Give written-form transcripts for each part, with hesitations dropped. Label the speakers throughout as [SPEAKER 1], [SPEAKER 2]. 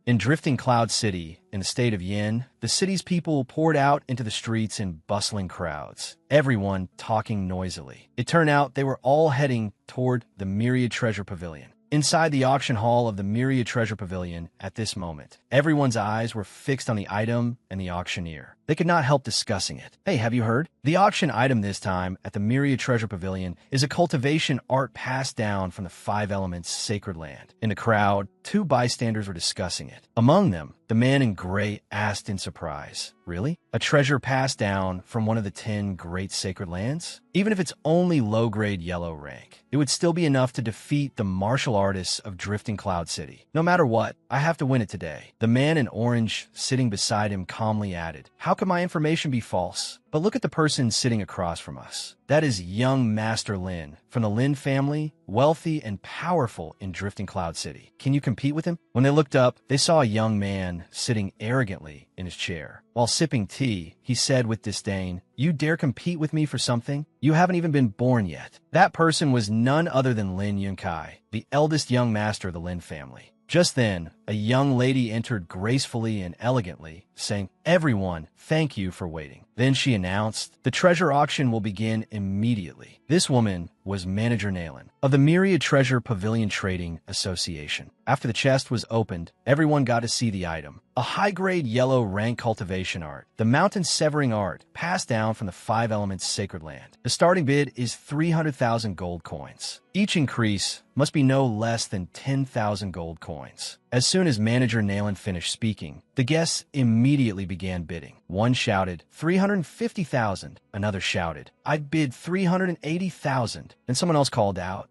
[SPEAKER 1] In Drifting Cloud City, in the state of Yin, the city's people poured out into the streets in bustling crowds, everyone talking noisily. It turned out they were all heading toward the Myriad Treasure Pavilion. Inside the auction hall of the Myriad Treasure Pavilion at this moment, everyone's eyes were fixed on the item and the auctioneer. They could not help discussing it. Hey, have you heard? The auction item this time at the Myriad Treasure Pavilion is a cultivation art passed down from the Five Elements sacred land. In the crowd, two bystanders were discussing it. Among them, the man in gray asked in surprise, "Really? A treasure passed down from one of the 10 great sacred lands? Even if it's only low-grade yellow rank, it would still be enough to defeat the martial artists of Drifting Cloud City. No matter what, I have to win it today." The man in orange sitting beside him calmly added, "How could my information be false? But look at the person sitting across from us. That is young Master Lin, from the Lin family, wealthy and powerful in Drifting Cloud City. Can you compete with him?" When they looked up, they saw a young man sitting arrogantly in his chair. While sipping tea, he said with disdain, "You dare compete with me for something? You haven't even been born yet." That person was none other than Lin Yunkai, the eldest young master of the Lin family. Just then, a young lady entered gracefully and elegantly, saying, "Everyone, thank you for waiting." Then she announced, "The treasure auction will begin immediately." This woman was Manager Nalen of the Myriad Treasure Pavilion Trading Association. After the chest was opened, everyone got to see the item. A high-grade yellow rank cultivation art, the mountain-severing art, passed down from the Five Elements sacred land. The starting bid is 300,000 gold coins. Each increase must be no less than 10,000 gold coins. As soon as Manager Nalen finished speaking, the guests immediately began bidding. One shouted, 350,000. Another shouted, "I'd bid 380,000. And someone else called out,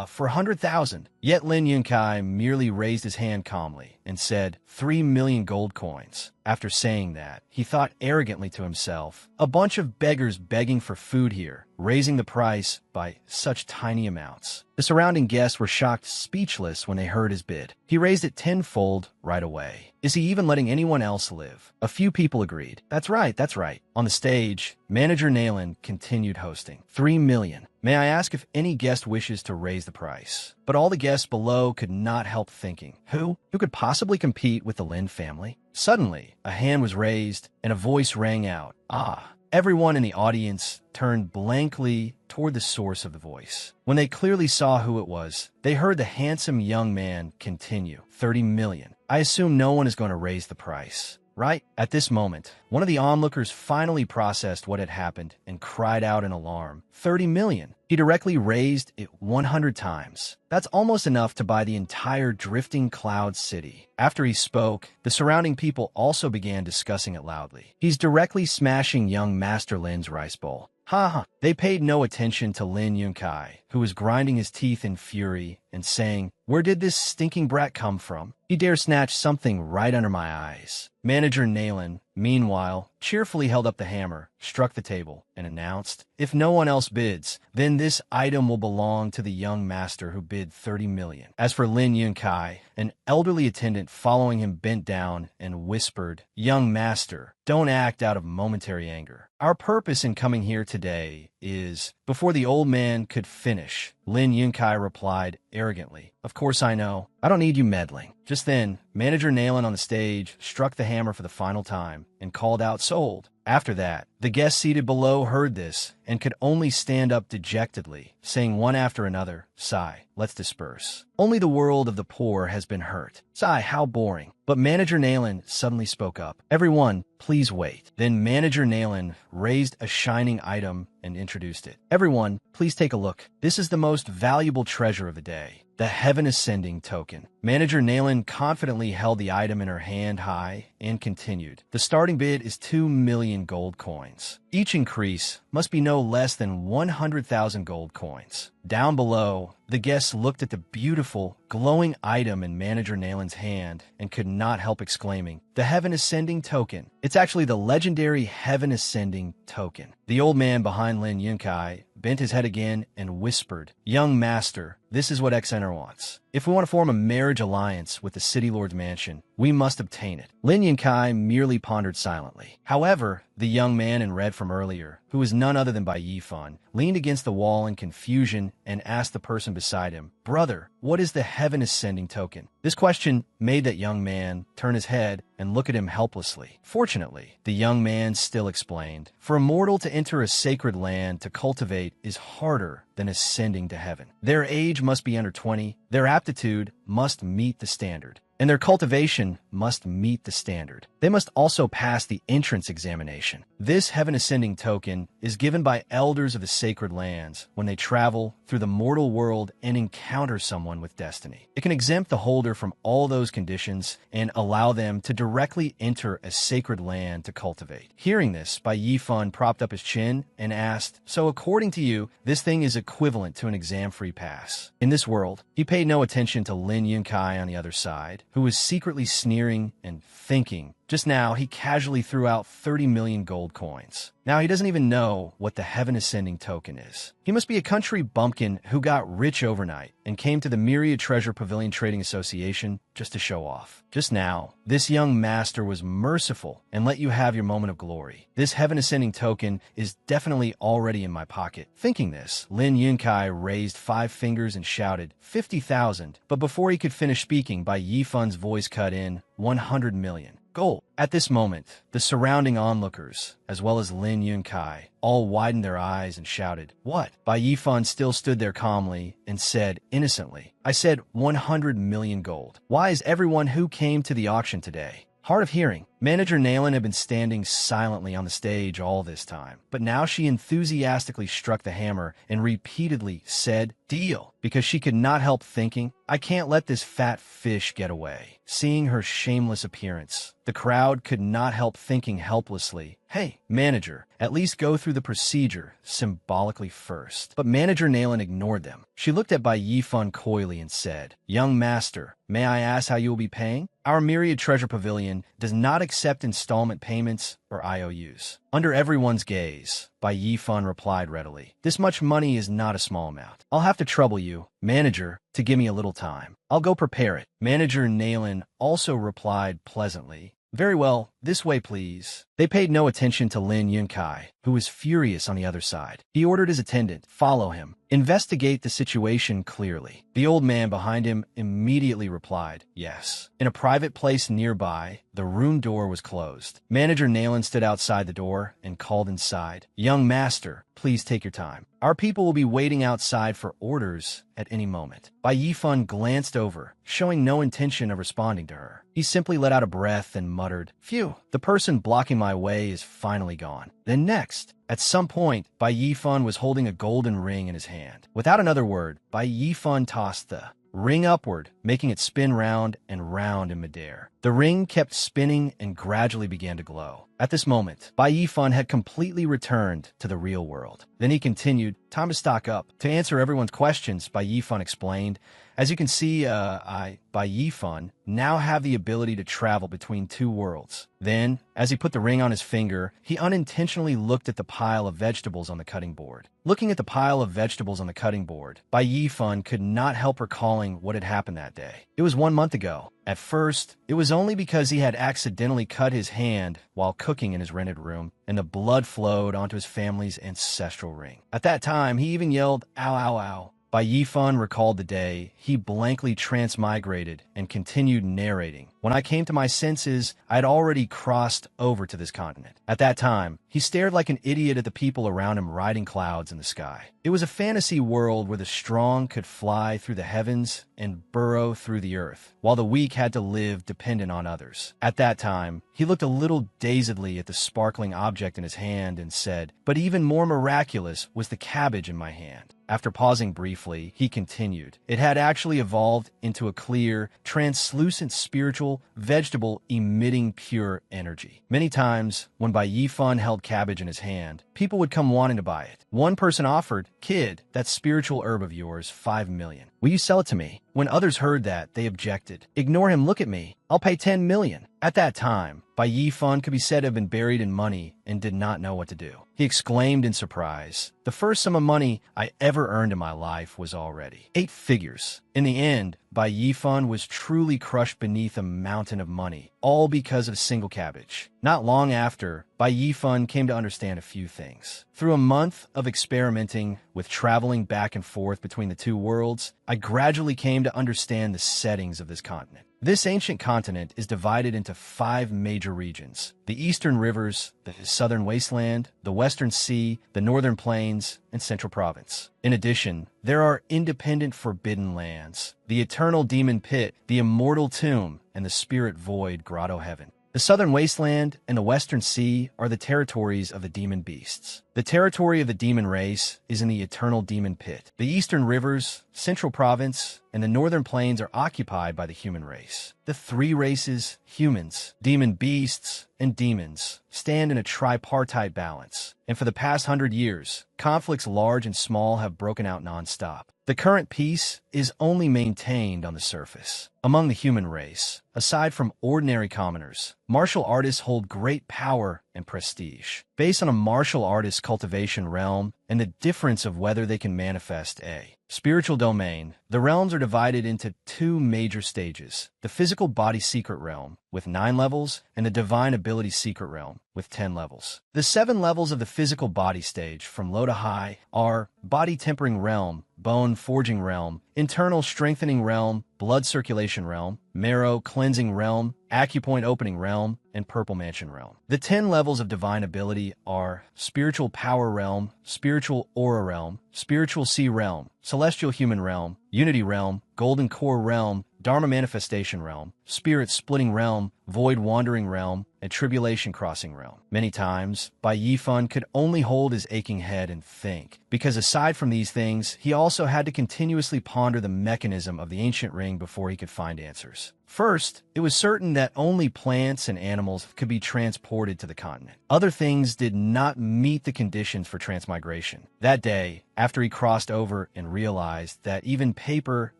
[SPEAKER 1] for 100,000. Yet Lin Yunkai merely raised his hand calmly and said, 3 million gold coins. After saying that, he thought arrogantly to himself, a bunch of beggars begging for food here, raising the price by such tiny amounts. The surrounding guests were shocked speechless when they heard his bid. He raised it tenfold right away. Is he even letting anyone else live? A few people agreed. That's right, that's right. On the stage, Manager Nalen continued hosting. 3 million. May I ask if any guest wishes to raise the price? But all the guests below could not help thinking, who could possibly compete with the Lin family? Suddenly, a hand was raised and a voice rang out. Ah! Everyone in the audience turned blankly toward the source of the voice. When they clearly saw who it was, they heard the handsome young man continue. 30 million. I assume no one is going to raise the price, right? At this moment, one of the onlookers finally processed what had happened and cried out in alarm. 30 million. He directly raised it 100 times. That's almost enough to buy the entire Drifting Cloud City. After he spoke, the surrounding people also began discussing it loudly. He's directly smashing young Master Lin's rice bowl. Ha ha. They paid no attention to Lin Yunkai, who was grinding his teeth in fury and saying, "Where did this stinking brat come from? He dare snatch something right under my eyes." Manager Nalen, meanwhile, cheerfully held up the hammer, struck the table, and announced, "If no one else bids, then this item will belong to the young master who bid 30 million. As for Lin Yunkai, an elderly attendant following him bent down and whispered, "Young master, don't act out of momentary anger. Our purpose in coming here today is..." Before the old man could finish, Lin Yunkai replied arrogantly, "Of course I know. I don't need you meddling." Just then, Manager Nalen on the stage struck the hammer for the final time and called out, "Sold." After that, the guests seated below heard this and could only stand up dejectedly, saying one after another, "Sigh, let's disperse. Only the world of the poor has been hurt. Sigh, how boring." But Manager Nalen suddenly spoke up. "Everyone, please wait." Then Manager Nalen raised a shining item and introduced it. "Everyone, please take a look. This is the most valuable treasure of the day. The Heaven Ascending token." Manager Nalen confidently held the item in her hand high and continued. "The starting bid is 2 million gold coins. Each increase must be no less than 100,000 gold coins." Down below, the guests looked at the beautiful, glowing item in Manager Nalen's hand and could not help exclaiming, "The Heaven Ascending token. It's actually the legendary Heaven Ascending token." The old man behind Lin Yunkai bent his head again and whispered, "Young master, this is what Xener wants. If we want to form a marriage alliance with the City Lord's mansion, we must obtain it." Lin Yunkai merely pondered silently. However, the young man in red from earlier, who was none other than Bai Yifan, leaned against the wall in confusion and asked the person beside him, "Brother, what is the heaven ascending token?" This question made that young man turn his head and look at him helplessly. Fortunately, the young man still explained, "For a mortal to enter a sacred land to cultivate is harder than ascending to heaven. Their age must be under 20, their aptitude must meet the standard, and their cultivation must meet the standard. They must also pass the entrance examination. This heaven ascending token is given by elders of the sacred lands when they travel through the mortal world and encounter someone with destiny. It can exempt the holder from all those conditions and allow them to directly enter a sacred land to cultivate." Hearing this, Bai Yifan propped up his chin and asked, "So according to you, this thing is equivalent to an exam-free pass?" In this world, he paid no attention to Lin Yunkai on the other side, who was secretly sneering and thinking. Just now, he casually threw out 30 million gold coins. Now he doesn't even know what the heaven ascending token is. He must be a country bumpkin who got rich overnight and came to the Myriad Treasure Pavilion Trading Association just to show off. Just now, this young master was merciful and let you have your moment of glory. This heaven ascending token is definitely already in my pocket. Thinking this, Lin Yunkai raised 5 fingers and shouted, 50,000, but before he could finish speaking, Bai Yifan's voice cut in, 100 million. Gold. At this moment, the surrounding onlookers, as well as Lin Yunkai, all widened their eyes and shouted, "What?" Bai Yifan still stood there calmly and said innocently, "I said 100 million gold. Why is everyone who came to the auction today?" Hard of hearing, Manager Nayland had been standing silently on the stage all this time, but now she enthusiastically struck the hammer and repeatedly said, "Deal," because she could not help thinking, "I can't let this fat fish get away." Seeing her shameless appearance, the crowd could not help thinking helplessly, "Hey, manager, at least go through the procedure symbolically first." But Manager Nayland ignored them. She looked at Bai Yifan coyly and said, "Young master, may I ask how you will be paying? Our Myriad Treasure Pavilion does not accept installment payments or IOUs." Under everyone's gaze, Bai Yifan replied readily, "This much money is not a small amount. I'll have to trouble you, manager, to give me a little time. I'll go prepare it." Manager Nayland also replied pleasantly, "Very well, this way please." They paid no attention to Lin Yunkai, who was furious on the other side. He ordered his attendant, "Follow him. Investigate the situation clearly." The old man behind him immediately replied, "Yes." In a private place nearby, the room door was closed. Manager Nayland stood outside the door and called inside, "Young master, please take your time. Our people will be waiting outside for orders at any moment." Bai Yifan glanced over, showing no intention of responding to her. He simply let out a breath and muttered, "Phew, the person blocking my way is finally gone." Then next, at some point, Bai Yifan was holding a golden ring in his hand. Without another word, Bai Yifan tossed the ring upward, making it spin round and round in midair. The ring kept spinning and gradually began to glow. At this moment, Bai Yifan had completely returned to the real world. Then he continued, "Time to stock up." To answer everyone's questions, Bai Yifan explained, "As you can see, Bai Yifan now have the ability to travel between 2 worlds." Then, as he put the ring on his finger, he unintentionally looked at the pile of vegetables on the cutting board. Looking at the pile of vegetables on the cutting board, Bai Yifan could not help recalling what had happened that day. It was 1 month ago. At first, it was only because he had accidentally cut his hand while cooking in his rented room, and the blood flowed onto his family's ancestral ring. At that time, he even yelled, "Ow, ow, ow." Bai Yifan recalled the day he blankly transmigrated and continued narrating. "When I came to my senses, I had already crossed over to this continent. At that time, he stared like an idiot at the people around him riding clouds in the sky. It was a fantasy world where the strong could fly through the heavens and burrow through the earth, while the weak had to live dependent on others. At that time, he looked a little dazedly at the sparkling object in his hand and said, 'But even more miraculous was the cabbage in my hand.' After pausing briefly, he continued, 'It had actually evolved into a clear, translucent spiritual vegetable emitting pure energy.' Many times, when Bai Yifan held cabbage in his hand, people would come wanting to buy it. One person offered, 'Kid, that spiritual herb of yours, 5 million. Will you sell it to me? When others heard that, they objected. Ignore him, look at me. I'll pay 10 million. At that time, Bai Yifan could be said to have been buried in money and did not know what to do. He exclaimed in surprise, "The first sum of money I ever earned in my life was already 8 figures." In the end, Bai Yifan was truly crushed beneath a mountain of money, all because of a single cabbage. Not long after, Bai Yifan came to understand a few things. Through a month of experimenting with traveling back and forth between the two worlds, I gradually came to understand the settings of this continent. This ancient continent is divided into 5 major regions: the eastern rivers, the southern wasteland, the western sea, the northern plains, and central province. In addition, there are independent forbidden lands, the eternal demon pit, the immortal tomb, and the spirit void grotto heaven. The southern wasteland and the western sea are the territories of the demon beasts. The territory of the demon race is in the eternal demon pit. The eastern rivers, central province, and the northern plains are occupied by the human race. The 3 races, humans, demon beasts, and demons, stand in a tripartite balance. And for the past 100 years, conflicts large and small have broken out non-stop. The current peace is only maintained on the surface. Among the human race, aside from ordinary commoners, martial artists hold great power and prestige. Based on a martial artist's cultivation realm and the difference of whether they can manifest a spiritual domain, the realms are divided into 2 major stages: the physical body secret realm, with 9 levels, and the divine ability secret realm, with 10 levels. The 7 levels of the physical body stage, from low to high, are body tempering realm, bone forging realm, internal strengthening realm, blood circulation realm, marrow cleansing realm, acupoint opening realm, and purple mansion realm. The 10 levels of divine ability are spiritual power realm, spiritual aura realm, spiritual sea realm, celestial human realm, unity realm, golden core realm, dharma manifestation realm, spirit splitting realm, void wandering realm, and tribulation crossing realm. Many times, Bai Yifan could only hold his aching head and think, because aside from these things, he also had to continuously ponder the mechanism of the ancient ring before he could find answers. First, it was certain that only plants and animals could be transported to the continent. Other things did not meet the conditions for transmigration. That day, after he crossed over and realized that even paper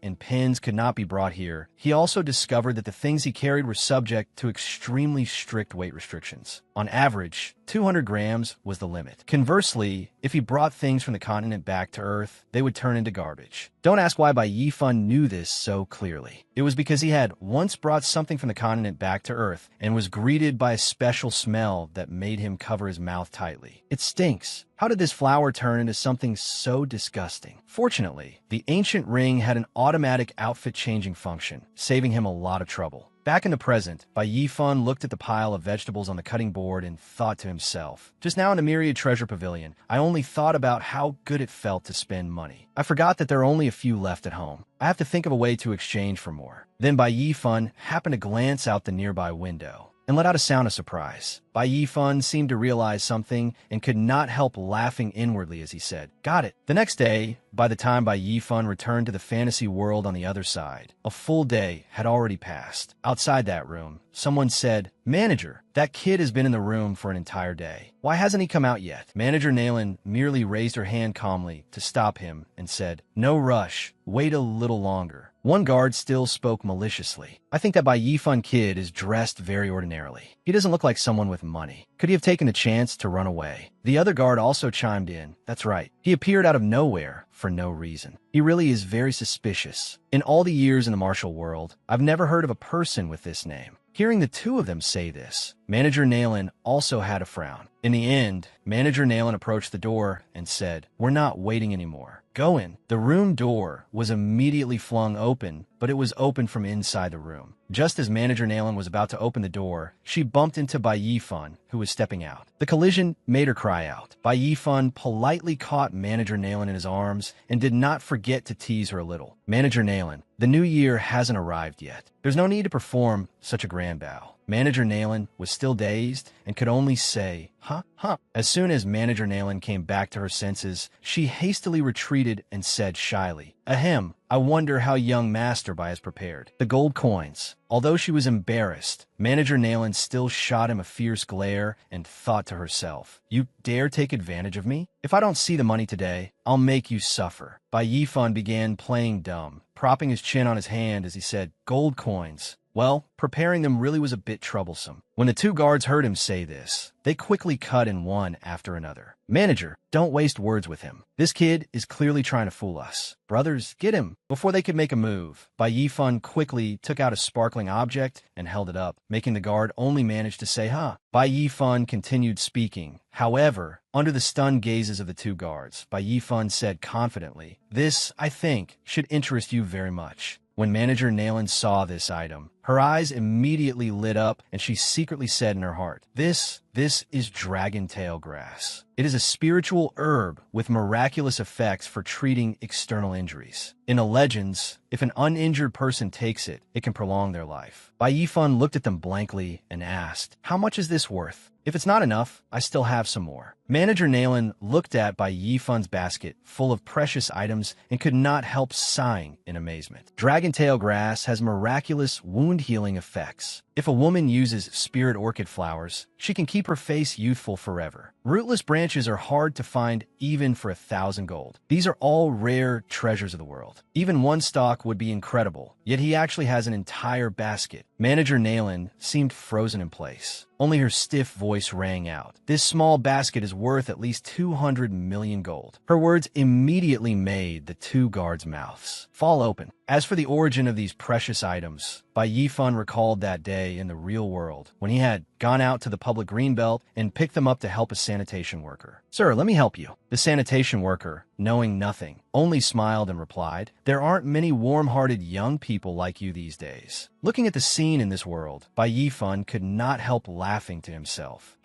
[SPEAKER 1] and pens could not be brought here, he also discovered that the things he carried were subject to extremely strict weight restrictions. On average, 200 grams was the limit. Conversely, if he brought things from the continent back to Earth, they would turn into garbage. Don't ask why Bai Yifan knew this so clearly. It was because he had once brought something from the continent back to Earth and was greeted by a special smell that made him cover his mouth tightly. It stinks. How did this flower turn into something so disgusting? Fortunately, the ancient ring had an automatic outfit-changing function, saving him a lot of trouble. Back in the present, Bai Yifan looked at the pile of vegetables on the cutting board and thought to himself, "Just now in the Myriad Treasure Pavilion, I only thought about how good it felt to spend money. I forgot that there are only a few left at home. I have to think of a way to exchange for more." Then Bai Yifan happened to glance out the nearby window and let out a sound of surprise. Bai Yifan seemed to realize something and could not help laughing inwardly as he said, "Got it." The next day, by the time Bai Yifan returned to the fantasy world on the other side, a full day had already passed. Outside that room, someone said, "Manager, that kid has been in the room for an entire day. Why hasn't he come out yet?" Manager Nayland merely raised her hand calmly to stop him and said, "No rush. Wait a little longer." One guard still spoke maliciously. "I think that Bai Yifan kid is dressed very ordinarily. He doesn't look like someone with money. Could he have taken the chance to run away?" The other guard also chimed in, "That's right. He appeared out of nowhere for no reason. He really is very suspicious. In all the years in the martial world, I've never heard of a person with this name." Hearing the two of them say this, Manager Nayland also had a frown. In the end, Manager Nayland approached the door and said, "We're not waiting anymore. Go in." The room door was immediately flung open, but it was open from inside the room. Just as Manager Nayland was about to open the door, she bumped into Bai Yifan, who was stepping out. The collision made her cry out. Bai Yifan politely caught Manager Nayland in his arms and did not forget to tease her a little. "Manager Nayland, the new year hasn't arrived yet. There's no need to perform such a grand bow. Manager Nayland was still dazed and could only say, huh, huh. As soon as Manager Nayland came back to her senses, she hastily retreated and said shyly, "Ahem, I wonder how young Master Bai is prepared." The gold coins. Although she was embarrassed, Manager Nayland still shot him a fierce glare and thought to herself, "You dare take advantage of me? If I don't see the money today, I'll make you suffer." Bai Yifan began playing dumb, propping his chin on his hand as he said, "Gold coins. Well, preparing them really was a bit troublesome." When the two guards heard him say this, they quickly cut in one after another. "Manager, don't waste words with him. This kid is clearly trying to fool us. Brothers, get him." Before they could make a move, Bai Yifan quickly took out a sparkling object and held it up, making the guard only manage to say, "Huh." Bai Yifan continued speaking. However, under the stunned gazes of the two guards, Bai Yifan said confidently, "This, I think, should interest you very much." When Manager Nayland saw this item, her eyes immediately lit up and she secretly said in her heart, This is dragon tail grass. It is a spiritual herb with miraculous effects for treating external injuries. In the legends, if an uninjured person takes it, it can prolong their life." Bai Yifan looked at them blankly and asked, "How much is this worth? If it's not enough, I still have some more." Manager Nayland looked at Bai Yifan's basket full of precious items and could not help sighing in amazement. Dragon tail grass has miraculous wound healing effects. If a woman uses spirit orchid flowers, she can keep her face youthful forever. Rootless branches are hard to find even for 1,000 gold. These are all rare treasures of the world. Even one stalk would be incredible, yet he actually has an entire basket. Manager Nayland seemed frozen in place. Only her stiff voice rang out. "This small basket is worth at least 200 million gold." Her words immediately made the two guards' mouths fall open. As for the origin of these precious items, Bai Yifan recalled that day in the real world when he had gone out to the public greenbelt and picked them up to help a sanitation worker. "Sir, let me help you." The sanitation worker, knowing nothing, only smiled and replied, "There aren't many warm-hearted young people like you these days." Looking at the scene in this world, Bai Yifan could not help laughing to himself.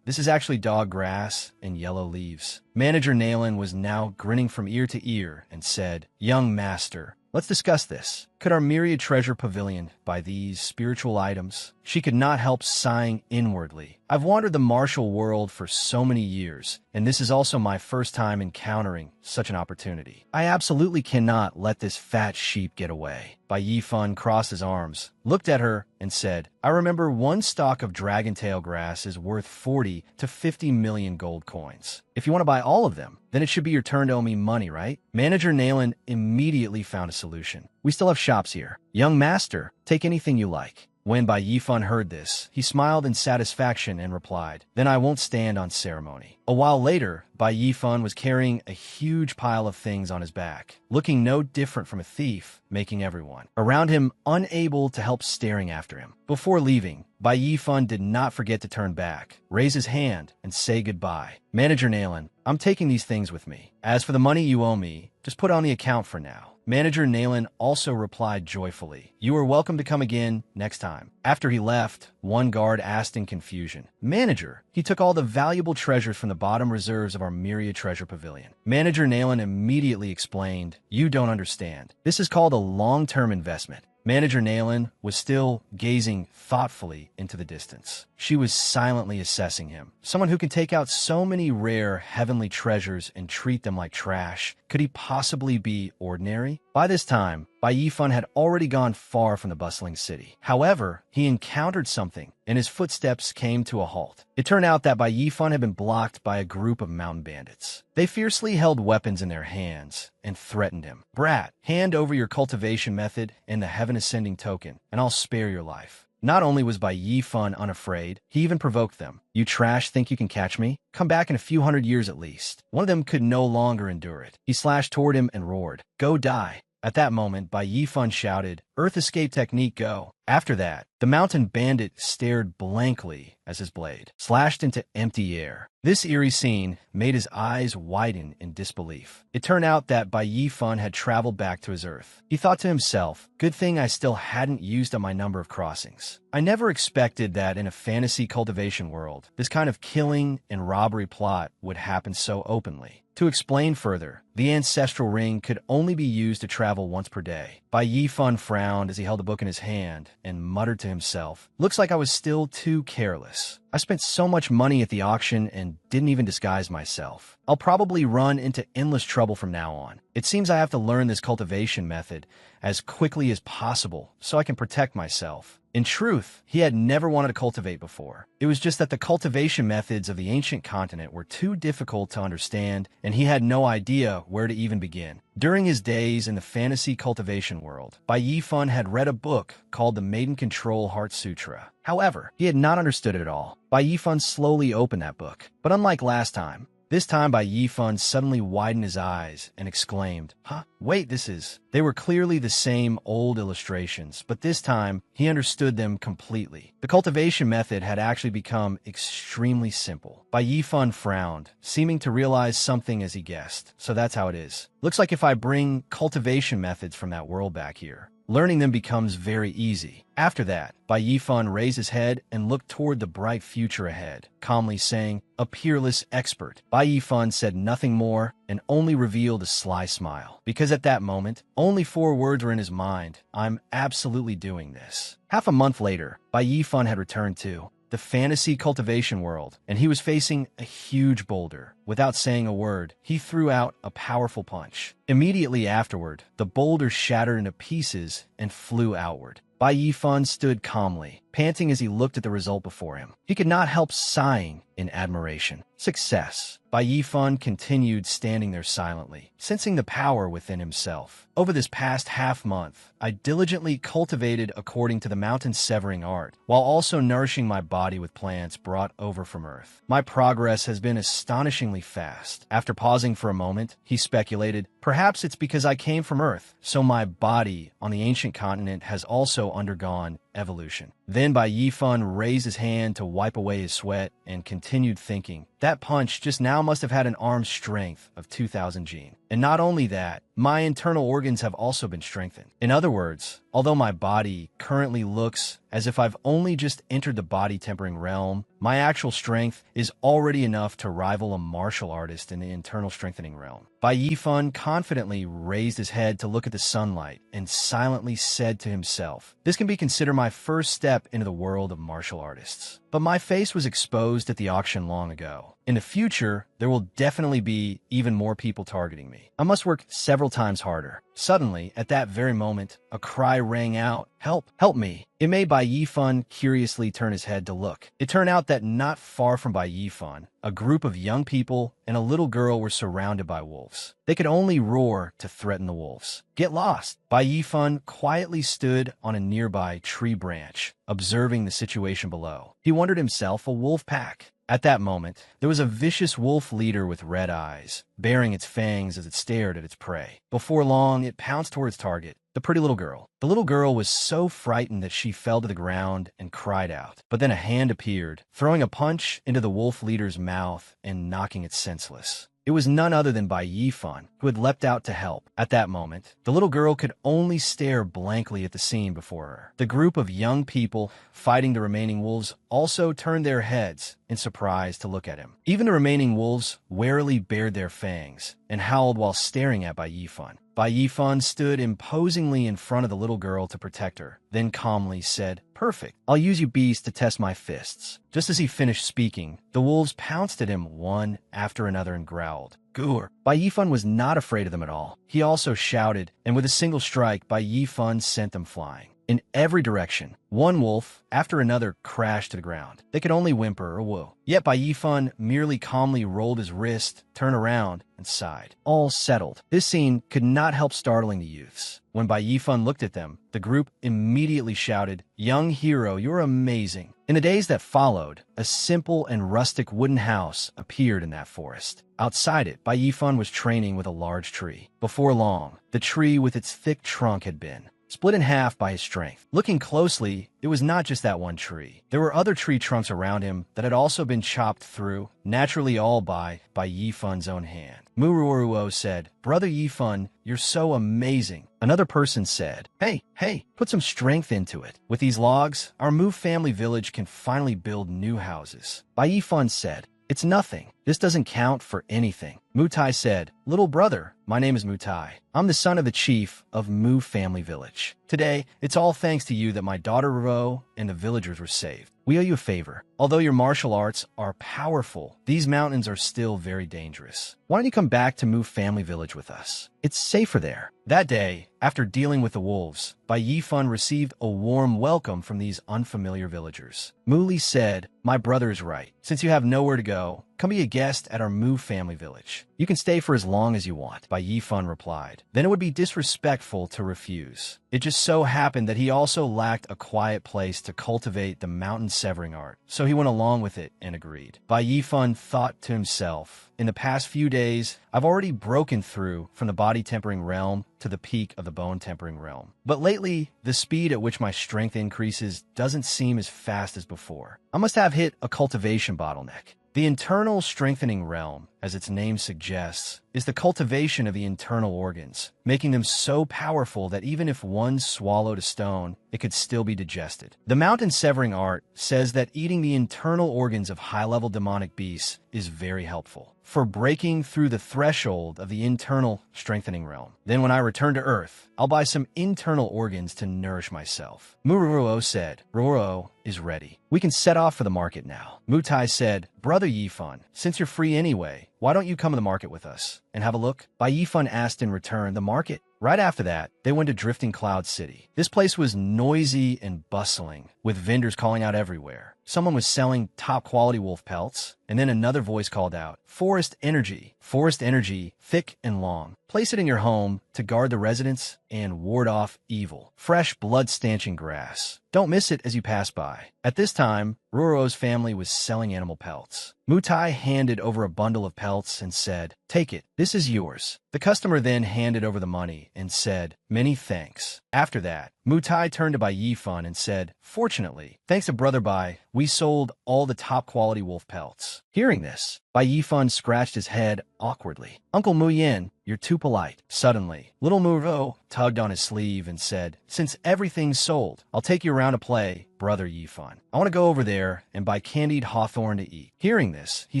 [SPEAKER 1] This is actually dog grass and yellow leaves." Manager Nayland was now grinning from ear to ear and said, "Young master, let's discuss this. Could our myriad treasure pavilion buy these spiritual items?" She could not help sighing inwardly. "I've wandered the martial world for so many years, and this is also my first time encountering such an opportunity. I absolutely cannot let this fat sheep get away." Bai Yifan crossed his arms, looked at her, and said, "I remember one stalk of dragon tail grass is worth 40 to 50 million gold coins. If you want to buy all of them, then it should be your turn to owe me money, right?" Manager Nayland immediately found a solution. "We still have shops here. Young master, take anything you like." When Bai Yifan heard this, he smiled in satisfaction and replied, "Then I won't stand on ceremony." A while later, Bai Yifan was carrying a huge pile of things on his back, looking no different from a thief, making everyone around him unable to help staring after him. Before leaving, Bai Yifan did not forget to turn back, raise his hand, and say goodbye. "Manager Nayland, I'm taking these things with me. As for the money you owe me, just put on the account for now." Manager Nayland also replied joyfully, "You are welcome to come again next time." After he left, one guard asked in confusion, "Manager, he took all the valuable treasures from the bottom reserves of our myriad treasure pavilion." Manager Nayland immediately explained, "You don't understand. This is called a long-term investment." Manager Nayland was still gazing thoughtfully into the distance. She was silently assessing him. Someone who can take out so many rare heavenly treasures and treat them like trash. Could he possibly be ordinary? By this time, Bai Yifan had already gone far from the bustling city. However, he encountered something, and his footsteps came to a halt. It turned out that Bai Yifan had been blocked by a group of mountain bandits. They fiercely held weapons in their hands and threatened him. "Brat, hand over your cultivation method and the heaven ascending token, and I'll spare your life." Not only was Bai Yifan unafraid, he even provoked them. "You trash think you can catch me? Come back in a few hundred years at least." One of them could no longer endure it. He slashed toward him and roared, "Go die." At that moment, Bai Yifan shouted, "Earth escape technique, go." After that, the mountain bandit stared blankly as his blade slashed into empty air. This eerie scene made his eyes widen in disbelief. It turned out that Bai Yifan had traveled back to his Earth. He thought to himself, "Good thing I still hadn't used up my number of crossings." I never expected that in a fantasy cultivation world, this kind of killing and robbery plot would happen so openly. To explain further, the ancestral ring could only be used to travel once per day. Bai Yifan frowned as he held the book in his hand and muttered to himself, "Looks like I was still too careless. I spent so much money at the auction and didn't even disguise myself. I'll probably run into endless trouble from now on. It seems I have to learn this cultivation method as quickly as possible so I can protect myself." In truth, he had never wanted to cultivate before. It was just that the cultivation methods of the ancient continent were too difficult to understand, and he had no idea where to even begin. During his days in the fantasy cultivation world, Bai Yifan had read a book called the Maiden Control Heart Sutra. However, he had not understood it at all. Bai Yifan slowly opened that book, but unlike last time, this time Bai Yifan suddenly widened his eyes and exclaimed, "Huh? Wait, this is..." They were clearly the same old illustrations, but this time he understood them completely. The cultivation method had actually become extremely simple. Bai Yifan frowned, seeming to realize something as he guessed. So that's how it is. Looks like if I bring cultivation methods from that world back here, learning them becomes very easy. After that, Bai Yifan raised his head and looked toward the bright future ahead, calmly saying, "A peerless expert." Bai Yifan said nothing more and only revealed a sly smile, because at that moment, only 4 words were in his mind: "I'm absolutely doing this." Half a month later, Bai Yifan had returned to the fantasy cultivation world, and he was facing a huge boulder. Without saying a word, he threw out a powerful punch. Immediately afterward, the boulder shattered into pieces and flew outward. Bai Yifan stood calmly, panting as he looked at the result before him. He could not help sighing in admiration. Success. Bai Yifan continued standing there silently, sensing the power within himself. Over this past half-month, I diligently cultivated according to the mountain-severing art, while also nourishing my body with plants brought over from Earth. My progress has been astonishingly fast. After pausing for a moment, he speculated, "Perhaps it's because I came from Earth, so my body on the ancient continent has also undergone evolution." Then Bai Yifan raised his hand to wipe away his sweat and continued thinking, "That punch just now must have had an arm strength of 2,000 gene. And not only that, my internal organs have also been strengthened. In other words, although my body currently looks as if I've only just entered the body-tempering realm, my actual strength is already enough to rival a martial artist in the internal strengthening realm." Bai Yifan confidently raised his head to look at the sunlight and silently said to himself, "This can be considered my first step into the world of martial artists. But my face was exposed at the auction long ago. In the future, there will definitely be even more people targeting me. I must work several times harder." Suddenly, at that very moment, a cry rang out, "Help! Help me!" It made Bai Yifan curiously turn his head to look. It turned out that not far from Bai Yifan, a group of young people and a little girl were surrounded by wolves. They could only roar to threaten the wolves. "Get lost!" Bai Yifan quietly stood on a nearby tree branch, observing the situation below. He wondered himself a wolf pack. At that moment, there was a vicious wolf leader with red eyes, baring its fangs as it stared at its prey. Before long, it pounced toward its target, the pretty little girl. The little girl was so frightened that she fell to the ground and cried out. But then a hand appeared, throwing a punch into the wolf leader's mouth and knocking it senseless. It was none other than Bai Yifan, who had leapt out to help. At that moment, the little girl could only stare blankly at the scene before her. The group of young people fighting the remaining wolves also turned their heads in surprise to look at him. Even the remaining wolves warily bared their fangs and howled while staring at Bai Yifan. Bai Yifan stood imposingly in front of the little girl to protect her, then calmly said, "Perfect. I'll use you beasts to test my fists." Just as he finished speaking, the wolves pounced at him one after another and growled, "Gur!" Bai Yifan was not afraid of them at all. He also shouted, and with a single strike, Bai Yifan sent them flying. In every direction, one wolf after another crashed to the ground. They could only whimper or whoa. Yet Bai Yifan merely calmly rolled his wrist, turned around, and sighed. All settled. This scene could not help startling the youths. When Bai Yifan looked at them, the group immediately shouted, "Young hero, you're amazing." In the days that followed, a simple and rustic wooden house appeared in that forest. Outside it, Bai Yifan was training with a large tree. Before long, the tree with its thick trunk had been split in half by his strength. Looking closely, it was not just that one tree. There were other tree trunks around him that had also been chopped through, naturally all by Yifan's own hand. Muruo said, "Brother Yifan, you're so amazing." Another person said, Hey, put some strength into it. With these logs, our Mu family village can finally build new houses." Bai Yifan said, "It's nothing. This doesn't count for anything. Mutai said, "Little brother, my name is Mutai. I'm the son of the chief of Mu family village. Today, it's all thanks to you that my daughter Ro and the villagers were saved. We owe you a favor. Although your martial arts are powerful, these mountains are still very dangerous. Why don't you come back to Mu family village with us? It's safer there." That day, after dealing with the wolves, Bai Yifan received a warm welcome from these unfamiliar villagers. Mu Li said, "My brother is right. Since you have nowhere to go, come be a guest at our Mu family village. You can stay for as long as you want," Bai Yifan replied. Then it would be disrespectful to refuse. It just so happened that he also lacked a quiet place to cultivate the mountain severing art, so he went along with it and agreed. Bai Yifan thought to himself, "In the past few days, I've already broken through from the body tempering realm to the peak of the bone tempering realm. But lately, the speed at which my strength increases doesn't seem as fast as before. I must have hit a cultivation bottleneck." The internal strengthening realm, as its name suggests, is the cultivation of the internal organs, making them so powerful that even if one swallowed a stone, it could still be digested. The mountain severing art says that eating the internal organs of high-level demonic beasts is very helpful for breaking through the threshold of the internal strengthening realm. Then when I return to Earth, I'll buy some internal organs to nourish myself. Muruo said, "Roro is ready. We can set off for the market now." Mutai said, "Brother Yifan, since you're free anyway, why don't you come to the market with us and have a look?" Bai Yifan asked in return, "The market?" Right after that, they went to Drifting Cloud City. This place was noisy and bustling, with vendors calling out everywhere. Someone was selling top-quality wolf pelts, and then another voice called out, Forest energy, thick and long. Place it in your home to guard the residents and ward off evil. Fresh, blood-stanching grass. Don't miss it as you pass by." At this time, Ruro's family was selling animal pelts. Mutai handed over a bundle of pelts and said, "Take it. This is yours." The customer then handed over the money and said, "Many thanks." After that, Mutai turned to Bai Yifan and said, "Fortunately, thanks to Brother Bai, we sold all the top-quality wolf pelts." Hearing this, Bai Yifan scratched his head awkwardly. "Uncle Mu Yin, you're too polite." Suddenly, little Muro tugged on his sleeve and said, "Since everything's sold, I'll take you around to play, Brother Yifan. I want to go over there and buy candied hawthorn to eat." Hearing this, he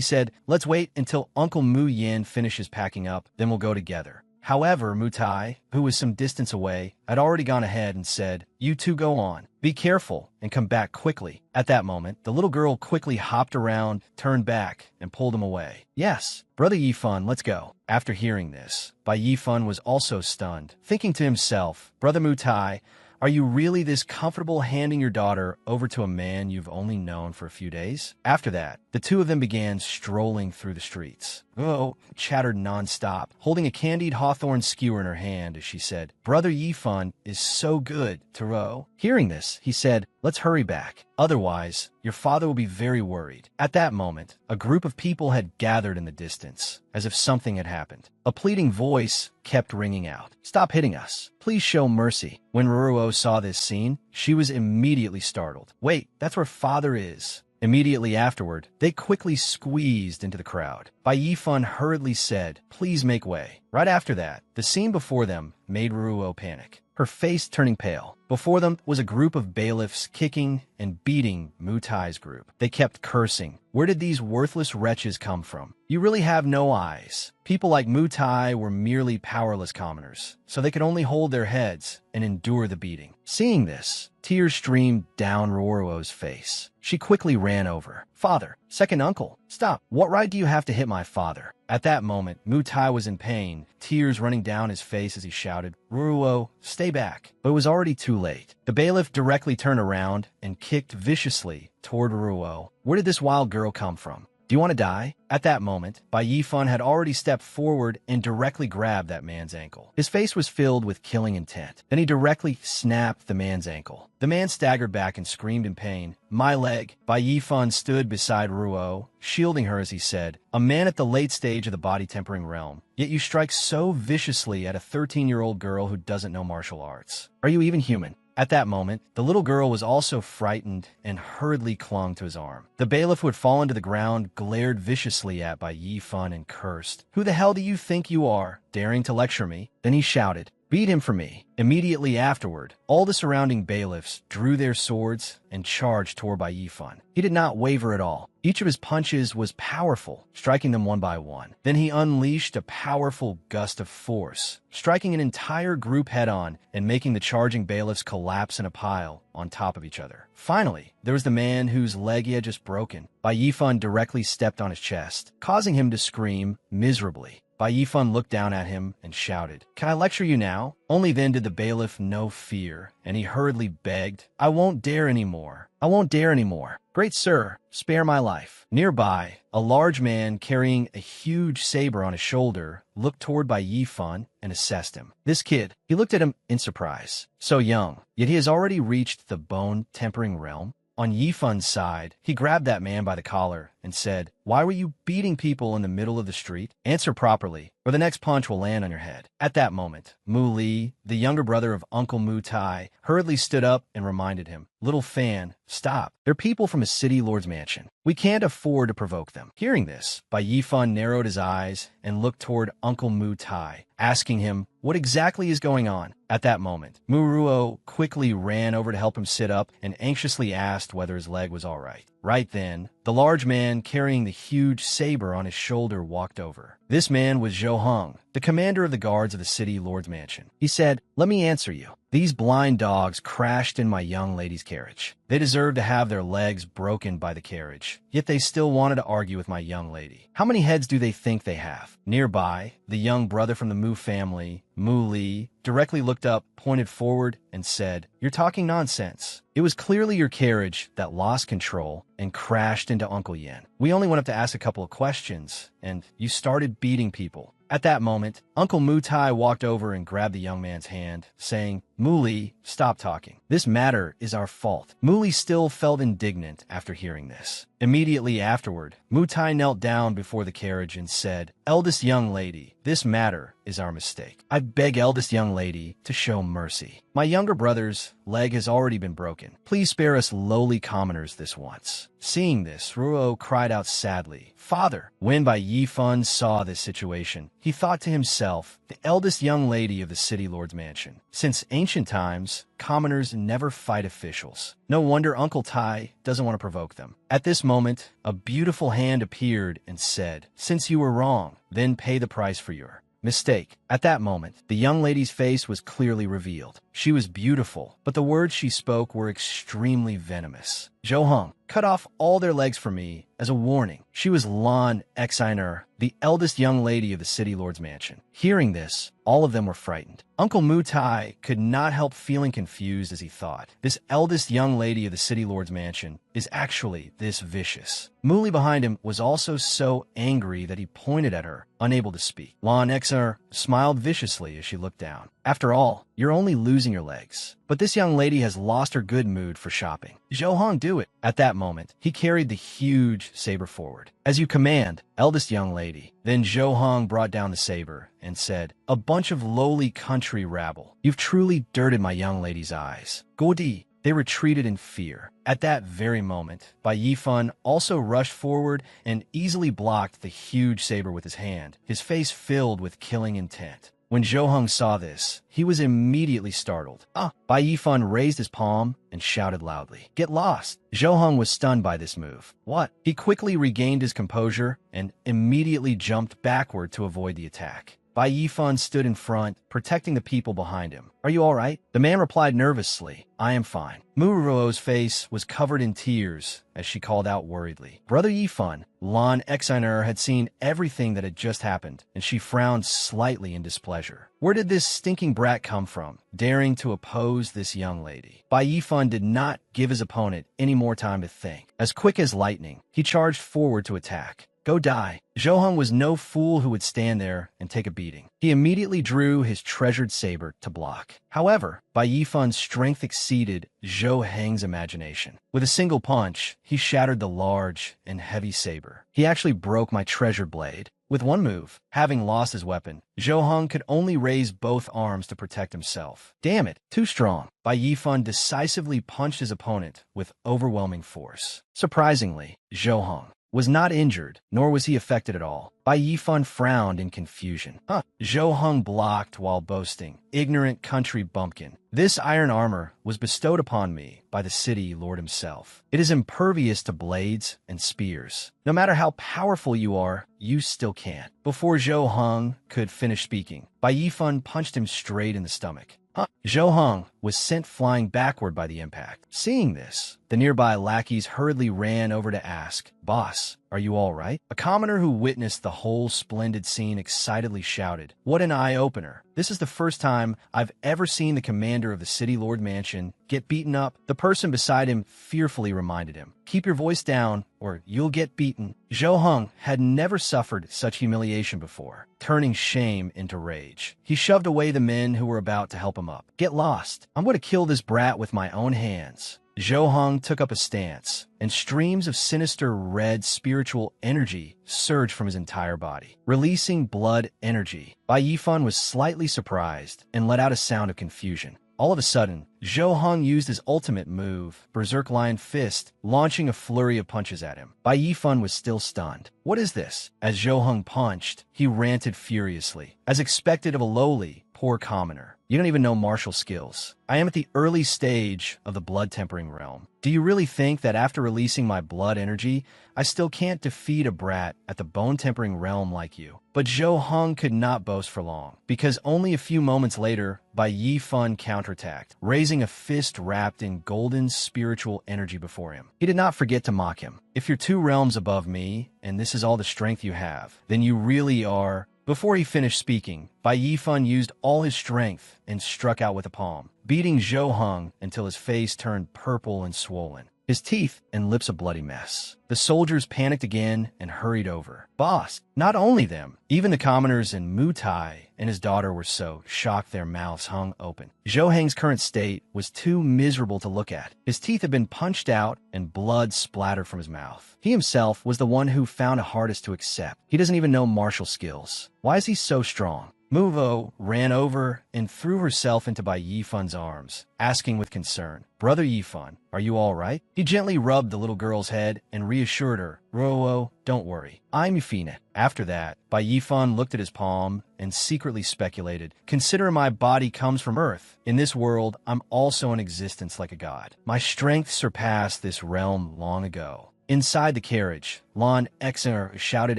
[SPEAKER 1] said, "Let's wait until Uncle Mu Yin finishes packing up, then we'll go together." However, Mutai, who was some distance away, had already gone ahead and said, "You two go on. Be careful and come back quickly." At that moment, the little girl quickly hopped around, turned back, and pulled him away. "Yes, Brother Yifan, let's go." After hearing this, Bai Yifan was also stunned, thinking to himself, "Brother Mutai, are you really this comfortable handing your daughter over to a man you've only known for a few days?" After that, the two of them began strolling through the streets. Ro chattered nonstop, holding a candied hawthorn skewer in her hand as she said, "Brother Yifan is so good to Ro." Hearing this, he said, "Let's hurry back. Otherwise, your father will be very worried." At that moment, a group of people had gathered in the distance, as if something had happened. A pleading voice kept ringing out, "Stop hitting us. Please show mercy." When Ruruo saw this scene, she was immediately startled. "Wait, that's where father is." Immediately afterward, they quickly squeezed into the crowd. Bai Yifan hurriedly said, "Please make way." Right after that, the scene before them made Ruruo panic, her face turning pale. Before them was a group of bailiffs kicking and beating Mutai's group. They kept cursing. "Where did these worthless wretches come from? You really have no eyes." People like Mutai were merely powerless commoners, so they could only hold their heads and endure the beating. Seeing this, tears streamed down Ruruo's face. She quickly ran over. "Father, second uncle, stop. What right do you have to hit my father?" At that moment, Mutai was in pain, tears running down his face as he shouted, "Ruruo, stay back." But it was already too late. The bailiff directly turned around and kicked viciously toward Ruruo. "Where did this wild girl come from? Do you want to die?" At that moment, Bai Yifan had already stepped forward and directly grabbed that man's ankle. His face was filled with killing intent. Then he directly snapped the man's ankle. The man staggered back and screamed in pain, "My leg!" Bai Yifan stood beside Ruo, shielding her as he said, "A man at the late stage of the body tempering realm, yet you strike so viciously at a 13-year-old girl who doesn't know martial arts. Are you even human?" At that moment, the little girl was also frightened and hurriedly clung to his arm. The bailiff, who had fallen to the ground, glared viciously at Bai Yifan and cursed, "Who the hell do you think you are, daring to lecture me?" Then he shouted, Beat him for me. Immediately afterward, all the surrounding bailiffs drew their swords and charged toward Bai Yifan. He did not waver at all. Each of his punches was powerful, striking them one by one. Then he unleashed a powerful gust of force, striking an entire group head-on and making the charging bailiffs collapse in a pile on top of each other. Finally, there was the man whose leg he had just broken. Bai Yifan directly stepped on his chest, causing him to scream miserably. Bai Yifan looked down at him and shouted, "Can I lecture you now?" Only then did the bailiff know fear, and he hurriedly begged, "I won't dare anymore. I won't dare anymore. Great sir, spare my life." Nearby, a large man carrying a huge saber on his shoulder looked toward Bai Yifan and assessed him. This kid, he looked at him in surprise. So young, yet he has already reached the bone-tempering realm. On Yifan's side, he grabbed that man by the collar and said, "Why were you beating people in the middle of the street? Answer properly, or the next punch will land on your head." At that moment, Mu Li, the younger brother of Uncle Mu Tai, hurriedly stood up and reminded him, "Little Fan, stop. They're people from a city lord's mansion. We can't afford to provoke them." Hearing this, Bai Yifan narrowed his eyes and looked toward Uncle Mu Tai, asking him, "What exactly is going on?" At that moment, Mu Ruo quickly ran over to help him sit up and anxiously asked whether his leg was all right. Right then, the large man carrying the huge saber on his shoulder walked over. This man was Zhou Hong, the commander of the guards of the city lord's mansion. He said, "Let me answer you. These blind dogs crashed in my young lady's carriage. They deserve to have their legs broken by the carriage, yet they still wanted to argue with my young lady. How many heads do they think they have?" Nearby, the young brother from the Mu family, Mu Li, directly looked up, pointed forward, and said, "You're talking nonsense. It was clearly your carriage that lost control and crashed into Uncle Yen. We only went up to ask a couple of questions, and you started beating people." At that moment, Uncle Mu Tai walked over and grabbed the young man's hand, saying, "Mu Li, stop talking. This matter is our fault." Mu Li still felt indignant after hearing this. Immediately afterward, Mu Tai knelt down before the carriage and said, "Eldest young lady, this matter is our mistake. I beg eldest young lady to show mercy. My younger brother's leg has already been broken. Please spare us lowly commoners this once." Seeing this, Ruo cried out sadly, "Father!" When Bai Yifan saw this situation, he thought to himself, the eldest young lady of the city lord's mansion. Since ancient times, commoners never fight officials. No wonder Uncle Tai doesn't want to provoke them. At this moment, a beautiful hand appeared and said, "Since you were wrong, then pay the price for your mistake." At that moment, the young lady's face was clearly revealed. She was beautiful, but the words she spoke were extremely venomous. "Zhou Hong, cut off all their legs for me as a warning." She was Lan Exiner, the eldest young lady of the city lord's mansion. Hearing this, all of them were frightened. Uncle Mu Tai could not help feeling confused as he thought, this eldest young lady of the city lord's mansion is actually this vicious. Mu Li behind him was also so angry that he pointed at her, unable to speak. Lan Exiner smiled viciously as she looked down. "After all, you're only losing your legs. But this young lady has lost her good mood for shopping. Zhou Hong, do it." At that moment, he carried the huge saber forward. "As you command, eldest young lady." Then Zhou Hong brought down the saber and said, "A bunch of lowly country rabble. You've truly dirted my young lady's eyes." Godi. They retreated in fear. At that very moment, Bai Yifan also rushed forward and easily blocked the huge saber with his hand, his face filled with killing intent. When Zhou Hong saw this, he was immediately startled. Bai Yifan raised his palm and shouted loudly, "Get lost!" Zhou Hong was stunned by this move. What? He quickly regained his composure and immediately jumped backward to avoid the attack. Bai Yifan stood in front, protecting the people behind him. "Are you all right?" The man replied nervously, "I am fine." Mu Ruo's face was covered in tears as she called out worriedly. Brother Yifan, Lan Exiner had seen everything that had just happened, and she frowned slightly in displeasure. Where did this stinking brat come from, daring to oppose this young lady? Bai Yifan did not give his opponent any more time to think. As quick as lightning, he charged forward to attack. "Go die." Zhou Hong was no fool who would stand there and take a beating. He immediately drew his treasured saber to block. However, Bai Yifan's strength exceeded Zhou Heng's imagination. With a single punch, he shattered the large and heavy saber. "He actually broke my treasured blade." With one move, having lost his weapon, Zhou Hong could only raise both arms to protect himself. Damn it, too strong. Bai Yifan decisively punched his opponent with overwhelming force. Surprisingly, Zhou Hong was not injured, nor was he affected at all. Bai Yifan frowned in confusion. Zhou Heng blocked while boasting. Ignorant country bumpkin. This iron armor was bestowed upon me by the city lord himself. It is impervious to blades and spears. No matter how powerful you are, you still can't. Before Zhou Heng could finish speaking, Bai Yifan punched him straight in the stomach. Zhou Heng was sent flying backward by the impact. Seeing this, the nearby lackeys hurriedly ran over to ask, "Boss, are you all right?" A commoner who witnessed the whole splendid scene excitedly shouted, "What an eye-opener. This is the first time I've ever seen the commander of the City Lord Mansion get beaten up." The person beside him fearfully reminded him, "Keep your voice down, or you'll get beaten." Zhou Heng had never suffered such humiliation before, turning shame into rage. He shoved away the men who were about to help him up. "Get lost. I'm going to kill this brat with my own hands." Zhou Heng took up a stance, and streams of sinister red spiritual energy surged from his entire body, releasing blood energy. Bai Yifan was slightly surprised and let out a sound of confusion. All of a sudden, Zhou Heng used his ultimate move, Berserk Lion Fist, launching a flurry of punches at him. Bai Yifan was still stunned. "What is this?" As Zhou Heng punched, he ranted furiously, as expected of a lowly, poor commoner. "You don't even know martial skills. I am at the early stage of the blood tempering realm. Do you really think that after releasing my blood energy, I still can't defeat a brat at the bone tempering realm like you?" But Zhou Heng could not boast for long, because only a few moments later, Bai Yifan counterattacked, raising a fist wrapped in golden spiritual energy before him. He did not forget to mock him. "If you're 2 realms above me, and this is all the strength you have, then you really are..." Before he finished speaking, Bai Yifan used all his strength and struck out with a palm, beating Zhou Heng until his face turned purple and swollen, his teeth and lips a bloody mess. The soldiers panicked again and hurried over. "Boss, not only them, even the commoners and Mu Tai and his daughter were so shocked their mouths hung open." Zhou Heng's current state was too miserable to look at. His teeth had been punched out and blood splattered from his mouth. He himself was the one who found it hardest to accept. He doesn't even know martial skills. Why is he so strong? Muvo ran over and threw herself into Bai Yifan's arms, asking with concern, "Brother Yifan, are you all right?" He gently rubbed the little girl's head and reassured her, "Ruo, don't worry. I'm Yufina." After that, Bai Yifan looked at his palm and secretly speculated, "Consider my body comes from Earth. In this world, I'm also in existence like a god. My strength surpassed this realm long ago." Inside the carriage, Lon Exner shouted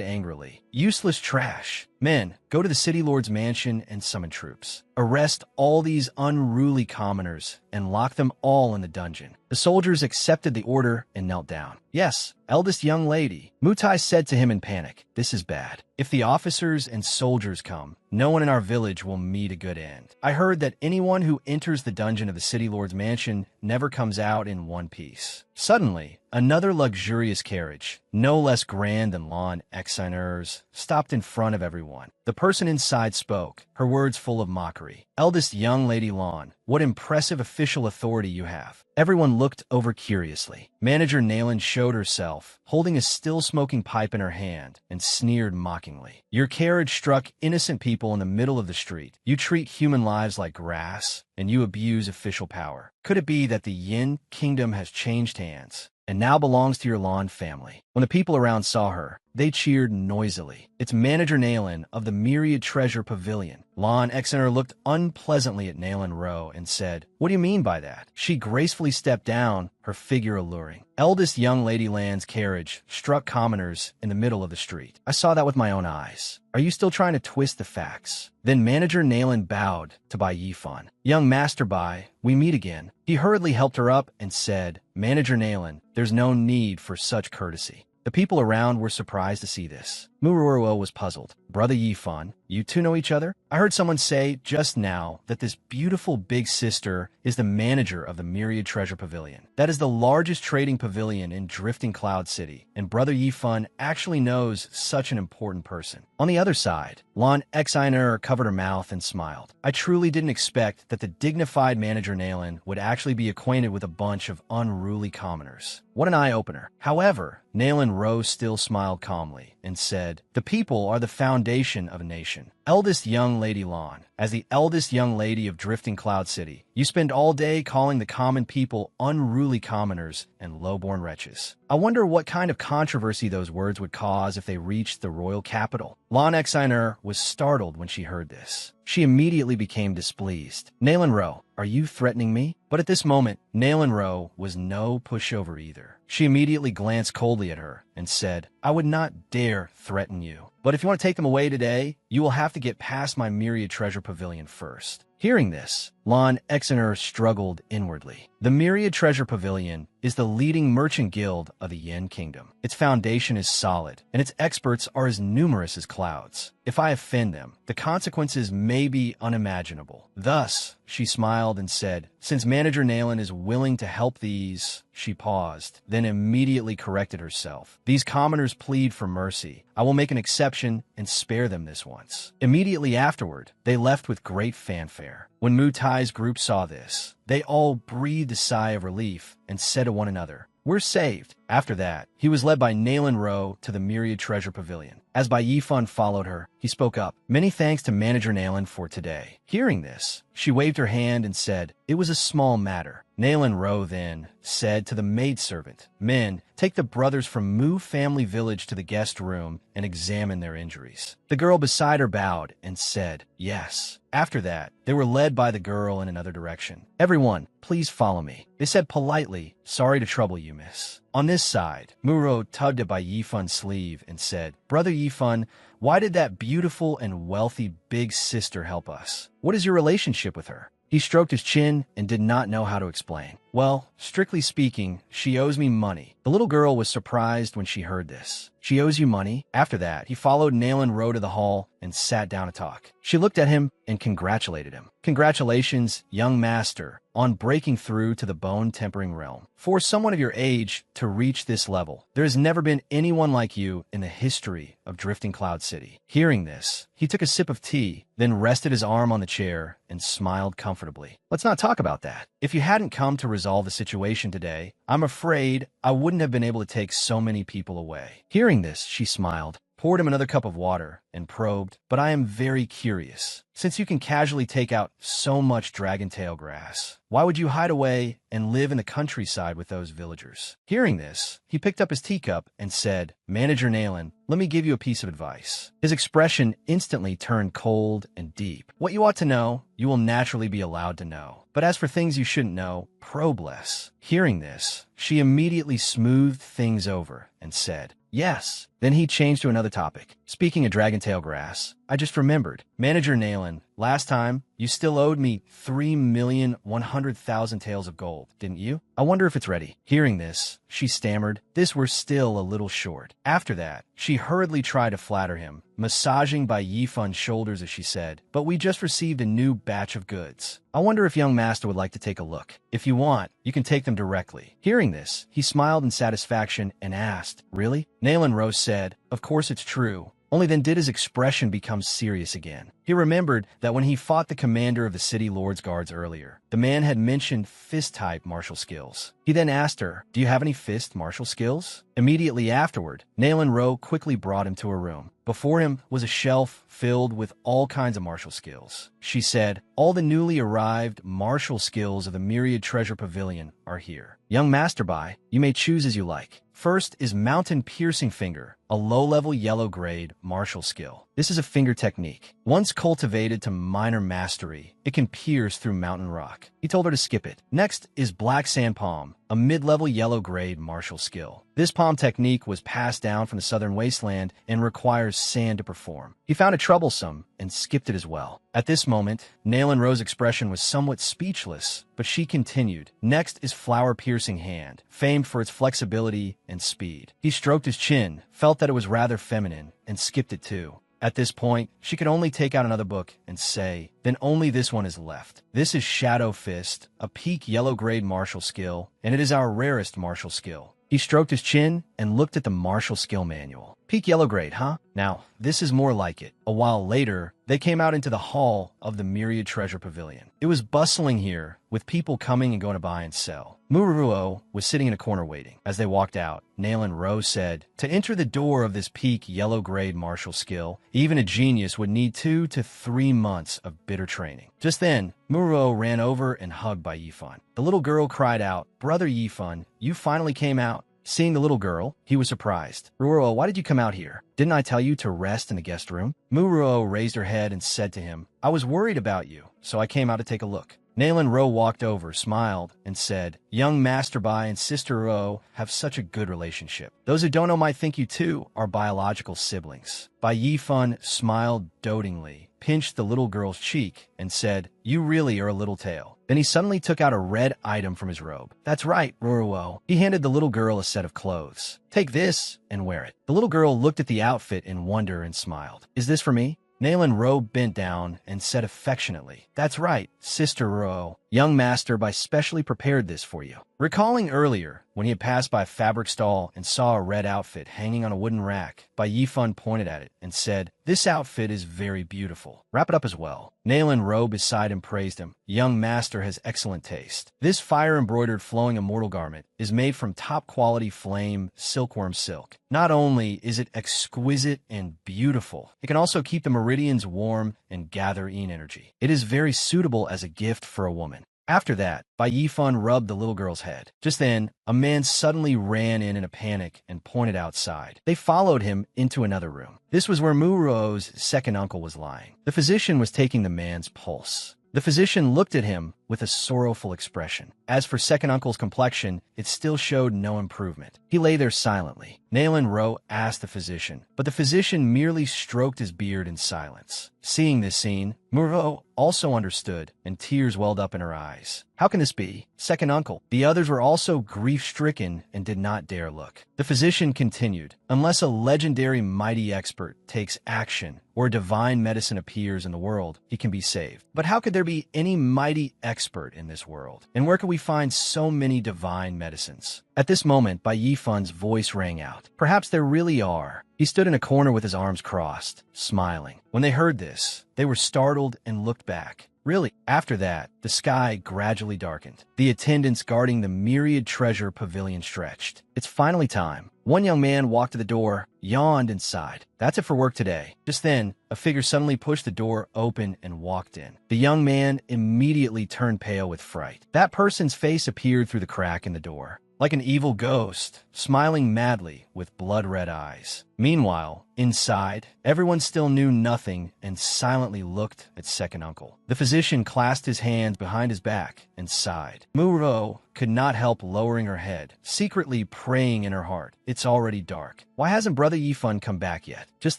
[SPEAKER 1] angrily, "Useless trash! Men, go to the City Lord's mansion and summon troops. Arrest all these unruly commoners and lock them all in the dungeon." The soldiers accepted the order and knelt down. "Yes, eldest young lady," Mutai said to him in panic, "this is bad. If the officers and soldiers come, no one in our village will meet a good end. I heard that anyone who enters the dungeon of the City Lord's mansion never comes out in one piece." Suddenly, another luxurious carriage, no less grand than Lon Exciner's, stopped in front of everyone. The person inside spoke, her words full of mockery. "Eldest young lady Lon, what impressive official authority you have." Everyone looked over curiously. Manager Nayland showed herself, holding a still-smoking pipe in her hand, and sneered mockingly. "Your carriage struck innocent people in the middle of the street. You treat human lives like grass, and you abuse official power. Could it be that the Yin Kingdom has changed hands and now belongs to your Lon family?" When the people around saw her, they cheered noisily. "It's Manager Nayland of the Myriad Treasure Pavilion." Lon Exeter looked unpleasantly at Nayland Rowe and said, "What do you mean by that?" She gracefully stepped down, her figure alluring. Eldest young Lady Land's carriage struck commoners in the middle of the street. I saw that with my own eyes. Are you still trying to twist the facts? Then Manager Nayland bowed to Bai Yifan. "Young Master Bai, we meet again." He hurriedly helped her up and said, "Manager Nayland, there's no need for such courtesy." The people around were surprised to see this. Muruo was puzzled. "Brother Yifan, you two know each other? I heard someone say just now that this beautiful big sister is the manager of the Myriad Treasure Pavilion. That is the largest trading pavilion in Drifting Cloud City, and Brother Yifan actually knows such an important person." On the other side, Lon Exiner covered her mouth and smiled. "I truly didn't expect that the dignified Manager Nayland would actually be acquainted with a bunch of unruly commoners. What an eye-opener." However, Nayland Rose still smiled calmly and said, "The people are the foundation of a nation. Eldest young Lady Lon, as the eldest young lady of Drifting Cloud City, you spend all day calling the common people unruly commoners and low-born wretches. I wonder what kind of controversy those words would cause if they reached the royal capital. Lan Xiner was startled when she heard this. She immediately became displeased. Nailan Ro, are you threatening me? But at this moment, Nailan Ro was no pushover either. She immediately glanced coldly at her and said, I would not dare threaten you. But if you want to take them away today, you will have to get past my Myriad Treasure Pavilion first. Hearing this, Lan Xiner struggled inwardly. The Myriad Treasure Pavilion is the leading merchant guild of the Yin Kingdom. Its foundation is solid, and its experts are as numerous as clouds. If I offend them, the consequences may be unimaginable. Thus, she smiled and said, since Manager Nailan is willing to help these... She paused, then immediately corrected herself. These commoners plead for mercy. I will make an exception and spare them this once. Immediately afterward, they left with great fanfare. When Mu Tai's group saw this, they all breathed a sigh of relief and said to one another, we're saved. After that, he was led by Nailan Ro to the Myriad Treasure Pavilion. As Bai Yifan followed her, he spoke up. Many thanks to Manager Nailan for today. Hearing this, she waved her hand and said, it was a small matter. Nailan Ro then said to the maidservant, men, take the brothers from Mu family village to the guest room and examine their injuries. The girl beside her bowed and said, yes. After that, they were led by the girl in another direction. Everyone, please follow me. They said politely, sorry to trouble you, miss. On this side, Muro tugged at Bai Yifan's sleeve and said, Brother Yifan, why did that beautiful and wealthy big sister help us? What is your relationship with her? He stroked his chin and did not know how to explain. Well, strictly speaking, she owes me money. The little girl was surprised when she heard this. She owes you money? After that, he followed Nailan Ro to the hall and sat down to talk. She looked at him and congratulated him. Congratulations, young master, on breaking through to the bone-tempering realm. For someone of your age to reach this level, there has never been anyone like you in the history of Drifting Cloud City. Hearing this, he took a sip of tea, then rested his arm on the chair and smiled comfortably. Let's not talk about that. If you hadn't come to resolve the situation today, I'm afraid I wouldn't have been able to take so many people away. Hearing this, she smiled, poured him another cup of water, and probed, but I am very curious. Since you can casually take out so much dragon tail grass, why would you hide away and live in the countryside with those villagers? Hearing this, he picked up his teacup and said, Manager Nailan, let me give you a piece of advice. His expression instantly turned cold and deep. What you ought to know, you will naturally be allowed to know. But as for things you shouldn't know, probe less. Hearing this, she immediately smoothed things over and said, yes. Then he changed to another topic. Speaking of dragon tail grass, I just remembered. Manager Nailan, last time, you still owed me 3,100,000 taels of gold, didn't you? I wonder if it's ready. Hearing this, she stammered, this were still a little short. After that, she hurriedly tried to flatter him, massaging Bai Yifan's shoulders as she said, but we just received a new batch of goods. I wonder if young master would like to take a look. If you want, you can take them directly. Hearing this, he smiled in satisfaction and asked, really? Nailan Rose said, of course it's true. Only then did his expression become serious again. He remembered that when he fought the commander of the city lord's guards earlier, the man had mentioned fist-type martial skills. He then asked her, do you have any fist martial skills? Immediately afterward, Nailan Ro quickly brought him to her room. Before him was a shelf filled with all kinds of martial skills. She said, all the newly arrived martial skills of the Myriad Treasure Pavilion are here. Young Master Bai, you may choose as you like. First is Mountain Piercing Finger, a low-level yellow-grade martial skill. This is a finger technique. Once cultivated to minor mastery, it can pierce through mountain rock. He told her to skip it. Next is Black Sand Palm, a mid-level yellow-grade martial skill. This palm technique was passed down from the southern wasteland and requires sand to perform. He found it troublesome and skipped it as well. At this moment, Nailan Rose's expression was somewhat speechless, but she continued. Next is Flower Piercing Hand, famed for its flexibility and speed. He stroked his chin, felt that it was rather feminine, and skipped it too. At this point, she could only take out another book and say, then only this one is left. This is Shadow Fist, a peak yellow-grade martial skill, and it is our rarest martial skill. He stroked his chin and looked at the martial skill manual. Peak yellow grade, huh? Now, this is more like it. A while later, they came out into the hall of the Myriad Treasure Pavilion. It was bustling here, with people coming and going to buy and sell. Muruo was sitting in a corner waiting. As they walked out, Nailan Ro said, to enter the door of this peak yellow grade martial skill, even a genius would need 2 to 3 months of bitter training. Just then, Muruo ran over and hugged Bai Yifan. The little girl cried out, Brother Yifan, you finally came out. Seeing the little girl, he was surprised. Ruoro, why did you come out here? Didn't I tell you to rest in the guest room? Muruo raised her head and said to him, I was worried about you, so I came out to take a look. Nalan Ro walked over, smiled, and said, Young Master Bai and Sister Ro have such a good relationship. Those who don't know might think you two are biological siblings. Bai Yifan smiled dotingly, pinched the little girl's cheek, and said, You really are a little tail. Then he suddenly took out a red item from his robe. That's right, Ruruo. He handed the little girl a set of clothes. Take this and wear it. The little girl looked at the outfit in wonder and smiled. Is this for me? Nalan Ro bent down and said affectionately, That's right, Sister Ro. Young Master Bai specially prepared this for you. Recalling earlier, when he had passed by a fabric stall and saw a red outfit hanging on a wooden rack, Bai Yifan pointed at it and said, This outfit is very beautiful. Wrap it up as well. Nalan Ro beside him praised him. Young Master has excellent taste. This fire-embroidered flowing immortal garment is made from top-quality flame silkworm silk. Not only is it exquisite and beautiful, it can also keep the meridians warm and gather yin energy. It is very suitable as a gift for a woman. After that, Bai Yifan rubbed the little girl's head. Just then, a man suddenly ran in a panic and pointed outside. They followed him into another room. This was where Muro's second uncle was lying. The physician was taking the man's pulse. The physician looked at him with a sorrowful expression. As for second uncle's complexion, it still showed no improvement. He lay there silently. Nalan Ro asked the physician, but the physician merely stroked his beard in silence. Seeing this scene, Muro also understood, and tears welled up in her eyes. How can this be? Second uncle. The others were also grief-stricken and did not dare look. The physician continued, Unless a legendary mighty expert takes action or divine medicine appears in the world, he can be saved. But how could there be any mighty expert in this world? And where could we find so many divine medicines? At this moment, Bai Yifan's voice rang out. Perhaps there really are. He stood in a corner with his arms crossed, smiling. When they heard this, they were startled and looked back. Really, after that, the sky gradually darkened. The attendants guarding the myriad treasure pavilion stretched. It's finally time. One young man walked to the door, yawned and sighed. That's it for work today. Just then, a figure suddenly pushed the door open and walked in. The young man immediately turned pale with fright. That person's face appeared through the crack in the door, like an evil ghost, smiling madly with blood-red eyes. Meanwhile, inside, everyone still knew nothing and silently looked at second uncle. The physician clasped his hands behind his back and sighed. Muro could not help lowering her head, secretly praying in her heart. It's already dark. Why hasn't Brother Yifan come back yet? Just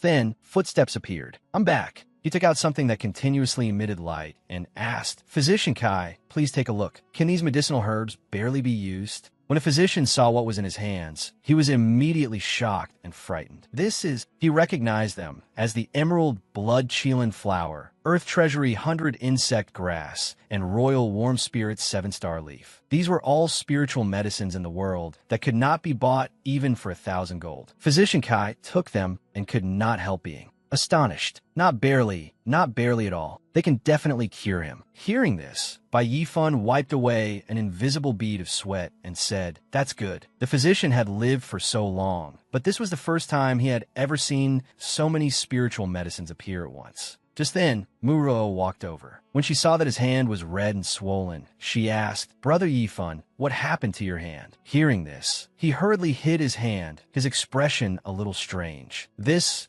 [SPEAKER 1] then, footsteps appeared. I'm back. He took out something that continuously emitted light and asked, Physician Kai, please take a look. Can these medicinal herbs barely be used? When a physician saw what was in his hands, he was immediately shocked and frightened. He recognized them as the emerald blood-cheelan flower, earth treasury 100 insect grass, and royal warm spirit 7-star leaf. These were all spiritual medicines in the world that could not be bought even for 1,000 gold. Physician Kai took them and could not help being astonished. Not barely at all. They can definitely cure him. Hearing this, Bai Yifan wiped away an invisible bead of sweat and said, That's good. The physician had lived for so long, but this was the first time he had ever seen so many spiritual medicines appear at once. Just then, Muro walked over. When she saw that his hand was red and swollen, she asked, Brother Yifan, what happened to your hand? Hearing this, he hurriedly hid his hand, his expression a little strange.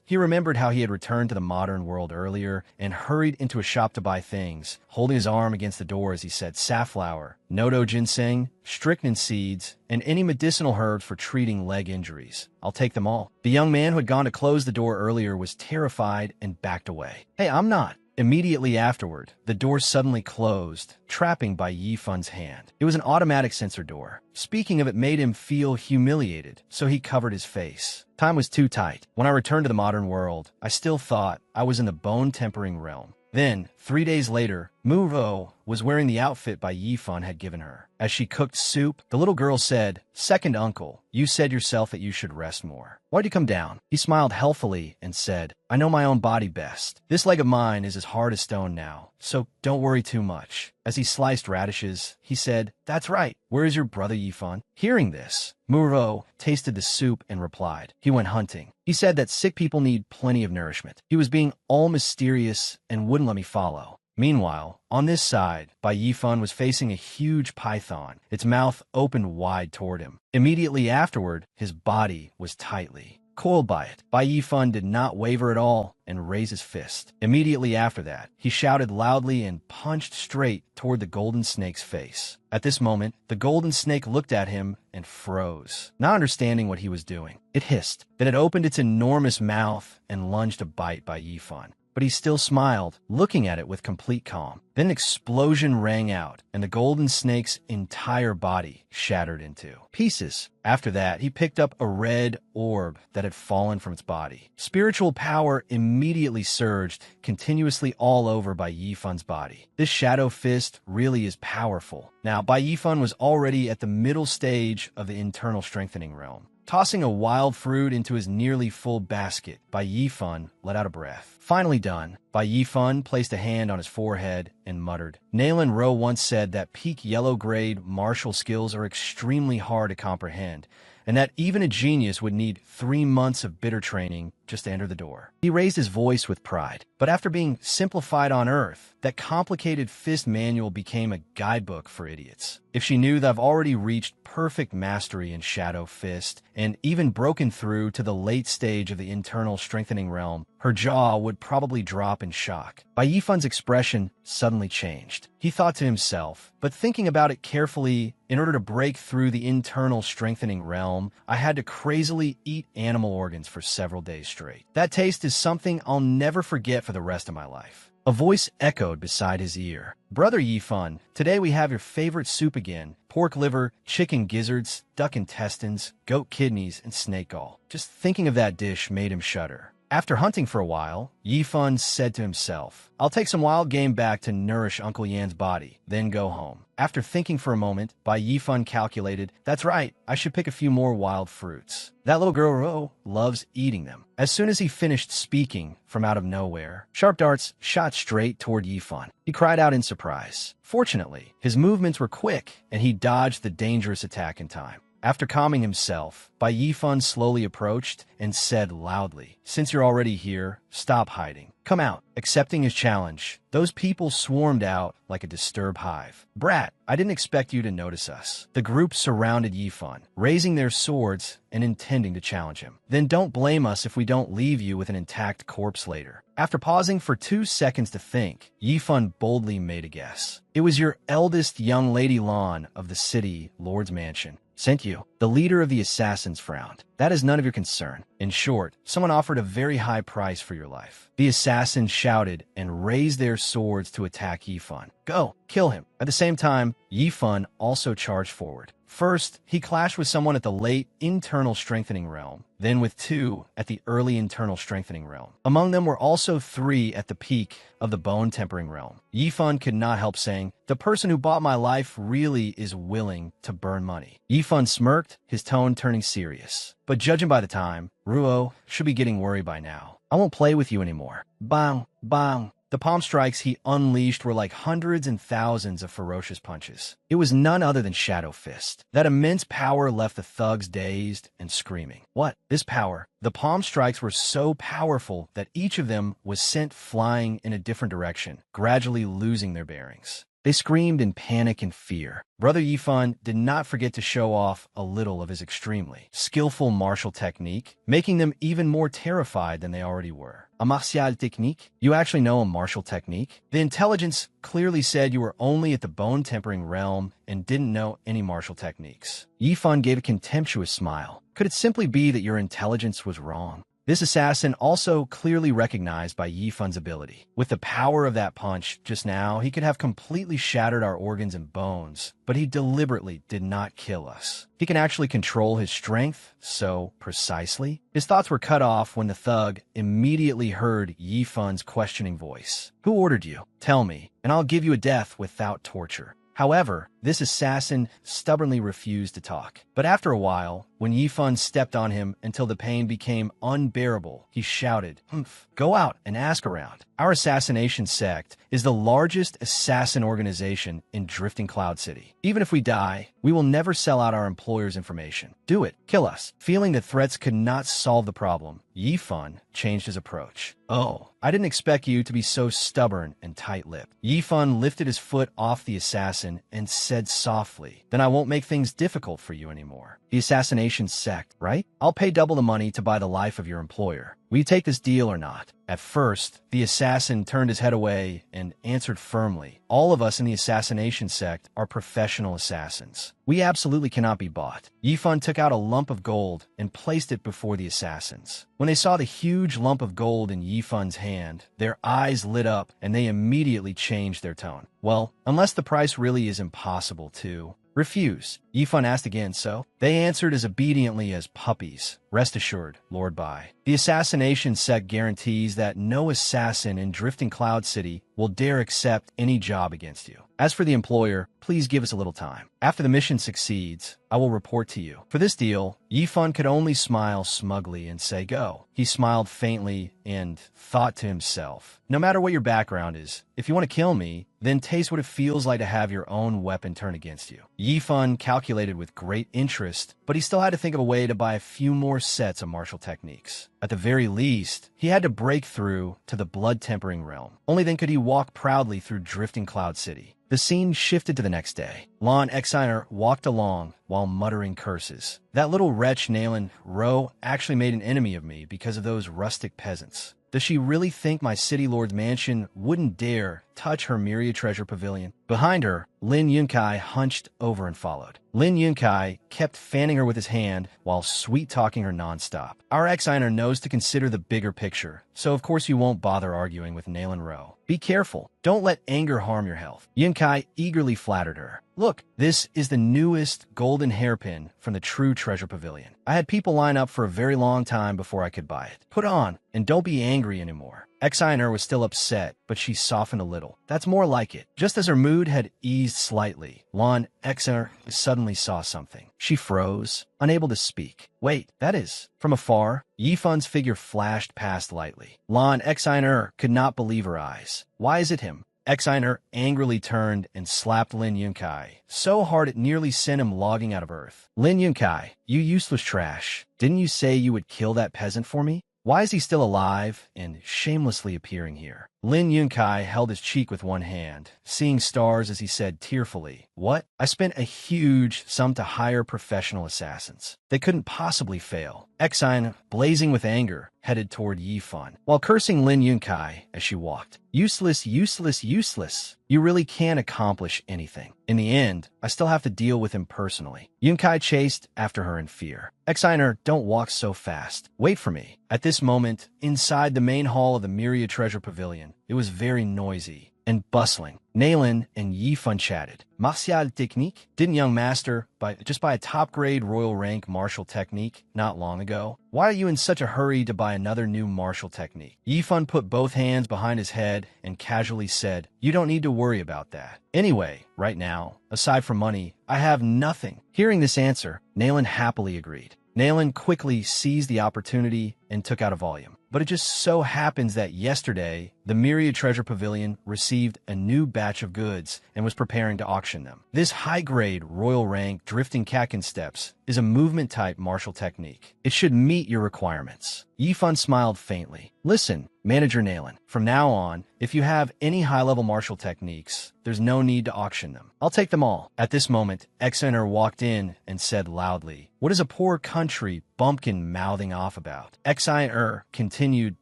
[SPEAKER 1] He remembered how he had returned to the modern world earlier and hurried into a shop to buy things, holding his arm against the door as he said, Safflower, Nodo ginseng, strychnine seeds, and any medicinal herbs for treating leg injuries. I'll take them all. The young man who had gone to close the door earlier was terrified and backed away. Hey, I'm not. Immediately afterward, the door suddenly closed, trapping Bai Yifan's hand. It was an automatic sensor door. Speaking of it made him feel humiliated, so he covered his face. Time was too tight. When I returned to the modern world, I still thought I was in the bone-tempering realm. Then, 3 days later, Muro was wearing the outfit Bai Yifan had given her. As she cooked soup, the little girl said, Second uncle, you said yourself that you should rest more. Why'd you come down? He smiled healthily and said, I know my own body best. This leg of mine is as hard as stone now, so don't worry too much. As he sliced radishes, he said, That's right. Where is your brother Yifan? Hearing this, Muro tasted the soup and replied, He went hunting. He said that sick people need plenty of nourishment. He was being all mysterious and wouldn't let me follow. Meanwhile, on this side, Bai Yifan was facing a huge python, its mouth opened wide toward him. Immediately afterward, his body was tightly coiled by it. Bai Yifan did not waver at all and raised his fist. Immediately after that, he shouted loudly and punched straight toward the golden snake's face. At this moment, the golden snake looked at him and froze, not understanding what he was doing. It hissed. Then it opened its enormous mouth and lunged to bite Bai Yifan. But he still smiled, looking at it with complete calm. Then an explosion rang out, and the golden snake's entire body shattered into pieces. After that, he picked up a red orb that had fallen from its body. Spiritual power immediately surged continuously all over Bai Yifan's body. This shadow fist really is powerful. Now, Bai Yifan was already at the middle stage of the internal strengthening realm. Tossing a wild fruit into his nearly full basket, Bai Yifan let out a breath. Finally done, Bai Yifan placed a hand on his forehead and muttered. Nayland Rowe once said that peak yellow-grade martial skills are extremely hard to comprehend, and that even a genius would need 3 months of bitter training just to enter the door. He raised his voice with pride. But after being simplified on Earth, that complicated fist manual became a guidebook for idiots. If she knew that I've already reached perfect mastery in Shadow Fist, and even broken through to the late stage of the internal strengthening realm, her jaw would probably drop in shock. Bai Yifan's expression suddenly changed. He thought to himself, but thinking about it carefully, in order to break through the internal strengthening realm, I had to crazily eat animal organs for several days straight. That taste is something I'll never forget for the rest of my life. A voice echoed beside his ear. Brother Yifan, today we have your favorite soup again. Pork liver, chicken gizzards, duck intestines, goat kidneys, and snake gall. Just thinking of that dish made him shudder. After hunting for a while, Yifan said to himself, I'll take some wild game back to nourish Uncle Yan's body, then go home. After thinking for a moment, Bai Yifan calculated, that's right, I should pick a few more wild fruits. That little girl Ro loves eating them. As soon as he finished speaking, from out of nowhere, sharp darts shot straight toward Yifan. He cried out in surprise. Fortunately, his movements were quick, and he dodged the dangerous attack in time. After calming himself, Bai Yifan slowly approached and said loudly, since you're already here, stop hiding. Come out. Accepting his challenge, those people swarmed out like a disturbed hive. Brat, I didn't expect you to notice us. The group surrounded Yifan, raising their swords and intending to challenge him. Then don't blame us if we don't leave you with an intact corpse later. After pausing for 2 seconds to think, Yifan boldly made a guess. It was your eldest young lady Lan of the city Lord's Mansion. Sent you. The leader of the assassins frowned. That is none of your concern. In short, someone offered a very high price for your life. The assassins shouted and raised their swords to attack Yifan. Go, kill him. At the same time, Yifan also charged forward. First, he clashed with someone at the late internal strengthening realm, then with 2 at the early internal strengthening realm. Among them were also 3 at the peak of the bone tempering realm. Yifan could not help saying, the person who bought my life really is willing to burn money. Yifan smirked, his tone turning serious. But judging by the time, Ruo should be getting worried by now. I won't play with you anymore. Bang, bang. The palm strikes he unleashed were like hundreds and thousands of ferocious punches. It was none other than Shadow Fist. That immense power left the thugs dazed and screaming. What? This power? The palm strikes were so powerful that each of them was sent flying in a different direction, gradually losing their bearings. They screamed in panic and fear. Brother Yifan did not forget to show off a little of his extremely skillful martial technique, making them even more terrified than they already were. A martial technique? You actually know a martial technique? The intelligence clearly said you were only at the bone tempering realm and didn't know any martial techniques. Yifan gave a contemptuous smile. Could it simply be that your intelligence was wrong? This assassin also clearly recognized Bai Yifan's ability. With the power of that punch just now, he could have completely shattered our organs and bones, but he deliberately did not kill us. He can actually control his strength so precisely. His thoughts were cut off when the thug immediately heard Yifan's questioning voice. Who ordered you? Tell me, and I'll give you a death without torture. However, This assassin stubbornly refused to talk. But after a while, when Yifan stepped on him until the pain became unbearable, he shouted, "Humph, go out and ask around. Our assassination sect is the largest assassin organization in Drifting Cloud City. Even if we die, we will never sell out our employer's information. Do it. Kill us." Feeling that threats could not solve the problem, Yifan changed his approach. "Oh, I didn't expect you to be so stubborn and tight-lipped." Yifan lifted his foot off the assassin and said softly, "Then I won't make things difficult for you anymore. The assassination sect, right? I'll pay double the money to buy the life of your employer. Will you take this deal or not?" At first, the assassin turned his head away and answered firmly, "All of us in the assassination sect are professional assassins. We absolutely cannot be bought." Yifan took out a lump of gold and placed it before the assassins. When they saw the huge lump of gold in Yifan's hand, their eyes lit up and they immediately changed their tone. "Well, unless the price really is impossible to refuse." Yifan asked again, "So?" They answered as obediently as puppies. "Rest assured, Lord Bai, the assassination sect guarantees that no assassin in Drifting Cloud City will dare accept any job against you. As for the employer, please give us a little time. After the mission succeeds, I will report to you." For this deal, Yifan could only smile smugly and say go. He smiled faintly and thought to himself, "No matter what your background is, if you want to kill me, then taste what it feels like to have your own weapon turned against you." Yifan calculated with great interest, but he still had to think of a way to buy a few more sets of martial techniques. At the very least, he had to break through to the blood-tempering realm. Only then could he walk proudly through Drifting Cloud City. The scene shifted to the next day. Lon Exiner walked along while muttering curses. "That little wretch Nalen Ro actually made an enemy of me because of those rustic peasants. Does she really think my city lord's mansion wouldn't dare touch her Myria treasure pavilion?" Behind her, Lin Yunkai hunched over and followed. Lin Yunkai kept fanning her with his hand while sweet-talking her nonstop. "Our Exiner knows to consider the bigger picture, so of course you won't bother arguing with Nalen Ro. Be careful. Don't let anger harm your health." Yunkai eagerly flattered her. "Look, this is the newest golden hairpin from the True Treasure Pavilion. I had people line up for a very long time before I could buy it. Put on, and don't be angry anymore." Exiner was still upset, but she softened a little. "That's more like it." Just as her mood had eased slightly, Lon Exiner suddenly saw something. She froze, unable to speak. "Wait, that is..." From afar, Yifan's figure flashed past lightly. Lon Exiner could not believe her eyes. "Why is it him?" Exiner angrily turned and slapped Lin Yunkai so hard it nearly sent him logging out of Earth. "Lin Yunkai, you useless trash. Didn't you say you would kill that peasant for me? Why is he still alive and shamelessly appearing here?" Lin Yunkai held his cheek with one hand, seeing stars as he said tearfully, "What? I spent a huge sum to hire professional assassins. They couldn't possibly fail." Exine, blazing with anger, headed toward Yifan, while cursing Lin Yunkai as she walked. "Useless, useless, useless. You really can't accomplish anything. In the end, I still have to deal with him personally." Yunkai chased after her in fear. "Exiner, don't walk so fast. Wait for me." At this moment, inside the main hall of the Myria Treasure Pavilion, it was very noisy and bustling. Nalen and Yifan chatted. "Martial technique? Didn't young master just buy a top-grade royal rank martial technique not long ago? Why are you in such a hurry to buy another new martial technique?" Yifan put both hands behind his head and casually said, "You don't need to worry about that. Anyway, right now, aside from money, I have nothing." Hearing this answer, Nalen happily agreed. Nalen quickly seized the opportunity and took out a volume. But it just so happens that yesterday, the Myria Treasure Pavilion received a new batch of goods and was preparing to auction them. This high-grade, royal rank drifting Kakin steps is a movement-type martial technique. It should meet your requirements. Yifan smiled faintly. "Listen, Manager Nalen, from now on, if you have any high-level martial techniques, there's no need to auction them. I'll take them all." At this moment, Exener walked in and said loudly, "What is a poor country bumpkin mouthing off about?" Exener continued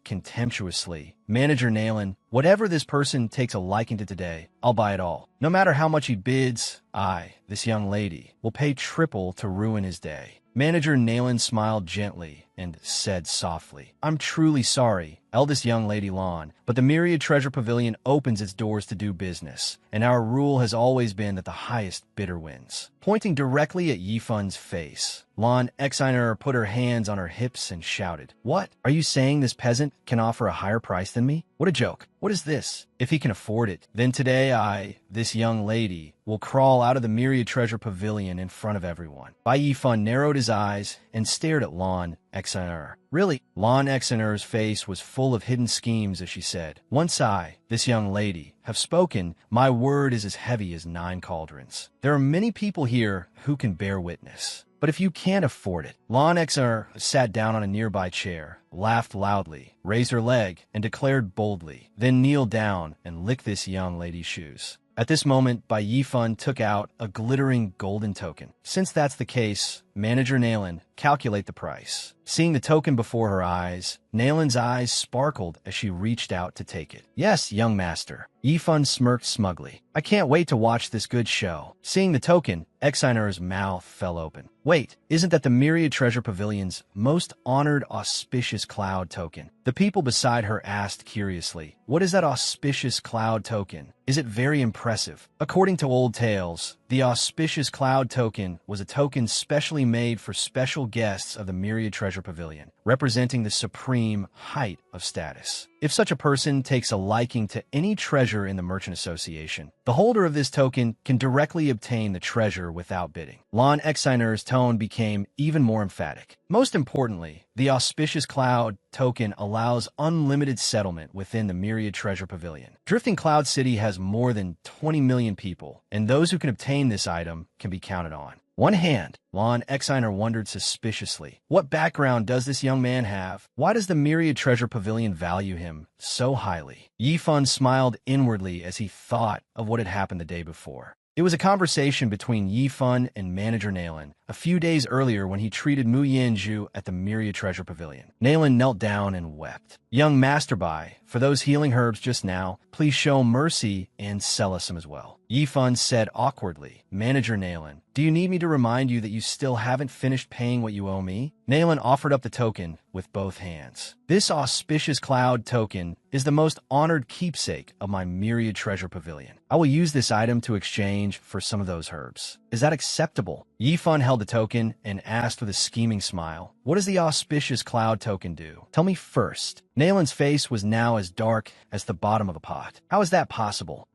[SPEAKER 1] contemptuously, "Manager Nalen, whatever this person takes a liking to today, I'll buy it all. No matter how much he bids, I, this young lady, will pay triple to ruin his day." Manager Nalen smiled gently and said softly, "I'm truly sorry, eldest young Lady Lan, but the Myriad Treasure Pavilion opens its doors to do business, and our rule has always been that the highest bidder wins." Pointing directly at Yifun's face, Lan Exiner put her hands on her hips and shouted, "What? Are you saying this peasant can offer a higher price than me? What a joke. What is this? If he can afford it, then today this young lady, will crawl out of the Myriad Treasure Pavilion in front of everyone." Bai Yifun narrowed his eyes and stared at Lan Exiner. "Really?" Lan Exiner's face was full of hidden schemes as she said, "Once this young lady, have spoken, my word is as heavy as 9 cauldrons. There are many people here who can bear witness. But if you can't afford it..." Lan Exner sat down on a nearby chair, laughed loudly, raised her leg, and declared boldly, "Then kneel down and lick this young lady's shoes." At this moment, Bai Yifun took out a glittering golden token. "Since that's the case, Manager Nayland, calculate the price." Seeing the token before her eyes, Nayland's eyes sparkled as she reached out to take it. "Yes, young master." Yifun smirked smugly. "I can't wait to watch this good show." Seeing the token, Exiner's mouth fell open. "Wait, isn't that the Myriad Treasure Pavilion's most honored auspicious cloud token?" The people beside her asked curiously, "What is that auspicious cloud token? Is it very impressive?" According to old tales, the auspicious cloud token was a token specially made for special guests of the Myriad Treasure Pavilion, representing the supreme height of status. If such a person takes a liking to any treasure in the Merchant Association, the holder of this token can directly obtain the treasure without bidding. Lan Exiner's tone became even more emphatic. Most importantly, the auspicious cloud token allows unlimited settlement within the Myriad Treasure Pavilion. Drifting Cloud City has more than 20 million people, and those who can obtain this item can be counted on one hand. Lan Exiner wondered suspiciously, what background does this young man have? Why does the Myriad Treasure Pavilion value him so highly? Yifun smiled inwardly as he thought of what had happened the day before. It was a conversation between Yifun and Manager Nayland a few days earlier when he treated Mu Yanju at the Myriad Treasure Pavilion. Nayland knelt down and wept. "Young Master Bai, for those healing herbs just now, please show mercy and sell us some as well." Yifun said awkwardly, "Manager Nayland, do you need me to remind you that you still haven't finished paying what you owe me?" Nayland offered up the token with both hands. "This auspicious cloud token is the most honored keepsake of my Myriad Treasure Pavilion. I will use this item to exchange for some of those herbs. Is that acceptable?" Yifun held the token and asked with a scheming smile, "What does the auspicious cloud token do? Tell me first." Nayland's face was now as dark as the bottom of a pot. "How is that possible?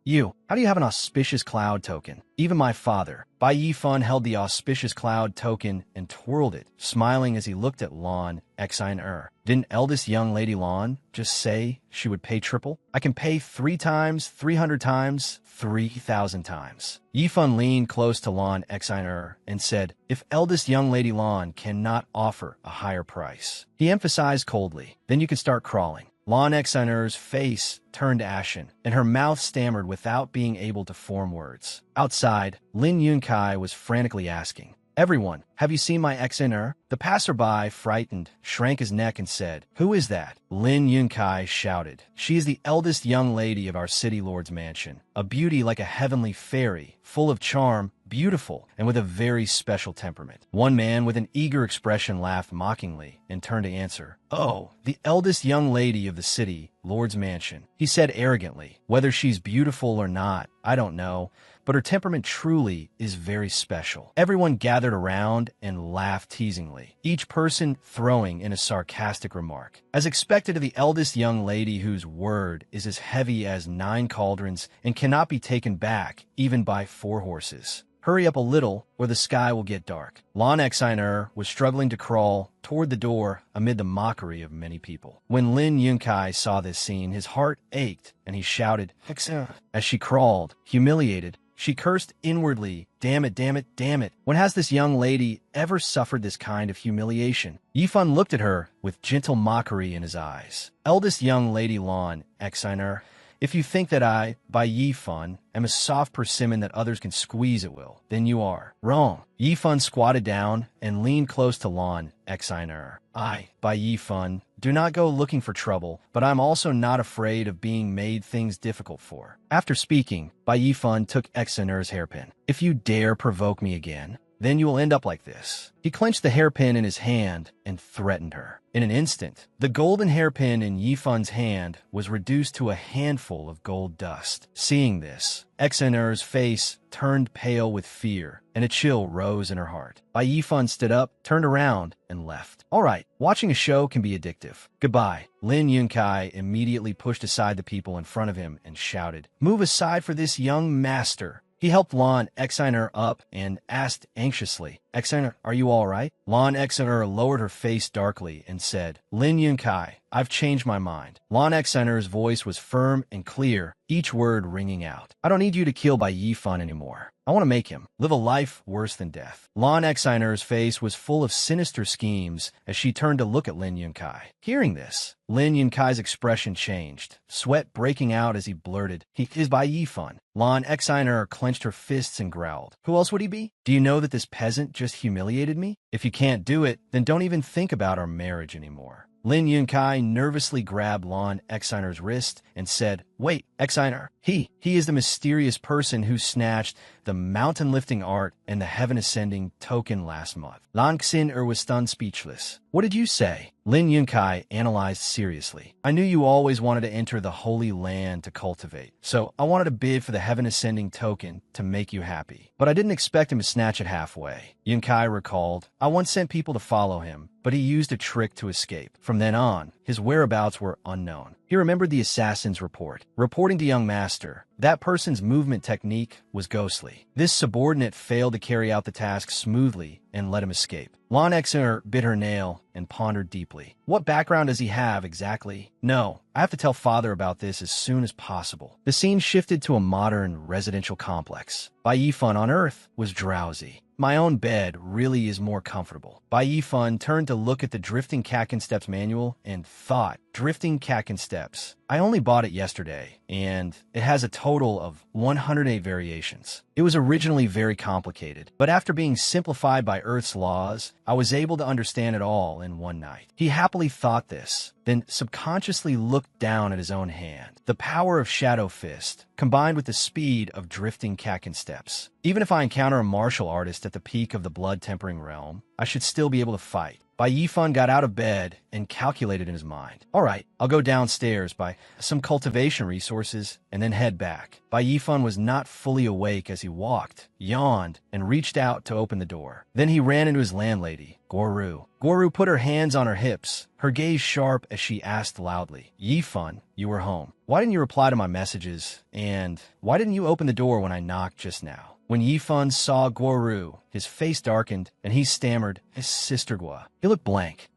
[SPEAKER 1] How do you have an auspicious cloud token? Even my father." Bai Yifun held the auspicious cloud token and twirled it, smiling as he looked at Lan Exiner. "Didn't eldest young Lady Lan just say she would pay triple? I can pay 3 times, 300 times, 3,000 times." Yifun leaned close to Lan Exiner and said, "If eldest young Lady Lan cannot offer a higher price," he emphasized coldly, "then you can start crawling." Lan Exiner's face turned ashen, and her mouth stammered without being able to form words. Outside, Lin Yunkai was frantically asking, "Everyone, have you seen my Exiner?" The passerby, frightened, shrank his neck and said, "Who is that?" Lin Yunkai shouted, "She is the eldest young lady of our city lord's mansion, a beauty like a heavenly fairy, full of charm, beautiful, and with a very special temperament." One man with an eager expression laughed mockingly and turned to answer, "Oh, the eldest young lady of the city lord's mansion." He said arrogantly, "Whether she's beautiful or not, I don't know, but her temperament truly is very special." Everyone gathered around and laughed teasingly, each person throwing in a sarcastic remark. As expected of the eldest young lady whose word is as heavy as 9 cauldrons and cannot be taken back even by 4 horses. "Hurry up a little, or the sky will get dark." Lan Exiner was struggling to crawl toward the door amid the mockery of many people. When Lin Yunkai saw this scene, his heart ached, and he shouted, "Exer!" As she crawled, humiliated, she cursed inwardly, "Damn it, damn it, damn it. When has this young lady ever suffered this kind of humiliation?" Yifun looked at her with gentle mockery in his eyes. "Eldest young Lady Lan Exiner, if you think that I, Bai Yifun, am a soft persimmon that others can squeeze at will, then you are wrong." Yifun squatted down and leaned close to Lan Exiner. "I, Bai Yifun, do not go looking for trouble, but I'm also not afraid of being made things difficult for." After speaking, Bai Yifun took Exiner's hairpin. "If you dare provoke me again, then you will end up like this. He clenched the hairpin in his hand and threatened her. In an instant, the golden hairpin in Yifun's hand was reduced to a handful of gold dust. Seeing this, Exener's face turned pale with fear, and a chill rose in her heart. Bai Yifan stood up, turned around, and left. All right, watching a show can be addictive. Goodbye. Lin Yunkai immediately pushed aside the people in front of him and shouted, "Move aside for this young master." He helped Lon Exiner up and asked anxiously, "Exiner, are you all right?" Lon Exiner lowered her face darkly and said, "Lin Yunkai, I've changed my mind." Lon Exiner's voice was firm and clear, each word ringing out. "I don't need you to kill Bai Yifan anymore. I want to make him live a life worse than death." Lon Exiner's face was full of sinister schemes as she turned to look at Lin Yunkai. Hearing this, Lin Yunkai's expression changed, sweat breaking out as he blurted, "He is Bai Yifan." Lon Exiner clenched her fists and growled, "Who else would he be? Do you know that this peasant just humiliated me? If you can't do it, then don't even think about our marriage anymore." Lin Yunkai nervously grabbed Lon Exiner's wrist and said, "Wait, Exiner, he is the mysterious person who snatched the mountain-lifting art and the heaven-ascending token last month." Lan Xiner was stunned speechless. "What did you say?" Lin Yunkai analyzed seriously. "I knew you always wanted to enter the Holy Land to cultivate, so I wanted to bid for the heaven-ascending token to make you happy. But I didn't expect him to snatch it halfway." Yunkai recalled, "I once sent people to follow him, but he used a trick to escape. From then on, his whereabouts were unknown." He remembered the assassin's report. Reporting to young master, that person's movement technique was ghostly. This subordinate failed to carry out the task smoothly and let him escape. Lon Exner bit her nail and pondered deeply. What background does he have exactly? No, I have to tell father about this as soon as possible. The scene shifted to a modern residential complex. Bai Yifan on Earth was drowsy. My own bed really is more comfortable. Bai Yifan turned to look at the Drifting Kaken Steps manual and thought, Drifting Kaken Steps. I only bought it yesterday, and it has a total of 108 variations. It was originally very complicated, but after being simplified by Earth's laws, I was able to understand it all in one night. He happily thought this, then subconsciously looked down at his own hand. The power of Shadow Fist, combined with the speed of Drifting Kaken Steps. Even if I encounter a martial artist at the peak of the blood-tempering realm, I should still be able to fight. Bai Yifan got out of bed and calculated in his mind. All right, I'll go downstairs, buy some cultivation resources, and then head back. Bai Yifan was not fully awake as he walked, yawned, and reached out to open the door. Then he ran into his landlady, Goru. Goru put her hands on her hips, her gaze sharp as she asked loudly, "Yifan, you were home. Why didn't you reply to my messages? And why didn't you open the door when I knocked just now?" When Yifan saw Goru, his face darkened, and he stammered, "His sister Gua." He looked blank.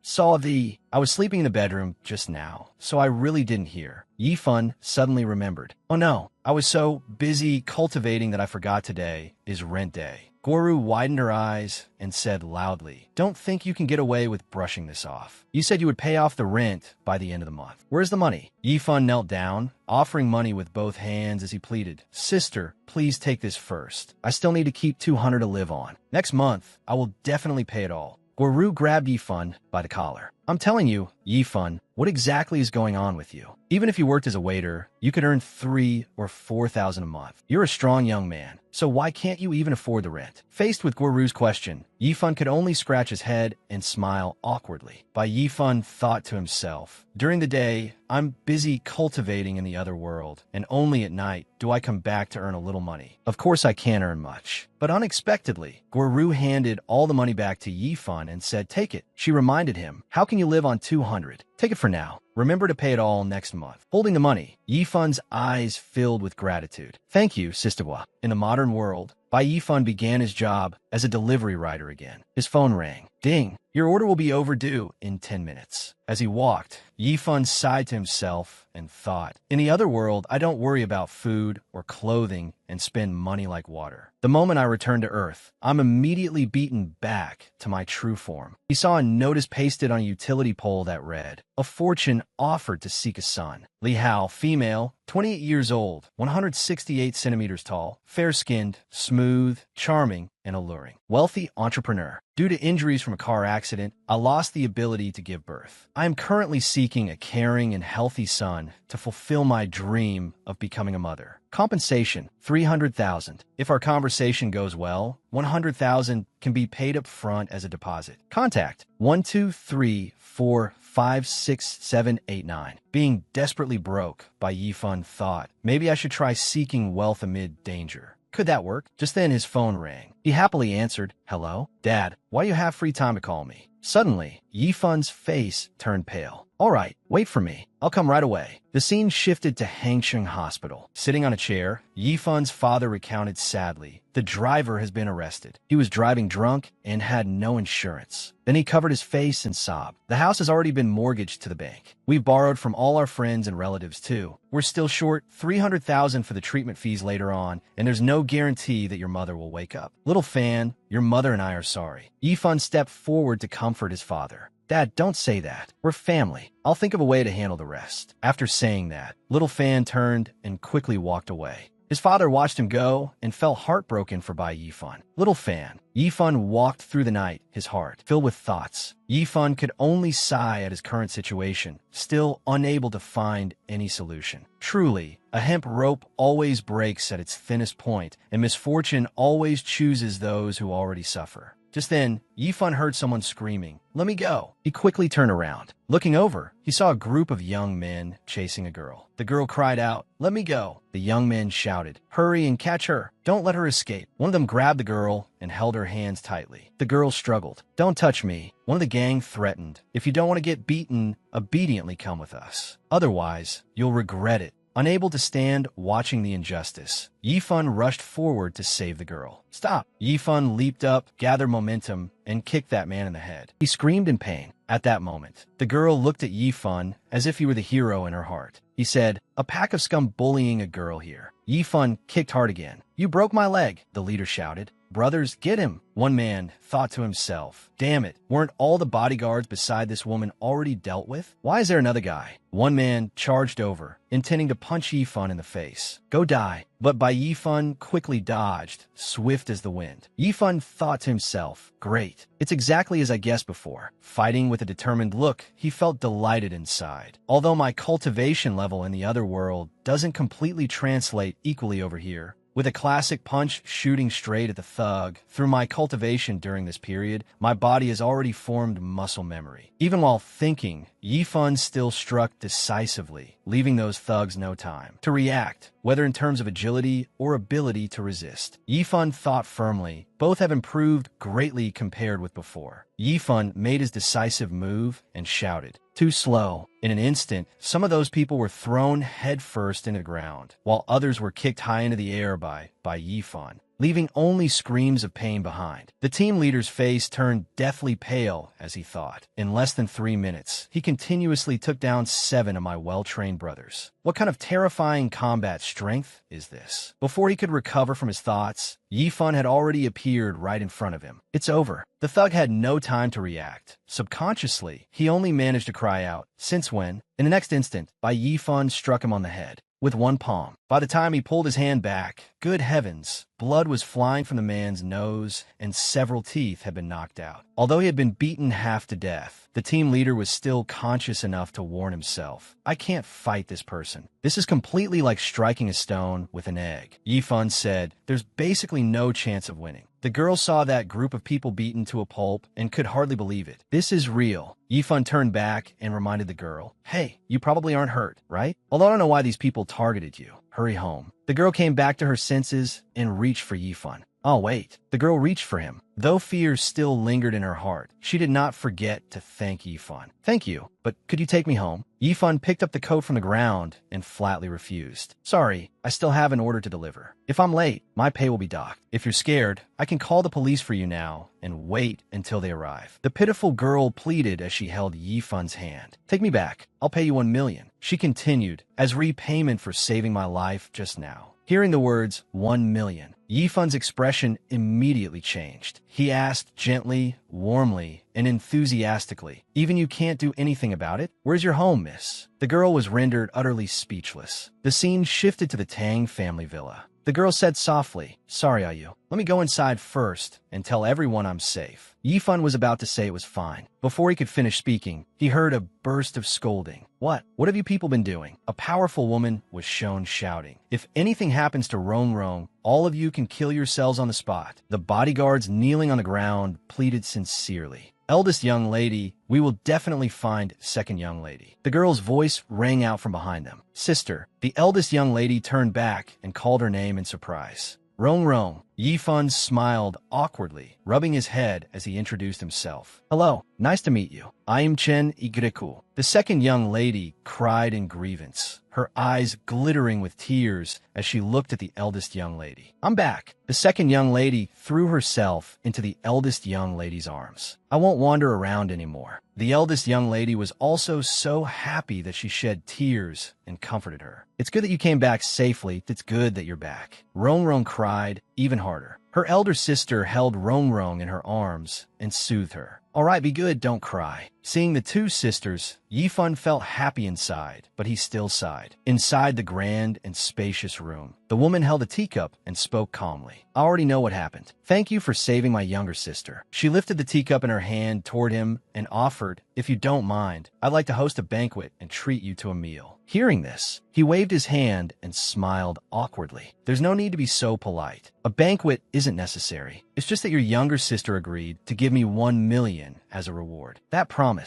[SPEAKER 1] I was sleeping in the bedroom just now, so I really didn't hear." Yifan suddenly remembered. "Oh no, I was so busy cultivating that I forgot today is rent day." Goru widened her eyes and said loudly, "Don't think you can get away with brushing this off. You said you would pay off the rent by the end of the month. Where's the money?" Yifan knelt down, offering money with both hands as he pleaded, "Sister, please take this first. I still need to keep 200 to live on. Next month, I will definitely pay it all." Goru grabbed Yifan by the collar. "I'm telling you, Yifan, what exactly is going on with you? Even if you worked as a waiter, you could earn 3,000 or 4,000 a month. You're a strong young man, so why can't you even afford the rent?" Faced with Goru's question, Yifan could only scratch his head and smile awkwardly. Bai Yifan thought to himself, "During the day, I'm busy cultivating in the other world, and only at night do I come back to earn a little money. Of course I can't earn much." But unexpectedly, Goru handed all the money back to Yifan and said, "Take it." She reminded him, "How can you live on 200? Take it for now. Remember to pay it all next month." Holding the money, Yifan's eyes filled with gratitude. "Thank you, Sister Gua." In the modern world, Bai Yifan began his job as a delivery rider again. His phone rang. "Ding, your order will be overdue in 10 minutes. As he walked, Yifan sighed to himself and thought, "In the other world, I don't worry about food or clothing and spend money like water. The moment I return to Earth, I'm immediately beaten back to my true form." He saw a notice pasted on a utility pole that read, "A fortune offered to seek a son. Li Hao, female, 28 years old, 168 centimeters tall, fair-skinned, smooth, charming, and alluring. Wealthy entrepreneur. Due to injuries from a car accident, I lost the ability to give birth. I am currently seeking a caring and healthy son to fulfill my dream of becoming a mother. Compensation, 300,000. If our conversation goes well, 100,000 can be paid up front as a deposit. Contact 123456789. Being desperately broke, Bai Yifan thought, maybe I should try seeking wealth amid danger. Could that work? Just then his phone rang. He happily answered, "Hello? Dad, why you have free time to call me?" Suddenly, Yifun's face turned pale. "All right, wait for me. I'll come right away." The scene shifted to Hangsheng Hospital. Sitting on a chair, Yifun's father recounted sadly, "The driver has been arrested. He was driving drunk and had no insurance." Then he covered his face and sobbed. "The house has already been mortgaged to the bank. We've borrowed from all our friends and relatives too. We're still short 300,000 for the treatment fees later on, and there's no guarantee that your mother will wake up. Little Fan, your mother and I are sorry." Yifan stepped forward to comfort his father. "Dad, don't say that. We're family. I'll think of a way to handle the rest." After saying that, Little Fan turned and quickly walked away. His father watched him go and felt heartbroken for Bai Yifan. Little Fan. Yifan walked through the night, his heart filled with thoughts. Yifan could only sigh at his current situation, still unable to find any solution. Truly, a hemp rope always breaks at its thinnest point, and misfortune always chooses those who already suffer. Just then, Yifan heard someone screaming, "Let me go!" He quickly turned around. Looking over, he saw a group of young men chasing a girl. The girl cried out, "Let me go!" The young men shouted, "Hurry and catch her! Don't let her escape!" One of them grabbed the girl and held her hands tightly. The girl struggled. "Don't touch me!" One of the gang threatened, "If you don't want to get beaten, obediently come with us. Otherwise, you'll regret it." Unable to stand watching the injustice, Yifan rushed forward to save the girl. "Stop!" Yifan leaped up, gathered momentum, and kicked that man in the head. He screamed in pain. At that moment, the girl looked at Yifan as if he were the hero in her heart. He said, "A pack of scum bullying a girl here." Yifan kicked hard again. "You broke my leg," the leader shouted. "Brothers, get him." One man thought to himself, "Damn it, weren't all the bodyguards beside this woman already dealt with? Why is there another guy?" One man charged over, intending to punch Yifan in the face. "Go die." But Bai Yifan quickly dodged, swift as the wind. Yifan thought to himself, "Great. It's exactly as I guessed before." Fighting with a determined look, he felt delighted inside. Although my cultivation level in the other world doesn't completely translate equally over here, with a classic punch shooting straight at the thug, through my cultivation during this period, my body has already formed muscle memory. Even while thinking, Yifan still struck decisively, leaving those thugs no time to react, whether in terms of agility or ability to resist. Yifan thought firmly, both have improved greatly compared with before. Yifan made his decisive move and shouted, "Too slow." In an instant, some of those people were thrown headfirst into the ground, while others were kicked high into the air by Yifan, leaving only screams of pain behind. The team leader's face turned deathly pale as he thought. In less than 3 minutes, he continuously took down 7 of my well-trained brothers. What kind of terrifying combat strength is this? Before he could recover from his thoughts, Yifan had already appeared right in front of him. "It's over." The thug had no time to react. Subconsciously, he only managed to cry out, "Since when?" In the next instant, Bai Yifan struck him on the head with one palm. By the time he pulled his hand back, good heavens, blood was flying from the man's nose and several teeth had been knocked out. Although he had been beaten half to death, the team leader was still conscious enough to warn himself, "I can't fight this person. This is completely like striking a stone with an egg." Yifan said, "There's basically no chance of winning." The girl saw that group of people beaten to a pulp and could hardly believe it. "This is real." Yifan turned back and reminded the girl, "Hey, you probably aren't hurt, right? Although I don't know why these people targeted you. Hurry home." The girl came back to her senses and reached for Yifan. "Oh, wait." The girl reached for him. Though fear still lingered in her heart, she did not forget to thank Yifan. "Thank you, but could you take me home?" Yifan picked up the coat from the ground and flatly refused. "Sorry, I still have an order to deliver. If I'm late, my pay will be docked. If you're scared, I can call the police for you now and wait until they arrive." The pitiful girl pleaded as she held Yifan's hand. "Take me back. I'll pay you 1 million. She continued, "as repayment for saving my life just now." Hearing the words 1 million, Yifan's expression immediately changed. He asked gently, warmly, and enthusiastically, "Even you can't do anything about it? Where's your home, miss?" The girl was rendered utterly speechless. The scene shifted to the Tang family villa. The girl said softly, "Sorry, Ayu. Let me go inside first and tell everyone I'm safe." Yifan was about to say it was fine. Before he could finish speaking, he heard a burst of scolding. What have you people been doing?" A powerful woman was shown shouting. "If anything happens to Rong Rong, all of you can kill yourselves on the spot." The bodyguards kneeling on the ground pleaded sincerely. "Eldest young lady, we will definitely find second young lady." The girl's voice rang out from behind them. "Sister." The eldest young lady turned back and called her name in surprise. "Rong Rong." Yifan smiled awkwardly, rubbing his head as he introduced himself. "Hello, nice to meet you. I am Chen Igriku." The second young lady cried in grievance, her eyes glittering with tears as she looked at the eldest young lady. "I'm back." The second young lady threw herself into the eldest young lady's arms. "I won't wander around anymore." The eldest young lady was also so happy that she shed tears and comforted her. "It's good that you came back safely. It's good that you're back." Rong Rong cried even harder. Her elder sister held Rong Rong in her arms and soothed her. "All right, be good, don't cry." Seeing the two sisters, Yifan felt happy inside, but he still sighed. Inside the grand and spacious room, the woman held a teacup and spoke calmly. "I already know what happened. Thank you for saving my younger sister." She lifted the teacup in her hand toward him and offered, "If you don't mind, I'd like to host a banquet and treat you to a meal." Hearing this, he waved his hand and smiled awkwardly. "There's no need to be so polite. A banquet isn't necessary. It's just that your younger sister agreed to give me 1 million as a reward. That promise."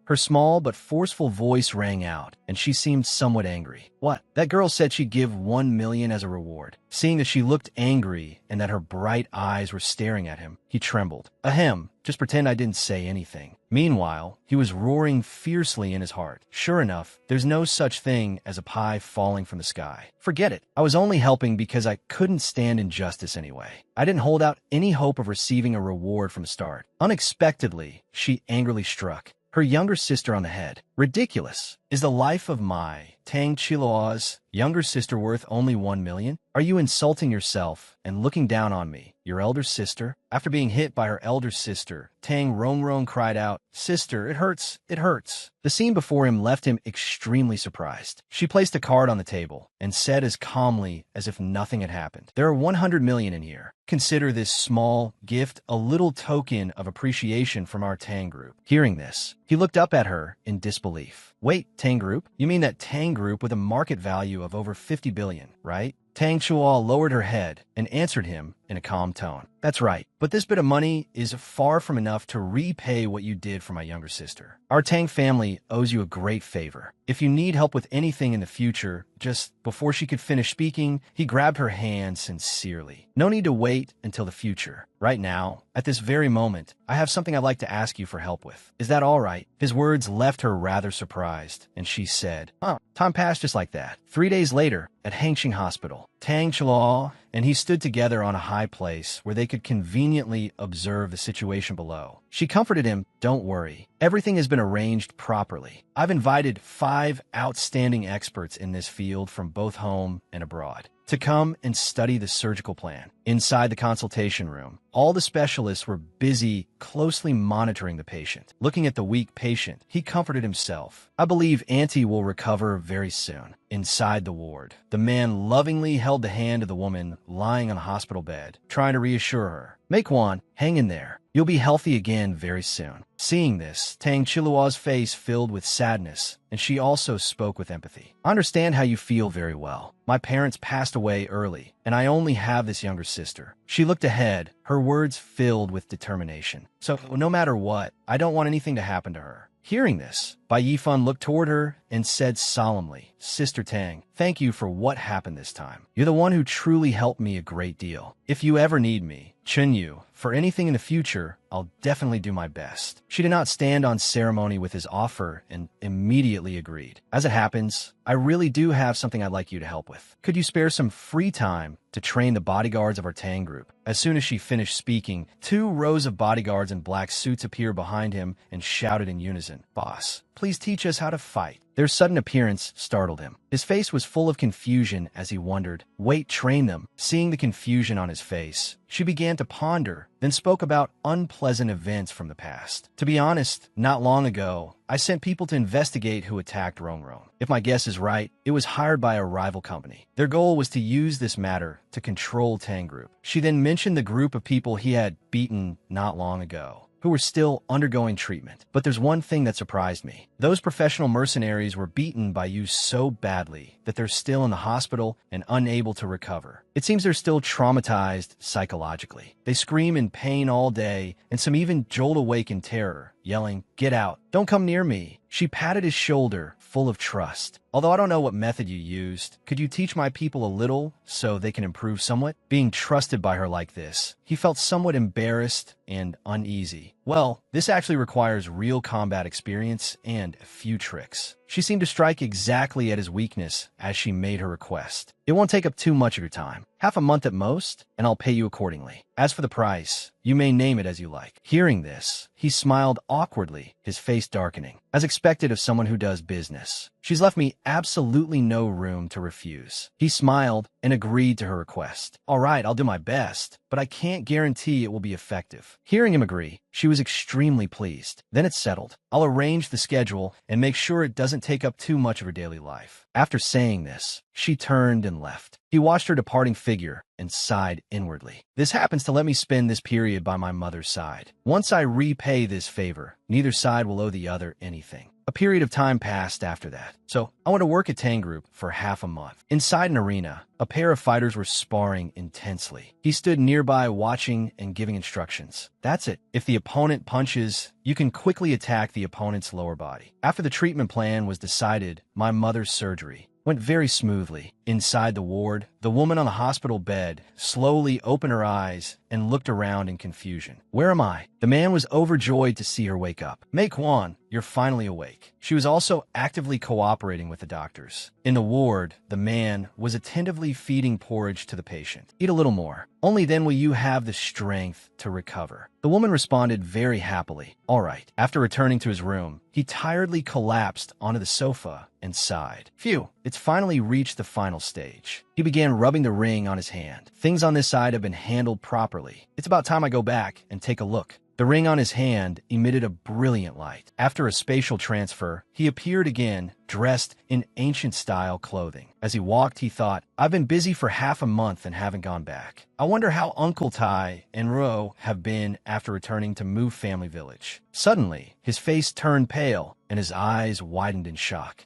[SPEAKER 1] Her small but forceful voice rang out, and she seemed somewhat angry. "What? That girl said she'd give 1 million as a reward." Seeing that she looked angry and that her bright eyes were staring at him, he trembled. "Ahem, just pretend I didn't say anything." Meanwhile, he was roaring fiercely in his heart. "Sure enough, there's no such thing as a pie falling from the sky. Forget it. I was only helping because I couldn't stand injustice anyway. I didn't hold out any hope of receiving a reward from the start." Unexpectedly, she angrily struck her younger sister on the head. "Ridiculous. Is the life of my Tang Chiloa's younger sister worth only 1 million? Are you insulting yourself and looking down on me, your elder sister?" After being hit by her elder sister, Tang Rong Rong cried out, "Sister, it hurts, it hurts." The scene before him left him extremely surprised. She placed a card on the table and said as calmly as if nothing had happened, "There are 100 million in here. Consider this small gift a little token of appreciation from our Tang group." Hearing this, he looked up at her in disbelief. "Wait, Tang group? You mean that Tang group with a market value of over 50 billion, right?" Tang Chua lowered her head and answered him in a calm tone. "That's right, but this bit of money is far from enough to repay what you did for my younger sister. Our Tang family owes you a great favor. If you need help with anything in the future," just before she could finish speaking, he grabbed her hand sincerely. "No need to wait until the future. Right now, at this very moment, I have something I'd like to ask you for help with. Is that all right?" His words left her rather surprised, and she said, Time passed just like that. 3 days later, at Hangxing Hospital, Tang Chua and he stood together on a high place where they could conveniently observe the situation below. She comforted him, "Don't worry. Everything has been arranged properly. I've invited 5 outstanding experts in this field from both home and abroad to come and study the surgical plan." Inside the consultation room, all the specialists were busy closely monitoring the patient. Looking at the weak patient, he comforted himself. "I believe Auntie will recover very soon." Inside the ward, the man lovingly held the hand of the woman lying on the hospital bed, trying to reassure her. "Meikwan, hang in there. You'll be healthy again very soon." Seeing this, Tang Chilua's face filled with sadness, and she also spoke with empathy. "I understand how you feel very well. My parents passed away early, and I only have this younger sister." She looked ahead, her words filled with determination. "So, no matter what, I don't want anything to happen to her." Hearing this, Bai Yifan looked toward her and said solemnly, "Sister Tang, thank you for what happened this time. You're the one who truly helped me a great deal. If you ever need me, Chen Yu, for anything in the future, I'll definitely do my best." She did not stand on ceremony with his offer and immediately agreed. "As it happens, I really do have something I'd like you to help with. Could you spare some free time to train the bodyguards of our Tang group?" As soon as she finished speaking, 2 rows of bodyguards in black suits appeared behind him and shouted in unison, "Boss, please teach us how to fight." Their sudden appearance startled him. His face was full of confusion as he wondered, "Wait, train them?" Seeing the confusion on his face, she began to ponder, then spoke about unpleasant events from the past. To be honest, not long ago, I sent people to investigate who attacked Rongrong. If my guess is right, it was hired by a rival company. Their goal was to use this matter to control Tang Group. She then mentioned the group of people he had beaten not long ago, who were still undergoing treatment. But there's one thing that surprised me. Those professional mercenaries were beaten by you so badly that they're still in the hospital and unable to recover. It seems they're still traumatized psychologically. They scream in pain all day, and some even jolt awake in terror, yelling, "Get out! Don't come near me!" She patted his shoulder, full of trust. "Although I don't know what method you used, could you teach my people a little so they can improve somewhat?" Being trusted by her like this, he felt somewhat embarrassed and uneasy. Well, this actually requires real combat experience and a few tricks. She seemed to strike exactly at his weakness as she made her request. "It won't take up too much of your time. Half a month at most, and I'll pay you accordingly. As for the price, you may name it as you like." Hearing this, he smiled awkwardly, his face darkening, as expected of someone who does business. "She's left me absolutely no room to refuse." He smiled and agreed to her request. "All right, I'll do my best, but I can't guarantee it will be effective." Hearing him agree, she was extremely pleased. "Then it's settled. I'll arrange the schedule and make sure it doesn't take up too much of her daily life." After saying this, she turned and left. He watched her departing figure and sighed inwardly. "This happens to let me spend this period by my mother's side. Once I repay this favor, neither side will owe the other anything." A period of time passed after that, so I went to work at Tang Group for half a month. Inside an arena, a pair of fighters were sparring intensely. He stood nearby watching and giving instructions. "That's it. If the opponent punches, you can quickly attack the opponent's lower body." After the treatment plan was decided, my mother's surgery went very smoothly. Inside the ward, the woman on the hospital bed slowly opened her eyes and looked around in confusion. "Where am I?" The man was overjoyed to see her wake up. "Mei Quan, you're finally awake." She was also actively cooperating with the doctors. In the ward, the man was attentively feeding porridge to the patient. "Eat a little more. Only then will you have the strength to recover." The woman responded very happily. "All right." After returning to his room, he tiredly collapsed onto the sofa and sighed. Phew, it's finally reached the final stage. He began rubbing the ring on his hand. "Things on this side have been handled properly. It's about time I go back and take a look." The ring on his hand emitted a brilliant light. After a spatial transfer, he appeared again, dressed in ancient-style clothing. As he walked, he thought, "I've been busy for half a month and haven't gone back. I wonder how Uncle Tai and Ro have been after returning to Mu Family Village." Suddenly, his face turned pale and his eyes widened in shock.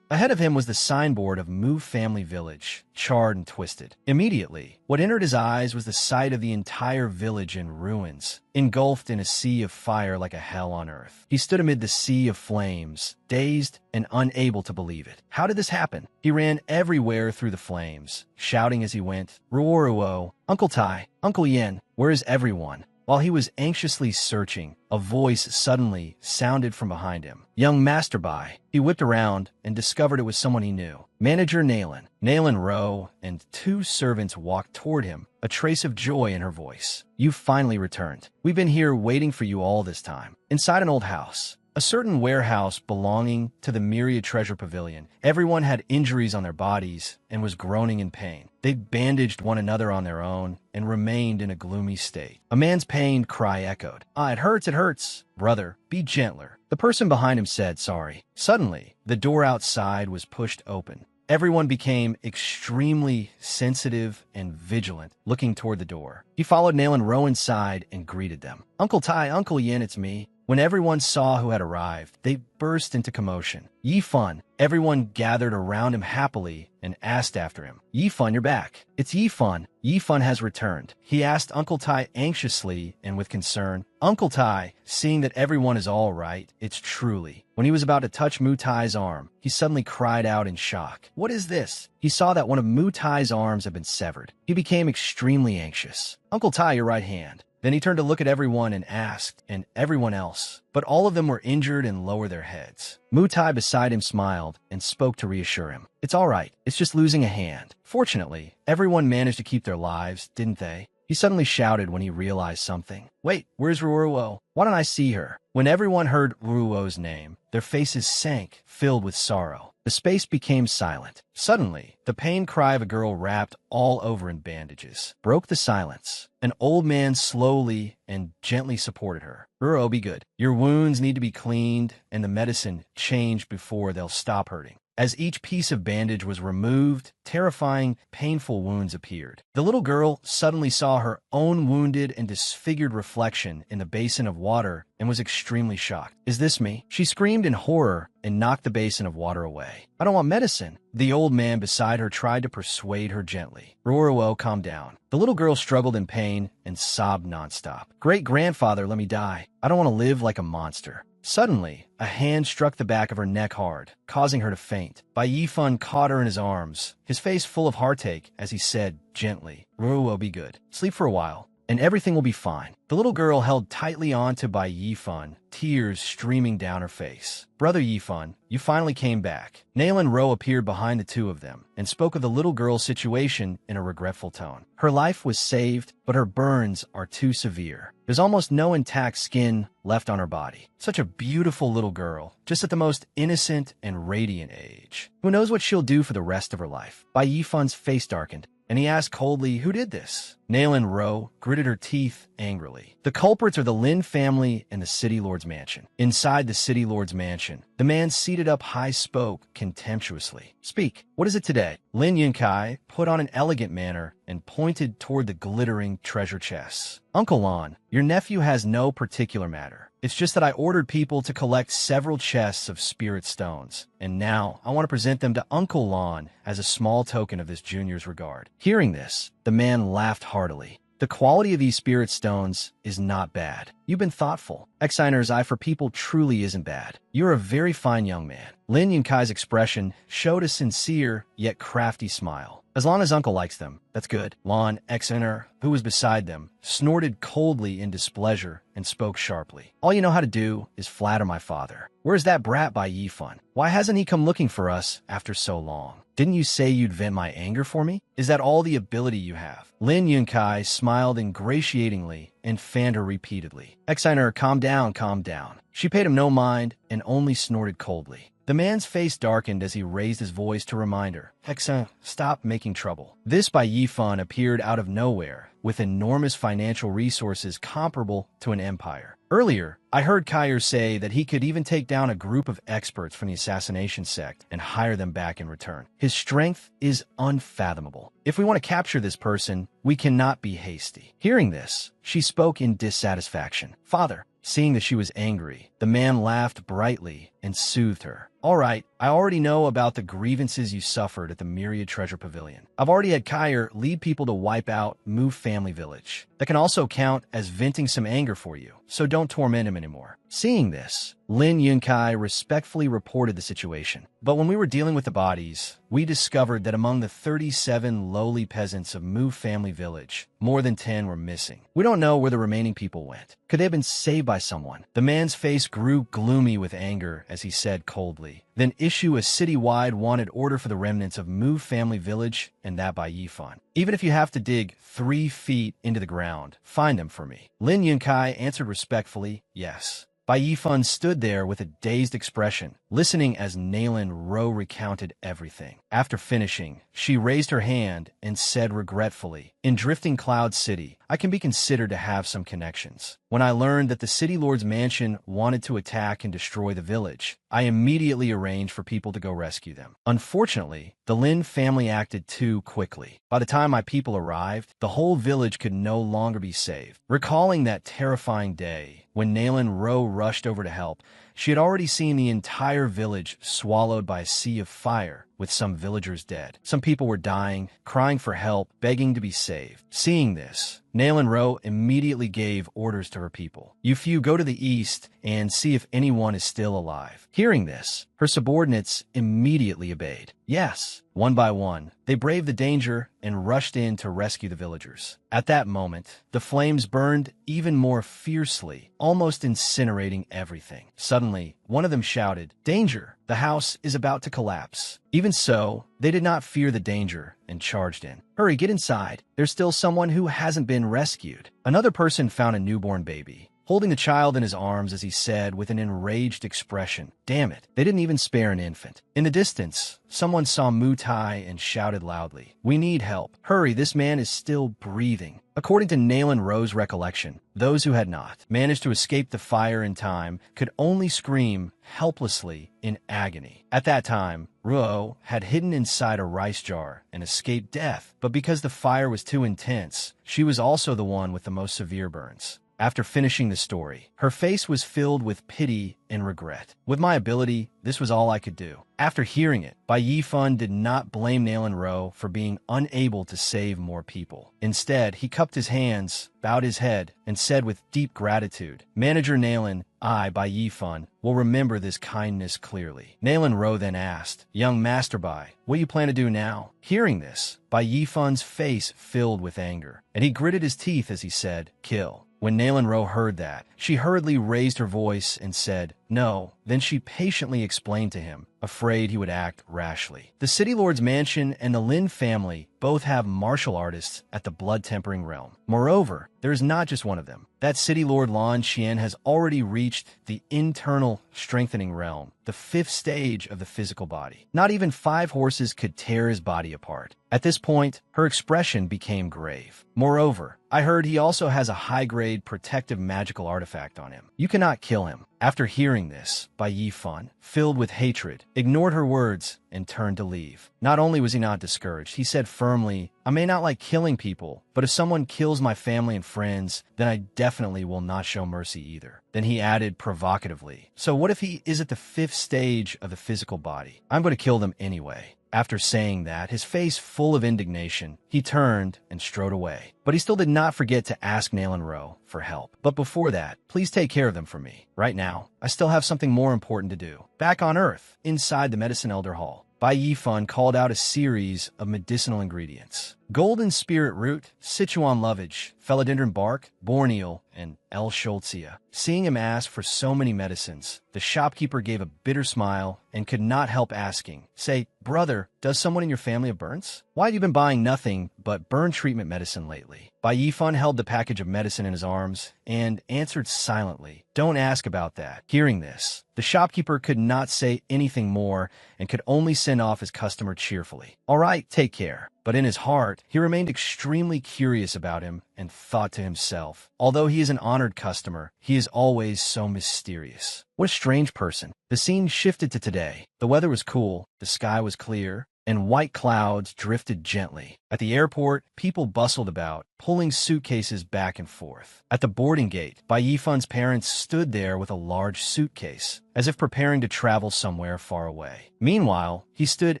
[SPEAKER 1] Ahead of him was the signboard of Mu Family Village, charred and twisted. Immediately, what entered his eyes was the sight of the entire village in ruins, engulfed in a sea of fire like a hell on earth. He stood amid the sea of flames, dazed and unable to believe it. How did this happen? He ran everywhere through the flames, shouting as he went, "Ruoruo, Uncle Tai, Uncle Yen, where is everyone?" While he was anxiously searching, a voice suddenly sounded from behind him. "Young Master Bai." He whipped around and discovered it was someone he knew. Manager Naylan. Naylan Rowe and two servants walked toward him, a trace of joy in her voice. "You finally returned. We've been here waiting for you all this time." Inside an old house, a certain warehouse belonging to the Myriad Treasure Pavilion, everyone had injuries on their bodies and was groaning in pain. They bandaged one another on their own and remained in a gloomy state. A man's pained cry echoed. "Ah, it hurts, it hurts. Brother, be gentler." The person behind him said sorry. Suddenly, the door outside was pushed open. Everyone became extremely sensitive and vigilant, looking toward the door. He followed Naylan Rowe inside and greeted them. "Uncle Tai, Uncle Yin, it's me." When everyone saw who had arrived, they burst into commotion. "Yi Fun." Everyone gathered around him happily and asked after him. "Yi Fun, you're back." "It's Yi Fun. Yi Fun has returned." He asked Uncle Tai anxiously and with concern. Uncle Tai, seeing that everyone is all right, it's truly. When he was about to touch Mu Tai's arm, he suddenly cried out in shock. "What is this?" He saw that one of Mu Tai's arms had been severed. He became extremely anxious. "Uncle Tai, your right hand." Then he turned to look at everyone and asked, and everyone else. But all of them were injured and lowered their heads. Mu Tai beside him smiled and spoke to reassure him. "It's all right. It's just losing a hand." Fortunately, everyone managed to keep their lives, didn't they? he suddenly shouted when he realized something. Wait, where's Ruruo? Why don't I see her? When everyone heard Ruruo's name, their faces sank, filled with sorrow. The space became silent. Suddenly, the pain cry of a girl wrapped all over in bandages broke the silence. An old man slowly and gently supported her. Ruruo, be good. Your wounds need to be cleaned and the medicine changed before they'll stop hurting. As each piece of bandage was removed, terrifying, painful wounds appeared. The little girl suddenly saw her own wounded and disfigured reflection in the basin of water and was extremely shocked. Is this me? She screamed in horror and knocked the basin of water away. I don't want medicine. The old man beside her tried to persuade her gently. Ruruo, calm down. The little girl struggled in pain and sobbed nonstop. Great-grandfather, let me die. I don't want to live like a monster. Suddenly, a hand struck the back of her neck hard, causing her to faint. Bai Yifan caught her in his arms, his face full of heartache as he said gently, Ruruo, be good. Sleep for a while, and everything will be fine. The little girl held tightly on to Bai Yifan, tears streaming down her face. Brother Yifan, you finally came back. Nalan Ro appeared behind the two of them and spoke of the little girl's situation in a regretful tone. Her life was saved, but her burns are too severe. There's almost no intact skin left on her body. Such a beautiful little girl, just at the most innocent and radiant age. Who knows what she'll do for the rest of her life? Bai Yifan's face darkened, and he asked coldly, who did this? Nalan Ro gritted her teeth angrily. The culprits are the Lin family and the City Lord's mansion. Inside the City Lord's mansion, the man seated up high spoke contemptuously. Speak, what is it today? Lin Yunkai put on an elegant manner and pointed toward the glittering treasure chests. Uncle Lon, your nephew has no particular matter. It's just that I ordered people to collect several chests of spirit stones, and now I want to present them to Uncle Lon as a small token of this junior's regard. Hearing this, the man laughed heartily. The quality of these spirit stones is not bad. You've been thoughtful. Exiner's eye for people truly isn't bad. You're a very fine young man. Lin Yunkai's expression showed a sincere yet crafty smile. As long as Uncle likes them, that's good. Lon Exiner, who was beside them, snorted coldly in displeasure and spoke sharply. All you know how to do is flatter my father. Where's that brat Bai Yifan? Why hasn't he come looking for us after so long? Didn't you say you'd vent my anger for me? Is that all the ability you have? Lin Yunkai smiled ingratiatingly and fanned her repeatedly. Exiner, calm down, calm down. She paid him no mind and only snorted coldly. The man's face darkened as he raised his voice to remind her, Hexen, stop making trouble. This Bai Yifan appeared out of nowhere, with enormous financial resources comparable to an empire. Earlier, I heard Kyer say that he could even take down a group of experts from the assassination sect and hire them back in return. His strength is unfathomable. If we want to capture this person, we cannot be hasty. Hearing this, she spoke in dissatisfaction. Father, seeing that she was angry, the man laughed brightly and soothed her. All right, I already know about the grievances you suffered at the Myriad Treasure Pavilion. I've already had Kyer lead people to wipe out Mu Family Village. That can also count as venting some anger for you, so don't torment him anymore. Seeing this, Lin Yunkai respectfully reported the situation. But when we were dealing with the bodies, we discovered that among the 37 lowly peasants of Mu Family Village, more than 10 were missing. We don't know where the remaining people went. Could they have been saved by someone? The man's face grew gloomy with anger as he said coldly, then issue a citywide wanted order for the remnants of Mu Family Village and that by Yifan. Even if you have to dig 3 feet into the ground, find them for me. Lin Yunkai answered respectfully, yes. Bai Yifan stood there with a dazed expression, listening as Nalan Ro recounted everything. After finishing, she raised her hand and said regretfully, in Drifting Cloud City, I can be considered to have some connections. When I learned that the City Lord's mansion wanted to attack and destroy the village, I immediately arranged for people to go rescue them. Unfortunately, the Lin family acted too quickly. By the time my people arrived, the whole village could no longer be saved. Recalling that terrifying day, when Nalan Ro rushed over to help, she had already seen the entire village swallowed by a sea of fire, with some villagers dead. Some people were dying, crying for help, begging to be saved. Seeing this, Nalan Ro immediately gave orders to her people. You few go to the east and see if anyone is still alive. Hearing this, her subordinates immediately obeyed. Yes. One by one, they braved the danger and rushed in to rescue the villagers. At that moment, the flames burned even more fiercely, almost incinerating everything. Suddenly, one of them shouted, "Danger! The house is about to collapse." Even so, they did not fear the danger and charged in. "Hurry, get inside. There's still someone who hasn't been rescued." Another person found a newborn baby, holding the child in his arms as he said with an enraged expression, "Damn it, they didn't even spare an infant." In the distance, someone saw Mutai and shouted loudly, "We need help. Hurry, this man is still breathing." According to Nayland Rowe's recollection, those who had not managed to escape the fire in time could only scream helplessly in agony. At that time, Ruo had hidden inside a rice jar and escaped death, but because the fire was too intense, she was also the one with the most severe burns. After finishing the story, her face was filled with pity and regret. "With my ability, this was all I could do." After hearing it, Bai Yifan did not blame Nayland Rowe for being unable to save more people. Instead, he cupped his hands, bowed his head, and said with deep gratitude, "Manager Nayland, I, Bai Yifan, will remember this kindness clearly." Nayland Rowe then asked, "Young Master Bai, what do you plan to do now?" Hearing this, Bai Yifan's face filled with anger, and he gritted his teeth as he said, "Kill." When Nayland Rowe heard that, she hurriedly raised her voice and said, "No." Then she patiently explained to him, afraid he would act rashly. The City Lord's mansion and the Lin family both have martial artists at the blood-tempering realm. Moreover, there is not just one of them. That City Lord Lan Qian has already reached the internal strengthening realm, the 5th stage of the physical body. Not even 5 horses could tear his body apart. At this point, her expression became grave. Moreover, I heard he also has a high-grade protective magical artifact on him. You cannot kill him. After hearing this, Bai Yifan, filled with hatred, ignored her words and turned to leave. Not only was he not discouraged, he said firmly, "I may not like killing people, but if someone kills my family and friends, then I definitely will not show mercy either." Then he added provocatively, "So what if he is at the 5th stage of the physical body? I'm going to kill them anyway." After saying that, his face full of indignation, he turned and strode away. But he still did not forget to ask Nayland Rowe for help. "But before that, please take care of them for me. Right now, I still have something more important to do." Back on Earth, inside the Medicine Elder Hall, Bai Yifan called out a series of medicinal ingredients. Golden spirit root, Sichuan lovage, philodendron bark, borneal, and L. Schultzia. Seeing him ask for so many medicines, the shopkeeper gave a bitter smile and could not help asking, "Say, brother, does someone in your family have burns? Why have you been buying nothing but burn treatment medicine lately?" Bai Yifan held the package of medicine in his arms and answered silently, "Don't ask about that." Hearing this, the shopkeeper could not say anything more and could only send off his customer cheerfully. "All right, take care." But in his heart, he remained extremely curious about him and thought to himself, although he is an honored customer, he is always so mysterious. What a strange person. The scene shifted to today. The weather was cool, the sky was clear, and white clouds drifted gently. At the airport, people bustled about, pulling suitcases back and forth. At the boarding gate, Bai Yifan's parents stood there with a large suitcase, as if preparing to travel somewhere far away. Meanwhile, he stood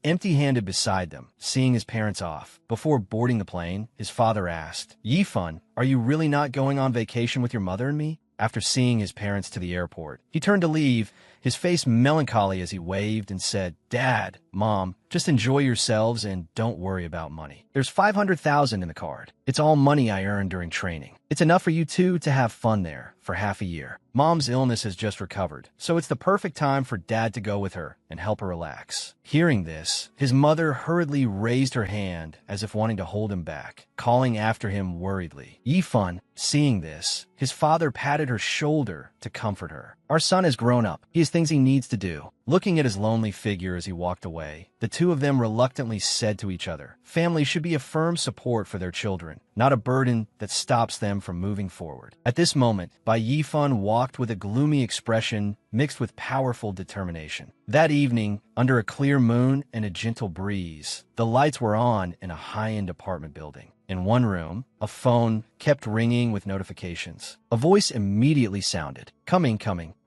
[SPEAKER 1] empty-handed beside them, seeing his parents off. Before boarding the plane, his father asked, "Yifan, are you really not going on vacation with your mother and me?" After seeing his parents to the airport, he turned to leave, his face melancholy as he waved and said, "Dad, Mom, just enjoy yourselves and don't worry about money. There's 500,000 in the card. It's all money I earned during training. It's enough for you two to have fun there for half a year. Mom's illness has just recovered, so it's the perfect time for Dad to go with her and help her relax." Hearing this, his mother hurriedly raised her hand as if wanting to hold him back, calling after him worriedly. Yifan, seeing this, his father patted her shoulder to comfort her. "Our son has grown up. He has things he needs to do." Looking at his lonely figure as he walked away, the two of them reluctantly said to each other, "Families should be a firm support for their children, not a burden that stops them from moving forward." At this moment, Bai Yifan walked with a gloomy expression mixed with powerful determination. That evening, under a clear moon and a gentle breeze, the lights were on in a high-end apartment building. In one room, a phone kept ringing with notifications. A voice immediately sounded. Coming.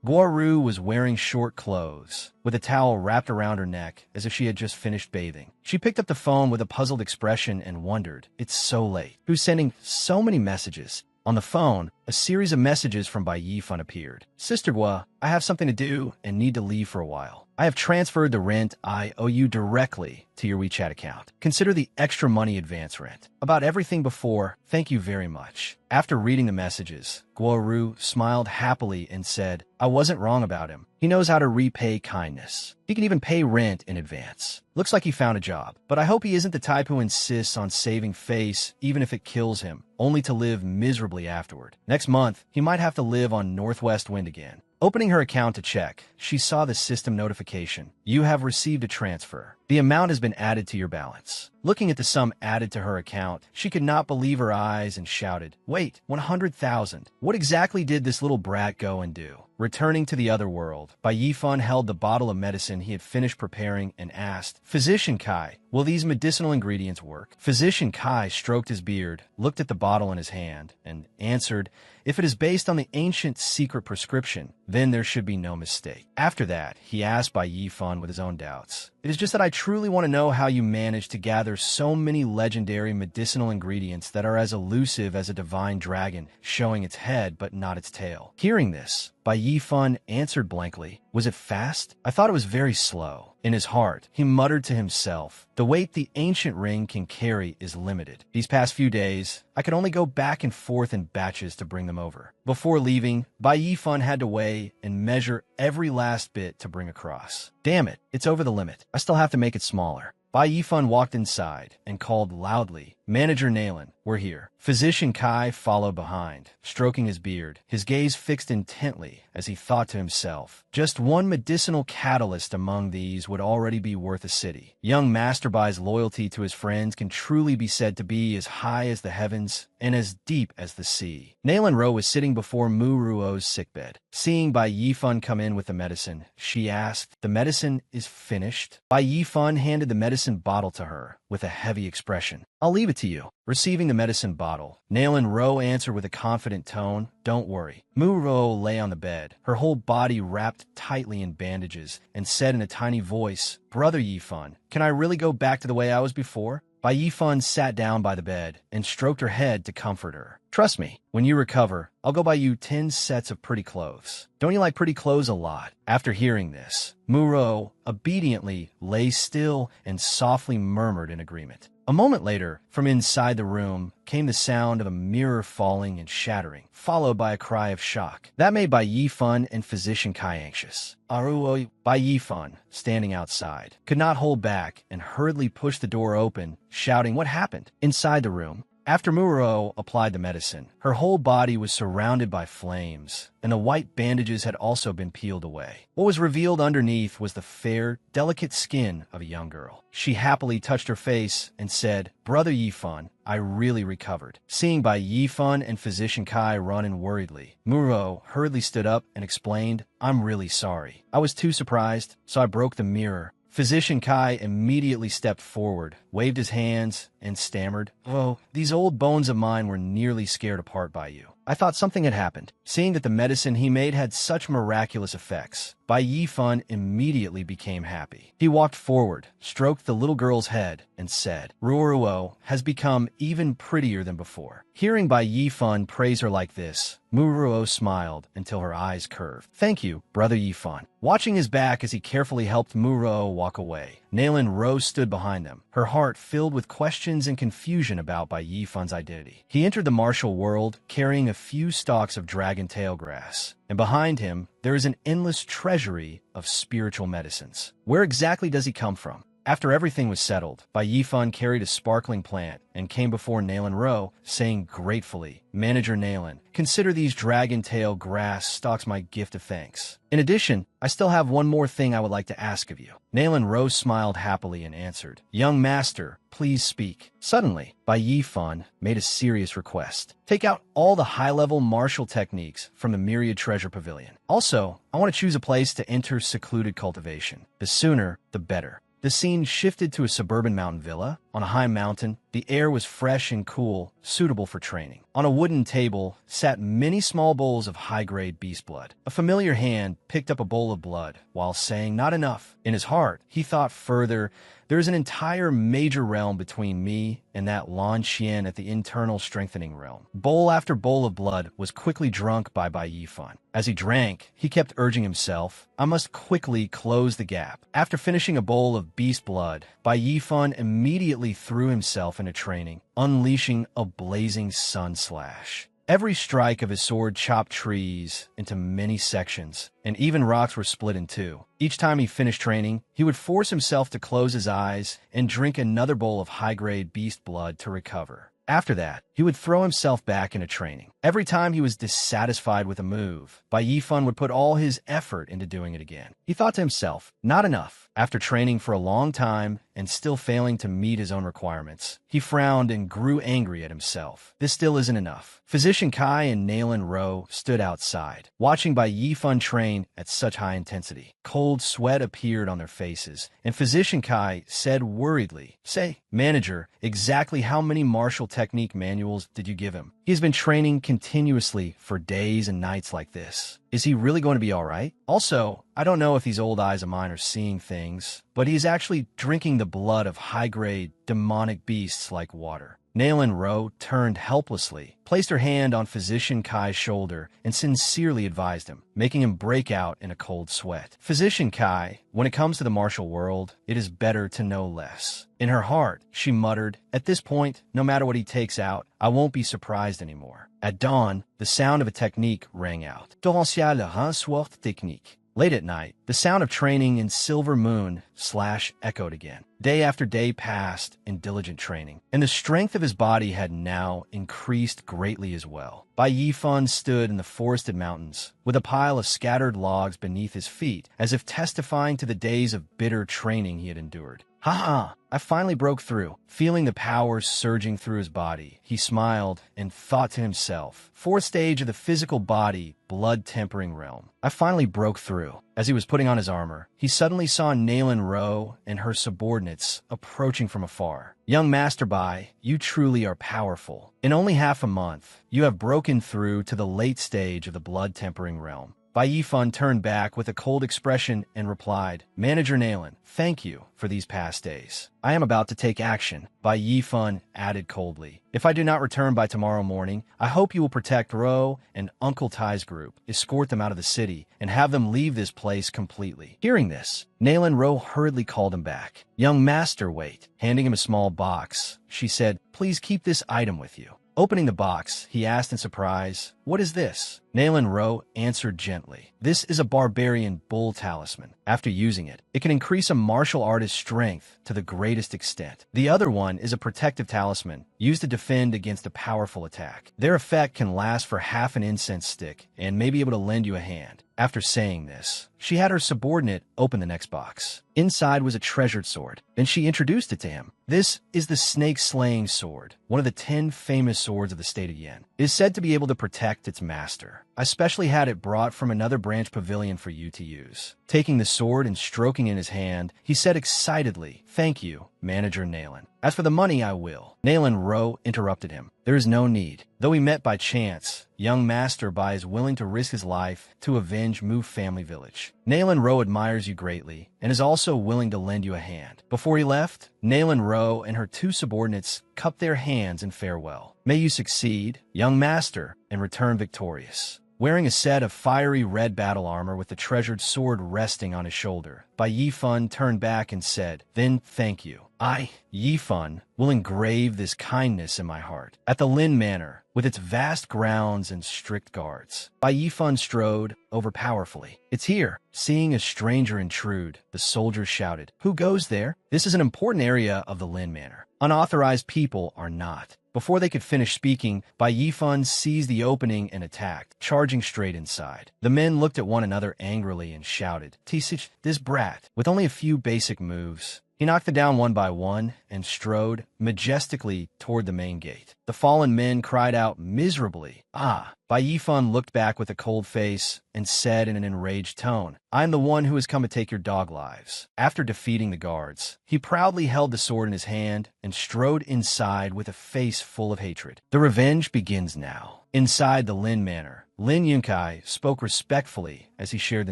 [SPEAKER 1] Guaru was wearing short clothes, with a towel wrapped around her neck as if she had just finished bathing. She picked up the phone with a puzzled expression and wondered, "It's so late. Who's sending so many messages?" On the phone, a series of messages from Bai Yifan appeared. "Sister Gua, I have something to do and need to leave for a while." I have transferred the rent I owe you directly to your WeChat account. Consider the extra money advance rent. About everything before, thank you very much. After reading the messages, Guoru smiled happily and said, I wasn't wrong about him. He knows how to repay kindness. He can even pay rent in advance. Looks like he found a job, but I hope he isn't the type who insists on saving face even if it kills him, only to live miserably afterward. Next month, he might have to live on Northwest Wind again. Opening her account to check, she saw the system notification. You have received a transfer. The amount has been added to your balance. Looking at the sum added to her account, she could not believe her eyes and shouted, Wait, 100,000. What exactly did this little brat go and do? Returning to the other world, Bai Yifan held the bottle of medicine he had finished preparing and asked, Physician Kai, will these medicinal ingredients work? Physician Kai stroked his beard, looked at the bottle in his hand, and answered, If it is based on the ancient secret prescription, then there should be no mistake. After that, he asked Bai Yifan with his own doubts. It is just that I truly want to know how you managed to gather so many legendary medicinal ingredients that are as elusive as a divine dragon showing its head but not its tail. Hearing this, Bai Yifan answered blankly, Was it fast? I thought it was very slow. In his heart, he muttered to himself, The weight the ancient ring can carry is limited. These past few days, I could only go back and forth in batches to bring them over. Before leaving, Bai Yifan had to weigh and measure every last bit to bring across. Damn it, it's over the limit. I still have to make it smaller. Bai Yifan walked inside and called loudly, Manager Nalen, we're here. Physician Kai followed behind, stroking his beard, his gaze fixed intently as he thought to himself, just one medicinal catalyst among these would already be worth a city. Young Master Bai's loyalty to his friends can truly be said to be as high as the heavens and as deep as the sea. Nalen Ro was sitting before Mu Ruo's sickbed. Seeing Bai Yifan come in with the medicine, she asked, The medicine is finished? Bai Yifan handed the medicine bottle to her with a heavy expression. I'll leave it to you. Receiving the medicine bottle, Nalen Ro answered with a confident tone, Don't worry. Mu Ruo lay on the bed, her whole body wrapped tightly in bandages, and said in a tiny voice, Brother Yifan, can I really go back to the way I was before? Bai Yifan sat down by the bed and stroked her head to comfort her. Trust me, when you recover, I'll go buy you 10 sets of pretty clothes. Don't you like pretty clothes a lot? After hearing this, Muro obediently lay still and softly murmured in agreement. A moment later, from inside the room, came the sound of a mirror falling and shattering, followed by a cry of shock. That made Bai Yifan and Physician Kai anxious. Aruo Bai Yifan, standing outside, could not hold back and hurriedly pushed the door open, shouting what happened. Inside the room, after Muro applied the medicine, her whole body was surrounded by flames, and the white bandages had also been peeled away. What was revealed underneath was the fair, delicate skin of a young girl. She happily touched her face and said, Brother Yifan, I really recovered. Seeing Bai Yifan and Physician Kai run in worriedly, Muro hurriedly stood up and explained, I'm really sorry. I was too surprised, so I broke the mirror. Physician Kai immediately stepped forward, waved his hands, and stammered, Oh, these old bones of mine were nearly scared apart by you. I thought something had happened. Seeing that the medicine he made had such miraculous effects, Bai Yifan immediately became happy. He walked forward, stroked the little girl's head, and said, Ruoruo has become even prettier than before. Hearing Bai Yifan praise her like this, Muruo smiled until her eyes curved. Thank you, Brother Yifan. Watching his back as he carefully helped Muruo walk away, Nalen Ro stood behind them, her heart filled with questions and confusion about Bai Yifan's identity. He entered the martial world carrying a few stalks of dragon tail grass, and behind him there is an endless treasury of spiritual medicines. Where exactly does he come from? After everything was settled, Bai Yifan carried a sparkling plant and came before Nalen Ro, saying gratefully, Manager Nalen, consider these dragon tail grass stalks my gift of thanks. In addition, I still have one more thing I would like to ask of you. Nalen Ro smiled happily and answered, Young master, please speak. Suddenly, Bai Yifan made a serious request. Take out all the high-level martial techniques from the Myriad Treasure Pavilion. Also, I want to choose a place to enter secluded cultivation. The sooner, the better. The scene shifted to a suburban mountain villa. On a high mountain, the air was fresh and cool, suitable for training. On a wooden table sat many small bowls of high-grade beast blood. A familiar hand picked up a bowl of blood, while saying, "Not enough." In his heart, he thought further, "There is an entire major realm between me and that Lan Xian at the internal strengthening realm." Bowl after bowl of blood was quickly drunk by Bai Yifan. As he drank, he kept urging himself, "I must quickly close the gap." After finishing a bowl of beast blood, Bai Yifan immediately threw himself into training, unleashing a blazing sun slash. Every strike of his sword chopped trees into many sections, and even rocks were split in two. Each time he finished training, he would force himself to close his eyes and drink another bowl of high-grade beast blood to recover. After that, he would throw himself back into training. Every time he was dissatisfied with a move, Bai Yifan would put all his effort into doing it again. He thought to himself, "Not enough." After training for a long time and still failing to meet his own requirements, he frowned and grew angry at himself. This still isn't enough. Physician Kai and Nailin Ro stood outside, watching Bai Yifan train at such high intensity. Cold sweat appeared on their faces, and Physician Kai said worriedly, "Say, manager, exactly how many martial technique manuals did you give him? He has been training continuously for days and nights like this. Is he really going to be all right? Also, I don't know if these old eyes of mine are seeing things, but he's actually drinking the blood of high-grade, demonic beasts like water." Nailin Ro turned helplessly, placed her hand on Physician Kai's shoulder, and sincerely advised him, making him break out in a cold sweat. "Physician Kai, when it comes to the martial world, it is better to know less." In her heart, she muttered, "At this point, no matter what he takes out, I won't be surprised anymore." At dawn, the sound of a technique rang out. Torrential soir technique. Late at night, the sound of training in Silver Moon / echoed again. Day after day passed in diligent training, and the strength of his body had now increased greatly as well. Bai Yifan stood in the forested mountains, with a pile of scattered logs beneath his feet, as if testifying to the days of bitter training he had endured. "Ha! I finally broke through." Feeling the power surging through his body, he smiled and thought to himself, "Fourth stage of the physical body, blood-tempering realm. I finally broke through." As he was putting on his armor, he suddenly saw Nailin Ro and her subordinates approaching from afar. "Young Master Bai, you truly are powerful. In only half a month, you have broken through to the late stage of the blood-tempering realm." Bai Yifan turned back with a cold expression and replied, "Manager Nailin, thank you for these past days. I am about to take action." Bai Yifan added coldly, "If I do not return by tomorrow morning, I hope you will protect Ro and Uncle Tai's group, escort them out of the city, and have them leave this place completely." Hearing this, Nailin Ro hurriedly called him back. "Young master, wait." Handing him a small box, she said, "Please keep this item with you." Opening the box, he asked in surprise, "What is this?" Nailin Ro answered gently, "This is a barbarian bull talisman. After using it, it can increase a martial artist's strength to the greatest extent. The other one is a protective talisman, used to defend against a powerful attack. Their effect can last for half an incense stick and may be able to lend you a hand." After saying this, she had her subordinate open the next box. Inside was a treasured sword, and she introduced it to him. "This is the snake-slaying sword, one of the 10 famous swords of the state of Yen. It is said to be able to protect its master. I specially had it brought from another branch pavilion for you to use." Taking the sword and stroking in his hand, he said excitedly, "Thank you, Manager Nailin. As for the money, I will." Nailin Ro interrupted him. "There is no need. Though we met by chance, young Master Bai is willing to risk his life to avenge Mu family village. Nailin Ro admires you greatly and is also willing to lend you a hand." Before he left, Nailin Ro and her 2 subordinates cupped their hands in farewell. "May you succeed, young master, and return victorious." Wearing a set of fiery red battle armor with the treasured sword resting on his shoulder, Bai Yifan turned back and said, "Then thank you. I, Yifan, will engrave this kindness in my heart." At the Lin Manor, with its vast grounds and strict guards, Bai Yifan strode over powerfully. "It's here." Seeing a stranger intrude, the soldiers shouted, "Who goes there?" This is an important area of the Lin Manor. Unauthorized people are not. Before they could finish speaking, Bai Yifan seized the opening and attacked, charging straight inside. The men looked at one another angrily and shouted, "Tisich, this brat, with only a few basic moves, He knocked them down one by one and strode majestically toward the main gate. The fallen men cried out miserably. Ah! Bai Yifan looked back with a cold face and said in an enraged tone, I am the one who has come to take your dog lives. After defeating the guards, he proudly held the sword in his hand and strode inside with a face full of hatred. The revenge begins now. Inside the Lin Manor, Lin Yunkai spoke respectfully as he shared the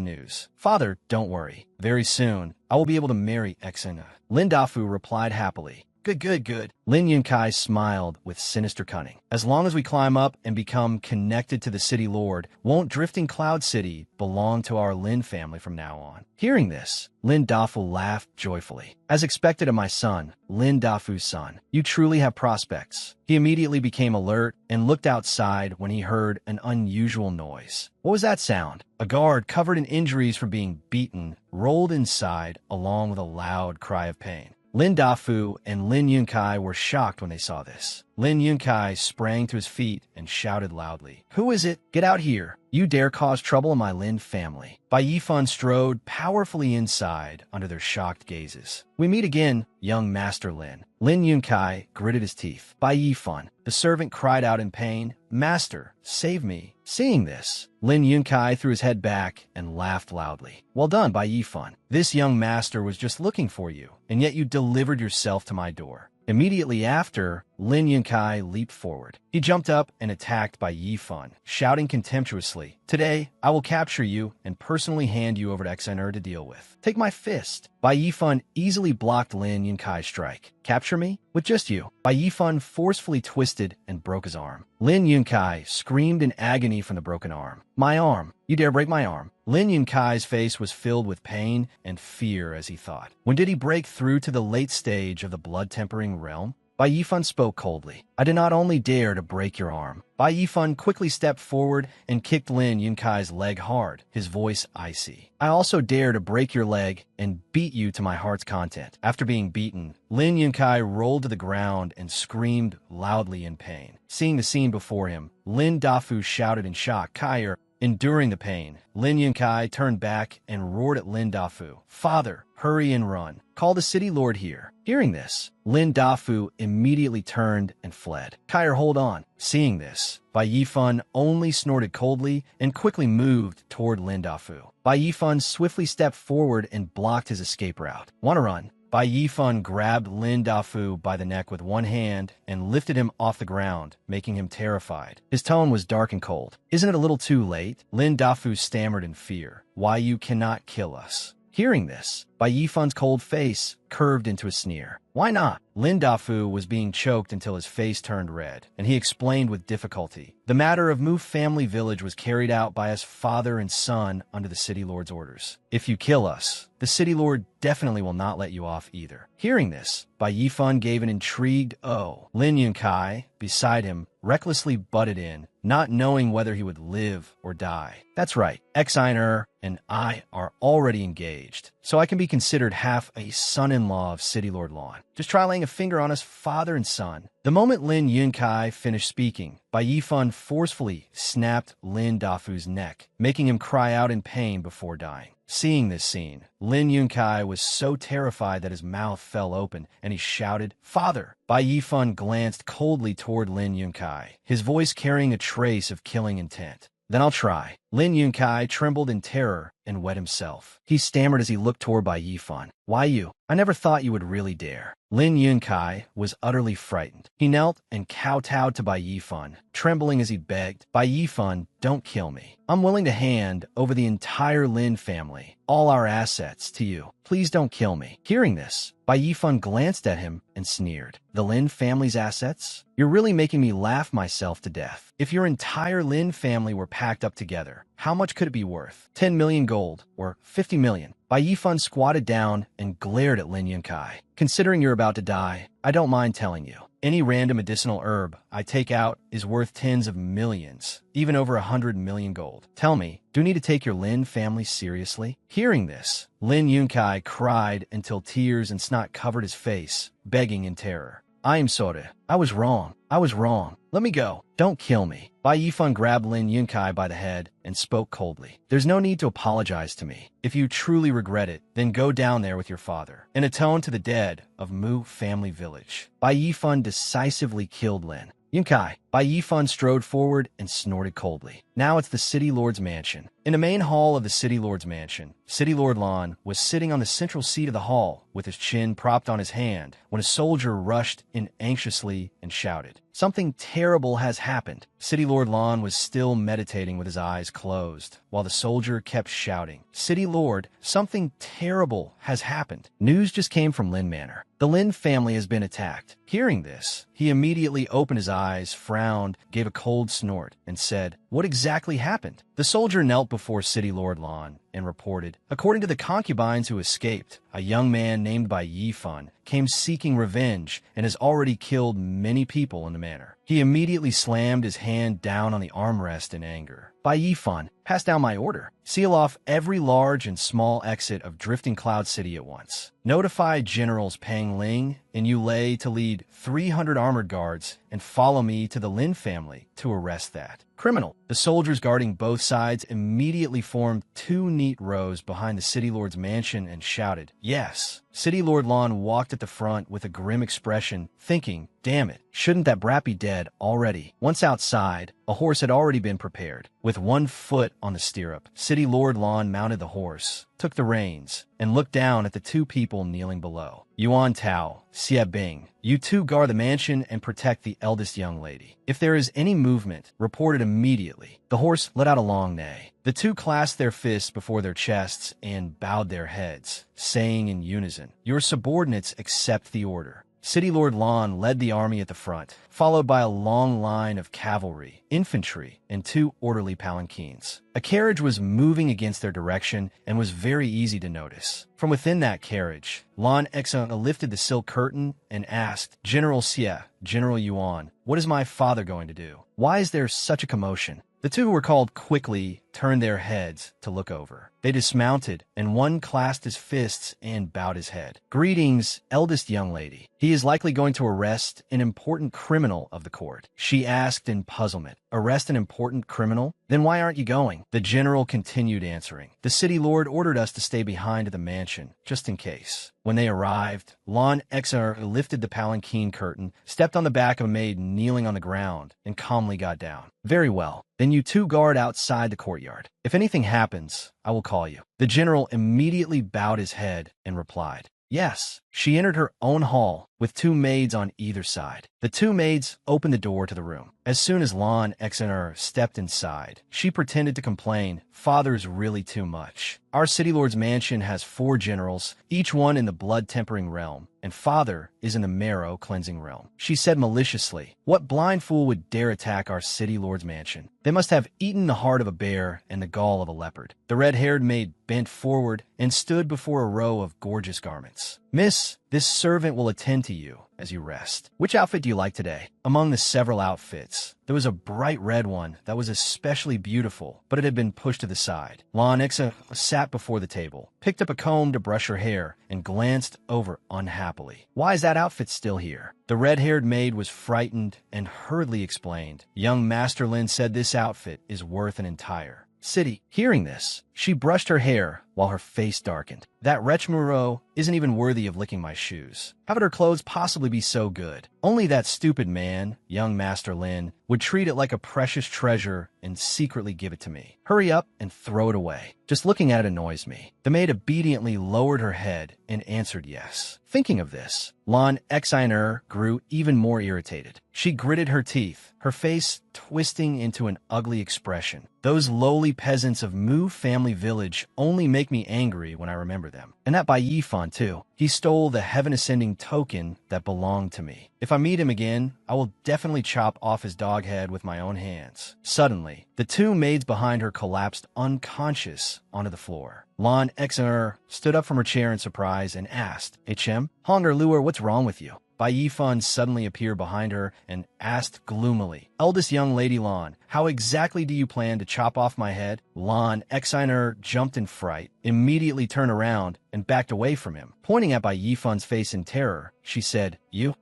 [SPEAKER 1] news. Father, don't worry. Very soon, I will be able to marry Xena. Lin Dafu replied happily. Good, good, good. Lin Yunkai smiled with sinister cunning. As long as we climb up and become connected to the city lord, won't Drifting Cloud City belong to our Lin family from now on? Hearing this, Lin Dafu laughed joyfully. As expected of my son, Lin Dafu's son, you truly have prospects. He immediately became alert and looked outside when he heard an unusual noise. What was that sound? A guard covered in injuries from being beaten rolled inside along with a loud cry of pain. Lin Dafu and Lin Yunkai were shocked when they saw this. Lin Yunkai sprang to his feet and shouted loudly, Who is it? Get out here. You dare cause trouble in my Lin family. Bai Yifan strode powerfully inside under their shocked gazes. We meet again, young Master Lin. Lin Yunkai gritted his teeth. Bai Yifan, the servant cried out in pain, Master, save me. Seeing this, Lin Yunkai threw his head back and laughed loudly. Well done, Bai Yifan. This young master was just looking for you, and yet you delivered yourself to my door. Immediately after, Lin Yunkai leaped forward. He jumped up and attacked Bai Yifan, shouting contemptuously, Today, I will capture you and personally hand you over to Xener to deal with. Take my fist. Bai Yifan easily blocked Lin Yunkai's strike. Capture me? With just you. Bai Yifan forcefully twisted and broke his arm. Lin Yunkai screamed in agony from the broken arm. My arm! You dare break my arm! Lin Yunkai's face was filled with pain and fear as he thought. When did he break through to the late stage of the blood-tempering realm? Bai Yifan spoke coldly. I did not only dare to break your arm. Bai Yifan quickly stepped forward and kicked Lin Yunkai's leg hard, his voice icy. I also dare to break your leg and beat you to my heart's content. After being beaten, Lin Yunkai rolled to the ground and screamed loudly in pain. Seeing the scene before him, Lin Dafu shouted in shock, Kair. Enduring the pain, Lin Yunkai turned back and roared at Lin Dafu. Father, hurry and run. Call the city lord here. Hearing this, Lin Dafu immediately turned and fled. Kair, hold on. Seeing this, Bai Yifan only snorted coldly and quickly moved toward Lin Dafu. Bai Yifan swiftly stepped forward and blocked his escape route. Wanna run? Bai Yifan grabbed Lin Dafu by the neck with one hand and lifted him off the ground, making him terrified. His tone was dark and cold. Isn't it a little too late? Lin Dafu stammered in fear. Why you cannot kill us? Hearing this, Bai Yifan's cold face curved into a sneer. Why not? Lin Dafu was being choked until his face turned red, and he explained with difficulty. The matter of Mu family village was carried out by us father and son under the city lord's orders. If you kill us, the city lord definitely will not let you off either. Hearing this, Bai Yifan gave an intrigued oh. Lin Yunkai, beside him, recklessly butted in, not knowing whether he would live or die. That's right, Xiner and I are already engaged, so I can be considered half a son-in-law of City Lord Lawn. Just try laying a finger on us father and son. The moment Lin Yunkai finished speaking, Bai Yifan forcefully snapped Lin Dafu's neck, making him cry out in pain before dying. Seeing this scene, Lin Yunkai was so terrified that his mouth fell open and he shouted, Father! Bai Yifan glanced coldly toward Lin Yunkai, his voice carrying a trace of killing intent. Then I'll try. Lin Yunkai trembled in terror and wet himself. He stammered as he looked toward Bai Yifan. Why you? I never thought you would really dare. Lin Yunkai was utterly frightened. He knelt and kowtowed to Bai Yifan, trembling as he begged, Bai Yifan, don't kill me. I'm willing to hand over the entire Lin family, all our assets, to you. Please don't kill me. Hearing this, Bai Yifan glanced at him and sneered. The Lin family's assets? You're really making me laugh myself to death. If your entire Lin family were packed up together, how much could it be worth? 10 million gold, or 50 million. Bai Yifan squatted down and glared at Lin Yunkai. Considering you're about to die, I don't mind telling you. Any random medicinal herb I take out is worth tens of millions, even over 100 million gold. Tell me, do you need to take your Lin family seriously? Hearing this, Lin Yunkai cried until tears and snot covered his face, begging in terror. I am sorry. I was wrong. I was wrong. Let me go. Don't kill me. Bai Yifan grabbed Lin Yunkai by the head and spoke coldly. There's no need to apologize to me. If you truly regret it, then go down there with your father. In a tone to the dead of Mu family village, Bai Yifan decisively killed Lin Yunkai. Bai Yifan strode forward and snorted coldly. Now it's the City Lord's mansion. In the main hall of the City Lord's mansion, City Lord Lan was sitting on the central seat of the hall with his chin propped on his hand when a soldier rushed in anxiously and shouted, "Something terrible has happened." City Lord Lan was still meditating with his eyes closed while the soldier kept shouting, "City Lord, something terrible has happened. News just came from Lin Manor. The Lin family has been attacked." Hearing this, he immediately opened his eyes, frowned, gave a cold snort, and said, "What exactly happened?" The soldier knelt before City Lord Lan and reported, "According to the concubines who escaped, a young man named Bai Yifan came seeking revenge and has already killed many people in the manor." He immediately slammed his hand down on the armrest in anger. "Bai Yifan, pass down my order. Seal off every large and small exit of Drifting Cloud City at once. Notify Generals Pang Ling and Yu Lei to lead 300 armored guards and follow me to the Lin family to arrest that criminal." The soldiers guarding both sides immediately formed two neat rows behind the City Lord's mansion and shouted, "Yes." City Lord Lan walked at the front with a grim expression, thinking, "Damn it, shouldn't that brat be dead already?" Once outside, a horse had already been prepared. With one foot on the stirrup, City Lord Lan mounted the horse, took the reins, and looked down at the two people kneeling below. "Yuan Tao, Xie Bing, you two guard the mansion and protect the eldest young lady. If there is any movement, report it immediately." The horse let out a long neigh. The two clasped their fists before their chests and bowed their heads, saying in unison, "Your subordinates accept the order." City Lord Lan led the army at the front, followed by a long line of cavalry, infantry, and two orderly palanquins. A carriage was moving against their direction and was very easy to notice. From within that carriage, Lan Exon lifted the silk curtain and asked, "General Xie, General Yuan, what is my father going to do? Why is there such a commotion?" The two who were called quickly turned their heads to look over. They dismounted, and one clasped his fists and bowed his head. "Greetings, eldest young lady. He is likely going to arrest an important criminal of the court," she asked in puzzlement. "Arrest an important criminal? Then why aren't you going?" The general continued answering. "The city lord ordered us to stay behind at the mansion, just in case." When they arrived, Lan Exar lifted the palanquin curtain, stepped on the back of a maid kneeling on the ground, and calmly got down. "Very well. Then you two guard outside the courtyard. If anything happens, I will call you." The general immediately bowed his head and replied, "Yes." She entered her own hall with two maids on either side. The two maids opened the door to the room. As soon as Lan Exener stepped inside, she pretended to complain, "Father's really too much. Our city lord's mansion has 4 generals, each one in the blood-tempering realm, and father is in the marrow-cleansing realm." She said maliciously, "What blind fool would dare attack our city lord's mansion? They must have eaten the heart of a bear and the gall of a leopard." The red-haired maid bent forward and stood before a row of gorgeous garments. "Miss, this servant will attend to you as you rest. Which outfit do you like today?" Among the several outfits, there was a bright red one that was especially beautiful, but it had been pushed to the side. Lan Ixa sat before the table, picked up a comb to brush her hair, and glanced over unhappily. "Why is that outfit still here?" The red-haired maid was frightened and hurriedly explained. "Young Master Lin said this outfit is worth an entire city." Hearing this, she brushed her hair while her face darkened. "That wretch Moreau isn't even worthy of licking my shoes. How could her clothes possibly be so good? Only that stupid man, young Master Lin, would treat it like a precious treasure and secretly give it to me. Hurry up and throw it away. Just looking at it annoys me." The maid obediently lowered her head and answered yes. Thinking of this, Lan Exiner grew even more irritated. She gritted her teeth, her face twisting into an ugly expression. "Those lowly peasants of Mu family village only make me angry when I remember them. And that Bai Yifan, too. He stole the heaven-ascending token that belonged to me. If I meet him again, I will definitely chop off his dog head with my own hands." Suddenly, the two maids behind her collapsed unconscious onto the floor. Lan Xer stood up from her chair in surprise and asked, "Hm? Honger Luer, what's wrong with you?" Bai Yifan suddenly appeared behind her and asked gloomily, "Eldest young lady Lan, how exactly do you plan to chop off my head?" Lan Xiner jumped in fright, immediately turned around, and backed away from him. Pointing at Bai Yifan's face in terror, she said,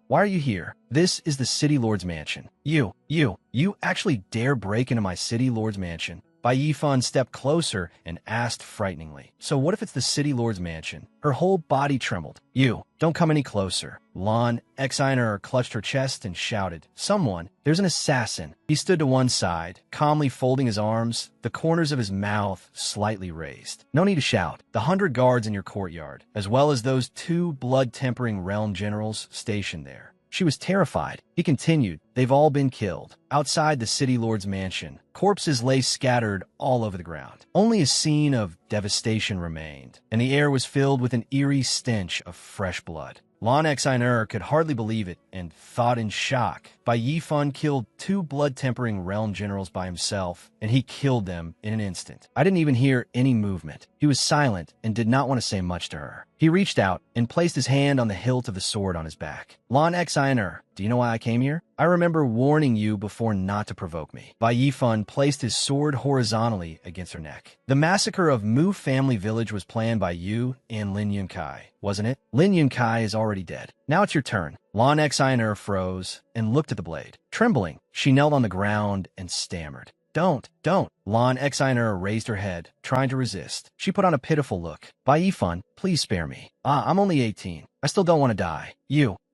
[SPEAKER 1] Why are you here? This is the City Lord's mansion. You actually dare break into my City Lord's mansion?" Bai Yifan stepped closer and asked frighteningly, "So what if it's the City Lord's mansion?" Her whole body trembled. Don't come any closer." Lan Xiner clutched her chest and shouted, "Someone! There's an assassin!" He stood to one side, calmly folding his arms, the corners of his mouth slightly raised. "No need to shout. The 100 guards in your courtyard, as well as those 2 blood-tempering realm generals stationed there." She was terrified. He continued, "They've all been killed. Outside the City Lord's mansion, corpses lay scattered all over the ground. Only a scene of devastation remained, and the air was filled with an eerie stench of fresh blood." Lan Xiner could hardly believe it and thought in shock. Bai Yifan killed 2 blood-tempering realm generals by himself, and he killed them in an instant. I didn't even hear any movement. He was silent and did not want to say much to her. He reached out and placed his hand on the hilt of the sword on his back. "Lan Xiner, do you know why I came here? I remember warning you before not to provoke me." Bai Yifan placed his sword horizontally against her neck. "The massacre of Mu family village was planned by you and Lin Yunkai, wasn't it? Lin Yunkai is already dead. Now it's your turn." Lan Xiner froze and looked at the blade. Trembling, she knelt on the ground and stammered, Don't. Lan Xiner raised her head, trying to resist. She put on a pitiful look. "Bai Yifan, please spare me. I'm only 18. I still don't want to die.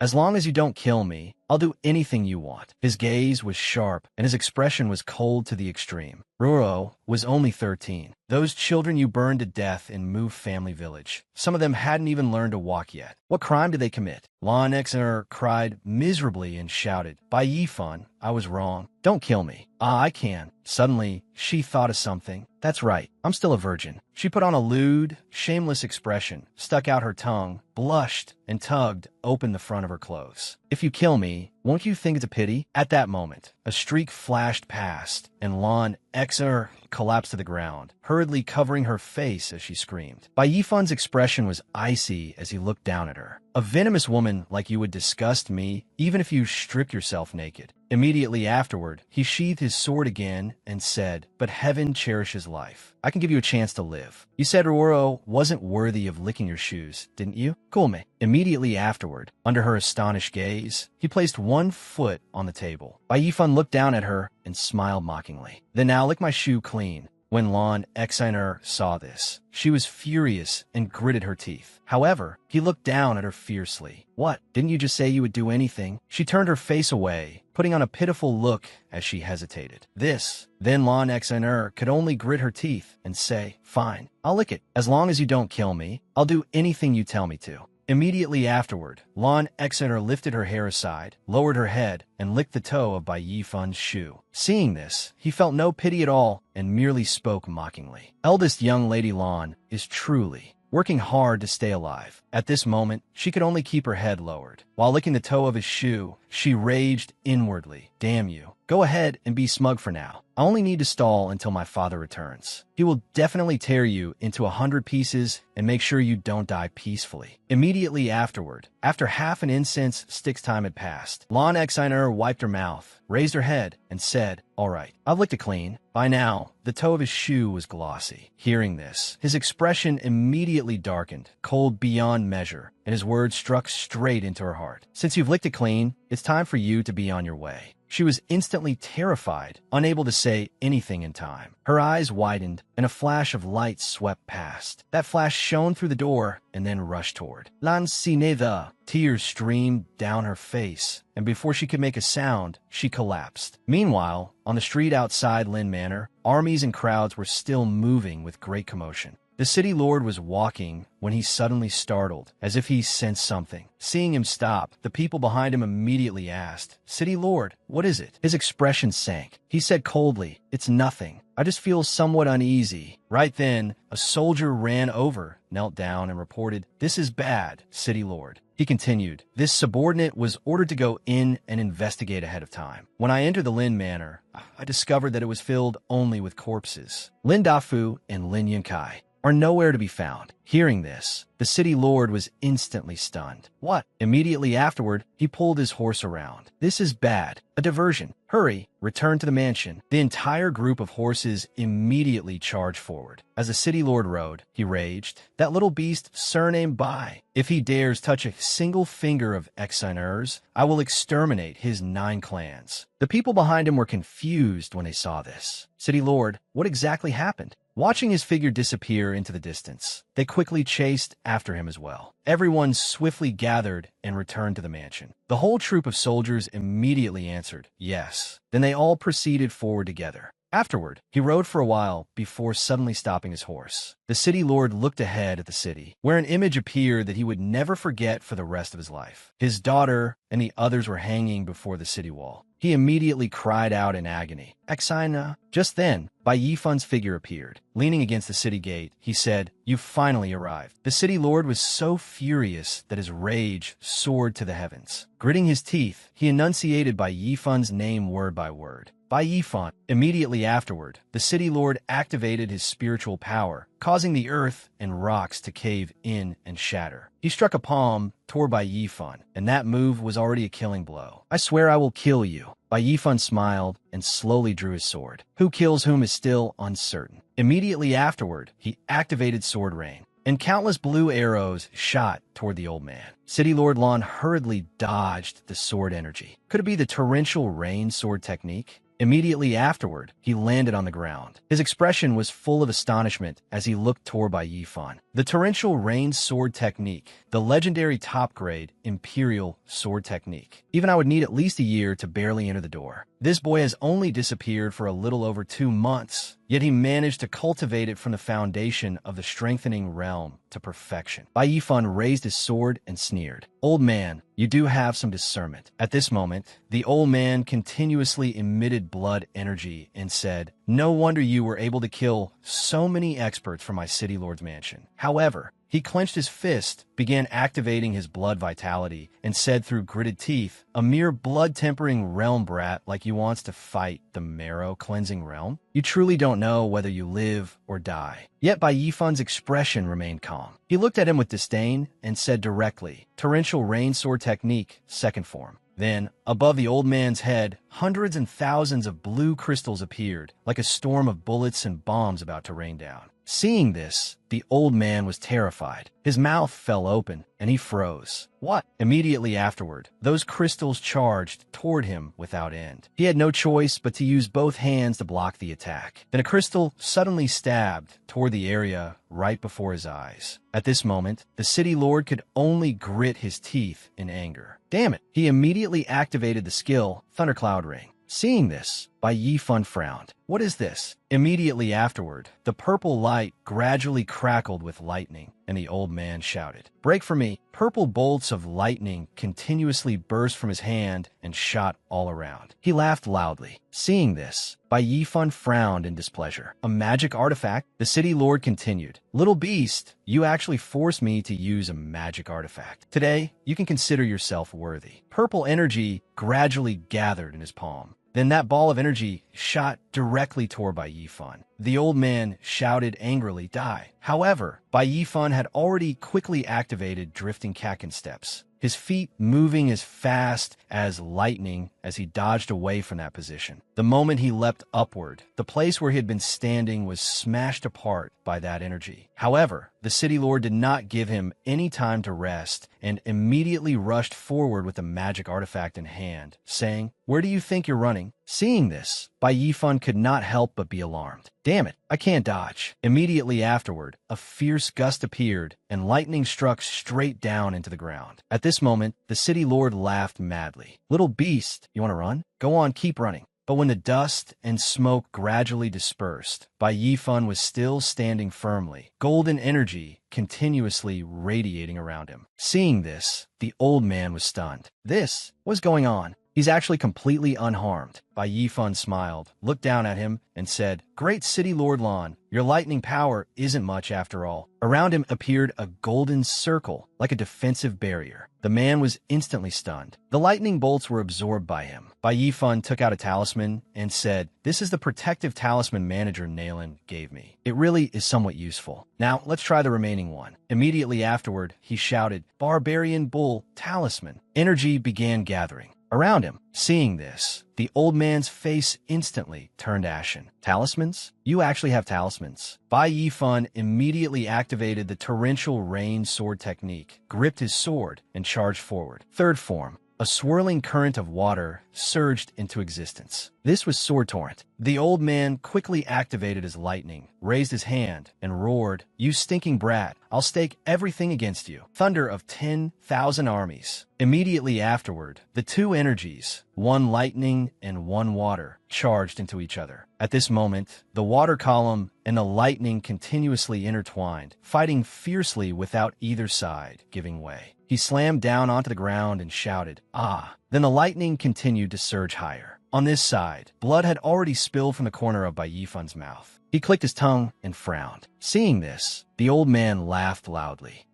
[SPEAKER 1] As long as you don't kill me, I'll do anything you want." His gaze was sharp, and his expression was cold to the extreme. Ruro was only 13. Those children you burned to death in Mu family village. Some of them hadn't even learned to walk yet. What crime did they commit? Lan Xiner cried miserably and shouted, "Bai Yifan, I was wrong. Don't kill me. I can." Suddenly, she thought of something. "That's right. I'm still a virgin." She put on a lewd, shameless expression, stuck out her tongue, blushed, and tugged open the front of her clothes. "If you kill me, won't you think it's a pity?" At that moment, a streak flashed past, and Lan Xiner collapsed to the ground, hurriedly covering her face as she screamed. Bai Yifan's expression was icy as he looked down at her. "A venomous woman like you would disgust me, even if you stripped yourself naked." Immediately afterward, he sheathed his sword again and said, "But heaven cherishes life. I can give you a chance to live. You said Ruoro wasn't worthy of licking your shoes, didn't you? Kulme." Immediately afterward, under her astonished gaze, he placed one foot on the table. Bai Yifan looked down at her and smiled mockingly. "Then now lick my shoe clean." When Lan Xiner saw this, she was furious and gritted her teeth. However, he looked down at her fiercely. "What? Didn't you just say you would do anything?" She turned her face away, putting on a pitiful look as she hesitated. Then Lan Xiner could only grit her teeth and say, "Fine, I'll lick it. As long as you don't kill me, I'll do anything you tell me to." Immediately afterward, Lan Xiner lifted her hair aside, lowered her head, and licked the toe of Bai Yifan's shoe. Seeing this, he felt no pity at all and merely spoke mockingly. Eldest young lady Lan is truly working hard to stay alive. At this moment, she could only keep her head lowered. While licking the toe of his shoe, she raged inwardly. "Damn you. Go ahead and be smug for now. I only need to stall until my father returns. He will definitely tear you into 100 pieces and make sure you don't die peacefully." Immediately afterward, after half an incense stick's time had passed, Lan Xiner wiped her mouth, raised her head, and said, "All right, I've licked it clean." By now, the toe of his shoe was glossy. Hearing this, his expression immediately darkened, cold beyond measure, and his words struck straight into her heart. "Since you've licked it clean, it's time for you to be on your way." She was instantly terrified, unable to say anything in time. Her eyes widened, and a flash of light swept past. That flash shone through the door and then rushed toward Lan Sineda. Tears streamed down her face, and before she could make a sound, she collapsed. Meanwhile, on the street outside Lin Manor, armies and crowds were still moving with great commotion. The city lord was walking when he suddenly startled, as if he sensed something. Seeing him stop, the people behind him immediately asked, "City lord, what is it?" His expression sank. He said coldly, "It's nothing. I just feel somewhat uneasy." Right then, a soldier ran over, knelt down, and reported, "This is bad, city lord." He continued, "This subordinate was ordered to go in and investigate ahead of time. When I entered the Lin Manor, I discovered that it was filled only with corpses. Lin Dafu and Lin Yunkai. are nowhere to be found. Hearing this, the city lord was instantly stunned. What? Immediately afterward, he pulled his horse around. This is bad. A diversion. Hurry, return to the mansion. The entire group of horses immediately charged forward. As the city lord rode, he raged, "That little beast, surnamed Bai. If he dares touch a single finger of Exiners, I will exterminate his 9 clans." The people behind him were confused when they saw this. City lord, what exactly happened? Watching his figure disappear into the distance, they quickly chased after him as well. Everyone swiftly gathered and returned to the mansion. The whole troop of soldiers immediately answered, yes. Then they all proceeded forward together. Afterward, he rode for a while before suddenly stopping his horse. The city lord looked ahead at the city, where an image appeared that he would never forget for the rest of his life. His daughter and the others were hanging before the city wall. He immediately cried out in agony, "Exina!" Just then, Bai Yifun's figure appeared. Leaning against the city gate, he said, "You've finally arrived." The city lord was so furious that his rage soared to the heavens. Gritting his teeth, he enunciated Bai Yifun's name word by word. Bai Yifan. Immediately afterward, the city lord activated his spiritual power, causing the earth and rocks to cave in and shatter. He struck a palm toward Bai Yifan, and that move was already a killing blow. "I swear I will kill you." Bai Yifan smiled and slowly drew his sword. Who kills whom is still uncertain. Immediately afterward, he activated Sword Rain, and countless blue arrows shot toward the old man. City Lord Lon hurriedly dodged the sword energy. Could it be the torrential rain sword technique? Immediately afterward, he landed on the ground. His expression was full of astonishment as he looked toward Bai Yifan. The torrential rain sword technique, the legendary top-grade Imperial sword technique. Even I would need at least a year to barely enter the door. This boy has only disappeared for a little over 2 months, yet he managed to cultivate it from the foundation of the strengthening realm to perfection. Bai Yifan raised his sword and sneered, "Old man, you do have some discernment." At this moment, the old man continuously emitted blood energy and said, "No wonder you were able to kill so many experts from my city lord's mansion." However, he clenched his fist, began activating his blood vitality, and said through gritted teeth, "A mere blood-tempering realm brat like you wants to fight the marrow-cleansing realm? You truly don't know whether you live or die." Yet Bai Yifan's expression remained calm. He looked at him with disdain and said directly, "Torrential rain sword technique, second form." Then, above the old man's head, hundreds and thousands of blue crystals appeared, like a storm of bullets and bombs about to rain down. Seeing this, the old man was terrified. His mouth fell open, and he froze. What? Immediately afterward, those crystals charged toward him without end. He had no choice but to use both hands to block the attack. Then a crystal suddenly stabbed toward the area right before his eyes. At this moment, the city lord could only grit his teeth in anger. Damn it! He immediately activated the skill Thundercloud Ring. Seeing this, Bai Yifan frowned. What is this? Immediately afterward, the purple light gradually crackled with lightning, and the old man shouted, "Break for me!" Purple bolts of lightning continuously burst from his hand and shot all around. He laughed loudly. Seeing this, Bai Yifan frowned in displeasure. "A magic artifact?" The city lord continued, "Little beast, you actually forced me to use a magic artifact. Today, you can consider yourself worthy." Purple energy gradually gathered in his palm. Then that ball of energy shot directly toward Bai Yifan. The old man shouted angrily, "Die!" However, Bai Yifan had already quickly activated drifting Kaken steps, his feet moving as fast as lightning as he dodged away from that position. The moment he leapt upward, the place where he had been standing was smashed apart by that energy. However, the city lord did not give him any time to rest and immediately rushed forward with the magic artifact in hand, saying, "Where do you think you're running?" Seeing this, Bai Yifan could not help but be alarmed. "Damn it, I can't dodge." Immediately afterward, a fierce gust appeared, and lightning struck straight down into the ground. At this moment, the city lord laughed madly. "Little beast, you want to run? Go on, keep running." But when the dust and smoke gradually dispersed, Bai Yifan was still standing firmly, golden energy continuously radiating around him. Seeing this, the old man was stunned. This was going on. He He's actually completely unharmed. Bai Yifan smiled, looked down at him, and said, "Great City Lord Lan, your lightning power isn't much after all." Around him appeared a golden circle, like a defensive barrier. The man was instantly stunned. The lightning bolts were absorbed by him. Bai Yifan took out a talisman and said, "This is the protective talisman manager Nalan gave me. It really is somewhat useful. Now, let's try the remaining one." Immediately afterward, he shouted, "Barbarian Bull Talisman." Energy began gathering around him. Seeing this, the old man's face instantly turned ashen. "Talismans? You actually have talismans." Bai Yifan immediately activated the torrential rain sword technique, gripped his sword, and charged forward. Third form. A swirling current of water surged into existence. This was Sword Torrent. The old man quickly activated his lightning, raised his hand, and roared, "You stinking brat, I'll stake everything against you." Thunder of 10,000 armies. Immediately afterward, the two energies, one lightning and one water, charged into each other. At this moment, the water column and the lightning continuously intertwined, fighting fiercely without either side giving way. He slammed down onto the ground and shouted, "Ah!" Then the lightning continued to surge higher. On this side, blood had already spilled from the corner of Bai Yifan's mouth. He clicked his tongue and frowned. Seeing this, the old man laughed loudly.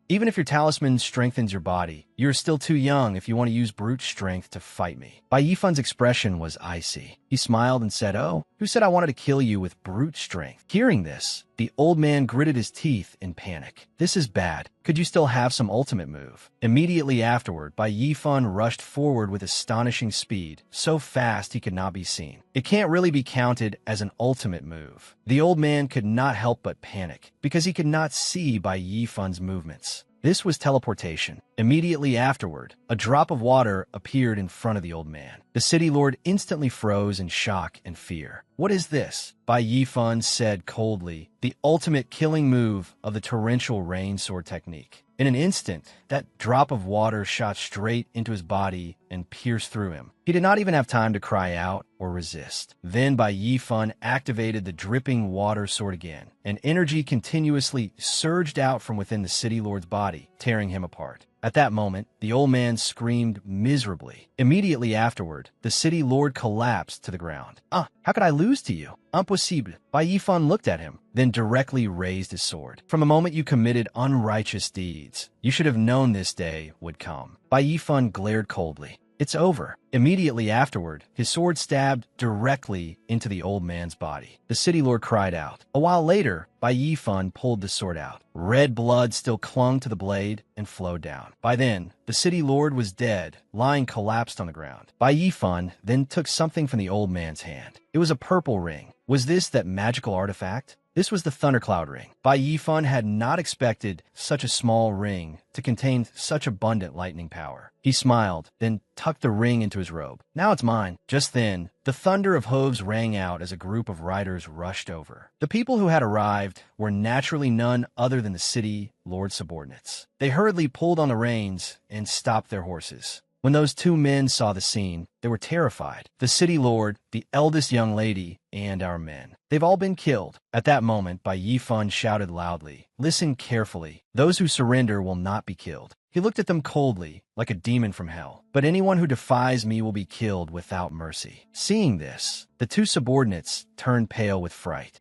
[SPEAKER 1] Even if your talisman strengthens your body, you're still too young if you want to use brute strength to fight me." Bai Yifan's expression was icy. He smiled and said, "Oh, who said I wanted to kill you with brute strength?" Hearing this, the old man gritted his teeth in panic. "This is bad. Could you still have some ultimate move?" Immediately afterward, Bai Yifan rushed forward with astonishing speed, so fast he could not be seen. It can't really be counted as an ultimate move. The old man could not help but panic, because he could not see Bai Yifan's movements. This was teleportation. Immediately afterward, a drop of water appeared in front of the old man. The city lord instantly froze in shock and fear. "What is this?" Bai Yifan said coldly, "The ultimate killing move of the torrential rain sword technique." In an instant, that drop of water shot straight into his body and pierced through him. He did not even have time to cry out or resist. Then Bai Yifan activated the dripping water sword again, and energy continuously surged out from within the city lord's body, tearing him apart. At that moment, the old man screamed miserably. Immediately afterward, the city lord collapsed to the ground. How could I lose to you?" "Impossible." Bai Yifan looked at him, then directly raised his sword. "From the moment you committed unrighteous deeds, you should have known this day would come." Bai Yifan glared coldly. "It's over." Immediately afterward, his sword stabbed directly into the old man's body. The city lord cried out. A while later, Bai Yifan pulled the sword out. Red blood still clung to the blade and flowed down. By then, the city lord was dead, lying collapsed on the ground. Bai Yifan then took something from the old man's hand. It was a purple ring. Was this that magical artifact? This was the Thundercloud ring. Bai Yifan had not expected such a small ring to contain such abundant lightning power. He smiled, then tucked the ring into his robe. "Now it's mine." Just then, the thunder of hooves rang out as a group of riders rushed over. The people who had arrived were naturally none other than the city lord's subordinates. They hurriedly pulled on the reins and stopped their horses. When those two men saw the scene, they were terrified. The city lord, the eldest young lady, and our men. "They've all been killed." At that moment, Bai Yifan shouted loudly, "Listen carefully. Those who surrender will not be killed." He looked at them coldly, like a demon from hell. "But anyone who defies me will be killed without mercy." Seeing this, the two subordinates turned pale with fright.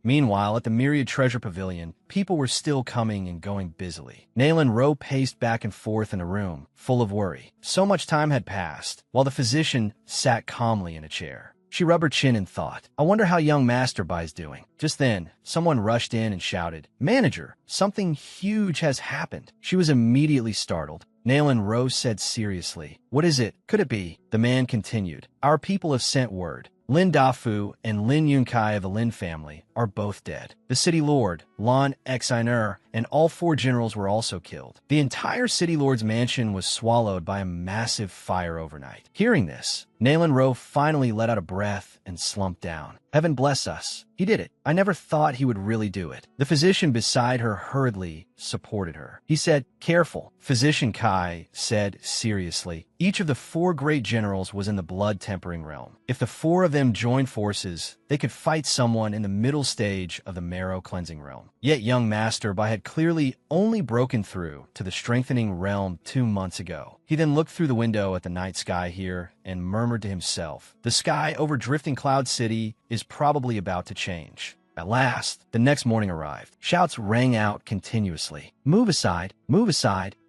[SPEAKER 1] Meanwhile, at the Myriad Treasure Pavilion, people were still coming and going busily. Nalan Ro paced back and forth in a room, full of worry. So much time had passed, while the physician sat calmly in a chair. She rubbed her chin and thought, "I wonder how young Master Bai's doing." Just then, someone rushed in and shouted, "Manager, something huge has happened." She was immediately startled. Nalan Ro said seriously, "What is it? Could it be?" The man continued, "Our people have sent word. Lin Dafu and Lin Yunkai of the Lin family are both dead. The city lord, Lan Xiner, and all 4 generals were also killed. The entire city lord's mansion was swallowed by a massive fire overnight." Hearing this, Nalan Ro finally let out a breath and slumped down. "Heaven bless us. He did it. I never thought he would really do it." The physician beside her hurriedly supported her. He said, "Careful." Physician Kai said seriously, "Each of the 4 great generals was in the blood-tempering realm. If the 4 of them joined forces, they could fight someone in the middle stage of the marrow cleansing realm. Yet young Master Bai had clearly only broken through to the strengthening realm 2 months ago. He then looked through the window at the night sky here and murmured to himself, the sky over drifting Cloud City is probably about to change. At last, the next morning arrived. Shouts rang out continuously. Move aside,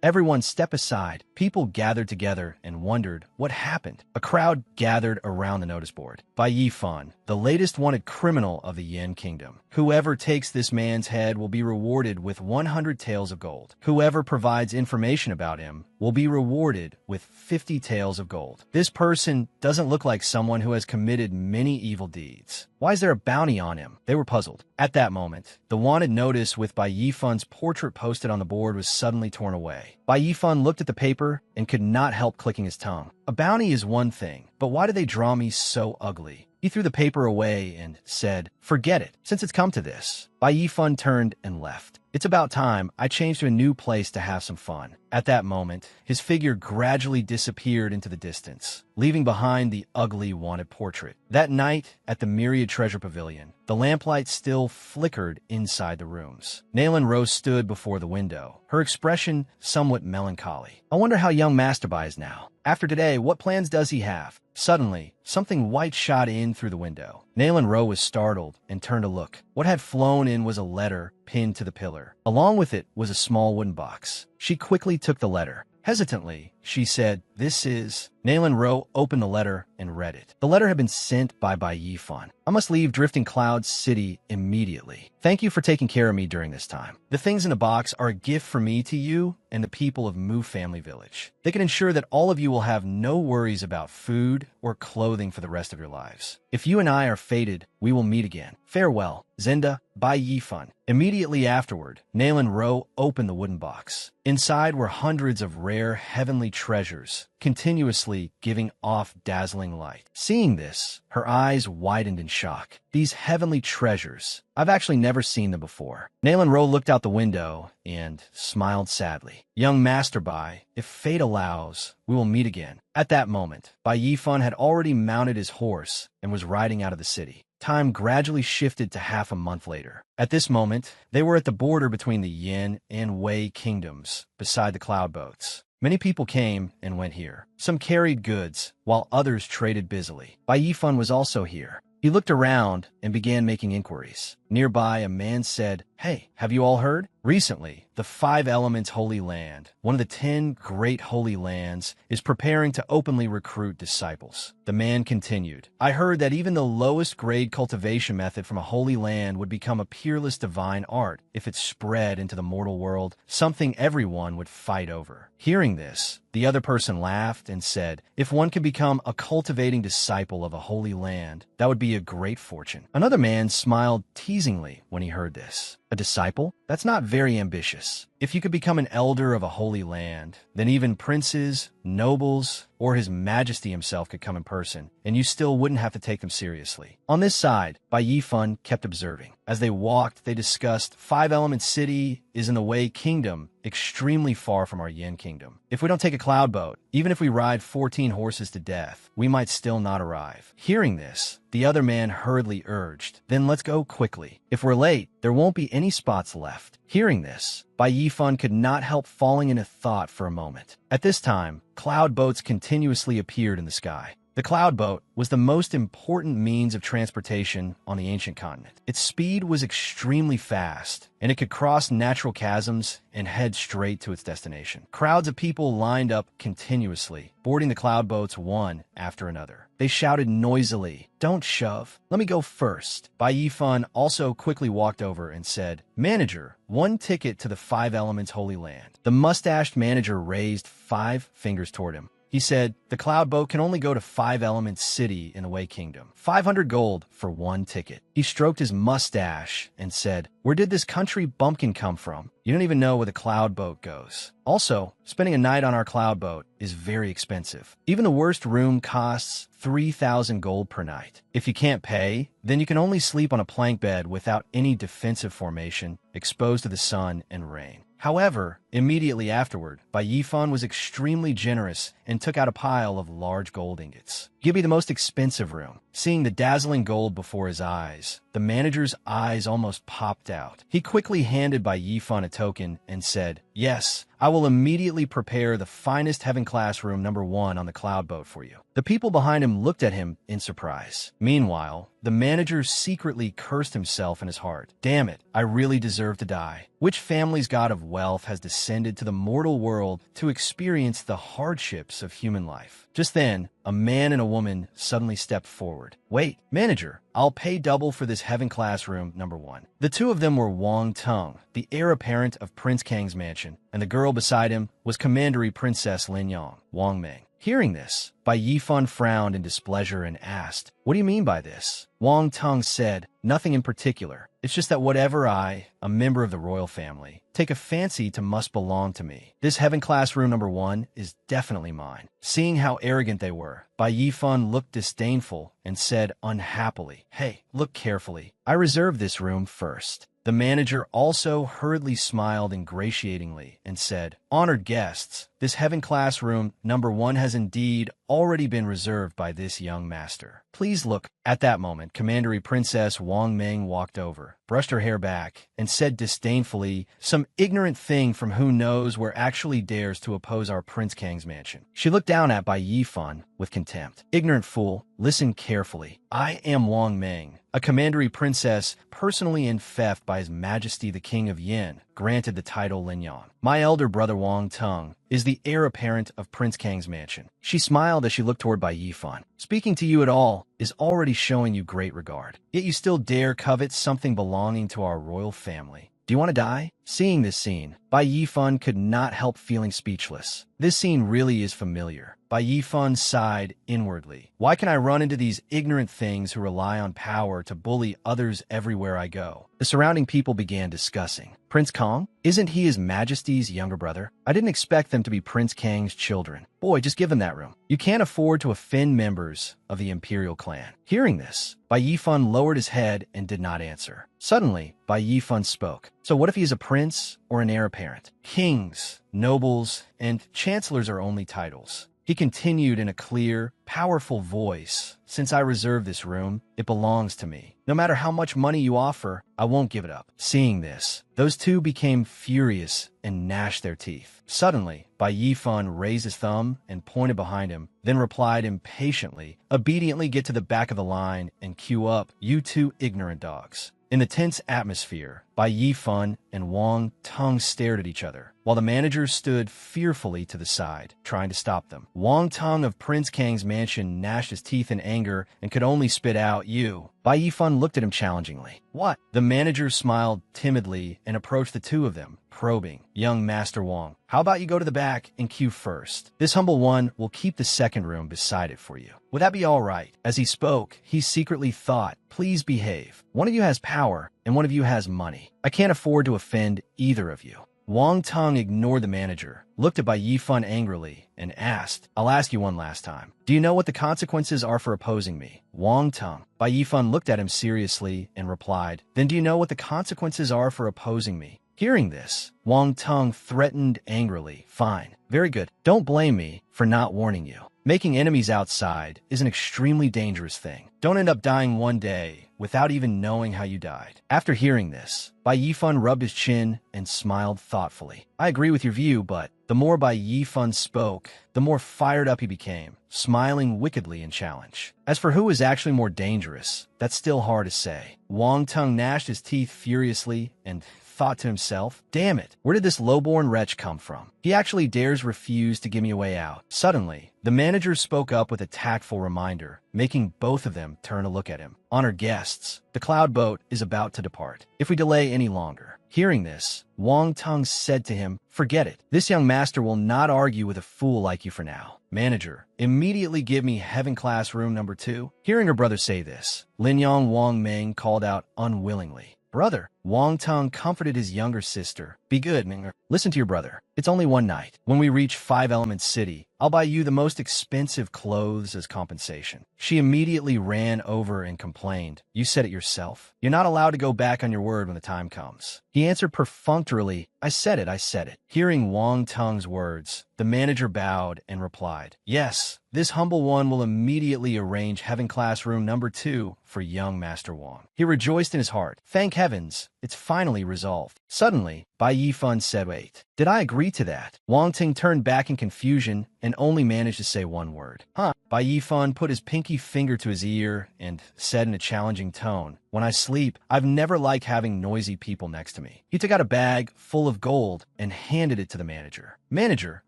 [SPEAKER 1] everyone step aside. People gathered together and wondered what happened. A crowd gathered around the notice board. Bai Yifan, the latest wanted criminal of the Yin Kingdom. Whoever takes this man's head will be rewarded with 100 taels of gold. Whoever provides information about him will be rewarded with 50 taels of gold. This person doesn't look like someone who has committed many evil deeds. Why is there a bounty on him? They were puzzled. At that moment, the wanted notice with Bai Yifan's portrait posted on the board was suddenly torn away. Bai Yifan looked at the paper and could not help clicking his tongue. A bounty is one thing, but why do they draw me so ugly? He threw the paper away and said, forget it, since it's come to this. Bai Yifan turned and left. It's about time I changed to a new place to have some fun. At that moment, his figure gradually disappeared into the distance, leaving behind the ugly wanted portrait. That night, at the Myriad Treasure Pavilion, the lamplight still flickered inside the rooms. Nalan Rose stood before the window, her expression somewhat melancholy. I wonder how young Master Bai is now. After today, what plans does he have? Suddenly, something white shot in through the window. Nalan Rose was startled and turned to look. What had flown in was a letter pinned to the pillar. Along with it was a small wooden box. She quickly took the letter. Hesitantly, she said, this is... Nalan Rose opened the letter and read it. The letter had been sent by Bai Yifan. I must leave Drifting Cloud City immediately. Thank you for taking care of me during this time. The things in the box are a gift from me to you and the people of Mu Family Village. They can ensure that all of you will have no worries about food or clothing for the rest of your lives. If you and I are fated, we will meet again. Farewell, Zenda, Bai Yifan. Immediately afterward, Nalan Rose opened the wooden box. Inside were hundreds of rare heavenly treasures, continuously giving off dazzling light. Seeing this, her eyes widened in shock. These heavenly treasures, I've actually never seen them before. Nalan Rose looked out the window and smiled sadly. Young Master Bai, if fate allows, we will meet again. At that moment, Bai Yifan had already mounted his horse and was riding out of the city. Time gradually shifted to half a month later. At this moment, they were at the border between the Yin and Wei kingdoms, beside the cloud boats. Many people came and went here. Some carried goods, while others traded busily. Bai Yifan was also here. He looked around and began making inquiries. Nearby, a man said, "Hey, have you all heard? Recently, the Five Elements Holy Land, one of the 10 great holy lands, is preparing to openly recruit disciples." The man continued, "I heard that even the lowest grade cultivation method from a holy land would become a peerless divine art if it spread into the mortal world, something everyone would fight over." Hearing this, the other person laughed and said, "If one could become a cultivating disciple of a holy land, that would be a great fortune." Another man smiled teasingly when he heard this. "A disciple? That's not very ambitious. If you could become an elder of a holy land, then even princes, nobles, or His Majesty himself could come in person, and you still wouldn't have to take them seriously." On this side, Bai Yifan kept observing. As they walked, they discussed, Five Element City is in the Wei Kingdom, extremely far from our Yin Kingdom. If we don't take a cloud boat, even if we ride 14 horses to death, we might still not arrive. Hearing this, the other man hurriedly urged, "Then let's go quickly. If we're late, there won't be any spots left." Hearing this, Bai Yifan could not help falling into thought for a moment. At this time, cloud boats continuously appeared in the sky. The cloud boat was the most important means of transportation on the ancient continent. Its speed was extremely fast, and it could cross natural chasms and head straight to its destination. Crowds of people lined up continuously, boarding the cloud boats one after another. They shouted noisily, "Don't shove. Let me go first." Bai Yifan also quickly walked over and said, "Manager, 1 ticket to the Five Elements Holy Land." The mustached manager raised 5 fingers toward him. He said, "The cloud boat can only go to Five Elements City in the Wei Kingdom. 500 gold for 1 ticket." He stroked his mustache and said, "Where did this country bumpkin come from? You don't even know where the cloud boat goes. Also, spending a night on our cloud boat is very expensive. Even the worst room costs 3,000 gold per night. If you can't pay, then you can only sleep on a plank bed without any defensive formation, exposed to the sun and rain. However, Immediately afterward, Bai Yifan was extremely generous and took out a pile of large gold ingots. Give me the most expensive room. Seeing the dazzling gold before his eyes, the manager's eyes almost popped out. He quickly handed Bai Yifan a token and said, "Yes, I will immediately prepare the finest heaven class room number 1 on the cloud boat for you." The people behind him looked at him in surprise. Meanwhile, the manager secretly cursed himself in his heart. Damn it, I really deserve to die. Which family's god of wealth has descended to the mortal world to experience the hardships of human life? Just then, a man and a woman suddenly stepped forward. "Wait, manager, I'll pay double for this heaven class room number 1. The two of them were Wang Tung, the heir apparent of Prince Kang's mansion, and the girl beside him was Commandery Princess Lin Yang, Wang Meng. Hearing this, Bai Yifan frowned in displeasure and asked, "What do you mean by this?" Wang Tung said, "Nothing in particular. It's just that whatever I, a member of the royal family, take a fancy to must belong to me. This heaven class room number 1 is definitely mine." Seeing how arrogant they were, Bai Yifan looked disdainful and said unhappily, "Hey, look carefully. I reserved this room first." The manager also hurriedly smiled ingratiatingly and said, "Honored guests, this heaven class room number 1 has indeed already been reserved by this young master. Please look." At that moment, Commandery Princess Wang Meng walked over, brushed her hair back, and said disdainfully, "Some ignorant thing from who knows where actually dares to oppose our Prince Kang's mansion." She looked down at Bai Yifan with contempt. "Ignorant fool, listen carefully. I am Wang Meng, a Commandery Princess personally enfeoffed by His Majesty the King of Yin, granted the title Lin Yang. My elder brother Wang Tung is the heir apparent of Prince Kang's mansion." She smiled as she looked toward Bai Yifan. "Speaking to you at all is already showing you great regard. Yet you still dare covet something belonging to our royal family. Do you want to die?" Seeing this scene, Bai Yifan could not help feeling speechless. This scene really is familiar. Bai Yifan sighed inwardly. Why can I run into these ignorant things who rely on power to bully others everywhere I go? The surrounding people began discussing. Prince Kang? Isn't he His Majesty's younger brother? I didn't expect them to be Prince Kang's children. Boy, just give them that room. You can't afford to offend members of the imperial clan. Hearing this, Bai Yifan lowered his head and did not answer. Suddenly, Bai Yifan spoke. So what if he is a prince or an heir apparent? Kings, nobles, and chancellors are only titles. He continued in a clear, powerful voice. Since I reserved this room, it belongs to me. No matter how much money you offer, I won't give it up. Seeing this, those two became furious and gnashed their teeth. Suddenly, Bai Yifan raised his thumb and pointed behind him, then replied impatiently, "Obediently get to the back of the line and queue up, you two ignorant dogs." In the tense atmosphere, Bai Yifan and Wang Tung stared at each other, while the manager stood fearfully to the side, trying to stop them. Wang Tung of Prince Kang's mansion gnashed his teeth in anger and could only spit out, "You." Bai Yifan looked at him challengingly. "What?" The manager smiled timidly and approached the two of them, probing. "Young Master Wang, how about you go to the back and queue first? This humble one will keep the second room beside it for you. Would that be all right?" As he spoke, he secretly thought, "Please behave. One of you has power, and one of you has money. I can't afford to offend either of you." Wang Tung ignored the manager, looked at Bai Yifan angrily, and asked, "I'll ask you one last time. Do you know what the consequences are for opposing me?" Wang Tung. Bai Yifan looked at him seriously and replied, "Then do you know what the consequences are for opposing me?" Hearing this, Wang Tung threatened angrily, "Fine. Very good. Don't blame me for not warning you. Making enemies outside is an extremely dangerous thing. Don't end up dying one day without even knowing how you died." After hearing this, Bai Yifan rubbed his chin and smiled thoughtfully. "I agree with your view, but..." The more Bai Yifan spoke, the more fired up he became, smiling wickedly in challenge. As for who is actually more dangerous, that's still hard to say. Wang Tung gnashed his teeth furiously and thought to himself, "Damn it, where did this lowborn wretch come from? He actually dares refuse to give me a way out." Suddenly, the manager spoke up with a tactful reminder, making both of them turn to look at him. "Honored guests, the cloud boat is about to depart. If we delay any longer..." Hearing this, Wang Tung said to him, "Forget it. This young master will not argue with a fool like you for now. Manager, immediately give me heaven class room number 2. Hearing her brother say this, Lin Yang Wang Meng called out unwillingly, "Brother, Wang Tung comforted his younger sister. Be good, Ming. Listen to your brother. It's only one night. When we reach Five Elements City, I'll buy you the most expensive clothes as compensation. She immediately ran over and complained. You said it yourself. You're not allowed to go back on your word when the time comes. He answered perfunctorily, I said it. Hearing Wang Tung's words, the manager bowed and replied, yes, this humble one will immediately arrange Heaven Class Room number 2 for young Master Wang. He rejoiced in his heart. Thank heavens, it's finally resolved. Suddenly, Bai Yifan said, wait, did I agree to that? Wang Ting turned back in confusion and only managed to say one word. Huh? Bai Yifan put his pinky finger to his ear and said in a challenging tone, when I sleep, I've never liked having noisy people next to me. He took out a bag full of gold and handed it to the manager. Manager,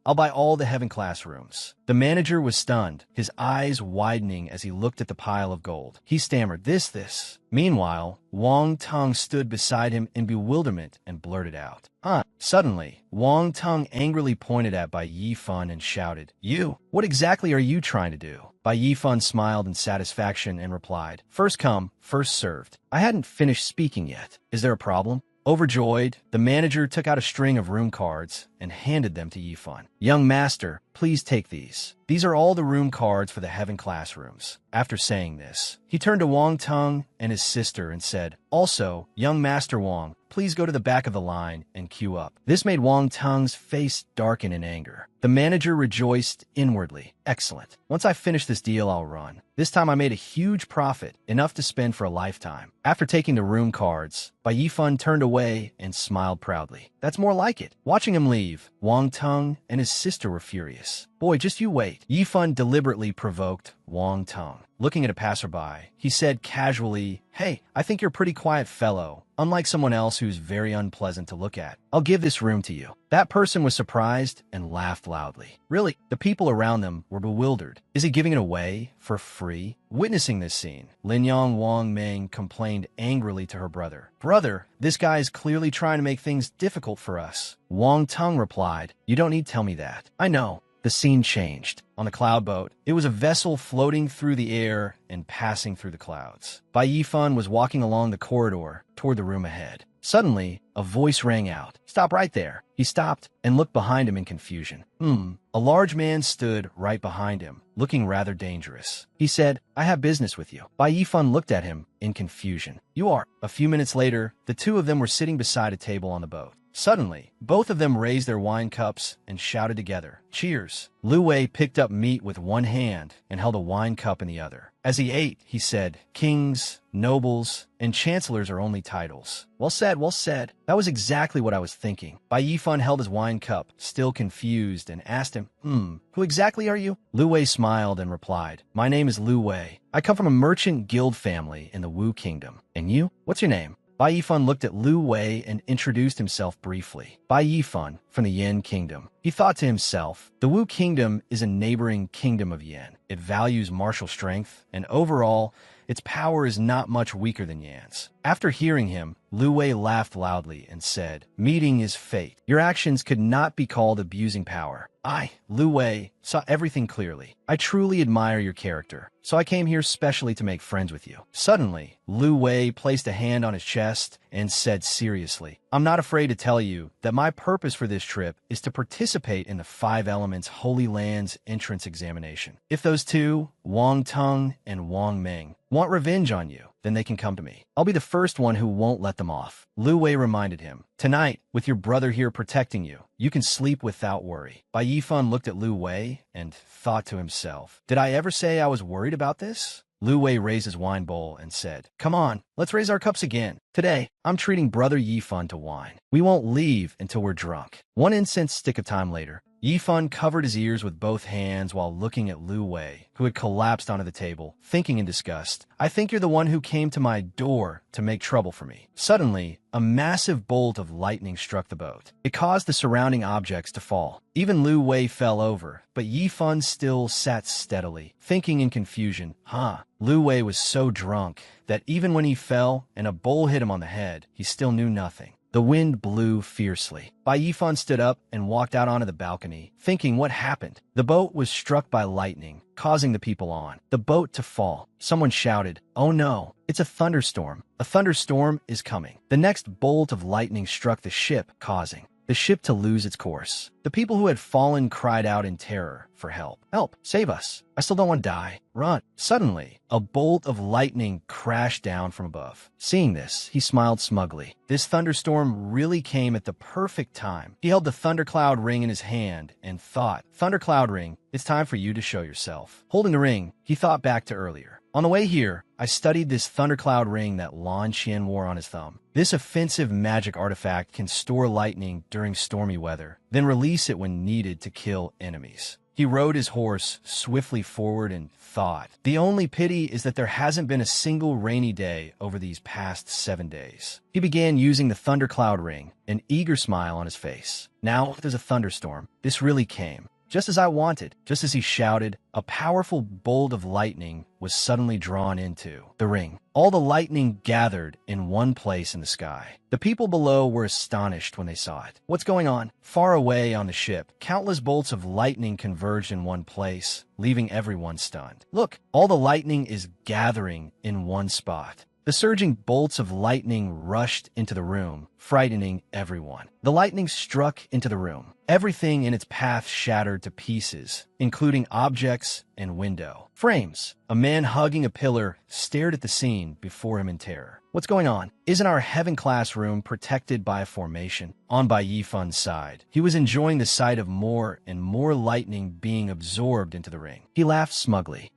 [SPEAKER 1] I'll buy all the Heaven Class rooms. The manager was stunned, his eyes widening as he looked at the pile of gold. He stammered, this. Meanwhile, Wang Tung stood beside him in bewilderment and blurted out, huh? Suddenly, Wang Tung angrily pointed at Bai Yifan and shouted, you, what exactly are you trying to do? Bai Yifan smiled in satisfaction and replied, first come, first served. I hadn't finished speaking yet. Is there a problem? Overjoyed, the manager took out a string of room cards and handed them to Yifan. Young master, please take these. These are all the room cards for the Heaven Class rooms. After saying this, he turned to Wang Tung and his sister and said, also, young Master Wang, please go to the back of the line and queue up. This made Wang Tung's face darken in anger. The manager rejoiced inwardly. Excellent. Once I finish this deal, I'll run. This time I made a huge profit, enough to spend for a lifetime. After taking the room cards, Bai Yifan turned away and smiled proudly. That's more like it. Watching him leave, Wang Tung and his sister were furious. Boy, just you wait. Yifan deliberately provoked Wang Tung. Looking at a passerby, he said casually, hey, I think you're a pretty quiet fellow, unlike someone else who's very unpleasant to look at. I'll give this room to you. That person was surprised and laughed loudly. Really, the people around them were bewildered. Is he giving it away for free? Witnessing this scene, Linyang Wang Ming complained angrily to her brother. Brother, this guy is clearly trying to make things difficult for us. Wang Tung replied, you don't need to tell me that. I know. The scene changed. On the cloud boat, it was a vessel floating through the air and passing through the clouds. Bai Yifan was walking along the corridor toward the room ahead. Suddenly, a voice rang out. Stop right there. He stopped and looked behind him in confusion. A large man stood right behind him, looking rather dangerous. He said, I have business with you. Bai Yifan looked at him in confusion. You are. A few minutes later, the two of them were sitting beside a table on the boat. Suddenly, both of them raised their wine cups and shouted together, cheers. Lu Wei picked up meat with one hand and held a wine cup in the other. As he ate, he said, kings, nobles, and chancellors are only titles. Well said, well said. That was exactly what I was thinking. Bai Yifan held his wine cup, still confused, and asked him, who exactly are you? Lu Wei smiled and replied, my name is Lu Wei. I come from a merchant guild family in the Wu Kingdom. And you? What's your name? Bai Yifan looked at Lu Wei and introduced himself briefly. Bai Yifan, from the Yin Kingdom. He thought to himself, the Wu Kingdom is a neighboring kingdom of Yin. It values martial strength, and overall, its power is not much weaker than Yan's. After hearing him, Lu Wei laughed loudly and said, meeting is fate. Your actions could not be called abusing power. I, Lu Wei, saw everything clearly. I truly admire your character, so I came here specially to make friends with you. Suddenly, Lu Wei placed a hand on his chest and said seriously, I'm not afraid to tell you that my purpose for this trip is to participate in the Five Elements Holy Lands entrance examination. If those two, Wang Tung and Wang Ming, want revenge on you, then they can come to me. I'll be the first one who won't let them off. Lu Wei reminded him, tonight, with your brother here protecting you, you can sleep without worry. Bai Yifan looked at Lu Wei and thought to himself, did I ever say I was worried about this? Lu Wei raised his wine bowl and said, come on, let's raise our cups again. Today, I'm treating brother Yifan to wine. We won't leave until we're drunk. One incense stick of time later, Yifan covered his ears with both hands while looking at Lu Wei, who had collapsed onto the table, thinking in disgust, I think you're the one who came to my door to make trouble for me. Suddenly, a massive bolt of lightning struck the boat. It caused the surrounding objects to fall. Even Lu Wei fell over, but Yifan still sat steadily, thinking in confusion, Lu Wei was so drunk that even when he fell and a bowl hit him on the head, he still knew nothing. The wind blew fiercely. Bai Yifan stood up and walked out onto the balcony, thinking what happened. The boat was struck by lightning, causing the people on the boat to fall. Someone shouted, "Oh no, it's a thunderstorm. A thunderstorm is coming." The next bolt of lightning struck the ship, causing the ship to lose its course. The people who had fallen cried out in terror for help. "Help! Save us! I still don't want to die. Run!" Suddenly, a bolt of lightning crashed down from above. Seeing this, he smiled smugly. This thunderstorm really came at the perfect time. He held the thundercloud ring in his hand and thought, "Thundercloud ring, it's time for you to show yourself." Holding the ring, he thought back to earlier. "On the way here, I studied this thundercloud ring that Lan Qian wore on his thumb. This offensive magic artifact can store lightning during stormy weather, then release it when needed to kill enemies." He rode his horse swiftly forward and thought, "The only pity is that there hasn't been a single rainy day over these past 7 days." He began using the thundercloud ring, an eager smile on his face. Now there's a thunderstorm. This really came. Just as I wanted. Just as he shouted, a powerful bolt of lightning was suddenly drawn into the ring. All the lightning gathered in one place in the sky. The people below were astonished when they saw it. What's going on? Far away on the ship, countless bolts of lightning converged in one place, leaving everyone stunned. Look, all the lightning is gathering in one spot. The surging bolts of lightning rushed into the room, frightening everyone. The lightning struck into the room. Everything in its path shattered to pieces, including objects and window frames. A man hugging a pillar stared at the scene before him in terror. What's going on? Isn't our heaven class room protected by a formation? On Bai Yifan's side, he was enjoying the sight of more and more lightning being absorbed into the ring. He laughed smugly.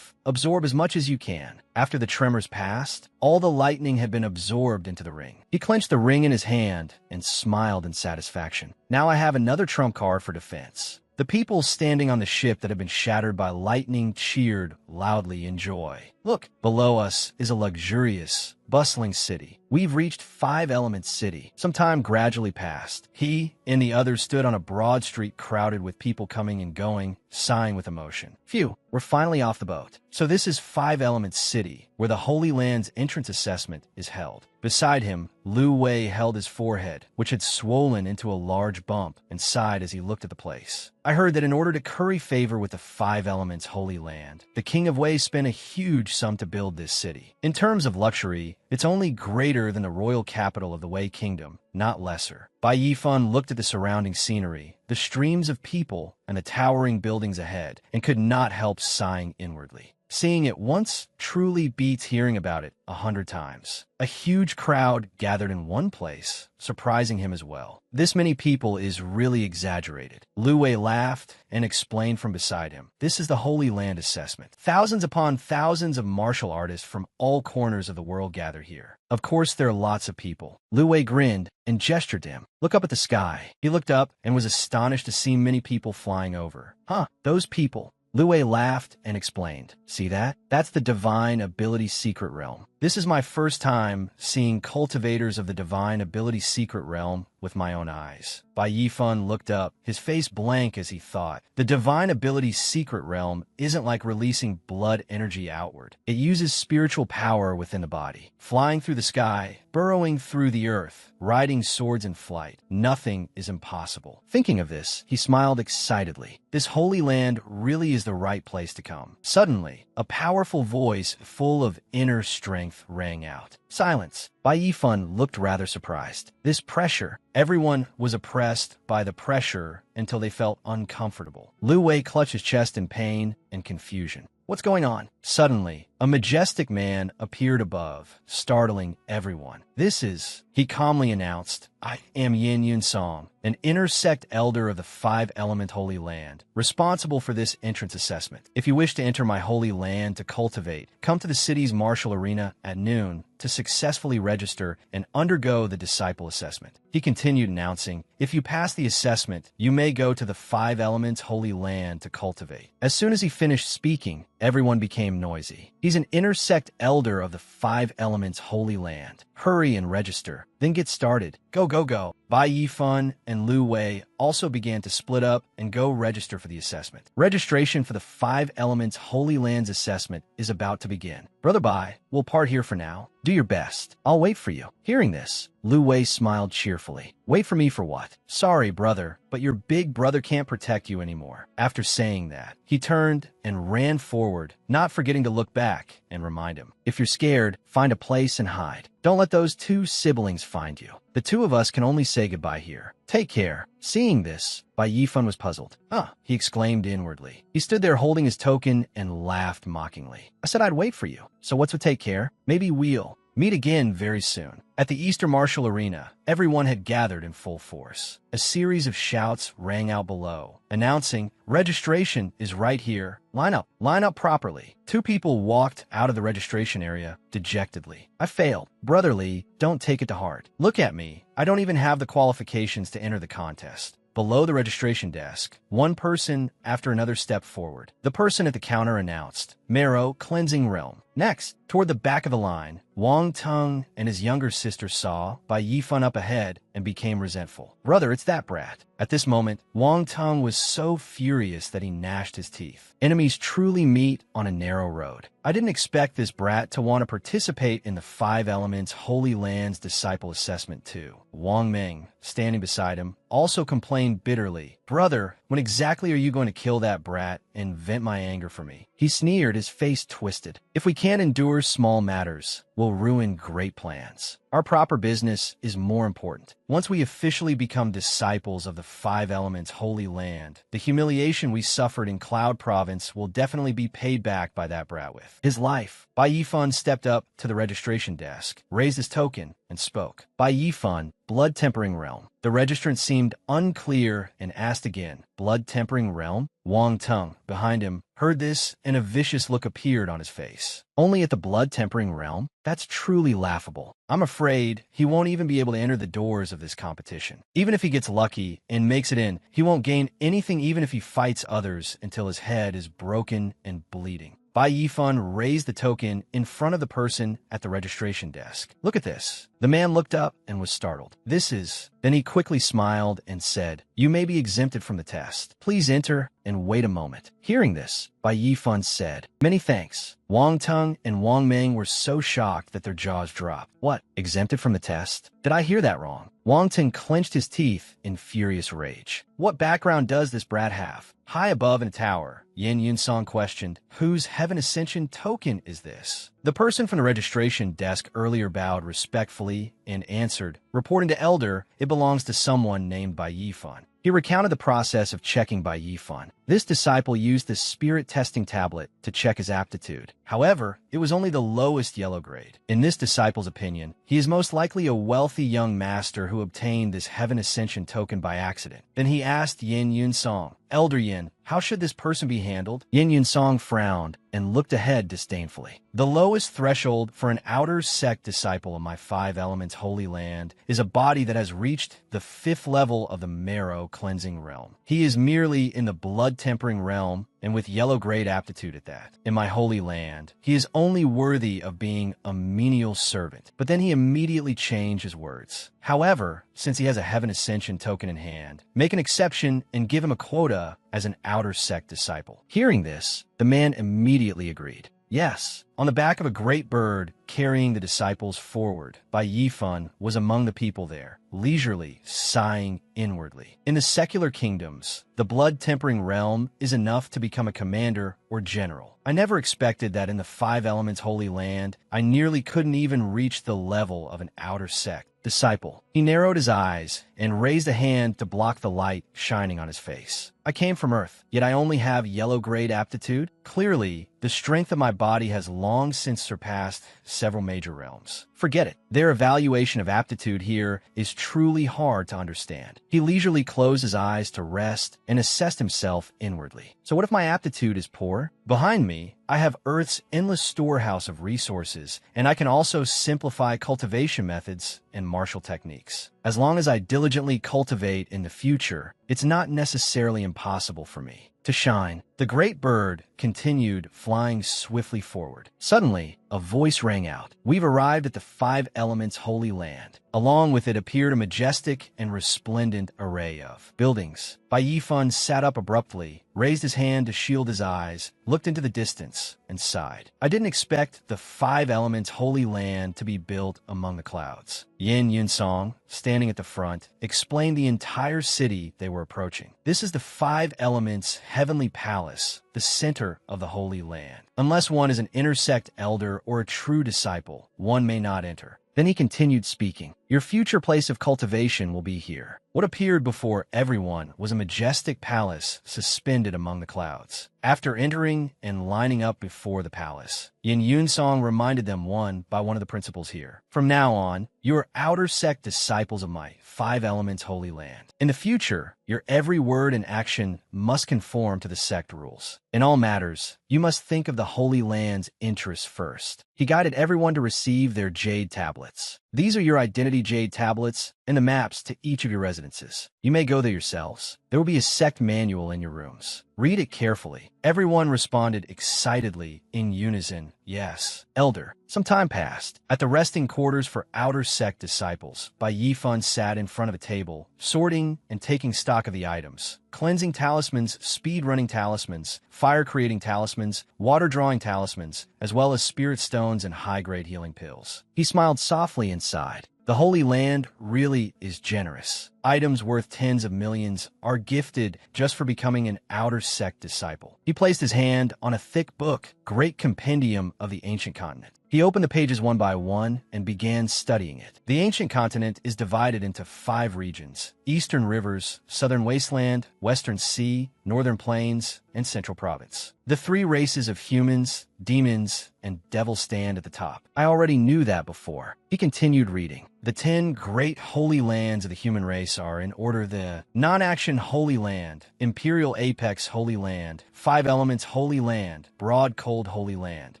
[SPEAKER 1] Absorb as much as you can. After the tremors passed, all the lightning had been absorbed into the ring. He clenched the ring in his hand and smiled in satisfaction. Now I have another trump card for defense. The people standing on the ship that had been shattered by lightning cheered loudly in joy. Look, below us is a luxurious, bustling city. We've reached 5 Elements City. Some time gradually passed. He and the others stood on a broad street crowded with people coming and going, sighing with emotion. Phew, we're finally off the boat. So this is 5 Elements City, where the Holy Land's entrance assessment is held. Beside him, Lu Wei held his forehead, which had swollen into a large bump, and sighed as he looked at the place. I heard that in order to curry favor with the 5 Elements Holy Land, the King of Wei spent a huge sum to build this city. In terms of luxury, it's only greater than the royal capital of the Wei Kingdom, not lesser. Bai Yifan looked at the surrounding scenery, the streams of people, and the towering buildings ahead, and could not help sighing inwardly. Seeing it once truly beats hearing about it 100 times. A huge crowd gathered in one place, surprising him as well. This many people is really exaggerated. Lu Wei laughed and explained from beside him. This is the Holy Land assessment. Thousands upon thousands of martial artists from all corners of the world gather here. Of course, there are lots of people. Lu Wei grinned and gestured to him. Look up at the sky. He looked up and was astonished to see many people flying over. Huh, those people. Lu Wei laughed and explained. See that? That's the Divine Ability Secret Realm. This is my first time seeing cultivators of the Divine Ability Secret Realm with my own eyes. Bai Yifan looked up, his face blank as he thought. The Divine Ability Secret Realm isn't like releasing blood energy outward. It uses spiritual power within the body, flying through the sky, burrowing through the earth, riding swords in flight. Nothing is impossible. Thinking of this, he smiled excitedly. This holy land really is the right place to come. Suddenly, a powerful voice full of inner strength rang out. Silence. Bai Yifan looked rather surprised. This pressure. Everyone was oppressed by the pressure until they felt uncomfortable. Lu Wei clutched his chest in pain and confusion. What's going on? Suddenly, a majestic man appeared above, startling everyone. This is, he calmly announced, I am Yin Yun Song, an intersect elder of the 5 Element Holy Land, responsible for this entrance assessment. If you wish to enter my holy land to cultivate, come to the city's martial arena at noon to successfully register and undergo the disciple assessment. He continued announcing, if you pass the assessment, you may go to the 5 Elements Holy Land to cultivate. As soon as he finished speaking, everyone became noisy. He's an intersect elder of the 5 Elements Holy Land. Hurry and register, then get started. Go, go, go. Bai Yifan and Lu Wei also began to split up and go register for the assessment. Registration for the 5 Elements Holy Lands assessment is about to begin. Brother Bai, we'll part here for now. Do your best. I'll wait for you. Hearing this, Lu Wei smiled cheerfully. Wait for me for what? Sorry, brother, but your big brother can't protect you anymore. After saying that, he turned and ran forward, not forgetting to look back and remind him. If you're scared, find a place and hide. Don't let those 2 siblings find you. The 2 of us can only say goodbye here. Take care. Seeing this, Bai Yifan was puzzled. Huh, he exclaimed inwardly. He stood there holding his token and laughed mockingly. I said I'd wait for you. So what's with take care? Maybe we'll meet again very soon. At the Easter Martial Arena, everyone had gathered in full force. A series of shouts rang out below, announcing, registration is right here. Line up properly. 2 people walked out of the registration area dejectedly. I failed. Brother Lee, don't take it to heart. Look at me. I don't even have the qualifications to enter the contest. Below the registration desk, one person after another stepped forward. The person at the counter announced, Marrow Cleansing Realm. Next, toward the back of the line, Wang Tung and his younger sister saw Bai Yifan up ahead and became resentful. Brother, it's that brat. At this moment, Wang Tung was so furious that he gnashed his teeth. Enemies truly meet on a narrow road. I didn't expect this brat to want to participate in the 5 Elements Holy Lands Disciple Assessment too. Wang Ming, standing beside him, also complained bitterly, Brother, when exactly are you going to kill that brat and vent my anger for me? He sneered, his face twisted. If we can't endure small matters, we'll ruin great plans. Our proper business is more important. Once we officially become disciples of the 5 Elements Holy Land, the humiliation we suffered in Cloud Province will definitely be paid back by that brat with his life. Bai Yifan stepped up to the registration desk, raised his token, and spoke. Bai Yifan, Blood Tempering Realm. The registrant seemed unclear and asked again, Blood Tempering Realm? Wang Tung, behind him, heard this, and a vicious look appeared on his face. Only at the Blood Tempering Realm? That's truly laughable. I'm afraid he won't even be able to enter the doors of this competition. Even if he gets lucky and makes it in, he won't gain anything even if he fights others until his head is broken and bleeding. Bai Yifan raised the token in front of the person at the registration desk. Look at this. The man looked up and was startled. This is... Then he quickly smiled and said, You may be exempted from the test. Please enter and wait a moment. Hearing this, Bai Yifan said, Many thanks. Wang Tung and Wang Ming were so shocked that their jaws dropped. What? Exempted from the test? Did I hear that wrong? Wang Tung clenched his teeth in furious rage. What background does this brat have? High above in a tower, Yin Yunsong questioned, Whose Heaven Ascension token is this? The person from the registration desk earlier bowed respectfully and answered, Reporting to Elder, it belongs to someone named Bai Yifan. He recounted the process of checking Bai Yifan. This disciple used the spirit testing tablet to check his aptitude. However, it was only the lowest yellow grade. In this disciple's opinion, he is most likely a wealthy young master who obtained this Heaven Ascension token by accident. Then he asked Yin Yunsong, Elder Yin, how should this person be handled? Yin Yunsong frowned and looked ahead disdainfully. The lowest threshold for an outer sect disciple of my 5 Elements Holy Land is a body that has reached the 5th level of the Marrow Cleansing Realm. He is merely in the Blood Tempering Realm, and with yellow grade aptitude at that. In my holy land, he is only worthy of being a menial servant. But then he immediately changed his words. However, since he has a Heaven Ascension token in hand, make an exception and give him a quota as an outer sect disciple. Hearing this, the man immediately agreed. Yes, on the back of a great bird carrying the disciples forward, Bai Yifan was among the people there, leisurely, sighing inwardly. In the secular kingdoms, the blood-tempering realm is enough to become a commander or general. I never expected that in the 5 Elements Holy Land, I nearly couldn't even reach the level of an outer sect disciple. He narrowed his eyes and raised a hand to block the light shining on his face. I came from Earth, yet I only have yellow grade aptitude. Clearly, the strength of my body has long since surpassed several major realms. Forget it. Their evaluation of aptitude here is truly hard to understand. He leisurely closed his eyes to rest and assessed himself inwardly. So what if my aptitude is poor? Behind me, I have Earth's endless storehouse of resources, and I can also simplify cultivation methods and martial techniques. As long as I diligently cultivate in the future, it's not necessarily impossible for me to shine. The great bird continued flying swiftly forward. Suddenly, a voice rang out. We've arrived at the five elements' holy land. Along with it appeared a majestic and resplendent array of buildings. Bai Yifan sat up abruptly, raised his hand to shield his eyes, looked into the distance, and sighed. I didn't expect the five elements' holy land to be built among the clouds. Yin Yunsong, standing at the front, explained the entire city they were approaching. This is the five elements' heavenly palace, the center of the Holy Land. Unless one is an intersect elder or a true disciple, one may not enter. Then he continued speaking. Your future place of cultivation will be here. What appeared before everyone was a majestic palace suspended among the clouds. After entering and lining up before the palace, Yin Yunsong reminded them one by one of the principles here. From now on, you are outer sect disciples of my five elements holy land. In the future, your every word and action must conform to the sect rules. In all matters, you must think of the Holy Land's interests first. He guided everyone to receive their jade tablets. These are your identity jade tablets and the maps to each of your residences. You may go there yourselves. There will be a sect manual in your rooms. Read it carefully. Everyone responded excitedly in unison, yes. Elder. Some time passed. At the resting quarters for outer sect disciples, Bai Yifan sat in front of a table, sorting and taking stock of the items. Cleansing talismans, speed-running talismans, fire-creating talismans, water-drawing talismans, as well as spirit stones and high-grade healing pills. He smiled softly and sighed. The Holy Land really is generous. Items worth tens of millions are gifted just for becoming an outer sect disciple. He placed his hand on a thick book, great compendium of the ancient continent. He opened the pages one by one and began studying it. The ancient continent is divided into 5 regions: Eastern Rivers, Southern Wasteland, Western Sea, Northern Plains, and Central Province. The 3 races of humans, demons, and devils stand at the top. I already knew that before. He continued reading. The 10 great holy lands of the human race are in order: the Non-Action Holy Land, Imperial Apex Holy Land, 5 Elements Holy Land, Broad Cold Holy Land,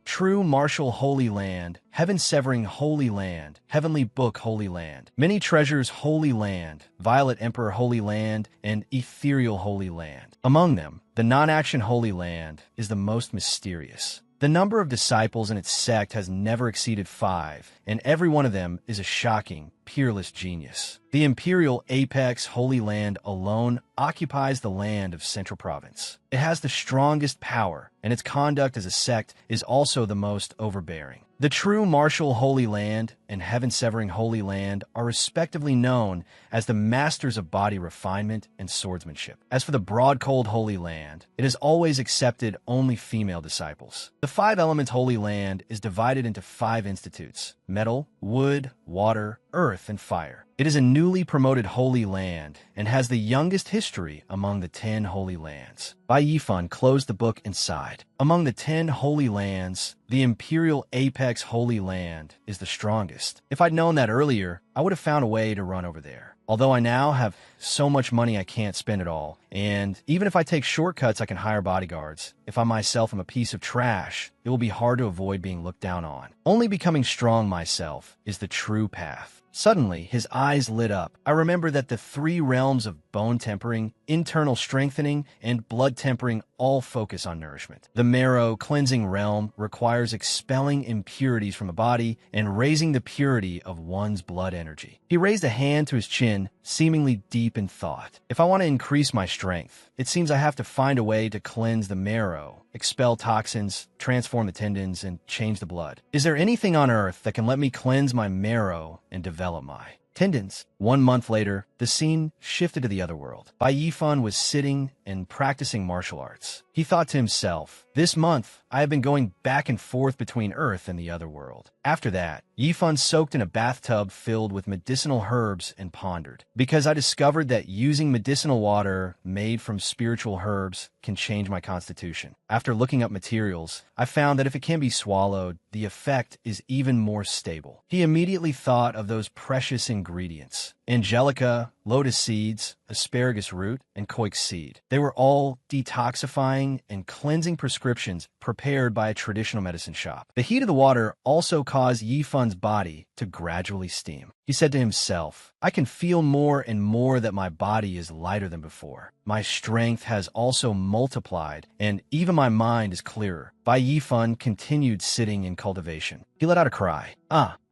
[SPEAKER 1] True Martial Holy Land, Heaven Severing Holy Land, Heavenly Book Holy Land, Many Treasures Holy Land, Violet Emperor Holy Land, and Ethereal Holy Land. Among them, the Non-Action Holy Land is the most mysterious. The number of disciples in its sect has never exceeded 5, and every one of them is a shocking, peerless genius. The Imperial Apex Holy Land alone occupies the land of Central Province. It has the strongest power, and its conduct as a sect is also the most overbearing. The True Martial Holy Land and Heaven Severing Holy Land are respectively known as the masters of body refinement and swordsmanship. As for the Broad Cold Holy Land, it has always accepted only female disciples. The 5 Elements Holy Land is divided into 5 institutes: metal, wood, water, earth, and fire. It is a newly promoted holy land and has the youngest history among the 10 holy lands. Bai Yifan closed the book and sighed. Among the 10 holy lands, the Imperial Apex Holy Land is the strongest. If I'd known that earlier, I would have found a way to run over there. Although I now have so much money I can't spend it all, and even if I take shortcuts I can hire bodyguards. If I myself am a piece of trash, it will be hard to avoid being looked down on. Only becoming strong myself is the true path. Suddenly, his eyes lit up. I remember that the 3 realms of bone tempering, internal strengthening, and blood tempering all focus on nourishment. The marrow cleansing realm requires expelling impurities from the body and raising the purity of one's blood energy. He raised a hand to his chin, seemingly deep in thought. If I want to increase my strength, it seems I have to find a way to cleanse the marrow, expel toxins, transform the tendons, and change the blood. Is there anything on earth that can let me cleanse my marrow and develop my tendons? 1 month later, the scene shifted to the other world. Bai Yifan was sitting and practicing martial arts. He thought to himself, this month, I have been going back and forth between Earth and the other world. After that, Yifan soaked in a bathtub filled with medicinal herbs and pondered. Because I discovered that using medicinal water made from spiritual herbs can change my constitution. After looking up materials, I found that if it can be swallowed, the effect is even more stable. He immediately thought of those precious ingredients: angelica, lotus seeds, asparagus root, and koik seed. They were all detoxifying and cleansing prescriptions prepared by a traditional medicine shop. The heat of the water also caused Yifan's body to gradually steam. He said to himself, I can feel more and more that my body is lighter than before. My strength has also multiplied, and even my mind is clearer. Bai Yifan continued sitting in cultivation. He let out a cry.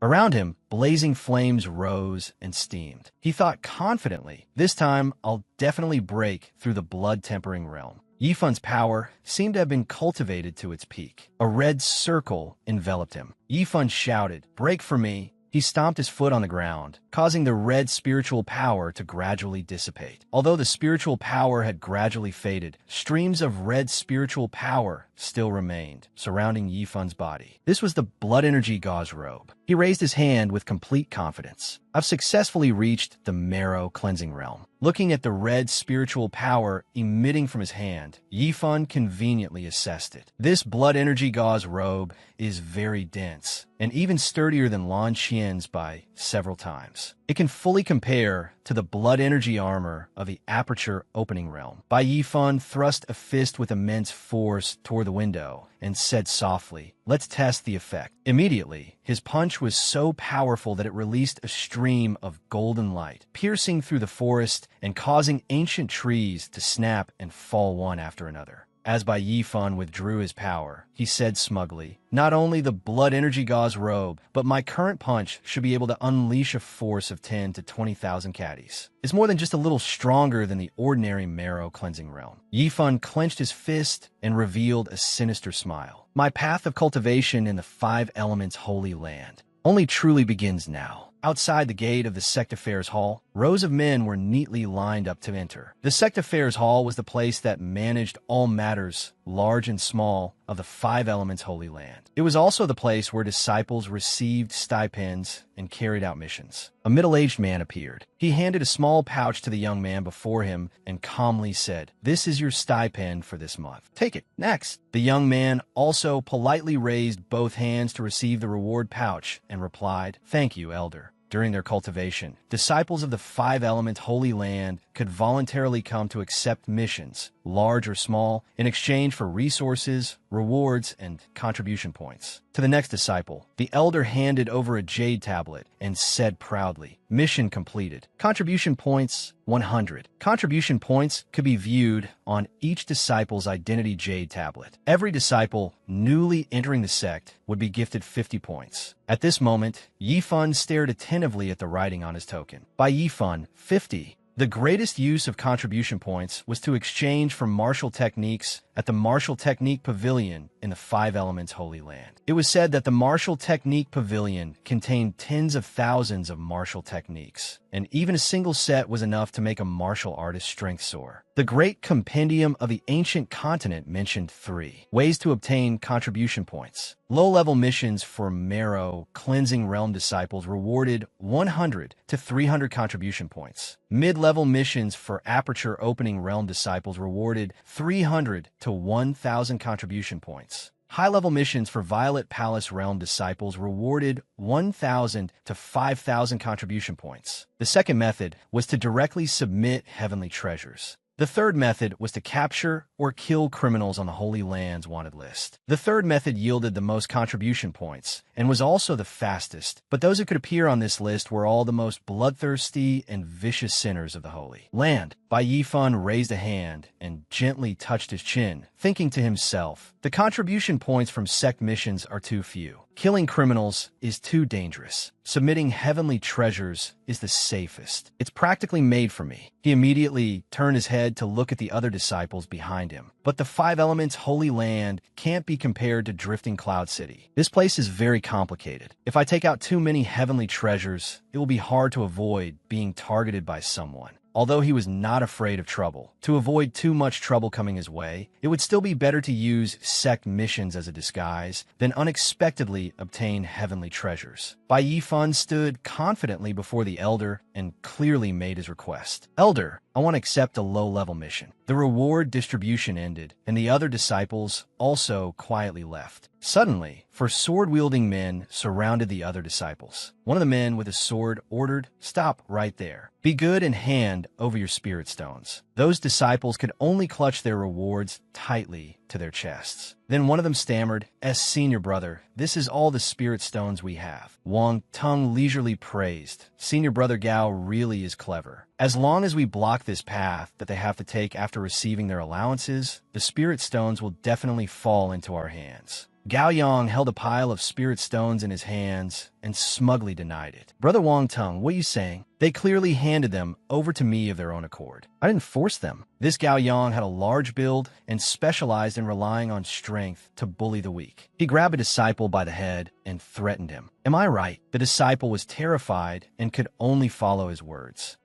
[SPEAKER 1] Around him, blazing flames rose and steamed. He thought confidently, this time I'll definitely break through the blood-tempering realm. Yifan's power seemed to have been cultivated to its peak. A red circle enveloped him. Yifan shouted, break for me. He stomped his foot on the ground, causing the red spiritual power to gradually dissipate. Although the spiritual power had gradually faded, streams of red spiritual power still remained, surrounding Yifan's body. This was the blood energy gauze robe. He raised his hand with complete confidence. I've successfully reached the marrow cleansing realm. Looking at the red spiritual power emitting from his hand, Yifan conveniently assessed it. This blood energy gauze robe is very dense, and even sturdier than Lan Qian's by several times. It can fully compare to the blood energy armor of the aperture opening realm. Bai Yifan thrust a fist with immense force toward the window and said softly, let's test the effect. Immediately, his punch was so powerful that it released a stream of golden light, piercing through the forest and causing ancient trees to snap and fall one after another. As Bai Yifan withdrew his power, he said smugly, not only the blood energy gauze robe, but my current punch should be able to unleash a force of 10 to 20,000 caddies. It's more than just a little stronger than the ordinary marrow cleansing realm. Yifan clenched his fist and revealed a sinister smile. My path of cultivation in the 5 elements holy land only truly begins now. Outside the gate of the Sect Affairs Hall, rows of men were neatly lined up to enter. The Sect Affairs Hall was the place that managed all matters, large and small, of the 5 elements holy land. It was also the place where disciples received stipends and carried out missions. A middle-aged man appeared. He handed a small pouch to the young man before him and calmly said, this is your stipend for this month. Take it. Next. The young man also politely raised both hands to receive the reward pouch and replied, thank you, elder. During their cultivation, disciples of the 5 elements holy land could voluntarily come to accept missions, large or small, in exchange for resources, rewards, and contribution points. To the next disciple, the elder handed over a jade tablet and said proudly, mission completed. Contribution points 100. Contribution points could be viewed on each disciple's identity jade tablet. Every disciple newly entering the sect would be gifted 50 points. At this moment, Yifan stared attentively at the writing on his token. By Yifan, 50. The greatest use of contribution points was to exchange for martial techniques at the Martial Technique Pavilion in the 5 Elements Holy Land. It was said that the Martial Technique Pavilion contained tens of thousands of martial techniques, and even a single set was enough to make a martial artist's strength soar. The Great Compendium of the Ancient Continent mentioned 3 ways to obtain contribution points. Low-level missions for Marrow Cleansing Realm disciples rewarded 100 to 300 contribution points. Mid-level missions for Aperture Opening Realm disciples rewarded 300 to 1,000 contribution points. High-level missions for Violet Palace Realm disciples rewarded 1,000 to 5,000 contribution points. The second method was to directly submit heavenly treasures. The third method was to capture or kill criminals on the Holy Land's wanted list. The third method yielded the most contribution points and was also the fastest, but those who could appear on this list were all the most bloodthirsty and vicious sinners of the Holy Land. Bai Yifan raised a hand and gently touched his chin, thinking to himself, the contribution points from sect missions are too few. Killing criminals is too dangerous. Submitting heavenly treasures is the safest. It's practically made for me. He immediately turned his head to look at the other disciples behind him. But the 5 Elements Holy Land can't be compared to Drifting Cloud City. This place is very complicated. If I take out too many heavenly treasures, it will be hard to avoid being targeted by someone. Although he was not afraid of trouble, to avoid too much trouble coming his way, it would still be better to use sect missions as a disguise than unexpectedly obtain heavenly treasures. Bai Yifan stood confidently before the elder and clearly made his request. Elder, I want to accept a low-level mission. The reward distribution ended, and the other disciples also quietly left. Suddenly, sword-wielding men surrounded the other disciples. One of the men with a sword ordered, "Stop right there. Be good and hand over your spirit stones." Those disciples could only clutch their rewards tightly to their chests. Then one of them stammered, Senior brother, this is all the spirit stones we have. Wang Tung leisurely praised, Senior brother Gao really is clever. As long as we block this path that they have to take after receiving their allowances, the spirit stones will definitely fall into our hands. Gao Yang held a pile of spirit stones in his hands and smugly denied it. Brother Wang Tung, what are you saying? They clearly handed them over to me of their own accord. I didn't force them. This Gao Yang had a large build and specialized in relying on strength to bully the weak. He grabbed a disciple by the head and threatened him. Am I right? The disciple was terrified and could only follow his words.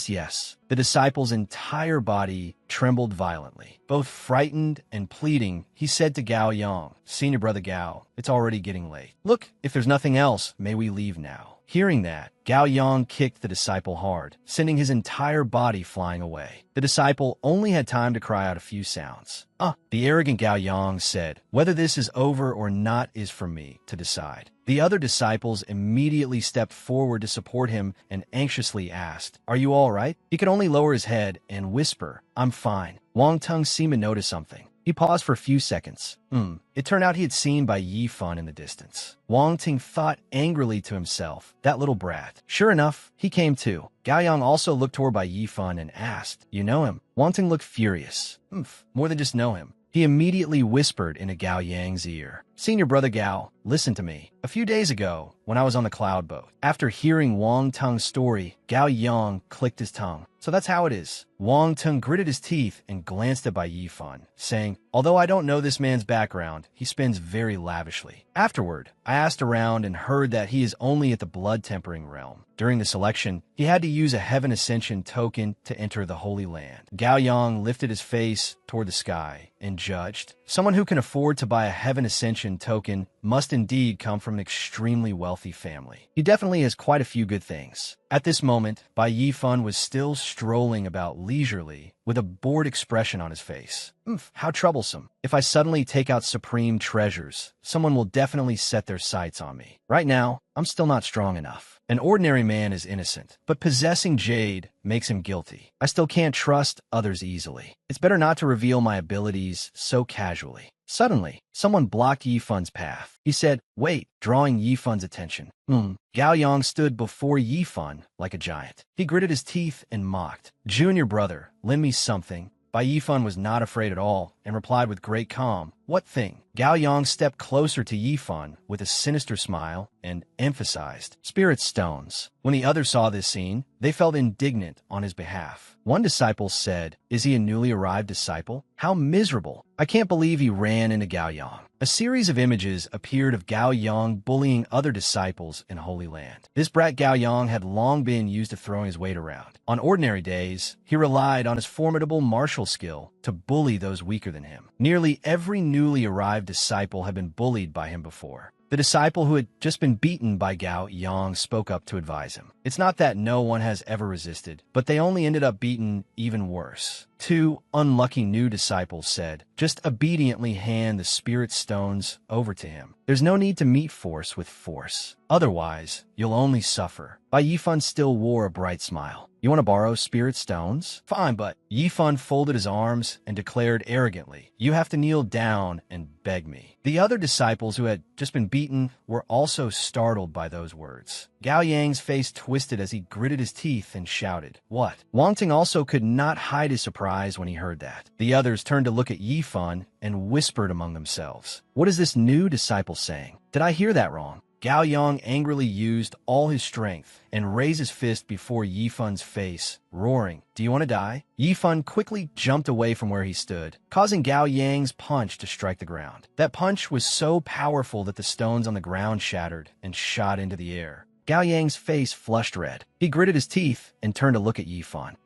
[SPEAKER 1] Yes. The disciple's entire body trembled violently. Both frightened and pleading, he said to Gao Yang, Senior brother Gao, it's already getting late. Look, if there's nothing else, may we leave now? Hearing that, Gao Yang kicked the disciple hard, sending his entire body flying away. The disciple only had time to cry out a few sounds. The arrogant Gao Yang said, whether this is over or not is for me to decide. The other disciples immediately stepped forward to support him and anxiously asked, Are you all right? He could only lower his head and whisper, I'm fine. Wang Tung seemed to notice something. He paused for a few seconds. It turned out he had seen Bai Yifan in the distance. Wang Ting thought angrily to himself, that little brat. Sure enough, he came too. Gao Yang also looked toward Bai Yifan and asked, You know him? Wang Ting looked furious. More than just know him. He immediately whispered into Gao Yang's ear, Senior brother Gao, listen to me. A few days ago, when I was on the cloud boat, after hearing Wang Tung's story, Gao Yang clicked his tongue. So that's how it is. Wang Tung gritted his teeth and glanced at Bai Yifan, saying, Although I don't know this man's background, he spends very lavishly. Afterward, I asked around and heard that he is only at the blood tempering realm. During the selection, he had to use a heaven ascension token to enter the Holy Land. Gao Yang lifted his face toward the sky and judged, Someone who can afford to buy a heaven ascension token must indeed come from an extremely wealthy family. He definitely has quite a few good things. At this moment, Bai Yifan was still strolling about leisurely with a bored expression on his face. How troublesome. If I suddenly take out supreme treasures, someone will definitely set their sights on me. Right now, I'm still not strong enough. An ordinary man is innocent, but possessing jade makes him guilty. I still can't trust others easily. It's better not to reveal my abilities so casually. Suddenly, someone blocked Yifan's path. He said, Wait, drawing Yifan's attention. Gao Yang stood before Yifan like a giant. He gritted his teeth and mocked. Junior brother, lend me something. Bai Yifan was not afraid at all and replied with great calm, What thing? Gao Yang stepped closer to Yifan with a sinister smile and emphasized, Spirit stones. When the others saw this scene, they felt indignant on his behalf. One disciple said, Is he a newly arrived disciple? How miserable. I can't believe he ran into Gao Yang. A series of images appeared of Gao Yang bullying other disciples in Holy Land. This brat Gao Yang had long been used to throwing his weight around. On ordinary days, he relied on his formidable martial skill to bully those weaker than him. Nearly every newly arrived disciple had been bullied by him before. The disciple who had just been beaten by Gao Yang spoke up to advise him. It's not that no one has ever resisted, but they only ended up beaten even worse. Two unlucky new disciples said, Just obediently hand the spirit stones over to him. There's no need to meet force with force. Otherwise, you'll only suffer. Bai Yifan still wore a bright smile. You want to borrow spirit stones? Fine, but Yifan folded his arms and declared arrogantly, You have to kneel down and beg me. The other disciples who had just been beaten were also startled by those words. Gao Yang's face twisted as he gritted his teeth and shouted, What? Wang Ting also could not hide his surprise when he heard that. The others turned to look at Yifan and whispered among themselves, What is this new disciple saying? Did I hear that wrong? Gao Yang angrily used all his strength and raised his fist before Yifan's face, roaring, Do you want to die? Yifan quickly jumped away from where he stood, causing Gao Yang's punch to strike the ground. That punch was so powerful that the stones on the ground shattered and shot into the air. Gao Yang's face flushed red. He gritted his teeth and turned to look at Yifan.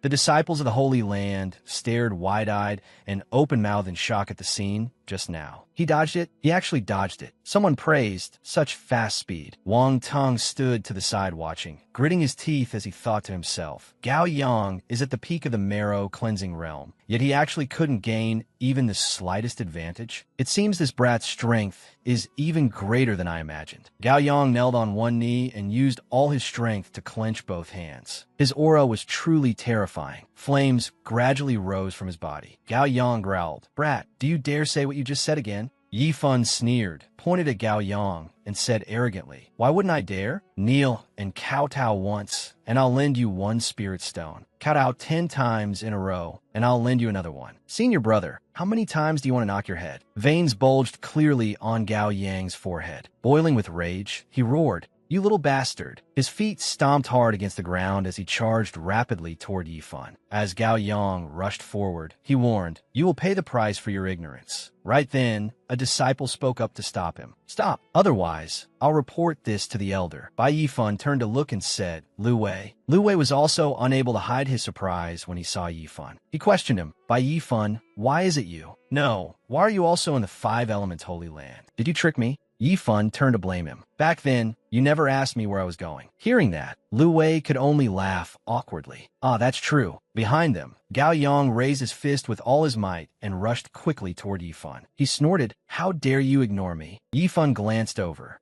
[SPEAKER 1] The disciples of the Holy Land stared wide-eyed and open-mouthed in shock at the scene just now. He dodged it. He actually dodged it. Someone praised such fast speed. Wang Tung stood to the side watching, gritting his teeth as he thought to himself, Gao Yang is at the peak of the marrow cleansing realm, yet he actually couldn't gain even the slightest advantage. It seems this brat's strength is even greater than I imagined. Gao Yang knelt on one knee and used all his strength to clench both hands. His aura was truly truly terrifying. Flames gradually rose from his body. Gao Yang growled, "Brat, do you dare say what you just said again?" Yi Fun sneered, pointed at Gao Yang, and said arrogantly, "Why wouldn't I dare? Kneel and kowtow once, and I'll lend you one spirit stone. Kowtow 10 times in a row, and I'll lend you another one. Senior brother, how many times do you want to knock your head?" Veins bulged clearly on Gao Yang's forehead. Boiling with rage, he roared, "You little bastard." His feet stomped hard against the ground as he charged rapidly toward Yifan. As Gao Yang rushed forward, he warned, "You will pay the price for your ignorance." Right then, a disciple spoke up to stop him. "Stop, otherwise, I'll report this to the elder." Bai Yifan turned to look and said, "Lu Wei." Lu Wei was also unable to hide his surprise when he saw Yifan. He questioned him, "Bai Yifan, why is it you? No, why are you also in the Five Elements Holy Land? Did you trick me?" Yifan turned to blame him. "Back then, you never asked me where I was going." Hearing that, Lu Wei could only laugh awkwardly. "Ah, that's true." Behind them, Gao Yang raised his fist with all his might and rushed quickly toward Yifan. He snorted, "How dare you ignore me?" Yifan glanced over.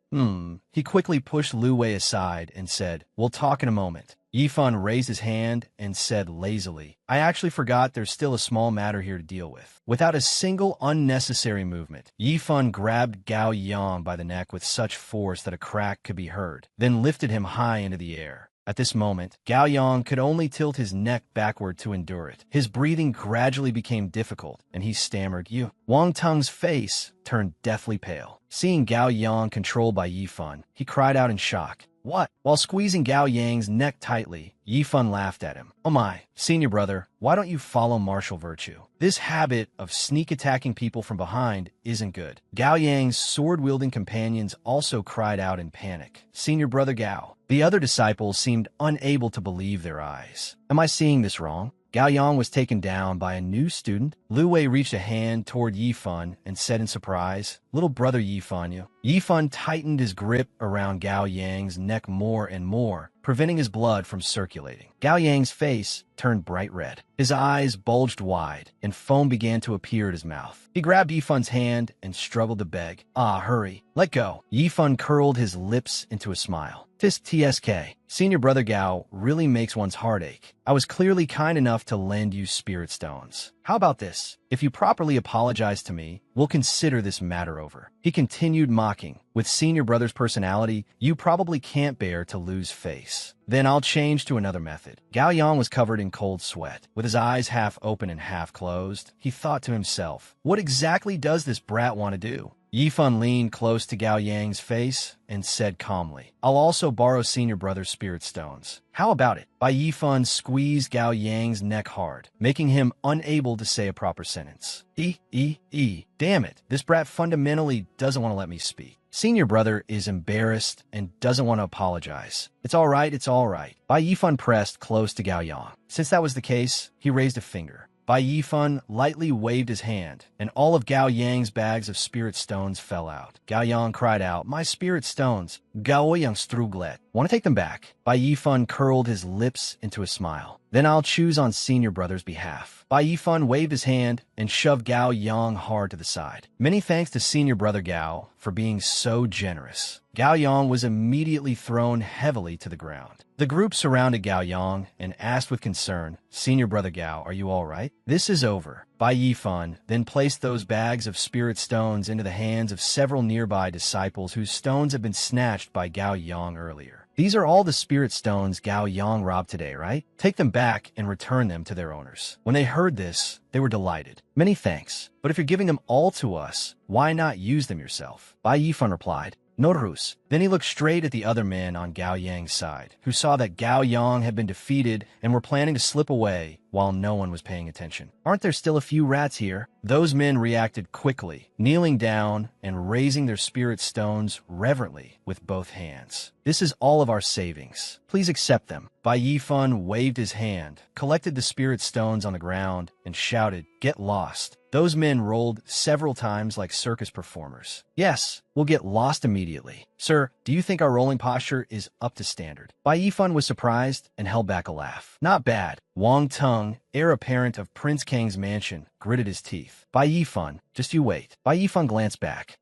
[SPEAKER 1] He quickly pushed Lu Wei aside and said, "We'll talk in a moment." Yifan raised his hand and said lazily, "I actually forgot there's still a small matter here to deal with." Without a single unnecessary movement, Yifan grabbed Gao Yang by the neck with such force that a crack could be heard, then lifted him high into the air. At this moment, Gao Yang could only tilt his neck backward to endure it. His breathing gradually became difficult, and he stammered, "You." Wang Tung's face turned deathly pale. Seeing Gao Yang controlled by Yifan, he cried out in shock, "What?" While squeezing Gao Yang's neck tightly, Yifan laughed at him. "Oh my, senior brother, why don't you follow martial virtue? This habit of sneak attacking people from behind isn't good." Gao Yang's sword-wielding companions also cried out in panic, "Senior brother Gao." The other disciples seemed unable to believe their eyes. "Am I seeing this wrong?" Gao Yang was taken down by a new student. Lu Wei reached a hand toward Yifan and said in surprise, "Little brother Yifan." Yifan tightened his grip around Gao Yang's neck more and more, preventing his blood from circulating. Gao Yang's face turned bright red. His eyes bulged wide, and foam began to appear at his mouth. He grabbed Yifan's hand and struggled to beg, "Ah, hurry, let go." Yifan curled his lips into a smile. "Tisk TSK, senior brother Gao really makes one's heart ache. I was clearly kind enough to lend you spirit stones. How about this? If you properly apologize to me, we'll consider this matter over." He continued mocking, "With senior brother's personality, you probably can't bear to lose face. Then I'll change to another method." Gao Yang was covered in cold sweat. With his eyes half open and half closed, he thought to himself, "What exactly does this brat want to do?" Yifan leaned close to Gao Yang's face and said calmly, "I'll also borrow senior brother's spirit stones. How about it?" Bai Yifan squeezed Gao Yang's neck hard, making him unable to say a proper sentence. Damn it, this brat fundamentally doesn't want to let me speak. Senior brother is embarrassed and doesn't want to apologize. It's all right, it's all right." Bai Yifan pressed close to Gao Yang. Since that was the case, he raised a finger. Bai Yifan lightly waved his hand, and all of Gao Yang's bags of spirit stones fell out. Gao Yang cried out, "My spirit stones! Gao Yang struglet. Want to take them back?" Bai Yifan curled his lips into a smile. "Then I'll choose on senior brother's behalf." Bai Yifan waved his hand and shoved Gao Yang hard to the side. "Many thanks to senior brother Gao for being so generous." Gao Yang was immediately thrown heavily to the ground. The group surrounded Gao Yang and asked with concern, "Senior brother Gao, are you all right?" "This is over." Bai Yifan then placed those bags of spirit stones into the hands of several nearby disciples whose stones had been snatched by Gao Yang earlier. "These are all the spirit stones Gao Yang robbed today, right? Take them back and return them to their owners." When they heard this, they were delighted. "Many thanks, but if you're giving them all to us, why not use them yourself?" Bai Yifan replied, "Norus." Then he looked straight at the other men on Gao Yang's side, who saw that Gao Yang had been defeated and were planning to slip away while no one was paying attention. "Aren't there still a few rats here?" Those men reacted quickly, kneeling down and raising their spirit stones reverently with both hands. "This is all of our savings. Please accept them." Bai Yifan waved his hand, collected the spirit stones on the ground, and shouted, "Get lost." Those men rolled several times like circus performers. "Yes, we'll get lost immediately. Sir, do you think our rolling posture is up to standard?" Bai Yifan was surprised and held back a laugh. "Not bad." Wang Tung, heir apparent of Prince Kang's mansion, gritted his teeth. "Bai Yifan, just you wait." Bai Yifan glanced back.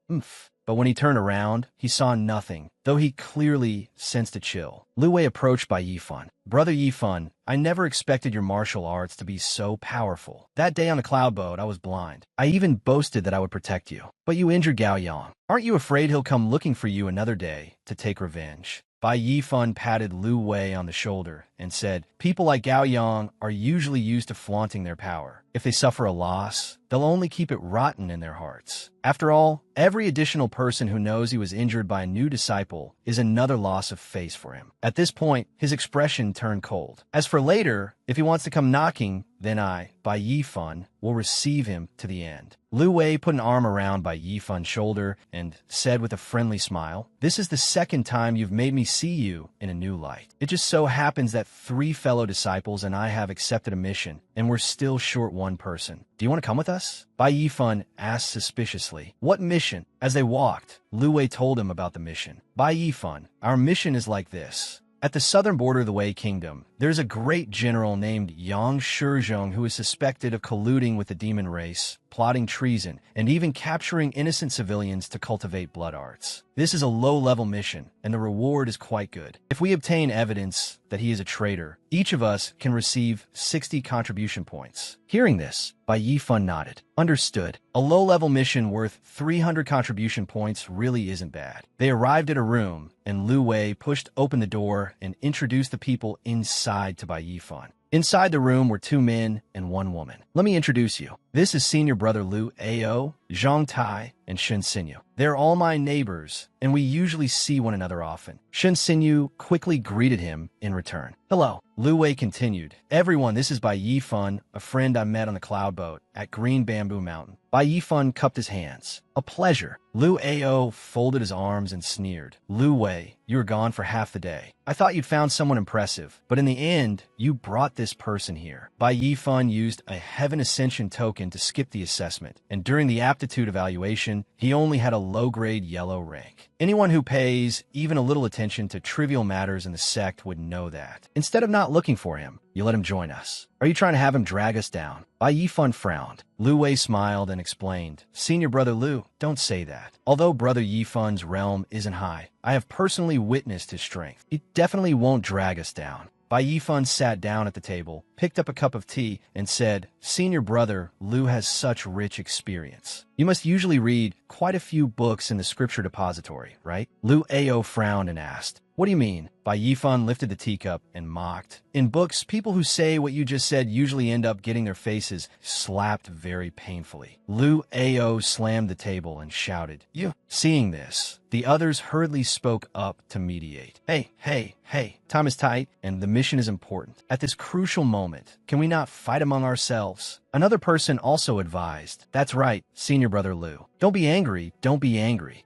[SPEAKER 1] But when he turned around, he saw nothing, though he clearly sensed a chill. Lu Wei approached Bai Yifan. Brother Yifan, I never expected your martial arts to be so powerful. That day on the cloud boat, I was blind. I even boasted that I would protect you. But you injured Gao Yang. Aren't you afraid he'll come looking for you another day to take revenge? Bai Yifan patted Lu Wei on the shoulder and said, people like Gao Yang are usually used to flaunting their power. If they suffer a loss, they'll only keep it rotten in their hearts. After all, every additional person who knows he was injured by a new disciple is another loss of face for him. At this point, his expression turned cold. As for later, if he wants to come knocking, then I, Bai Yifan, will receive him to the end. Lu Wei put an arm around Bai Yifan's shoulder and said with a friendly smile, this is the second time you've made me see you in a new light. It just so happens that 3 fellow disciples and I have accepted a mission, and we're still short 1 person. Do you want to come with us? Bai Yifan asked suspiciously. What mission? As they walked, Lu Wei told him about the mission. Bai Yifan, our mission is like this. At the southern border of the Wei Kingdom, there's a great general named Yang Shizhong who is suspected of colluding with the demon race, plotting treason, and even capturing innocent civilians to cultivate blood arts. This is a low-level mission, and the reward is quite good. If we obtain evidence that he is a traitor, each of us can receive 60 contribution points. Hearing this, Bai Yifan nodded. Understood. A low-level mission worth 300 contribution points really isn't bad. They arrived at a room, and Lu Wei pushed open the door and introduced the people inside to Bai Yifan. Inside the room were 2 men and 1 woman. Let me introduce you. This is senior brother Lu Ao, Zhang Tai, and Shen Xinyu. They're all my neighbors, and we usually see one another often. Shen Xinyu quickly greeted him in return. Hello. Lu Wei continued. Everyone, this is Bai Yifan, a friend I met on the cloud boat at Green Bamboo Mountain. Bai Yifan cupped his hands. A pleasure. Lu Ao folded his arms and sneered. Lu Wei, you were gone for half the day. I thought you'd found someone impressive, but in the end, you brought this person here. Bai Yifan used a Heaven Ascension token to skip the assessment, and during the aptitude evaluation, he only had a low-grade yellow rank. Anyone who pays even a little attention to trivial matters in the sect would know that. Instead of not looking for him, you let him join us. Are you trying to have him drag us down? Bai Yifan frowned. Lu Wei smiled and explained. Senior brother Lu, don't say that. Although brother Yifan's realm isn't high, I have personally witnessed his strength. He definitely won't drag us down. Bai Yifan sat down at the table, picked up a cup of tea, and said, Senior brother, Lu has such rich experience. You must usually read quite a few books in the scripture depository, right? Lu Ao frowned and asked, What do you mean? Bai Yifan lifted the teacup and mocked. In books, people who say what you just said usually end up getting their faces slapped very painfully. Lu Ao slammed the table and shouted, You! Seeing this, the others hurriedly spoke up to mediate. Hey, time is tight, and the mission is important. At this crucial moment, can we not fight among ourselves? Another person also advised, That's right, senior brother Lu. Don't be angry.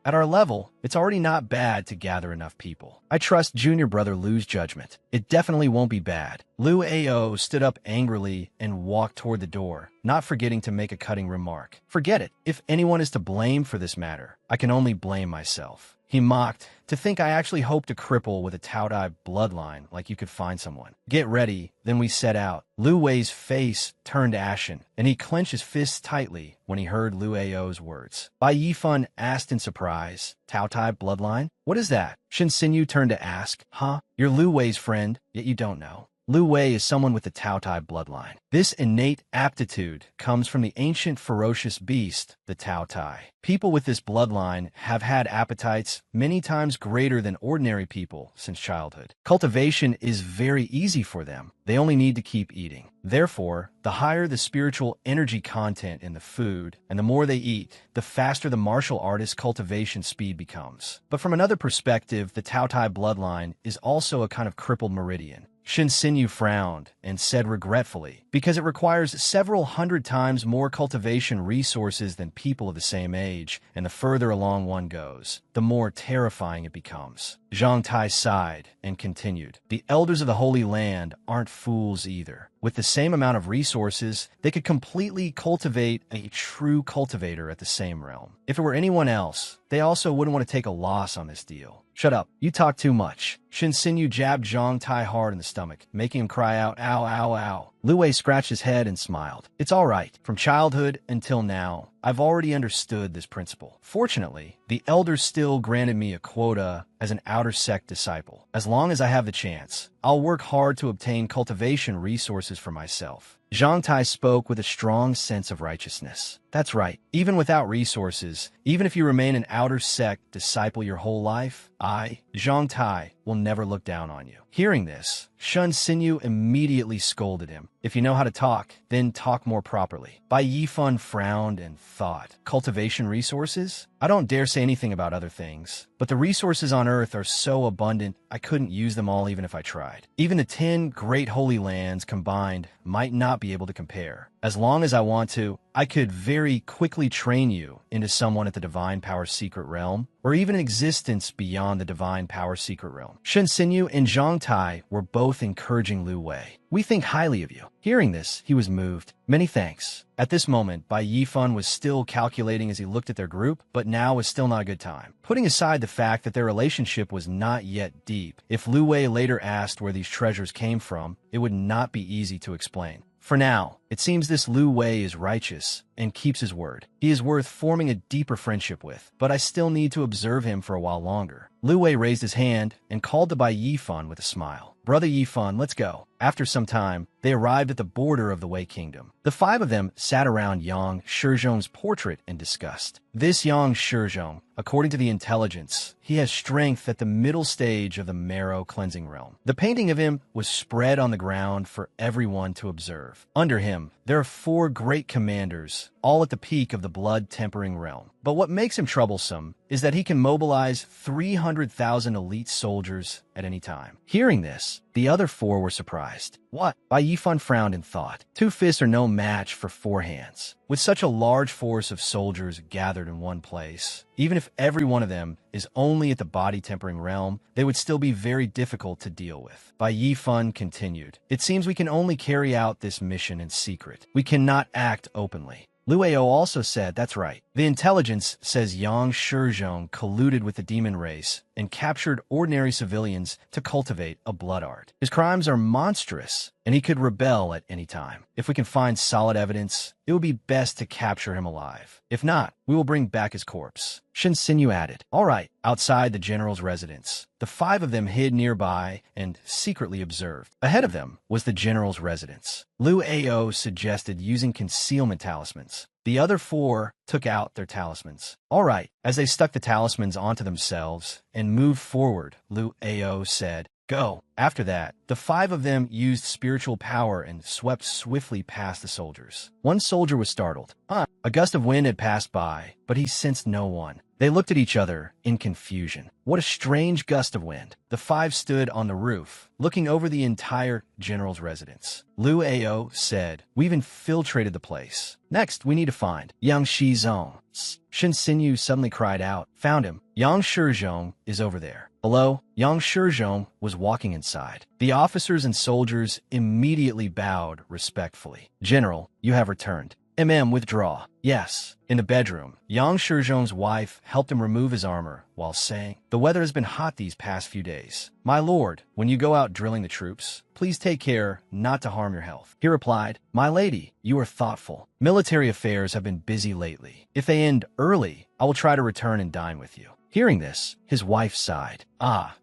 [SPEAKER 1] At our level, it's already not bad to gather enough people. I trust junior brother Lu's judgment. It definitely won't be bad. Lu Ao stood up angrily and walked toward the door, not forgetting to make a cutting remark. Forget it. If anyone is to blame for this matter, I can only blame myself. He mocked, To think I actually hope to cripple with a Taodai bloodline like you could find someone. Get ready, then we set out. Lu Wei's face turned ashen, and he clenched his fists tightly when he heard Lu Ao's words. Bai Yifan asked in surprise, Taodai bloodline? What is that? Shen Xinyu turned to ask, Huh? You're Lu Wei's friend, yet you don't know. Lu Wei is someone with the Taodai bloodline. This innate aptitude comes from the ancient ferocious beast, the Taodai. People with this bloodline have had appetites many times greater than ordinary people since childhood. Cultivation is very easy for them. They only need to keep eating. Therefore, the higher the spiritual energy content in the food, and the more they eat, the faster the martial artist's cultivation speed becomes. But from another perspective, the Taodai bloodline is also a kind of crippled meridian. Shen Xinyu frowned and said regretfully, because it requires several hundred times more cultivation resources than people of the same age, and the further along one goes, the more terrifying it becomes. Zhang Tai sighed and continued, The elders of the Holy Land aren't fools either. With the same amount of resources, they could completely cultivate a true cultivator at the same realm. If it were anyone else, they also wouldn't want to take a loss on this deal. Shut up. You talk too much. Shen Xinyu jabbed Zhang Tai hard in the stomach, making him cry out, Ow, ow, ow. Lu Wei scratched his head and smiled. It's all right. From childhood until now, I've already understood this principle. Fortunately, the elders still granted me a quota as an outer sect disciple. As long as I have the chance, I'll work hard to obtain cultivation resources for myself. Zhang Tai spoke with a strong sense of righteousness. That's right. Even without resources, even if you remain an outer sect disciple your whole life, I, Zhang Tai, will never look down on you. Hearing this, Shun Xinyu immediately scolded him. If you know how to talk, then talk more properly. Bai Yifan frowned and thought. Cultivation resources? I don't dare say anything about other things, but the resources on Earth are so abundant, I couldn't use them all even if I tried. Even the 10 great holy lands combined might not be able to compare. As long as I want to, I could very quickly train you into someone at the Divine Power Secret Realm, or even an existence beyond the Divine Power Secret Realm. Shun Xinyu and Zhang Tai were both encouraging Lu Wei. We think highly of you. Hearing this, he was moved. Many thanks. At this moment, Bai Yifan was still calculating as he looked at their group, but now was still not a good time. Putting aside the fact that their relationship was not yet deep, if Lu Wei later asked where these treasures came from, it would not be easy to explain. For now, it seems this Lu Wei is righteous and keeps his word. He is worth forming a deeper friendship with, but I still need to observe him for a while longer. Lu Wei raised his hand and called to Bai Yifan with a smile. Brother Yifan, let's go. After some time, they arrived at the border of the Wei Kingdom. The 5 of them sat around Yang Shizhong's portrait and discussed. This Yang Shizhong, according to the intelligence, he has strength at the middle stage of the marrow cleansing realm. The painting of him was spread on the ground for everyone to observe. Under him, there are 4 great commanders, all at the peak of the blood-tempering realm. But what makes him troublesome is that he can mobilize 300,000 elite soldiers at any time. Hearing this, the other 4 were surprised. What? Bai Yifan frowned and thought. 2 fists are no match for 4 hands. With such a large force of soldiers gathered in one place, even if every one of them is only at the body-tempering realm, they would still be very difficult to deal with. Bai Yifan continued. It seems we can only carry out this mission in secret. We cannot act openly. Lu Ao also said, that's right. The intelligence says Yang Shizhong colluded with the demon race and captured ordinary civilians to cultivate a blood art. His crimes are monstrous, and he could rebel at any time. If we can find solid evidence, it would be best to capture him alive. If not, we will bring back his corpse. Shin Xinyu added. All right, outside the general's residence. The 5 of them hid nearby and secretly observed. Ahead of them was the general's residence. Lu Ao suggested using concealment talismans. The other 4 took out their talismans. All right, as they stuck the talismans onto themselves and moved forward, Lu Ao said, go. After that, the 5 of them used spiritual power and swept swiftly past the soldiers. One soldier was startled. A gust of wind had passed by, but he sensed no one. They looked at each other in confusion. What a strange gust of wind. The 5 stood on the roof, looking over the entire general's residence. Lu Ao said, we've infiltrated the place. Next, we need to find Yang Shizhong. Shin Xinyu suddenly cried out, found him. Yang Shizhong is over there. Below, Yang Shizhong was walking inside. The officers and soldiers immediately bowed respectfully. General, you have returned. Withdraw. Yes. In the bedroom, Yang Shizhong's wife helped him remove his armor while saying, the weather has been hot these past few days. My lord, when you go out drilling the troops, please take care not to harm your health. He replied, my lady, you are thoughtful. Military affairs have been busy lately. If they end early, I will try to return and dine with you. Hearing this, his wife sighed.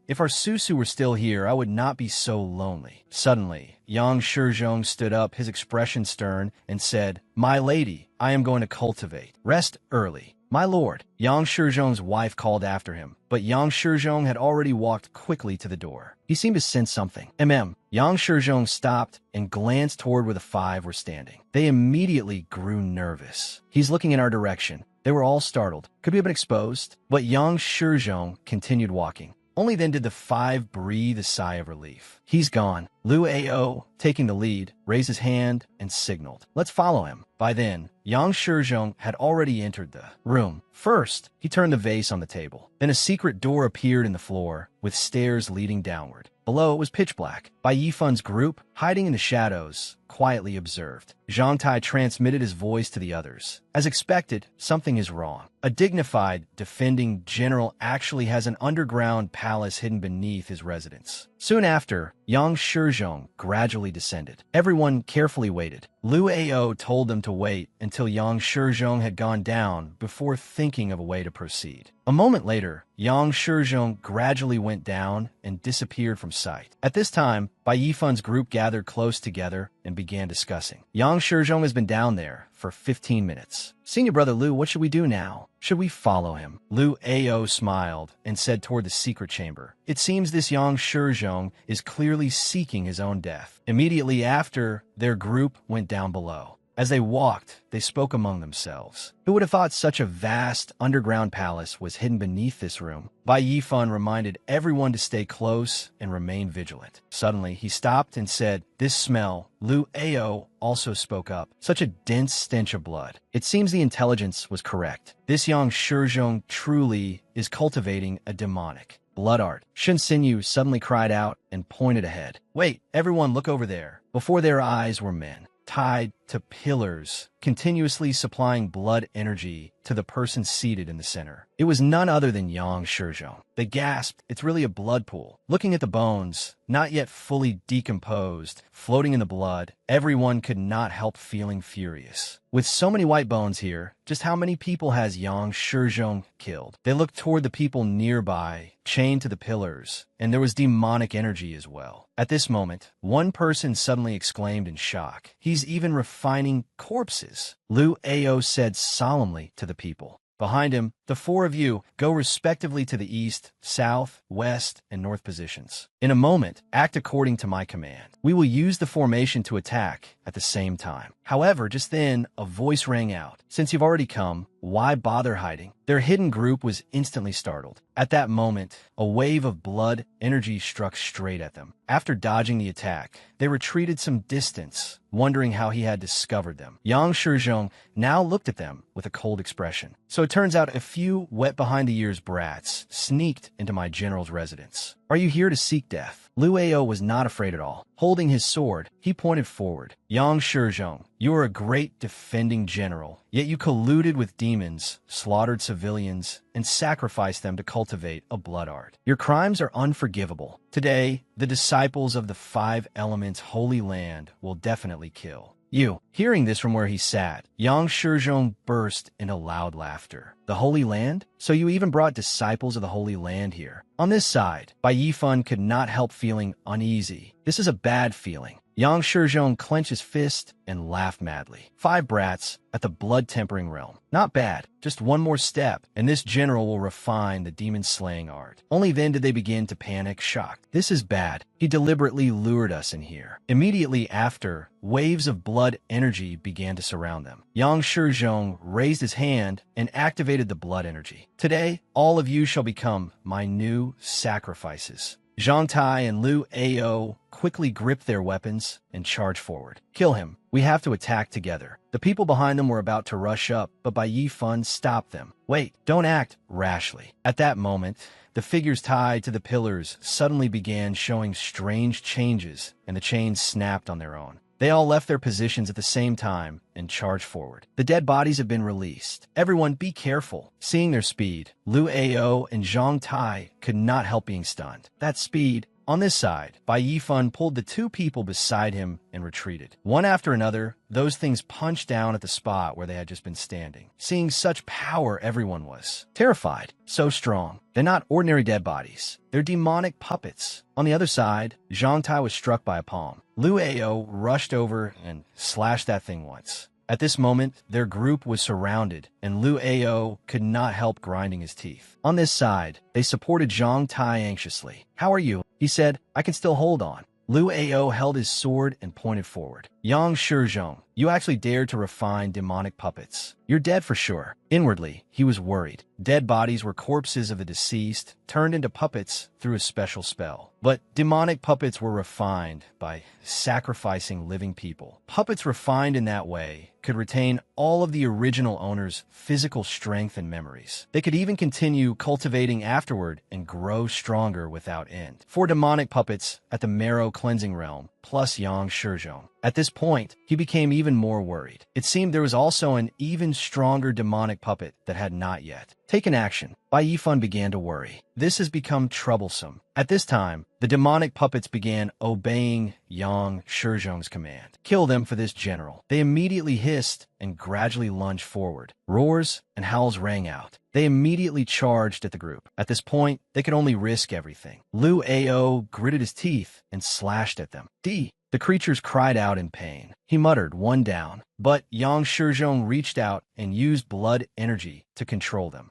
[SPEAKER 1] If our Susu were still here, I would not be so lonely. Suddenly, Yang Shizhong stood up, his expression stern, and said, my lady, I am going to cultivate. Rest early. My lord, Yang Shizhong's wife called after him, but Yang Shizhong had already walked quickly to the door. He seemed to sense something. Yang Shizhong stopped and glanced toward where the 5 were standing. They immediately grew nervous. He's looking in our direction. They were all startled. Could we have been exposed? But Yang Shizhong continued walking. Only then did the 5 breathe a sigh of relief. He's gone. Lu Ao, taking the lead, raised his hand and signaled. Let's follow him. By then, Yang Shizhong had already entered the room. First, he turned the vase on the table. Then a secret door appeared in the floor, with stairs leading downward. Below, it was pitch black. Bai Yifan's group, hiding in the shadows, quietly observed. Zhang Tai transmitted his voice to the others. As expected, something is wrong. A dignified, defending general actually has an underground palace hidden beneath his residence. Soon after, Yang Shizhong gradually descended. Everyone carefully waited. Lu Ao told them to wait until Yang Shizhong had gone down before thinking of a way to proceed. A moment later, Yang Shizhong gradually went down and disappeared from sight. At this time, Bai Yifun's group gathered close together and began discussing. Yang Shizhong has been down there for 15 minutes. Senior brother Lu, what should we do now? Should we follow him? Lu Ao smiled and said toward the secret chamber. It seems this Yang Shizhong is clearly seeking his own death. Immediately after, their group went down below. As they walked, they spoke among themselves. Who would have thought such a vast underground palace was hidden beneath this room? Bai Yifan reminded everyone to stay close and remain vigilant. Suddenly, he stopped and said, "This smell." Lu Ao also spoke up. Such a dense stench of blood. It seems the intelligence was correct. This Yang Shizhong truly is cultivating a demonic blood art. Shen Xinyu suddenly cried out and pointed ahead. Wait, everyone look over there. Before their eyes were men, tied to pillars, continuously supplying blood energy to the person seated in the center. It was none other than Yang Shizhong. They gasped, "It's really a blood pool." Looking at the bones, not yet fully decomposed, floating in the blood, everyone could not help feeling furious. With so many white bones here, just how many people has Yang Shizhong killed? They looked toward the people nearby, chained to the pillars, and there was demonic energy as well. At this moment, one person suddenly exclaimed in shock, "He's even refining corpses." Lu Ao said solemnly to the people. Behind him, the four of you go respectively to the east, south, west, and north positions. In a moment, act according to my command. We will use the formation to attack at the same time. However, just then, a voice rang out. Since you've already come, why bother hiding? Their hidden group was instantly startled. At that moment, a wave of blood energy struck straight at them. After dodging the attack, they retreated some distance, wondering how he had discovered them. Yang Shizhong now looked at them with a cold expression. So it turns out a few wet-behind-the-ears brats sneaked into my general's residence. Are you here to seek death? Lu Ao was not afraid at all. Holding his sword, he pointed forward. Yang Shizhong, you are a great defending general, yet you colluded with demons, slaughtered civilians, and sacrificed them to cultivate a blood art. Your crimes are unforgivable. Today, the disciples of the five elements holy land will definitely kill you. Hearing this from where he sat, Yang Shizhong burst into loud laughter. The Holy Land? So you even brought disciples of the Holy Land here. On this side, Bai Yifan could not help feeling uneasy. This is a bad feeling. Yang Shizhong clenched his fist and laughed madly. 5 brats at the blood-tempering realm. Not bad. Just one more step, and this general will refine the demon-slaying art. Only then did they begin to panic, shocked. This is bad. He deliberately lured us in here. Immediately after, waves of blood energy began to surround them. Yang Shizhong raised his hand and activated the blood energy. Today, all of you shall become my new sacrifices. Zhang Tai and Lu Ao quickly gripped their weapons and charged forward. Kill him. We have to attack together. The people behind them were about to rush up, but Bai Yifan stopped them. Wait, don't act rashly. At that moment, the figures tied to the pillars suddenly began showing strange changes, and the chains snapped on their own. They all left their positions at the same time and charged forward. The dead bodies have been released. Everyone be careful. Seeing their speed, Lu Ao and Zhang Tai could not help being stunned. That speed. On this side, Bai Yifan pulled the 2 people beside him and retreated. One after another, those things punched down at the spot where they had just been standing. Seeing such power, everyone was terrified. So strong. They're not ordinary dead bodies. They're demonic puppets. On the other side, Zhang Tai was struck by a palm. Lu Ao rushed over and slashed that thing once. At this moment, their group was surrounded, and Lu Ao could not help grinding his teeth. On this side, they supported Zhang Tai anxiously. How are you? He said, I can still hold on. Lu Ao held his sword and pointed forward. Yang Shizhong, you actually dared to refine demonic puppets. You're dead for sure. Inwardly, he was worried. Dead bodies were corpses of the deceased, turned into puppets through a special spell. But demonic puppets were refined by sacrificing living people. Puppets refined in that way could retain all of the original owner's physical strength and memories. They could even continue cultivating afterward and grow stronger without end. For demonic puppets at the marrow cleansing realm, plus Yang Shizhong. At this point, he became even more worried. It seemed there was also an even stronger demonic puppet that had not yet taken action. Bai Yifan began to worry. This has become troublesome. At this time, the demonic puppets began obeying Yang Shizhong's command. Kill them for this general. They immediately hissed and gradually lunged forward. Roars and howls rang out. They immediately charged at the group. At this point, they could only risk everything. Liu Ao gritted his teeth and slashed at them. The creatures cried out in pain. He muttered, one down. But Yang Shizhong reached out and used blood energy to control them.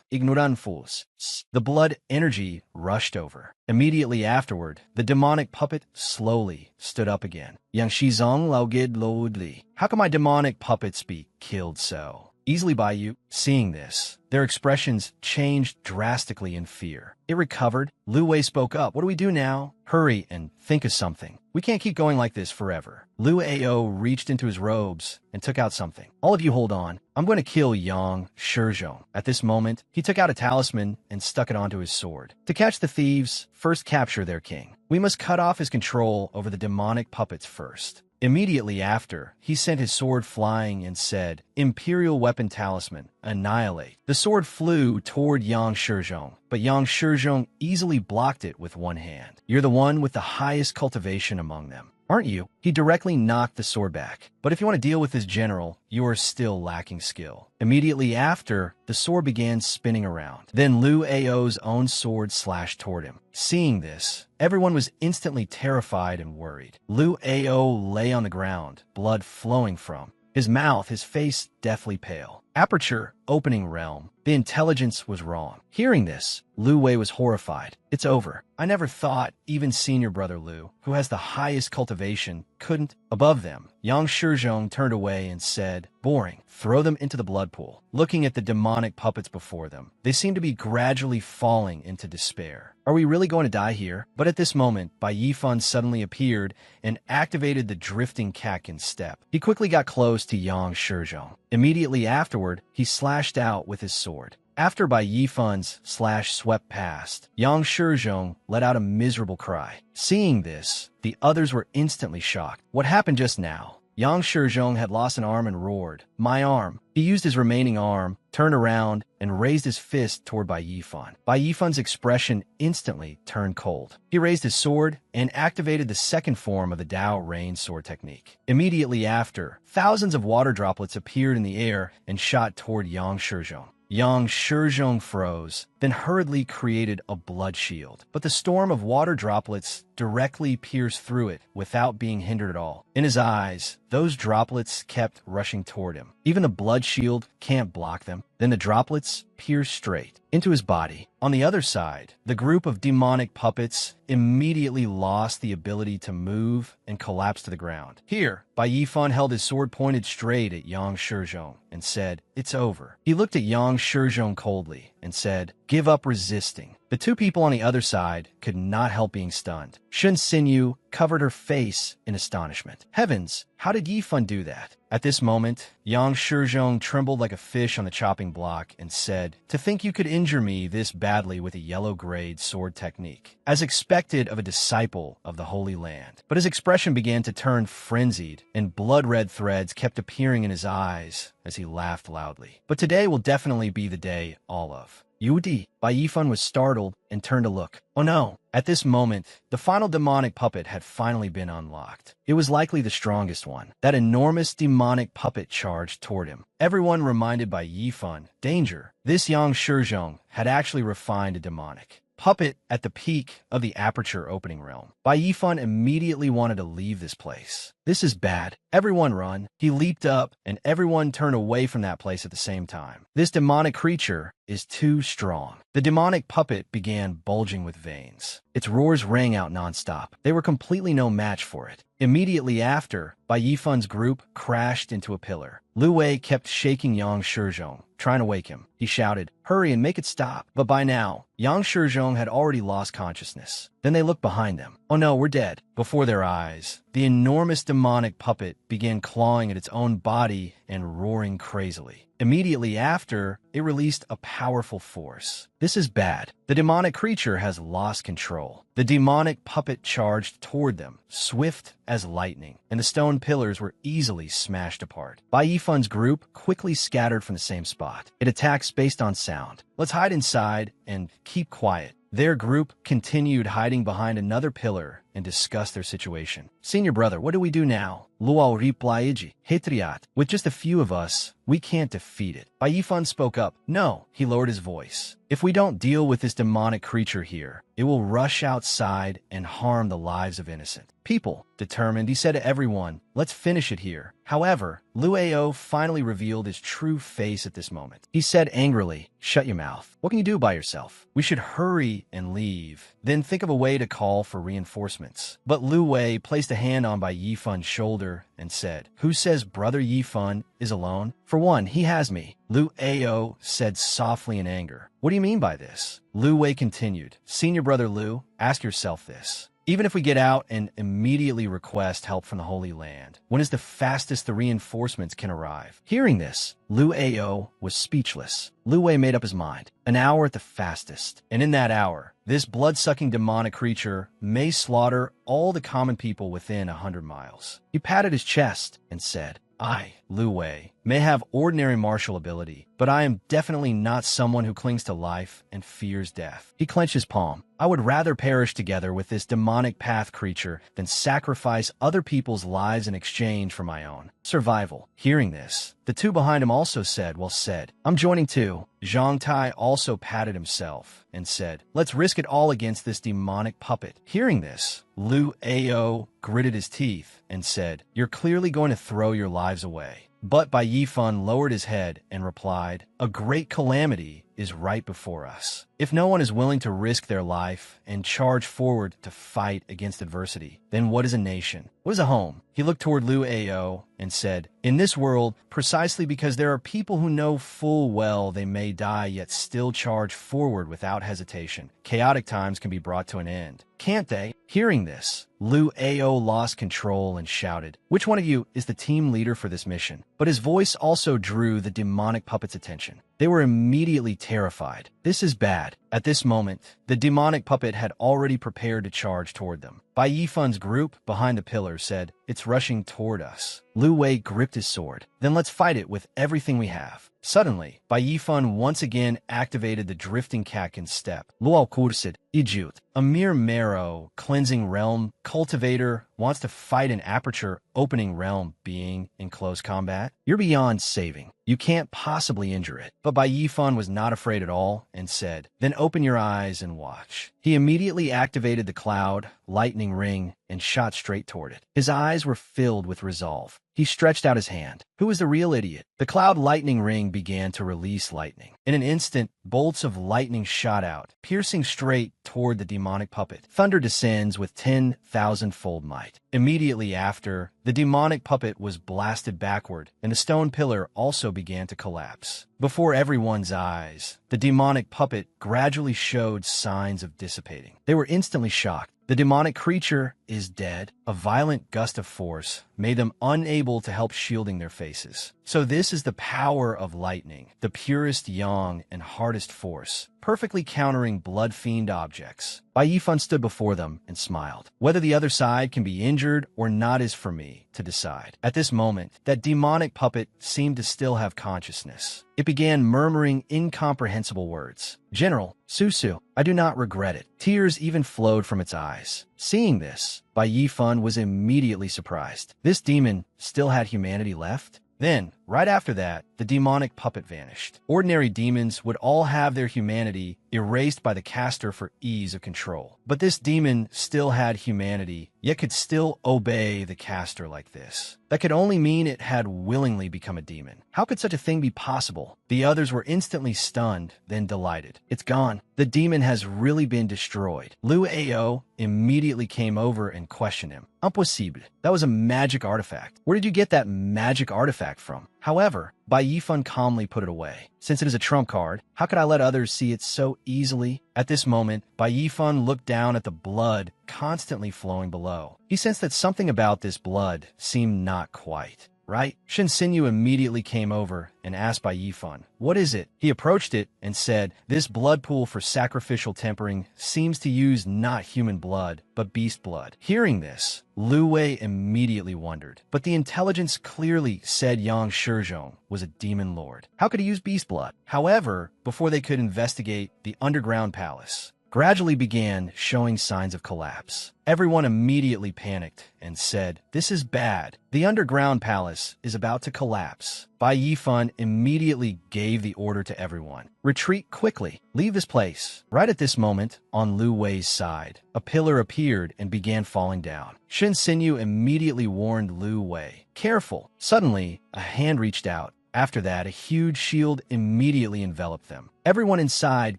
[SPEAKER 1] Ignorant fools. The blood energy rushed over. Immediately afterward, the demonic puppet slowly stood up again. Yang Shizong Laogid Loudli. How can my demonic puppets be killed so easily by you? Seeing this, their expressions changed drastically in fear. It recovered. Lu Wei spoke up. What do we do now? Hurry and think of something. We can't keep going like this forever. Liu Ao reached into his robes and took out something. All of you hold on. I'm going to kill Yang Shizhong. At this moment, he took out a talisman and stuck it onto his sword. To catch the thieves, first capture their king. We must cut off his control over the demonic puppets first. Immediately after, he sent his sword flying and said, Imperial Weapon Talisman, annihilate. The sword flew toward Yang Shizhong, but Yang Shizhong easily blocked it with one hand. You're the one with the highest cultivation among them, aren't you? He directly knocked the sword back. But if you want to deal with this general, you are still lacking skill. Immediately after, the sword began spinning around. Then Liu Ao's own sword slashed toward him. Seeing this, everyone was instantly terrified and worried. Liu Ao lay on the ground, blood flowing from his mouth, his face deathly pale. Aperture, opening realm. The intelligence was wrong. Hearing this, Lu Wei was horrified. It's over. I never thought even senior brother Lu, who has the highest cultivation, couldn't. Above them, Yang Shizhong turned away and said, boring. Throw them into the blood pool. Looking at the demonic puppets before them, they seemed to be gradually falling into despair. Are we really going to die here? But at this moment, Bai Yifan suddenly appeared and activated the drifting Kakin step. He quickly got close to Yang Shizhong. Immediately afterward, he slashed out with his sword. After Bai Yifan's slash swept past, Yang Shizhong let out a miserable cry. Seeing this, the others were instantly shocked. What happened just now? Yang Shizhong had lost an arm and roared, my arm. He used his remaining arm, turned around, and raised his fist toward Bai Yifan. Bai Yifan's expression instantly turned cold. He raised his sword and activated the second form of the Dao Rain sword technique. Immediately after, thousands of water droplets appeared in the air and shot toward Yang Shizhong. Yang Shizhong froze, then hurriedly created a blood shield. But the storm of water droplets directly pierced through it without being hindered at all. In his eyes, those droplets kept rushing toward him. Even the blood shield can't block them. Then the droplets pierced straight into his body. On the other side, the group of demonic puppets immediately lost the ability to move and collapsed to the ground. Here, Bai Yifan held his sword pointed straight at Yang Shizhong and said, it's over. He looked at Yang Shizhong coldly and said, give up resisting. The two people on the other side could not help being stunned. Shun Xinyu covered her face in astonishment. Heavens, how did Yifan do that? At this moment, Yang Shizhong trembled like a fish on the chopping block and said, to think you could injure me this badly with a yellow-grade sword technique, as expected of a disciple of the Holy Land. But his expression began to turn frenzied, and blood-red threads kept appearing in his eyes as he laughed loudly. But today will definitely be the day all of. Yudi. Bai Yifan was startled and turned to look. Oh no! At this moment, the final demonic puppet had finally been unlocked. It was likely the strongest one. That enormous demonic puppet charged toward him. Everyone reminded Bai Yifan, danger. This Yang Shizhong had actually refined a demonic puppet at the peak of the aperture opening realm. Bai Yifan immediately wanted to leave this place. This is bad. Everyone run. He leaped up, and everyone turned away from that place at the same time. This demonic creature is too strong. The demonic puppet began bulging with veins. Its roars rang out nonstop. They were completely no match for it. Immediately after, Bai Yifan's group crashed into a pillar. Lu Wei kept shaking Yang Shizhong, trying to wake him. He shouted, hurry and make it stop. But by now, Yang Shizhong had already lost consciousness. Then they looked behind them. Oh no, we're dead. Before their eyes, the enormous demonic puppet began clawing at its own body and roaring crazily. Immediately after, it released a powerful force. This is bad. The demonic creature has lost control. The demonic puppet charged toward them, swift as lightning, and the stone pillars were easily smashed apart. Bai Yifun's group quickly scattered from the same spot. It attacks based on sound. Let's hide inside and keep quiet. Their group continued hiding behind another pillar and discussed their situation. Senior brother, what do we do now? Luo replied, Hitriat, with just a few of us, we can't defeat it. Bai Yifan spoke up. No, he lowered his voice. If we don't deal with this demonic creature here, it will rush outside and harm the lives of innocent people. Determined, he said to everyone, let's finish it here. However, Lu Ao finally revealed his true face at this moment. He said angrily, shut your mouth. What can you do by yourself? We should hurry and leave. Then think of a way to call for reinforcements. But Lu Wei placed a hand on Bai Yifun's shoulder and said, who says brother Yifun is alone? For one, he has me. Lu Ao said softly in anger. What do you mean by this? Lu Wei continued, Senior brother Lu, ask yourself this. Even if we get out and immediately request help from the Holy Land, when is the fastest the reinforcements can arrive? Hearing this, Lu Ao was speechless. Lu Wei made up his mind. An hour at the fastest. And in that hour, this blood-sucking demonic creature may slaughter all the common people within 100 miles. He patted his chest and said, I, Lu Wei, may have ordinary martial ability, but I am definitely not someone who clings to life and fears death. He clenched his palm. I would rather perish together with this demonic path creature than sacrifice other people's lives in exchange for my own survival. Hearing this, the two behind him also said, well said. I'm joining too. Zhang Tai also patted himself and said, let's risk it all against this demonic puppet. Hearing this, Lu Ao gritted his teeth and said, you're clearly going to throw your lives away. But Bai Yifun lowered his head and replied, a great calamity is right before us. If no one is willing to risk their life and charge forward to fight against adversity, then what is a nation? What is a home? He looked toward Lu Ao and said, in this world, precisely because there are people who know full well they may die yet still charge forward without hesitation, chaotic times can be brought to an end. Can't they? Hearing this, Lu Ao lost control and shouted, which one of you is the team leader for this mission? But his voice also drew the demonic puppet's attention. They were immediately terrified. This is bad. At this moment, the demonic puppet had already prepared to charge toward them. Bai Yifun's group behind the pillar said, it's rushing toward us. Lu Wei gripped his sword. Then let's fight it with everything we have. Suddenly, Bai Yifun once again activated the drifting Kakin step. Luo Kursid, Ijut, a mere marrow, cleansing realm cultivator wants to fight an aperture opening realm being in close combat? You're beyond saving. You can't possibly injure it. But Bai Yifun was not afraid at all and said, then open your eyes and watch. He immediately activated the cloud, lightning ring, and shot straight toward it. His eyes were filled with resolve. He stretched out his hand. Who was the real idiot? The cloud lightning ring began to release lightning. In an instant, bolts of lightning shot out, piercing straight toward the demonic puppet. Thunder descends with 10,000-fold might. Immediately after, the demonic puppet was blasted backward, and the stone pillar also began to collapse. Before everyone's eyes, the demonic puppet gradually showed signs of dissipating. They were instantly shocked. The demonic creature is dead. A violent gust of force made them unable to help shielding their faces. So this is the power of lightning, the purest yang and hardest force, perfectly countering blood-fiend objects. Bai Yifun stood before them and smiled. Whether the other side can be injured or not is for me to decide. At this moment, that demonic puppet seemed to still have consciousness. It began murmuring incomprehensible words. General, Susu, I do not regret it. Tears even flowed from its eyes. Seeing this, Bai Yifun was immediately surprised. This demon still had humanity left? Then, right after that, the demonic puppet vanished. Ordinary demons would all have their humanity erased by the caster for ease of control. But this demon still had humanity, yet could still obey the caster like this. That could only mean it had willingly become a demon. How could such a thing be possible? The others were instantly stunned, then delighted. It's gone. The demon has really been destroyed. Lu Ao immediately came over and questioned him. Impossible. That was a magic artifact. Where did you get that magic artifact from? However, Bai Yifan calmly put it away. Since it is a trump card, how could I let others see it so easily? At this moment, Bai Yifan looked down at the blood constantly flowing below. He sensed that something about this blood seemed not quite right. Shin Sinyu immediately came over and asked Bai Yifan, "What is it?" He approached it and said, "This blood pool for sacrificial tempering seems to use not human blood, but beast blood." Hearing this, Lu Wei immediately wondered, but the intelligence clearly said Yang Shizhong was a demon lord. How could he use beast blood? However, before they could investigate, the underground palace gradually began showing signs of collapse. Everyone immediately panicked and said, "This is bad. The underground palace is about to collapse." Bai Yifan immediately gave the order to everyone, "Retreat quickly. Leave this place." Right at this moment, on Lu Wei's side, a pillar appeared and began falling down. Shin Sinyu immediately warned Lu Wei, "Careful." Suddenly, a hand reached out. After that, a huge shield immediately enveloped them. Everyone inside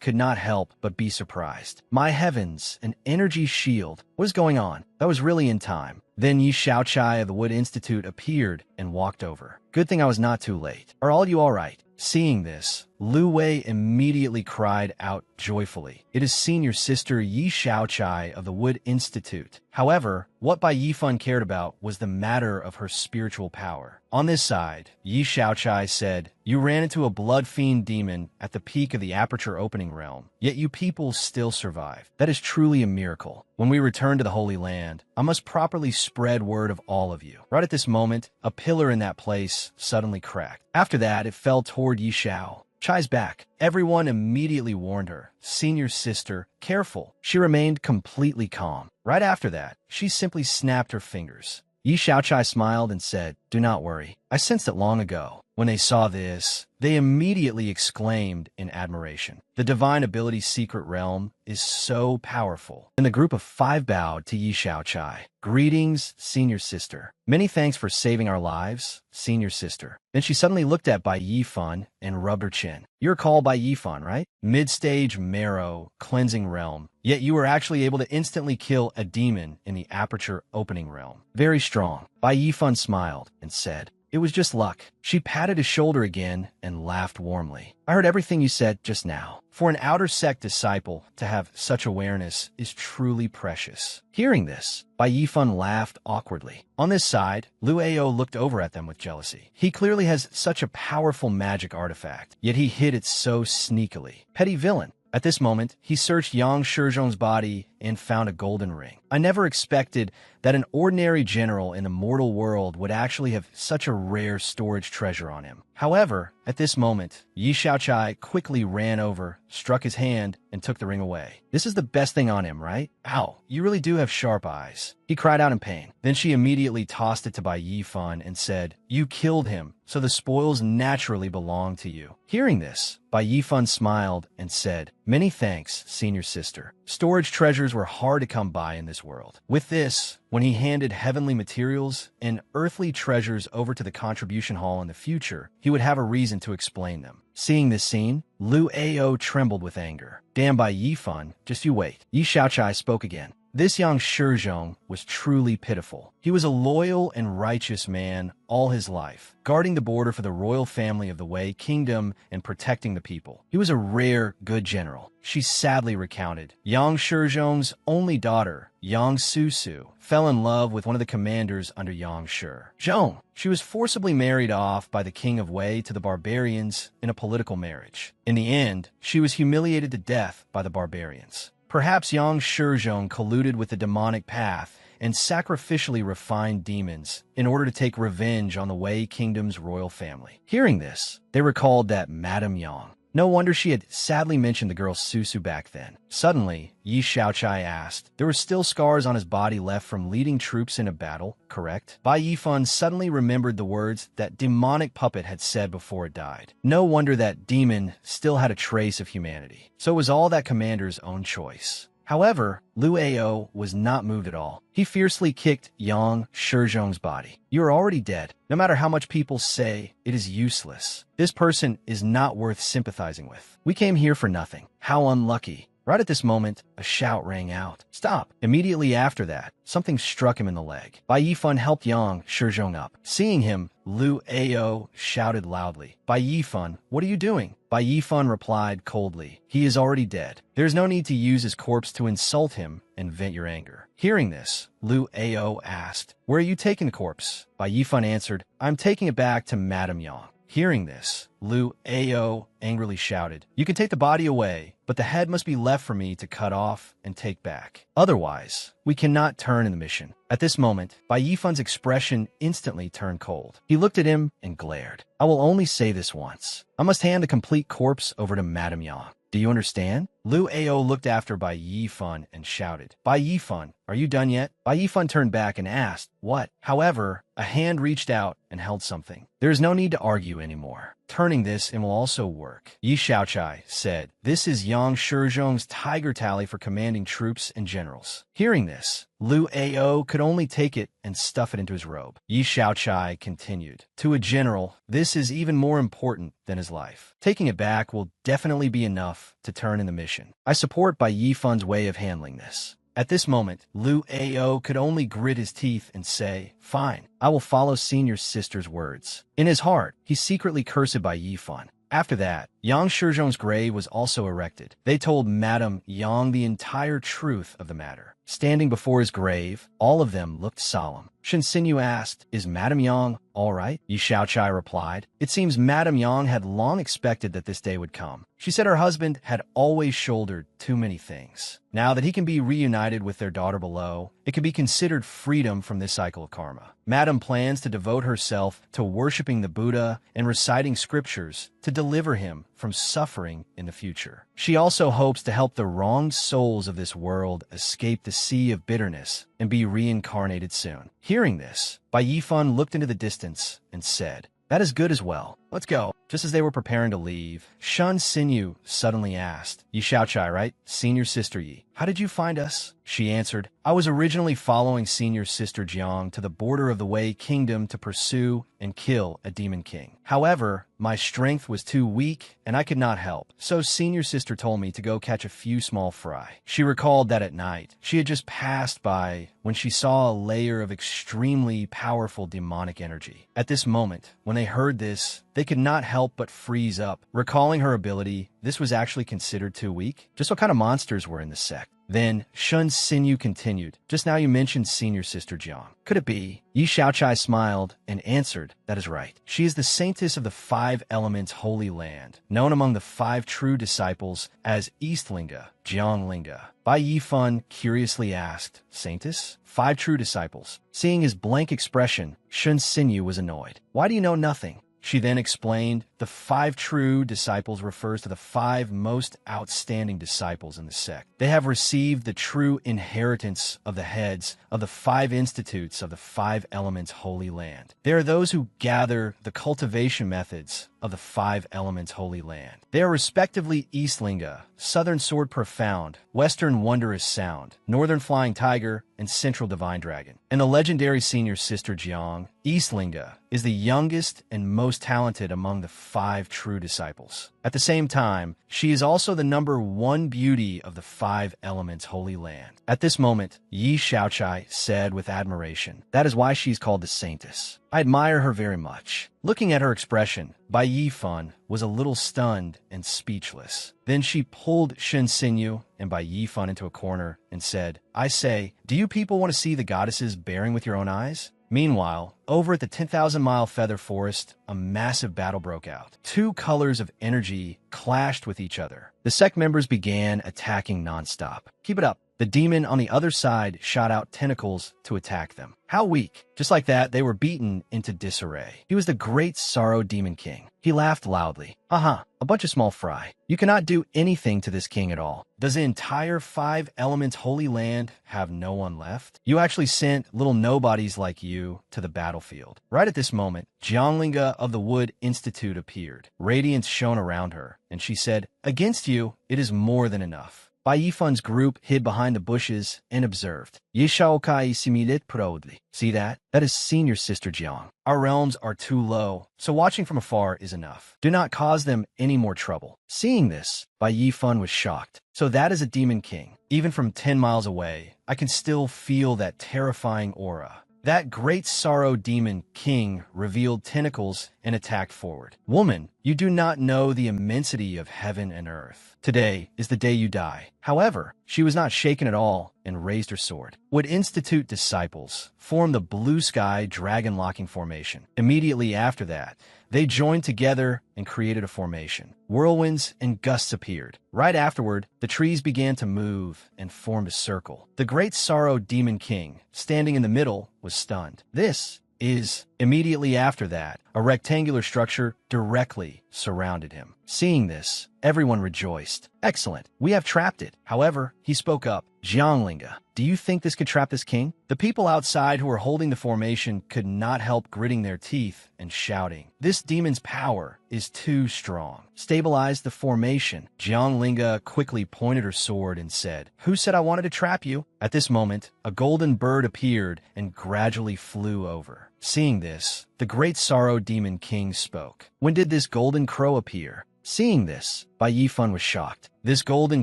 [SPEAKER 1] could not help but be surprised. My heavens, an energy shield. What is going on? That was really in time. Then Yi Shaochai of the Wood Institute appeared and walked over. Good thing I was not too late. Are all you all right? Seeing this, Lu Wei immediately cried out joyfully. It is senior sister Yi Shaochai of the Wood Institute. However, what Bai Yifan cared about was the matter of her spiritual power. On this side, Yi Shaochai said, "You ran into a blood fiend demon at the peak of the aperture opening realm, yet you people still survived. That is truly a miracle. When we return to the Holy Land, I must properly spread word of all of you." Right at this moment, a pillar in that place suddenly cracked. After that, it fell toward Yi Shao. Chai's back. Everyone immediately warned her, "Senior sister, careful." She remained completely calm. Right after that, she simply snapped her fingers. Yi Shaochai smiled and said, "Do not worry. I sensed it long ago." When they saw this, they immediately exclaimed in admiration, "The divine ability secret realm is so powerful." And the group of 5 bowed to Yi Shaochai. "Greetings, senior sister. Many thanks for saving our lives, senior sister." Then she suddenly looked at Bai Yifan and rubbed her chin. "You're called Bai Yifan, right? Mid-stage marrow, cleansing realm. Yet you were actually able to instantly kill a demon in the aperture opening realm. Very strong." Bai Yifan smiled and said, "It was just luck." She patted his shoulder again and laughed warmly. "I heard everything you said just now. For an outer sect disciple to have such awareness is truly precious." Hearing this, Bai Yifan laughed awkwardly. On this side, Lu Ao looked over at them with jealousy. He clearly has such a powerful magic artifact, yet he hid it so sneakily. Petty villain. At this moment, he searched Yang Shizhong's body and found a golden ring. I never expected that an ordinary general in the mortal world would actually have such a rare storage treasure on him. However, at this moment, Yi Shaochai quickly ran over, struck his hand, and took the ring away. "This is the best thing on him, right? Ow, you really do have sharp eyes." He cried out in pain. Then she immediately tossed it to Bai Yifan and said, "You killed him, so the spoils naturally belong to you." Hearing this, Bai Yifan smiled and said, "Many thanks, senior sister. Storage treasures were hard to come by in this world." With this, when he handed heavenly materials and earthly treasures over to the contribution hall in the future, he would have a reason to explain them. Seeing this scene, Lu Ao trembled with anger. "Damn Bai Yifan, just you wait." Yi Shaochai spoke again. This young Shizhong was truly pitiful. He was a loyal and righteous man all his life, guarding the border for the royal family of the Wei Kingdom and protecting the people. He was a rare, good general. She sadly recounted, Yang Shizhong's only daughter, Yang Susu, fell in love with one of the commanders under Yang Shizhong. She was forcibly married off by the king of Wei to the barbarians in a political marriage. In the end, she was humiliated to death by the barbarians. Perhaps Yang Shizhong colluded with the demonic path and sacrificially refined demons in order to take revenge on the Wei Kingdom's royal family. Hearing this, they recalled that Madame Yang. No wonder she had sadly mentioned the girl Susu back then. Suddenly, Yi Shaochai asked, "There were still scars on his body left from leading troops in a battle, correct?" Bai Yifan suddenly remembered the words that demonic puppet had said before it died. No wonder that demon still had a trace of humanity. So it was all that commander's own choice. However, Lu Ao was not moved at all. He fiercely kicked Yang Shizhong's body. "You are already dead. No matter how much people say, it is useless. This person is not worth sympathizing with. We came here for nothing. How unlucky." Right at this moment, a shout rang out. Stop! Immediately after that, something struck him in the leg. Bai Yifan helped Yang Shizhong up. Seeing him, Lu Ao shouted loudly, Bai Yifan, what are you doing? Bai Yifan replied coldly, he is already dead. There is no need to use his corpse to insult him and vent your anger. Hearing this, Lu Ao asked, where are you taking the corpse? Bai Yifan answered, I'm taking it back to Madame Yang. Hearing this, Lu Ao angrily shouted, you can take the body away, but the head must be left for me to cut off and take back. Otherwise, we cannot turn in the mission. At this moment, Bai Yifan's expression instantly turned cold. He looked at him and glared. I will only say this once. I must hand the complete corpse over to Madame Yang. Do you understand? Lu Ao looked after Bai Yifan and shouted, Bai Yifan, are you done yet? Bai Yifan turned back and asked, what? However, a hand reached out and held something. There is no need to argue anymore. Turning this and will also work. Yi Shaochai said, this is Yang Shizhong's tiger tally for commanding troops and generals. Hearing this, Lu Ao could only take it and stuff it into his robe. Yi Shaochai continued, to a general, this is even more important than his life. Taking it back will definitely be enough to turn in the mission. I support Bai Yifan's way of handling this. At this moment, Lu Ao could only grit his teeth and say, fine, I will follow senior sister's words. In his heart, he secretly cursed Bai Yifan. After that, Yang Shizhong's grave was also erected. They told Madame Yang the entire truth of the matter. Standing before his grave, all of them looked solemn. Shen Xinyu asked, is Madame Yang all right? Yi Shaochai replied, it seems Madame Yang had long expected that this day would come. She said her husband had always shouldered too many things. Now that he can be reunited with their daughter below, it can be considered freedom from this cycle of karma. Madame plans to devote herself to worshiping the Buddha and reciting scriptures to deliver him from suffering in the future. She also hopes to help the wronged souls of this world escape the sea of bitterness and be reincarnated soon. Hearing this, Bai Yifan looked into the distance and said, that is good as well. Let's go. Just as they were preparing to leave, Shen Xinyu suddenly asked, Yi Shaochai, right? Senior sister Yi. How did you find us? She answered, I was originally following senior sister Jiang to the border of the Wei Kingdom to pursue and kill a demon king. However, my strength was too weak and I could not help. So senior sister told me to go catch a few small fry. She recalled that at night, she had just passed by when she saw a layer of extremely powerful demonic energy. At this moment, when they heard this, they could not help but freeze up. Recalling her ability, this was actually considered too weak. Just what kind of monsters were in the sect? Then, Shen Xinyu continued, just now you mentioned senior sister Jiang. Could it be? Yi Shaochai smiled and answered, that is right. She is the saintess of the 5 elements holy land, known among the 5 true disciples as Eastlinga, Jianglinga. Bai Yifan curiously asked, saintess? 5 true disciples. Seeing his blank expression, Shen Xinyu was annoyed. Why do you know nothing? She then explained, the 5 true disciples refers to the 5 most outstanding disciples in the sect. They have received the true inheritance of the heads of the 5 institutes of the 5 elements holy land. They are those who gather the cultivation methods of the 5 elements holy land. They are respectively Eastlinga, Southern Sword Profound, Western Wondrous Sound, Northern Flying Tiger, and Central Divine Dragon. And the legendary senior sister Jiang, Eastlinga, is the youngest and most talented among the 5 true disciples. At the same time, she is also the number 1 beauty of the 5 elements holy land. At this moment, Yi Shaochai said with admiration, that is why she is called the saintess. I admire her very much. Looking at her expression, Bai Yifan was a little stunned and speechless. Then she pulled Shen Xinyu and Bai Yifan into a corner and said, I say, do you people want to see the goddesses bearing with your own eyes? Meanwhile, over at the 10,000-mile feather forest, a massive battle broke out. 2 colors of energy clashed with each other. The sect members began attacking nonstop. Keep it up. The demon on the other side shot out tentacles to attack them. How weak. Just like that, they were beaten into disarray. He was the great Sorrow Demon King. He laughed loudly. Haha, a bunch of small fry. You cannot do anything to this king at all. Does the entire 5 elements holy land have no one left? You actually sent little nobodies like you to the battlefield. Right at this moment, Jianglinga of the Wood Institute appeared. Radiance shone around her, and she said, against you, it is more than enough. Bai Yifun's group hid behind the bushes and observed. Yishaokai similit proudly. See that? That is senior sister Jiang. Our realms are too low, so watching from afar is enough. Do not cause them any more trouble. Seeing this, Bai Yifun was shocked. So that is a demon king. Even from 10 miles away, I can still feel that terrifying aura. That great sorrow demon king revealed tentacles and attacked forward. Woman, you do not know the immensity of heaven and earth. Today is the day you die. However, she was not shaken at all and raised her sword. Would institute disciples form the blue sky dragon locking formation. Immediately after that, they joined together and created a formation. Whirlwinds and gusts appeared. Right afterward, the trees began to move and formed a circle. The great sorrow demon king, standing in the middle, was stunned. This is immediately after that, a rectangular structure directly surrounded him. Seeing this, everyone rejoiced. Excellent, we have trapped it. However, he spoke up. Jianglinga, do you think this could trap this king? The people outside who were holding the formation could not help gritting their teeth and shouting. This demon's power is too strong. Stabilize the formation. Jianglinga quickly pointed her sword and said, Who said I wanted to trap you? At this moment, a golden bird appeared and gradually flew over. Seeing this, the great sorrow demon king spoke. When did this golden crow appear? Seeing this, Bai Yifun was shocked. This golden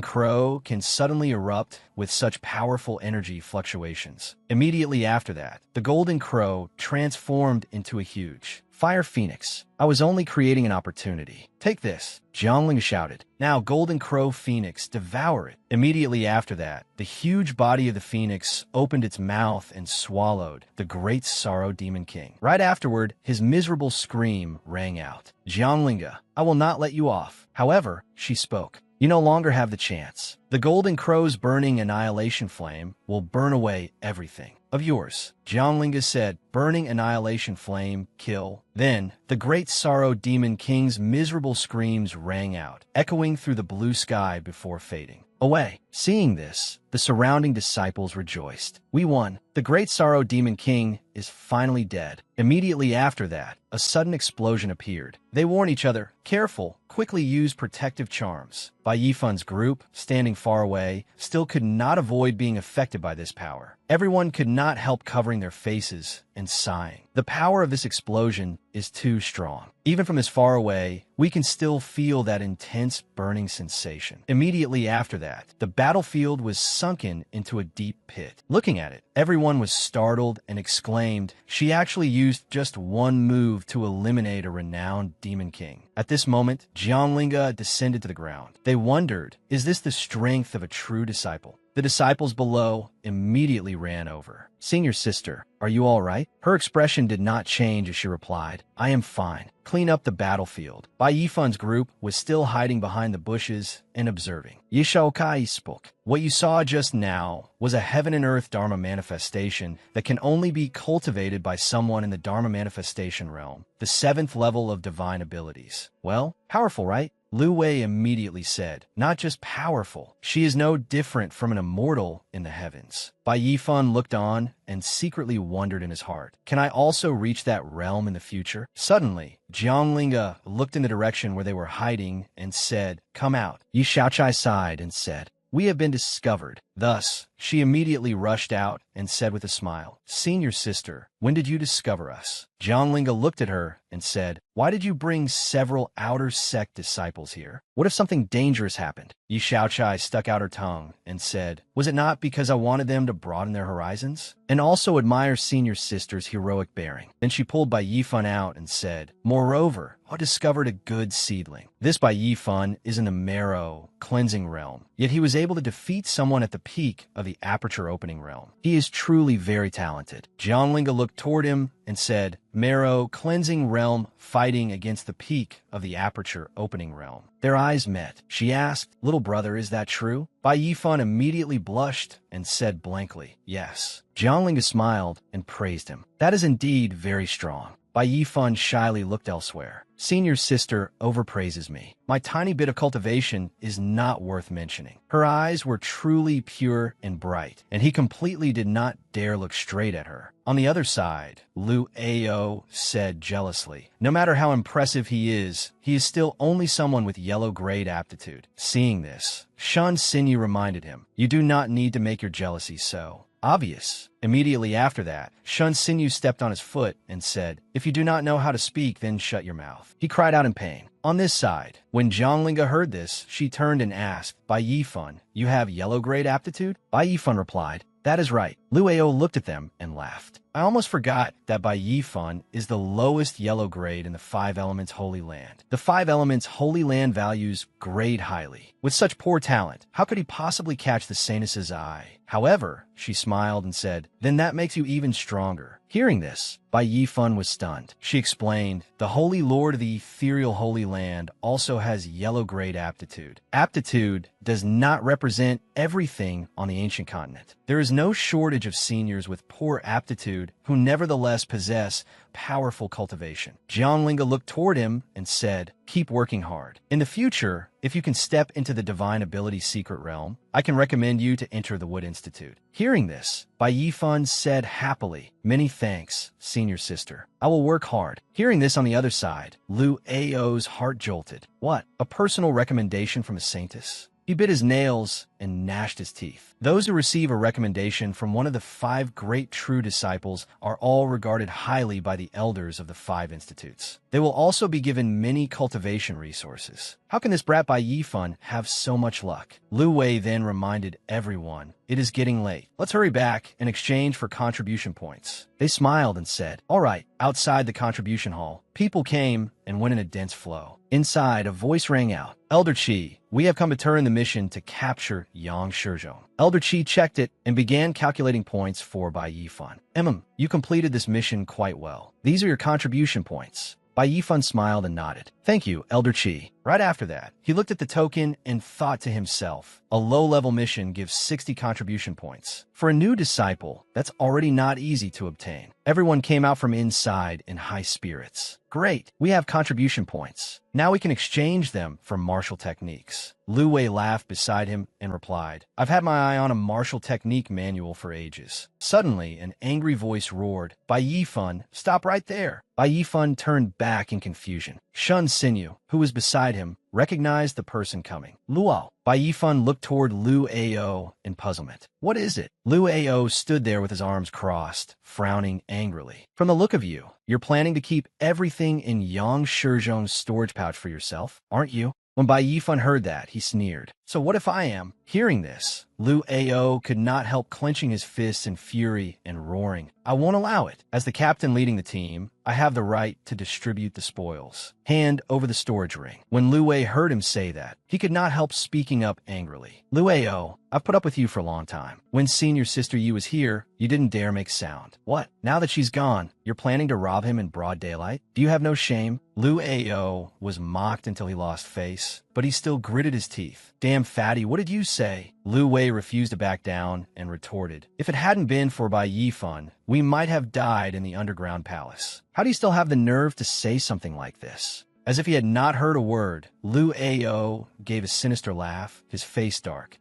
[SPEAKER 1] crow can suddenly erupt with such powerful energy fluctuations. Immediately after that, the golden crow transformed into a huge fire phoenix. I was only creating an opportunity. Take this, Jiangling shouted. Now golden crow phoenix, devour it. Immediately after that, the huge body of the phoenix opened its mouth and swallowed the great sorrow demon king. Right afterward, his miserable scream rang out. Jianglinga, I will not let you off. However, she spoke. You no longer have the chance. The golden crow's burning annihilation flame will burn away everything of yours. Jianglinga said, burning annihilation flame, kill. Then, the great sorrow demon king's miserable screams rang out, echoing through the blue sky before fading away. Seeing this, the surrounding disciples rejoiced. We won. The great sorrow demon king is finally dead. Immediately after that, a sudden explosion appeared. They warned each other, careful, quickly use protective charms. Bai Yifun's group, standing far away, still could not avoid being affected by this power. Everyone could not help covering their faces and sighing. The power of this explosion is too strong. Even from as far away, we can still feel that intense burning sensation. Immediately after that, the battlefield was sunken into a deep pit. Looking at it, everyone was startled and exclaimed, she actually used just one move to eliminate a renowned demon king. At this moment, Jianglinga descended to the ground. They wondered, is this the strength of a true disciple? The disciples below immediately ran over. Senior sister, are you all right? Her expression did not change as she replied, I am fine. Clean up the battlefield. Bai Yifun's group was still hiding behind the bushes and observing. Yishaokai spoke. What you saw just now was a heaven and earth Dharma manifestation that can only be cultivated by someone in the Dharma manifestation realm, the 7th level of divine abilities. Well, powerful, right? Lu Wei immediately said, not just powerful, she is no different from an immortal in the heavens. Bai Yifun looked on and secretly wondered in his heart, can I also reach that realm in the future? Suddenly, Jianglinga looked in the direction where they were hiding and said, come out. Yi Shaochai sighed and said, we have been discovered. Thus, she immediately rushed out and said with a smile, Senior sister, when did you discover us? Jianglinga looked at her and said, why did you bring several outer sect disciples here? What if something dangerous happened? Yi Shaochai stuck out her tongue and said, was it not because I wanted them to broaden their horizons? And also admire senior sister's heroic bearing. Then she pulled Bai Yifun out and said, moreover, I discovered a good seedling. This Bai Yifun is in the marrow, cleansing realm, yet he was able to defeat someone at the peak of the aperture opening realm. He is truly very talented. Jianglinga looked toward him and said, marrow, cleansing realm, fighting against the peak of the aperture opening realm. Their eyes met. She asked, little brother, is that true? Bai Yifun immediately blushed and said blankly, yes. Jianglinga smiled and praised him. That is indeed very strong. Bai Yifan shyly looked elsewhere. Senior sister overpraises me. My tiny bit of cultivation is not worth mentioning. Her eyes were truly pure and bright, and he completely did not dare look straight at her. On the other side, Lu Ao said jealously, no matter how impressive he is still only someone with yellow grade aptitude. Seeing this, Shan Xinyu reminded him, you do not need to make your jealousy so obvious. Immediately after that, Shun Xinyu stepped on his foot and said, if you do not know how to speak, then shut your mouth. He cried out in pain. On this side, when Zhanglinga heard this, she turned and asked, Bai Yifan, you have yellow grade aptitude? Bai Yifan replied, that is right. Lu Ao looked at them and laughed. I almost forgot that Bai Yifan is the lowest yellow grade in the Five Elements Holy Land. The Five Elements Holy Land values grade highly. With such poor talent, how could he possibly catch the Saintess's eye? However, she smiled and said, then that makes you even stronger. Hearing this, Bai Yifan was stunned. She explained, the Holy Lord of the Ethereal Holy Land also has yellow grade aptitude. Aptitude does not represent everything on the ancient continent. There is no shortage of seniors with poor aptitude who nevertheless possess powerful cultivation. Jianglinga looked toward him and said, keep working hard. In the future, if you can step into the Divine Ability Secret Realm, I can recommend you to enter the Wood Institute. Hearing this, Bai Yifan said happily, many thanks, senior sister. I will work hard. Hearing this on the other side, Lu Ao's heart jolted. What? A personal recommendation from a saintess? He bit his nails and gnashed his teeth. Those who receive a recommendation from one of the 5 great true disciples are all regarded highly by the elders of the 5 institutes. They will also be given many cultivation resources. How can this brat Bai Yifan have so much luck? Lu Wei then reminded everyone, it is getting late. Let's hurry back in exchange for contribution points. They smiled and said, all right. Outside the contribution hall, people came and went in a dense flow. Inside, a voice rang out. Elder Qi, we have come to turn the mission to capture Yang Shizhong. Elder Qi checked it and began calculating points for Bai Yifan. You completed this mission quite well. These are your contribution points. Bai Yifan smiled and nodded. Thank you, Elder Qi. Right after that, he looked at the token and thought to himself, a low-level mission gives 60 contribution points. For a new disciple, that's already not easy to obtain. Everyone came out from inside in high spirits. Great, we have contribution points. Now we can exchange them for martial techniques. Lu Wei laughed beside him and replied, I've had my eye on a martial technique manual for ages. Suddenly, an angry voice roared, Bai Yifan, stop right there. Bai Yifan turned back in confusion. Shun Xinyu, who was beside him, recognized the person coming. Luo. Bai Yifan looked toward Lu Ao in puzzlement. What is it? Lu Ao stood there with his arms crossed, frowning angrily. From the look of you, you're planning to keep everything in Yang Shizhong's storage pouch for yourself, aren't you? When Bai Yifan heard that, he sneered. So what if I am? Hearing this, Lu Ao could not help clenching his fists in fury and roaring. I won't allow it. As the captain leading the team, I have the right to distribute the spoils. Hand over the storage ring. When Lu Wei heard him say that, he could not help speaking up angrily. Lu Ao, I've put up with you for a long time. When senior sister Yu was here, you didn't dare make sound. What? Now that she's gone, you're planning to rob him in broad daylight? Do you have no shame? Lu Ao was mocked until he lost face, but he still gritted his teeth. Damn fatty, what did you say? Lu Wei refused to back down and retorted, if it hadn't been for Bai Yifan, we might have died in the underground palace. How do you still have the nerve to say something like this? As if he had not heard a word, Lu Ao gave a sinister laugh, his face dark.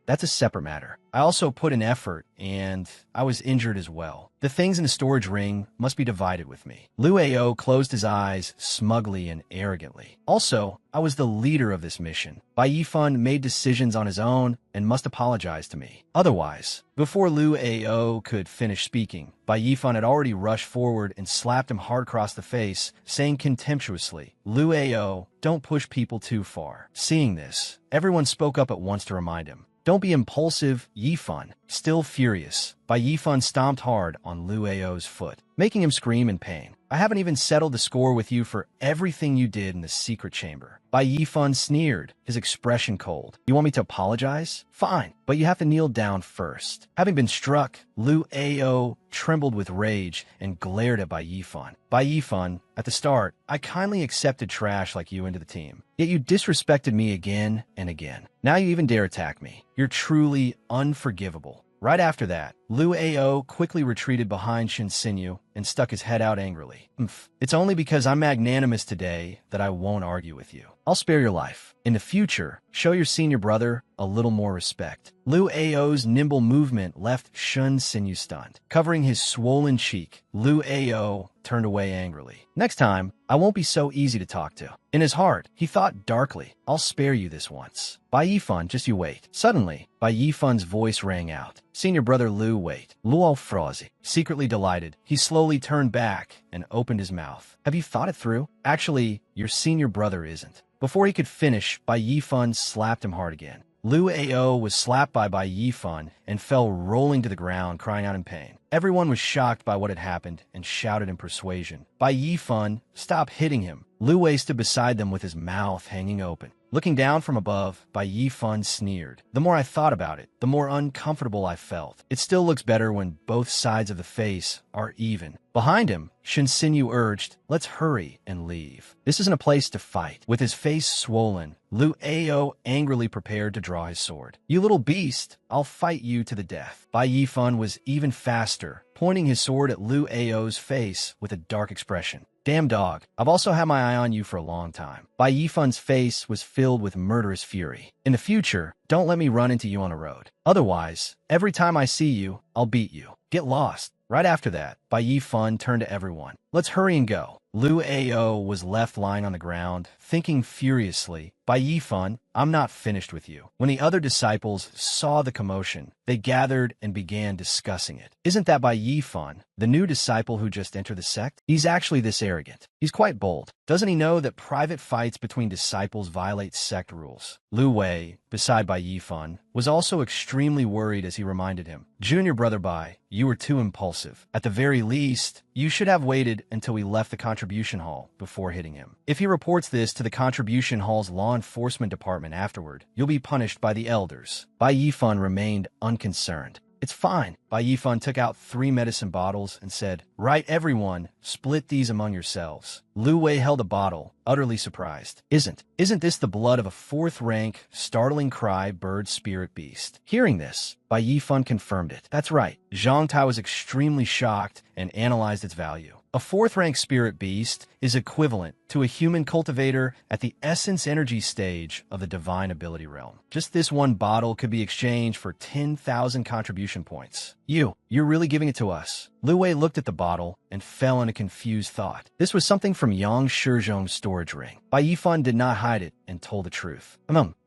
[SPEAKER 1] That's a separate matter. I also put in effort, and I was injured as well. The things in the storage ring must be divided with me. Lu Ao closed his eyes smugly and arrogantly. Also, I was the leader of this mission. Bai Yifan made decisions on his own and must apologize to me. Otherwise, before Lu Ao could finish speaking, Bai Yifan had already rushed forward and slapped him hard across the face, saying contemptuously, Lu Ao, don't push people too far. Seeing this, everyone spoke up at once to remind him. Don't be impulsive, Yifan. Still furious, Bai Yifan stomped hard on Lu Ao's foot, making him scream in pain. I haven't even settled the score with you for everything you did in the secret chamber. Bai Yifan sneered, his expression cold. You want me to apologize? Fine, but you have to kneel down first. Having been struck, Lu Ao trembled with rage and glared at Bai Yifan. Bai Yifan, at the start, I kindly accepted trash like you into the team. Yet you disrespected me again and again. Now you even dare attack me. You're truly unforgivable. Right after that, Lu Ao quickly retreated behind Shin Xinyu and stuck his head out angrily. It's only because I'm magnanimous today that I won't argue with you. I'll spare your life. In the future, show your senior brother a little more respect. Liu Ao's nimble movement left Shun Sinyu stunned. Covering his swollen cheek, Liu Ao turned away angrily. Next time, I won't be so easy to talk to. In his heart, he thought darkly, I'll spare you this once. Bai Yifan, just you wait. Suddenly, Bai Yifan's voice rang out. Senior brother Liu, wait. Luo Frozy. Secretly delighted, he slowly turned back and opened his mouth. Have you thought it through? Actually, your senior brother isn't. Before he could finish, Bai Yifan slapped him hard again. Liu Ao was slapped by Bai Yifan and fell rolling to the ground, crying out in pain. Everyone was shocked by what had happened and shouted in persuasion. Bai Yifan, stop hitting him. Liu Wei stood beside them with his mouth hanging open. Looking down from above, Bai Yifan sneered. The more I thought about it, the more uncomfortable I felt. It still looks better when both sides of the face are even. Behind him, Shin Sinyu urged, let's hurry and leave. This isn't a place to fight. With his face swollen, Liu Ao angrily prepared to draw his sword. You little beast, I'll fight you to the death. Bai Yifan was even faster, pointing his sword at Liu Ao's face with a dark expression. Damn dog, I've also had my eye on you for a long time. Bai Yifan's face was filled with murderous fury. In the future, don't let me run into you on a road. Otherwise, every time I see you, I'll beat you. Get lost. Right after that, Bai Yifan turned to everyone. Let's hurry and go. Liu Ao was left lying on the ground, thinking furiously, Bai Yifan, I'm not finished with you. When the other disciples saw the commotion, they gathered and began discussing it. Isn't that Bai Yifan, the new disciple who just entered the sect? He's actually this arrogant. He's quite bold. Doesn't he know that private fights between disciples violate sect rules? Liu Wei, beside Bai Yifan, was also extremely worried as he reminded him, Junior brother Bai, you were too impulsive. At the very least, you should have waited until we left the contribution hall before hitting him. If he reports this to the contribution hall's law enforcement department afterward, you'll be punished by the elders. Bai Yifan remained unconcerned. It's fine. Bai Yifan took out 3 medicine bottles and said, right, everyone, split these among yourselves. Liu Wei held a bottle, utterly surprised. Isn't this the blood of a 4th-rank, startling cry bird spirit beast? Hearing this, Bai Yifan confirmed it. That's right. Zhang Tai was extremely shocked and analyzed its value. A 4th-rank spirit beast is equivalent to a human cultivator at the essence energy stage of the divine ability realm. Just this one bottle could be exchanged for 10,000 contribution points. You're really giving it to us. Liu Wei looked at the bottle and fell in a confused thought. This was something from Yang Shizhong's storage ring. Bai Yifan did not hide it and told the truth.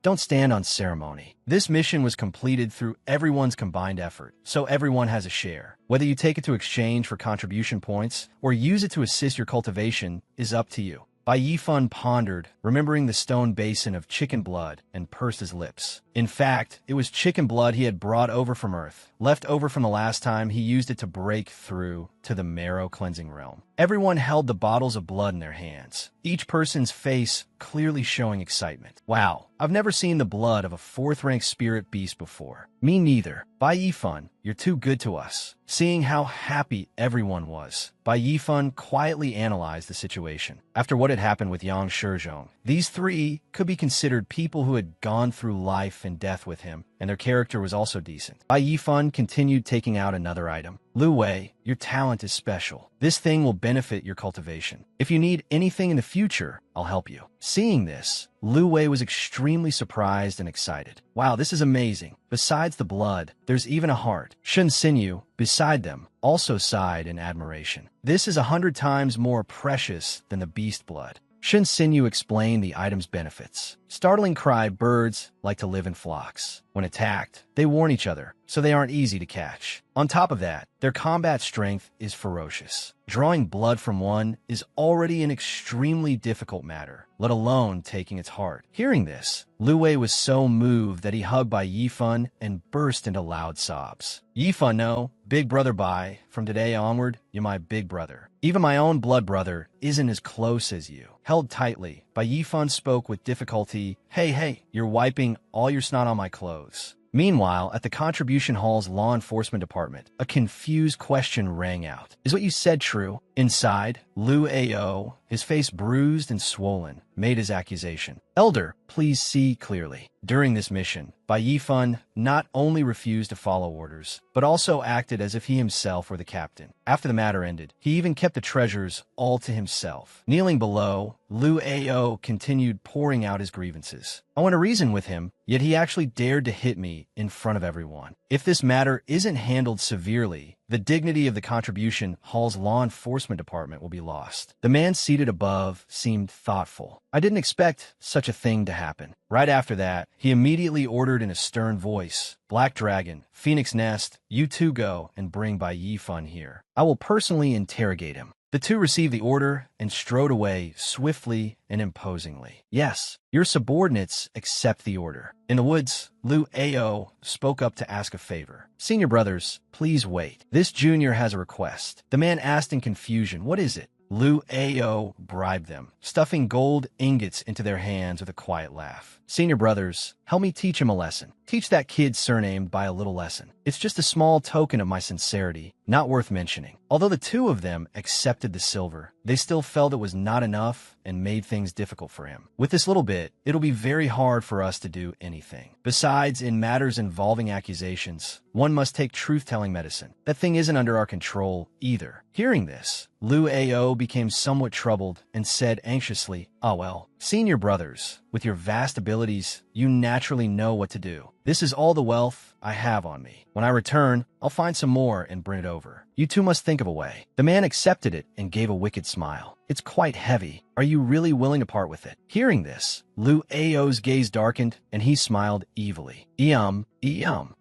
[SPEAKER 1] Don't stand on ceremony. This mission was completed through everyone's combined effort, so everyone has a share. Whether you take it to exchange for contribution points or use it to assist your cultivation is up to you. Bai Yifan pondered, remembering the stone basin of chicken blood, and pursed his lips. In fact, it was chicken blood he had brought over from Earth, left over from the last time he used it to break through to the marrow cleansing realm. Everyone held the bottles of blood in their hands, each person's face clearly showing excitement. Wow, I've never seen the blood of a 4th-rank spirit beast before. Me neither. Bai Yifan, you're too good to us. Seeing how happy everyone was, Bai Yifan quietly analyzed the situation. After what had happened with Yang Shizhong, these 3 could be considered people who had gone through life and death with him, and their character was also decent. Bai Yifan continued taking out another item. Liu Wei, your talent is special. This thing will benefit your cultivation. If you need anything in the future, I'll help you. Seeing this, Liu Wei was extremely surprised and excited. Wow, this is amazing. Besides the blood, there's even a heart. Shin Sinyu, beside them, also sighed in admiration. This is 100 times more precious than the beast blood. Shin Sinyu explained the item's benefits. Startling cry birds like to live in flocks. When attacked, they warn each other, so they aren't easy to catch. On top of that, their combat strength is ferocious. Drawing blood from one is already an extremely difficult matter, let alone taking its heart. Hearing this, Liu Wei was so moved that he hugged Bai Yifan and burst into loud sobs. Yifan, no, big brother Bai, from today onward, you're my big brother. Even my own blood brother isn't as close as you. Held tightly, Bai Yifan spoke with difficulty, Hey, you're wiping all your snot on my clothes. Meanwhile, at the Contribution Hall's law enforcement department, a confused question rang out. Is what you said true? Inside, Liu Ao his face bruised and swollen, made his accusation. Elder, please see clearly. During this mission, Bai Yifan not only refused to follow orders, but also acted as if he himself were the captain. After the matter ended, he even kept the treasures all to himself. Kneeling below, Liu Ao continued pouring out his grievances. I want to reason with him, yet he actually dared to hit me in front of everyone. If this matter isn't handled severely, the dignity of the Contribution Hall's law enforcement department will be lost. The man seated above seemed thoughtful. I didn't expect such a thing to happen. Right after that, he immediately ordered in a stern voice, Black Dragon, Phoenix Nest, you two go and bring Bai Yifan here. I will personally interrogate him. The two received the order and strode away swiftly and imposingly. Yes, your subordinates accept the order. In the woods, Liu Ao spoke up to ask a favor. Senior brothers, please wait. This junior has a request. The man asked in confusion, what is it? Liu Ao bribed them, stuffing gold ingots into their hands with a quiet laugh. Senior brothers, help me teach him a lesson. Teach that kid surnamed by a little lesson. It's just a small token of my sincerity, not worth mentioning. Although the two of them accepted the silver, they still felt it was not enough and made things difficult for him. With this little bit, it'll be very hard for us to do anything. Besides, in matters involving accusations, one must take truth-telling medicine. That thing isn't under our control either. Hearing this, Liu Ao became somewhat troubled and said anxiously, "Ah well, senior brothers, with your vast abilities, you naturally know what to do. This is all the wealth I have on me. When I return, I'll find some more and bring it over. You two must think of a way." The man accepted it and gave a wicked smile. "It's quite heavy. Are you really willing to part with it?" Hearing this, Liu Ao's gaze darkened and he smiled evilly. Eum.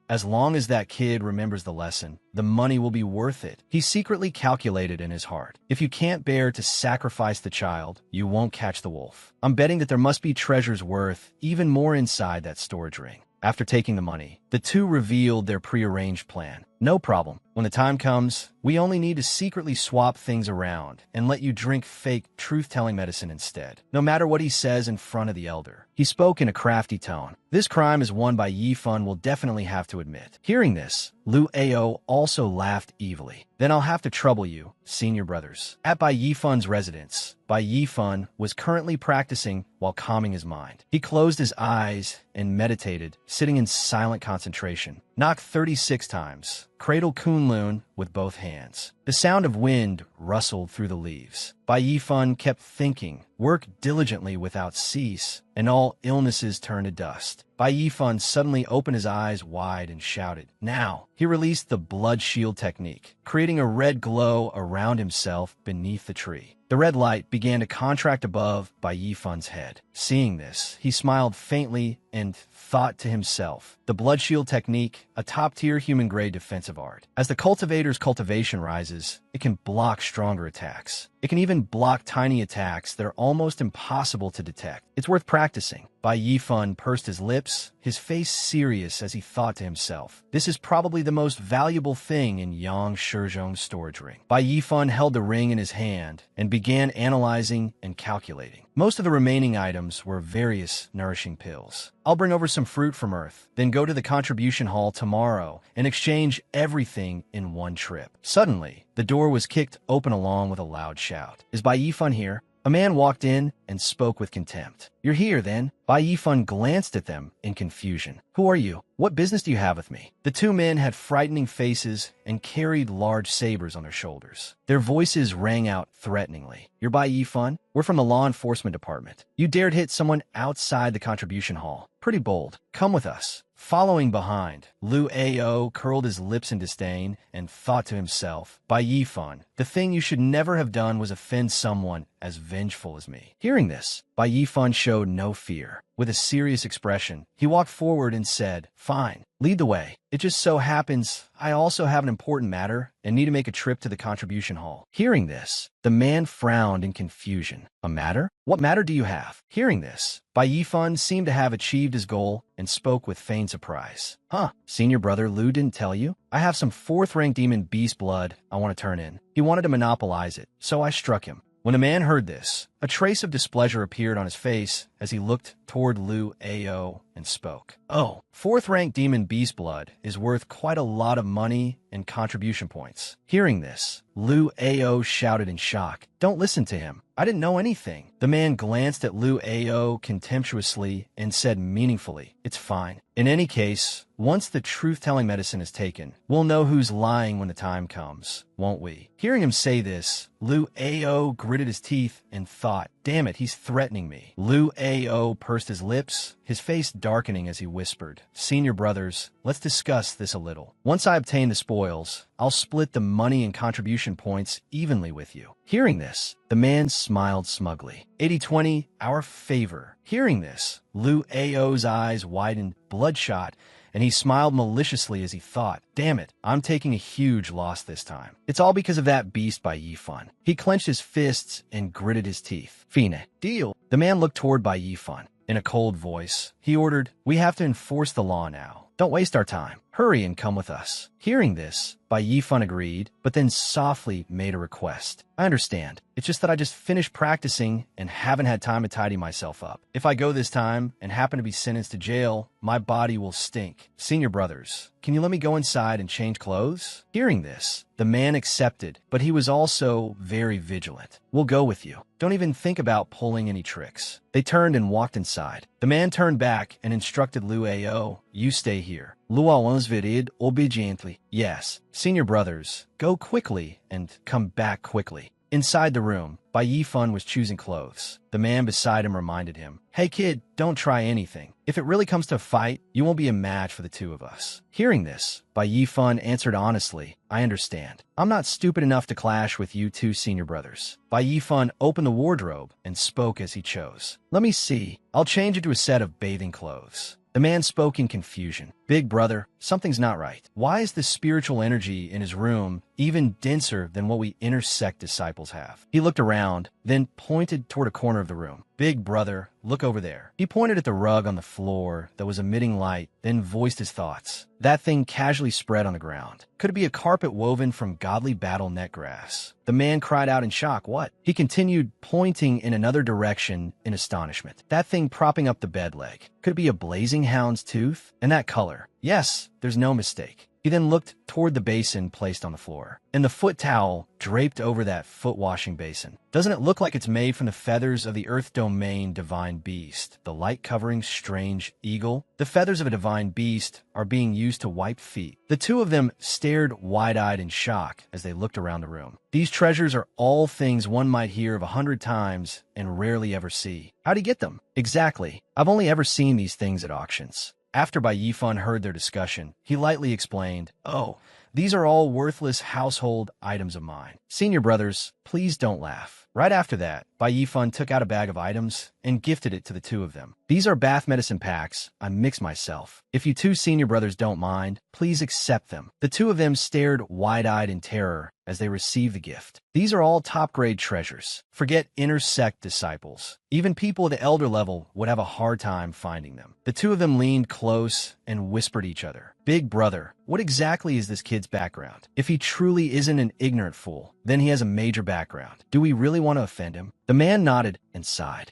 [SPEAKER 1] As long as that kid remembers the lesson, the money will be worth it. He secretly calculated in his heart. If you can't bear to sacrifice the child, you won't catch the wolf. I'm betting that there must be treasures worth even more inside that storage ring. After taking the money, the two revealed their prearranged plan. No problem. When the time comes, we only need to secretly swap things around and let you drink fake truth-telling medicine instead. No matter what he says in front of the elder. He spoke in a crafty tone. This crime is one Bai Yifan will definitely have to admit. Hearing this, Liu Ao also laughed evilly. Then I'll have to trouble you, senior brothers. At Bai Yifan's residence, Bai Yifan was currently practicing while calming his mind. He closed his eyes and meditated, sitting in silent concentration. Knocked 36 times. Cradle Kunlun with both hands. The sound of wind rustled through the leaves. Bai Yifan kept thinking, work diligently without cease, and all illnesses turn to dust. Bai Yifan suddenly opened his eyes wide and shouted, "Now!" He released the blood shield technique, creating a red glow around himself beneath the tree. The red light began to contract above Bai Yifan's head. Seeing this, he smiled faintly and thought to himself, the blood shield technique, a top-tier human-grade defensive art. As the cultivator's cultivation rises, it can block stronger attacks. It can even block tiny attacks that are almost impossible to detect. It's worth practicing. Bai Yifan pursed his lips, his face serious as he thought to himself, this is probably the most valuable thing in Yang Shizhong's storage ring. Bai Yifan held the ring in his hand and began analyzing and calculating. Most of the remaining items were various nourishing pills. I'll bring over some fruit from Earth, then go to the Contribution Hall tomorrow and exchange everything in one trip. Suddenly, the door was kicked open along with a loud shout. Is Bai Yifan here? A man walked in and spoke with contempt. You're here, then? Bai Yifan glanced at them in confusion. Who are you? What business do you have with me? The two men had frightening faces and carried large sabers on their shoulders. Their voices rang out threateningly. You're Bai Yifan? We're from the law enforcement department. You dared hit someone outside the Contribution Hall. Pretty bold. Come with us. Following behind, Liu Ao curled his lips in disdain and thought to himself, Bai Yifan, the thing you should never have done was offend someone as vengeful as me. Hearing this, Bai Yifan showed no fear. With a serious expression, he walked forward and said, Fine, lead the way. It just so happens I also have an important matter and need to make a trip to the Contribution Hall. Hearing this, the man frowned in confusion. A matter? What matter do you have? Hearing this, Bai Yifan seemed to have achieved his goal and spoke with feigned surprise. Senior brother Liu didn't tell you? I have some 4th-rank demon beast blood I want to turn in. He wanted to monopolize it, so I struck him. When the man heard this, a trace of displeasure appeared on his face as he looked toward Liu Ao and spoke. Oh, fourth-rank demon beast blood is worth quite a lot of money and contribution points. Hearing this, Liu Ao shouted in shock. Don't listen to him. I didn't know anything. The man glanced at Liu Ao contemptuously and said meaningfully, it's fine. In any case, once the truth-telling medicine is taken, we'll know who's lying when the time comes, won't we? Hearing him say this, Liu Ao gritted his teeth and thought, damn it, he's threatening me. Liu Ao pursed his lips, his face darkening as he whispered, Senior brothers, let's discuss this a little. Once I obtain the spoils, I'll split the money and contribution points evenly with you. Hearing this, the man smiled smugly. 80-20, our favor. Hearing this, Liu Ao's eyes widened, bloodshot, and he smiled maliciously as he thought, damn it, I'm taking a huge loss this time. It's all because of that beast by Yifan. He clenched his fists and gritted his teeth. Fine, deal. The man looked toward Bai Yifan. In a cold voice, he ordered, we have to enforce the law now. Don't waste our time. Hurry and come with us. Hearing this, Bai Yifan agreed, but then softly made a request. I understand. It's just that I just finished practicing and haven't had time to tidy myself up. If I go this time and happen to be sentenced to jail, my body will stink. Senior brothers, can you let me go inside and change clothes? Hearing this, the man accepted, but he was also very vigilant. We'll go with you. Don't even think about pulling any tricks. They turned and walked inside. The man turned back and instructed Liu Ao, you stay here. Luowan's vidid obediently. Yes, senior brothers, go quickly and come back quickly. Inside the room, Bai Yifan was choosing clothes. The man beside him reminded him, hey kid, don't try anything. If it really comes to a fight, you won't be a match for the two of us. Hearing this, Bai Yifan answered honestly, I understand. I'm not stupid enough to clash with you two senior brothers. Bai Yifan opened the wardrobe and spoke as he chose. Let me see. I'll change into a set of bathing clothes. The man spoke in confusion. Big brother, something's not right. Why is the spiritual energy in his room even denser than what we intersect disciples have? He looked around, then pointed toward a corner of the room. Big brother, look over there. He pointed at the rug on the floor that was emitting light, then voiced his thoughts. That thing casually spread on the ground. Could it be a carpet woven from godly battle net grass? The man cried out in shock. What? He continued, pointing in another direction in astonishment. That thing propping up the bed leg. Could it be a blazing hound's tooth? And that color? Yes, there's no mistake. He then looked toward the basin placed on the floor, and the foot towel draped over that foot washing basin. Doesn't it look like it's made from the feathers of the earth domain divine beast, the light-covering strange eagle? The feathers of a divine beast are being used to wipe feet. The two of them stared wide-eyed in shock as they looked around the room. These treasures are all things one might hear of 100 times and rarely ever see. How'd he get them? Exactly. I've only ever seen these things at auctions. After Bai Yifan heard their discussion, he lightly explained, oh, these are all worthless household items of mine. Senior brothers, please don't laugh. Right after that, Bai Yifan took out a bag of items and gifted it to the two of them. These are bath medicine packs I mixed myself. If you two senior brothers don't mind, please accept them. The two of them stared wide-eyed in terror as they received the gift. These are all top-grade treasures. Forget intersect disciples. Even people at the elder level would have a hard time finding them. The two of them leaned close and whispered each other. Big brother, what exactly is this kid's background? If he truly isn't an ignorant fool, then he has a major background. Do we really want to offend him? The man nodded and sighed.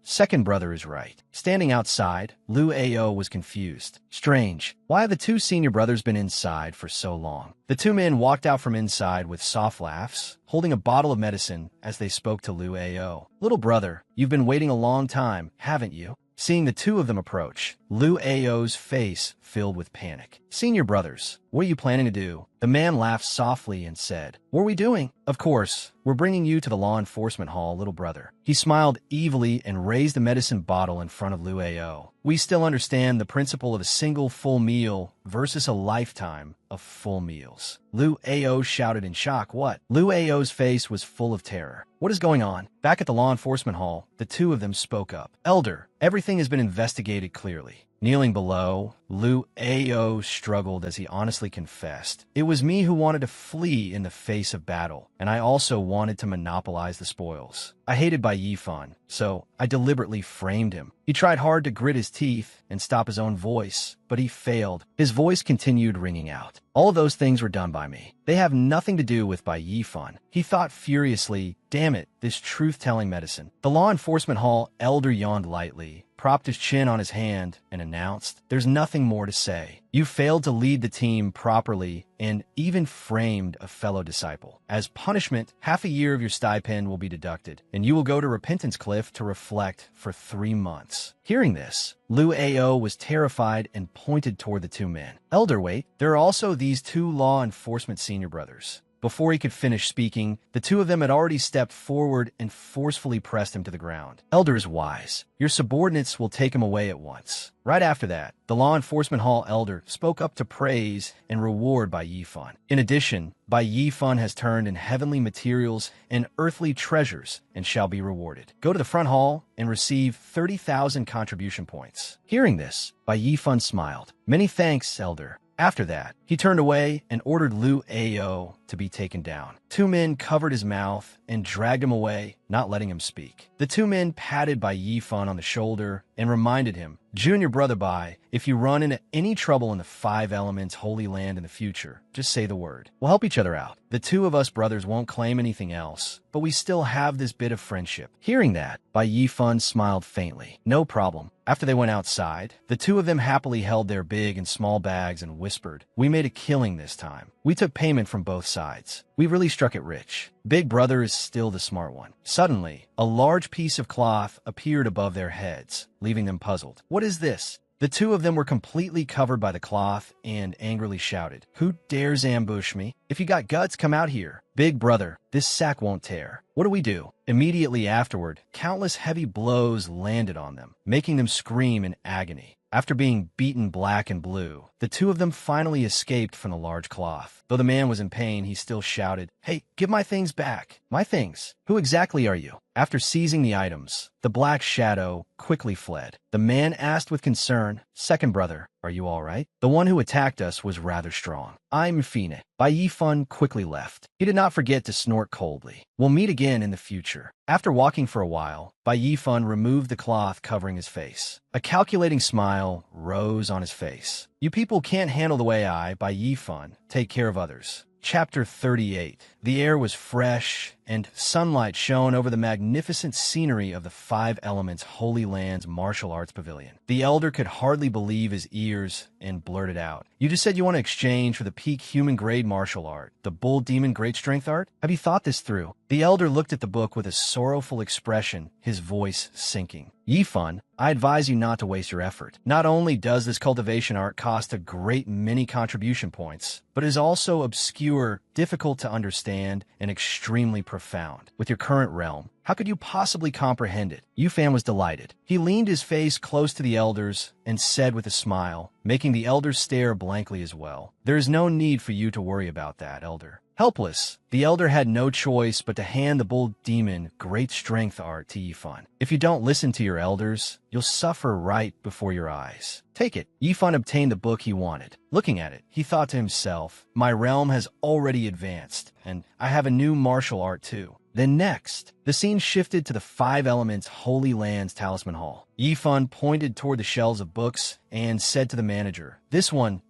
[SPEAKER 1] Second brother is right. Standing outside, Liu Ao was confused. Strange. Why have the two senior brothers been inside for so long? The two men walked out from inside with soft laughs, holding a bottle of medicine as they spoke to Liu Ao. Little brother, you've been waiting a long time, haven't you? Seeing the two of them approach, Liu Ao's face filled with panic. Senior brothers, what are you planning to do? The man laughed softly and said, what are we doing? Of course, we're bringing you to the law enforcement hall, little brother. He smiled evilly and raised the medicine bottle in front of Liu Ao. We still understand the principle of a single full meal versus a lifetime of full meals. Liu Ao shouted in shock. What? Liu Ao's face was full of terror. What is going on? Back at the law enforcement hall, the two of them spoke up. Elder, everything has been investigated clearly. me. Kneeling below, Liu Ao struggled as he honestly confessed. It was me who wanted to flee in the face of battle, and I also wanted to monopolize the spoils. I hated Bai Yifan, so I deliberately framed him. He tried hard to grit his teeth and stop his own voice, but he failed. His voice continued ringing out. All of those things were done by me. They have nothing to do with Bai Yifan. He thought furiously, damn it, this truth-telling medicine. The law enforcement hall elder yawned lightly, propped his chin on his hand, and announced, there's nothing more to say. You failed to lead the team properly and even framed a fellow disciple. As punishment, half a year of your stipend will be deducted, and you will go to Repentance Cliff to reflect for 3 months. Hearing this, Liu Ao was terrified and pointed toward the two men. Elder, wait, there are also these 2 law enforcement senior brothers. Before he could finish speaking, the 2 of them had already stepped forward and forcefully pressed him to the ground. Elder is wise. Your subordinates will take him away at once. Right after that, the law enforcement hall elder spoke up to praise and reward Bai Yifan. In addition, Bai Yifan has turned in heavenly materials and earthly treasures and shall be rewarded. Go to the front hall and receive 30,000 contribution points. Hearing this, Bai Yifan smiled. Many thanks, elder. After that, he turned away and ordered Liu Ao to be taken down. 2 men covered his mouth and dragged him away, not letting him speak. The 2 men patted Bai Yifan on the shoulder and reminded him, Junior brother Bai, if you run into any trouble in the 5 Elements Holy Land in the future, just say the word. We'll help each other out. The 2 of us brothers won't claim anything else, but we still have this bit of friendship. Hearing that, Bai Yifan smiled faintly. No problem. After they went outside, the 2 of them happily held their big and small bags and whispered, we made a killing this time. We took payment from both sides. We really struck it rich. Big brother is still the smart one. Suddenly, a large piece of cloth appeared above their heads, leaving them puzzled. What is this? The 2 of them were completely covered by the cloth and angrily shouted, who dares ambush me? If you got guts, come out here. Big brother, this sack won't tear. What do we do? Immediately afterward, countless heavy blows landed on them, making them scream in agony. After being beaten black and blue, the 2 of them finally escaped from the large cloth. Though the man was in pain, he still shouted, hey, give my things back. My things. Who exactly are you? After seizing the items, the black shadow quickly fled. The man asked with concern, second brother, are you all right? The one who attacked us was rather strong. I'm Fine. Bai Yifan quickly left. He did not forget to snort coldly. We'll meet again in the future. After walking for a while, Bai Yifan removed the cloth covering his face. A calculating smile rose on his face. You people can't handle the way I, Bai Yifan, take care of others. Chapter 38. The air was fresh, and sunlight shone over the magnificent scenery of the 5 Elements Holy Land's martial arts pavilion. The elder could hardly believe his ears and blurted out, you just said you want to exchange for the peak human-grade martial art, the bull demon great strength art? Have you thought this through? The elder looked at the book with a sorrowful expression, his voice sinking. Yifan, I advise you not to waste your effort. Not only does this cultivation art cost a great many contribution points, but is also obscure, difficult to understand, and extremely profound. With your current realm, how could you possibly comprehend it? Yufan was delighted. He leaned his face close to the elders and said with a smile, making the elders stare blankly as well, there is no need for you to worry about that, elder. Helpless, the elder had no choice but to hand the bull demon great strength art to Yifan. If you don't listen to your elders, you'll suffer right before your eyes. Take it. Yifan obtained the book he wanted. Looking at it, he thought to himself, my realm has already advanced, and I have a new martial art too. Then next, the scene shifted to the 5 Elements Holy Land's Talisman Hall. Yifan pointed toward the shelves of books and said to the manager, this one,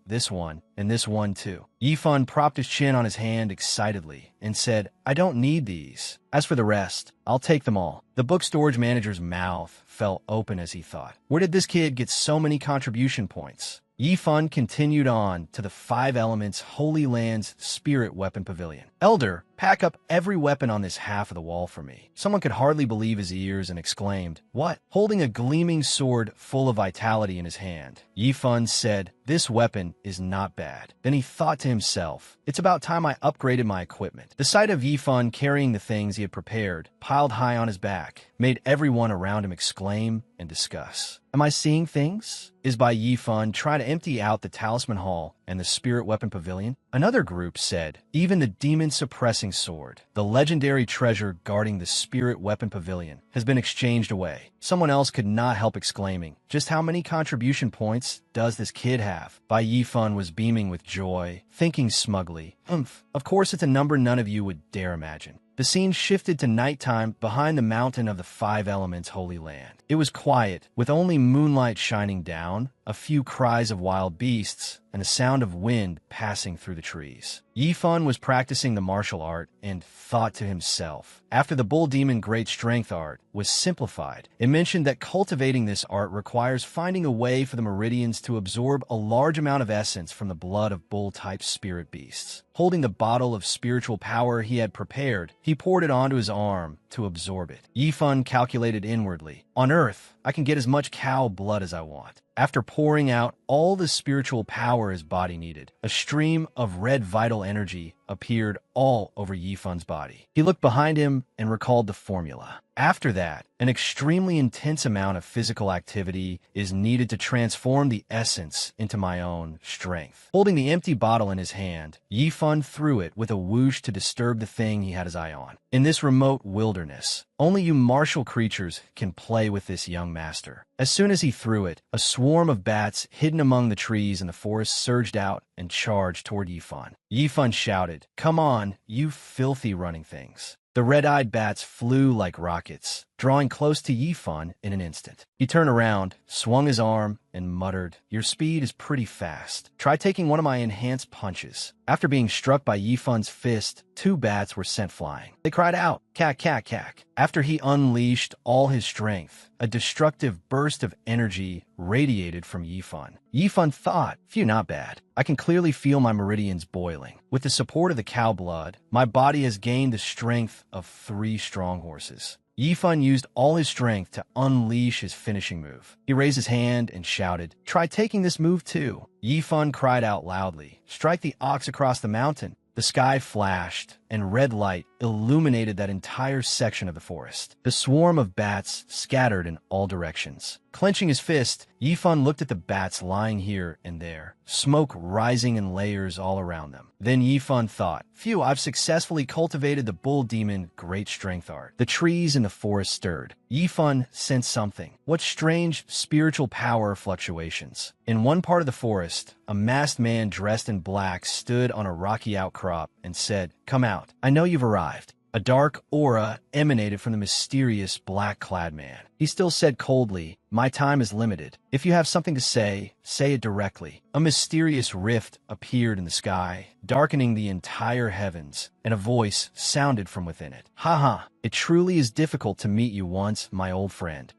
[SPEAKER 1] and this one too. Yifan propped his chin on his hand excitedly and said, I don't need these. As for the rest, I'll take them all. The book storage manager's mouth fell open as he thought, where did this kid get so many contribution points? Yifan continued on to the 5 Elements Holy Land's Spirit Weapon Pavilion. Elder, pack up every weapon on this half of the wall for me. Someone could hardly believe his ears and exclaimed, what? Holding a gleaming sword full of vitality in his hand, Yifan said, this weapon is not bad. Then he thought to himself, it's about time I upgraded my equipment. The sight of Yifan carrying the things he had prepared, piled high on his back, made everyone around him exclaim and discuss. Am I seeing things? Is Bai Yifan trying to empty out the Talisman Hall and the Spirit Weapon Pavilion? Another group said, even the demon-suppressing sword, the legendary treasure guarding the Spirit Weapon Pavilion, has been exchanged away. Someone else could not help exclaiming, just how many contribution points does this kid have? Bai Yifan was beaming with joy, thinking smugly, of course it's a number none of you would dare imagine. The scene shifted to nighttime behind the mountain of the Five Elements Holy Land. It was quiet, with only moonlight shining down, a few cries of wild beasts, and a sound of wind passing through the trees. Yifan was practicing the martial art and thought to himself. After the Bull Demon Great Strength art was simplified, it mentioned that cultivating this art requires finding a way for the meridians to absorb a large amount of essence from the blood of bull-type spirit beasts. Holding the bottle of spiritual power he had prepared, he poured it onto his arm to absorb it. Yifan calculated inwardly, on Earth, I can get as much cow blood as I want. After pouring out all the spiritual power his body needed, a stream of red vital energy appeared all over Yifan's body. He looked behind him and recalled the formula. After that, an extremely intense amount of physical activity is needed to transform the essence into my own strength. Holding the empty bottle in his hand, Yifan threw it with a whoosh to disturb the thing he had his eye on. In this remote wilderness, only you martial creatures can play with this young master. As soon as he threw it, a swarm of bats hidden among the trees in the forest surged out and charged toward Yifan. Yifan shouted, "Come on, you filthy running things." The red-eyed bats flew like rockets, drawing close to Yifan in an instant. He turned around, swung his arm, and muttered, "Your speed is pretty fast. Try taking one of my enhanced punches." After being struck by Yifan's fist, 2 bats were sent flying. They cried out, "Cack, cack, cack." After he unleashed all his strength, a destructive burst of energy radiated from Yifan. Yifan thought, "Phew, not bad. I can clearly feel my meridians boiling. With the support of the cow blood, my body has gained the strength of 3 strong horses." Yifan used all his strength to unleash his finishing move. He raised his hand and shouted, "Try taking this move too." Yifan cried out loudly, "Strike the ox across the mountain." The sky flashed, and red light illuminated that entire section of the forest. The swarm of bats scattered in all directions. Clenching his fist, Yifan looked at the bats lying here and there, smoke rising in layers all around them. Then Yifan thought, "Phew, I've successfully cultivated the Bull Demon Great Strength art." The trees in the forest stirred. Yifan sensed something. What strange spiritual power fluctuations. In one part of the forest, a masked man dressed in black stood on a rocky outcrop and said, "Come out. I know you've arrived." A dark aura emanated from the mysterious black-clad man. He still said coldly, "My time is limited. If you have something to say it directly." A mysterious rift appeared in the sky, darkening the entire heavens, and a voice sounded from within it. "Ha! It truly is difficult to meet you once, my old friend.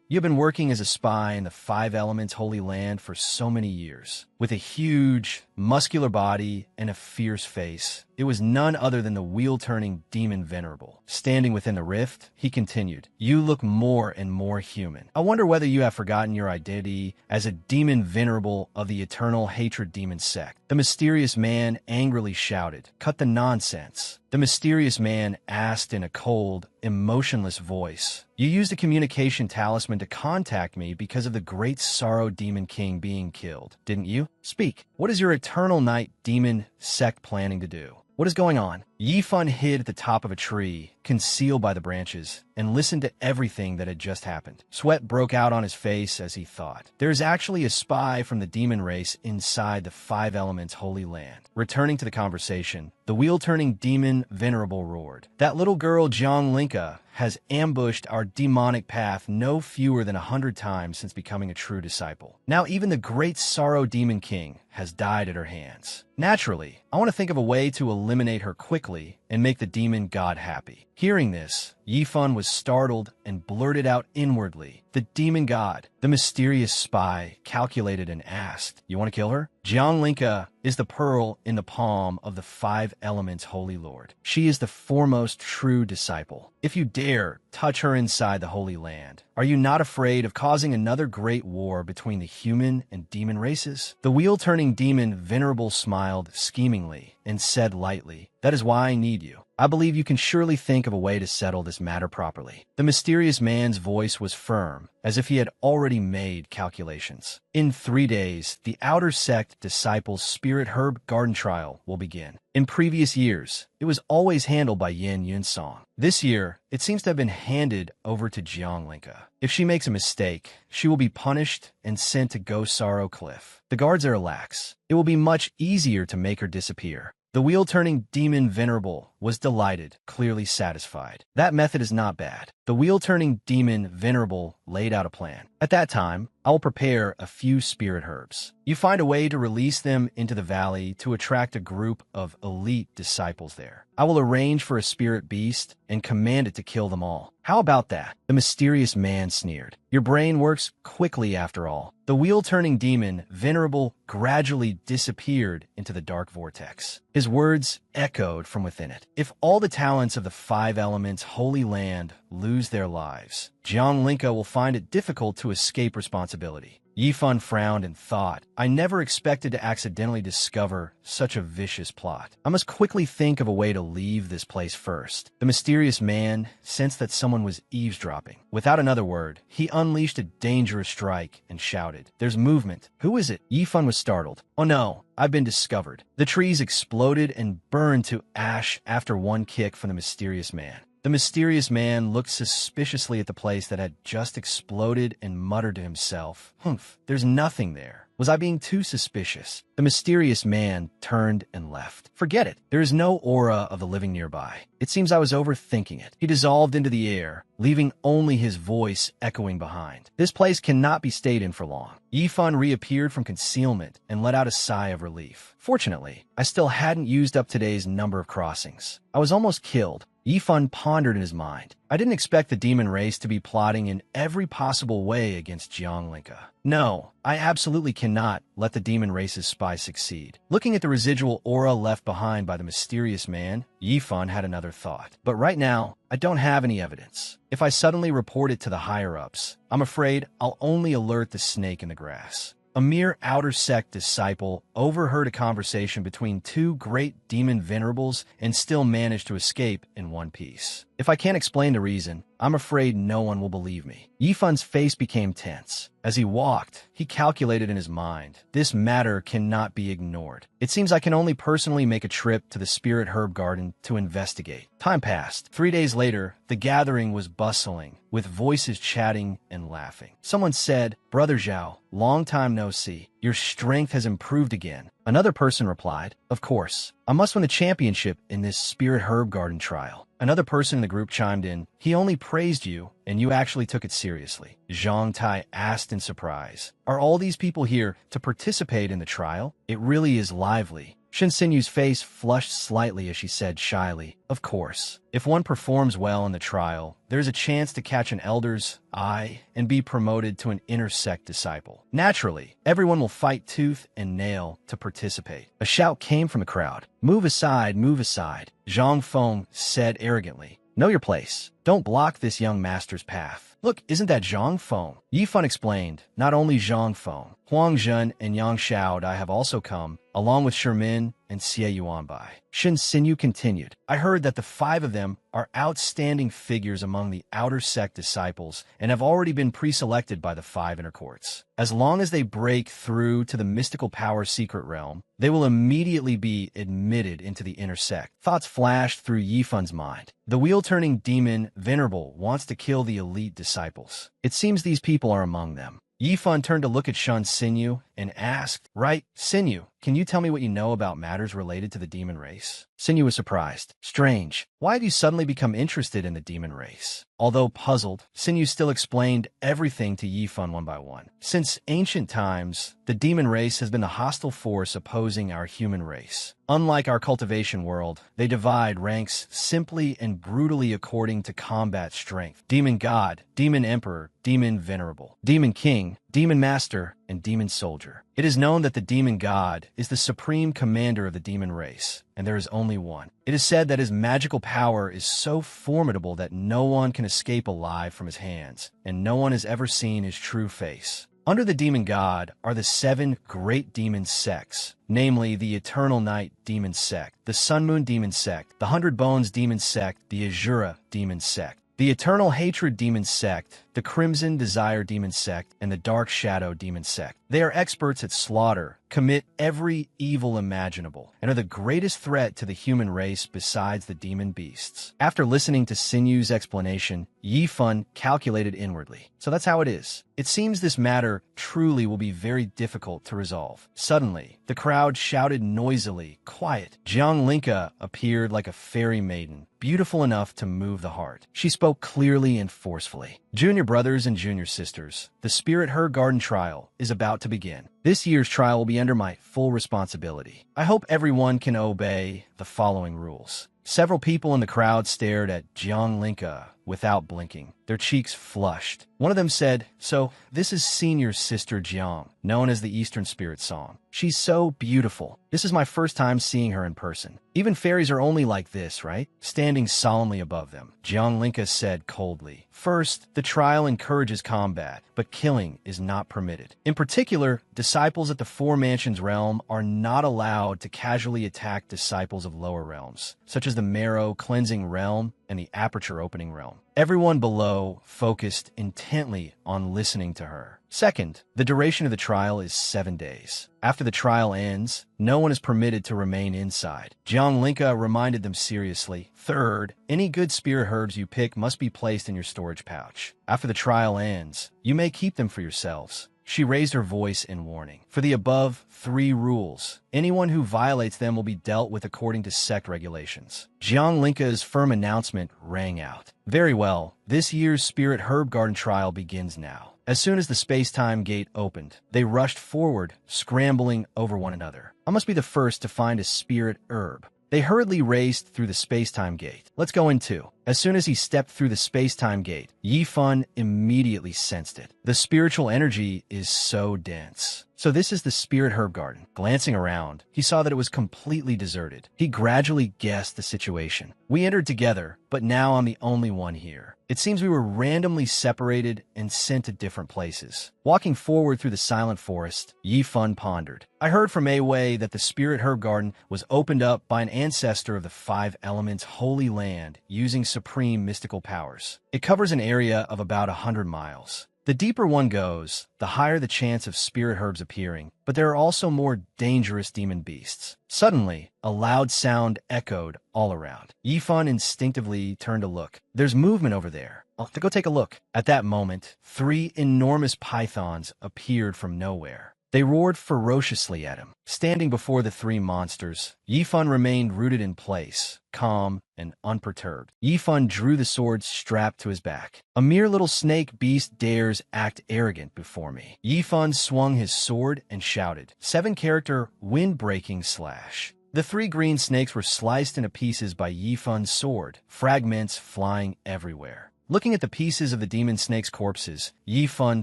[SPEAKER 1] You've been working as a spy in the Five Elements Holy Land for so many years. With a huge, muscular body and a fierce face, it was none other than the wheel-turning demon Venerable. Standing within the rift, he continued, "You look more and more human. I wonder whether you have forgotten your identity as a demon Venerable of the Eternal Hatred Demon sect." The mysterious man angrily shouted, "Cut the nonsense." The mysterious man asked in a cold, emotionless voice, "You used a communication talisman to contact me because of the Great Sorrow Demon King being killed, didn't you? Speak. What is your Eternal Night Demon sect planning to do? What is going on?" Yifan hid at the top of a tree, concealed by the branches, and listened to everything that had just happened. Sweat broke out on his face as he thought. There is actually a spy from the demon race inside the Five Elements Holy Land. Returning to the conversation, the wheel-turning demon Venerable roared, "That little girl Jiang Linka has ambushed our demonic path no fewer than 100 times since becoming a true disciple. Now even the Great Sorrow Demon King has died at her hands. Naturally, I want to think of a way to eliminate her quickly and make the demon god happy." Hearing this, Yifan was startled and blurted out inwardly, "The demon god." The mysterious spy calculated and asked, "You want to kill her?" Jiang Linka is the pearl in the palm of the Five Elements Holy Lord. She is the foremost true disciple. If you dare touch her inside the Holy Land, are you not afraid of causing another great war between the human and demon races? The wheel-turning demon Venerable smiled schemingly and said lightly, "That is why I need you. I believe you can surely think of a way to settle this matter properly." The mysterious man's voice was firm, as if he had already made calculations. "In 3 days, the Outer Sect Disciples' Spirit Herb Garden Trial will begin. In previous years, it was always handled by Yin Yunsong. This year, it seems to have been handed over to Jiang Linka. If she makes a mistake, she will be punished and sent to Gosaro Cliff. The guards are lax. It will be much easier to make her disappear." The wheel-turning demon Venerable was delighted, clearly satisfied. That method is not bad. The wheel-turning demon Venerable laid out a plan. "At that time, I will prepare a few spirit herbs. You find a way to release them into the valley to attract a group of elite disciples there. I will arrange for a spirit beast and command it to kill them all. How about that?" The mysterious man sneered. "Your brain works quickly after all." The wheel-turning demon Venerable gradually disappeared into the dark vortex. His words echoed from within it. "If all the talents of the 5 elements Holy Land lose their lives, Jiang Linka will find it difficult to escape responsibility." Yifan frowned and thought, "I never expected to accidentally discover such a vicious plot. I must quickly think of a way to leave this place first." The mysterious man sensed that someone was eavesdropping. Without another word, he unleashed a dangerous strike and shouted, "There's movement." "Who is it?" Yifan was startled. "Oh no, I've been discovered." The trees exploded and burned to ash after one kick from the mysterious man. The mysterious man looked suspiciously at the place that had just exploded and muttered to himself, "Humph, there's nothing there. Was I being too suspicious?" The mysterious man turned and left. "Forget it. There is no aura of the living nearby. It seems I was overthinking it." He dissolved into the air, leaving only his voice echoing behind. "This place cannot be stayed in for long." Yifan reappeared from concealment and let out a sigh of relief. "Fortunately, I still hadn't used up today's number of crossings. I was almost killed." Yifan pondered in his mind. "I didn't expect the demon race to be plotting in every possible way against Jiang Linka. No, I absolutely cannot let the demon race's spies succeed." Looking at the residual aura left behind by the mysterious man, Yifan had another thought. "But right now, I don't have any evidence. If I suddenly report it to the higher-ups, I'm afraid I'll only alert the snake in the grass." A mere outer sect disciple overheard a conversation between 2 great demon venerables and still managed to escape in one piece. "If I can't explain the reason, I'm afraid no one will believe me." Yifan's face became tense. As he walked, he calculated in his mind, "This matter cannot be ignored. It seems I can only personally make a trip to the Spirit Herb Garden to investigate." Time passed. 3 days later, the gathering was bustling, with voices chatting and laughing. Someone said, "Brother Zhao, long time no see. Your strength has improved again." Another person replied, "Of course. I must win the championship in this Spirit Herb Garden trial." Another person in the group chimed in, "He only praised you, and you actually took it seriously." Zhang Tai asked in surprise, "Are all these people here to participate in the trial? It really is lively." Shin Sinyu's face flushed slightly as she said shyly, "Of course. If one performs well in the trial, there's a chance to catch an elder's eye and be promoted to an inner sect disciple. Naturally, everyone will fight tooth and nail to participate." A shout came from the crowd. "Move aside, move aside," Zhang Feng said arrogantly. "Know your place. Don't block this young master's path." "Look, isn't that Zhang Feng?" Yifan explained, "Not only Zhang Feng, Huang Zhen and Yang Shaodai have also come, along with Shermin and Xie Yuanbai." Shin Sinyu continued, "I heard that the 5 of them are outstanding figures among the outer sect disciples and have already been pre-selected by the 5 inner courts. As long as they break through to the mystical power secret realm, they will immediately be admitted into the inner sect." Thoughts flashed through Yifan's mind. The wheel-turning demon Venerable wants to kill the elite disciples. It seems these people are among them. Yifan turned to look at Shun Sinyu and asked, "Right, Sinyu, can you tell me what you know about matters related to the demon race?" Sinyu was surprised. "Strange. Why have you suddenly become interested in the demon race?" Although puzzled, Sinyu still explained everything to Yifan one by one. "Since ancient times, the demon race has been the hostile force opposing our human race. Unlike our cultivation world, they divide ranks simply and brutally according to combat strength. Demon God, Demon Emperor, Demon Venerable, Demon King, Demon Master, and Demon Soldier. It is known that the Demon God is the supreme commander of the demon race, and there is only one. It is said that his magical power is so formidable that no one can escape alive from his hands, and no one has ever seen his true face. Under the demon god are the 7 great demon sects, namely the Eternal Night demon sect, the Sun Moon demon sect, the 100 Bones demon sect, the Azura demon sect, the Eternal Hatred demon sect, the Crimson Desire demon sect, and the Dark Shadow demon sect. They are experts at slaughter, commit every evil imaginable, and are the greatest threat to the human race besides the demon beasts. After listening to Sinyu's explanation, Yi Fun calculated inwardly. So that's how it is. It seems this matter truly will be very difficult to resolve. Suddenly, the crowd shouted noisily, "Quiet!" Jiang Linka appeared like a fairy maiden, beautiful enough to move the heart. She spoke clearly and forcefully. Junior brothers and junior sisters, the Spirit Her Garden trial is about to begin. This year's trial will be under my full responsibility. I hope everyone can obey the following rules. Several people in the crowd stared at Jiang Linka without blinking, their cheeks flushed. One of them said, "So, this is senior sister Jiang, known as the Eastern Spirit Song. She's so beautiful. This is my first time seeing her in person. Even fairies are only like this, right?" Standing solemnly above them, Jiang Linka said coldly, "First, the trial encourages combat, but killing is not permitted. In particular, disciples at the Four Mansions realm are not allowed to casually attack disciples of lower realms, such as the Marrow Cleansing realm and the Aperture Opening realm." Everyone below focused intently on listening to her. Second, the duration of the trial is 7 days. After the trial ends, no one is permitted to remain inside. Jiang Linka reminded them seriously. Third, any good spirit herbs you pick must be placed in your storage pouch. After the trial ends, you may keep them for yourselves. She raised her voice in warning. For the above 3 rules, anyone who violates them will be dealt with according to sect regulations. Jiang Linka's firm announcement rang out. Very well, this year's Spirit Herb Garden trial begins now. As soon as the space-time gate opened, they rushed forward, scrambling over one another. I must be the first to find a spirit herb. They hurriedly raced through the space-time gate. Let's go in too. As soon as he stepped through the space-time gate, Yi Fun immediately sensed it. The spiritual energy is so dense. So this is the Spirit Herb Garden. Glancing around, he saw that it was completely deserted. He gradually guessed the situation. We entered together, but now I'm the only one here. It seems we were randomly separated and sent to different places. Walking forward through the silent forest, Yi Fun pondered. I heard from Wei that the Spirit Herb Garden was opened up by an ancestor of the 5 elements holy land using supreme mystical powers. It covers an area of about 100 miles. The deeper one goes, the higher the chance of spirit herbs appearing, but there are also more dangerous demon beasts. Suddenly, a loud sound echoed all around. Yi Fun instinctively turned to look. There's movement over there. I'll have to go take a look. At that moment, 3 enormous pythons appeared from nowhere. They roared ferociously at him. Standing before the 3 monsters, Yi Fun remained rooted in place, calm and unperturbed. Yi Fun drew the sword strapped to his back. A mere little snake beast dares act arrogant before me. Yi Fun swung his sword and shouted. 7-character wind-breaking slash. The 3 green snakes were sliced into pieces by Yi Fun's sword, fragments flying everywhere. Looking at the pieces of the demon snake's corpses, Yi Fun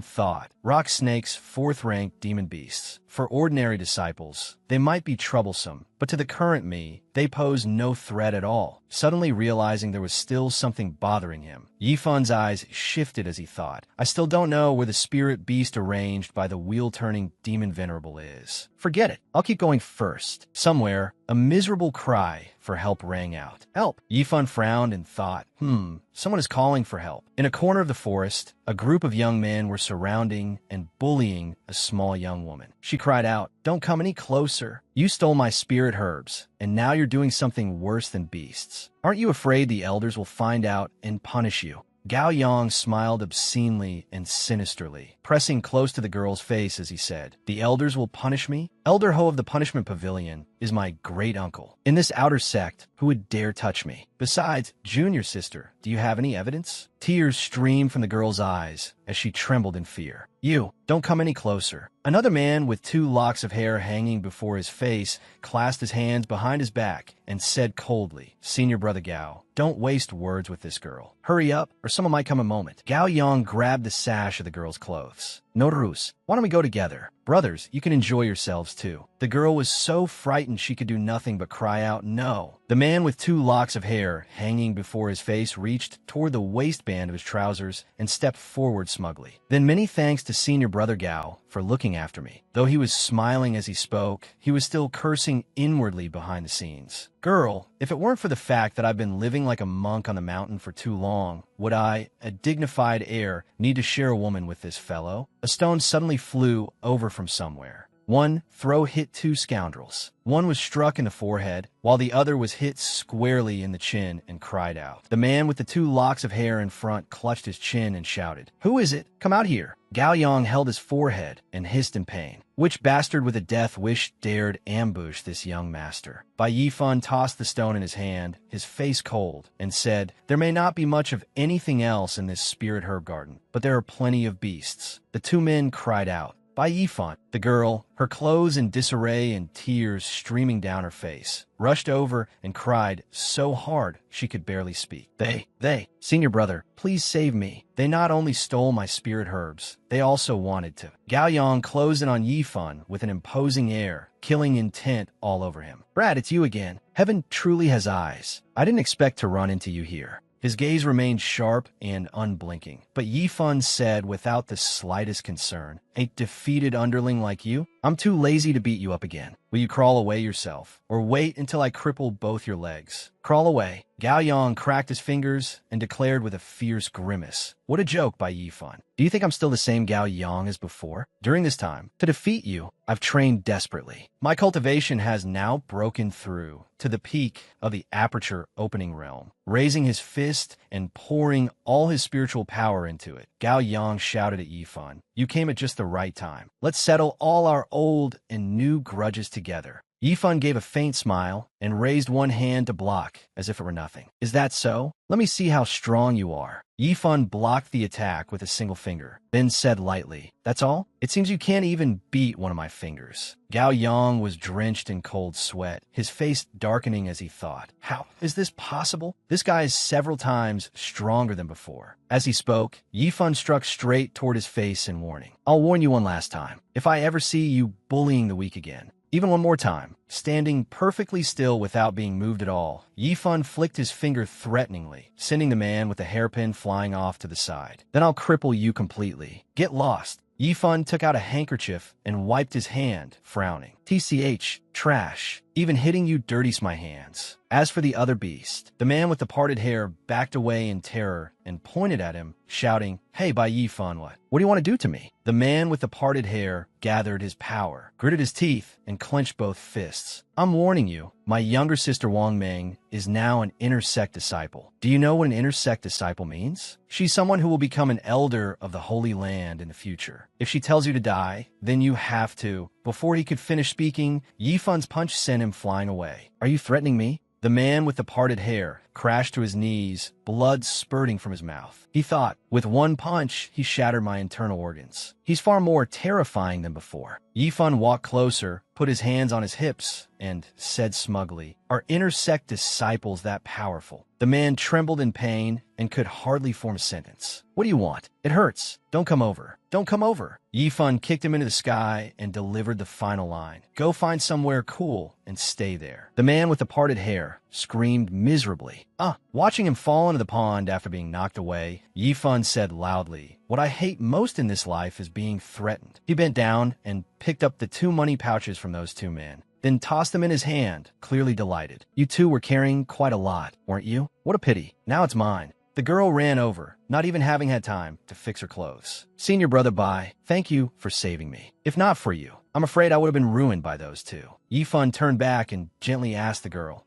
[SPEAKER 1] thought, rock snakes, 4th-ranked demon beasts. For ordinary disciples, they might be troublesome, but to the current me, they pose no threat at all. Suddenly realizing there was still something bothering him, Yi Fun's eyes shifted as he thought, I still don't know where the spirit beast arranged by the wheel-turning demon venerable is. Forget it, I'll keep going first. Somewhere, a miserable cry for help rang out. Help! Yi Fun frowned and thought, someone is calling for help. In a corner of the forest, a group of young men were surrounding and bullying a small young woman. She cried out, "Don't come any closer. You stole my spirit herbs, and now you're doing something worse than beasts. Aren't you afraid the elders will find out and punish you?" Gao Yang smiled obscenely and sinisterly, pressing close to the girl's face as he said, "The elders will punish me? Elder Ho of the Punishment Pavilion is my great-uncle. In this outer sect, who would dare touch me? Besides, junior sister, do you have any evidence?" Tears streamed from the girl's eyes as she trembled in fear. "You, don't come any closer." Another man with 2 locks of hair hanging before his face clasped his hands behind his back and said coldly, "Senior brother Gao, don't waste words with this girl. Hurry up, or someone might come a moment." Gao Yang grabbed the sash of the girl's clothes. "Norus, why don't we go together? Brothers, you can enjoy yourselves too." The girl was so frightened she could do nothing but cry out, "No." The The man with 2 locks of hair hanging before his face reached toward the waistband of his trousers and stepped forward smugly. Then many thanks to Senior Brother Gao for looking after me. Though he was smiling as he spoke, he was still cursing inwardly behind the scenes. Girl, if it weren't for the fact that I've been living like a monk on the mountain for too long, would I, a dignified heir, need to share a woman with this fellow? A stone suddenly flew over from somewhere. One throw hit 2 scoundrels. One was struck in the forehead, while the other was hit squarely in the chin and cried out. The man with the 2 locks of hair in front clutched his chin and shouted, "Who is it? Come out here." Gao Yang held his forehead and hissed in pain. Which bastard with a death wish dared ambush this young master? Bai Yifan tossed the stone in his hand, his face cold, and said, "There may not be much of anything else in this spirit herb garden, but there are plenty of beasts." The 2 men cried out, "Bai Yifan." The girl, her clothes in disarray and tears streaming down her face, rushed over and cried so hard she could barely speak. They, Senior Brother, please save me. They not only stole my spirit herbs, they also wanted to. Gao Yang closed in on Yifan with an imposing air, killing intent all over him. "Brad, it's you again. Heaven truly has eyes. I didn't expect to run into you here." His gaze remained sharp and unblinking, but Yifan said without the slightest concern, "A defeated underling like you? I'm too lazy to beat you up again. Will you crawl away yourself, or wait until I cripple both your legs? Crawl away." Gao Yang cracked his fingers and declared with a fierce grimace, "What a joke by Yifan. Do you think I'm still the same Gao Yang as before? During this time, to defeat you, I've trained desperately. My cultivation has now broken through to the peak of the aperture opening realm." Raising his fist and pouring all his spiritual power into it, Gao Yang shouted at Yifan, "You came at just the right time. Let's settle all our old and new grudges together." Yifan gave a faint smile and raised one hand to block, as if it were nothing. "Is that so? Let me see how strong you are." Yifan blocked the attack with a single finger, then said lightly, "That's all? It seems you can't even beat one of my fingers." Gao Yang was drenched in cold sweat, his face darkening as he thought, "How is this possible? This guy is several times stronger than before." As he spoke, Yifan struck straight toward his face in warning. "I'll warn you one last time. If I ever see you bullying the weak again, even one more time." Standing perfectly still without being moved at all, Yifan flicked his finger threateningly, sending the man with the hairpin flying off to the side. "Then I'll cripple you completely. Get lost." Yifan took out a handkerchief and wiped his hand, frowning. "TCH, trash. Even hitting you dirties my hands." As for the other beast, the man with the parted hair backed away in terror and pointed at him, shouting, "Hey, Bai Yifan, what do you want to do to me?" The man with the parted hair gathered his power, gritted his teeth, and clenched both fists. "I'm warning you, my younger sister Wang Meng is now an inner sect disciple. Do you know what an inner sect disciple means? She's someone who will become an elder of the Holy Land in the future. If she tells you to die, then you have to." Before he could finish speaking, Yifan's punch sent him flying away. "Are you threatening me?" The man with the parted hair crashed to his knees, blood spurting from his mouth. He thought, with one punch, he shattered my internal organs. He's far more terrifying than before. Yifan walked closer, put his hands on his hips, and said smugly, "Are inner sect disciples that powerful?" The man trembled in pain and could hardly form a sentence. "What do you want? It hurts. Don't come over. Don't come over." Yifan kicked him into the sky and delivered the final line. "Go find somewhere cool and stay there." The man with the parted hair screamed miserably. Watching him fall into the pond after being knocked away, Yifan said loudly, "What I hate most in this life is being threatened." He bent down and picked up the 2 money pouches from those 2 men, then tossed them in his hand, clearly delighted. "You 2 were carrying quite a lot, weren't you? What a pity. Now it's mine." The girl ran over, not even having had time to fix her clothes. "Senior Brother Bai, thank you for saving me. If not for you, I'm afraid I would have been ruined by those 2. Yifan turned back and gently asked the girl,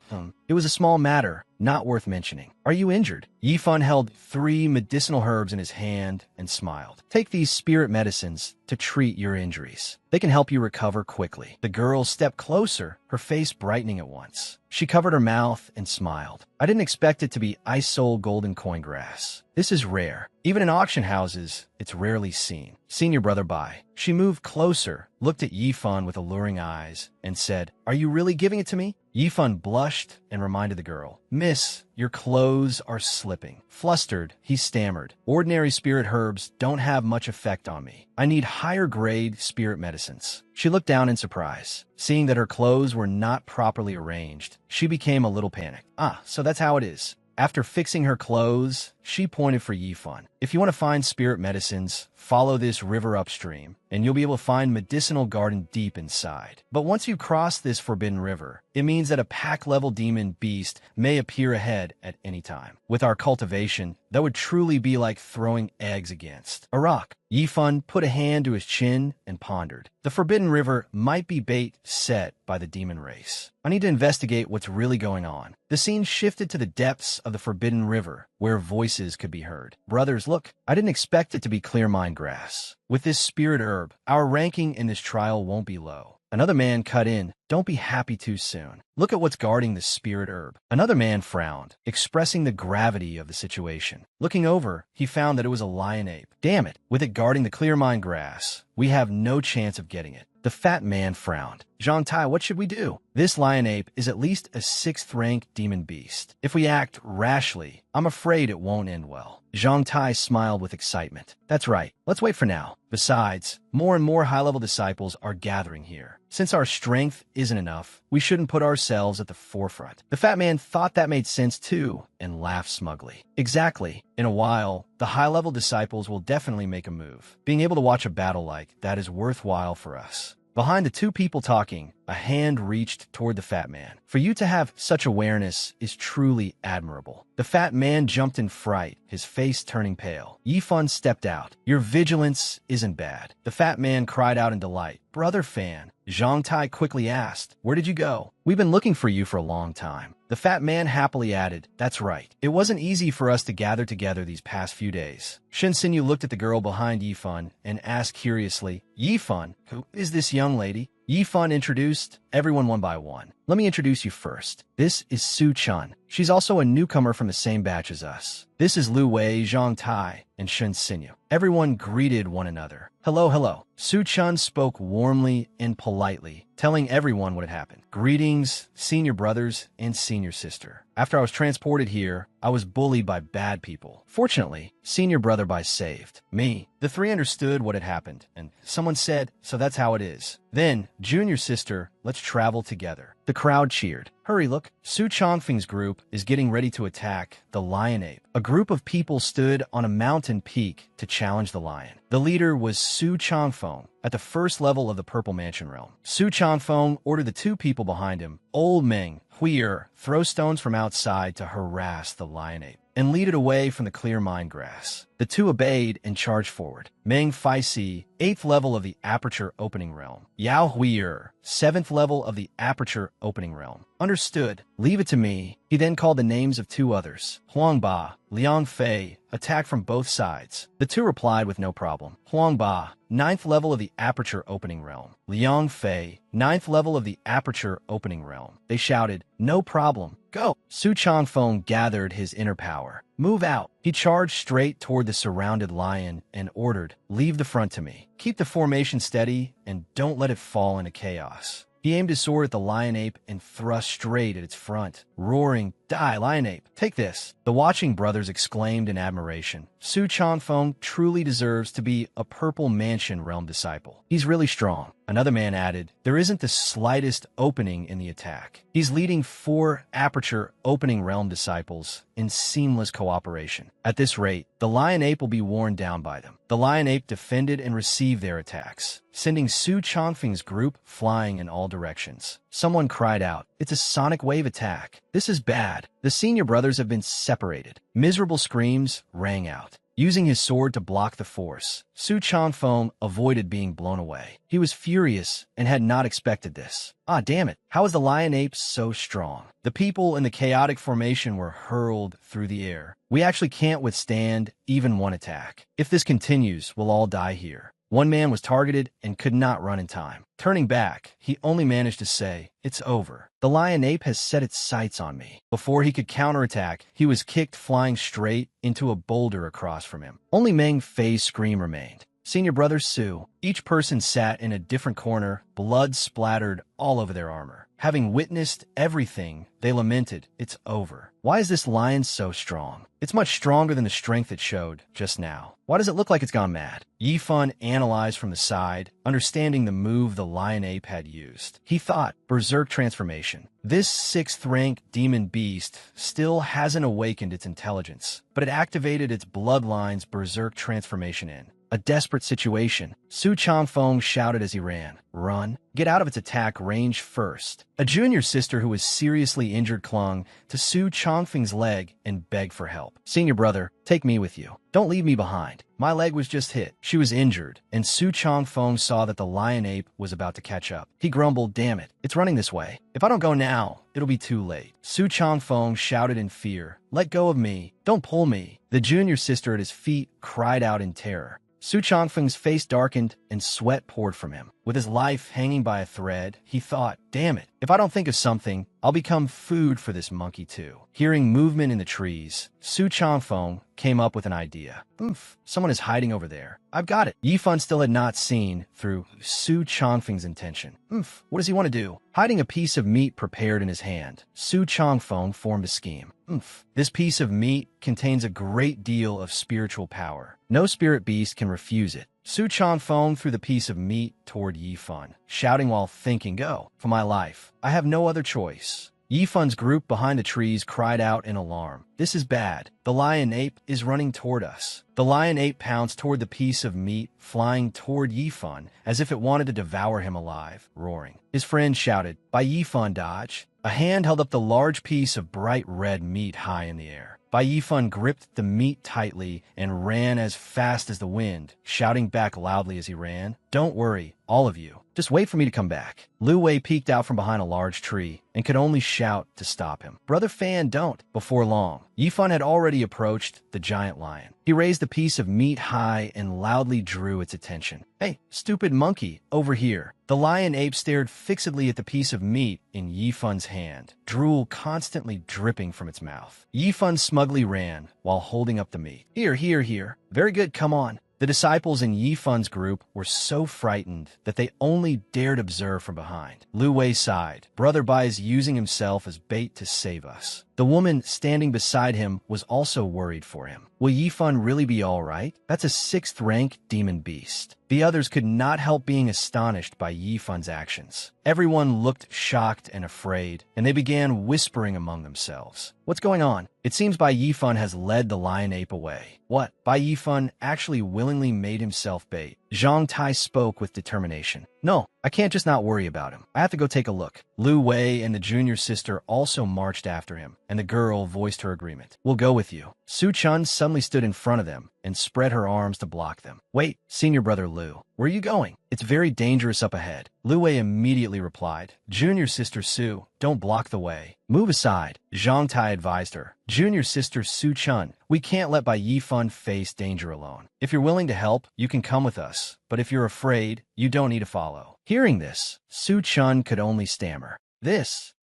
[SPEAKER 1] It was a small matter, not worth mentioning. Are you injured?" Yifan held 3 medicinal herbs in his hand and smiled. "Take these spirit medicines to treat your injuries. They can help you recover quickly." The girl stepped closer, her face brightening at once. She covered her mouth and smiled. "I didn't expect it to be ice soul golden coin grass. This is rare. Even in auction houses, it's rarely seen. Senior Brother Bai." She moved closer, looked at Yifan with alluring eyes, and said, "Are you really giving it to me?" Yifan blushed and reminded the girl, "Miss, your clothes are slipping. Flustered, he stammered. Ordinary spirit herbs don't have much effect on me. I need higher-grade spirit medicines. She looked down in surprise. Seeing that her clothes were not properly arranged, she became a little panicked. So that's how it is. After fixing her clothes, she pointed for Yifan. If you want to find spirit medicines, follow this river upstream, and you'll be able to find medicinal garden deep inside. But once you cross this forbidden river, it means that a pack-level demon beast may appear ahead at any time. With our cultivation, that would truly be like throwing eggs against a rock. Yifan put a hand to his chin and pondered. The forbidden river might be bait set by the demon race. I need to investigate what's really going on. The scene shifted to the depths of the forbidden river, where voices could be heard. Brothers, look, I didn't expect it to be clear mind grass. With this spirit herb, our ranking in this trial won't be low. Another man cut in. Don't be happy too soon. Look at what's guarding the spirit herb. Another man frowned, expressing the gravity of the situation. Looking over, he found that it was a lion ape. Damn it, with it guarding the clear mind grass, we have no chance of getting it. The fat man frowned. Zhang Tai, what should we do? This lion ape is at least a 6th-rank demon beast. If we act rashly, I'm afraid it won't end well. Zhang Tai smiled with excitement. That's right. Let's wait for now. Besides, more and more high-level disciples are gathering here. Since our strength isn't enough, we shouldn't put ourselves at the forefront. The fat man thought that made sense too, and laughed smugly. Exactly. In a while, the high-level disciples will definitely make a move. Being able to watch a battle like that is worthwhile for us. Behind the two people talking, a hand reached toward the fat man. For you to have such awareness is truly admirable. The fat man jumped in fright, his face turning pale. Yifan stepped out. Your vigilance isn't bad. The fat man cried out in delight. Brother Fan. Zhang Tai quickly asked, where did you go? We've been looking for you for a long time. The fat man happily added, that's right. It wasn't easy for us to gather together these past few days. Shen Xinyu looked at the girl behind Yifan and asked curiously, Yifan, who is this young lady? Yifan introduced everyone one by one. Let me introduce you first. This is Su Chun. She's also a newcomer from the same batch as us. This is Lu Wei, Zhang Tai, and Shen Xinyu. Everyone greeted one another. Hello, hello. Su Chun spoke warmly and politely, telling everyone what had happened. Greetings, senior brothers and senior sister. After I was transported here, I was bullied by bad people. Fortunately, senior brother by saved me. The three understood what had happened, and someone said, so that's how it is. Then, junior sister, let's travel together. The crowd cheered. Hurry, look. Su Chongfeng's group is getting ready to attack the lion ape. A group of people stood on a mountain peak to challenge the lion. The leader was Su Chongfeng at the first level of the Purple Mansion realm. Su Chongfeng ordered the two people behind him, Old Meng, Hui'er, throw stones from outside to harass the lion ape and lead it away from the clear mind grass. The two obeyed and charged forward. Meng Faisi, 8th level of the Aperture Opening Realm. Yao Hui'er, 7th level of the Aperture Opening Realm. Understood. Leave it to me. He then called the names of two others. Huang Ba, Liang Fei, attacked from both sides. The two replied with no problem. Huang Ba, 9th level of the Aperture Opening Realm. Liang Fei, 9th level of the Aperture Opening Realm. They shouted, no problem. Go! Su Chongfeng gathered his inner power. Move out. He charged straight toward the surrounded lion and ordered, leave the front to me. Keep the formation steady and don't let it fall into chaos. He aimed his sword at the lion ape and thrust straight at its front, roaring, die, lion ape, take this. The watching brothers exclaimed in admiration. Su Chongfeng truly deserves to be a Purple Mansion realm disciple. He's really strong. Another man added, there isn't the slightest opening in the attack. He's leading 4 Aperture Opening Realm disciples in seamless cooperation. At this rate, the lion ape will be worn down by them. The lion ape defended and received their attacks, sending Su Chongfeng's group flying in all directions. Someone cried out, it's a sonic wave attack. This is bad. The senior brothers have been separated. Miserable screams rang out. Using his sword to block the force, Su Chongfeng avoided being blown away. He was furious and had not expected this. Ah, damn it. How is the lion ape so strong? The people in the chaotic formation were hurled through the air. We actually can't withstand even one attack. If this continues, we'll all die here. One man was targeted and could not run in time. Turning back, he only managed to say, it's over. The lion ape has set its sights on me. Before he could counterattack, he was kicked flying straight into a boulder across from him. Only Meng Fei's scream remained. Senior brother Su. Each person sat in a different corner, blood splattered all over their armor. Having witnessed everything, they lamented, "It's over. Why is this lion so strong? It's much stronger than the strength it showed just now. Why does it look like it's gone mad?" Yifan analyzed from the side, understanding the move the lion ape had used. He thought, berserk transformation. This 6th-rank demon beast still hasn't awakened its intelligence, but it activated its bloodline's berserk transformation in a desperate situation. Su Changfeng shouted as he ran, "Run! Get out of its attack range first." A junior sister who was seriously injured clung to Su Changfeng's leg and begged for help. "Senior brother, take me with you. Don't leave me behind. My leg was just hit." She was injured, and Su Changfeng saw that the lion ape was about to catch up. He grumbled, "Damn it, it's running this way. If I don't go now, it'll be too late." Su Changfeng shouted in fear, "Let go of me. Don't pull me." The junior sister at his feet cried out in terror. Su Changfeng's face darkened and sweat poured from him. With his life hanging by a thread, he thought, "Damn it, if I don't think of something, I'll become food for this monkey too." Hearing movement in the trees, Su Changfeng came up with an idea. "Oof, someone is hiding over there. I've got it." Yifan still had not seen through Su Changfeng's intention. "Oof, what does he want to do?" Hiding a piece of meat prepared in his hand, Su Changfeng formed a scheme. "Oof, this piece of meat contains a great deal of spiritual power. No spirit beast can refuse it." Su Changfeng threw the piece of meat toward Yifan, shouting while thinking, "Go, for my life. I have no other choice." Yifan's group behind the trees cried out in alarm. "This is bad. The lion ape is running toward us." The lion ape pounced toward the piece of meat, flying toward Yifan as if it wanted to devour him alive, roaring. His friend shouted, "By Yifan, dodge." A hand held up the large piece of bright red meat high in the air. Bai Yifan gripped the meat tightly and ran as fast as the wind, shouting back loudly as he ran, "Don't worry, all of you. Just wait for me to come back." Lu Wei peeked out from behind a large tree and could only shout to stop him. "Brother Fan, don't." Before long, Yifan had already approached the giant lion. He raised the piece of meat high and loudly drew its attention. "Hey, stupid monkey, over here." The lion ape stared fixedly at the piece of meat in Yifan's hand, drool constantly dripping from its mouth. Yifan smugly ran while holding up the meat. "Here, here, here. Very good, come on." The disciples in Yifan's group were so frightened that they only dared observe from behind. Lu Wei sighed. "Brother Bai is using himself as bait to save us." The woman standing beside him was also worried for him. Will Yifan really be all right? That's a 6th-rank demon beast. The others could not help being astonished by Yifan's actions. Everyone looked shocked and afraid, and they began whispering among themselves. "What's going on? It seems Bai Yifan has led the lion ape away." "What?" Bai Yifan actually willingly made himself bait. Zhang Tai spoke with determination. "No, I can't just not worry about him. I have to go take a look." Lu Wei and the junior sister also marched after him, and the girl voiced her agreement. "We'll go with you." Su Chun suddenly stood in front of them and spread her arms to block them. "Wait, senior brother Lu, where are you going? It's very dangerous up ahead." Lu Wei immediately replied, "Junior sister Su, don't block the way. Move aside." Zhang Tai advised her. "Junior sister Su Chun, we can't let Bai Yifan face danger alone. If you're willing to help, you can come with us. But if you're afraid, you don't need to follow." Hearing this, Su Chun could only stammer, "This,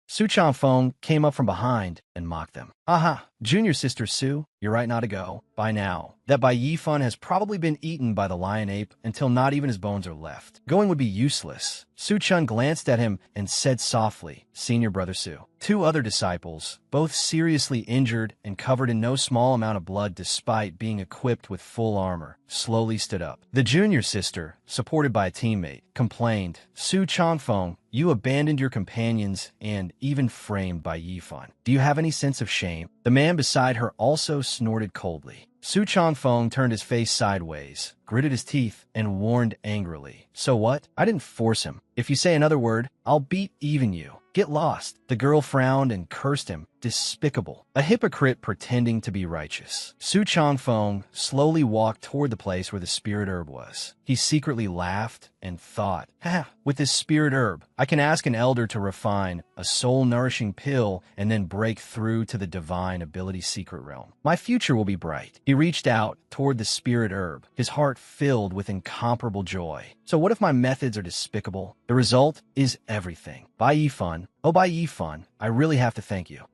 [SPEAKER 1] Su Changfeng came up from behind and mocked them. "Aha, junior sister Su, you're right not to go. By now, that Bai Yifan has probably been eaten by the lion ape until not even his bones are left. Going would be useless." Su Chun glanced at him and said softly, "Senior brother Su." Two other disciples, both seriously injured and covered in no small amount of blood despite being equipped with full armor, slowly stood up. The junior sister, supported by a teammate, complained, "Su Changfeng, you abandoned your companions and even framed Bai Yifan. Do you have any sense of shame?" The man beside her also snorted coldly. Su Changfeng turned his face sideways, gritted his teeth, and warned angrily, "So what? I didn't force him. If you say another word, I'll beat even you. Get lost." The girl frowned and cursed him. Despicable. A hypocrite pretending to be righteous. Su Changfeng slowly walked toward the place where the spirit herb was. He secretly laughed and thought, with this spirit herb, I can ask an elder to refine a soul-nourishing pill and then break through to the divine ability secret realm. My future will be bright." He He reached out toward the spirit herb, his heart filled with incomparable joy. So what if my methods are despicable? The result is everything. Bai Yifan, oh Bai Yifan, I really have to thank you.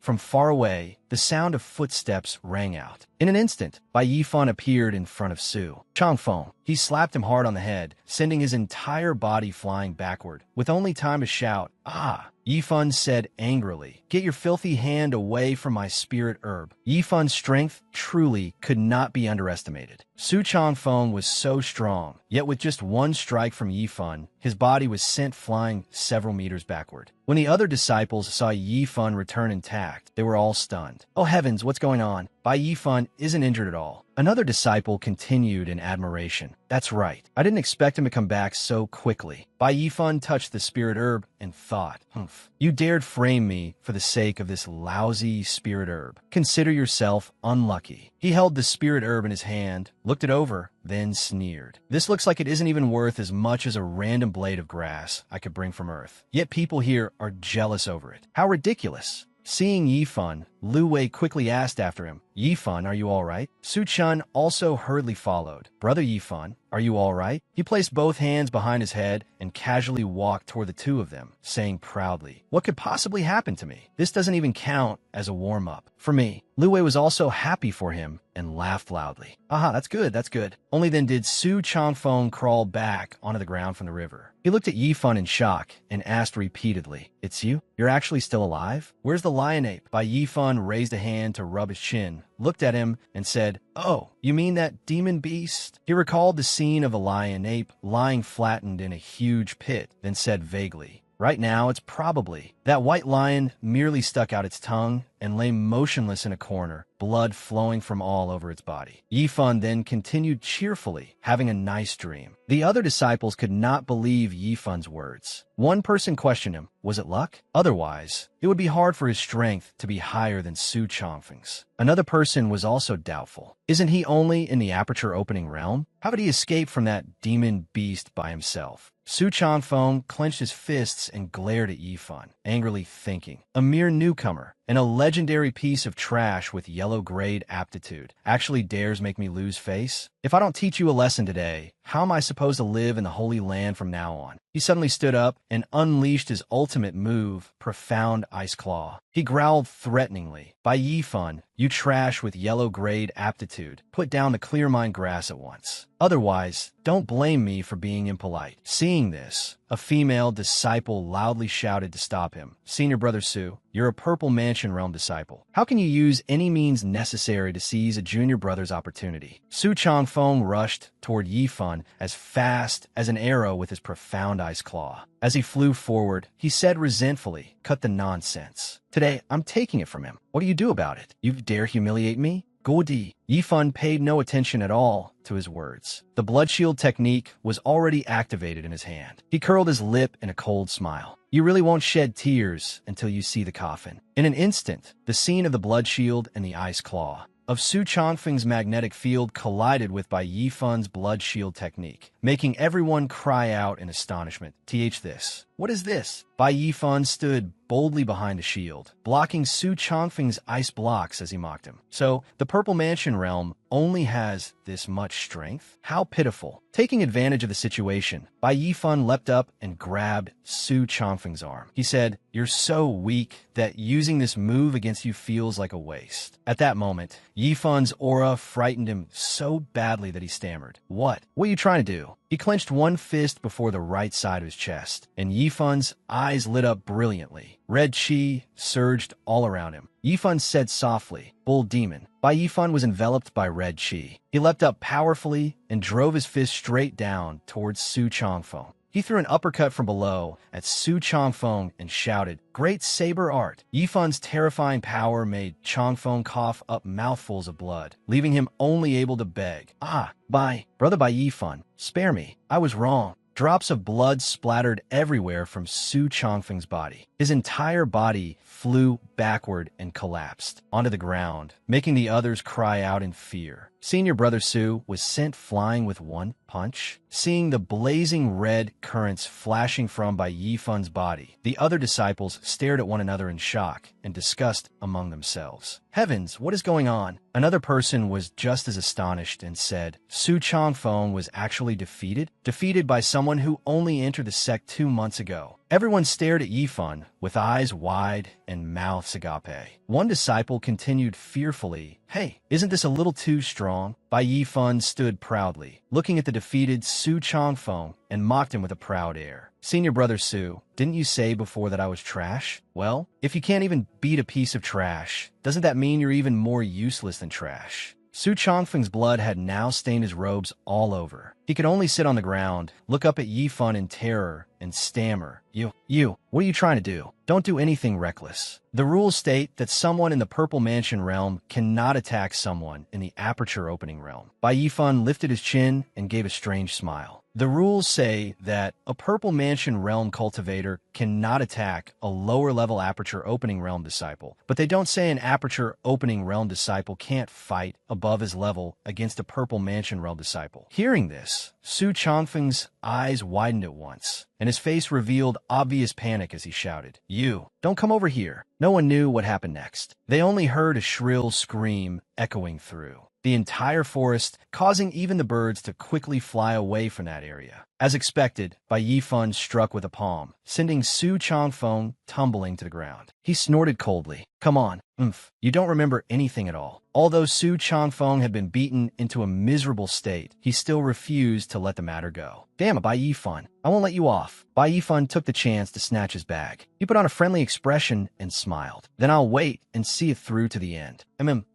[SPEAKER 1] From far away, the sound of footsteps rang out. In an instant, Bai Yifan appeared in front of Su Changfeng. He slapped him hard on the head, sending his entire body flying backward. With only time to shout, "Ah!" Yifan said angrily, "Get your filthy hand away from my spirit herb." Yifan's strength truly could not be underestimated. Su Changfeng was so strong, yet with just one strike from Yifan, his body was sent flying several meters backward. When the other disciples saw Yifan return intact, they were all stunned. "Oh heavens, what's going on? Bai Yifan isn't injured at all." Another disciple continued in admiration. "That's right. I didn't expect him to come back so quickly." Bai Yifan touched the spirit herb and thought, "Humph. You dared frame me for the sake of this lousy spirit herb. Consider yourself unlucky." He held the spirit herb in his hand, looked it over, then sneered. "This looks like it isn't even worth as much as a random blade of grass I could bring from Earth. Yet people here are jealous over it. How ridiculous." Seeing Yifan, Lu Wei quickly asked after him, "Yifan, are you all right?" Su Chun also hurriedly followed. "Brother Yifan, are you all right?" He placed both hands behind his head and casually walked toward the two of them, saying proudly, "What could possibly happen to me? This doesn't even count as a warm-up for me." Lu Wei was also happy for him and laughed loudly. "Aha, that's good, that's good." Only then did Su Changfeng crawl back onto the ground from the river. He looked at Yifan in shock and asked repeatedly, "It's you? You're actually still alive? Where's the lion ape?" Bai Yifan raised a hand to rub his chin, looked at him, and said, "Oh, you mean that demon beast?" He recalled the scene of the lion ape lying flattened in a huge pit, then said vaguely, "Right now, it's probably." That white lion merely stuck out its tongue and lay motionless in a corner, blood flowing from all over its body. Yifan then continued cheerfully, having a nice dream. The other disciples could not believe Yifan's words. One person questioned him, was it luck? Otherwise, it would be hard for his strength to be higher than Su Changfeng's. Another person was also doubtful. Isn't he only in the aperture opening realm? How could he escape from that demon beast by himself? Su Changfeng clenched his fists and glared at Yifan, angrily thinking, a mere newcomer and a legendary piece of trash with yellow grade aptitude actually dares make me lose face? If I don't teach you a lesson today, how am I supposed to live in the Holy Land from now on? He suddenly stood up and unleashed his ultimate move, Profound Ice Claw. He growled threateningly, "Bai Yifan, you trash with yellow grade aptitude, put down the clear mind grass at once. Otherwise, don't blame me for being impolite." Seeing this, a female disciple loudly shouted to stop him. "Senior Brother Su, you're a Purple Mansion Realm disciple. How can you use any means necessary to seize a junior brother's opportunity?" Su Changfeng rushed toward Yifan as fast as an arrow with his Profound Ice Claw. As he flew forward, he said resentfully, "Cut the nonsense. Today, I'm taking it from him. What do you do about it? You dare humiliate me? Godi." Yifan paid no attention at all to his words. The blood shield technique was already activated in his hand. He curled his lip in a cold smile. "You really won't shed tears until you see the coffin." In an instant, the scene of the blood shield and the ice claw of Su Changfeng's magnetic field collided with Bai Yifan's blood shield technique, making everyone cry out in astonishment. This. What is this?" Bai Yifan stood boldly behind the shield, blocking Su Changfeng's ice blocks as he mocked him. "So, the Purple Mansion realm only has this much strength? How pitiful." Taking advantage of the situation, Bai Yifan leapt up and grabbed Su Changfeng's arm. He said, "You're so weak that using this move against you feels like a waste." At that moment, Yifan's aura frightened him so badly that he stammered, What are you trying to do?" He clenched one fist before the right side of his chest, and Yifan's eyes lit up brilliantly. Red chi surged all around him. Yifan said softly, "Bull demon." Bai Yifan was enveloped by red chi. He leapt up powerfully and drove his fist straight down towards Su Changfeng. He threw an uppercut from below at Su Changfeng and shouted, "Great saber art!" Yifan's terrifying power made Changfeng cough up mouthfuls of blood, leaving him only able to beg, Brother Bai Yifan, spare me. I was wrong." Drops of blood splattered everywhere from Su Changfeng's body. His entire body flew backward and collapsed onto the ground, making the others cry out in fear. Senior Brother Su was sent flying with one punch. Seeing the blazing red currents flashing from Bai Yifan's body, the other disciples stared at one another in shock and discussed among themselves. Heavens, what is going on? Another person was just as astonished and said, Su Changfeng was actually defeated? Defeated by someone who only entered the sect 2 months ago. Everyone stared at Yifan with eyes wide and mouths agape. One disciple continued fearfully, Hey, isn't this a little too strong? Bai Yifan stood proudly, looking at the defeated Su Changfeng and mocked him with a proud air. Senior brother Su, didn't you say before that I was trash? Well, if you can't even beat a piece of trash, doesn't that mean you're even more useless than trash? Su Changfeng's blood had now stained his robes all over. He could only sit on the ground, look up at Yifan in terror, and stammer, You, what are you trying to do? Don't do anything reckless. The rules state that someone in the Purple Mansion realm cannot attack someone in the Aperture Opening realm. Bai Yifan lifted his chin and gave a strange smile. The rules say that a Purple Mansion realm cultivator cannot attack a lower-level Aperture Opening realm disciple, but they don't say an Aperture Opening realm disciple can't fight above his level against a Purple Mansion realm disciple. Hearing this, Su Changfeng's eyes widened at once, and his face revealed obvious panic as he shouted, You, don't come over here. No one knew what happened next. They only heard a shrill scream echoing through the entire forest, causing even the birds to quickly fly away from that area. As expected, Bai Yifan struck with a palm, sending Su Changfeng tumbling to the ground. He snorted coldly. Come on, you don't remember anything at all. Although Su Changfeng had been beaten into a miserable state, he still refused to let the matter go. Damn it, Bai Yifan, I won't let you off. Bai Yifan took the chance to snatch his bag. He put on a friendly expression and smiled. Then I'll wait and see it through to the end.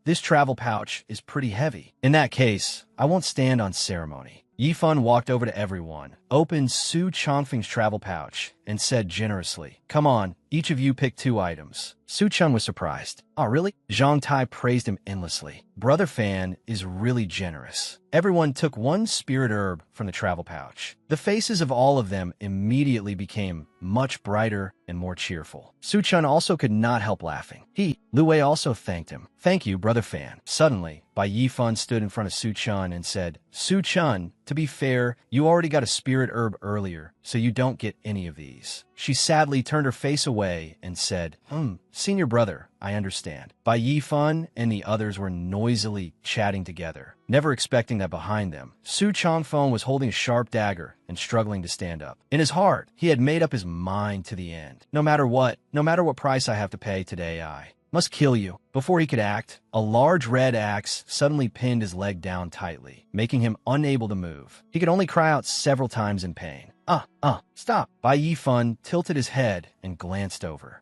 [SPEAKER 1] This travel pouch is pretty heavy. In that case, I won't stand on ceremony. Yifan walked over to everyone, opened Su Changfeng's travel pouch, and said generously, Come on, each of you pick 2 items. Su Chun was surprised. Oh, really? Zhang Tai praised him endlessly. Brother Fan is really generous. Everyone took 1 spirit herb from the travel pouch. The faces of all of them immediately became much brighter and more cheerful. Su Chun also could not help laughing. Lu Wei also thanked him. Thank you, Brother Fan. Suddenly, Bai Yifan stood in front of Su Chun and said, Su Chun, to be fair, you already got a spirit herb earlier, so you don't get any of these. She sadly turned her face away and said, Senior brother, I understand. Bai Yifan and the others were noisily chatting together, never expecting that behind them, Su Changfeng was holding a sharp dagger and struggling to stand up. In his heart, he had made up his mind to the end. No matter what price I have to pay today, I must kill you. Before he could act, a large red axe suddenly pinned his leg down tightly, making him unable to move. He could only cry out several times in pain. Stop. Bai Yifan tilted his head and glanced over.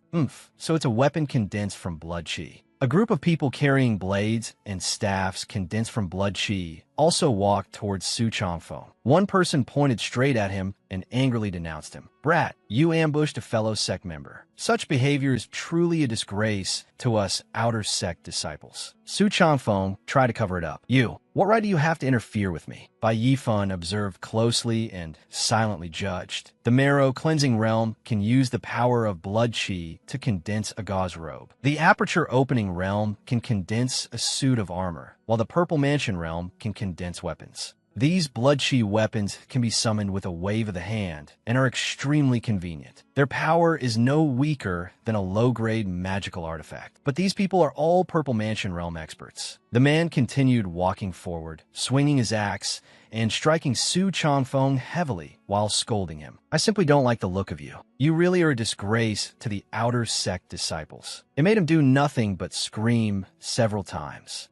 [SPEAKER 1] So it's a weapon condensed from blood chi. A group of people carrying blades and staffs condensed from blood chi also walked towards Su Changfeng. One person pointed straight at him and angrily denounced him. Brat, you ambushed a fellow sect member. Such behavior is truly a disgrace to us outer sect disciples. Su Changfeng tried to cover it up. What right do you have to interfere with me? Bai Yifan observed closely and silently judged. The marrow cleansing realm can use the power of blood chi to condense a gauze robe. The aperture opening realm can condense a suit of armor, while the purple mansion realm can condense weapons. These blood chi weapons can be summoned with a wave of the hand and are extremely convenient. Their power is no weaker than a low-grade magical artifact. But these people are all Purple Mansion realm experts. The man continued walking forward, swinging his axe and striking Su Changfeng heavily while scolding him. I simply don't like the look of you. You really are a disgrace to the outer sect disciples. It made him do nothing but scream several times.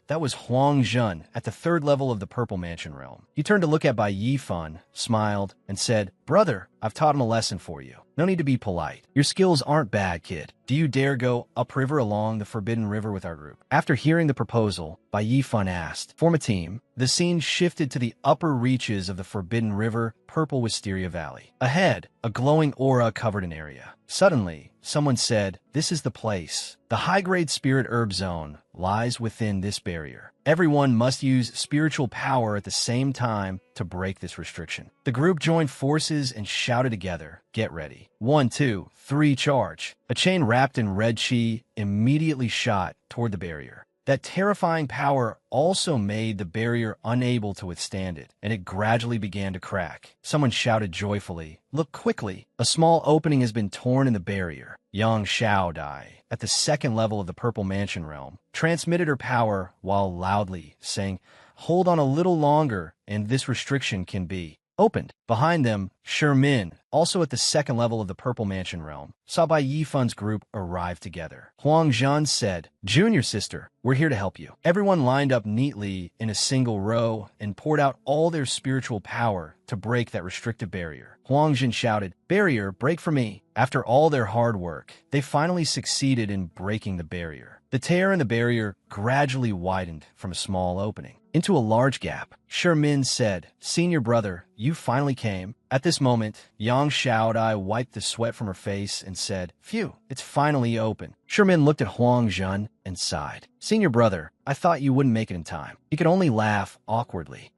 [SPEAKER 1] That was Huang Zhen at the 3rd level of the Purple Mansion realm. He turned to look at Bai Yifan, smiled, and said, Brother, I've taught him a lesson for you. No need to be polite. Your skills aren't bad, kid. Do you dare go upriver along the Forbidden River with our group? After hearing the proposal, Bai Yifan asked, Form a team. The scene shifted to the upper reaches of the Forbidden River, Purple Wisteria Valley. Ahead, a glowing aura covered an area. Suddenly, someone said, This is the place. The high-grade spirit herb zone lies within this barrier. Everyone must use spiritual power at the same time to break this restriction. The group joined forces and shouted together, Get ready. 1, 2, 3, charge. A chain wrapped in red chi immediately shot toward the barrier. That terrifying power also made the barrier unable to withstand it, and it gradually began to crack. Someone shouted joyfully, Look quickly! A small opening has been torn in the barrier. Yang Xiaodai, at the second level of the Purple Mansion realm, transmitted her power while loudly saying, "Hold on a little longer, and this restriction can be opened." Behind them, Shermin, also at the second level of the Purple Mansion realm, saw Bai Yifun's group arrive together. Huang Zhan said, "Junior sister, we're here to help you." Everyone lined up neatly in a single row and poured out all their spiritual power to break that restrictive barrier. Huang Zhan shouted, "Barrier, break for me." After all their hard work, they finally succeeded in breaking the barrier. The tear in the barrier gradually widened from a small opening into a large gap. Shermin said, "Senior brother, you finally came." At this moment, Yang Xiaodai wiped the sweat from her face and said, "Phew, it's finally open." Shermin looked at Huang Zhan and sighed. "Senior brother, I thought you wouldn't make it in time." He could only laugh awkwardly.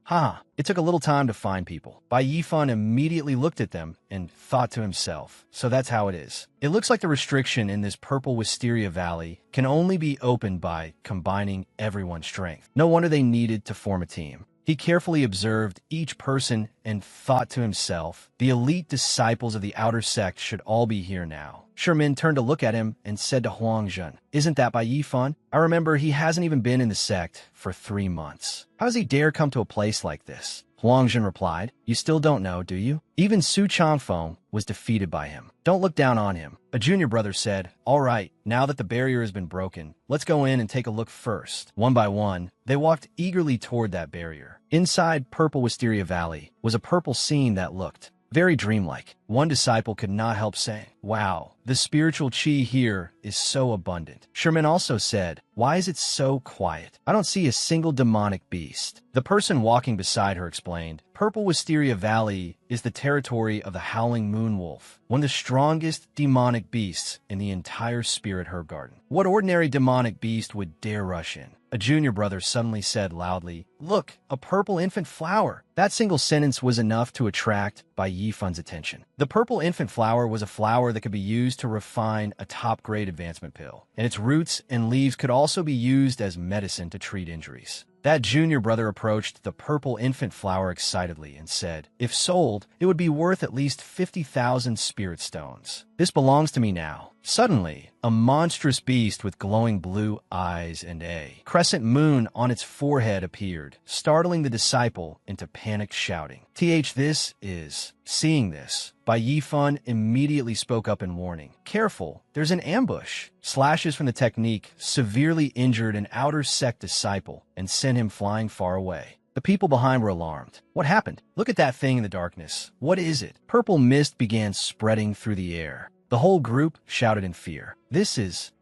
[SPEAKER 1] It took a little time to find people." Bai Yifan immediately looked at them and thought to himself, "So that's how it is. It looks like the restriction in this purple Wisteria Valley can only be opened by combining everyone's strength. No wonder they needed to form a team." He carefully observed each person and thought to himself, "The elite disciples of the outer sect should all be here now." Shermin turned to look at him and said to Huang Zhen, "Isn't that Bai Yifan? I remember he hasn't even been in the sect for 3 months. How does he dare come to a place like this?" Huang Zhen replied, "You still don't know, do you? Even Su Changfeng was defeated by him. Don't look down on him." A junior brother said, "All right, now that the barrier has been broken, let's go in and take a look first." One by one, they walked eagerly toward that barrier. Inside Purple Wisteria Valley was a purple scene that looked very dreamlike. One disciple could not help saying, "Wow, the spiritual chi here is so abundant." Sherman also said, "Why is it so quiet? I don't see a single demonic beast." The person walking beside her explained, "Purple Wisteria Valley is the territory of the Howling Moon Wolf, one of the strongest demonic beasts in the entire spirit herb garden. What ordinary demonic beast would dare rush in?" A junior brother suddenly said loudly, "Look, a purple infant flower." That single sentence was enough to attract Bai Yifun's attention. The purple infant flower was a flower that could be used to refine a top-grade advancement pill, and its roots and leaves could also be used as medicine to treat injuries. That junior brother approached the purple infant flower excitedly and said, "If sold, it would be worth at least 50,000 spirit stones. This belongs to me now." Suddenly, a monstrous beast with glowing blue eyes and a crescent moon on its forehead appeared, startling the disciple into panicked shouting. This is... Seeing this, Bai Yifan immediately spoke up in warning. "Careful, there's an ambush." Slashes from the technique severely injured an outer sect disciple and sent him flying far away. The people behind were alarmed. "What happened? Look at that thing in the darkness. What is it?" Purple mist began spreading through the air. The whole group shouted in fear.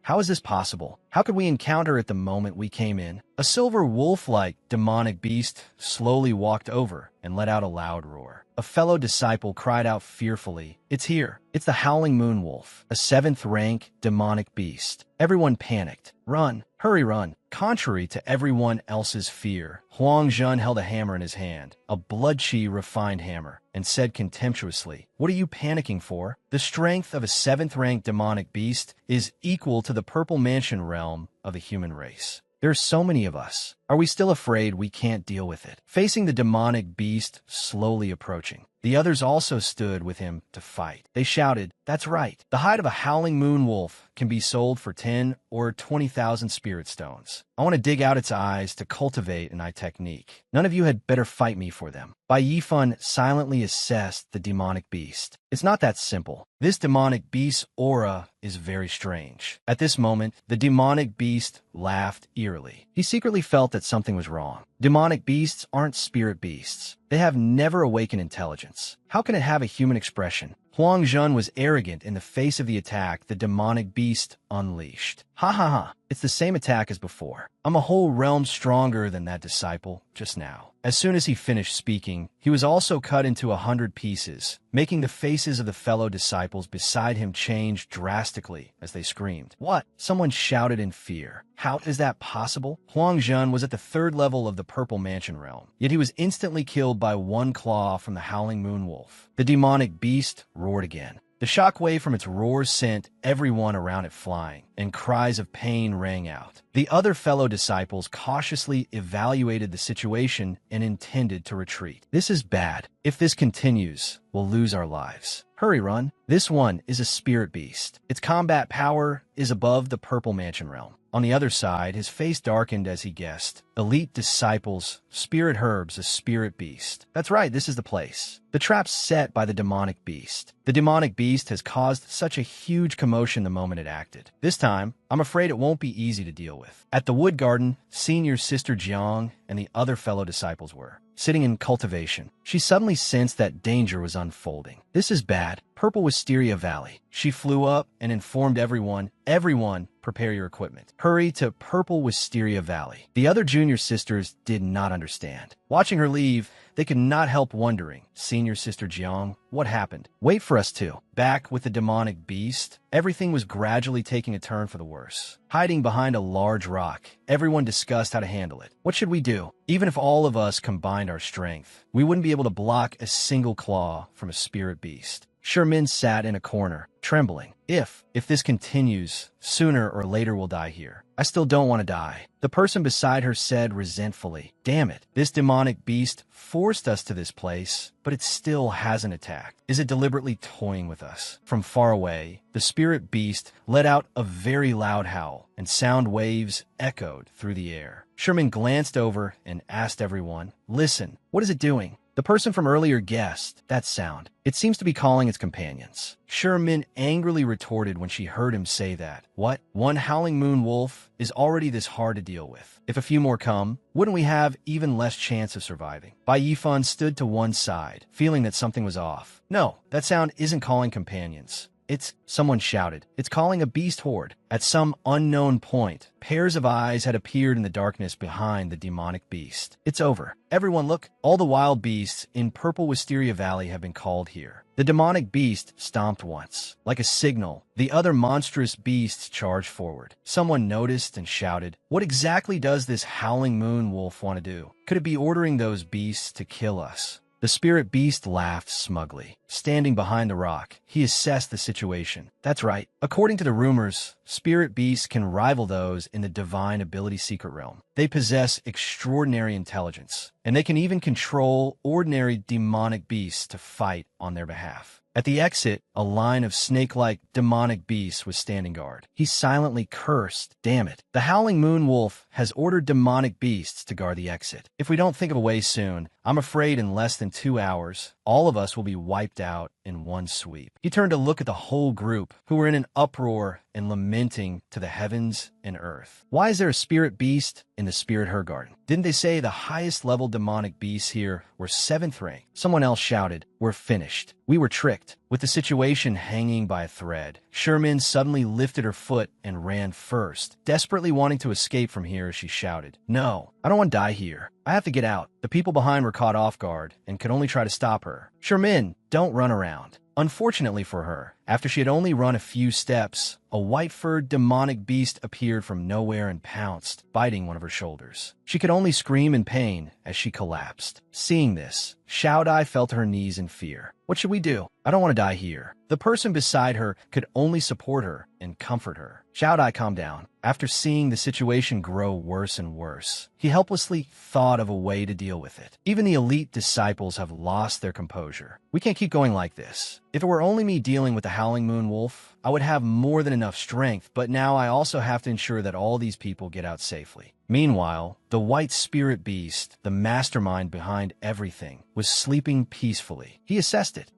[SPEAKER 1] How is this possible? How could we encounter it the moment we came in?" A silver wolf-like demonic beast slowly walked over and let out a loud roar. A fellow disciple cried out fearfully, "It's here. It's the Howling Moon Wolf, a 7th-rank demonic beast." Everyone panicked. "Run! Hurry, run!" Contrary to everyone else's fear, Huang Zhen held a hammer in his hand, a blood-chi refined hammer, and said contemptuously, "What are you panicking for? The strength of a 7th-rank demonic beast is equal to the Purple Mansion realm of the human race. There are so many of us. Are we still afraid we can't deal with it?" Facing the demonic beast slowly approaching, the others also stood with him to fight. They shouted, "That's right. The hide of a Howling Moon Wolf can be sold for 10 or 20,000 spirit stones. I want to dig out its eyes to cultivate an eye technique. None of you had better fight me for them." Bai Yifan silently assessed the demonic beast. "It's not that simple. This demonic beast's aura is very strange." At this moment, the demonic beast laughed eerily. He secretly felt that something was wrong. Demonic beasts aren't spirit beasts. They have never awakened intelligence. How can it have a human expression? Huang Zhen was arrogant in the face of the attack the demonic beast unleashed. Ha. It's the same attack as before. I'm a whole realm stronger than that disciple just now." As soon as he finished speaking, he was also cut into 100 pieces, making the faces of the fellow disciples beside him change drastically as they screamed. "What?" Someone shouted in fear. "How is that possible?" Huang Zhen was at the 3rd level of the Purple Mansion realm, yet he was instantly killed by one claw from the Howling Moon Wolf. The demonic beast roared again. The shockwave from its roar sent everyone around it flying, and cries of pain rang out. The other fellow disciples cautiously evaluated the situation and intended to retreat. This is bad. If this continues, we'll lose our lives. Hurry, run. This one is a spirit beast. Its combat power is above the Purple Mansion realm. On the other side, his face darkened as he guessed. Elite disciples, spirit herbs, a spirit beast. That's right, this is the place. The trap set by the demonic beast. The demonic beast has caused such a huge commotion the moment it acted. This time, I'm afraid it won't be easy to deal with. At the wood garden, senior sister Jiang and the other fellow disciples were sitting in cultivation. She suddenly sensed that danger was unfolding. This is bad. Purple Wisteria Valley. She flew up and informed everyone, prepare your equipment. Hurry to Purple Wisteria Valley. The other junior sisters did not understand. Watching her leave, they could not help wondering, senior sister Jiang, what happened? Wait for us too. Back with the demonic beast, everything was gradually taking a turn for the worse. Hiding behind a large rock, everyone discussed how to handle it. What should we do? Even if all of us combined our strength, we wouldn't be able to block a single claw from a spirit beast. Shermin sat in a corner, trembling. If this continues, sooner or later we'll die here. I still don't want to die. The person beside her said resentfully, damn it, this demonic beast forced us to this place, but it still hasn't attacked. Is it deliberately toying with us? From far away, the spirit beast let out a very loud howl, and sound waves echoed through the air. Sherman glanced over and asked everyone, listen, what is it doing? The person from earlier guessed that sound. It seems to be calling its companions. Sherman angrily retorted when she heard him say that. What? One howling moon wolf is already this hard to deal with. If a few more come, wouldn't we have even less chance of surviving? Bai Yifan stood to one side, feeling that something was off. No, that sound isn't calling companions. Someone shouted. It's calling a beast horde. At some unknown point, pairs of eyes had appeared in the darkness behind the demonic beast. It's over. Everyone look. All the wild beasts in Purple Wisteria Valley have been called here. The demonic beast stomped once. Like a signal, the other monstrous beasts charged forward. Someone noticed and shouted, what exactly does this howling moon wolf want to do? Could it be ordering those beasts to kill us? The spirit beast laughed smugly. Standing behind the rock, he assessed the situation. That's right. According to the rumors, spirit beasts can rival those in the divine ability secret realm. They possess extraordinary intelligence, and they can even control ordinary demonic beasts to fight on their behalf. At the exit, a line of snake-like demonic beasts was standing guard. He silently cursed. Damn it. The howling moon wolf has ordered demonic beasts to guard the exit. If we don't think of a way soon, I'm afraid in less than 2 hours, all of us will be wiped out in one sweep. He turned to look at the whole group, who were in an uproar and lamenting to the heavens and earth. Why is there a spirit beast in the spirit her garden? Didn't they say the highest level demonic beasts here were 7th rank? Someone else shouted, we're finished. We were tricked. With the situation hanging by a thread, Sherman suddenly lifted her foot and ran first, desperately wanting to escape from here as she shouted, no, I don't want to die here. I have to get out. The people behind were caught off guard and could only try to stop her. Sherman, don't run around. Unfortunately for her, after she had only run a few steps, a white-furred demonic beast appeared from nowhere and pounced, biting one of her shoulders. She could only scream in pain as she collapsed. Seeing this, Xiaodai fell to her knees in fear. What should we do? I don't want to die here. The person beside her could only support her and comfort her. Xiaodai calmed down. After seeing the situation grow worse and worse, he helplessly thought of a way to deal with it. Even the elite disciples have lost their composure. We can't keep going like this. If it were only me dealing with the howling moon wolf, I would have more than enough strength, but now I also have to ensure that all these people get out safely. Meanwhile, the white spirit beast, the mastermind behind everything, was sleeping peacefully. He assessed it.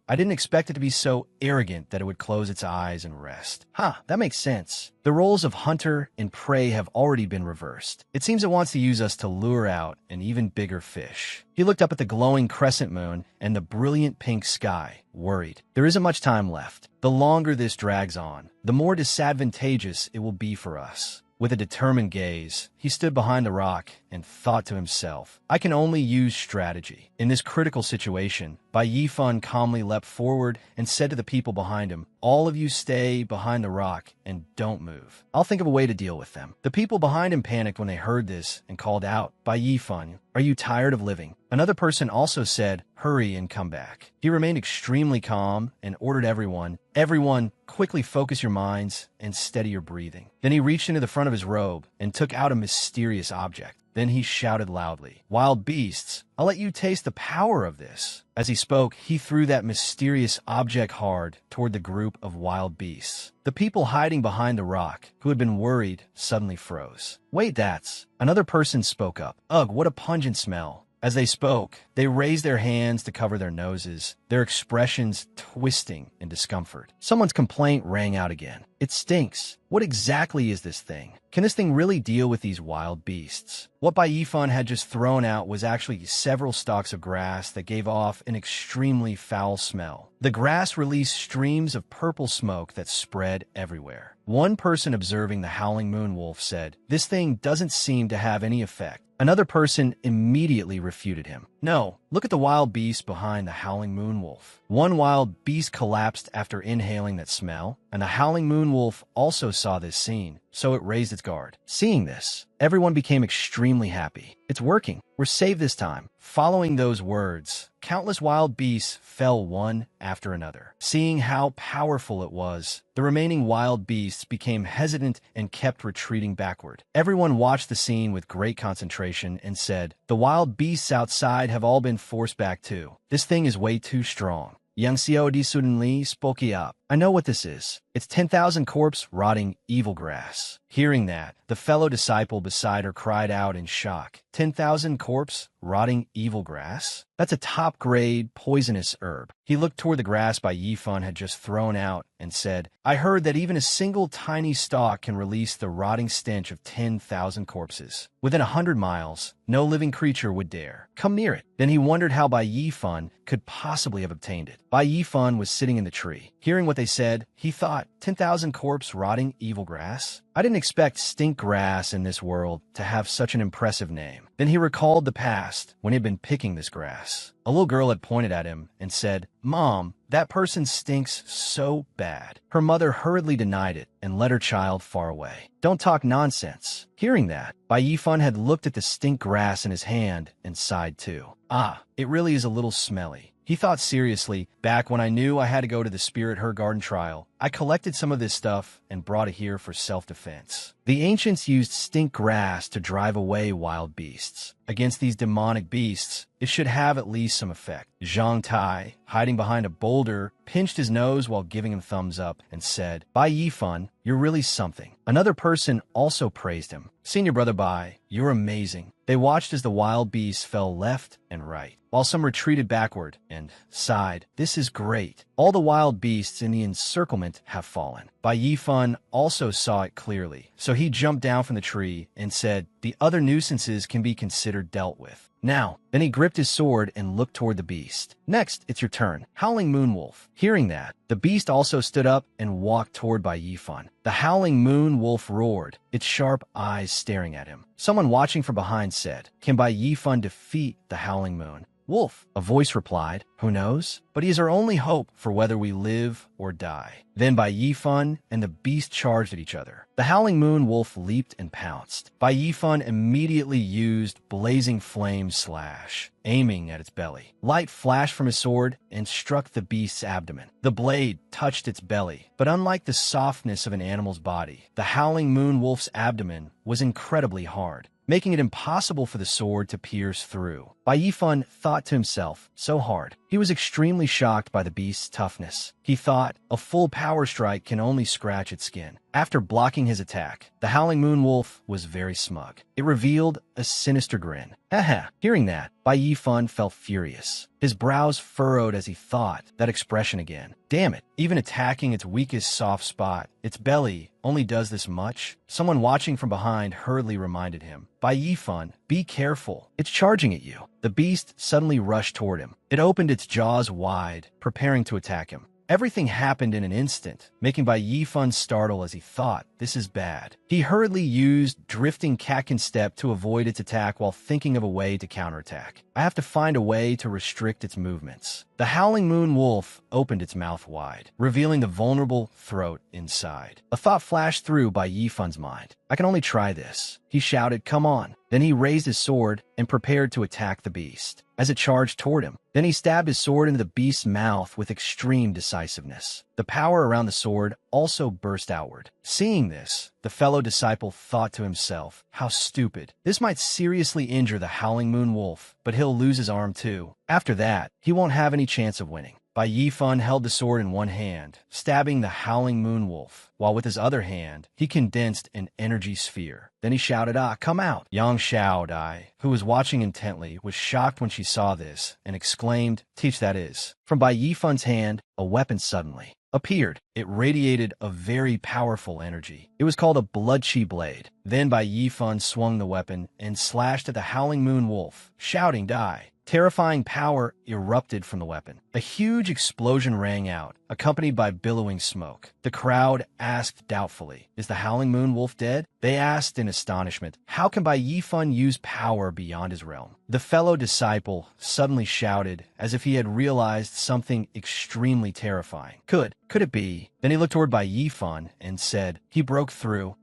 [SPEAKER 1] I didn't expect it to be so arrogant that it would close its eyes and rest. That makes sense. The roles of hunter and prey have already been reversed. It seems it wants to use us to lure out an even bigger fish. He looked up at the glowing crescent moon and the brilliant pink sky, worried. There isn't much time left. The longer this drags on, the more disadvantageous it will be for us. With a determined gaze, he stood behind the rock and thought to himself, I can only use strategy. In this critical situation, Bai Yifan calmly leapt forward and said to the people behind him, all of you stay behind the rock and don't move. I'll think of a way to deal with them. The people behind him panicked when they heard this and called out, Bai Yifan, are you tired of living? Another person also said, hurry and come back. He remained extremely calm and ordered everyone, quickly focus your minds and steady your breathing. Then he reached into the front of his robe and took out a mysterious object. Then he shouted loudly, wild beasts, I'll let you taste the power of this. As he spoke, he threw that mysterious object hard toward the group of wild beasts. The people hiding behind the rock, who had been worried, suddenly froze. Wait, that's... Another person spoke up. Ugh, what a pungent smell. As they spoke, they raised their hands to cover their noses, their expressions twisting in discomfort. Someone's complaint rang out again. It stinks. What exactly is this thing? Can this thing really deal with these wild beasts? What Bai Yifan had just thrown out was actually several stalks of grass that gave off an extremely foul smell. The grass released streams of purple smoke that spread everywhere. One person observing the howling moon wolf said, this thing doesn't seem to have any effect. Another person immediately refuted him. No, look at the wild beast behind the howling moon wolf. One wild beast collapsed after inhaling that smell, and the howling moon wolf also saw this scene, so it raised its guard. Seeing this, everyone became extremely happy. It's working. We're saved this time. Following those words, countless wild beasts fell one after another. Seeing how powerful it was, the remaining wild beasts became hesitant and kept retreating backward. Everyone watched the scene with great concentration and said, the wild beasts outside have all been forced back too. This thing is way too strong. Yang Xiao Di suddenly spoke up. I know what this is. It's 10,000 corpse rotting evil grass. Hearing that, the fellow disciple beside her cried out in shock. 10,000 corpse rotting evil grass? That's a top-grade poisonous herb. He looked toward the grass Bai Yifan had just thrown out and said, I heard that even a single tiny stalk can release the rotting stench of 10,000 corpses. Within 100 miles, no living creature would dare come near it. Then he wondered how Bai Yifan could possibly have obtained it. Bai Yifan was sitting in the tree. Hearing what they said, he thought, 10,000 corpse rotting evil grass? I didn't expect stink grass in this world to have such an impressive name. Then he recalled the past when he had been picking this grass. A little girl had pointed at him and said, Mom, that person stinks so bad. Her mother hurriedly denied it and led her child far away. Don't talk nonsense. Hearing that, Bai Yifan had looked at the stink grass in his hand and sighed too. Ah, it really is a little smelly. He thought seriously, back when I knew I had to go to the Spirit Her Garden trial, I collected some of this stuff and brought it here for self-defense. The ancients used stink grass to drive away wild beasts. Against these demonic beasts, it should have at least some effect. Zhang Tai, hiding behind a boulder, pinched his nose while giving him thumbs up and said, Bai Yifan, you're really something. Another person also praised him. Senior Brother Bai, you're amazing. They watched as the wild beasts fell left and right, while some retreated backward and sighed, this is great. All the wild beasts in the encirclement have fallen. Bai Yifan also saw it clearly, so he jumped down from the tree and said, the other nuisances can be considered dealt with. Now, then he gripped his sword and looked toward the beast. Next, it's your turn. Howling Moon Wolf. Hearing that, the beast also stood up and walked toward Bai Yifan. The Howling Moon Wolf roared, its sharp eyes staring at him. Someone watching from behind said, can Bai Yifan defeat the Howling Moon? Wolf, a voice replied, who knows? But he is our only hope for whether we live or die. Then Bai Yifan and the beast charged at each other. The Howling Moon Wolf leaped and pounced. Bai Yifan immediately used Blazing Flame Slash, aiming at its belly. Light flashed from his sword and struck the beast's abdomen. The blade touched its belly, but unlike the softness of an animal's body, the Howling Moon Wolf's abdomen was incredibly hard, making it impossible for the sword to pierce through. Bai Yifan thought to himself, so hard. He was extremely shocked by the beast's toughness. He thought, a full power strike can only scratch its skin. After blocking his attack, the Howling Moon Wolf was very smug. It revealed a sinister grin. Haha, hearing that, Bai Yifan felt furious. His brows furrowed as he thought that expression again. Damn it, even attacking its weakest soft spot, its belly, only does this much? Someone watching from behind hurriedly reminded him, Bai Yifan, be careful. It's charging at you. The beast suddenly rushed toward him. It opened its jaws wide, preparing to attack him. Everything happened in an instant, making Bai Yifan startle as he thought, this is bad. He hurriedly used Drifting Catkin Step to avoid its attack while thinking of a way to counterattack. I have to find a way to restrict its movements. The howling moon wolf opened its mouth wide, revealing the vulnerable throat inside. A thought flashed through Bai Yifun's mind. I can only try this. He shouted, "Come on." Then he raised his sword and prepared to attack the beast as it charged toward him. Then he stabbed his sword into the beast's mouth with extreme decisiveness. The power around the sword also burst outward. Seeing this, the fellow disciple thought to himself, how stupid. This might seriously injure the howling moon wolf, but he'll lose his arm too. After that, he won't have any chance of winning. Bai Yifun held the sword in one hand, stabbing the howling moon wolf, while with his other hand, he condensed an energy sphere. Then he shouted, "Ah, come out!" Yang Xiaodai, who was watching intently, was shocked when she saw this and exclaimed, "Teach that is." From Bai Yifun's hand, a weapon suddenly appeared. It radiated a very powerful energy. It was called a blood-chi blade. Then Bai Yifun swung the weapon and slashed at the howling moon wolf, shouting, "Die!" Terrifying power erupted from the weapon. A huge explosion rang out, accompanied by billowing smoke. The crowd asked doubtfully, "Is the howling moon wolf dead?" They asked in astonishment, "How can Bai Yifun use power beyond his realm?" The fellow disciple suddenly shouted, as if he had realized something extremely terrifying. Could it be? Then he looked toward Bai Yifun and said, He broke through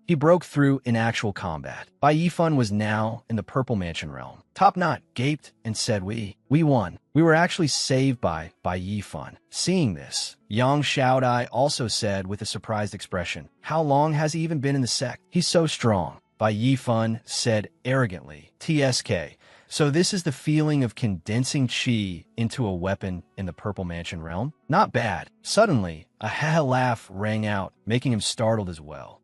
[SPEAKER 1] in actual combat. Bai Yifun was now in the Purple Mansion realm. Top Knot gaped and said, We won. We were actually saved by Bai Yifun." Seeing this, Yang Xiaodai also said with a surprised expression, "How long has he even been in the sect? He's so strong." Bai Yifun said arrogantly, "TSK. So this is the feeling of condensing chi into a weapon in the Purple Mansion realm? Not bad." Suddenly, a ha-ha laugh rang out, making him startled as well.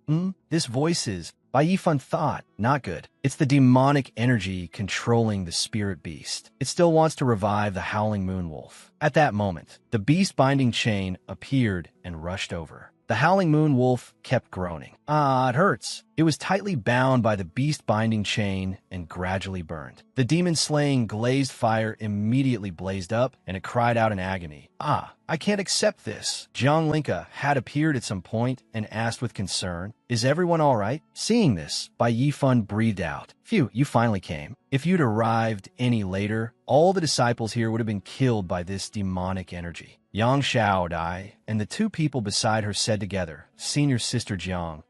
[SPEAKER 1] This voice is, Bai Yifun thought, not good. It's the demonic energy controlling the spirit beast. It still wants to revive the howling moon wolf. At that moment, the beast binding chain appeared and rushed over. The howling moon wolf kept groaning. "Ah, it hurts." It was tightly bound by the beast binding chain and gradually burned. The demon-slaying glazed fire immediately blazed up, and it cried out in agony. "Ah, I can't accept this." Jiang Linka had appeared at some point and asked with concern, "Is everyone all right?" Seeing this, Bai Yifun breathed out. "Phew, you finally came. If you'd arrived any later, all the disciples here would have been killed by this demonic energy." Yang Xiaodai and the two people beside her said together, Senior Sister Jiang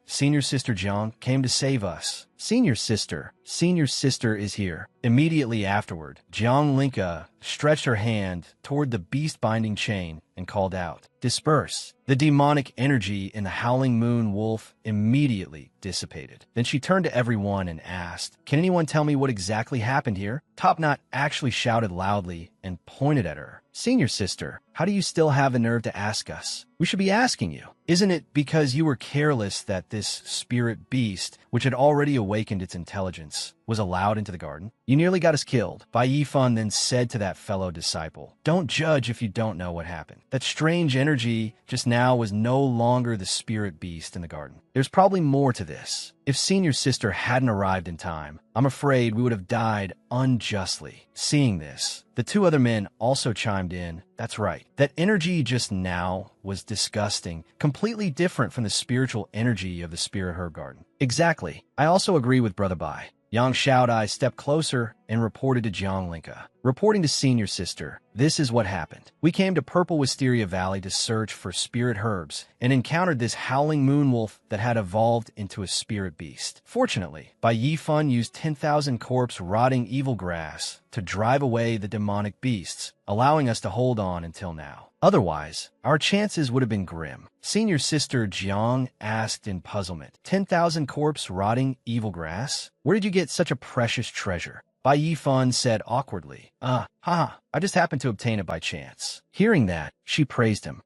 [SPEAKER 1] came to save us. Senior Sister is here." Immediately afterward, Jiang Linka stretched her hand toward the beast-binding chain and called out, "Disperse." The demonic energy in the howling moon wolf immediately dissipated. Then she turned to everyone and asked, "Can anyone tell me what exactly happened here?" Top Knot actually shouted loudly and pointed at her. "Senior Sister, how do you still have the nerve to ask us? We should be asking you. Isn't it because you were careless that this spirit beast, which had already awakened its intelligence, was allowed into the garden? You nearly got us killed." Bai Yifun then said to that fellow disciple, "Don't judge if you don't know what happened. That strange energy just now was no longer the spirit beast in the garden. There's probably more to this. If Senior Sister hadn't arrived in time, I'm afraid we would have died unjustly." Seeing this, the two other men also chimed in, "That's right. That energy just now was disgusting, completely different from the spiritual energy of the Spirit Herb Garden." "Exactly. I also agree with Brother Bai." Yang Xiaodai stepped closer and reported to Jiang Linka. Reporting to Senior Sister, "This is what happened. We came to Purple Wisteria Valley to search for spirit herbs and encountered this howling moon wolf that had evolved into a spirit beast. Fortunately, Bai Yifun used 10,000 corpse rotting evil grass to drive away the demonic beasts, allowing us to hold on until now. Otherwise, our chances would have been grim." Senior Sister Jiang asked in puzzlement, 10,000 corpse rotting evil grass? Where did you get such a precious treasure?" Bai Yifun said awkwardly, I just happened to obtain it by chance." Hearing that, she praised him.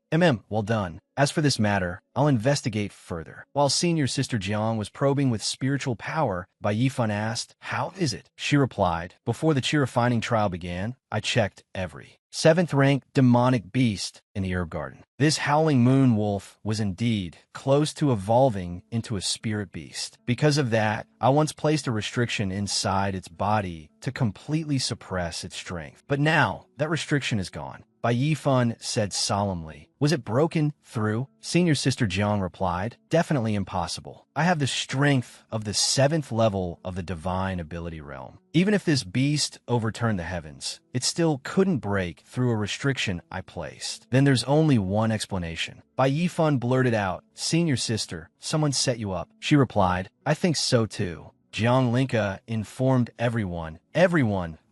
[SPEAKER 1] Well done. As for this matter, I'll investigate further." While Senior Sister Jiang was probing with spiritual power, Bai Yifun asked, "How is it?" She replied, "Before the chi refining trial began, I checked every 7th rank demonic beast in the herb garden. This howling moon wolf was indeed close to evolving into a spirit beast. Because of that, I once placed a restriction inside its body to completely suppress its strength. But now, that restriction is gone." Bai Bai Yifan said solemnly. Was it broken through? Senior Sister Jiang replied. Definitely impossible. I have the strength of the 7th level of the divine ability realm. Even if this beast overturned the heavens, it still couldn't break through a restriction I placed. Then there's only one explanation. Bai Yifan blurted out, Senior Sister, someone set you up. She replied, I think so too. Jiang Linka informed everyone,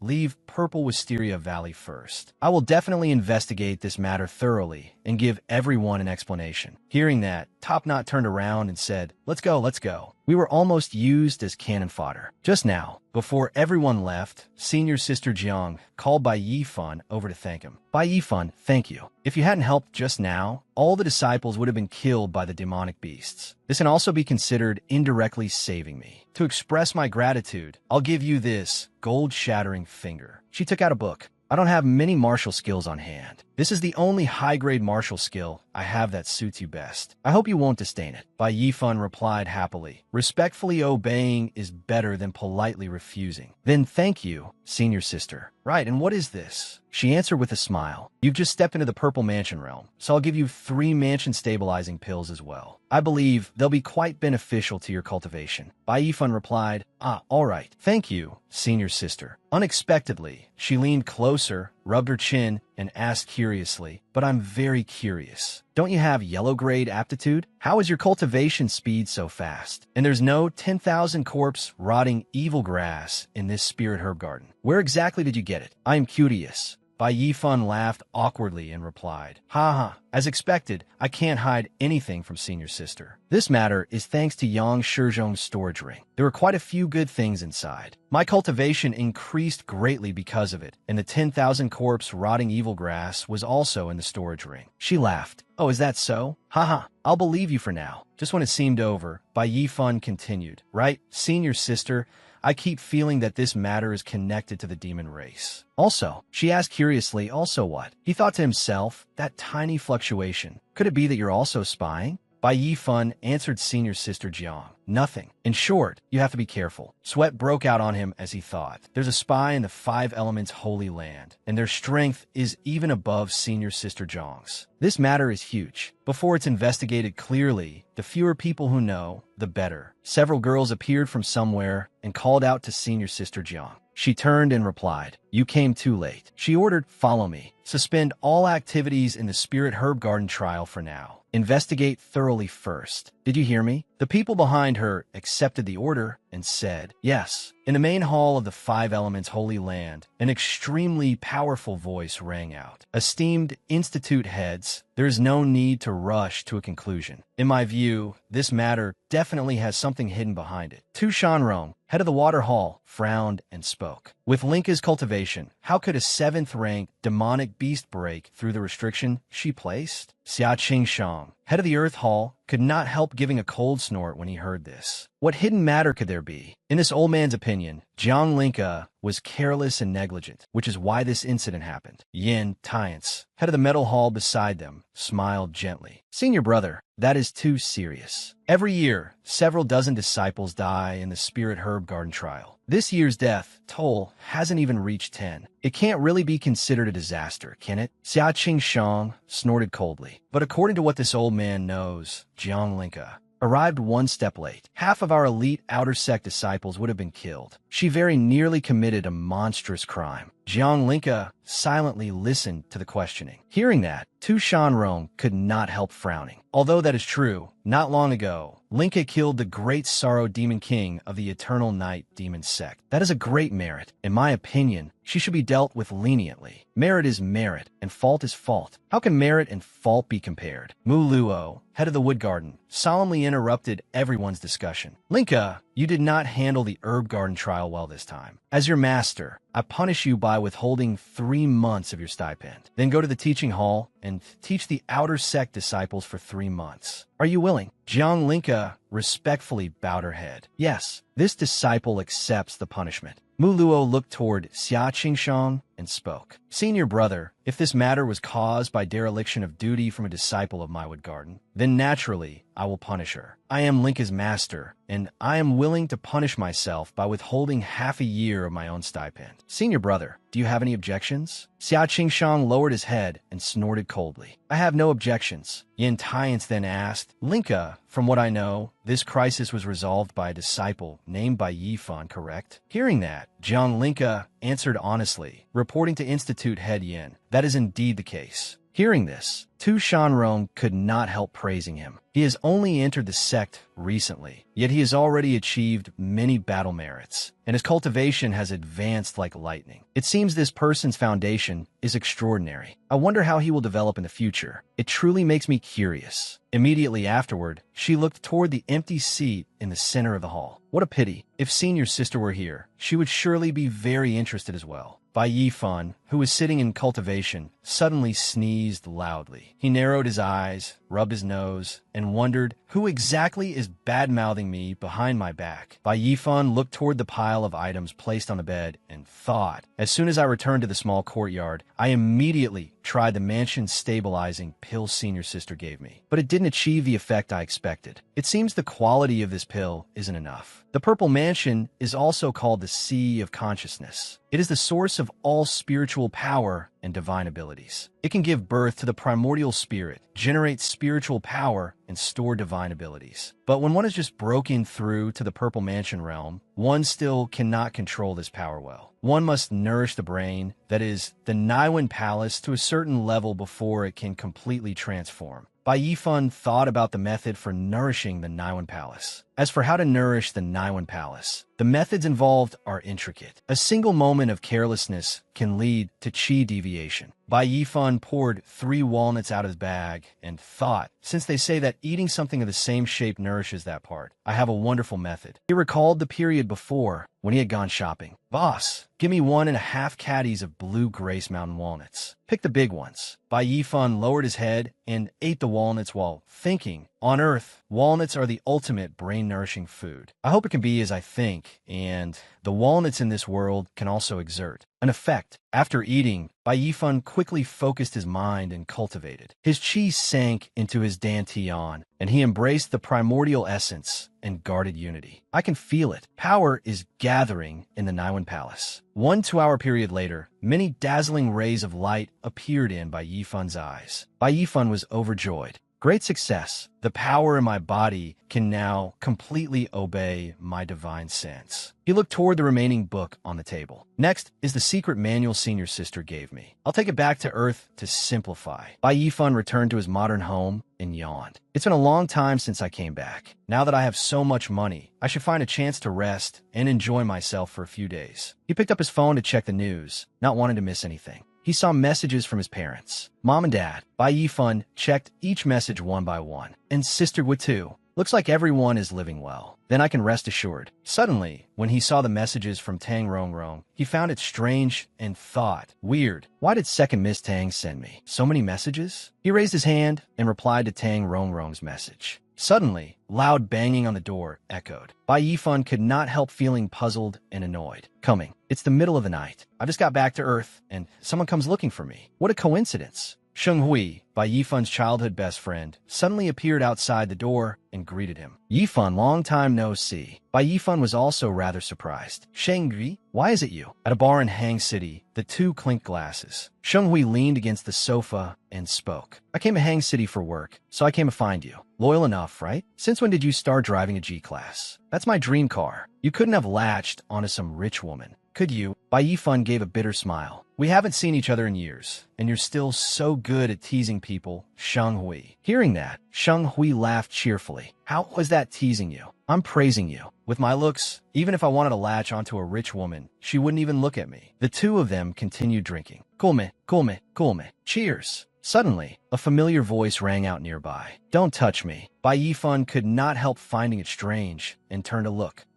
[SPEAKER 1] leave Purple Wisteria Valley first. I will definitely investigate this matter thoroughly and give everyone an explanation. Hearing that, Top Knot turned around and said, let's go, let's go. We were almost used as cannon fodder. Just now, before everyone left, Senior Sister Jiang called Bai Yifan over to thank him. Bai Yifan, thank you. If you hadn't helped just now, all the disciples would have been killed by the demonic beasts. This can also be considered indirectly saving me. To express my gratitude, I'll give you this gold-shattering finger. She took out a book. I don't have many martial skills on hand. This is the only high-grade martial skill I have that suits you best. I hope you won't disdain it. Bai Yifan replied happily. Respectfully obeying is better than politely refusing. Then thank you, Senior Sister. Right, and what is this? She answered with a smile. You've just stepped into the Purple Mansion realm, so I'll give you 3 mansion stabilizing pills as well. I believe they'll be quite beneficial to your cultivation. Bai Yifan replied, all right. Thank you, Senior Sister. Unexpectedly, she leaned closer, rubbed her chin, and asked curiously, but I'm very curious. Don't you have yellow-grade aptitude? How is your cultivation speed so fast? And there's no 10,000 corpse rotting evil grass in this spirit herb garden. Where exactly did you get it? I am curious. Bai Yifan laughed awkwardly and replied, ha. As expected, I can't hide anything from Senior Sister. This matter is thanks to Yang Shizhong's storage ring. There were quite a few good things inside. My cultivation increased greatly because of it, and the 10,000 corpse rotting evil grass was also in the storage ring. She laughed. Oh, is that so? Haha, I'll believe you for now. Just when it seemed over, Bai Yifan continued, right, Senior Sister, I keep feeling that this matter is connected to the demon race. Also, she asked curiously, also what? He thought to himself, that tiny fluctuation. Could it be that you're also spying? Bai Yifan answered Senior Sister Jiang. Nothing. In short, you have to be careful. Sweat broke out on him as he thought. There's a spy in the 5 Elements Holy Land, and their strength is even above Senior Sister Jiang's. This matter is huge. Before it's investigated clearly, the fewer people who know, the better. Several girls appeared from somewhere and called out to Senior Sister Jiang. She turned and replied, you came too late. She ordered, follow me. Suspend all activities in the Spirit Herb Garden trial for now. Investigate thoroughly first. Did you hear me? The people behind her accepted the order and said, yes. In the main hall of the 5 Elements Holy Land, an extremely powerful voice rang out. Esteemed Institute heads, there is no need to rush to a conclusion. In my view, this matter definitely has something hidden behind it. Tu Shanrong, head of the Water Hall, frowned and spoke. With Linka's cultivation, how could a 7th-ranked demonic beast break through the restriction she placed? Xia Qingshang, head of the Earth Hall, could not help giving a cold snort when he heard this. What hidden matter could there be? In this old man's opinion, Jiang Linka was careless and negligent, which is why this incident happened. Yin Tiance, head of the Metal Hall beside them, smiled gently. Senior brother, that is too serious. Every year, several dozen disciples die in the Spirit Herb Garden trial. This year's death toll hasn't even reached 10. It can't really be considered a disaster, can it? Xia Qingshang snorted coldly. But according to what this old man knows, Jiang Linka arrived 1 step late. Half of our elite outer sect disciples would have been killed. She very nearly committed a monstrous crime. Jiang Linka silently listened to the questioning. Hearing that, Tu Shanrong could not help frowning. Although that is true, not long ago, Linka killed the great Sorrow Demon King of the Eternal Night Demon Sect. That is a great merit. In my opinion, she should be dealt with leniently. Merit is merit, and fault is fault. How can merit and fault be compared? Mu Luo, head of the Wood Garden, solemnly interrupted everyone's discussion. Linka, you did not handle the Herb Garden trial well this time. As your master, I punish you by withholding 3 months of your stipend. Then go to the teaching hall and teach the outer sect disciples for 3 months. Are you willing? Jiang Linka respectfully bowed her head. Yes, this disciple accepts the punishment. Mu Luo looked toward Xia Qingshang and spoke. Senior brother, if this matter was caused by dereliction of duty from a disciple of Maiwood Garden, then naturally I will punish her. I am Linka's master, and I am willing to punish myself by withholding half a year of my own stipend. Senior brother, do you have any objections? Xia Qingshang lowered his head and snorted coldly. I have no objections. Yin Tiance then asked, Linka, from what I know, this crisis was resolved by a disciple named by Yifan, correct? Hearing that, Jiang Linka answered honestly, reporting to Institute head Yin. That is indeed the case. Hearing this, Tu Shanrong could not help praising him. He has only entered the sect recently, yet he has already achieved many battle merits, and his cultivation has advanced like lightning. It seems this person's foundation is extraordinary. I wonder how he will develop in the future. It truly makes me curious. Immediately afterward, she looked toward the empty seat in the center of the hall. What a pity. If senior sister were here, she would surely be very interested as well. Bai Yifan, who was sitting in cultivation, suddenly sneezed loudly. He narrowed his eyes, rubbed his nose, and wondered, who exactly is bad-mouthing me behind my back? Bai Yifan looked toward the pile of items placed on the bed and thought. As soon as I returned to the small courtyard, I immediately tried the mansion-stabilizing pill senior sister gave me, but it didn't achieve the effect I expected. It seems the quality of this pill isn't enough. The purple mansion is also called the Sea of Consciousness. It is the source of all spiritual power and divine abilities. It can give birth to the primordial spirit, generate spiritual power, and store divine abilities. But when one is just broken through to the purple mansion realm, one still cannot control this power well. One must nourish the brain, that is, the Naiwan Palace, to a certain level before it can completely transform. Bai Yifan thought about the method for nourishing the Naiwan Palace. As for how to nourish the Naiwan Palace, the methods involved are intricate. A single moment of carelessness can lead to qi deviation. Bai Yifan poured 3 walnuts out of his bag and thought, since they say that eating something of the same shape nourishes that part, I have a wonderful method. He recalled the period before, when he had gone shopping. Boss, give me 1.5 caddies of blue Grace Mountain walnuts. Pick the big ones. Bai Yifan lowered his head and ate the walnuts while thinking, on Earth, walnuts are the ultimate brain-nourishing food. I hope it can be as I think, and the walnuts in this world can also exert an effect. After eating, Bai Yifan quickly focused his mind and cultivated. His qi sank into his dantian, and he embraced the primordial essence and guarded unity. I can feel it. Power is gathering in the Naiwan Palace. 1 2-hour period later, many dazzling rays of light appeared in Bai Yifan's eyes. Bai Yifan was overjoyed. Great success. The power in my body can now completely obey my divine sense. He looked toward the remaining book on the table. Next is the secret manual senior sister gave me. I'll take it back to Earth to simplify. Bai Yifan returned to his modern home and yawned. It's been a long time since I came back. Now that I have so much money, I should find a chance to rest and enjoy myself for a few days. He picked up his phone to check the news, not wanting to miss anything. He saw messages from his parents. Mom and Dad. Bai Yifan checked each message one by one. And Sister Watu. Looks like everyone is living well. Then I can rest assured. Suddenly, when he saw the messages from Tang Rongrong, he found it strange and thought, weird. Why did second Miss Tang send me so many messages? He raised his hand and replied to Tang Rongrong's message. Suddenly, loud banging on the door echoed. Bai Yifan could not help feeling puzzled and annoyed. Coming. It's the middle of the night. I just got back to Earth, and someone comes looking for me. What a coincidence. Sheng Hui, Bai Yifan's childhood best friend, suddenly appeared outside the door and greeted him. Yifan, long time no see. Bai Yifan was also rather surprised. Sheng Hui, why is it you? At a bar in Hang City, the two clinked glasses. Sheng Hui leaned against the sofa and spoke. I came to Hang City for work, so I came to find you. Loyal enough, right? Since when did you start driving a G-Class? That's my dream car. You couldn't have latched onto some rich woman, could you? Bai Yifan gave a bitter smile. We haven't seen each other in years, and you're still so good at teasing people, Sheng Hui. Hearing that, Sheng Hui laughed cheerfully. How was that teasing you? I'm praising you. With my looks, even if I wanted to latch onto a rich woman, she wouldn't even look at me. The two of them continued drinking. Cool me, cool me, cool me. Cheers. Suddenly, a familiar voice rang out nearby. Don't touch me. Bai Yifan could not help finding it strange and turned to look.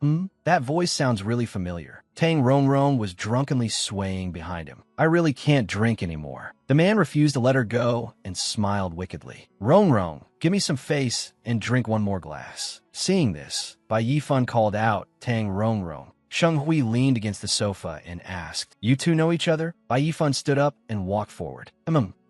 [SPEAKER 1] That voice sounds really familiar. Tang Rongrong was drunkenly swaying behind him. I really can't drink anymore. The man refused to let her go and smiled wickedly. Rongrong, give me some face and drink one more glass. Seeing this, Bai Yifan called out Tang Rongrong. Sheng Hui leaned against the sofa and asked, You two know each other? Bai Yifan stood up and walked forward.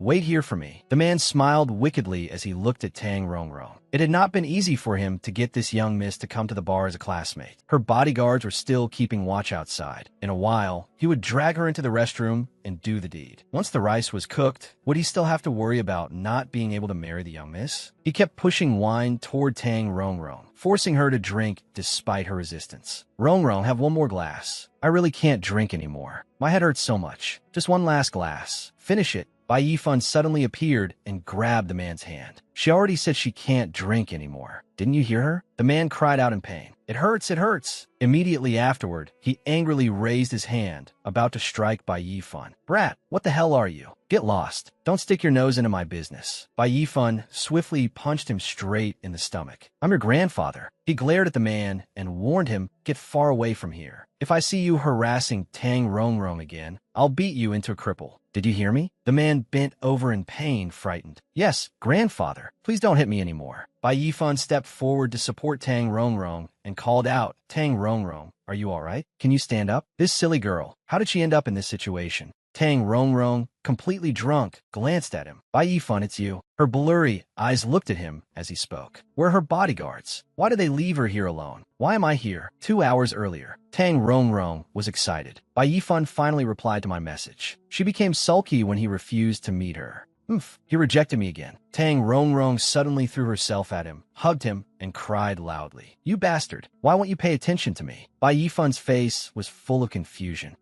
[SPEAKER 1] Wait here for me. The man smiled wickedly as he looked at Tang Rongrong. It had not been easy for him to get this young miss to come to the bar as a classmate. Her bodyguards were still keeping watch outside. In a while, he would drag her into the restroom and do the deed. Once the rice was cooked, would he still have to worry about not being able to marry the young miss? He kept pushing wine toward Tang Rongrong, forcing her to drink despite her resistance. Rongrong, have one more glass. I really can't drink anymore. My head hurts so much. Just one last glass. Finish it. Bai Yifan suddenly appeared and grabbed the man's hand. She already said she can't drink anymore. Didn't you hear her? The man cried out in pain. It hurts, it hurts. Immediately afterward, he angrily raised his hand, about to strike Bai Yifan. Brat, what the hell are you? Get lost. Don't stick your nose into my business. Bai Yifan swiftly punched him straight in the stomach. I'm your grandfather. He glared at the man and warned him, get far away from here. If I see you harassing Tang Rongrong again, I'll beat you into a cripple. Did you hear me? The man bent over in pain, frightened. Yes, grandfather. Please don't hit me anymore. Bai Yifan stepped forward to support Tang Rongrong and called out, Tang Rongrong, are you all right? Can you stand up? This silly girl, how did she end up in this situation? Tang Rongrong, completely drunk, glanced at him. Bai Yifan, it's you. Her blurry eyes looked at him as he spoke. Where are her bodyguards? Why did they leave her here alone? Why am I here? 2 hours earlier. Tang Rongrong was excited. Bai Yifan finally replied to my message. She became sulky when he refused to meet her. He rejected me again. Tang Rongrong suddenly threw herself at him, hugged him, and cried loudly. You bastard! Why won't you pay attention to me? Bai Yifan's face was full of confusion.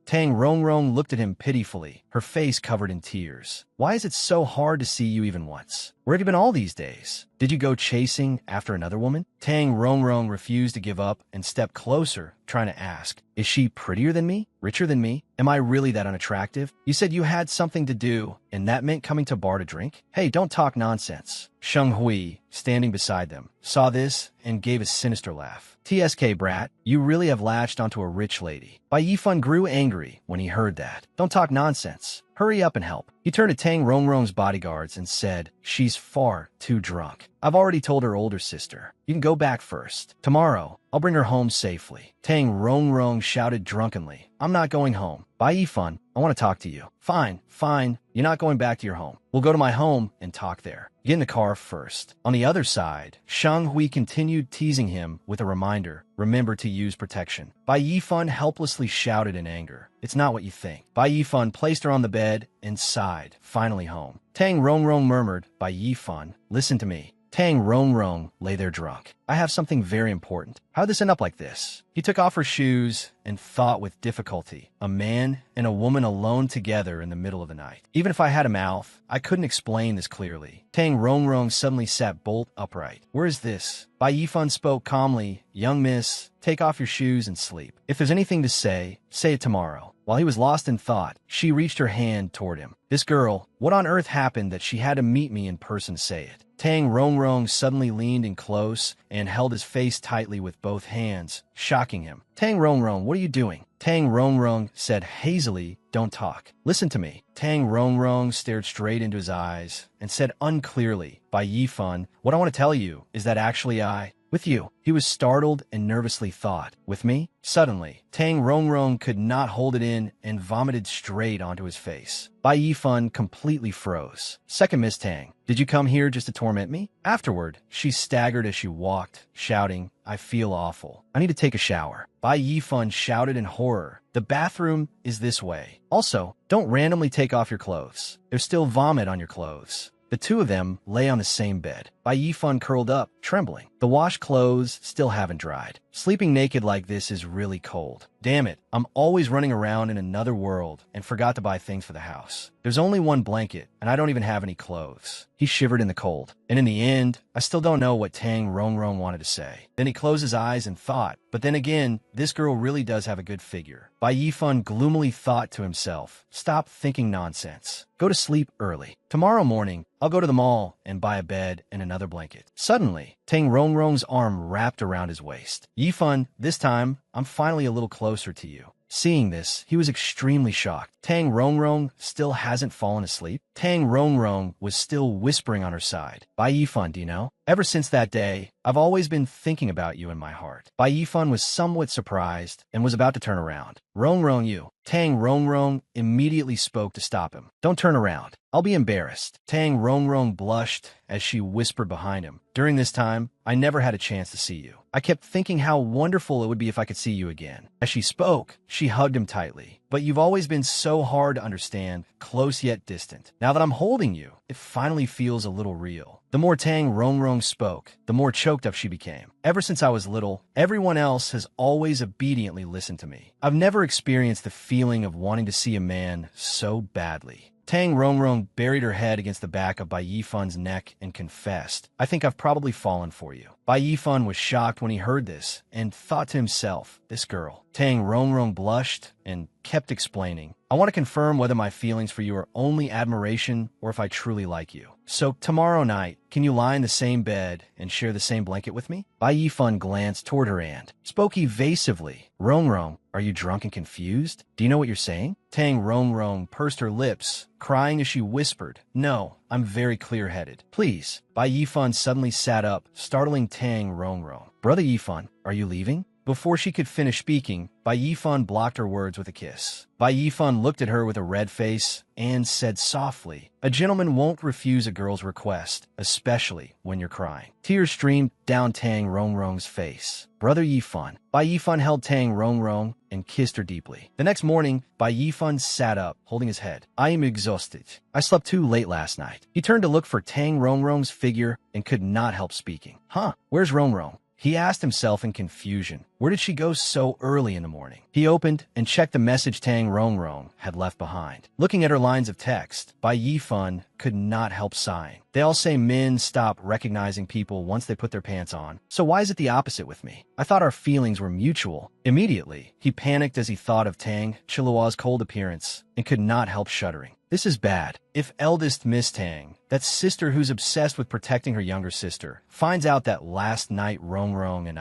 [SPEAKER 1] Tang Rongrong looked at him pitifully, her face covered in tears. Why is it so hard to see you even once? Where have you been all these days? Did you go chasing after another woman? Tang Rongrong refused to give up and stepped closer, trying to ask, is she prettier than me? Richer than me? Am I really that unattractive? You said you had something to do, and that meant coming to bar to drink? Hey, don't talk nonsense. Sheng Hui, standing beside them, saw this and gave a sinister laugh. TSK, brat, you really have latched onto a rich lady. Bai Yifan grew angry when he heard that. Don't talk nonsense. Hurry up and help. He turned to Tang Rongrong's bodyguards and said, she's far too drunk. I've already told her older sister. You can go back first. Tomorrow, I'll bring her home safely. Tang Rongrong shouted drunkenly, I'm not going home. Bai Yifan, I want to talk to you. Fine, fine. You're not going back to your home. We'll go to my home and talk there. Get in the car first. On the other side, Shang Hui continued teasing him with a reminder, remember to use protection. Bai Yifan helplessly shouted in anger. It's not what you think. Bai Yifan placed her on the bed and sighed, finally home. Tang Rongrong murmured, Bai Yifan, listen to me. Tang Rongrong lay there drunk. I have something very important. How'd this end up like this? He took off her shoes and thought with difficulty. A man and a woman alone together in the middle of the night. Even if I had a mouth, I couldn't explain this clearly. Tang Rongrong suddenly sat bolt upright. Where is this? Bai Yifan spoke calmly. Young miss, take off your shoes and sleep. If there's anything to say it tomorrow. While he was lost in thought, she reached her hand toward him. This girl, what on earth happened that she had to meet me in person to say it? Tang Rongrong suddenly leaned in close and held his face tightly with both hands, shocking him. Tang Rongrong, what are you doing? Tang Rongrong said hazily, don't talk. Listen to me. Tang Rongrong stared straight into his eyes and said unclearly, Bai Yifan, what I want to tell you is that actually with you. He was startled and nervously thought, with me? Suddenly, Tang Rongrong could not hold it in and vomited straight onto his face. Bai Yifan completely froze. Second Miss Tang, did you come here just to torment me? Afterward, she staggered as she walked, shouting, I feel awful. I need to take a shower. Bai Yifan shouted in horror. The bathroom is this way. Also, don't randomly take off your clothes. There's still vomit on your clothes. The two of them lay on the same bed. Bai Yifan curled up, trembling. The washed clothes still haven't dried. Sleeping naked like this is really cold. Damn it, I'm always running around in another world and forgot to buy things for the house. There's only one blanket, and I don't even have any clothes. He shivered in the cold. And in the end, I still don't know what Tang Rongrong wanted to say. Then he closed his eyes and thought, but then again, this girl really does have a good figure. Bai Yifan gloomily thought to himself, stop thinking nonsense. Go to sleep early. Tomorrow morning, I'll go to the mall and buy a bed and another blanket. Suddenly, Tang Rongrong's arm wrapped around his waist. Yifan, this time, I'm finally a little closer to you. Seeing this, he was extremely shocked. Tang Rongrong still hasn't fallen asleep. Tang Rongrong was still whispering on her side. Bai Yifan, do you know? Ever since that day, I've always been thinking about you in my heart. Bai Yifan was somewhat surprised and was about to turn around. Rongrong, you. Tang Rongrong immediately spoke to stop him. Don't turn around. I'll be embarrassed. Tang Rongrong blushed as she whispered behind him. During this time, I never had a chance to see you. I kept thinking how wonderful it would be if I could see you again. As she spoke, she hugged him tightly. But you've always been so hard to understand, close yet distant. Now that I'm holding you, it finally feels a little real. The more Tang Rongrong spoke, the more choked up she became. Ever since I was little, everyone else has always obediently listened to me. I've never experienced the feeling of wanting to see a man so badly. Tang Rongrong buried her head against the back of Bai Yifan's neck and confessed, I think I've probably fallen for you. Bai Yifan was shocked when he heard this and thought to himself, this girl. Tang Rongrong blushed and kept explaining, I want to confirm whether my feelings for you are only admiration or if I truly like you. So tomorrow night, can you lie in the same bed and share the same blanket with me? Bai Yifan glanced toward her and spoke evasively. Rongrong, are you drunk and confused? Do you know what you're saying? Tang Rongrong pursed her lips, crying as she whispered, no, I'm very clear-headed. Please. Bai Yifan suddenly sat up, startling Tang Rongrong. Brother Yifan, are you leaving? Before she could finish speaking, Bai Yifan blocked her words with a kiss. Bai Yifan looked at her with a red face and said softly, a gentleman won't refuse a girl's request, especially when you're crying. Tears streamed down Tang Rongrong's face. Brother Yifan. Bai Yifan held Tang Rongrong and kissed her deeply. The next morning, Bai Yifan sat up, holding his head. I am exhausted. I slept too late last night. He turned to look for Tang Rongrong's figure and could not help speaking. Huh, where's Rongrong? He asked himself in confusion. Where did she go so early in the morning? He opened and checked the message Tang Rongrong had left behind. Looking at her lines of text, Bai Yifan could not help sighing. They all say men stop recognizing people once they put their pants on. So why is it the opposite with me? I thought our feelings were mutual. Immediately, he panicked as he thought of Tang Chihuahua's cold appearance and could not help shuddering. This is bad. If eldest Miss Tang, that sister who's obsessed with protecting her younger sister, finds out that last night Rongrong and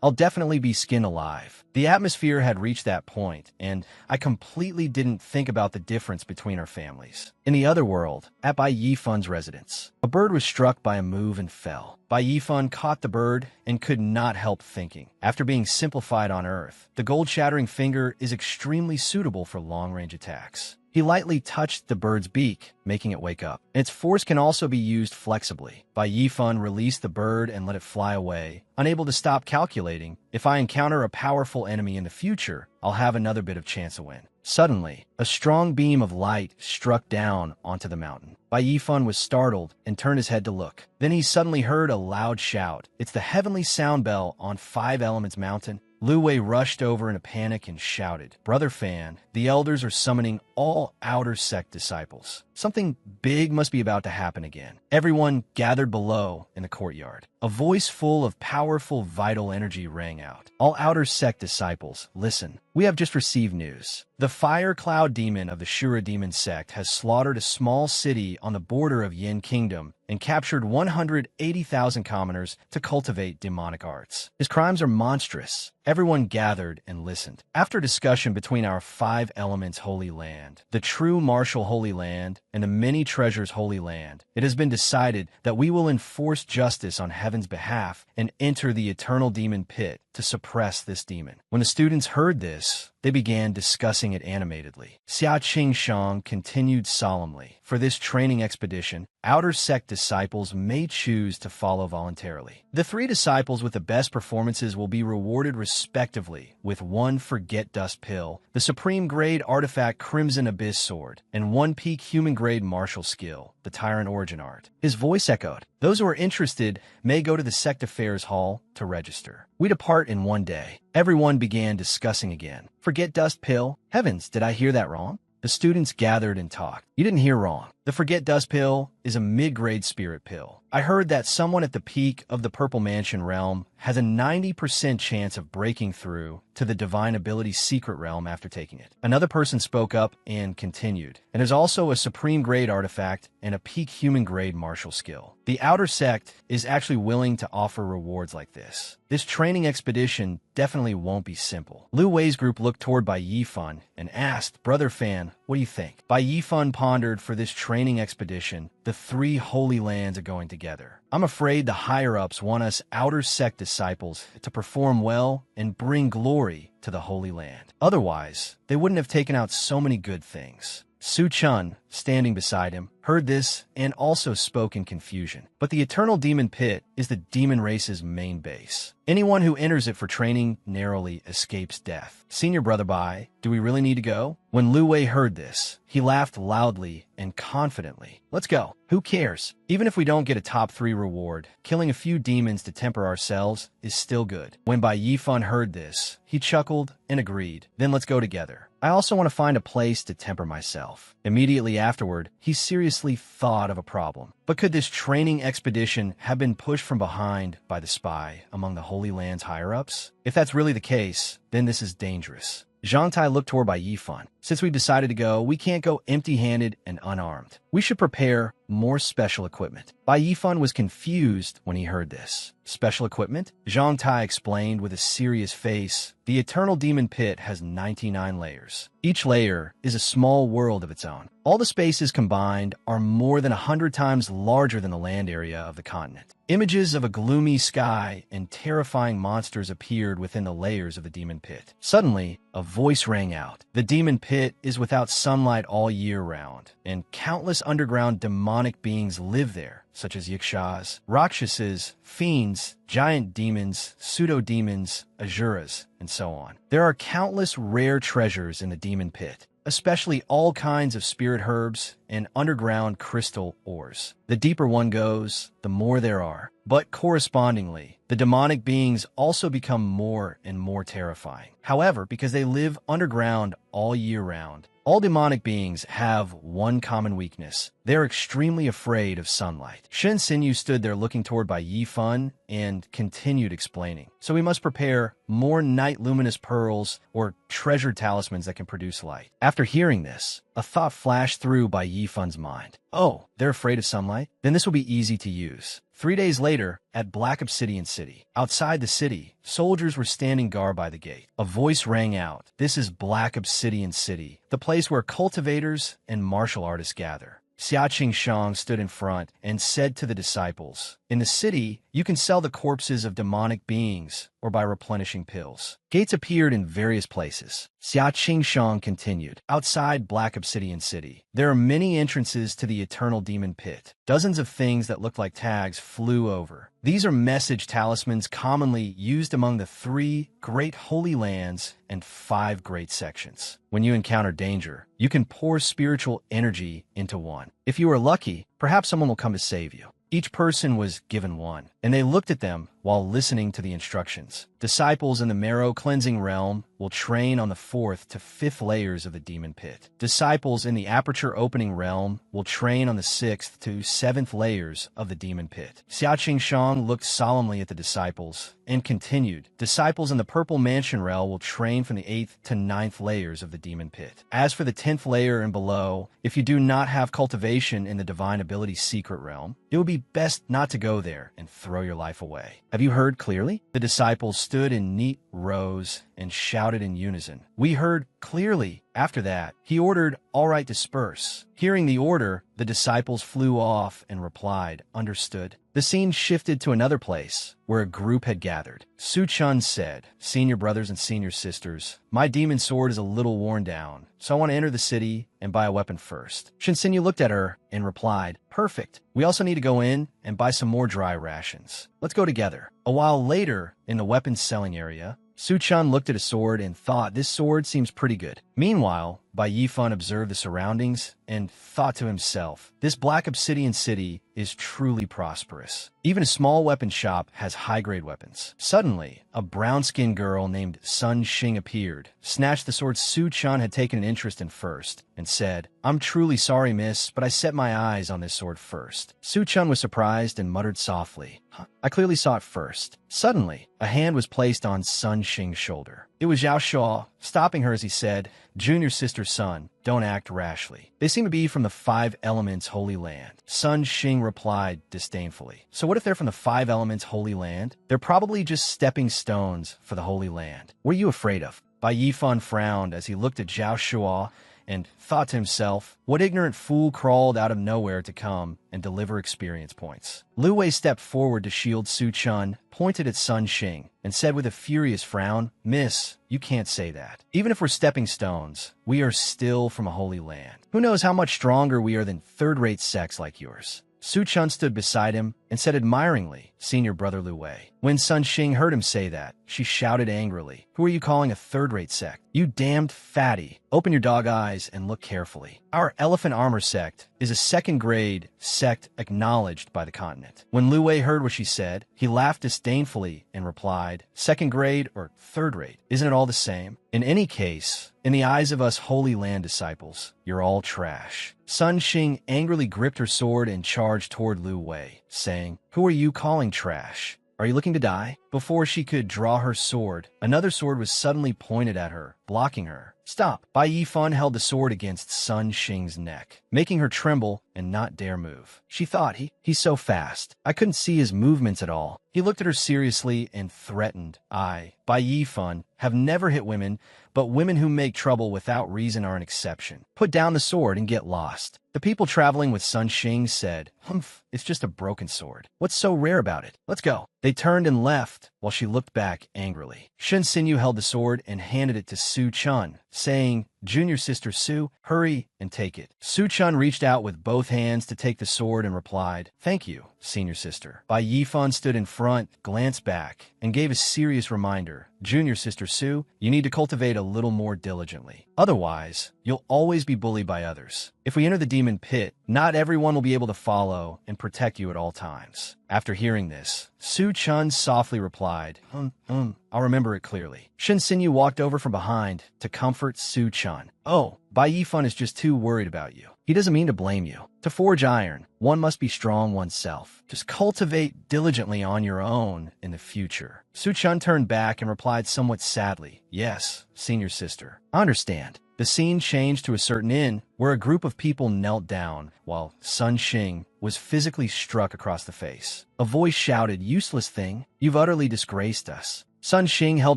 [SPEAKER 1] I'll definitely be skinned alive. The atmosphere had reached that point, and I completely didn't think about the difference between our families. In the other world, at Bai Yifan's residence, a bird was struck by a move and fell. Bai Yifan caught the bird and could not help thinking. After being simplified on Earth, the gold-shattering finger is extremely suitable for long-range attacks. He lightly touched the bird's beak, making it wake up. Its force can also be used flexibly. Bai Yifan released the bird and let it fly away. Unable to stop calculating, if I encounter a powerful enemy in the future, I'll have another bit of chance to win. Suddenly, a strong beam of light struck down onto the mountain. Bai Yifan was startled and turned his head to look. Then he suddenly heard a loud shout. It's the heavenly sound bell on Five Elements Mountain. Lu Wei rushed over in a panic and shouted, Brother Fan, the elders are summoning all outer sect disciples. Something big must be about to happen again. Everyone gathered below in the courtyard. A voice full of powerful, vital energy rang out. All outer sect disciples, listen. We have just received news. The Fire Cloud Demon of the Shura Demon sect has slaughtered a small city on the border of Yin Kingdom and captured 180,000 commoners to cultivate demonic arts. His crimes are monstrous. Everyone gathered and listened. After discussion between our Five Elements Holy Land, the True Martial Holy Land, and the Many Treasures Holy Land, it has been decided that we will enforce justice on heaven's behalf and enter the eternal demon pit to suppress this demon. When the students heard this, they began discussing it animatedly. Xia Qingshang continued solemnly. For this training expedition, outer sect disciples may choose to follow voluntarily. The 3 disciples with the best performances will be rewarded respectively with 1 Forget Dust Pill, the Supreme Grade Artifact Crimson Abyss Sword, and 1 Peak Human Grade Martial Skill, the Tyrant Origin Art. His voice echoed. Those who are interested may go to the Sect Affairs Hall to register. We depart in 1 day. Everyone began discussing again. Forget Dust Pill? Heavens, did I hear that wrong? The students gathered and talked. You didn't hear wrong. The Forget Dust Pill is a mid-grade spirit pill. I heard that someone at the peak of the Purple Mansion realm has a 90% chance of breaking through to the Divine Ability Secret Realm after taking it. Another person spoke up and continued. And there's also a Supreme Grade Artifact and a Peak Human Grade Martial Skill. The Outer Sect is actually willing to offer rewards like this. This training expedition definitely won't be simple. Lu Wei's group looked toward Bai Yifan and asked, Brother Fan, what do you think? Bai Yifan pondered. For this training expedition, the 3 Holy Lands are going together. I'm afraid the higher-ups want us Outer Sect disciples to perform well and bring glory to the Holy Land. Otherwise, they wouldn't have taken out so many good things. Su Chun, standing beside him, heard this and also spoke in confusion. But the Eternal Demon Pit is the demon race's main base. Anyone who enters it for training narrowly escapes death. Senior Brother Bai, do we really need to go? When Lu Wei heard this, he laughed loudly and confidently. Let's go. Who cares? Even if we don't get a top 3 reward, killing a few demons to temper ourselves is still good. When Bai Yifan heard this, he chuckled and agreed. Then let's go together. I also want to find a place to temper myself. Immediately afterward, he seriously thought of a problem. But could this training expedition have been pushed from behind by the spy among the Holy Land's higher-ups? If that's really the case, then this is dangerous. Zhang Tai looked toward Bai Yifan. Since we've decided to go, we can't go empty-handed and unarmed. We should prepare more special equipment. Bai Yifan was confused when he heard this. Special equipment? Zhang Tai explained with a serious face. The Eternal Demon Pit has 99 layers. Each layer is a small world of its own. All the spaces combined are more than 100 times larger than the land area of the continent. Images of a gloomy sky and terrifying monsters appeared within the layers of the Demon Pit. Suddenly, a voice rang out. The Demon Pit is without sunlight all year round, and countless underground demonic beings live there, such as Yakshas, Rakshasas, fiends, giant demons, pseudo-demons, Asuras, and so on. There are countless rare treasures in the Demon Pit, especially all kinds of spirit herbs and underground crystal ores. The deeper one goes, the more there are. But correspondingly, the demonic beings also become more and more terrifying. However, because they live underground all year round, all demonic beings have one common weakness. They're extremely afraid of sunlight. Shen Xinyu stood there looking toward Bai Yifan and continued explaining. So we must prepare more night luminous pearls or treasure talismans that can produce light. After hearing this, a thought flashed through Bai Yifan's mind. Oh, they're afraid of sunlight? Then this will be easy to use. 3 days later, at Black Obsidian City. Outside the city, soldiers were standing guard by the gate. A voice rang out. This is Black Obsidian City, the place where cultivators and martial artists gather. Xia Qingshang stood in front and said to the disciples, in the city, you can sell the corpses of demonic beings or by replenishing pills. Gates appeared in various places. Xia Qingshang continued. Outside Black Obsidian City, there are many entrances to the Eternal Demon Pit. Dozens of things that looked like tags flew over. These are message talismans commonly used among the 3 great holy lands and 5 great sections. When you encounter danger, you can pour spiritual energy into one. If you are lucky, perhaps someone will come to save you. Each person was given one, and they looked at them while listening to the instructions. Disciples in the marrow cleansing realm will train on the 4th to 5th layers of the Demon Pit. Disciples in the aperture opening realm will train on the 6th to 7th layers of the Demon Pit. Xia Qingshang looked solemnly at the disciples and continued. Disciples in the Purple Mansion realm will train from the 8th to 9th layers of the Demon Pit. As for the 10th layer and below, if you do not have cultivation in the Divine Ability Secret Realm, it would be best not to go there and throw your life away. Have you heard clearly? The disciples stood in neat rows and shouted in unison. We heard clearly. After that, he ordered, all right, disperse. Hearing the order, the disciples flew off and replied, understood. The The scene shifted to another place, where a group had gathered. Su-chun said, "Senior brothers and senior sisters, my demon sword is a little worn down, so I want to enter the city and buy a weapon first." Shinsenyu looked at her and replied, "Perfect. We also need to go in and buy some more dry rations. Let's go together." A while later, in the weapons selling area, Su-chun looked at a sword and thought, "This sword seems pretty good." Meanwhile, Bai Yifan observed the surroundings and thought to himself, "This black obsidian city is truly prosperous. Even a small weapon shop has high-grade weapons." Suddenly, a brown-skinned girl named Sun Xing appeared, snatched the sword Su-chun had taken an interest in first, and said, "I'm truly sorry, miss, but I set my eyes on this sword first." Su-chun was surprised and muttered softly, "I clearly saw it first." Suddenly, a hand was placed on Sun Xing's shoulder. It was Zhao Shuo, stopping her as he said, "Junior sister's son, don't act rashly. They seem to be from the Five Elements Holy Land." Sun Xing replied disdainfully, "So what if they're from the Five Elements Holy Land? They're probably just stepping stones for the Holy Land. What are you afraid of?" Bai Yifan frowned as he looked at Zhao Shuo and thought to himself, what ignorant fool crawled out of nowhere to come and deliver experience points? Lu Wei stepped forward to shield Su-chun, pointed at Sun Xing, and said with a furious frown, "Miss, you can't say that. Even if we're stepping stones, we are still from a holy land. Who knows how much stronger we are than third-rate sects like yours?" Su-chun stood beside him and said admiringly, "Senior brother Lu Wei." When Sun Xing heard him say that, she shouted angrily, "Who are you calling a third-rate sect? You damned fatty. Open your dog eyes and look carefully. Our elephant armor sect is a second-grade sect acknowledged by the continent." When Lu Wei heard what she said, he laughed disdainfully and replied, "Second grade or third rate? Isn't it all the same? In any case, in the eyes of us Holy Land disciples, you're all trash." Sun Xing angrily gripped her sword and charged toward Lu Wei, saying, "Who are you calling trash? Are you looking to die?" Before she could draw her sword, another sword was suddenly pointed at her, blocking her. "Stop!" Bai Yifan held the sword against Sun Xing's neck, making her tremble and not dare move. She thought, he's so fast. I couldn't see his movements at all. He looked at her seriously and threatened. "I, Bai Yifan, have never hit women, but women who make trouble without reason are an exception. Put down the sword and get lost." The people traveling with Sun Xing said, "Humph, it's just a broken sword. What's so rare about it? Let's go." They turned and left, while she looked back angrily. Shin Sinyu held the sword and handed it to Su-chun, saying, "Junior sister Su, hurry and take it." Su-chun reached out with both hands to take the sword and replied, "Thank you, senior sister." Bai Yifan stood in front, glanced back, and gave a serious reminder, "Junior sister Su, you need to cultivate a little more diligently. Otherwise, you'll always be bullied by others. If we enter the demon pit, not everyone will be able to follow and protect you at all times." After hearing this, Su-chun softly replied, I'll remember it clearly." Shin Sinyu walked over from behind to comfort Su-chun. "Oh, Bai Yifan is just too worried about you. He doesn't mean to blame you. To forge iron, one must be strong oneself. Just cultivate diligently on your own in the future." Su-chun turned back and replied somewhat sadly, "Yes, senior sister, I understand." The scene changed to a certain inn where a group of people knelt down while Sun Xing was physically struck across the face. A voice shouted, "Useless thing, you've utterly disgraced us." Sun Xing held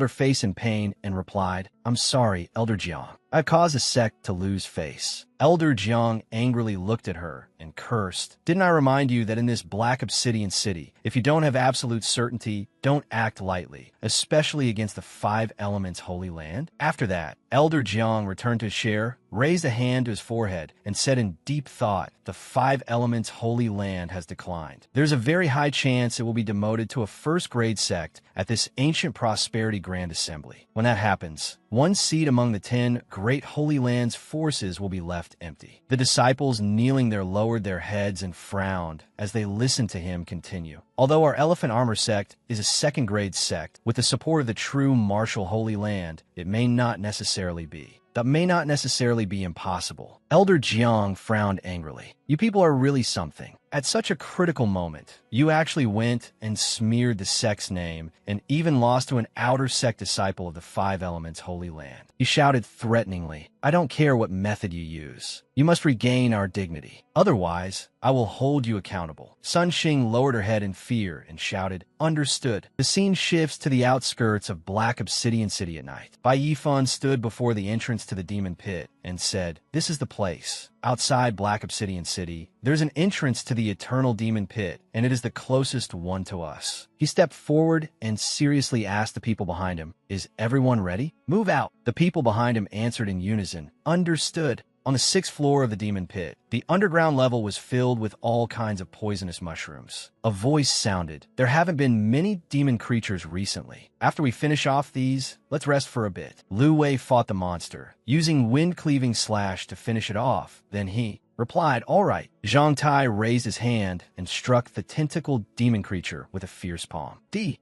[SPEAKER 1] her face in pain and replied, "I'm sorry, Elder Jiang. I've caused a sect to lose face." Elder Jiang angrily looked at her and cursed. "Didn't I remind you that in this black obsidian city, if you don't have absolute certainty, don't act lightly, especially against the Five Elements Holy Land?" After that, Elder Jiang returned to his chair, raised a hand to his forehead, and said in deep thought, "The Five Elements Holy Land has declined. There's a very high chance it will be demoted to a first-grade sect at this ancient prosperity Grand Assembly. When that happens, one seat among the 10 great Holy Land's forces will be left empty." The disciples kneeling there lowered their heads and frowned as they listened to him continue. "Although our Elephant Armor sect is a second-grade sect, with the support of the true martial Holy Land, it may not necessarily be. That may not necessarily be impossible." Elder Jiang frowned angrily. "You people are really something. At such a critical moment, you actually went and smeared the sect's name and even lost to an outer sect disciple of the Five Elements Holy Land." He shouted threateningly, "I don't care what method you use. You must regain our dignity. Otherwise, I will hold you accountable. Sun Xing lowered her head in fear and shouted, "Understood." The scene shifts to the outskirts of Black Obsidian City at night. Bai Yifan stood before the entrance to the demon pit and said, "This is the place." Outside Black Obsidian City, there's an entrance to the eternal demon pit, and it is the closest one to us. He stepped forward and seriously asked the people behind him, "Is everyone ready? Move out." The people behind him answered in unison, "Understood." On the 6th floor of the demon pit, the underground level was filled with all kinds of poisonous mushrooms. A voice sounded, "There haven't been many demon creatures recently. After we finish off these, let's rest for a bit." Lu Wei fought the monster, using wind-cleaving slash to finish it off. Then he replied, "All right." Zhang Tai raised his hand and struck the tentacled demon creature with a fierce palm.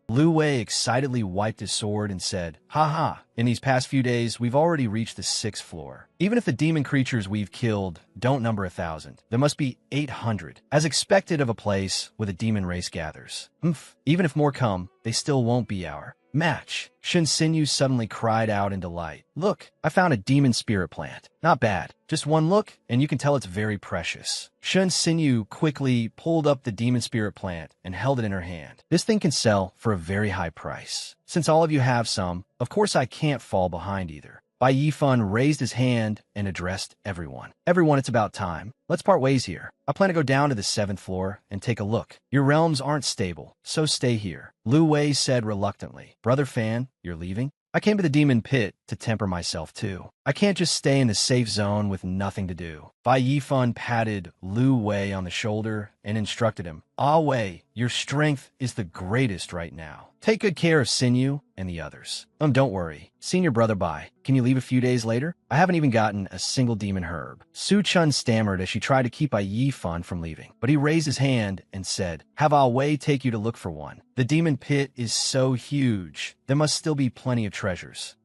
[SPEAKER 1] Lu Wei excitedly wiped his sword and said, "Ha ha, in these past few days, we've already reached the 6th floor. Even if the demon creatures we've killed don't number 1,000, there must be 800, as expected of a place where the demon race gathers. Even if more come, they still won't be our match." Shen Sinyu suddenly cried out in delight. "Look, I found a demon spirit plant. Not bad. Just one look, and you can tell it's very precious." Shen Sinyu quickly pulled up the demon spirit plant and held it in her hand. "This thing can sell for a very high price. Since all of you have some, of course I can't fall behind either." Bai Yifan raised his hand and addressed everyone. "Everyone, it's about time. Let's part ways here. I plan to go down to the 7th floor and take a look. Your realms aren't stable, so stay here." Lu Wei said reluctantly, "Brother Fan, you're leaving? I came to the demon pit to temper myself too. I can't just stay in the safe zone with nothing to do." Bai Yifan patted Lu Wei on the shoulder and instructed him, "Ah Wei, your strength is the greatest right now. Take good care of Sinyu and the others. Don't worry. Senior brother Bai, can you leave a few days later? I haven't even gotten a single demon herb." Su Chun stammered as she tried to keep Bai Yifan from leaving, but he raised his hand and said, "Have Ah Wei take you to look for one. The demon pit is so huge, there must still be plenty of treasures."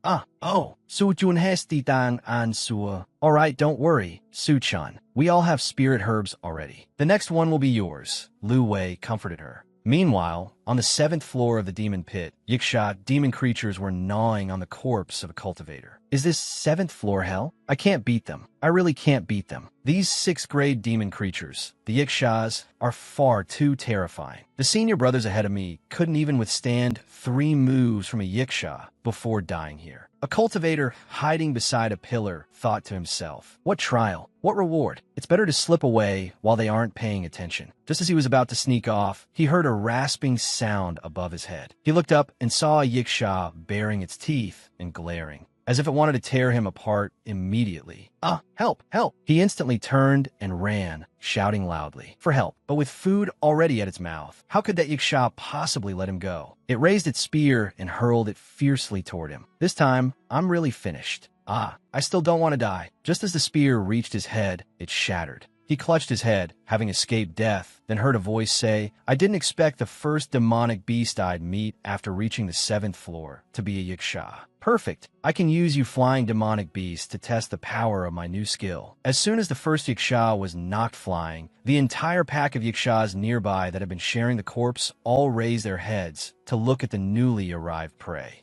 [SPEAKER 1] Su Chun has titan an sua. "All right, don't worry, Su Chun. We all have spirit herbs already. The next one will be yours." Lu Wei comforted her. Meanwhile, on the 7th floor of the demon pit, Yiksha demon creatures were gnawing on the corpse of a cultivator. "Is this 7th floor hell? I can't beat them. I really can't beat them. These 6th-grade demon creatures, the Yikshas, are far too terrifying. The senior brothers ahead of me couldn't even withstand 3 moves from a Yiksha before dying here." A cultivator hiding beside a pillar thought to himself, "What trial? What reward? It's better to slip away while they aren't paying attention." Just as he was about to sneak off, he heard a rasping sound above his head. He looked up and saw a Yiksha baring its teeth and glaring, as if it wanted to tear him apart immediately. Help, help!" He instantly turned and ran, shouting loudly for help, but with food already at its mouth. How could that Yiksha possibly let him go? It raised its spear and hurled it fiercely toward him. "This time, I'm really finished. I still don't want to die." Just as the spear reached his head, it shattered. He clutched his head, having escaped death, then heard a voice say, "I didn't expect the first demonic beast I'd meet after reaching the 7th floor to be a Yiksha. Perfect. I can use you flying demonic beasts to test the power of my new skill." As soon as the first Yiksha was knocked flying, the entire pack of Yikshas nearby that had been sharing the corpse all raised their heads to look at the newly arrived prey.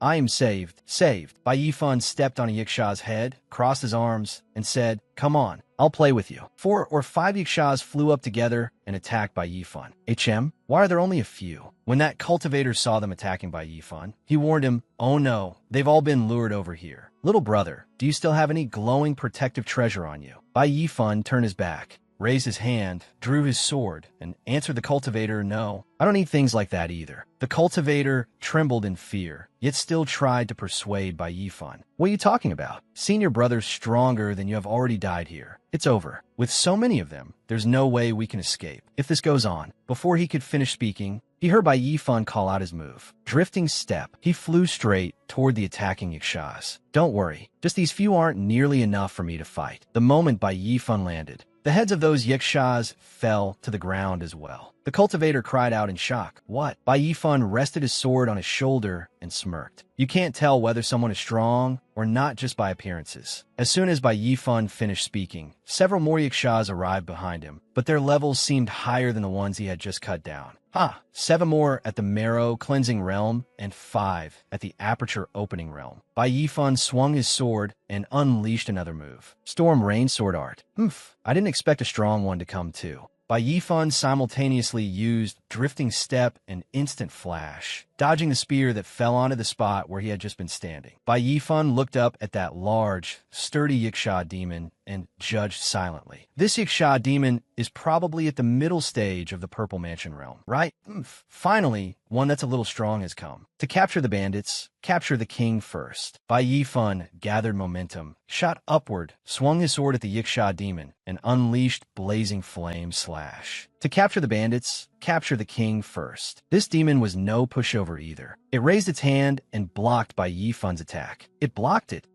[SPEAKER 1] "I am saved. Saved." Bai Yifan stepped on a Yiksha's head, crossed his arms, and said, "Come on, I'll play with you." 4 or 5 Yikshas flew up together and attacked Bai Yifan. Why are there only a few?" When that cultivator saw them attacking Bai Yifan, he warned him, "Oh no, they've all been lured over here. Little brother, do you still have any glowing protective treasure on you?" Bai Yifan turned his back, raised his hand, drew his sword, and answered the cultivator, "No, I don't need things like that either." The cultivator trembled in fear, yet still tried to persuade Bai Yifan. "What are you talking about? Senior brother's stronger than you have already died here. It's over. With so many of them, there's no way we can escape if this goes on." Before he could finish speaking, he heard Bai Yifan call out his move. Drifting step, he flew straight toward the attacking Yikshas. "Don't worry, just these few aren't nearly enough for me to fight." The moment Bai Yifan landed, the heads of those Yikshas fell to the ground as well. The cultivator cried out in shock. "What?" Bai Yifan rested his sword on his shoulder and smirked. You can't tell whether someone is strong or not just by appearances. As soon as Bai Yifan finished speaking, several more Yikshas arrived behind him, but their levels seemed higher than the ones he had just cut down. 7 more at the marrow cleansing realm, and 5 at the aperture opening realm. Bai Yifan swung his sword and unleashed another move. Storm Rain Sword Art. I didn't expect a strong one to come too. Bai Yifan simultaneously used Drifting Step and Instant Flash, dodging the spear that fell onto the spot where he had just been standing. Bai Yifan looked up at that large, sturdy Yiksha demon and judged silently. This Yiksha demon is probably at the middle stage of the Purple Mansion realm, right? Finally, one that's a little strong has come. To capture the bandits, capture the king first. Bai Yifan gathered momentum, shot upward, swung his sword at the Yiksha demon, and unleashed Blazing Flame Slash. To capture the bandits, capture the king first. This demon was no pushover either. It raised its hand and blocked Bai Yifan's attack. It blocked it.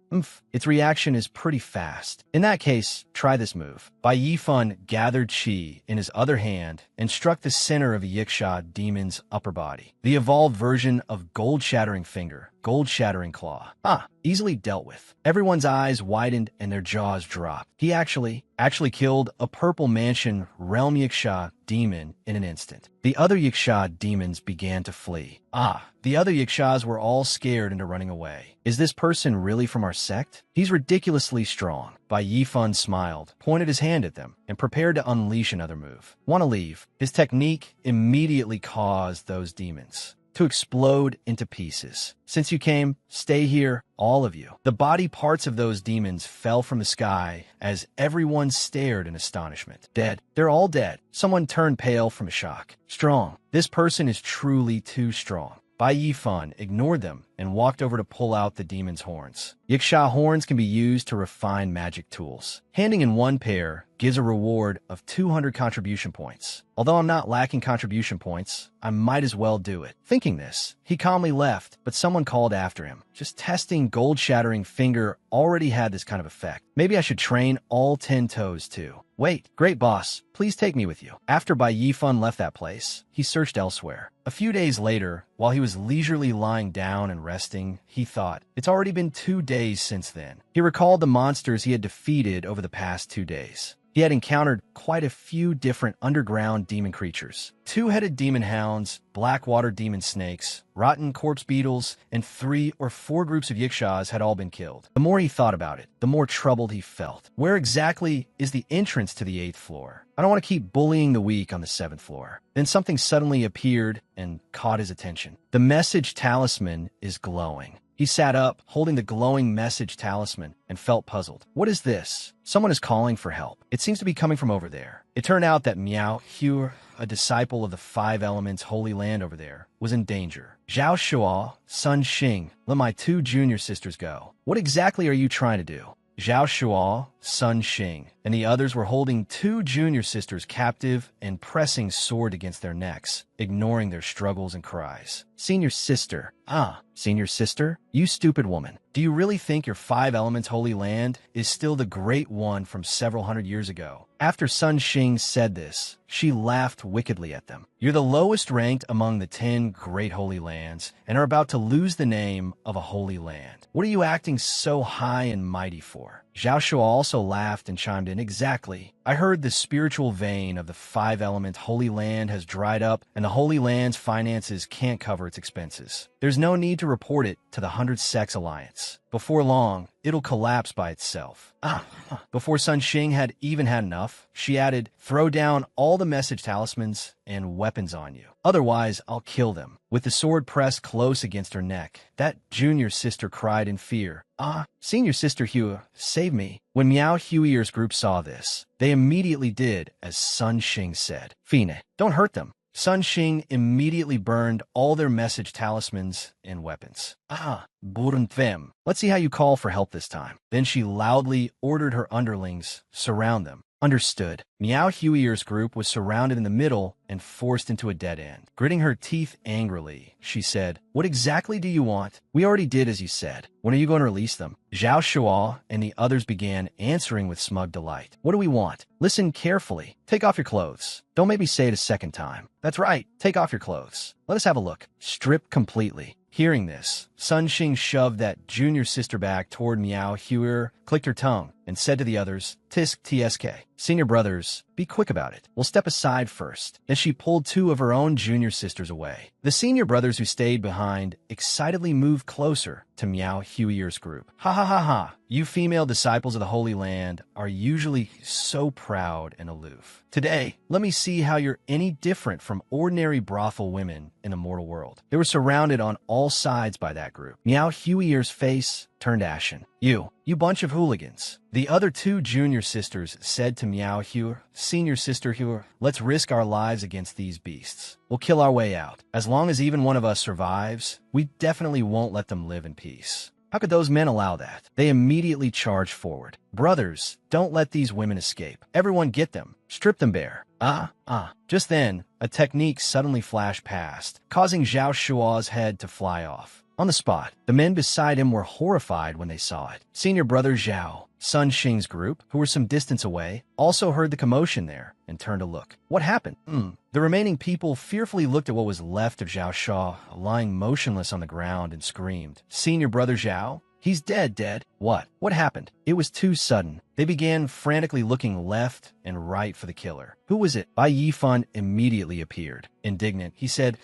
[SPEAKER 1] Its reaction is pretty fast. In that case, try this move. Bai Yifan gathered chi in his other hand and struck the center of a Yiksha demon's upper body. The evolved version of Gold Shattering Finger, Gold Shattering Claw. Easily dealt with. Everyone's eyes widened and their jaws dropped. He actually killed a Purple Mansion realm Yiksha demon in an instant. The other Yiksha demons began to flee. The other Yikshas were all scared into running away. Is this person really from our sect? He's ridiculously strong. Bai Yifan smiled, pointed his hand at them, and prepared to unleash another move. Want to leave? His technique immediately caused those demons to explode into pieces. Since you came, stay here, all of you. The body parts of those demons fell from the sky as everyone stared in astonishment. Dead. They're all dead. Someone turned pale from shock. Strong. This person is truly too strong. Bai Yifan ignored them and walked over to pull out the demon's horns. Yiksha horns can be used to refine magic tools. Handing in one pair gives a reward of 200 contribution points. Although I'm not lacking contribution points, I might as well do it. Thinking this, he calmly left, but someone called after him. Just testing Gold Shattering Finger already had this kind of effect. Maybe I should train all 10 toes too. Wait, great boss, please take me with you. After Bai Yifan left that place, he searched elsewhere. A few days later, while he was leisurely lying down and resting, he thought, it's already been 2 days since then. He recalled the monsters he had defeated over the past 2 days. He had encountered quite a few different underground demon creatures. 2-headed demon hounds, blackwater demon snakes, rotten corpse beetles, and 3 or 4 groups of Yikshas had all been killed. The more he thought about it, the more troubled he felt. Where exactly is the entrance to the 8th floor? I don't want to keep bullying the weak on the 7th floor. Then something suddenly appeared and caught his attention. The message talisman is glowing. He sat up, holding the glowing message talisman, and felt puzzled. What is this? Someone is calling for help. It seems to be coming from over there. It turned out that Miao Hu, a disciple of the 5 Elements Holy Land over there, was in danger. Zhao Shuo, Sun Xing, let my 2 junior sisters go. What exactly are you trying to do? Zhao Shuo, Sun Xing, and the others were holding 2 junior sisters captive and pressing sword against their necks, ignoring their struggles and cries. Senior sister. Senior sister? You stupid woman. Do you really think your 5 Elements Holy Land is still the great one from several hundred years ago? After Sun Xing said this, she laughed wickedly at them. You're the lowest ranked among the 10 great holy lands and are about to lose the name of a holy land. What are you acting so high and mighty for? Zhao Shuo also laughed and chimed in, exactly. I heard the spiritual vein of the 5 Element Holy Land has dried up and the Holy Land's finances can't cover its expenses. There's no need to report it to the 100 Sects Alliance. Before long, it'll collapse by itself. Before Sun Xing had even had enough, she added, throw down all the message talismans and weapons on you. Otherwise, I'll kill them. With the sword pressed close against her neck, that junior sister cried in fear. Senior sister Hua, save me. When Miao Huier's group saw this, they immediately did as Sun Xing said. Fine, don't hurt them. Sun Xing immediately burned all their message talismans and weapons. Burn them. Let's see how you call for help this time. Then she loudly ordered her underlings, surround them. Understood. Miao Huier's group was surrounded in the middle and forced into a dead end. Gritting her teeth angrily, she said, what exactly do you want? We already did as you said. When are you going to release them? Zhao Shuo and the others began answering with smug delight. What do we want? Listen carefully. Take off your clothes. Don't make me say it a second time. That's right. Take off your clothes. Let us have a look. Strip completely. Hearing this, Sun Xing shoved that junior sister back toward Miao Huer, clicked her tongue, and said to the others, Tisk TSK. Senior brothers, be quick about it. We'll step aside first. Then she pulled two of her own junior sisters away. The senior brothers who stayed behind excitedly moved closer to Miao Huier's group. Ha ha ha ha. You female disciples of the Holy Land are usually so proud and aloof. Today, let me see how you're any different from ordinary brothel women in the mortal world. They were surrounded on all sides by that group. Miao Huier's face turned ashen. You bunch of hooligans. The other two junior sisters said to Miao Huer, Senior sister Huer, let's risk our lives against these beasts. We'll kill our way out. As long as even one of us survives, we definitely won't let them live in peace. How could those men allow that? They immediately charged forward. Brothers, don't let these women escape. Everyone get them. Strip them bare. Just then, a technique suddenly flashed past, causing Zhao Shua's head to fly off. On the spot, the men beside him were horrified when they saw it. Senior brother Zhao, Sun Xing's group, who were some distance away, also heard the commotion there and turned to look. What happened? The remaining people fearfully looked at what was left of Zhao Shua, lying motionless on the ground, and screamed. Senior brother Zhao? He's dead. What? What happened? It was too sudden. They began frantically looking left and right for the killer. Who was it? Bai Yifan immediately appeared. Indignant, he said,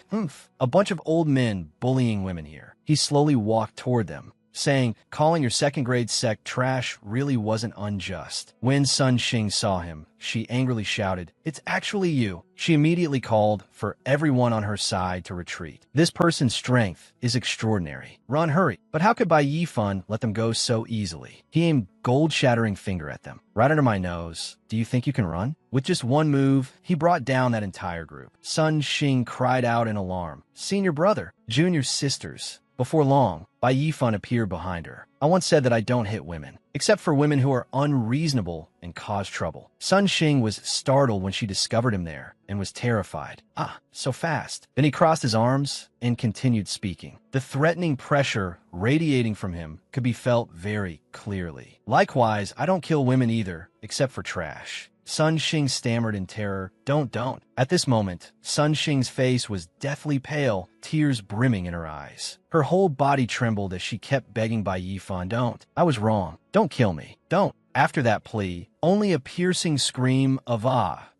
[SPEAKER 1] a bunch of old men bullying women here. He slowly walked toward them, saying, calling your second-grade sect trash really wasn't unjust. When Sun Xing saw him, she angrily shouted, It's actually you. She immediately called for everyone on her side to retreat. This person's strength is extraordinary. Run, hurry. But how could Bai Yifan let them go so easily? He aimed gold-shattering finger at them. Right under my nose. Do you think you can run? With just one move, he brought down that entire group. Sun Xing cried out in alarm. Senior brother, junior sisters. Before long, Bai Yifan appeared behind her. I once said that I don't hit women, except for women who are unreasonable and cause trouble. Sun Xing was startled when she discovered him there and was terrified. So fast. Then he crossed his arms and continued speaking. The threatening pressure radiating from him could be felt very clearly. Likewise, I don't kill women either, except for trash. Sun Xing stammered in terror, Don't. At this moment, Sun Xing's face was deathly pale, tears brimming in her eyes. Her whole body trembled as she kept begging Bai Yifan, Don't. I was wrong. Don't kill me. Don't. After that plea, only a piercing scream of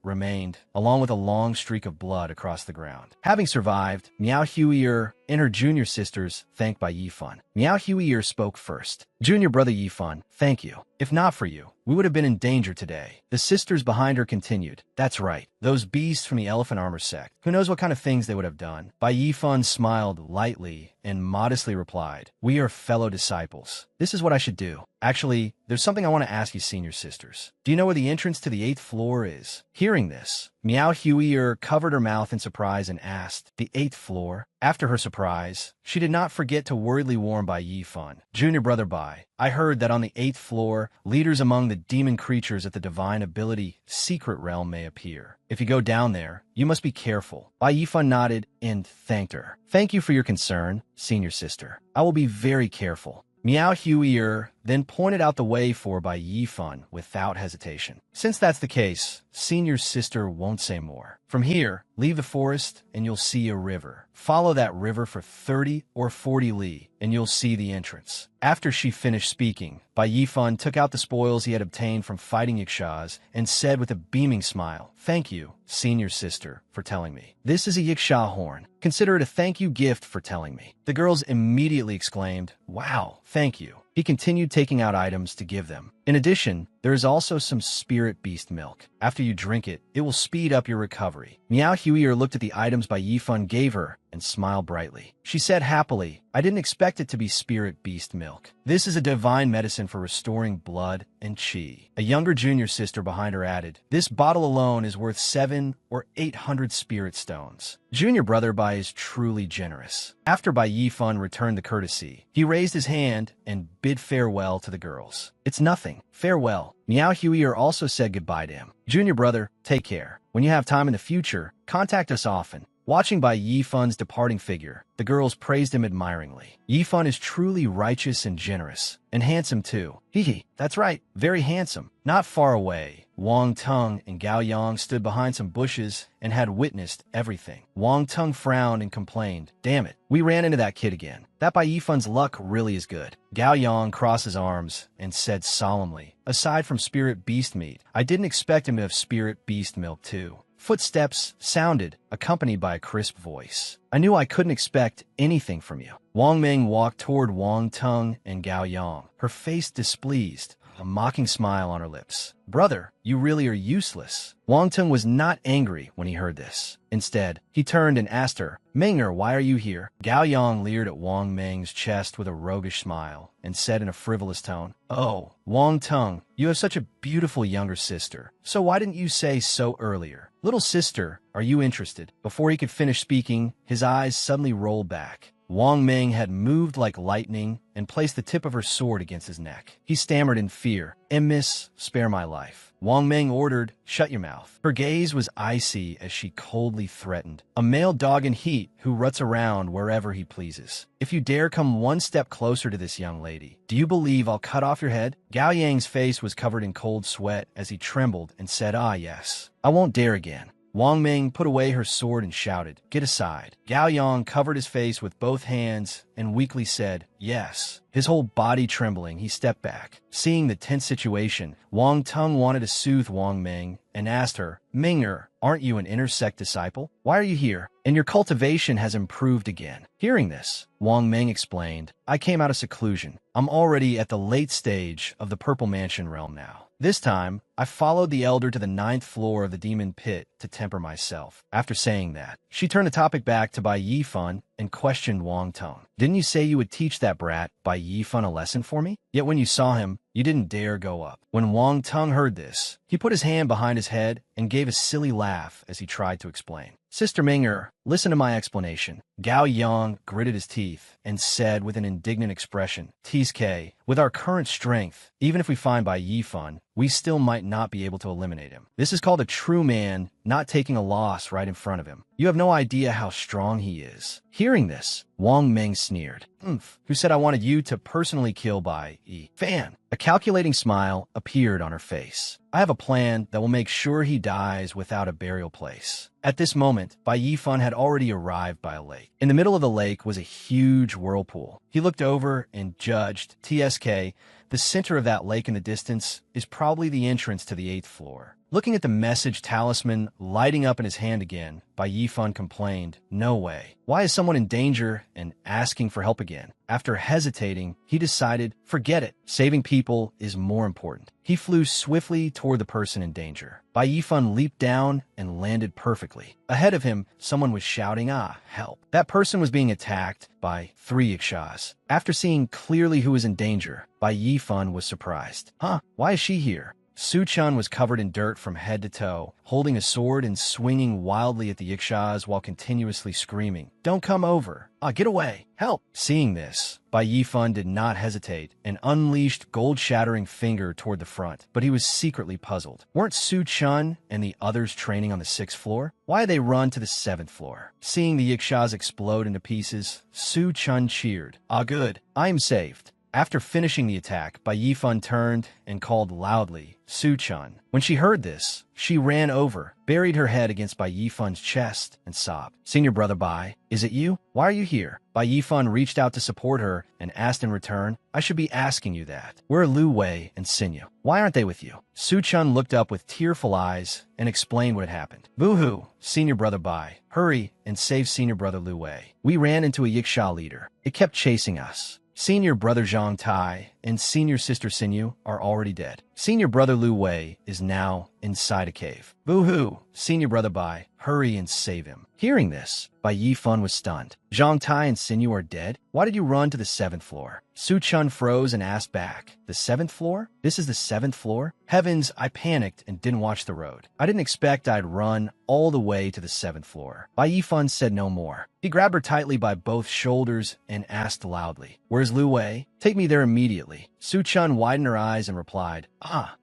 [SPEAKER 1] remained, along with a long streak of blood across the ground. Having survived, Miao Huier and her junior sisters thanked Bai Yifan. Miao Huier spoke first. Junior brother Yifan, thank you. If not for you, we would have been in danger today. The sisters behind her continued. That's right. Those beasts from the elephant armor sect. Who knows what kind of things they would have done? Bai Yifan smiled lightly and modestly replied, We are fellow disciples. This is what I should do. Actually, there's something I want to ask you senior sisters. Do you know where the entrance to the 8th floor is? Hearing this, Miao Huier covered her mouth in surprise and asked, The 8th floor? After her surprise, she did not forget to worriedly warn Bai Yifan. Junior brother Bai, I heard that on the 8th floor, leaders among the demon creatures at the divine ability secret realm may appear. If you go down there, you must be careful. Bai Yifan nodded and thanked her. Thank you for your concern, senior sister. I will be very careful. Miao Huier then pointed out the way for Bai Yifan without hesitation. Since that's the case, senior sister won't say more. From here, leave the forest and you'll see a river. Follow that river for 30 or 40 li and you'll see the entrance. After she finished speaking, Bai Yifan took out the spoils he had obtained from fighting Yikshas and said with a beaming smile, Thank you, senior sister, for telling me. This is a Yiksha horn. Consider it a thank you gift for telling me. The girls immediately exclaimed, Wow, thank you. He continued taking out items to give them. In addition, there is also some spirit beast milk. After you drink it, it will speed up your recovery. Miao Huier looked at the items Bai Yifan gave her and smiled brightly. She said happily, I didn't expect it to be spirit beast milk. This is a divine medicine for restoring blood and chi. A younger junior sister behind her added, This bottle alone is worth 700 or 800 spirit stones. Junior brother Bai is truly generous. After Bai Yifan returned the courtesy, he raised his hand and bid farewell to the girls. It's nothing. Farewell. Miao Huier also said goodbye to him. Junior brother, take care. When you have time in the future, contact us often. Watching by Yi-fun's departing figure, the girls praised him admiringly. Yi-fun is truly righteous and generous, and handsome too. Hee, that's right, very handsome. Not far away, Wang Tung and Gao Yang stood behind some bushes and had witnessed everything. Wang Tung frowned and complained, "Damn it, we ran into that kid again. That by Yi-fun's luck really is good." Gao Yang crossed his arms and said solemnly, "Aside from spirit beast meat, I didn't expect him to have spirit beast milk too." Footsteps sounded, accompanied by a crisp voice. "I knew I couldn't expect anything from you." Wang Ming walked toward Wang Tung and Gao Yang, her face displeased, a mocking smile on her lips. "Brother, you really are useless." Wang Tung was not angry when he heard this. Instead, he turned and asked her, "Ming'er, why are you here?" Gao Yang leered at Wang Ming's chest with a roguish smile and said in a frivolous tone, "Oh, Wang Tung, you have such a beautiful younger sister. So why didn't you say so earlier? Little sister, are you interested?" Before he could finish speaking, his eyes suddenly rolled back. Wang Ming had moved like lightning and placed the tip of her sword against his neck. He stammered in fear, "Miss, spare my life." Wang Ming ordered, "Shut your mouth." Her gaze was icy as she coldly threatened, "A male dog in heat who ruts around wherever he pleases. If you dare come one step closer to this young lady, do you believe I'll cut off your head?" Gao Yang's face was covered in cold sweat as he trembled and said, "Ah, yes, I won't dare again." Wang Ming put away her sword and shouted, "Get aside." Gao Yang covered his face with both hands and weakly said, "Yes." His whole body trembling, he stepped back. Seeing the tense situation, Wang Tung wanted to soothe Wang Ming and asked her, "Ming'er, aren't you an inner sect disciple? Why are you here? And your cultivation has improved again." Hearing this, Wang Ming explained, "I came out of seclusion. I'm already at the late stage of the Purple Mansion realm now. This time, I followed the elder to the 9th floor of the demon pit to temper myself." After saying that, she turned the topic back to Bai Yi-fun and questioned Wang Tung. "Didn't you say you would teach that brat Bai Yi-fun a lesson for me? Yet when you saw him, you didn't dare go up." When Wang Tung heard this, he put his hand behind his head and gave a silly laugh as he tried to explain. "Sister Ming'er, listen to my explanation." Gao Yang gritted his teeth and said with an indignant expression, "TSK, with our current strength, even if we find Bai Yi-fun, we still might not be able to eliminate him. This is called a true man not taking a loss right in front of him. You have no idea how strong he is." Hearing this, Wang Ming sneered, "Who said I wanted you to personally kill Bai Yi-fan?" A calculating smile appeared on her face. "I have a plan that will make sure he dies without a burial place." At this moment, Bai Yi-fun had already arrived by a lake. In the middle of the lake was a huge whirlpool. He looked over and judged, TSK, the center of that lake in the distance is probably the entrance to the 8th floor. Looking at the message talisman lighting up in his hand again, Bai Yi-fun complained, "No way. Why is someone in danger and asking for help again?" After hesitating, he decided, forget it. Saving people is more important. He flew swiftly toward the person in danger. Bai Yi-fun leaped down and landed perfectly. Ahead of him, someone was shouting, "Ah, help." That person was being attacked by 3 Ikshas. After seeing clearly who was in danger, Bai Yi-fun was surprised. Why is she here?" Su-chan was covered in dirt from head to toe, holding a sword and swinging wildly at the Ikshas while continuously screaming, "Don't come over! Get away! Help!" Seeing this, Bai Yi-fun did not hesitate and unleashed gold-shattering finger toward the front, but he was secretly puzzled. Weren't Su-chan and the others training on the 6th floor? Why had they run to the 7th floor? Seeing the Ikshas explode into pieces, Su-chan cheered, "Ah, good, I am saved." After finishing the attack, Bai Yi-fun turned and called loudly, "Su-chan." When she heard this, she ran over, buried her head against Bai Yi-fun's chest, and sobbed. "Senior brother Bai, is it you? Why are you here?" Bai Yi-fun reached out to support her and asked in return, "I should be asking you that. Where are Lu Wei and Sinyu? Why aren't they with you?" Su-chan looked up with tearful eyes and explained what had happened. "Boo-hoo, senior brother Bai. Hurry and save senior brother Lu Wei. We ran into a Yiksha leader. It kept chasing us. Senior brother Zhang Tai and senior sister Sinyu are already dead. Senior brother Lu Wei is now inside a cave. Boo-hoo, senior brother Bai, hurry and save him." Hearing this, Bai Yi-fun was stunned. "Zhang Tai and Sinyu are dead? Why did you run to the 7th floor?" Su-chan froze and asked back, "The 7th floor? This is the 7th floor? Heavens, I panicked and didn't watch the road. I didn't expect I'd run all the way to the 7th floor." Bai Yi-fun said no more. He grabbed her tightly by both shoulders and asked loudly, "Where's Lu Wei? Take me there immediately." Su-chan widened her eyes and replied,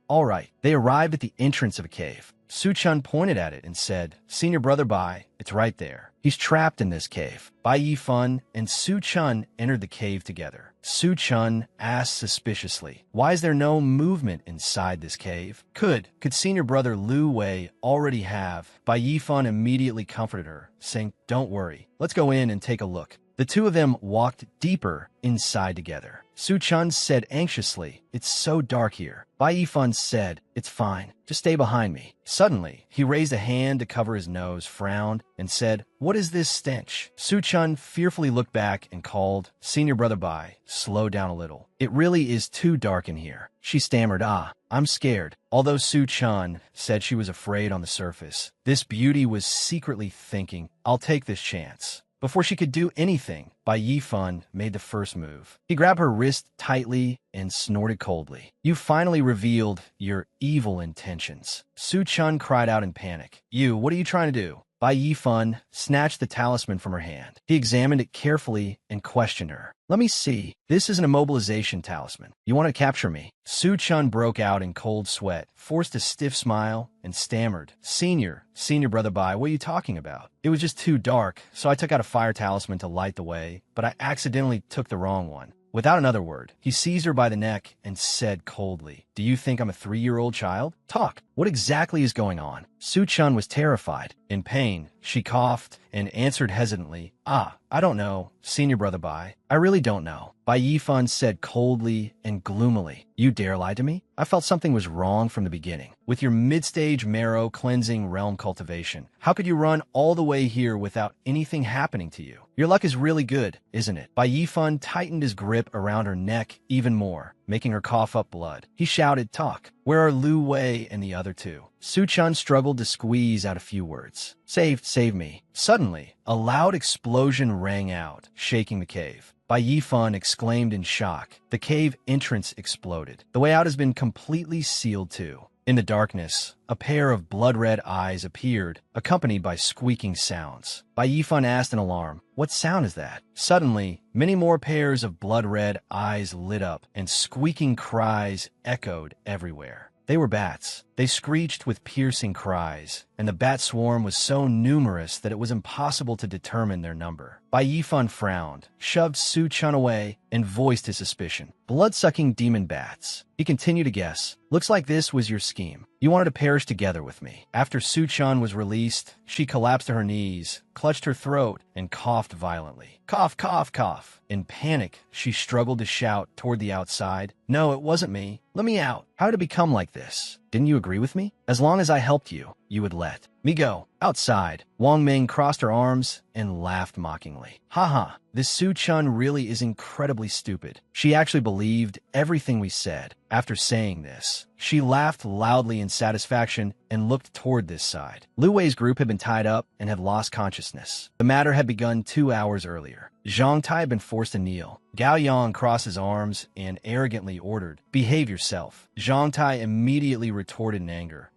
[SPEAKER 1] All right." They arrived at the entrance of a cave. Su-chan pointed at it and said, "Senior brother Bai, it's right there." He's trapped in this cave. Bai Yifan and Su Chun entered the cave together. Su Chun asked suspiciously, why is there no movement inside this cave? Could senior brother Lu Wei already have? Bai Yifan immediately comforted her, saying, don't worry, let's go in and take a look. The two of them walked deeper inside together. Su Chun said anxiously, it's so dark here. Bai Yifan said, it's fine, just stay behind me. Suddenly, he raised a hand to cover his nose, frowned, and said, what is this stench? Su Chun fearfully looked back and called, senior brother Bai, slow down a little. It really is too dark in here. She stammered, I'm scared. Although Su Chun said she was afraid on the surface, this beauty was secretly thinking, I'll take this chance. Before she could do anything, Bai Yifan made the first move. He grabbed her wrist tightly and snorted coldly. You finally revealed your evil intentions. Su Chun cried out in panic. What are you trying to do? Bai Yifan snatched the talisman from her hand. He examined it carefully and questioned her. Let me see. This is an immobilization talisman. You want to capture me? Su Chun broke out in cold sweat, forced a stiff smile, and stammered. Senior brother Bai, what are you talking about? It was just too dark, so I took out a fire talisman to light the way, but I accidentally took the wrong one. Without another word, he seized her by the neck and said coldly, do you think I'm a 3-year-old child? Talk. What exactly is going on? Su Chun was terrified. In pain, she coughed and answered hesitantly, I don't know, senior brother Bai. I really don't know. Bai Yifan said coldly and gloomily, you dare lie to me? I felt something was wrong from the beginning. With your mid-stage marrow cleansing realm cultivation, how could you run all the way here without anything happening to you? Your luck is really good, isn't it? Bai Yifan tightened his grip around her neck even more, making her cough up blood. He shouted, talk. Where are Lu Wei and the other two? Su Chun struggled to squeeze out a few words. Save me. Suddenly, a loud explosion rang out, shaking the cave. Bai Yifan exclaimed in shock. The cave entrance exploded. The way out has been completely sealed too. In the darkness, a pair of blood-red eyes appeared, accompanied by squeaking sounds. Bai Yifan asked in alarm, what sound is that? Suddenly, many more pairs of blood-red eyes lit up, and squeaking cries echoed everywhere. They were bats. They screeched with piercing cries, and the bat swarm was so numerous that it was impossible to determine their number. Bai Yifan frowned, shoved Su Chun away, and voiced his suspicion. Blood-sucking demon bats. He continued to guess. Looks like this was your scheme. You wanted to perish together with me. After Su Chun was released, she collapsed to her knees, clutched her throat, and coughed violently. Cough, cough, cough. In panic, she struggled to shout toward the outside. No, it wasn't me. Let me out. How did it become like this? Didn't you agree with me? As long as I helped you, you would let me go. Outside, Wang Ming crossed her arms and laughed mockingly. Haha, this Su Chun really is incredibly stupid. She actually believed everything we said. After saying this, she laughed loudly in satisfaction and looked toward this side. Lu Wei's group had been tied up and had lost consciousness. The matter had begun 2 hours earlier. Zhang Tai had been forced to kneel. Gao Yang crossed his arms and arrogantly ordered, behave yourself. Zhang Tai immediately retorted in anger.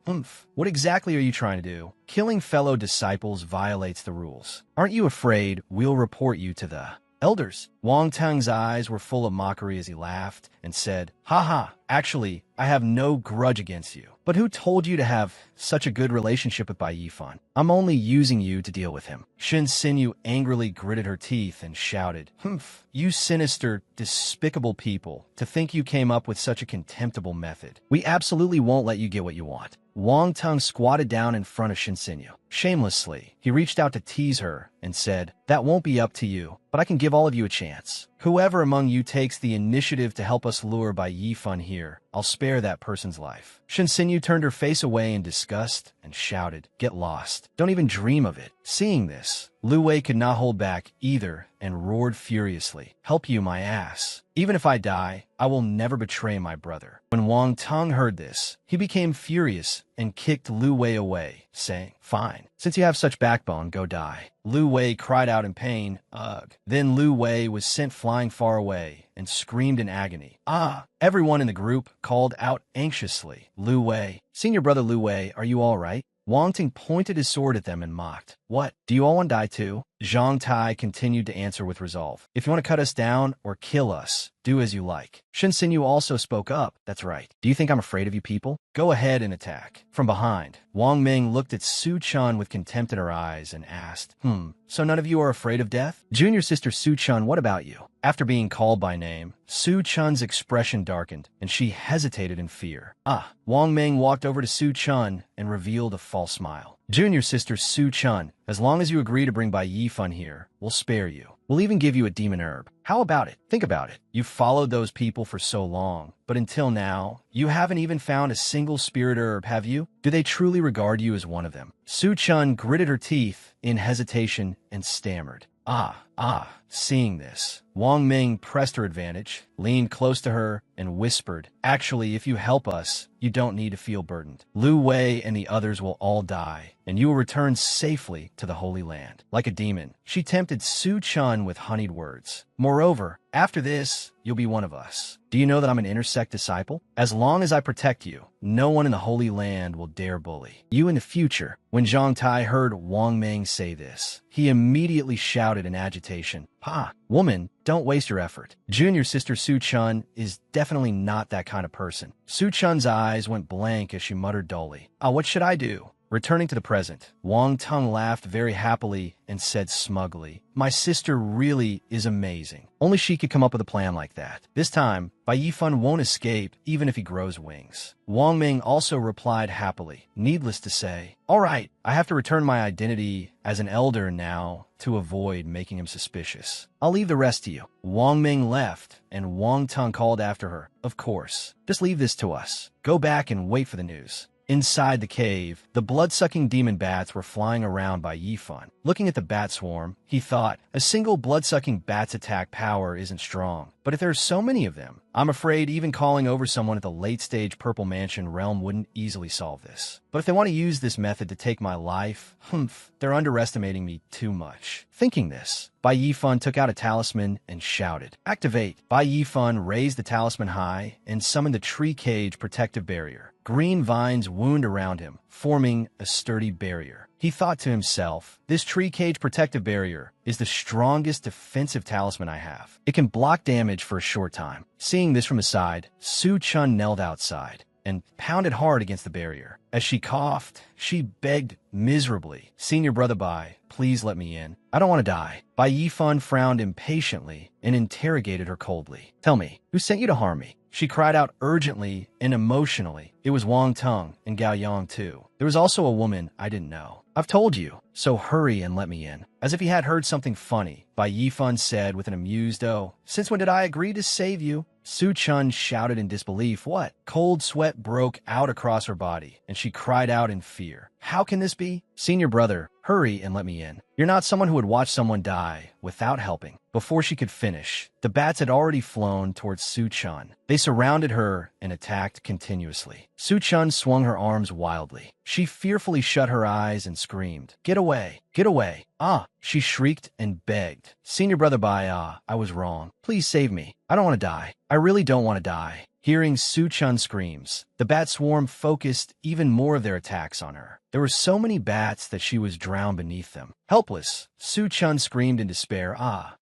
[SPEAKER 1] What exactly are you trying to do? Killing fellow disciples violates the rules. Aren't you afraid we'll report you to the elders? Wang Tang's eyes were full of mockery as he laughed and said, haha, actually, I have no grudge against you. But who told you to have such a good relationship with Bai Yifan? I'm only using you to deal with him. Shin Sinyu angrily gritted her teeth and shouted, you sinister, despicable people, to think you came up with such a contemptible method. We absolutely won't let you get what you want. Wang Tung squatted down in front of Shin Sinyu. Shamelessly, he reached out to tease her and said, that won't be up to you, but I can give all of you a chance. Whoever among you takes the initiative to help us lure Bai Yifan here, I'll spare that person's life. Shin Sinyu turned her face away in disgust and shouted, get lost. Don't even dream of it. Seeing this, Lu Wei could not hold back either and roared furiously, help you, my ass. Even if I die, I will never betray my brother. When Wang Tung heard this, he became furious and kicked Lu Wei away, saying, fine, since you have such backbone, go die. Lu Wei cried out in pain, ugh. Then Lu Wei was sent flying far away and screamed in agony. Everyone in the group called out anxiously, Lu Wei. Senior brother Lu Wei, are you all right? Wang Ting pointed his sword at them and mocked. What, do you all want to die too? Zhang Tai continued to answer with resolve. If you want to cut us down or kill us, do as you like. Shen Xinyu also spoke up. That's right. Do you think I'm afraid of you people? Go ahead and attack. From behind, Wang Ming looked at Su Chun with contempt in her eyes and asked, so none of you are afraid of death? Junior sister Su Chun, what about you? After being called by name, Su Chun's expression darkened, and she hesitated in fear. Wang Ming walked over to Su Chun and revealed a false smile. Junior sister Su Chun, as long as you agree to bring Bai Yifan here, we'll spare you. We'll even give you a demon herb. How about it? Think about it. You've followed those people for so long, but until now, you haven't even found a single spirit herb, have you? Do they truly regard you as one of them? Su Chun gritted her teeth in hesitation and stammered. Seeing this, Wang Ming pressed her advantage, leaned close to her, and whispered, actually, if you help us, you don't need to feel burdened. Lu Wei and the others will all die, and you will return safely to the Holy Land. Like a demon, she tempted Su Chun with honeyed words. Moreover, after this, you'll be one of us. Do you know that I'm an intersect disciple? As long as I protect you, no one in the Holy Land will dare bully you in the future. When Zhang Tai heard Wang Ming say this, he immediately shouted in agitation, woman, don't waste your effort. Junior sister Su Chun is definitely not that kind of person. Su Chun's eyes went blank as she muttered dully, what should I do? Returning to the present, Wang Tung laughed very happily and said smugly, my sister really is amazing. Only she could come up with a plan like that. This time, Bai Yifan won't escape even if he grows wings. Wang Ming also replied happily. Needless to say, all right, I have to return my identity as an elder now to avoid making him suspicious. I'll leave the rest to you. Wang Ming left, and Wang Tung called after her. Of course, just leave this to us. Go back and wait for the news. Inside the cave, the blood-sucking demon bats were flying around Bai Yifan. Looking at the bat swarm, he thought, a single blood-sucking bat's attack power isn't strong. But if there are so many of them, I'm afraid even calling over someone at the late-stage Purple Mansion realm wouldn't easily solve this. But if they want to use this method to take my life, they're underestimating me too much. Thinking this, Bai Yifan took out a talisman and shouted, activate! Bai Yifan raised the talisman high and summoned the tree cage protective barrier. Green vines wound around him, forming a sturdy barrier. He thought to himself, this tree cage protective barrier is the strongest defensive talisman I have. It can block damage for a short time. Seeing this from the side, Su Chun knelt outside and pounded hard against the barrier. As she coughed, she begged miserably, Senior Brother Bai, please let me in. I don't want to die. Bai Yifan frowned impatiently and interrogated her coldly. Tell me, who sent you to harm me? She cried out urgently and emotionally. It was Wang Tung and Gao Yang too. There was also a woman I didn't know. I've told you, so hurry and let me in. As if he had heard something funny, Bai Yifan said with an amused, since when did I agree to save you? Su Chun shouted in disbelief. What? Cold sweat broke out across her body, and she cried out in fear. How can this be? Senior brother, hurry and let me in. You're not someone who would watch someone die without helping. Before she could finish, the bats had already flown towards Su Chun. They surrounded her and attacked continuously. Su Chun swung her arms wildly. She fearfully shut her eyes and screamed, get away, get away. She shrieked and begged. Senior brother Bai, I was wrong. Please save me. I don't want to die. I really don't want to die. Hearing Su Chun's screams, the bat swarm focused even more of their attacks on her. There were so many bats that she was drowned beneath them. Helpless, Su Chun screamed in despair.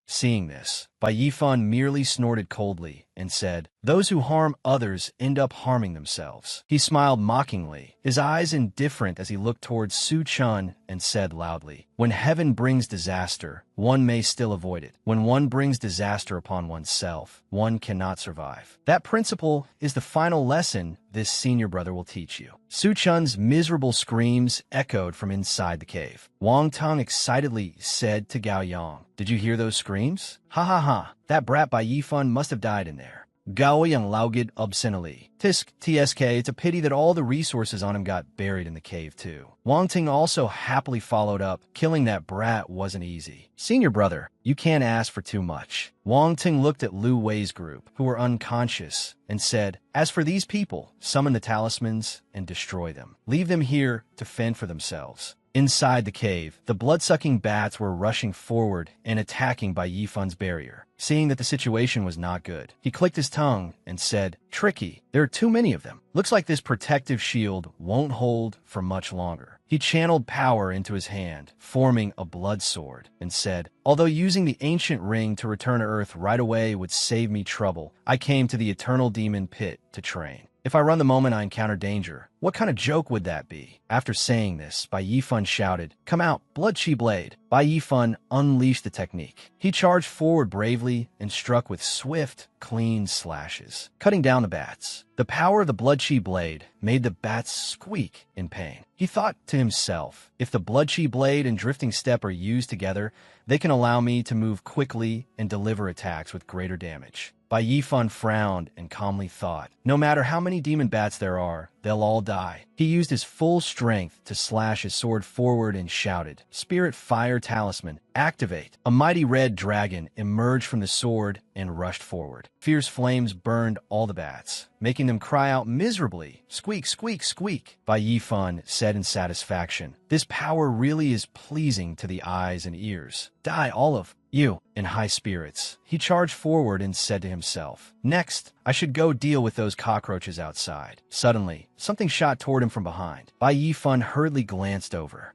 [SPEAKER 1] Seeing this, Bai Yifan merely snorted coldly and said, those who harm others end up harming themselves. He smiled mockingly, his eyes indifferent as he looked towards Su Chun and said loudly, when heaven brings disaster, one may still avoid it. When one brings disaster upon oneself, one cannot survive. That principle is the final lesson this senior brother will teach you. Su Chun's miserable screams echoed from inside the cave. Wang Tung excitedly said to Gao Yang, did you hear those screams? Ha, that brat Bai Yifan must have died in there. Gao Yang laughed obscenely. Tsk, it's a pity that all the resources on him got buried in the cave too. Wang Ting also happily followed up, killing that brat wasn't easy. Senior brother, you can't ask for too much. Wang Ting looked at Lu Wei's group, who were unconscious, and said, as for these people, summon the talismans and destroy them. Leave them here to fend for themselves. Inside the cave, the blood-sucking bats were rushing forward and attacking Bai Yifun's barrier. Seeing that the situation was not good, he clicked his tongue and said, "Tricky, there are too many of them. Looks like this protective shield won't hold for much longer." He channeled power into his hand, forming a blood sword, and said, "Although using the ancient ring to return to Earth right away would save me trouble, I came to the eternal demon pit to train. If I run the moment I encounter danger, what kind of joke would that be?" After saying this, Bai Yifun shouted, "Come out, Blood Chi Blade!" Bai Yifun unleashed the technique. He charged forward bravely and struck with swift, clean slashes, cutting down the bats. The power of the Blood Chi Blade made the bats squeak in pain. He thought to himself, if the Blood Chi Blade and Drifting Step are used together, they can allow me to move quickly and deliver attacks with greater damage. Bai Yifun frowned and calmly thought, no matter how many demon bats there are, they'll all die. He used his full strength to slash his sword forward and shouted, "Spirit Fire Talisman, activate!" A mighty red dragon emerged from the sword and rushed forward. Fierce flames burned all the bats, making them cry out miserably, "Squeak, squeak, squeak!" Bai Yifun said in satisfaction, "This power really is pleasing to the eyes and ears. Die, all of you." In high spirits, he charged forward and said to himself, "Next, I should go deal with those cockroaches outside." Suddenly, something shot toward him from behind. Bai Yifun hurriedly glanced over.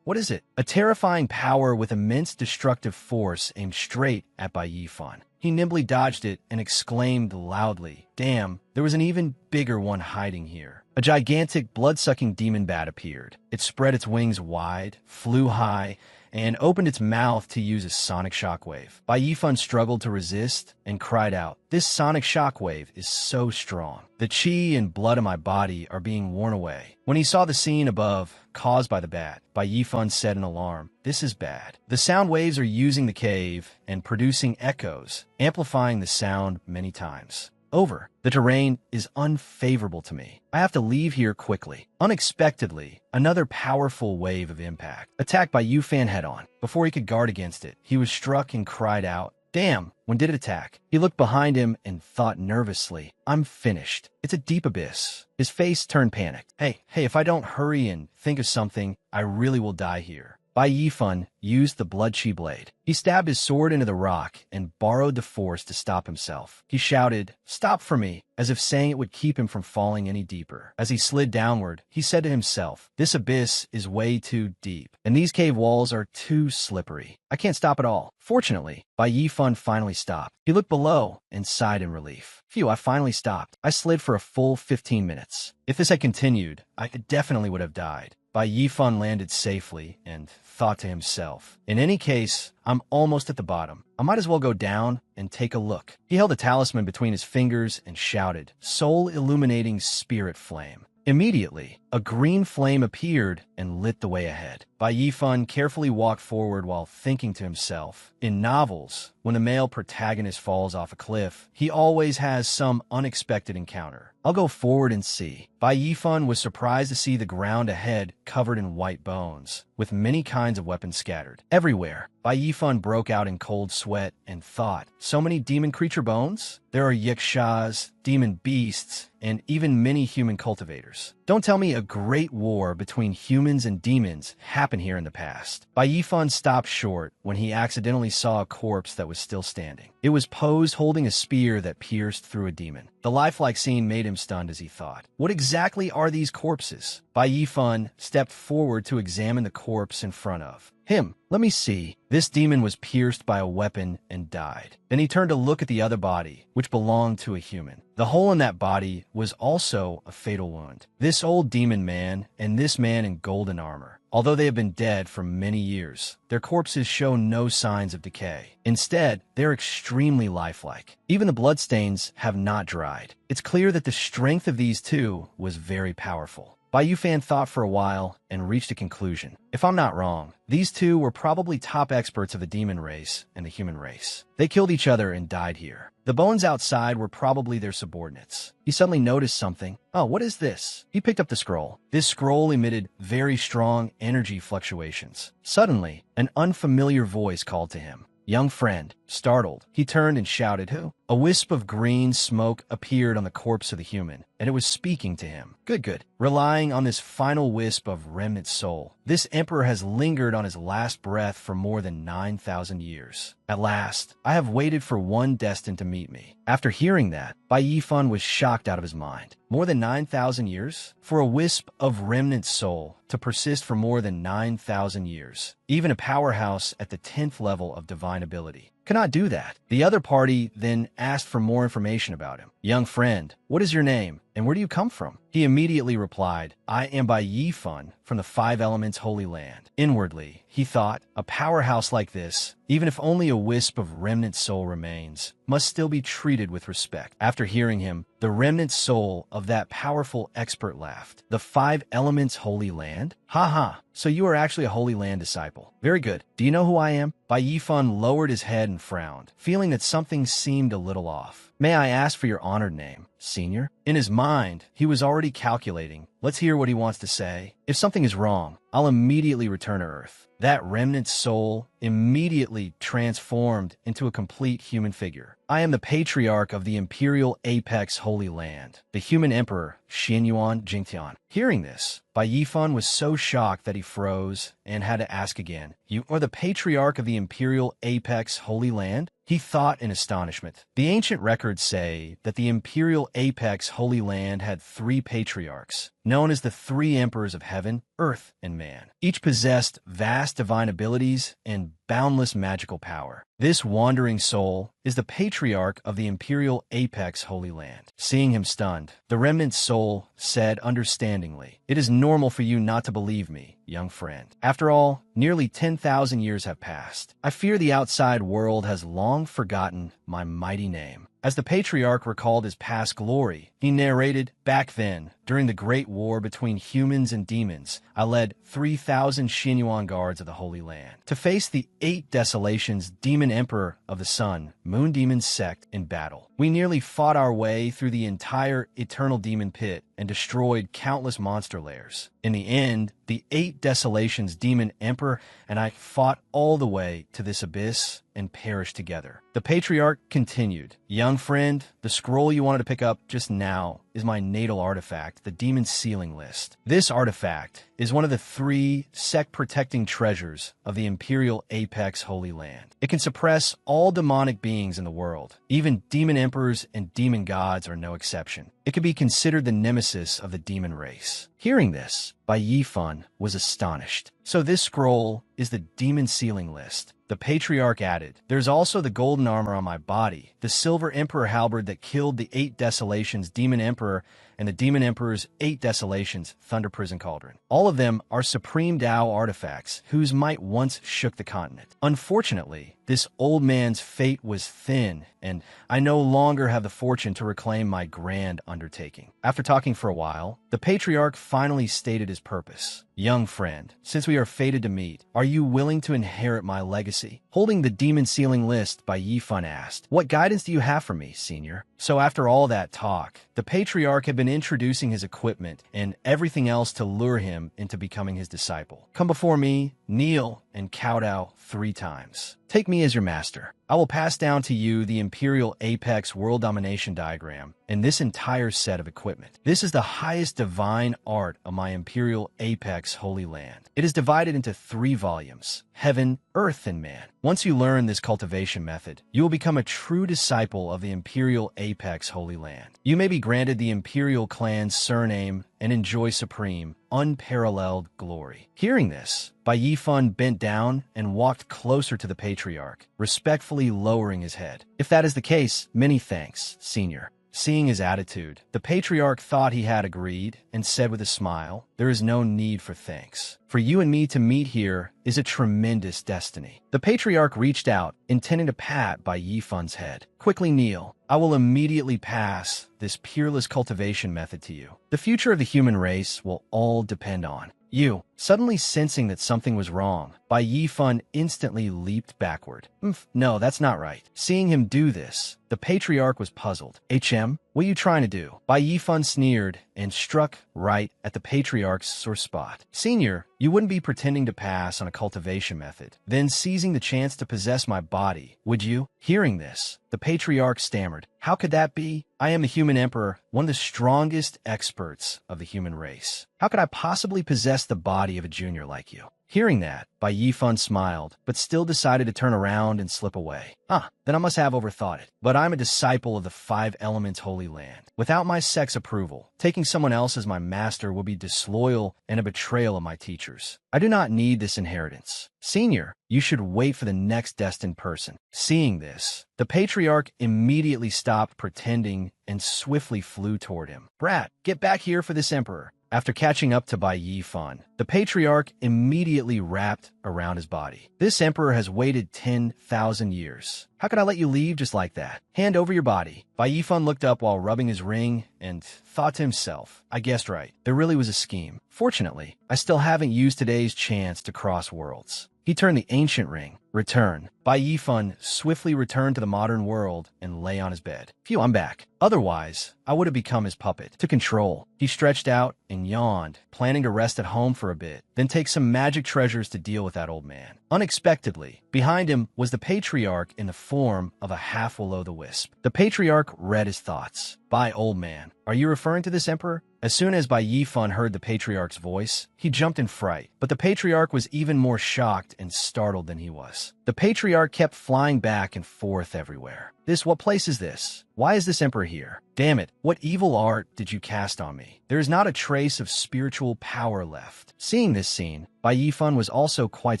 [SPEAKER 1] What is it? A terrifying power with immense destructive force aimed straight at Bai Yifun. He nimbly dodged it and exclaimed loudly, "Damn, there was an even bigger one hiding here." A gigantic, blood-sucking demon bat appeared. It spread its wings wide, flew high, and opened its mouth to use a sonic shockwave. Bai Yifun struggled to resist and cried out, "This sonic shockwave is so strong. The chi and blood of my body are being worn away." When he saw the scene above, caused by the bat, Bai Yifun said in alarm, "This is bad." The sound waves are using the cave and producing echoes, amplifying the sound many times. Over. The terrain is unfavorable to me. I have to leave here quickly. Unexpectedly, another powerful wave of impact attacked Bai Yifun head-on. Before he could guard against it, he was struck and cried out, "Damn, when did it attack?" He looked behind him and thought nervously, "I'm finished. It's a deep abyss." His face turned panicked. Hey, if I don't hurry and think of something, I really will die here." Bai Yifun used the Blood Chi Blade. He stabbed his sword into the rock and borrowed the force to stop himself. He shouted, "Stop for me," as if saying it would keep him from falling any deeper. As he slid downward, he said to himself, "This abyss is way too deep, and these cave walls are too slippery. I can't stop at all." Fortunately, Bai Yifun finally stopped. He looked below and sighed in relief. "Phew, I finally stopped. I slid for a full 15 minutes. If this had continued, I definitely would have died." Bai Yifun landed safely and thought to himself, "In any case, I'm almost at the bottom. I might as well go down and take a look." He held the talisman between his fingers and shouted, "Soul-illuminating spirit flame." Immediately, a green flame appeared and lit the way ahead. Bai Yifun carefully walked forward while thinking to himself, in novels, when the male protagonist falls off a cliff, he always has some unexpected encounter. I'll go forward and see. Bai Yifun was surprised to see the ground ahead covered in white bones, with many kinds of weapons scattered. Everywhere, Bai Yifun broke out in cold sweat and thought, so many demon creature bones? There are yikshas, demon beasts, and even many human cultivators. Don't tell me a great war between humans and demons happened here in the past. Bai Yifun stopped short when he accidentally saw a corpse that was still standing. It was posed holding a spear that pierced through a demon. The lifelike scene made him stunned as he thought, what exactly are these corpses? Bai Yifun stepped forward to examine the corpse in front of him. Let me see. This demon was pierced by a weapon and died. Then he turned to look at the other body, which belonged to a human. The hole in that body was also a fatal wound. This old demon man and this man in golden armor, although they have been dead for many years, their corpses show no signs of decay. Instead, they're extremely lifelike. Even the bloodstains have not dried. It's clear that the strength of these two was very powerful. Bai Yifun thought for a while and reached a conclusion. If I'm not wrong, these two were probably top experts of the demon race and the human race. They killed each other and died here. The bones outside were probably their subordinates. He suddenly noticed something. Oh, what is this? He picked up the scroll. This scroll emitted very strong energy fluctuations. Suddenly, an unfamiliar voice called to him. "Young friend, Startled, he turned and shouted, "Who?" A wisp of green smoke appeared on the corpse of the human, and it was speaking to him. Good, good. Relying on this final wisp of remnant soul, this emperor has lingered on his last breath for more than 9,000 years. At last, I have waited for one destined to meet me. After hearing that, Bai Yifan was shocked out of his mind. More than 9,000 years? For a wisp of remnant soul to persist for more than 9,000 years. Even a powerhouse at the 10th level of divine ability cannot do that. The other party then asked for more information about him. "Young friend, what is your name, and where do you come from?" He immediately replied, "I am Bai Yifan from the Five Elements Holy Land." Inwardly, he thought, a powerhouse like this, even if only a wisp of remnant soul remains, must still be treated with respect. After hearing him, the remnant soul of that powerful expert laughed. "The Five Elements Holy Land? Ha ha, so you are actually a Holy Land disciple. Very good. Do you know who I am?" Bai Yifan lowered his head and frowned, feeling that something seemed a little off. "May I ask for your honored name, senior?" In his mind, he was already calculating. Let's hear what he wants to say. If something is wrong, I'll immediately return to Earth. That remnant soul immediately transformed into a complete human figure. "I am the patriarch of the Imperial Apex Holy Land, the human emperor, Xianyuan Jingtian." Hearing this, Bai Yifan was so shocked that he froze and had to ask again, "You are the patriarch of the Imperial Apex Holy Land?" He thought in astonishment. The ancient records say that the Imperial Apex Holy Land had 3 patriarchs, known as the 3 emperors of heaven, earth, and man. Each possessed vast divine abilities and boundless magical power. This wandering soul is the patriarch of the Imperial Apex Holy Land. Seeing him stunned, the remnant soul said understandingly, "It is normal for you not to believe me, young friend. After all, nearly 10,000 years have passed. I fear the outside world has long forgotten my mighty name." As the patriarch recalled his past glory, he narrated, "Back then, during the Great War between humans and demons, I led 3,000 Xinyuan guards of the Holy Land to face the 8 Desolations demon emperor of the Sun, Moon Demon sect, in battle. We nearly fought our way through the entire Eternal Demon Pit and destroyed countless monster lairs. In the end, the 8 Desolations demon emperor and I fought all the way to this abyss and perished together." The patriarch continued, "Young friend, the scroll you wanted to pick up just now is my natal artifact, the Demon Sealing List. This artifact is one of the 3 sect-protecting treasures of the Imperial Apex Holy Land. It can suppress all demonic beings in the world. Even demon emperors and demon gods are no exception. It could be considered the nemesis of the demon race." Hearing this, Bai Yifan was astonished. "So this scroll is the Demon Sealing List." The patriarch added, "There's also the golden armor on my body, the silver emperor halberd that killed the 8 Desolations demon emperor and the demon emperor's 8 Desolations thunder prison cauldron. All of them are supreme Tao artifacts whose might once shook the continent. Unfortunately, this old man's fate was thin, and I no longer have the fortune to reclaim my grand undertaking." After talking for a while, the patriarch finally stated his purpose. "Young friend, since we are fated to meet, are you willing to inherit my legacy?" Holding the Demon Sealing List, Bai Yifan asked, "What guidance do you have for me, senior?" So after all that talk, the patriarch had been introducing his equipment and everything else to lure him into becoming his disciple. "Come before me, kneel, and kowtow 3 times. Take me as your master. I will pass down to you the Imperial Apex World Domination Diagram and this entire set of equipment. This is the highest divine art of my Imperial Apex Holy Land. It is divided into 3 volumes, Heaven, Earth, and Man. Once you learn this cultivation method, you will become a true disciple of the Imperial Apex Holy Land. You may be granted the Imperial clan's surname and enjoy supreme, unparalleled glory." Hearing this, Bai Yifan bent down and walked closer to the patriarch, respectfully lowering his head. "If that is the case, many thanks, senior." Seeing his attitude, the patriarch thought he had agreed and said with a smile, "There is no need for thanks. For you and me to meet here is a tremendous destiny." The patriarch reached out, intending to pat Bai Yifan's head. "Quickly kneel. I will immediately pass this peerless cultivation method to you. The future of the human race will all depend on you." Suddenly sensing that something was wrong, Bai Yifan instantly leaped backward. No, that's not right. Seeing him do this, the patriarch was puzzled. What are you trying to do? Bai Yifan sneered and struck right at the patriarch's sore spot. Senior, you wouldn't be pretending to pass on a cultivation method, then seizing the chance to possess my body, would you? Hearing this, the patriarch stammered. How could that be? I am the human emperor, one of the strongest experts of the human race. How could I possibly possess the body of a junior like you? Hearing that, Bai Yifan smiled, but still decided to turn around and slip away. Then I must have overthought it. But I'm a disciple of the Five Elements Holy Land. Without my sex approval, taking someone else as my master would be disloyal and a betrayal of my teachers. I do not need this inheritance. Senior, you should wait for the next destined person. Seeing this, the patriarch immediately stopped pretending and swiftly flew toward him. Brat, get back here for this emperor. After catching up to Bai Yifan, the patriarch immediately wrapped around his body. This emperor has waited 10,000 years. How could I let you leave just like that? Hand over your body. Bai Yifan looked up while rubbing his ring and thought to himself, I guessed right. There really was a scheme. Fortunately, I still haven't used today's chance to cross worlds. He turned the ancient ring. Return. Bai Yifan swiftly returned to the modern world and lay on his bed. Phew, I'm back. Otherwise, I would have become his puppet. To control, he stretched out and yawned, planning to rest at home for a bit, then take some magic treasures to deal with that old man. Unexpectedly, behind him was the patriarch in the form of a half-will-o'-the-wisp. The patriarch read his thoughts. Bai, old man, are you referring to this emperor? As soon as Bai Yifan heard the patriarch's voice, he jumped in fright, but the patriarch was even more shocked and startled than he was. The patriarch kept flying back and forth everywhere. What place is this? Why is this emperor here? Damn it, what evil art did you cast on me? There is not a trace of spiritual power left. Seeing this scene, Bai Yifan was also quite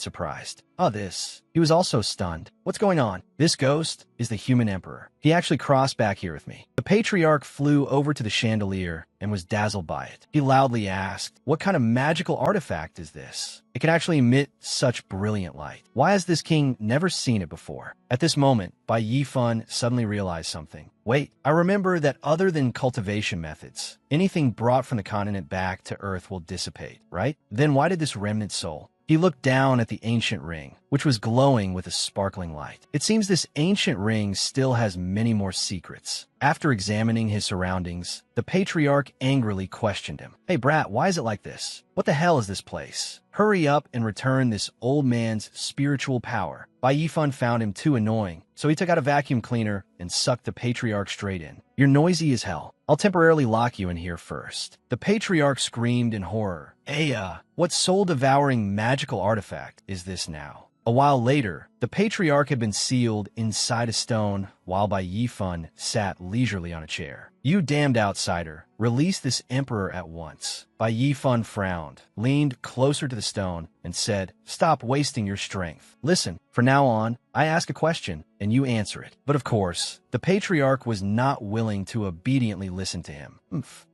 [SPEAKER 1] surprised. He was also stunned. What's going on? This ghost is the human emperor. He actually crossed back here with me. The patriarch flew over to the chandelier and was dazzled by it. He loudly asked, what kind of magical artifact is this? It can actually emit such brilliant light. Why has this king never seen it before? At this moment, Bai Yifan suddenly realized something. Wait, I remember that other than cultivation methods, anything brought from the continent back to Earth will dissipate, right? Then why did this remnant soul? He looked down at the ancient ring, which was glowing with a sparkling light. It seems this ancient ring still has many more secrets. After examining his surroundings, the patriarch angrily questioned him. Hey brat, why is it like this? What the hell is this place? Hurry up and return this old man's spiritual power. Bai Yifan found him too annoying, so he took out a vacuum cleaner and sucked the patriarch straight in. You're noisy as hell. I'll temporarily lock you in here first. The patriarch screamed in horror. What soul-devouring magical artifact is this now? A while later, the patriarch had been sealed inside a stone while Bai Yifan sat leisurely on a chair. You damned outsider, release this emperor at once. Bai Yifan frowned, leaned closer to the stone, and said, stop wasting your strength. Listen, from now on, I ask a question, and you answer it. But of course, the patriarch was not willing to obediently listen to him.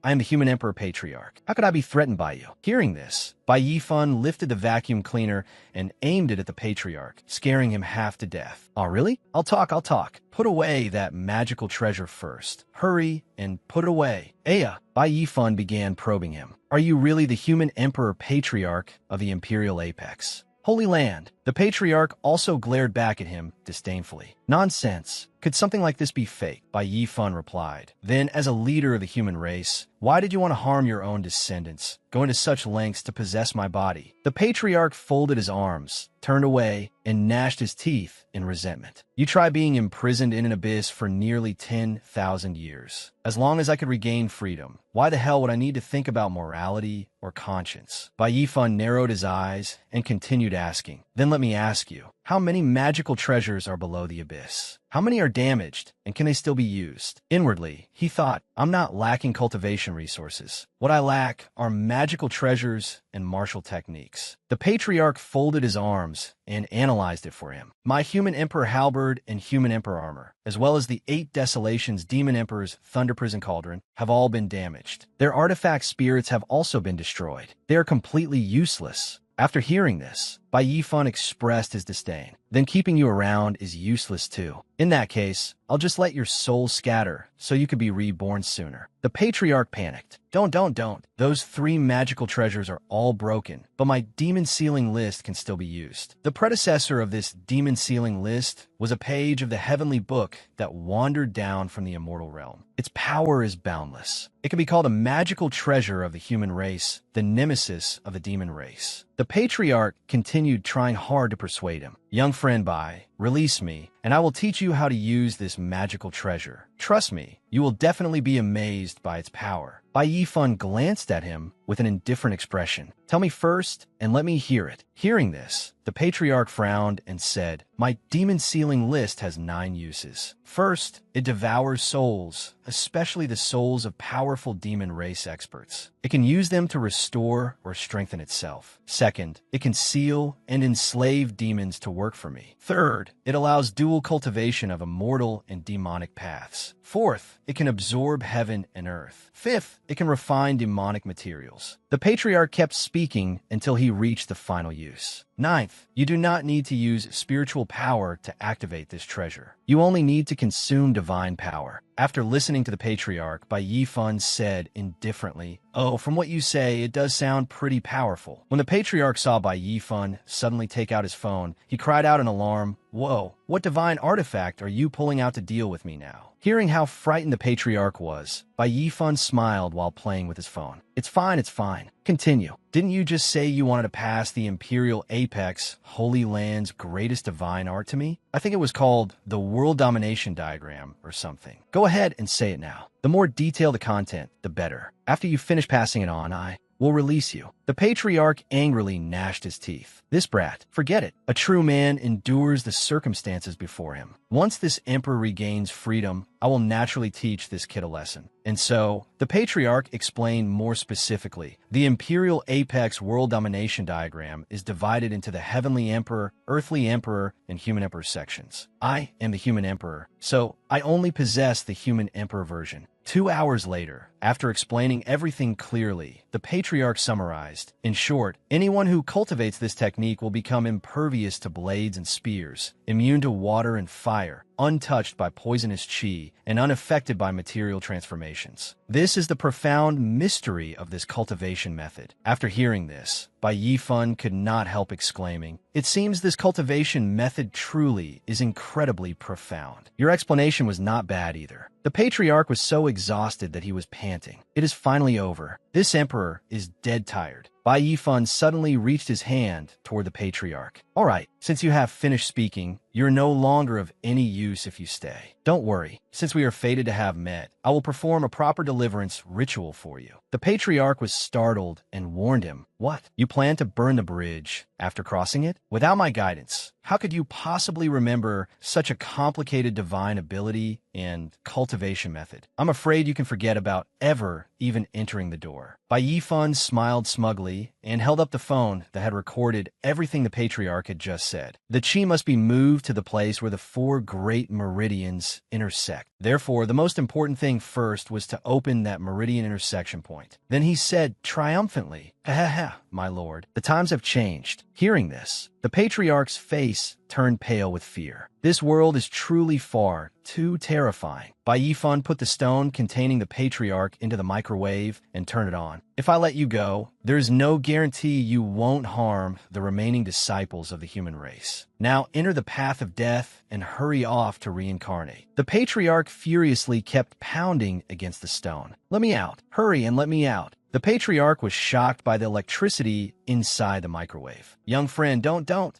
[SPEAKER 1] I am the human emperor patriarch. How could I be threatened by you? Hearing this, Bai Yifan lifted the vacuum cleaner and aimed it at the patriarch, scaring him half to death. Oh, really? I'll talk. Put away that magical treasure first. Hurry and put it away. Bai Yifan began probing him. Are you really the human emperor patriarch of the Imperial Apex? Holy Land. The patriarch also glared back at him disdainfully. Nonsense. Could something like this be fake? Bai Yifan replied. Then, as a leader of the human race, why did you want to harm your own descendants, going to such lengths to possess my body? The patriarch folded his arms, turned away, and gnashed his teeth in resentment. You try being imprisoned in an abyss for nearly 10,000 years. As long as I could regain freedom, why the hell would I need to think about morality or conscience? Bai Yifan narrowed his eyes and continued asking. Then let me ask you, how many magical treasures are below the abyss? How many are damaged, and can they still be used? Inwardly, he thought, I'm not lacking cultivation resources. What I lack are magical treasures and martial techniques. The patriarch folded his arms and analyzed it for him. My human emperor halberd and human emperor armor, as well as the 8 Desolations demon emperor's thunder prison cauldron, have all been damaged. Their artifact spirits have also been destroyed. They are completely useless. After hearing this, Bai Yifan expressed his disdain. Then keeping you around is useless too. In that case, I'll just let your soul scatter so you could be reborn sooner. The patriarch panicked. Don't. Those 3 magical treasures are all broken, but my demon sealing list can still be used. The predecessor of this demon sealing list was a page of the heavenly book that wandered down from the immortal realm. Its power is boundless. It can be called a magical treasure of the human race, the nemesis of the demon race. The patriarch continued trying hard to persuade him. Young friend Bai, release me, and I will teach you how to use this magical treasure. Trust me, you will definitely be amazed by its power. Bai Yifan glanced at him with an indifferent expression. Tell me first, and let me hear it. Hearing this, the patriarch frowned and said, my demon sealing list has 9 uses. First, it devours souls, especially the souls of powerful demon race experts. It can use them to restore or strengthen itself. Second, it can seal and enslave demons to work for me. Third, it allows dual cultivation of immortal and demonic paths. Fourth, it can absorb heaven and earth. Fifth, it can refine demonic materials. The patriarch kept speaking until he reached the final use. Ninth, you do not need to use spiritual power to activate this treasure. You only need to consume divine power. After listening to the patriarch, Bai Yifan said indifferently, oh, from what you say, it does sound pretty powerful. When the patriarch saw Bai Yifan suddenly take out his phone, he cried out in alarm, whoa, what divine artifact are you pulling out to deal with me now? Hearing how frightened the patriarch was, Bai Yifan smiled while playing with his phone. It's fine. Continue. Didn't you just say you wanted to pass the Imperial Apex, Holy Land's greatest divine art to me? I think it was called the World Domination Diagram or something. Go ahead and say it now. The more detailed the content, the better. After you finish passing it on, I will release you. The patriarch angrily gnashed his teeth. This brat, forget it. A true man endures the circumstances before him. Once this emperor regains freedom, I will naturally teach this kid a lesson. And so, the patriarch explained more specifically. The Imperial Apex World Domination Diagram is divided into the Heavenly Emperor, Earthly Emperor, and Human Emperor sections. I am the Human Emperor, so I only possess the Human Emperor version. 2 hours later, after explaining everything clearly, the patriarch summarized, in short, anyone who cultivates this technique will become impervious to blades and spears, immune to water and fire, untouched by poisonous qi, and unaffected by material transformations. This is the profound mystery of this cultivation method. After hearing this, Bai Yifan could not help exclaiming, it seems this cultivation method truly is incredibly profound. Your explanation was not bad either. The patriarch was so exhausted that he was panting. It is finally over. This emperor is dead tired. Bai Yifan suddenly reached his hand toward the patriarch. All right, since you have finished speaking, you're no longer of any use if you stay. Don't worry, since we are fated to have met, I will perform a proper deliverance ritual for you. The patriarch was startled and warned him, what? You plan to burn the bridge after crossing it? Without my guidance, how could you possibly remember such a complicated divine ability and cultivation method? I'm afraid you can forget about ever even entering the door. Bai Yifan smiled smugly and held up the phone that had recorded everything the patriarch had just said. The qi must be moved to the place where the 4 great meridians intersect. Therefore, the most important thing first was to open that meridian intersection point. Then he said triumphantly, ha, my lord, the times have changed. Hearing this, the patriarch's face turned pale with fear. This world is truly far too terrifying. Bai Yifan put the stone containing the patriarch into the microwave and turned it on. If I let you go, there is no guarantee you won't harm the remaining disciples of the human race. Now enter the path of death and hurry off to reincarnate. The patriarch furiously kept pounding against the stone. Let me out. Hurry and let me out. The patriarch was shocked by the electricity inside the microwave. Young friend, don't.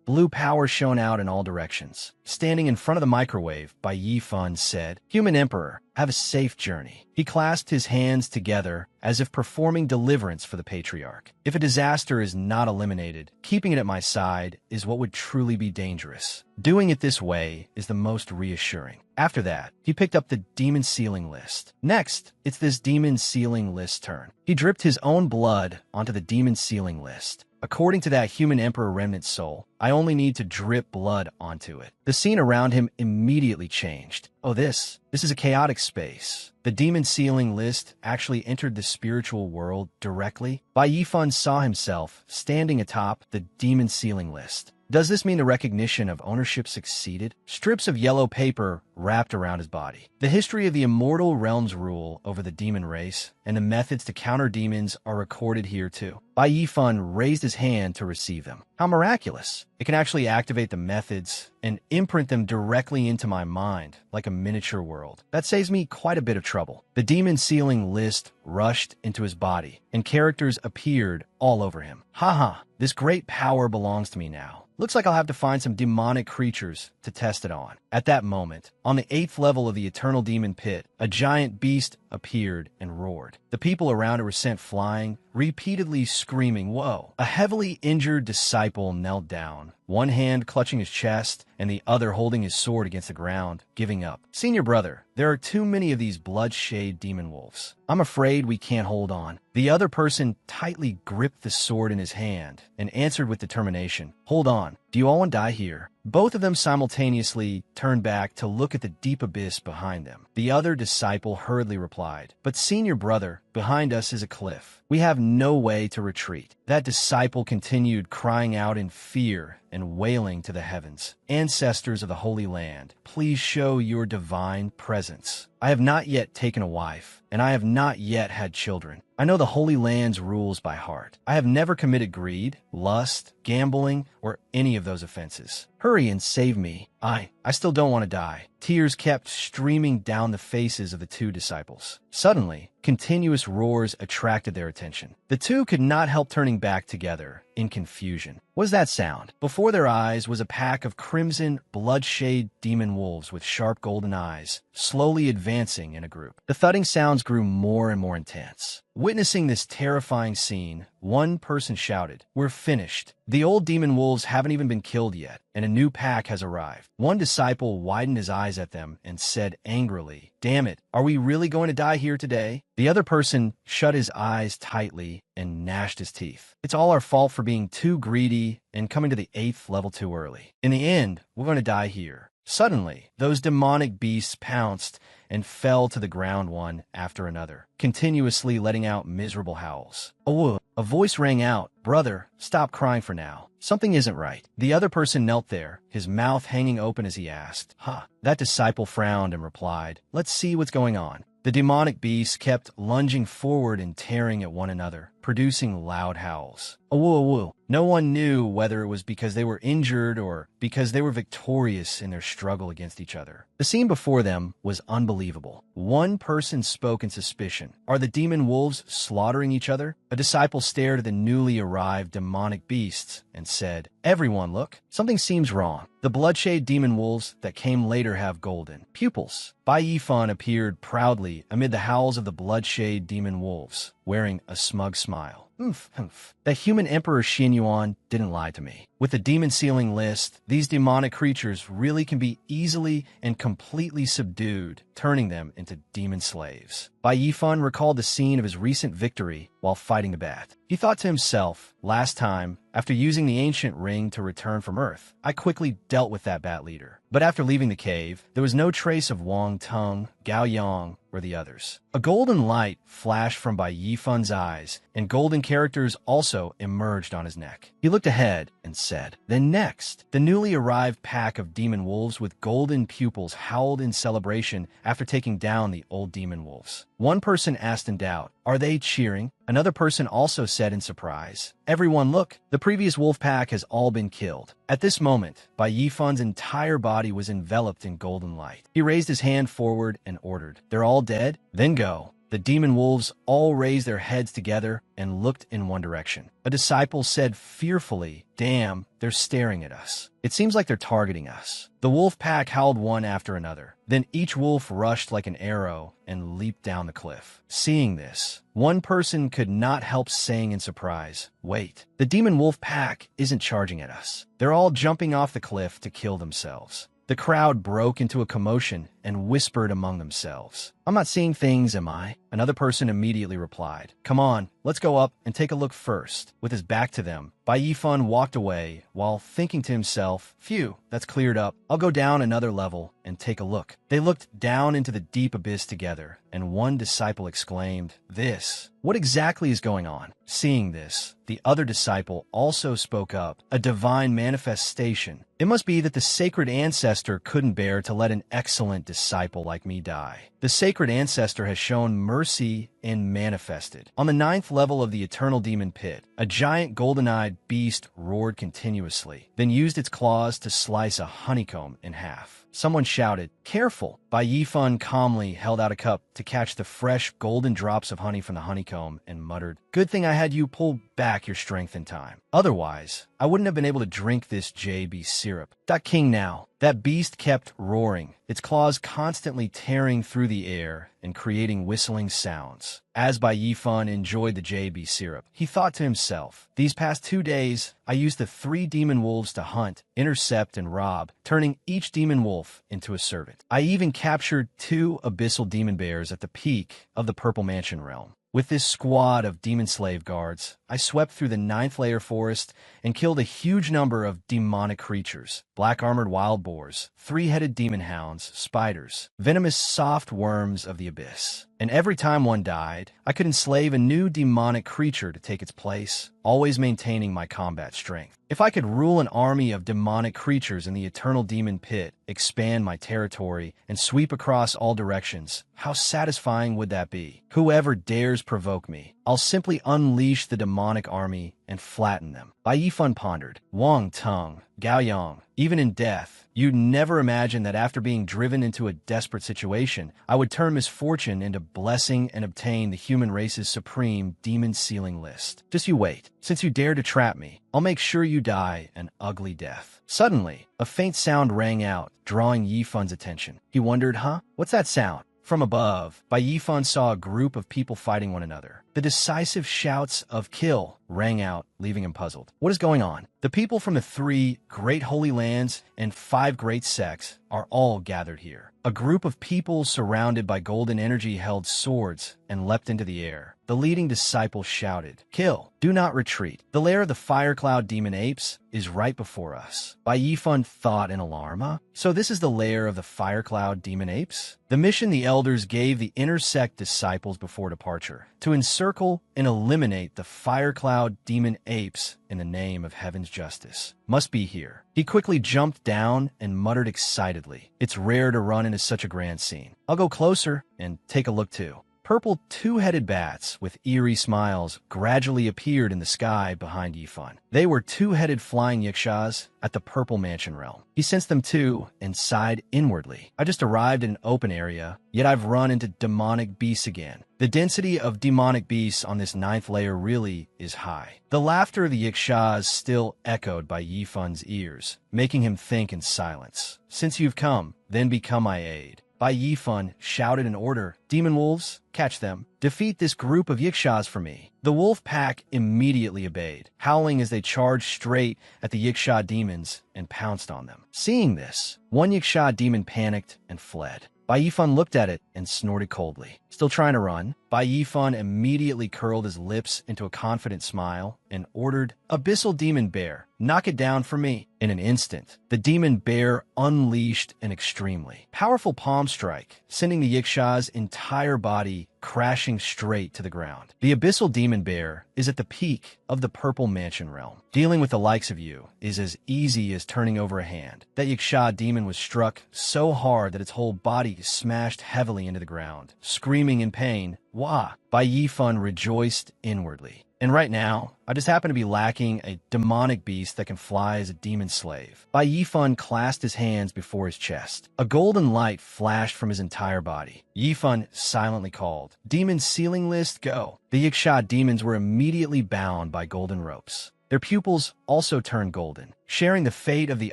[SPEAKER 1] Blue power shone out in all directions. Standing in front of the microwave, Bai Yifan said, Human Emperor, have a safe journey. He clasped his hands together as if performing deliverance for the patriarch. If a disaster is not eliminated, keeping it at my side is what would truly be dangerous. Doing it this way is the most reassuring. After that, he picked up the demon sealing list. Next, it's this demon sealing list turn. He dripped his own blood onto the demon sealing sealing list. According to that human emperor remnant soul, I only need to drip blood onto it. The scene around him immediately changed. Oh, this is a chaotic space. The demon sealing list actually entered the spiritual world directly. Bai Yifan saw himself standing atop the demon sealing list. Does this mean the recognition of ownership succeeded? Strips of yellow paper wrapped around his body. The history of the immortal realm's rule over the demon race and the methods to counter demons are recorded here too. Bai Yifan raised his hand to receive them. How miraculous! It can actually activate the methods and imprint them directly into my mind, like a miniature world. That saves me quite a bit of trouble. The demon sealing list rushed into his body, and characters appeared all over him. Haha, this great power belongs to me now. Looks like I'll have to find some demonic creatures to test it on. At that moment, on the 8th level of the Eternal Demon Pit, a giant beast appeared and roared. The people around it were sent flying, repeatedly screaming, "Whoa!" A heavily injured disciple knelt down, one hand clutching his chest and the other holding his sword against the ground, giving up. "Senior brother, there are too many of these blood-shade demon wolves. I'm afraid we can't hold on." The other person tightly gripped the sword in his hand and answered with determination, "Hold on. Do you all want to die here?" Both of them simultaneously turned back to look at the deep abyss behind them. The other disciple hurriedly replied, "But senior brother, behind us is a cliff. We have no way to retreat." That disciple continued crying out in fear and wailing to the heavens, "Ancestors of the Holy Land, please show your divine presence. I have not yet taken a wife, and I have not yet had children. I know the Holy Land's rules by heart. I have never committed greed, lust, gambling, or any of those offenses. Hurry and save me. I still don't want to die." Tears kept streaming down the faces of the two disciples. Suddenly, continuous roars attracted their attention. The two could not help turning back together in confusion. What was that sound? Before their eyes was a pack of crimson, blood-shade demon wolves with sharp golden eyes, slowly advancing in a group. The thudding sounds grew more and more intense. Witnessing this terrifying scene, one person shouted, "We're finished. The old demon wolves haven't even been killed yet, and a new pack has arrived." One disciple widened his eyes at them and said angrily, "Damn it, are we really going to die here today?" The other person shut his eyes tightly and gnashed his teeth. "It's all our fault for being too greedy and coming to the 8th level too early. In the end, we're going to die here." Suddenly, those demonic beasts pounced and fell to the ground one after another, continuously letting out miserable howls. "Oh!" A voice rang out, "Brother, stop crying for now. Something isn't right." The other person knelt there, his mouth hanging open as he asked, "Huh?" That disciple frowned and replied, "Let's see what's going on." The demonic beasts kept lunging forward and tearing at one another, producing loud howls. "Awoo!" No one knew whether it was because they were injured or because they were victorious in their struggle against each other. The scene before them was unbelievable. One person spoke in suspicion. "Are the demon wolves slaughtering each other?" A disciple stared at the newly arrived demonic beasts and said, "Everyone, look. Something seems wrong. The bloodshade demon wolves that came later have golden pupils." Bai Yifan appeared proudly amid the howls of the bloodshade demon wolves, wearing a smug smile. Humph. The human emperor Xin Yuan didn't lie to me. With the demon sealing list, these demonic creatures really can be easily and completely subdued, turning them into demon slaves. Bai Yifan recalled the scene of his recent victory while fighting the bat. He thought to himself, "Last time, after using the ancient ring to return from Earth, I quickly dealt with that bat leader. But after leaving the cave, there was no trace of Wang Tung, Gao Yang, or the others." A golden light flashed from Bai Yifan's eyes, and golden characters also emerged on his neck. He looked ahead and said, "Then next." The newly arrived pack of demon wolves with golden pupils howled in celebration after taking down the old demon wolves. One person asked in doubt, "Are they cheering?" Another person also said in surprise, "Everyone look, the previous wolf pack has all been killed." At this moment, Bai Yifan's entire body was enveloped in golden light. He raised his hand forward and ordered, "They're all dead? Then go." The demon wolves all raised their heads together and looked in one direction. A disciple said fearfully, "Damn, they're staring at us. It seems like they're targeting us." The wolf pack howled one after another. Then each wolf rushed like an arrow and leaped down the cliff. Seeing this, one person could not help saying in surprise, "Wait, the demon wolf pack isn't charging at us. They're all jumping off the cliff to kill themselves." The crowd broke into a commotion and whispered among themselves, "I'm not seeing things, am I?" Another person immediately replied, "Come on, let's go up and take a look first." With his back to them, Bai Yifan walked away while thinking to himself, "Phew, that's cleared up. I'll go down another level and take a look." They looked down into the deep abyss together, and one disciple exclaimed, "This, what exactly is going on?" Seeing this, the other disciple also spoke up, "A divine manifestation. It must be that the sacred ancestor couldn't bear to let an excellent disciple like me die. The sacred ancestor has shown mercy and manifested." On the 9th level of the eternal demon pit, a giant golden-eyed beast roared continuously, then used its claws to slice a honeycomb in half. Someone shouted, "Careful!" Bai Yifan calmly held out a cup to catch the fresh golden drops of honey from the honeycomb and muttered, "Good thing I had you pull back your strength in time. Otherwise, I wouldn't have been able to drink this JB syrup." King now. That beast kept roaring, its claws constantly tearing through the air and creating whistling sounds. As Bai Yifan enjoyed the JB syrup, he thought to himself, "These past 2 days, I used the 3 demon wolves to hunt, intercept, and rob, turning each demon wolf into a servant. I even captured 2 abyssal demon bears at the peak of the Purple Mansion realm. With this squad of demon slave guards, I swept through the 9th layer forest and killed a huge number of demonic creatures, black-armored wild boars, 3-headed demon hounds, spiders, venomous soft worms of the abyss. And every time one died, I could enslave a new demonic creature to take its place, always maintaining my combat strength. If I could rule an army of demonic creatures in the eternal demon pit, expand my territory, and sweep across all directions, how satisfying would that be? Whoever dares provoke me, I'll simply unleash the demonic army and flatten them." Bai Yifan pondered. Wang Tung, Gao Yang, even in death, you'd never imagine that after being driven into a desperate situation, I would turn misfortune into blessing and obtain the human race's supreme demon sealing list. Just you wait. Since you dare to trap me, I'll make sure you die an ugly death. Suddenly, a faint sound rang out, drawing Yifan's attention. He wondered, what's that sound? From above, Bai Yifan saw a group of people fighting one another. The decisive shouts of "kill" rang out, leaving him puzzled. What is going on? The people from the 3 great holy lands and 5 great sects are all gathered here. A group of people surrounded by golden energy held swords and leapt into the air. The leading disciple shouted, "Kill! Do not retreat. The lair of the fire cloud demon apes is right before us." Bai Yifan thought in alarm, So this is the lair of the fire cloud demon apes? The mission the elders gave the inner sect disciples before departure, to encircle and eliminate the fire cloud demon apes in the name of heaven's justice, must be here. He quickly jumped down and muttered excitedly, "It's rare to run into such a grand scene. I'll go closer and take a look too." Purple 2-headed bats with eerie smiles gradually appeared in the sky behind Yifan. They were 2-headed flying yikshaws at the Purple Mansion realm. He sensed them too and sighed inwardly. "I just arrived in an open area, yet I've run into demonic beasts again. The density of demonic beasts on this 9th layer really is high." The laughter of the yikshaws still echoed by Yifan's ears, making him think in silence. "Since you've come, then become my aide." Bai Yifan shouted an order, "Demon wolves, catch them. Defeat this group of yikshaws for me." The wolf pack immediately obeyed, howling as they charged straight at the yiksha demons and pounced on them. Seeing this, one yiksha demon panicked and fled. Bai Yifan looked at it and snorted coldly. Still trying to run, Bai Yifan immediately curled his lips into a confident smile and ordered, "Abyssal demon bear, knock it down for me." In an instant, the demon bear unleashed an extremely powerful palm strike, sending the yiksha's entire body crashing straight to the ground. The abyssal demon bear is at the peak of the Purple Mansion realm. Dealing with the likes of you is as easy as turning over a hand. That yiksha demon was struck so hard that its whole body smashed heavily into the ground. Screaming in pain, "Wah!" Bai Yifan rejoiced inwardly. And right now, I just happen to be lacking a demonic beast that can fly as a demon slave. Bai Yifan clasped his hands before his chest. A golden light flashed from his entire body. Yifan silently called, "Demon sealing list, go." The yiksha demons were immediately bound by golden ropes. Their pupils also turned golden, sharing the fate of the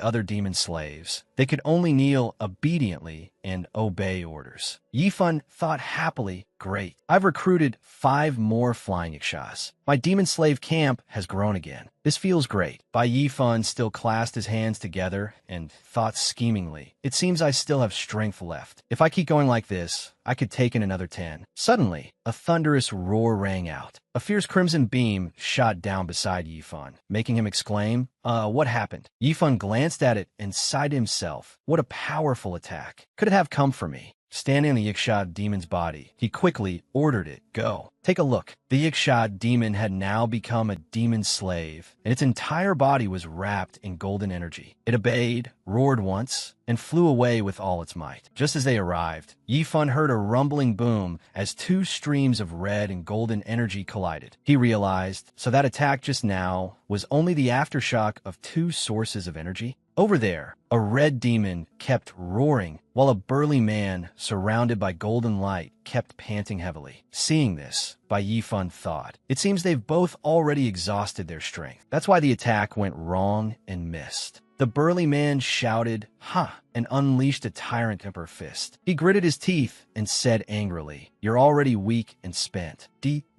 [SPEAKER 1] other demon slaves. They could only kneel obediently and obey orders. Yifan thought happily, great. I've recruited 5 more flying yakshas. My demon slave camp has grown again. This feels great. Bai Yifan still clasped his hands together and thought schemingly, it seems I still have strength left. If I keep going like this, I could take in another 10. Suddenly, a thunderous roar rang out. A fierce crimson beam shot down beside Yifan, making him exclaim, what happened? Yifan glanced at it and sighed to himself. What a powerful attack. Could it have come for me? Standing on the Yiksha demon's body, he quickly ordered it, go. Take a look. The Yiksha demon had now become a demon slave, and its entire body was wrapped in golden energy. It obeyed, roared once, and flew away with all its might. Just as they arrived, Yifan heard a rumbling boom as 2 streams of red and golden energy collided. He realized, so that attack just now was only the aftershock of 2 sources of energy? Over there, a red demon kept roaring, while a burly man, surrounded by golden light, kept panting heavily. Seeing this, Bai Yifan thought, it seems they've both already exhausted their strength. That's why the attack went wrong and missed. The burly man shouted, ha, and unleashed a tyrant temper fist. He gritted his teeth and said angrily, you're already weak and spent.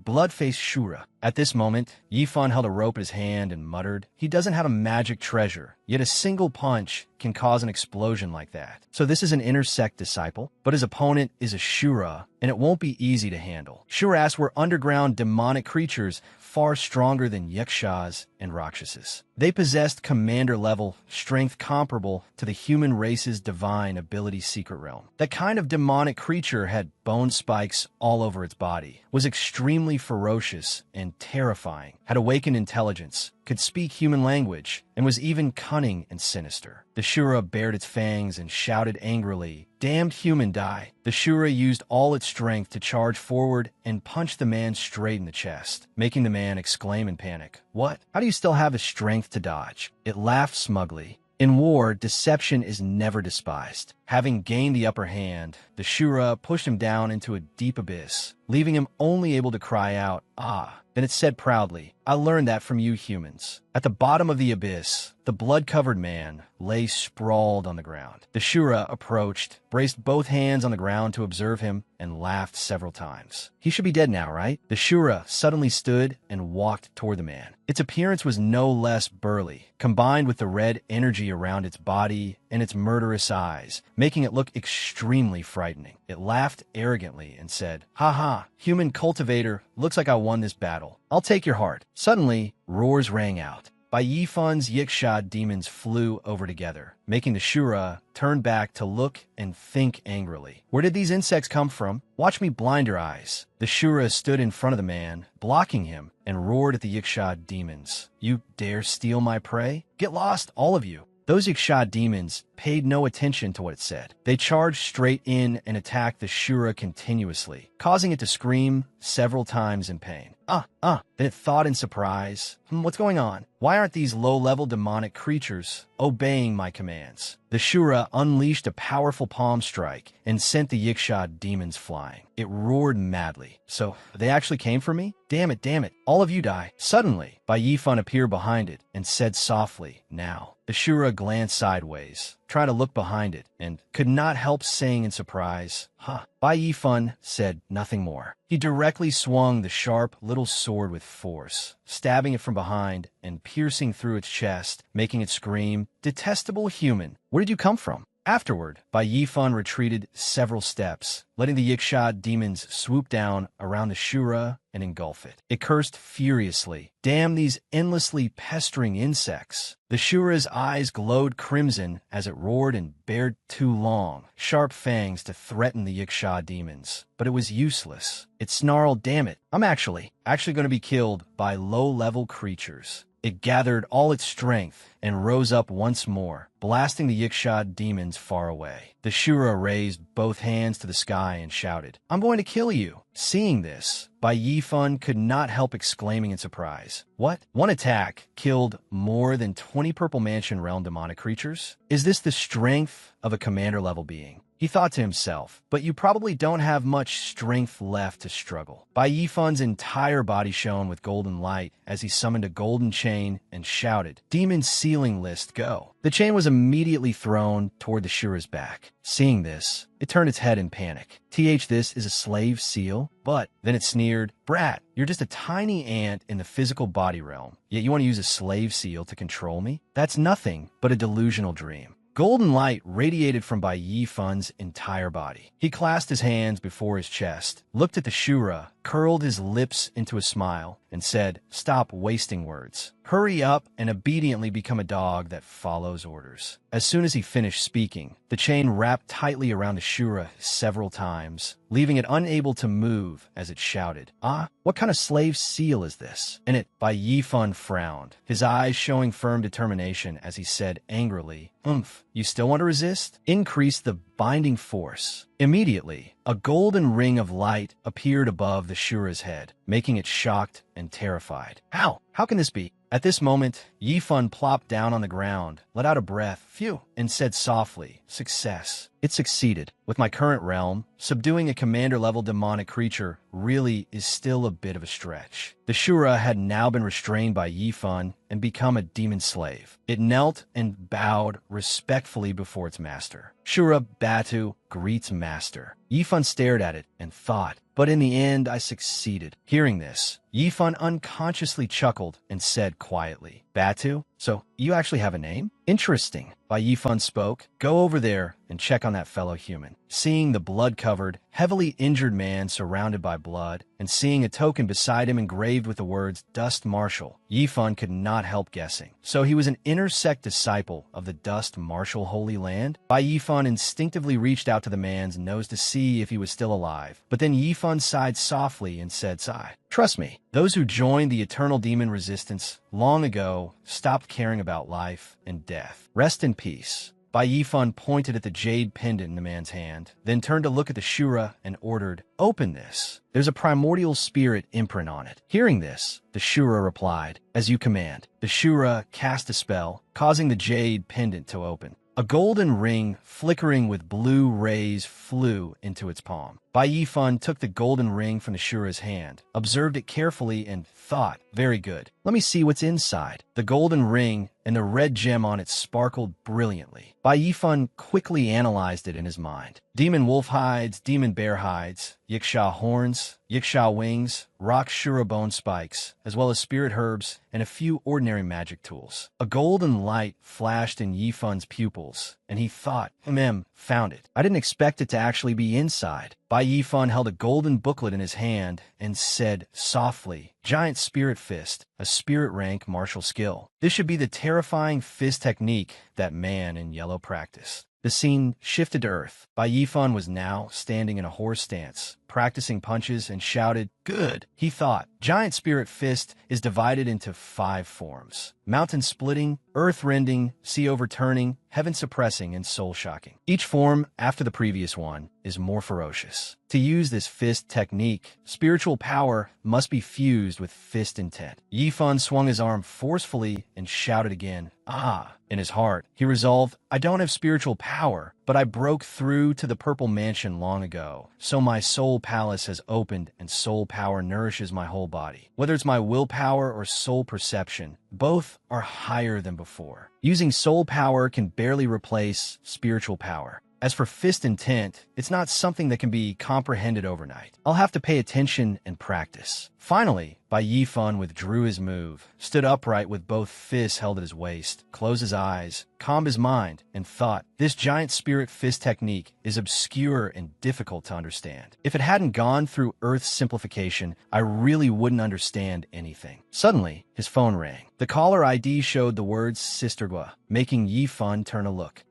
[SPEAKER 1] Blood-faced Shura. At this moment, Yifan held a rope in his hand and muttered, he doesn't have a magic treasure, yet a single punch can cause an explosion like that. So this is an intersect disciple, but his opponent is a Shura, and it won't be easy to handle. Shuras were underground demonic creatures far stronger than Yakshas and Rakshasas. They possessed commander-level strength comparable to the human race's divine ability secret realm. That kind of demonic creature had bone spikes all over its body, was extremely ferocious and terrifying, had awakened intelligence, could speak human language, and was even cunning and sinister. The Shura bared its fangs and shouted angrily, damned human die. The Shura used all its strength to charge forward and punch the man straight in the chest, making the man exclaim in panic, what? How do you still have the strength to dodge? It laughed smugly. In war, deception is never despised. Having gained the upper hand, the Shura pushed him down into a deep abyss, leaving him only able to cry out, ah. Then it said proudly, I learned that from you humans. At the bottom of the abyss, the blood-covered man lay sprawled on the ground. The Shura approached, braced both hands on the ground to observe him, and laughed several times. He should be dead now, right? The Shura suddenly stood and walked toward the man. Its appearance was no less burly, combined with the red energy around its body and its murderous eyes, making it look extremely frightening. It laughed arrogantly and said, ha ha, human cultivator, looks like I won this battle. I'll take your heart. Suddenly, roars rang out. Bai Yifan's Yiksha demons flew over together, making the Shura turn back to look and think angrily. Where did these insects come from? Watch me blind your eyes. The Shura stood in front of the man, blocking him, and roared at the Yiksha demons. You dare steal my prey? Get lost, all of you. Those Yiksha demons paid no attention to what it said. They charged straight in and attacked the Shura continuously, causing it to scream several times in pain. Then it thought in surprise, what's going on? Why aren't these low-level demonic creatures obeying my commands? The Shura unleashed a powerful palm strike and sent the Yiksha demons flying. It roared madly. So, they actually came for me? Damn it, all of you die. Suddenly, Bai Yifan appeared behind it and said softly, now. The Shura glanced sideways, trying to look behind it, and could not help saying in surprise, Bai Yifan said nothing more. He directly swung the sharp little sword with force, stabbing it from behind and piercing through its chest, making it scream, detestable human, where did you come from? Afterward, Bai Yifan retreated several steps, letting the Yiksha demons swoop down around the Shura and engulf it. It cursed furiously. Damn these endlessly pestering insects. The Shura's eyes glowed crimson as it roared and bared 2 long, sharp fangs to threaten the Yiksha demons. But it was useless. It snarled, damn it, I'm actually going to be killed by low-level creatures. It gathered all its strength and rose up once more, blasting the Yiksha demons far away. The Shura raised both hands to the sky and shouted, I'm going to kill you. Seeing this, Bai Yifan could not help exclaiming in surprise. What? One attack killed more than 20 Purple Mansion realm demonic creatures? Is this the strength of a commander-level being? he thought to himself, but you probably don't have much strength left to struggle. Bai Yifan's entire body shone with golden light as he summoned a golden chain and shouted, "Demon Sealing List, go." The chain was immediately thrown toward the Shura's back. Seeing this, it turned its head in panic. This is a slave seal? But then it sneered, "Brat, you're just a tiny ant in the physical body realm, yet you want to use a slave seal to control me? That's nothing but a delusional dream." Golden light radiated from Bai Yifan's entire body. He clasped his hands before his chest, looked at the Shura, curled his lips into a smile, and said, "Stop wasting words. Hurry up and obediently become a dog that follows orders." As soon as he finished speaking, the chain wrapped tightly around the Shura several times, leaving it unable to move as it shouted, "Ah, what kind of slave seal is this?" And Bai Yifan frowned, his eyes showing firm determination as he said angrily, you still want to resist? Increase the binding force." Immediately, a golden ring of light appeared above the Shura's head, making it shocked and terrified. How? How can this be? At this moment, Yifan plopped down on the ground, let out a breath, phew, and said softly, "Success. It succeeded. With my current realm, subduing a commander-level demonic creature really is still a bit of a stretch." The Shura had now been restrained by Yifan and become a demon slave. It knelt and bowed respectfully before its master. Shura Batu greets master. Yifan stared at it and thought, but in the end I succeeded. Hearing this, Yifan unconsciously chuckled and said quietly, "Batu? So you actually have a name? Interesting." Bai Yifan spoke, "Go over there and check on that fellow human." Seeing the blood-covered, heavily injured man surrounded by blood, and seeing a token beside him engraved with the words Dust Marshal, Yifan could not help guessing. So he was an inner sect disciple of the Dust Marshal Holy Land? Bai Yifan instinctively reached out to the man's nose to see if he was still alive, but then Yifan sighed softly and said, "Sigh. Trust me, those who joined the Eternal Demon Resistance long ago stopped caring about life and death. Rest in peace." Bai Yifan pointed at the jade pendant in the man's hand, then turned to look at the Shura and ordered, "Open this. There's a primordial spirit imprint on it." Hearing this, the Shura replied, "As you command." The Shura cast a spell, causing the jade pendant to open. A golden ring flickering with blue rays flew into its palm. Bai Yifan took the golden ring from the Shura's hand, observed it carefully, and thought, "Very good. Let me see what's inside." The golden ring and the red gem on it sparkled brilliantly. Bai Yifan quickly analyzed it in his mind. Demon wolf hides, demon bear hides, yiksha horns, yiksha wings, rock Shura bone spikes, as well as spirit herbs and a few ordinary magic tools. A golden light flashed in Yifan's pupils, and he thought, found it. I didn't expect it to actually be inside." Bai Yifan held a golden booklet in his hand and said softly, "Giant Spirit Fist, a spirit rank martial skill. This should be the terrifying fist technique that man in yellow practiced." The scene shifted to Earth. Bai Yifan was now standing in a horse stance, practicing punches, and shouted, "Good." He thought, Giant Spirit Fist is divided into 5 forms: mountain splitting, earth rending, sea overturning, heaven suppressing, and soul shocking. Each form, after the previous one, is more ferocious. To use this fist technique, spiritual power must be fused with fist intent. Yifan swung his arm forcefully and shouted again, "Ah." In his heart, he resolved, "I don't have spiritual power, but I broke through to the Purple Mansion long ago, so my soul palace has opened and soul power nourishes my whole body. Whether it's my willpower or soul perception, both are higher than before. Using soul power can barely replace spiritual power. As for fist intent, it's not something that can be comprehended overnight. I'll have to pay attention and practice." Finally, Bai Yifan withdrew his move, stood upright with both fists held at his waist, closed his eyes, calmed his mind, and thought, "This giant spirit fist technique is obscure and difficult to understand. If it hadn't gone through Earth's simplification, I really wouldn't understand anything." Suddenly, his phone rang. The caller ID showed the words Sister Gua, making Yifan turn a look.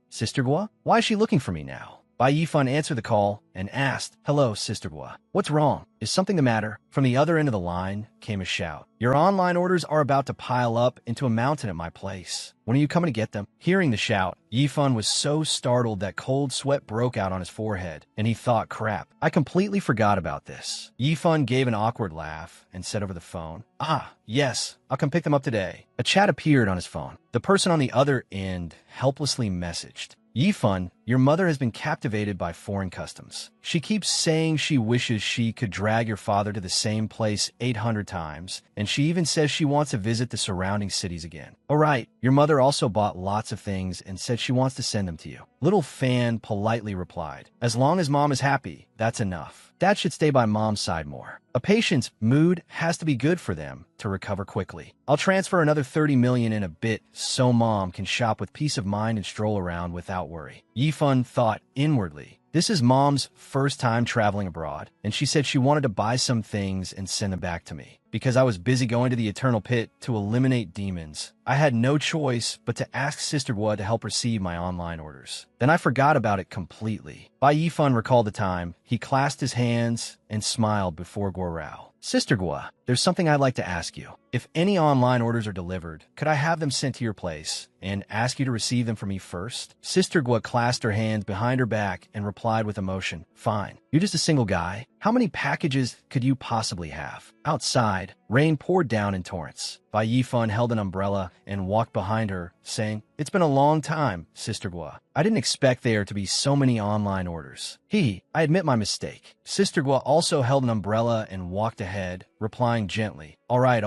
[SPEAKER 1] Sister Gua? Why is she looking for me now? Bai Yifan answered the call and asked, "Hello, Sister Gua. What's wrong? Is something the matter?" From the other end of the line came a shout. "Your online orders are about to pile up into a mountain at my place. When are you coming to get them?" Hearing the shout, Yifan was so startled that cold sweat broke out on his forehead, and he thought, "Crap, I completely forgot about this." Yifan gave an awkward laugh and said over the phone, "Ah, yes, I'll come pick them up today." A chat appeared on his phone. The person on the other end helplessly messaged, "Yifan, your mother has been captivated by foreign customs. She keeps saying she wishes she could drag your father to the same place 800 times, and she even says she wants to visit the surrounding cities again. Alright, your mother also bought lots of things and said she wants to send them to you. Little Fan politely replied, as long as mom is happy, that's enough. Dad should stay by mom's side more. A patient's mood has to be good for them to recover quickly. I'll transfer another 30 million in a bit so mom can shop with peace of mind and stroll around without worry. Yifan thought inwardly. This is mom's first time traveling abroad, and she said she wanted to buy some things and send them back to me. Because I was busy going to the Eternal Pit to eliminate demons, I had no choice but to ask Sister Gua to help receive my online orders. Then I forgot about it completely. Bai Yifan recalled the time. He clasped his hands and smiled before Guo Rao. Sister Gua, there's something I'd like to ask you. If any online orders are delivered, could I have them sent to your place and ask you to receive them for me first? Sister Gua clasped her hands behind her back and replied with emotion, fine. You're just a single guy. How many packages could you possibly have? Outside, rain poured down in torrents. Bai Yifan held an umbrella and walked behind her, saying, It's been a long time, Sister Gua. I didn't expect there to be so many online orders. I admit my mistake. Sister Gua also held an umbrella and walked ahead, replying gently, All right.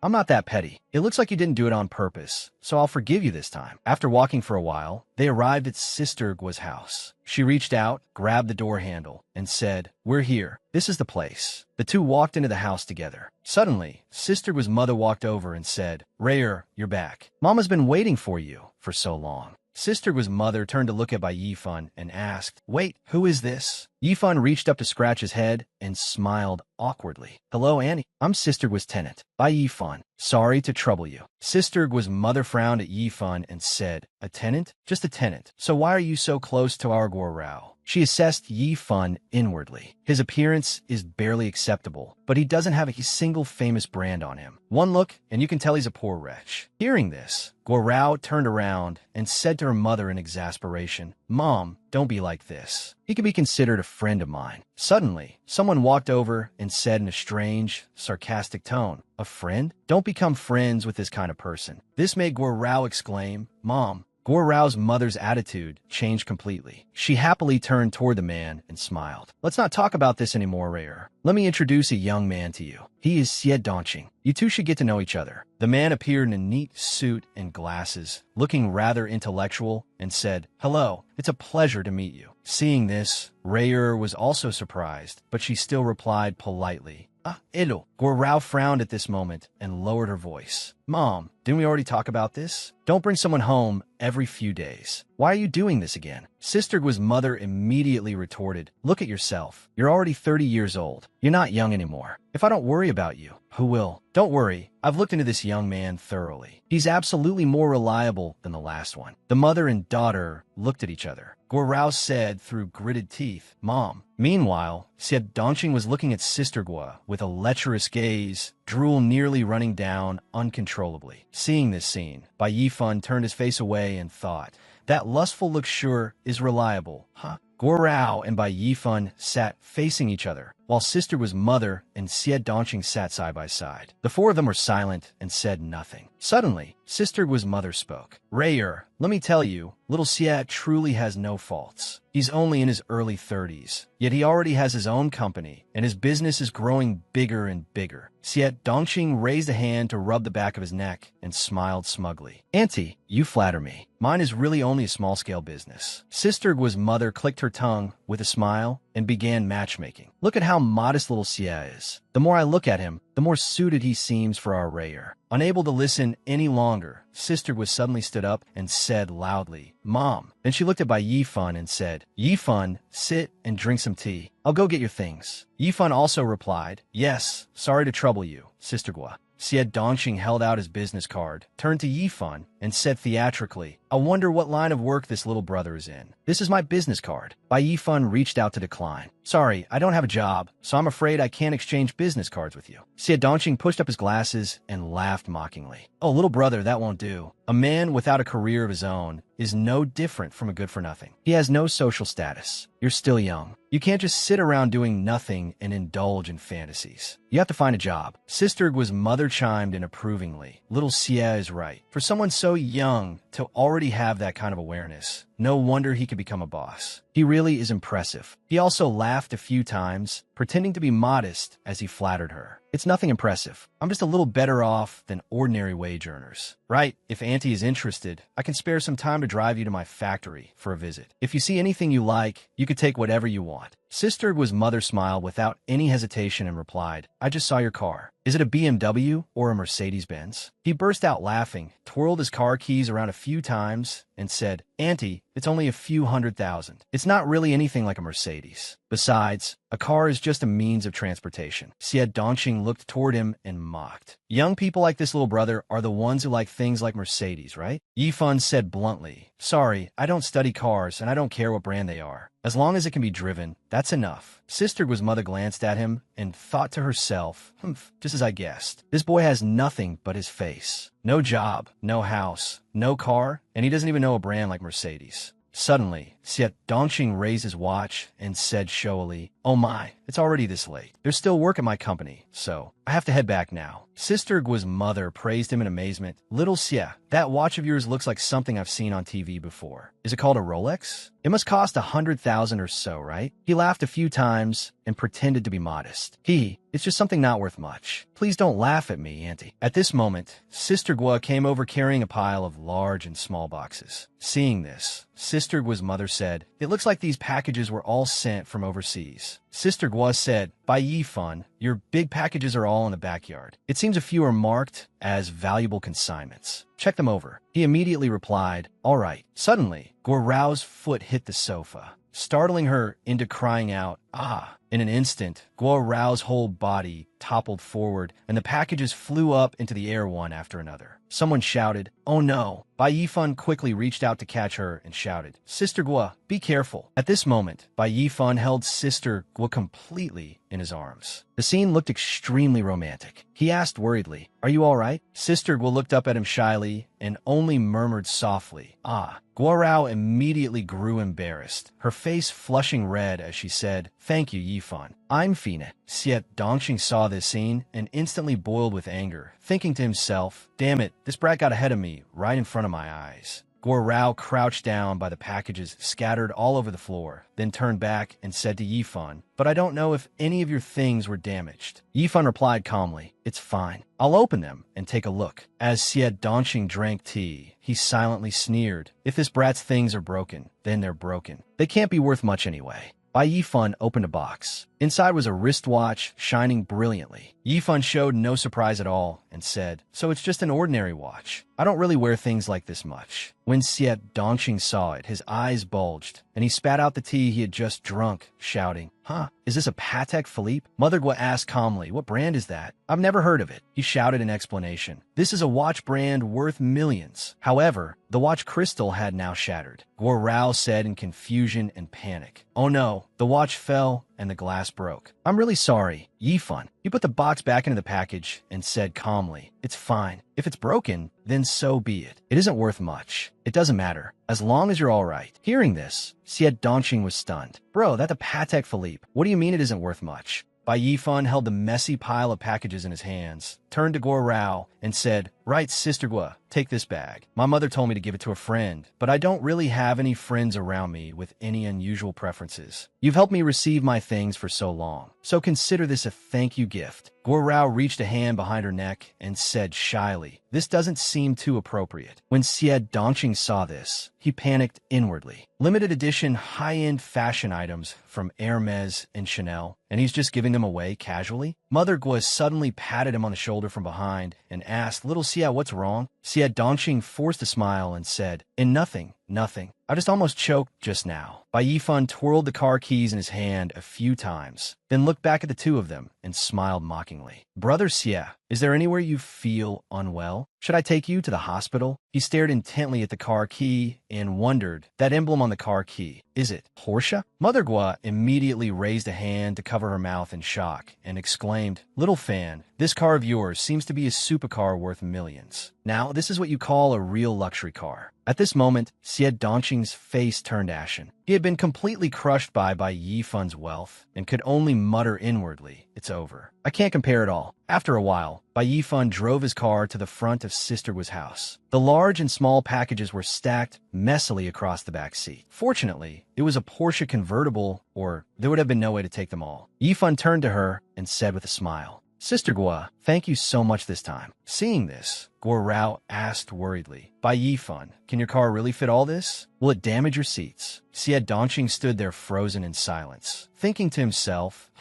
[SPEAKER 1] I'm not that petty. It looks like you didn't do it on purpose, so I'll forgive you this time. After walking for a while, they arrived at Sister Gua's house. She reached out, grabbed the door handle, and said, We're here. This is the place. The two walked into the house together. Suddenly, Sister Gua's mother walked over and said, Rayer, you're back. Mama's been waiting for you for so long. Sister Gua's mother turned to look at Bai Yifan and asked, Wait, who is this? Yifan reached up to scratch his head and smiled awkwardly. Hello, Annie. I'm Sister Gua's tenant. Bai Yifan. Sorry to trouble you. Sister Gua's mother frowned at Yifan and said, A tenant? Just a tenant. So why are you so close to our Guo Rao? She assessed Yifan inwardly. His appearance is barely acceptable, but he doesn't have a single famous brand on him. One look, and you can tell he's a poor wretch. Hearing this, Guo Rao turned around and said to her mother in exasperation, Mom, don't be like this. He can be considered a friend of mine. Suddenly, someone walked over and said in a strange, sarcastic tone, A friend? Don't become friends with this kind of person. This made Guo Rao exclaim, Mom. Guo Rao's mother's attitude changed completely. She happily turned toward the man and smiled. Let's not talk about this anymore, Rayer. Let me introduce a young man to you. He is Xie Dongqing. You two should get to know each other. The man appeared in a neat suit and glasses, looking rather intellectual, and said, Hello, it's a pleasure to meet you. Seeing this, Rayer was also surprised, but she still replied politely, Hello. Guo Rao frowned at this moment and lowered her voice. Mom, didn't we already talk about this? Don't bring someone home every few days. Why are you doing this again? Sister Gua's mother immediately retorted, Look at yourself. You're already 30 years old. You're not young anymore. If I don't worry about you, who will? Don't worry. I've looked into this young man thoroughly. He's absolutely more reliable than the last one. The mother and daughter looked at each other. Guo Rao said through gritted teeth, Mom. Meanwhile, Xie Dongqing was looking at Sister Gua with a lecherous gaze, drool nearly running down uncontrollably. Seeing this scene, Bai Yifan turned his face away and thought, That lustful look sure is reliable, huh? Guo Rao and Bai Yifan sat facing each other, while Sister Gua's mother and Xie Dongqing sat side by side. The four of them were silent and said nothing. Suddenly, Sister Gua's mother spoke. Rayer, let me tell you, little Xie truly has no faults. He's only in his early 30s, yet he already has his own company, and his business is growing bigger and bigger. Xie Dongqing raised a hand to rub the back of his neck and smiled smugly. Auntie, you flatter me. Mine is really only a small-scale business. Sister Gua's mother clicked her tongue with a smile and began matchmaking. Look at how modest little Xie is. The more I look at him, the more suited he seems for our Rayer. Unable to listen any longer, Sister Gua suddenly stood up and said loudly, Mom. Then she looked at Bai Yifan and said, Yifan, sit and drink some tea. I'll go get your things. Yifan also replied, Yes, sorry to trouble you, Sister Gua. Xie Dongqing held out his business card, turned to Yifan, and said theatrically, I wonder what line of work this little brother is in. This is my business card. Bai Yifan reached out to decline. Sorry, I don't have a job, so I'm afraid I can't exchange business cards with you. Xie Dongqing pushed up his glasses and laughed mockingly. Oh, little brother, that won't do. A man without a career of his own is no different from a good-for-nothing. He has no social status. You're still young. You can't just sit around doing nothing and indulge in fantasies. You have to find a job. Sister Gua's mother chimed in approvingly. Little Xie is right. For someone so young to already have that kind of awareness, no wonder he could become a boss. He really is impressive. He also laughed a few times, pretending to be modest as he flattered her. It's nothing impressive. I'm just a little better off than ordinary wage earners. Right, if Auntie is interested, I can spare some time to drive you to my factory for a visit. If you see anything you like, you could take whatever you want. Sister Gua's mother smiled without any hesitation and replied, I just saw your car. Is it a BMW or a Mercedes-Benz? He burst out laughing, twirled his car keys around a few times, and said, Auntie, it's only a few $100,000. It's not really anything like a Mercedes. Besides, a car is just a means of transportation. Xie Dongqing looked toward him and mocked. Young people like this little brother are the ones who like things like Mercedes, right? Yifan said bluntly, Sorry, I don't study cars and I don't care what brand they are. As long as it can be driven, that's enough. Sister Gua's mother glanced at him and thought to herself, just as I guessed. This boy has nothing but his face. No job, no house, no car, and he doesn't even know a brand like Mercedes. Suddenly, Xie Dongqing raised his watch and said showily, Oh my, it's already this late. There's still work at my company, so I have to head back now. Sister Gua's mother praised him in amazement. Little Xie, that watch of yours looks like something I've seen on TV before. Is it called a Rolex? It must cost 100,000 or so, right? He laughed a few times and pretended to be modest. It's just something not worth much. Please don't laugh at me, Auntie. At this moment, Sister Gua came over carrying a pile of large and small boxes. Seeing this, Sister Gua's mother said, It looks like these packages were all sent from overseas. Sister Gua said, By Yifan, your big packages are all in the backyard. It seems a few are marked as valuable consignments. Check them over. He immediately replied, All right. Suddenly, Guo Rao's foot hit the sofa, startling her into crying out, Ah! In an instant, Guo Rao's whole body toppled forward, and the packages flew up into the air one after another. Someone shouted, Oh no! Bai Yifan quickly reached out to catch her and shouted, Sister Gua, be careful. At this moment, Bai Yifan held Sister Gua completely in his arms. The scene looked extremely romantic. He asked worriedly, Are you all right? Sister Gua looked up at him shyly and only murmured softly, Ah. Guo Rao immediately grew embarrassed, her face flushing red as she said, Thank you, Yifan. I'm Fina. Xie Dongqing saw this scene and instantly boiled with anger, thinking to himself, Damn it, this brat got ahead of me right in front of my eyes. Guo Rao crouched down by the packages scattered all over the floor, then turned back and said to Yifan, But I don't know if any of your things were damaged. Yifan replied calmly, It's fine. I'll open them and take a look. As Xie Dongqing drank tea, he silently sneered, If this brat's things are broken, then they're broken. They can't be worth much anyway. Bai Yifan opened a box. Inside was a wristwatch shining brilliantly. Yifan showed no surprise at all and said, So it's just an ordinary watch. I don't really wear things like this much. When Xie Dongqing saw it, his eyes bulged, and he spat out the tea he had just drunk, shouting, Huh, is this a Patek Philippe? Mother Gua asked calmly, What brand is that? I've never heard of it. He shouted in explanation. This is a watch brand worth millions. However, the watch crystal had now shattered. Guo Rao said in confusion and panic. Oh no, the watch fell and the glass broke. I'm really sorry. Yifan. He put the box back into the package and said calmly, It's fine. If it's broken, then so be it. It isn't worth much. It doesn't matter, as long as you're all right. Hearing this, Xie Dongqing was stunned. Bro, that's a Patek Philippe. What do you mean it isn't worth much? Bai Yifan held the messy pile of packages in his hands, turned to Guo Rao, and said, Right, Sister Gua, take this bag. My mother told me to give it to a friend, but I don't really have any friends around me with any unusual preferences. You've helped me receive my things for so long, so consider this a thank you gift. Guo Rao reached a hand behind her neck and said shyly, This doesn't seem too appropriate. When Xie Dongqing saw this, he panicked inwardly. Limited edition high-end fashion items from Hermes and Chanel, and he's just giving them away casually? Mother Gua suddenly patted him on the shoulder from behind and asked, Little Xie, what's wrong? Xie Dongqing forced a smile and said, In nothing. Nothing. I just almost choked just now. Bai Yifan twirled the car keys in his hand a few times, then looked back at the two of them and smiled mockingly. Brother Xie, is there anywhere you feel unwell? Should I take you to the hospital? He stared intently at the car key and wondered, that emblem on the car key, is it Porsche? Mother Gua immediately raised a hand to cover her mouth in shock and exclaimed, Little fan, this car of yours seems to be a supercar worth millions. Now, this is what you call a real luxury car. At this moment, Xie Dongqing's face turned ashen. He had been completely crushed by Yifan's wealth and could only mutter inwardly, it's over. I can't compare it all. After a while, Bai Yifan drove his car to the front of Sister Gua's house. The large and small packages were stacked messily across the back seat. Fortunately, it was a Porsche convertible, or there would have been no way to take them all. Yifan turned to her and said with a smile, Sister Gua, thank you so much this time. Seeing this, Guo Rao asked worriedly, Bai Yifan, can your car really fit all this? Will it damage your seats? Xie Dongqing stood there frozen in silence, thinking to himself,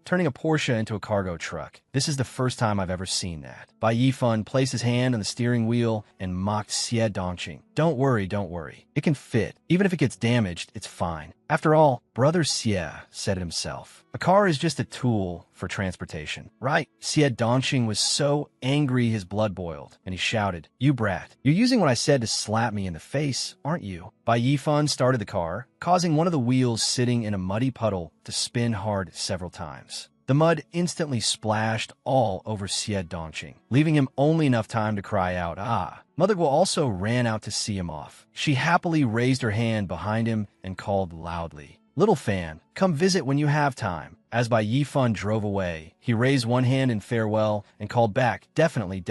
[SPEAKER 1] turning a Porsche into a cargo truck. This is the first time I've ever seen that. Bai Yifan placed his hand on the steering wheel and mocked Xie Dongqing. Don't worry. It can fit. Even if it gets damaged, it's fine. After all, Brother Xie said it himself. A car is just a tool for transportation, right? Xie Dongqing was so angry his blood boiled, and he shouted, You brat, you're using what I said to slap me in the face, aren't you? Bai Yifan started the car, causing one of the wheels sitting in a muddy puddle to spin hard several times. The mud instantly splashed all over Xie Dongqing, leaving him only enough time to cry out, ah. Mother Guo also ran out to see him off. She happily raised her hand behind him and called loudly, Little fan, come visit when you have time. As Bai Yifan drove away, he raised one hand in farewell and called back, Definitely.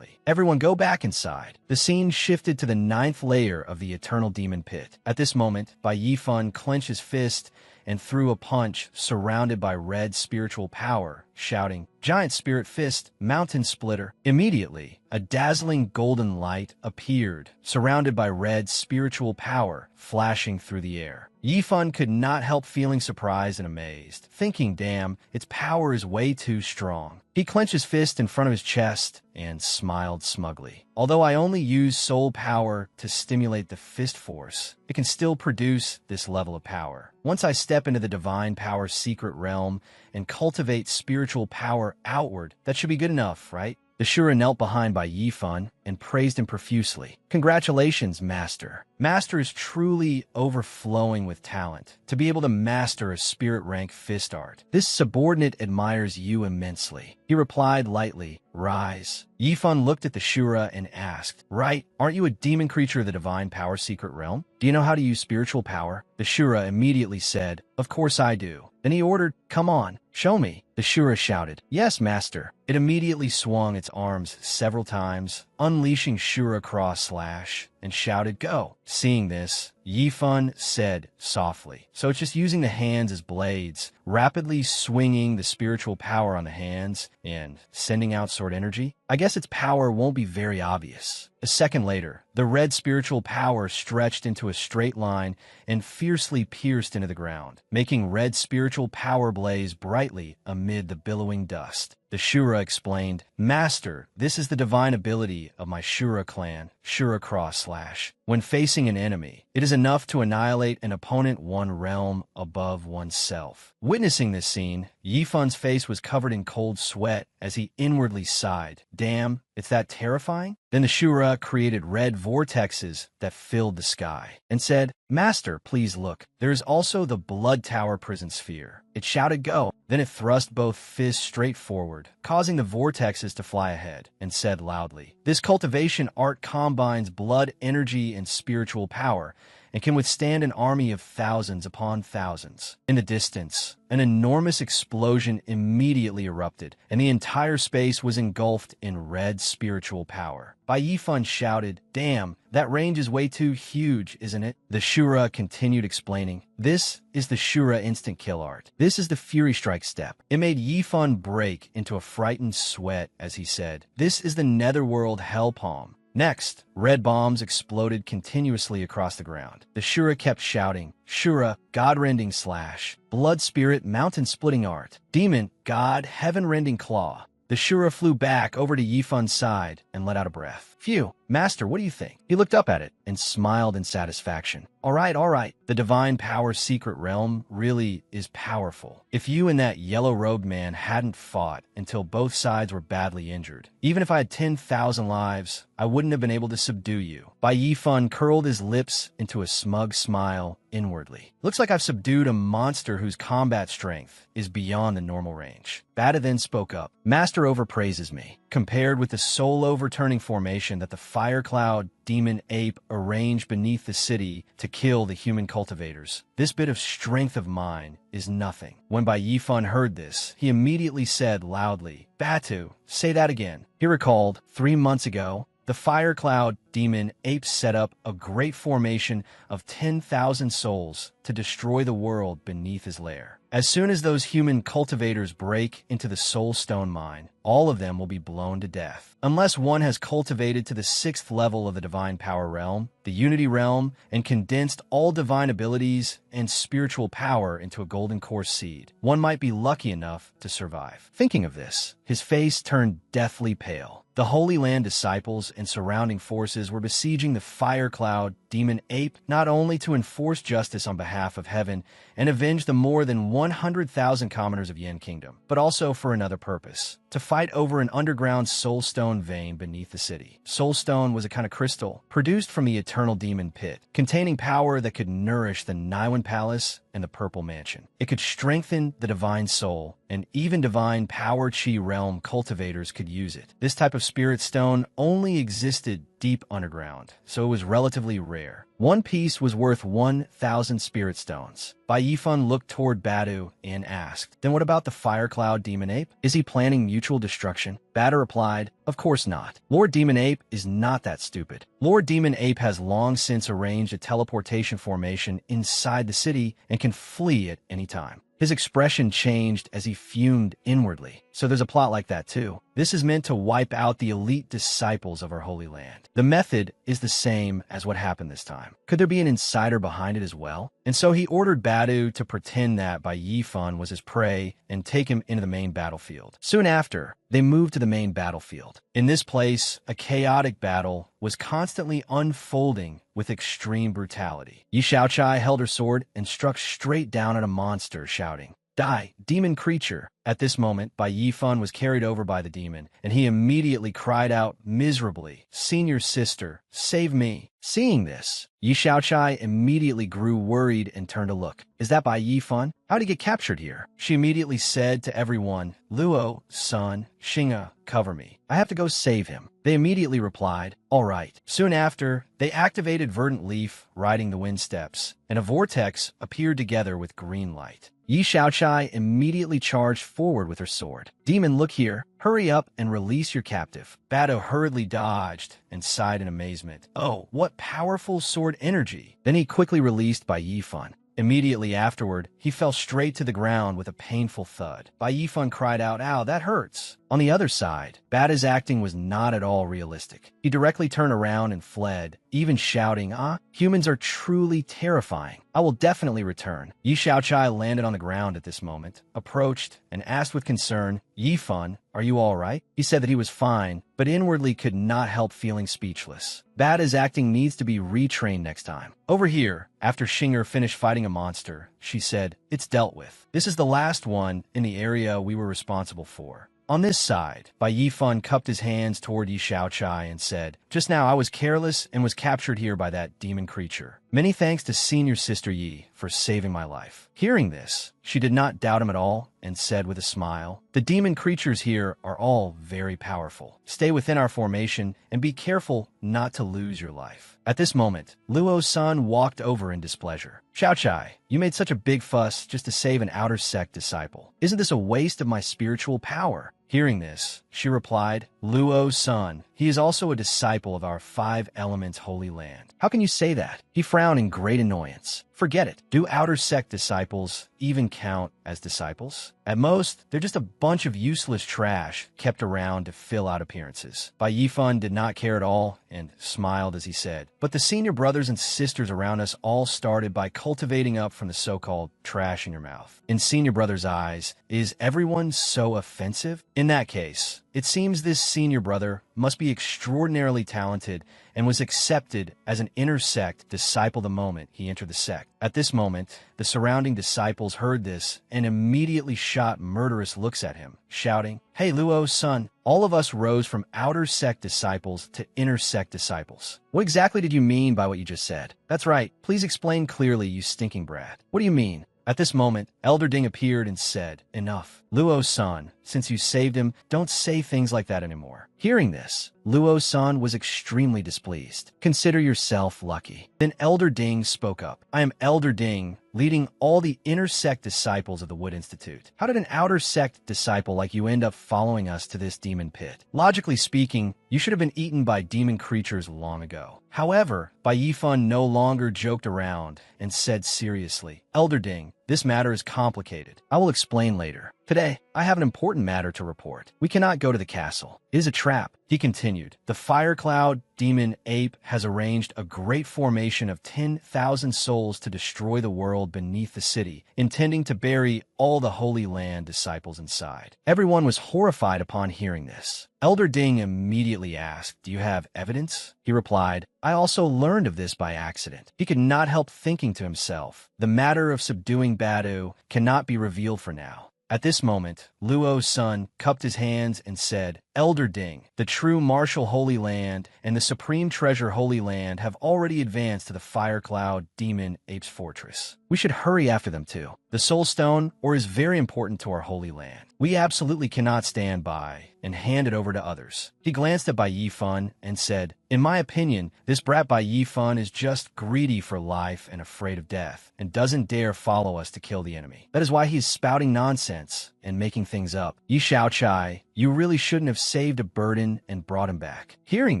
[SPEAKER 1] Everyone go back inside. The scene shifted to the 9th layer of the Eternal Demon Pit. At this moment, Bai Yifan clenched his fist and threw a punch surrounded by red spiritual power, shouting, Giant Spirit Fist, Mountain Splitter. Immediately, a dazzling golden light appeared, surrounded by red spiritual power flashing through the air. Yifan could not help feeling surprised and amazed, thinking, damn, its power is way too strong. He clenched his fist in front of his chest and smiled smugly. Although I only use soul power to stimulate the fist force, it can still produce this level of power. Once I step into the divine power secret realm and cultivate spiritual power outward, that should be good enough, right? The Shura knelt behind Bai Yifan and praised him profusely. Congratulations, Master. Master is truly overflowing with talent to be able to master a spirit rank fist art. This subordinate admires you immensely. He replied lightly, Rise. Yifan looked at the Shura and asked, Right, aren't you a demon creature of the divine power secret realm? Do you know how to use spiritual power? The Shura immediately said, Of course I do. Then he ordered, Come on, show me. The Shura shouted, Yes, Master. It immediately swung its arms several times, unleashing Shura Cross Slash, and shouted, Go. Seeing this, Yifan said softly, So it's just using the hands as blades, rapidly swinging the spiritual power on the hands and sending out sword energy? I guess its power won't be very obvious. A second later, the red spiritual power stretched into a straight line and fiercely pierced into the ground, making red spiritual power blaze brightly amid the billowing dust. The Shura explained, Master, this is the divine ability of my Shura clan, Shura Cross Slash. When facing an enemy, it is enough to annihilate an opponent one realm above oneself. Witnessing this scene, Yifan's face was covered in cold sweat as he inwardly sighed. Damn, it's that terrifying? Then the Shura created red vortexes that filled the sky and said, Master, please look. There is also the Blood Tower prison sphere. It shouted, Go. Then it thrust both fists straight forward, causing the vortexes to fly ahead, and said loudly, This cultivation art combines blood energy and spiritual power, and can withstand an army of thousands upon thousands. In the distance, an enormous explosion immediately erupted, and the entire space was engulfed in red spiritual power. Bai Yifan shouted, Damn, that range is way too huge, isn't it? The Shura continued explaining, This is the Shura instant kill art. This is the Fury Strike step. It made Yifan break into a frightened sweat as he said, This is the Netherworld Hell Palm. Next, red bombs exploded continuously across the ground. The Shura kept shouting, Shura, God-rending slash, Blood Spirit, Mountain-splitting art, Demon, God, Heaven-rending claw. The Shura flew back over to Yifun's side and let out a breath. Phew, Master, what do you think? He looked up at it and smiled in satisfaction. All right. The divine power's secret realm really is powerful. If you and that yellow-robed man hadn't fought until both sides were badly injured, even if I had 10,000 lives, I wouldn't have been able to subdue you. Bai Yifun curled his lips into a smug smile inwardly. Looks like I've subdued a monster whose combat strength is beyond the normal range. Bada then spoke up. Master overpraises me. Compared with the soul-overturning formation that the fire cloud demon ape arranged beneath the city to kill the human cultivators, this bit of strength of mine is nothing. When Bai Yifun heard this, he immediately said loudly, Batu, say that again. He recalled, 3 months ago, the fire cloud demon ape set up a great formation of 10,000 souls to destroy the world beneath his lair. As soon as those human cultivators break into the soul stone mine, all of them will be blown to death. Unless one has cultivated to the 6th level of the divine power realm, the unity realm, and condensed all divine abilities and spiritual power into a golden core seed, one might be lucky enough to survive. Thinking of this, his face turned deathly pale. The Holy Land disciples and surrounding forces were besieging the fire cloud demon ape not only to enforce justice on behalf of heaven and avenge the more than 100,000 commoners of Yen Kingdom, but also for another purpose, to fight over an underground soulstone vein beneath the city. Soulstone was a kind of crystal produced from the eternal demon pit, containing power that could nourish the Naiwan Palace and the Purple Mansion. It could strengthen the divine soul, and even divine power chi realm cultivators could use it. This type of spirit stone only existed deep underground, so it was relatively rare. One piece was worth 1,000 spirit stones. Bai Yifun looked toward Badu and asked, Then what about the fire cloud demon ape? Is he planning mutual destruction? Badu replied, Of course not. Lord Demon Ape is not that stupid. Lord Demon Ape has long since arranged a teleportation formation inside the city and can flee at any time. His expression changed as he fumed inwardly. So there's a plot like that too. This is meant to wipe out the elite disciples of our Holy Land. The method is the same as what happened this time. Could there be an insider behind it as well? And so he ordered Badu to pretend that Bai Yifun was his prey and take him into the main battlefield. Soon after, they moved to the main battlefield. In this place, a chaotic battle was constantly unfolding with extreme brutality. Yi Shaochai held her sword and struck straight down at a monster, shouting, Die, demon creature! At this moment, Bai Yifun was carried over by the demon, and he immediately cried out miserably, Senior sister, save me. Seeing this, Yi Shaochai immediately grew worried and turned to look. Is that Bai Yifun? How'd he get captured here? She immediately said to everyone, Luo, son, Xing'a, cover me. I have to go save him. They immediately replied, All right. Soon after, they activated Verdant Leaf, riding the wind steps, and a vortex appeared together with green light. Yi Shaochai immediately charged forward with her sword. Demon, look here. Hurry up and release your captive. Bado hurriedly dodged and sighed in amazement. Oh, what powerful sword energy. Then he quickly released Bai Yifun. Immediately afterward, he fell straight to the ground with a painful thud. Bai Yifun cried out, Ow, that hurts. On the other side, Bada's acting was not at all realistic. He directly turned around and fled, even shouting, humans are truly terrifying. I will definitely return. Yi Shaochai landed on the ground at this moment, approached, and asked with concern, Yifun, are you all right? He said that he was fine, but inwardly could not help feeling speechless. Bada's acting needs to be retrained next time. Over here, after Xing'er finished fighting a monster, she said, It's dealt with. This is the last one in the area we were responsible for. On this side, Bai Yifun cupped his hands toward Yi Shaochai and said, Just now I was careless and was captured here by that demon creature. Many thanks to Senior Sister Yi for saving my life. Hearing this, she did not doubt him at all and said with a smile, The demon creatures here are all very powerful. Stay within our formation and be careful not to lose your life. At this moment, Luo's son walked over in displeasure. Shaochai, you made such a big fuss just to save an outer sect disciple. Isn't this a waste of my spiritual power? Hearing this, she replied, Luo's son, he is also a disciple of our 5 elements holy land. How can you say that? He frowned in great annoyance. Forget it. Do outer sect disciples even count as disciples? At most, they're just a bunch of useless trash kept around to fill out appearances. Bai Yifan did not care at all and smiled as he said, but the senior brothers and sisters around us all started by cultivating up from the so-called trash in your mouth. In senior brother's eyes, is everyone so offensive? In that case, it seems this senior brother must be extraordinarily talented and was accepted as an inner sect disciple the moment he entered the sect. At this moment, the surrounding disciples heard this and immediately shot murderous looks at him, shouting, "Hey Luo's son, all of us rose from outer sect disciples to inner sect disciples. What exactly did you mean by what you just said? That's right, please explain clearly, you stinking brat. What do you mean?" At this moment, Elder Ding appeared and said, "Enough. Luo's son, since you saved him, don't say things like that anymore." Hearing this, Luo's son was extremely displeased. "Consider yourself lucky." Then Elder Ding spoke up. "I am Elder Ding, leading all the inner sect disciples of the Wood Institute. How did an outer sect disciple like you end up following us to this demon pit? Logically speaking, you should have been eaten by demon creatures long ago." However, Bai Yifan no longer joked around and said seriously, "Elder Ding, this matter is complicated. I will explain later. Today, I have an important matter to report. We cannot go to the castle. It is a trap." He continued, "The Fire Cloud Demon Ape has arranged a great formation of 10,000 souls to destroy the world beneath the city, intending to bury all the Holy Land disciples inside." Everyone was horrified upon hearing this. Elder Ding immediately asked, "Do you have evidence?" He replied, "I also learned of this by accident." He could not help thinking to himself, the matter of subduing Badu cannot be revealed for now. At this moment, Luo's son cupped his hands and said, "Elder Ding, the true martial Holy Land and the supreme treasure Holy Land have already advanced to the Fire Cloud Demon Ape's fortress. We should hurry after them too. The Soul Stone ore is very important to our Holy Land. We absolutely cannot stand by and hand it over to others." He glanced at Bai Yifan and said, "In my opinion, this brat Bai Yifan is just greedy for life and afraid of death, and doesn't dare follow us to kill the enemy. That is why he is spouting nonsense and making things up. Yi Shaochai, you really shouldn't have saved a burden and brought him back." Hearing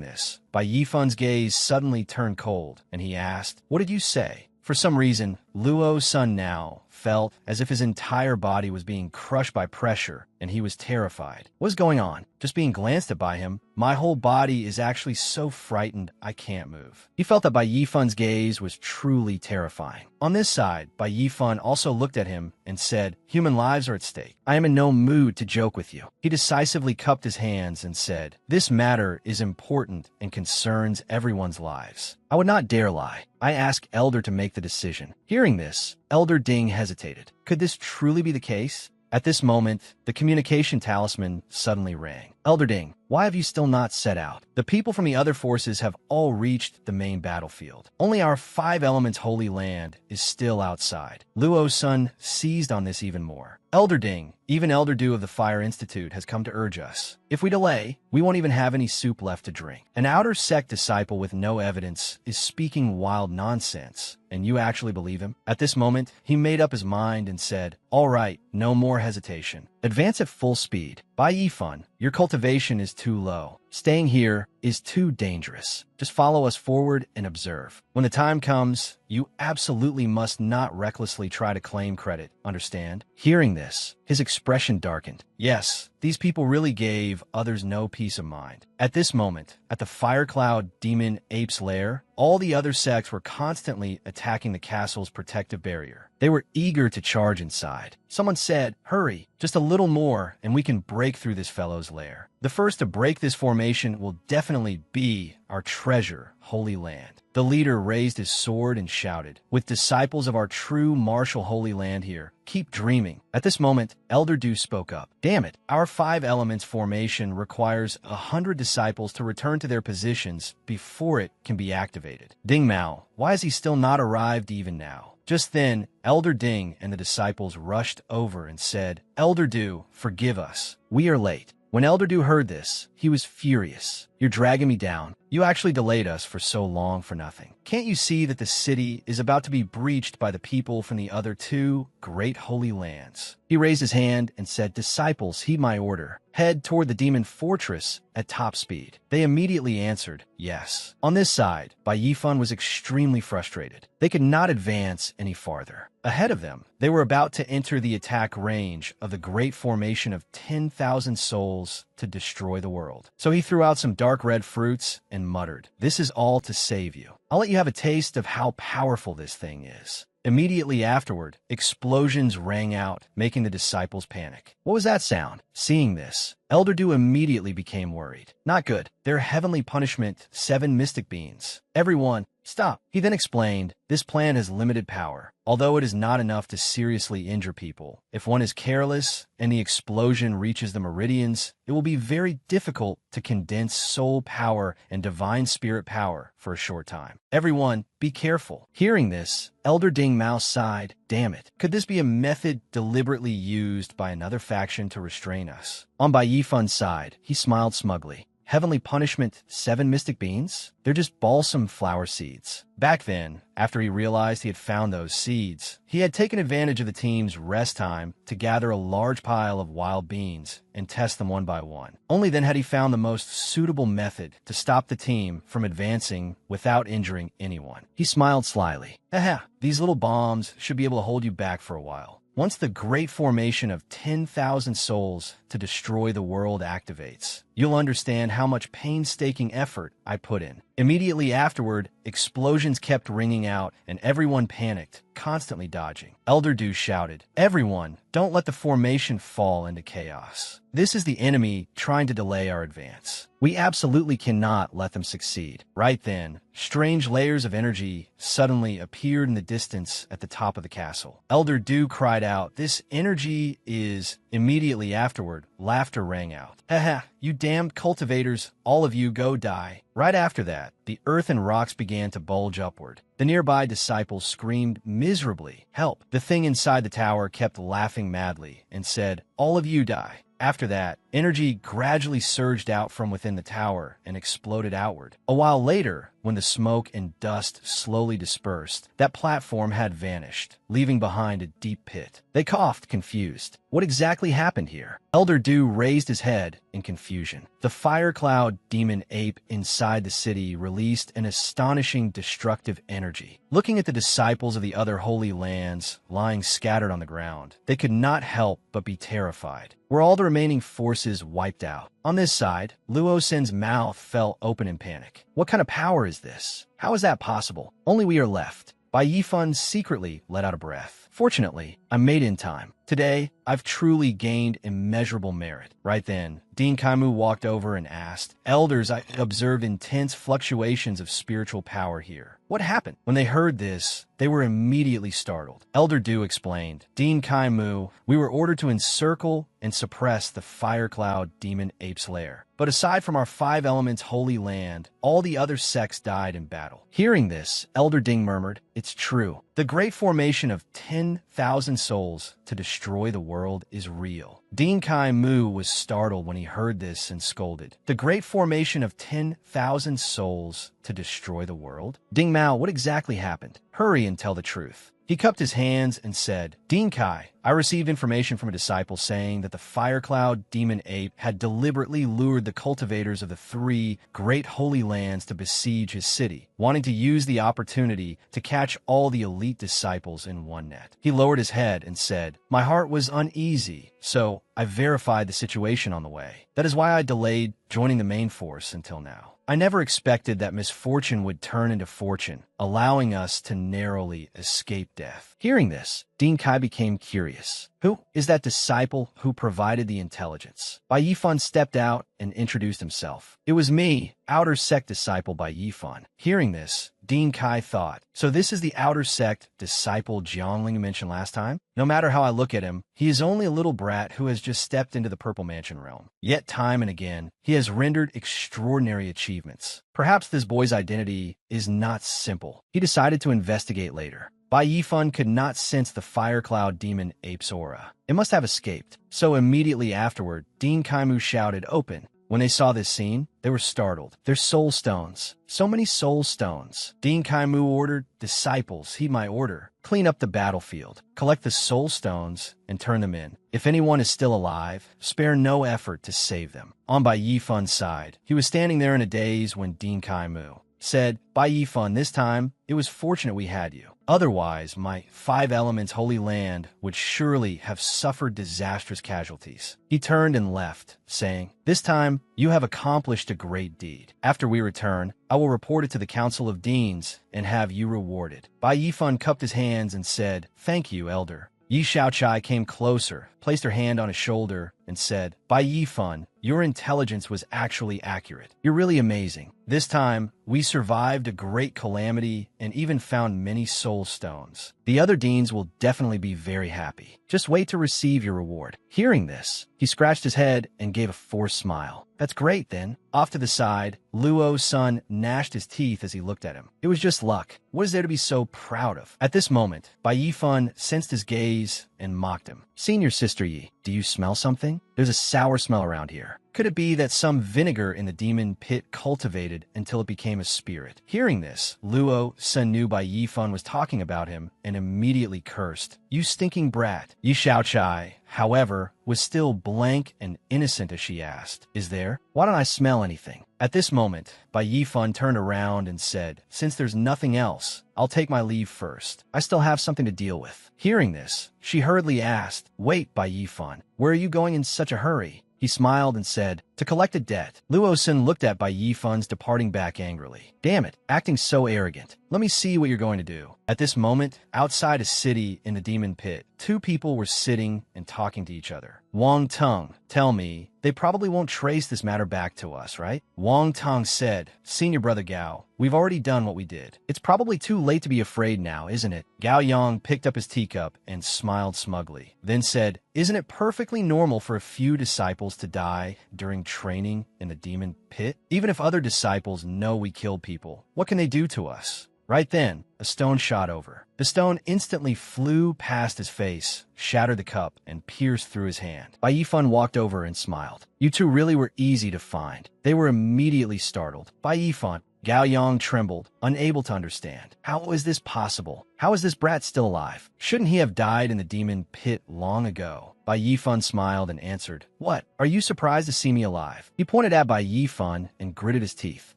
[SPEAKER 1] this, Bai Yifan's gaze suddenly turned cold, and he asked, "What did you say?" For some reason, Luo's son now felt as if his entire body was being crushed by pressure, and he was terrified. What's going on? Just being glanced at by him, my whole body is actually so frightened I can't move. He felt that Bai Yifan's gaze was truly terrifying. On this side, Bai Yifan also looked at him and said, "Human lives are at stake. I am in no mood to joke with you." He decisively cupped his hands and said, "This matter is important and concerns everyone's lives. I would not dare lie. I ask Elder to make the decision." Hearing this, Elder Ding hesitated. Could this truly be the case? At this moment, the communication talisman suddenly rang. "Elder Ding, why have you still not set out? The people from the other forces have all reached the main battlefield. Only our 5 elements Holy Land is still outside." Luo's son seized on this even more. "Elder Ding, even Elder Du of the Fire Institute has come to urge us. If we delay, we won't even have any soup left to drink. An outer sect disciple with no evidence is speaking wild nonsense, and you actually believe him?" At this moment, he made up his mind and said, "All right, no more hesitation. Advance at full speed. Bai Yifan, your cultivation is too low. Staying here is too dangerous. Just follow us forward and observe. When the time comes, you absolutely must not recklessly try to claim credit, understand?" Hearing this, his expression darkened. Yes, these people really gave others no peace of mind. At this moment, at the Fire Cloud Demon Ape's lair, all the other sects were constantly attacking the castle's protective barrier. They were eager to charge inside. Someone said, "Hurry, just a little more and we can break through this fellow's lair. The first to break this formation will definitely be our treasure, Holy Land." The leader raised his sword and shouted, "With disciples of our true martial Holy Land here, keep dreaming." At this moment, Elder Du spoke up. "Damn it, our 5 elements formation requires 100 disciples to return to their positions before it can be activated. Ding Mao, why has he still not arrived even now?" Just then, Elder Ding and the disciples rushed over and said, "Elder Du, forgive us. We are late." When Elder Du heard this, he was furious. You're dragging me down. You actually delayed us for so long for nothing. Can't you see that the city is about to be breached by the people from the other two great holy lands? He raised his hand and said, "Disciples, heed my order. Head toward the demon fortress at top speed." They immediately answered, "Yes." On this side, Bai Yifan was extremely frustrated. They could not advance any farther. Ahead of them, they were about to enter the attack range of the great formation of 10,000 souls to destroy the world. So he threw out some dark red fruits and muttered, "This is all to save you. I'll let you have a taste of how powerful this thing is." Immediately afterward, explosions rang out, making the disciples panic. What was that sound? Seeing this, Elder Du immediately became worried. Not good. Their heavenly punishment, 7 mystic beans. Everyone, stop. He then explained, this plan has limited power. Although it is not enough to seriously injure people, if one is careless and the explosion reaches the meridians, it will be very difficult to condense soul power and divine spirit power for a short time. Everyone, be careful. Hearing this, Elder Ding Mao sighed. Damn it. Could this be a method deliberately used by another faction to restrain us? On Bai Yifan's side, he smiled smugly. Heavenly punishment, 7 mystic beans? They're just balsam flower seeds. Back then, after he realized he had found those seeds, he had taken advantage of the team's rest time to gather a large pile of wild beans and test them one by one. Only then had he found the most suitable method to stop the team from advancing without injuring anyone. He smiled slyly. Haha, these little bombs should be able to hold you back for a while. Once the great formation of 10,000 souls to destroy the world activates, you'll understand how much painstaking effort I put in. Immediately afterward, explosions kept ringing out and everyone panicked, constantly dodging. Elder Du shouted, "Everyone, don't let the formation fall into chaos. This is the enemy trying to delay our advance. We absolutely cannot let them succeed." Right then, strange layers of energy suddenly appeared in the distance at the top of the castle. Elder Du cried out, "This energy is..." Immediately afterward, laughter rang out. Haha, you damned cultivators, all of you go die. Right after that, the earth and rocks began to bulge upward. The nearby disciples screamed miserably, "Help!" The thing inside the tower kept laughing madly and said, "All of you die." After that, energy gradually surged out from within the tower and exploded outward. A while later, when the smoke and dust slowly dispersed, that platform had vanished, leaving behind a deep pit. They coughed, confused. What exactly happened here? Elder Du raised his head in confusion. The fire cloud demon ape inside the city released an astonishing destructive energy. Looking at the disciples of the other holy lands lying scattered on the ground, they could not help but be terrified. Were all the remaining forces wiped out? On this side, Luo Sen's mouth fell open in panic. What kind of power is this? How is that possible? Only we are left. Bai Yifan secretly let out a breath. Fortunately, I made it in time. Today, I've truly gained immeasurable merit. Right then, Dean Kaimu walked over and asked, "Elders, I observed intense fluctuations of spiritual power here. What happened?" When they heard this, they were immediately startled. Elder Du explained, "Dean Kaimu, we were ordered to encircle and suppress the fire cloud demon ape's lair. But aside from our 5 elements holy land, all the other sects died in battle." Hearing this, Elder Ding murmured, "It's true. The great formation of 10,000 souls to destroy the world is real." Dean Kai Mu was startled when he heard this and scolded. "The great formation of 10,000 souls to destroy the world? Ding Mao, what exactly happened? Hurry and tell the truth." He cupped his hands and said, "Dean Kai, I received information from a disciple saying that the Fire Cloud Demon Ape had deliberately lured the cultivators of the 3 great holy lands to besiege his city, wanting to use the opportunity to catch all the elite disciples in one net." He lowered his head and said, "My heart was uneasy, so I verified the situation on the way. That is why I delayed joining the main force until now. I never expected that misfortune would turn into fortune, allowing us to narrowly escape death." Hearing this, Dean Kai became curious. Who is that disciple who provided the intelligence? Bai Yifan stepped out and introduced himself. "It was me, Outer Sect disciple Bai Yifan." Hearing this, Dean Kai thought, so this is the Outer Sect disciple Jiangling mentioned last time? No matter how I look at him, he is only a little brat who has just stepped into the Purple Mansion realm. Yet time and again, he has rendered extraordinary achievements. Perhaps this boy's identity is not simple. He decided to investigate later. Bai Yifan could not sense the Fire Cloud Demon Ape's aura. It must have escaped. So immediately afterward, Dean Kaimu shouted, "Open." When they saw this scene, they were startled. They're soul stones. So many soul stones. Dean Kaimu ordered, "Disciples, heed my order. Clean up the battlefield. Collect the soul stones and turn them in. If anyone is still alive, spare no effort to save them." On Bai Yifun's side, he was standing there in a daze when Dean Kaimu said, "Bai Yifun, this time, it was fortunate we had you. Otherwise, my 5 elements holy land would surely have suffered disastrous casualties." He turned and left, saying, "This time, you have accomplished a great deed. After we return, I will report it to the Council of Deans and have you rewarded." Bai Yifun cupped his hands and said, "Thank you, Elder." Yi Xiaochai came closer, placed her hand on his shoulder, and said, "Bai Yifun, your intelligence was actually accurate. You're really amazing. This time, we survived a great calamity and even found many soul stones. The other deans will definitely be very happy. Just wait to receive your reward." Hearing this, he scratched his head and gave a forced smile. "That's great, then." Off to the side, Luo's son gnashed his teeth as he looked at him. It was just luck. What is there to be so proud of? At this moment, Bai Yifun sensed his gaze and mocked him. "Senior Sister Yi, do you smell something? There's a sour smell around here. Could it be that some vinegar in the demon pit cultivated until it became a spirit?" Hearing this, Luo Sun knew Bai Yifun was talking about him and immediately cursed. "You stinking brat." Yi Xiaochai, however, was still blank and innocent as she asked, "Is there? Why don't I smell anything?" At this moment, Bai Yifun turned around and said, "Since there's nothing else, I'll take my leave first. I still have something to deal with." Hearing this, she hurriedly asked, "Wait, Bai Yifun, where are you going in such a hurry?" He smiled and said, "To collect a debt." Luo Sun looked at Bai Yifun's departing back angrily. "Damn it, acting so arrogant. Let me see what you're going to do." At this moment, outside a city in the demon pit, 2 people were sitting and talking to each other. Wang Tung, "Tell me, they probably won't trace this matter back to us, right?" Wang Tung said, "Senior Brother Gao, we've already done what we did. It's probably too late to be afraid now, isn't it?" Gao Yang picked up his teacup and smiled smugly, then said, "Isn't it perfectly normal for a few disciples to die during training in the demon pit? Even if other disciples know we killed people, what can they do to us?" Right then, a stone shot over. The stone instantly flew past his face, shattered the cup, and pierced through his hand. Bai Yifun walked over and smiled. "You two really were easy to find." They were immediately startled. "Bai Yifun," Gao Yang trembled, unable to understand. "How is this possible? How is this brat still alive? Shouldn't he have died in the demon pit long ago?" Bai Yifun smiled and answered, "What? Are you surprised to see me alive?" He pointed at Bai Yifun and gritted his teeth.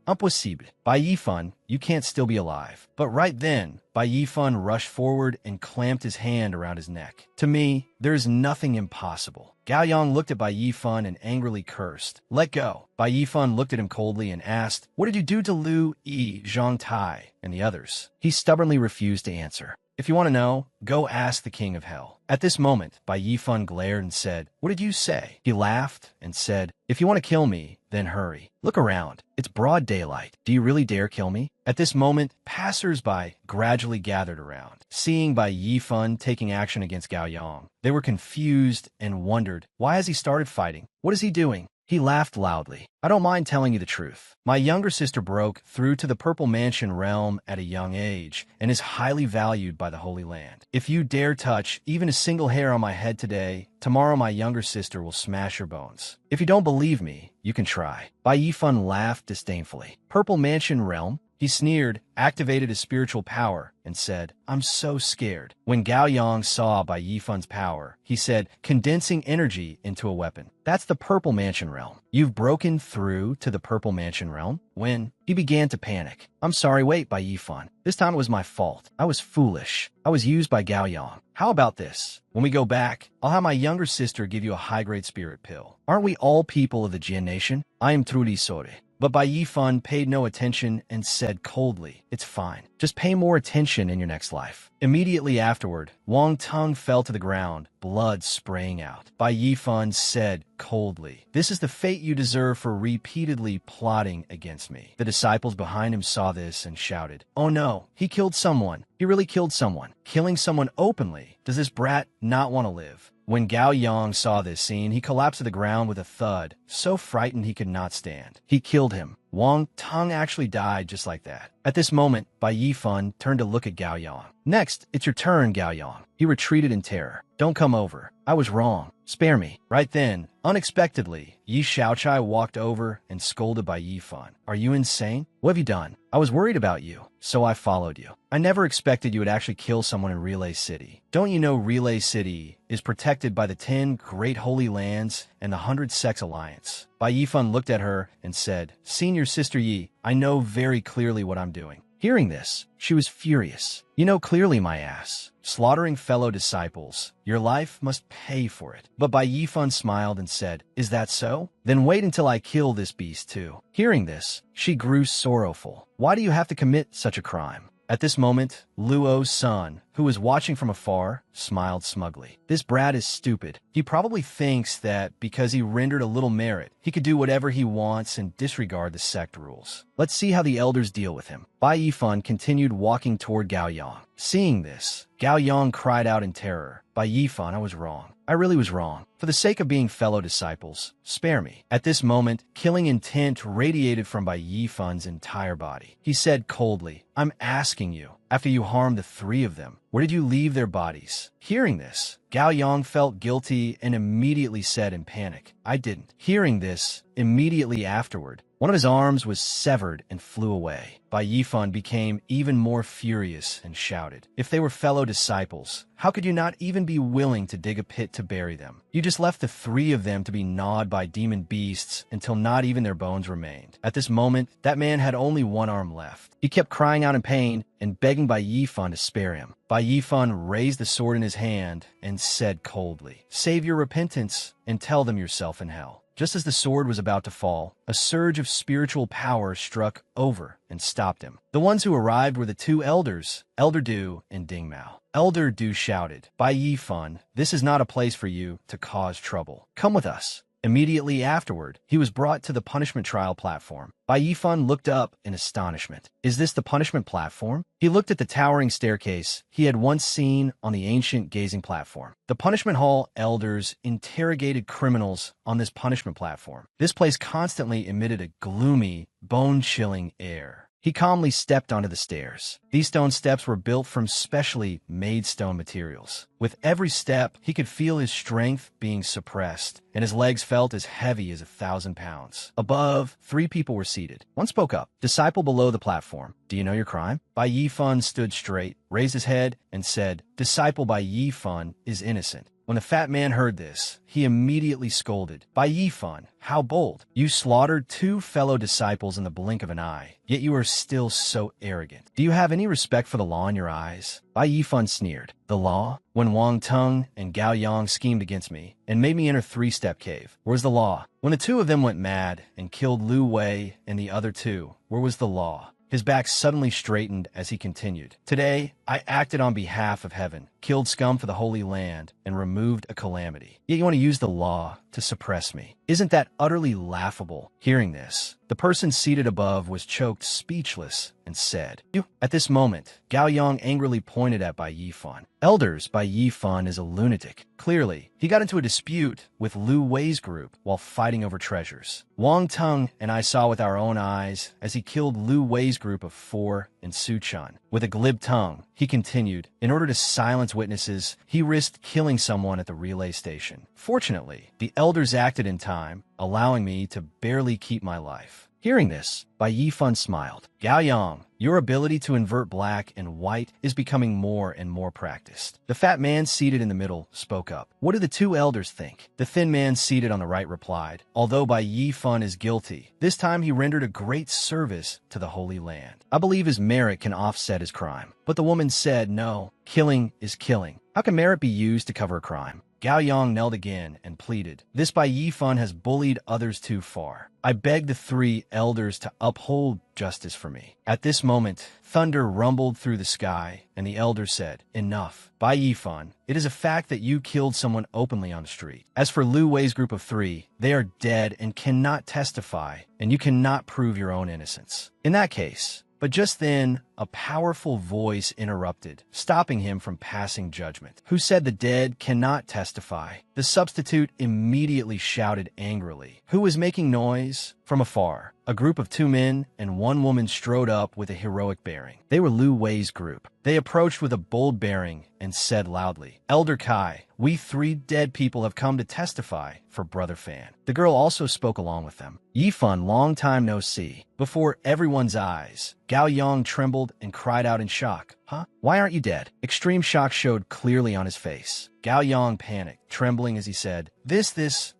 [SPEAKER 1] "Impossible. Bai Yifun, you can't still be alive." But right then, Bai Yifun rushed forward and clamped his hand around his neck. "To me, there is nothing impossible." Gao Yang looked at Bai Yifun and angrily cursed. "Let go." Bai Yifun looked at him coldly and asked, "What did you do to Lu, Yi, Zhang Tai, and the others?" He stubbornly refused to answer. "If you want to know, go ask the King of Hell." At this moment, Bai Yifun glared and said, "What did you say?" He laughed and said, "If you want to kill me, then hurry. Look around. It's broad daylight. Do you really dare kill me?" At this moment, passers-by gradually gathered around. Seeing Bai Yifun taking action against Gao Yang, they were confused and wondered, why has he started fighting? What is he doing? He laughed loudly. "I don't mind telling you the truth. My younger sister broke through to the Purple Mansion realm at a young age and is highly valued by the Holy Land. If you dare touch even a single hair on my head today, tomorrow my younger sister will smash your bones. If you don't believe me, you can try." Bai Yifun laughed disdainfully. "Purple Mansion realm?" He sneered, activated his spiritual power, and said, "I'm so scared." When Gao Yang saw Bai Yifun's power, he said, "Condensing energy into a weapon. That's the Purple Mansion realm. You've broken through to the Purple Mansion realm?" When he began to panic. "I'm sorry, wait, Bai Yifun. This time it was my fault. I was foolish. I was used by Gao Yang. How about this? When we go back, I'll have my younger sister give you a high-grade spirit pill. Aren't we all people of the Jian Nation? I am truly sorry." But Bai Yifun paid no attention and said coldly, "It's fine. Just pay more attention in your next life." Immediately afterward, Wang Tung fell to the ground, blood spraying out. Bai Yifun said coldly, "This is the fate you deserve for repeatedly plotting against me." The disciples behind him saw this and shouted, "Oh no, he killed someone. He really killed someone. Killing someone openly. Does this brat not want to live?" When Gao Yang saw this scene, he collapsed to the ground with a thud, so frightened he could not stand. He killed him. Wang Tung actually died just like that. At this moment, Bai Yifun turned to look at Gao Yang. "Next, it's your turn, Gao Yang." He retreated in terror. "Don't come over. I was wrong. Spare me." Right then, unexpectedly, Yi Xiaochai walked over and scolded by Yi Fan. Are you insane? What have you done? I was worried about you, so I followed you. I never expected you would actually kill someone in Relay City. Don't you know Relay City is protected by the 10 Great Holy Lands and the 100 Sex Alliance? Bai Yifan looked at her and said, Senior Sister Yi, I know very clearly what I'm doing. Hearing this, she was furious. You know clearly, my ass. Slaughtering fellow disciples. Your life must pay for it. But Bai Yifan smiled and said, Is that so? Then wait until I kill this beast too. Hearing this, she grew sorrowful. Why do you have to commit such a crime? At this moment, Luo's son, who was watching from afar, smiled smugly. This brat is stupid. He probably thinks that because he rendered a little merit, he could do whatever he wants and disregard the sect rules. Let's see how the elders deal with him. Bai Yifan continued walking toward Gao Yang. Seeing this, Gao Yang cried out in terror. Bai Yifan, I was wrong. I really was wrong. For the sake of being fellow disciples, spare me. At this moment, killing intent radiated from Bai Yifan's entire body. He said coldly, I'm asking you, after you harmed the 3 of them, where did you leave their bodies? Hearing this, Gao Yang felt guilty and immediately said in panic, I didn't. Hearing this, immediately afterward, one of his arms was severed and flew away. Bai Yifan became even more furious and shouted, If they were fellow disciples, how could you not even be willing to dig a pit to bury them? You just left the 3 of them to be gnawed by demon beasts until not even their bones remained. At this moment, that man had only 1 arm left. He kept crying out in pain and begging Bai Yifan to spare him. Bai Yifan raised the sword in his hand and said coldly, Save your repentance and tell them yourself in hell. Just as the sword was about to fall, a surge of spiritual power struck over and stopped him. The ones who arrived were the 2 elders, Elder Du and Ding Mao. Elder Du shouted, Bai Yifan, this is not a place for you to cause trouble. Come with us. Immediately afterward, he was brought to the punishment trial platform. Bai Yifan looked up in astonishment. Is this the punishment platform? He looked at the towering staircase he had once seen on the ancient gazing platform. The punishment hall elders interrogated criminals on this punishment platform. This place constantly emitted a gloomy, bone-chilling air. He calmly stepped onto the stairs. These stone steps were built from specially made stone materials. With every step, he could feel his strength being suppressed, and his legs felt as heavy as 1,000 pounds. Above, 3 people were seated. One spoke up. Disciple below the platform. Do you know your crime? Bai Yifan stood straight, raised his head, and said, Disciple Bai Yifan is innocent. When the fat man heard this, he immediately scolded, Bai Yifan, how bold! You slaughtered 2 fellow disciples in the blink of an eye, yet you are still so arrogant. Do you have any respect for the law in your eyes? Bai Yifan sneered. The law? When Wang Tung and Gao Yang schemed against me and made me enter 3-step cave, where's the law? When the 2 of them went mad and killed Lu Wei and the other 2, where was the law? His back suddenly straightened as he continued. Today, I acted on behalf of heaven, killed scum for the Holy Land, and removed a calamity. Yet you want to use the law to suppress me. Isn't that utterly laughable? Hearing this, the person seated above was choked speechless and said, You. At this moment, Gao Yang angrily pointed at Bai Yifan. Elders, Bai Yifan is a lunatic. Clearly, he got into a dispute with Lu Wei's group while fighting over treasures. Wang Tung and I saw with our own eyes as he killed Lu Wei's group of 4 in Suchan. With a glib tongue, he continued, in order to silence witnesses, he risked killing someone at the relay station. Fortunately, the elders acted in time, allowing me to barely keep my life. Hearing this, Bai Yifan smiled. Gao Yang, your ability to invert black and white is becoming more and more practiced. The fat man seated in the middle spoke up. What do the 2 elders think? The thin man seated on the right replied, Although Bai Yifan is guilty, this time he rendered a great service to the Holy Land. I believe his merit can offset his crime. But the woman said, No, killing is killing. How can merit be used to cover a crime? Gao Yang knelt again and pleaded, This Bai Yifan has bullied others too far. I beg the 3 elders to uphold justice for me. At this moment, thunder rumbled through the sky, and the elder said, Enough. Bai Yifan, it is a fact that you killed someone openly on the street. As for Lu Wei's group of 3, they are dead and cannot testify, and you cannot prove your own innocence. In that case, but just then, a powerful voice interrupted, stopping him from passing judgment. Who said the dead cannot testify? The substitute immediately shouted angrily. Who was making noise? From afar, a group of 2 men and 1 woman strode up with a heroic bearing. They were Lu Wei's group. They approached with a bold bearing and said loudly, Elder Kai, We 3 dead people have come to testify for Brother Fan. The girl also spoke along with them. Yifan, long time no see. Before everyone's eyes, Gao Yang trembled and cried out in shock. Huh? Why aren't you dead? Extreme shock showed clearly on his face. Gao Yang panicked, trembling as he said,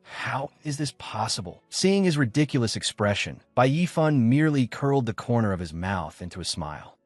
[SPEAKER 1] how is this possible? Seeing his ridiculous expression, Bai Yifan merely curled the corner of his mouth into a smile.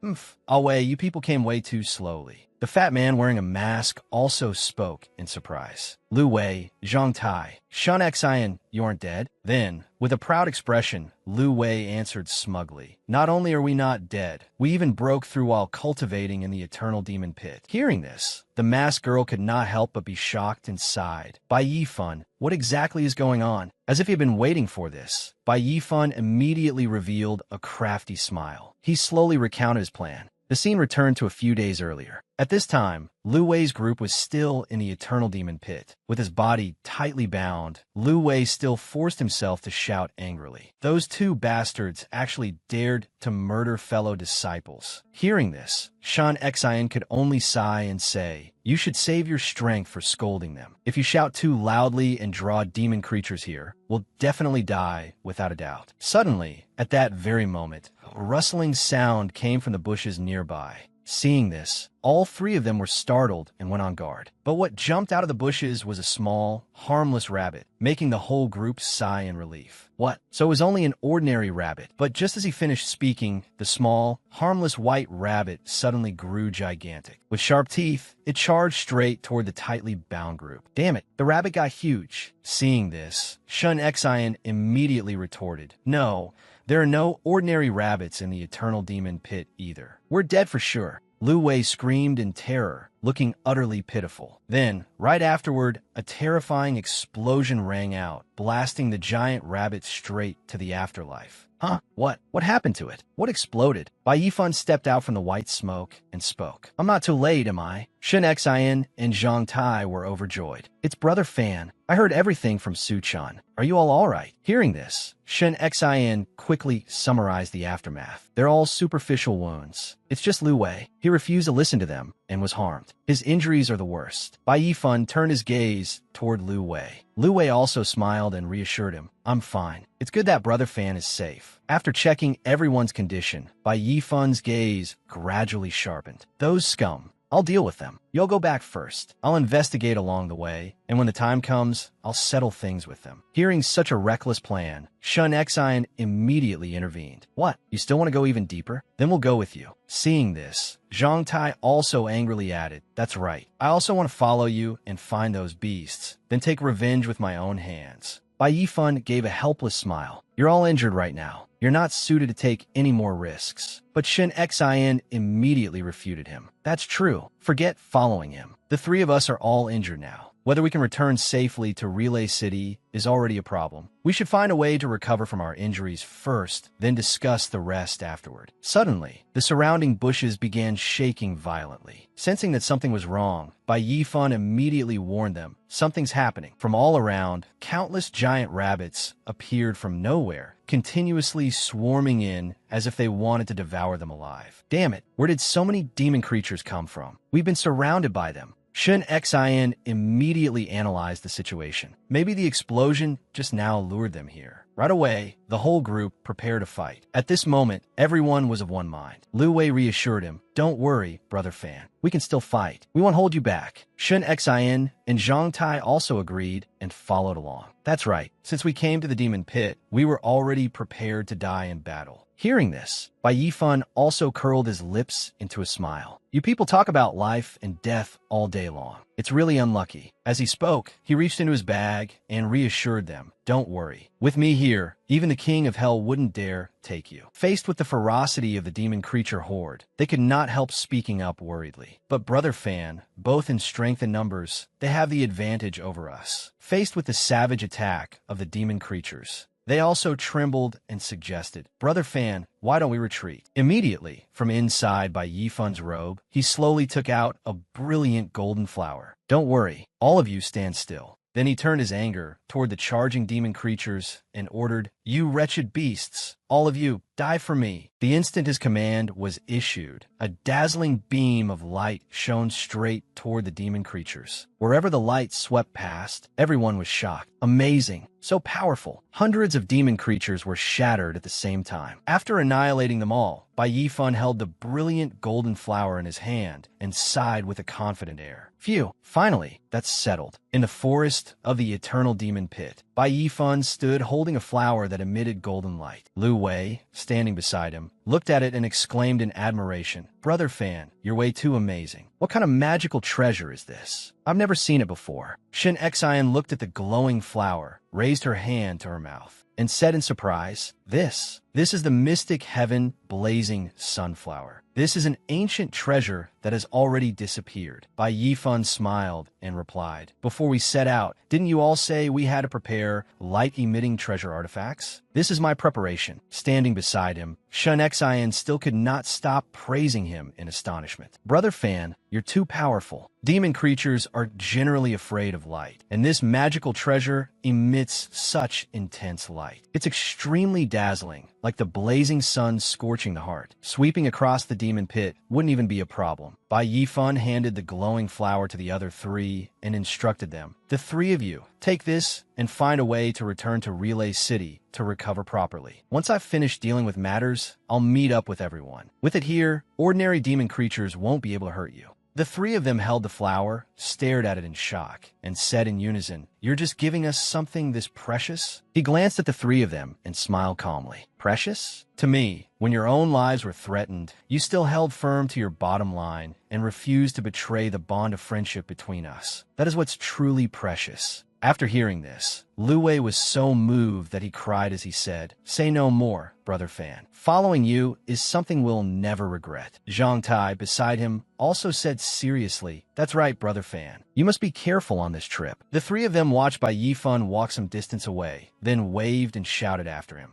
[SPEAKER 1] Away, you people came way too slowly. The fat man wearing a mask also spoke in surprise. Lu Wei, Zhang Tai, Shun Xian, you aren't dead? Then, with a proud expression, Lu Wei answered smugly, not only are we not dead, we even broke through while cultivating in the eternal demon pit. Hearing this, the masked girl could not help but be shocked and sighed. Bai Yifan, what exactly is going on? As if he had been waiting for this, Bai Yifan immediately revealed a crafty smile. He slowly recounted his plan. The scene returned to a few days earlier. At this time, Lu Wei's group was still in the Eternal Demon Pit. With his body tightly bound, Lu Wei still forced himself to shout angrily. Those 2 bastards actually dared to murder fellow disciples. Hearing this, Shan Xian could only sigh and say, you should save your strength for scolding them. If you shout too loudly and draw demon creatures here, we'll definitely die without a doubt. Suddenly, at that very moment, a rustling sound came from the bushes nearby. Seeing this, all 3 of them were startled and went on guard. But what jumped out of the bushes was a small, harmless rabbit, making the whole group sigh in relief. What? So it was only an ordinary rabbit. But just as he finished speaking, the small, harmless white rabbit suddenly grew gigantic. With sharp teeth, it charged straight toward the tightly bound group. Damn it, the rabbit got huge. Seeing this, Shun Xian immediately retorted, no, there are no ordinary rabbits in the Eternal Demon Pit either. We're dead for sure. Lu Wei screamed in terror, looking utterly pitiful. Then, right afterward, a terrifying explosion rang out, blasting the giant rabbit straight to the afterlife. Huh? What? What happened to it? What exploded? Bai Yifan stepped out from the white smoke and spoke. I'm not too late, am I? Shen Xian and Zhang Tai were overjoyed. It's Brother Fan. I heard everything from Suchan. Are you all right? Hearing this, Shen Xian quickly summarized the aftermath. They're all superficial wounds. It's just Lu Wei. He refused to listen to them and was harmed. His injuries are the worst. Bai Yifan turned his gaze toward Lu Wei. Lu Wei also smiled and reassured him. I'm fine. It's good that Brother Fan is safe. After checking everyone's condition, Bai Yifan's gaze gradually sharpened. Those scum. I'll deal with them. You'll go back first. I'll investigate along the way, and when the time comes, I'll settle things with them. Hearing such a reckless plan, Shun Xian immediately intervened. What? You still want to go even deeper? Then we'll go with you. Seeing this, Zhang Tai also angrily added, that's right. I also want to follow you and find those beasts, then take revenge with my own hands. Bai Yifan gave a helpless smile. You're all injured right now. You're not suited to take any more risks. But Shen Xian immediately refuted him. That's true. Forget following him. The 3 of us are all injured now. Whether we can return safely to Relay City is already a problem. We should find a way to recover from our injuries first, then discuss the rest afterward. Suddenly, the surrounding bushes began shaking violently. Sensing that something was wrong, Bai Yifan immediately warned them, something's happening. From all around, countless giant rabbits appeared from nowhere, continuously swarming in as if they wanted to devour them alive. Damn it, where did so many demon creatures come from? We've been surrounded by them. Shen Xian immediately analyzed the situation. Maybe the explosion just now lured them here. Right away, the whole group prepared to fight. At this moment, everyone was of one mind. Lu Wei reassured him, don't worry, Brother Fan. We can still fight. We won't hold you back. Shen Xian and Zhang Tai also agreed and followed along. That's right. Since we came to the Demon Pit, we were already prepared to die in battle. Hearing this, Bai Yifan also curled his lips into a smile. You people talk about life and death all day long. It's really unlucky. As he spoke, he reached into his bag and reassured them, don't worry. With me here, even the king of hell wouldn't dare take you. Faced with the ferocity of the demon creature horde, they could not help speaking up worriedly. But Brother Fan, both in strength and numbers, they have the advantage over us. Faced with the savage attack of the demon creatures, they also trembled and suggested, Brother Fan, why don't we retreat? Immediately, from inside Bai Yifan's robe, he slowly took out a brilliant golden flower. Don't worry, all of you stand still. Then he turned his anger toward the charging demon creatures and ordered, "You wretched beasts, all of you, die for me." The instant his command was issued, a dazzling beam of light shone straight toward the demon creatures. Wherever the light swept past, everyone was shocked. Amazing, so powerful. Hundreds of demon creatures were shattered at the same time. After annihilating them all, Bai Yifan held the brilliant golden flower in his hand and sighed with a confident air. Phew, finally, that's settled. In the forest of the eternal demon pit, Bai Yifan stood holding a flower that emitted golden light. Lu Wei, standing beside him, looked at it and exclaimed in admiration, "Brother Fan, you're way too amazing. What kind of magical treasure is this? I've never seen it before." Shin Xian looked at the glowing flower, raised her hand to her mouth, and said in surprise, This is the mystic heaven blazing sunflower. This is an ancient treasure that has already disappeared." Bai Yifan smiled and replied, "Before we set out, didn't you all say we had to prepare light-emitting treasure artifacts? This is my preparation." Standing beside him, Shun Xian still could not stop praising him in astonishment. "Brother Fan, you're too powerful. Demon creatures are generally afraid of light, and this magical treasure emits such intense light. It's extremely dazzling, like the blazing sun scorching the heart. Sweeping across the demon pit wouldn't even be a problem." Bai Yifan handed the glowing flower to the other three and instructed them, "The three of you, take this and find a way to return to Relay City to recover properly. Once I've finished dealing with matters, I'll meet up with everyone. With it here, ordinary demon creatures won't be able to hurt you." The three of them held the flower, stared at it in shock, and said in unison, "You're just giving us something this precious?" He glanced at the three of them and smiled calmly. "Precious? To me, when your own lives were threatened, you still held firm to your bottom line and refused to betray the bond of friendship between us. That is what's truly precious." After hearing this, Lu Wei was so moved that he cried as he said, "Say no more, Brother Fan. Following you is something we'll never regret." Zhang Tai, beside him, also said seriously, "That's right, Brother Fan. You must be careful on this trip." The three of them watched Bai Yifan walk some distance away, then waved and shouted after him,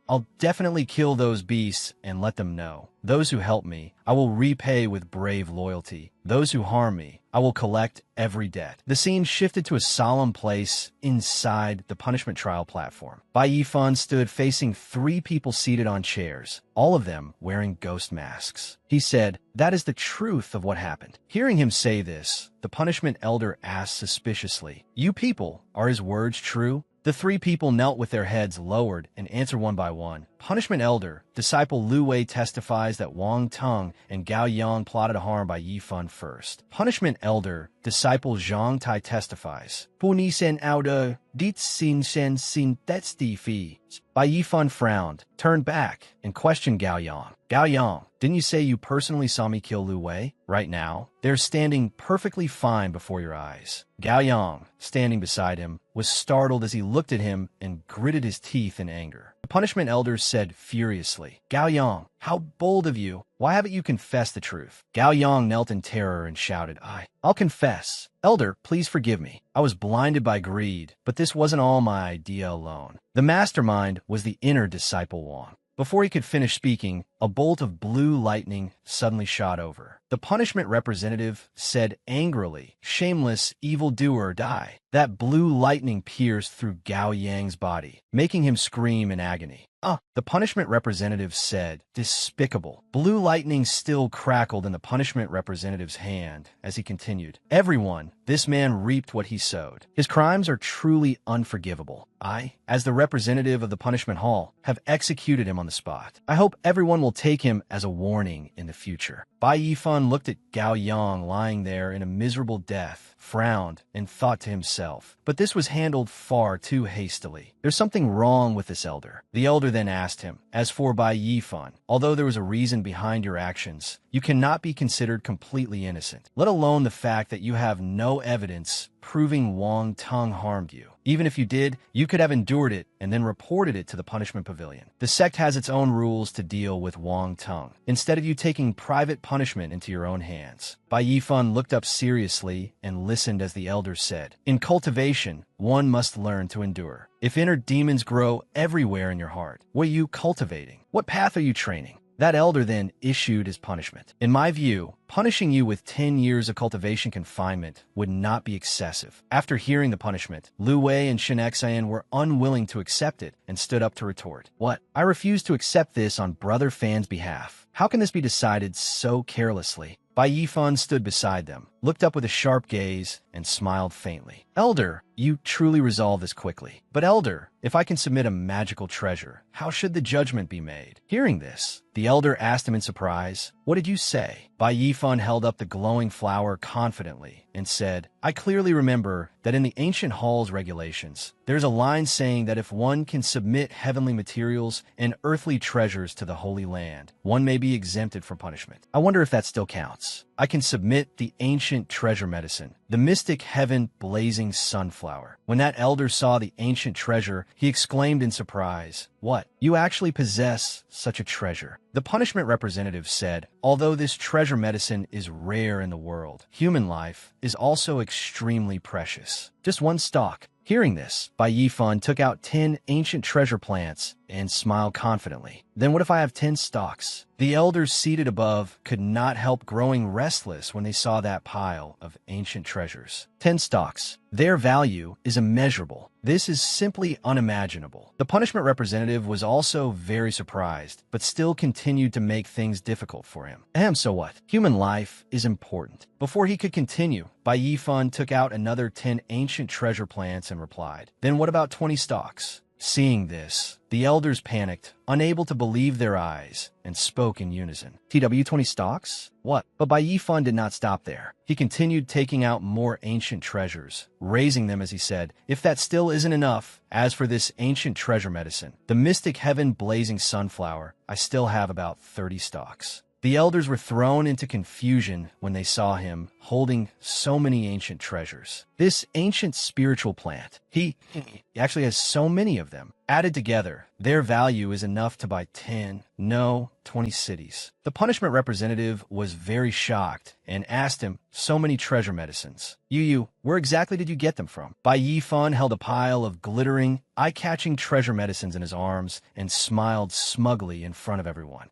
[SPEAKER 1] I'll definitely kill those beasts and let them know. Those who help me, I will repay with brave loyalty. Those who harm me, I will collect every debt." The scene shifted to a solemn place inside the punishment trial platform. Bai Yifan stood facing three people seated on chairs, all of them wearing ghost masks. He said, "That is the truth of what happened." Hearing him say this, the punishment elder asked suspiciously, "You people, are his words true?" The three people knelt with their heads lowered and answered one by one. Punishment Elder, disciple Lu Wei testifies that Wang Teng and Gao Yang plotted harm Bai Yifan first. Punishment Elder, disciple Zhang Tai testifies, "Bu ni sen ao de, dit sin shen sin that's di fi." Bai Yifan frowned, turned back, and questioned Gao Yang. "Gao Yang, didn't you say you personally saw me kill Lu Wei? Right now, they're standing perfectly fine before your eyes." Gao Yang, standing beside him, was startled as he looked at him and gritted his teeth in anger. The punishment elder said furiously, "Gao Yang, how bold of you! Why haven't you confessed the truth?" Gao Yang knelt in terror and shouted, I'll confess. Elder, please forgive me. I was blinded by greed, but this wasn't all my idea alone." The mastermind was the inner disciple Wang. Before he could finish speaking, a bolt of blue lightning suddenly shot over. The punishment representative said angrily, "Shameless evildoer, die." That blue lightning pierced through Gao Yang's body, making him scream in agony. The punishment representative said, "Despicable." Blue lightning still crackled in the punishment representative's hand as he continued, "Everyone, this man reaped what he sowed. His crimes are truly unforgivable. I, as the representative of the punishment hall, have executed him on the spot. I hope everyone will take him as a warning in the future." Bai Yifan looked at Gao Yang lying there in a miserable death, frowned, and thought to himself, but this was handled far too hastily. There's something wrong with this elder. The elder then asked him, "As for Bai Yifan, although there was a reason behind your actions, you cannot be considered completely innocent, let alone the fact that you have no evidence proving Wang Teng harmed you. Even if you did, you could have endured it and then reported it to the punishment pavilion. The sect has its own rules to deal with Wang Teng, instead of you taking private punishment into your own hands." Bai Yifan looked up seriously and listened as the elder said, "In cultivation, one must learn to endure. If inner demons grow everywhere in your heart, what are you cultivating? What path are you training? That elder then issued his punishment. In my view, punishing you with 10 years of cultivation confinement would not be excessive. After hearing the punishment, Lu Wei and Shen Xian were unwilling to accept it and stood up to retort. What? I refuse to accept this on Brother Fan's behalf. How can this be decided so carelessly? Bai Yifan stood beside them, looked up with a sharp gaze, and smiled faintly. Elder, you truly resolve this quickly. But Elder, if I can submit a magical treasure, how should the judgment be made? Hearing this, the elder asked him in surprise, what did you say? Bai Yifan held up the glowing flower confidently and said, I clearly remember that in the ancient hall's regulations, there's a line saying that if one can submit heavenly materials and earthly treasures to the Holy Land, one may be exempted from punishment. I wonder if that still counts. I can submit the ancient treasure medicine, the mystic heaven blazing sunflower. When that elder saw the ancient treasure, he exclaimed in surprise, what? You actually possess such a treasure. The punishment representative said, although this treasure medicine is rare in the world, human life is also extremely precious. Just one stalk. Hearing this, Bai Yifan took out 10 ancient treasure plants and smiled confidently. Then what if I have 10 stalks? The elders seated above could not help growing restless when they saw that pile of ancient treasures. 10 stalks. Their value is immeasurable. This is simply unimaginable. The punishment representative was also very surprised, but still continued to make things difficult for him. So what? Human life is important. Before he could continue, Bai Yifan took out another 10 ancient treasure plants and replied, then what about 20 stalks? Seeing this, the elders panicked, unable to believe their eyes, and spoke in unison. TW 20 stalks? What? But Bai Yifan did not stop there. He continued taking out more ancient treasures, raising them as he said, if that still isn't enough, as for this ancient treasure medicine, the mystic heaven blazing sunflower, I still have about 30 stalks. The elders were thrown into confusion when they saw him holding so many ancient treasures. This ancient spiritual plant, he actually has so many of them. Added together, their value is enough to buy 20 cities. The punishment representative was very shocked and asked him, so many treasure medicines. Yu, where exactly did you get them from? Bai Yifan held a pile of glittering, eye-catching treasure medicines in his arms and smiled smugly in front of everyone.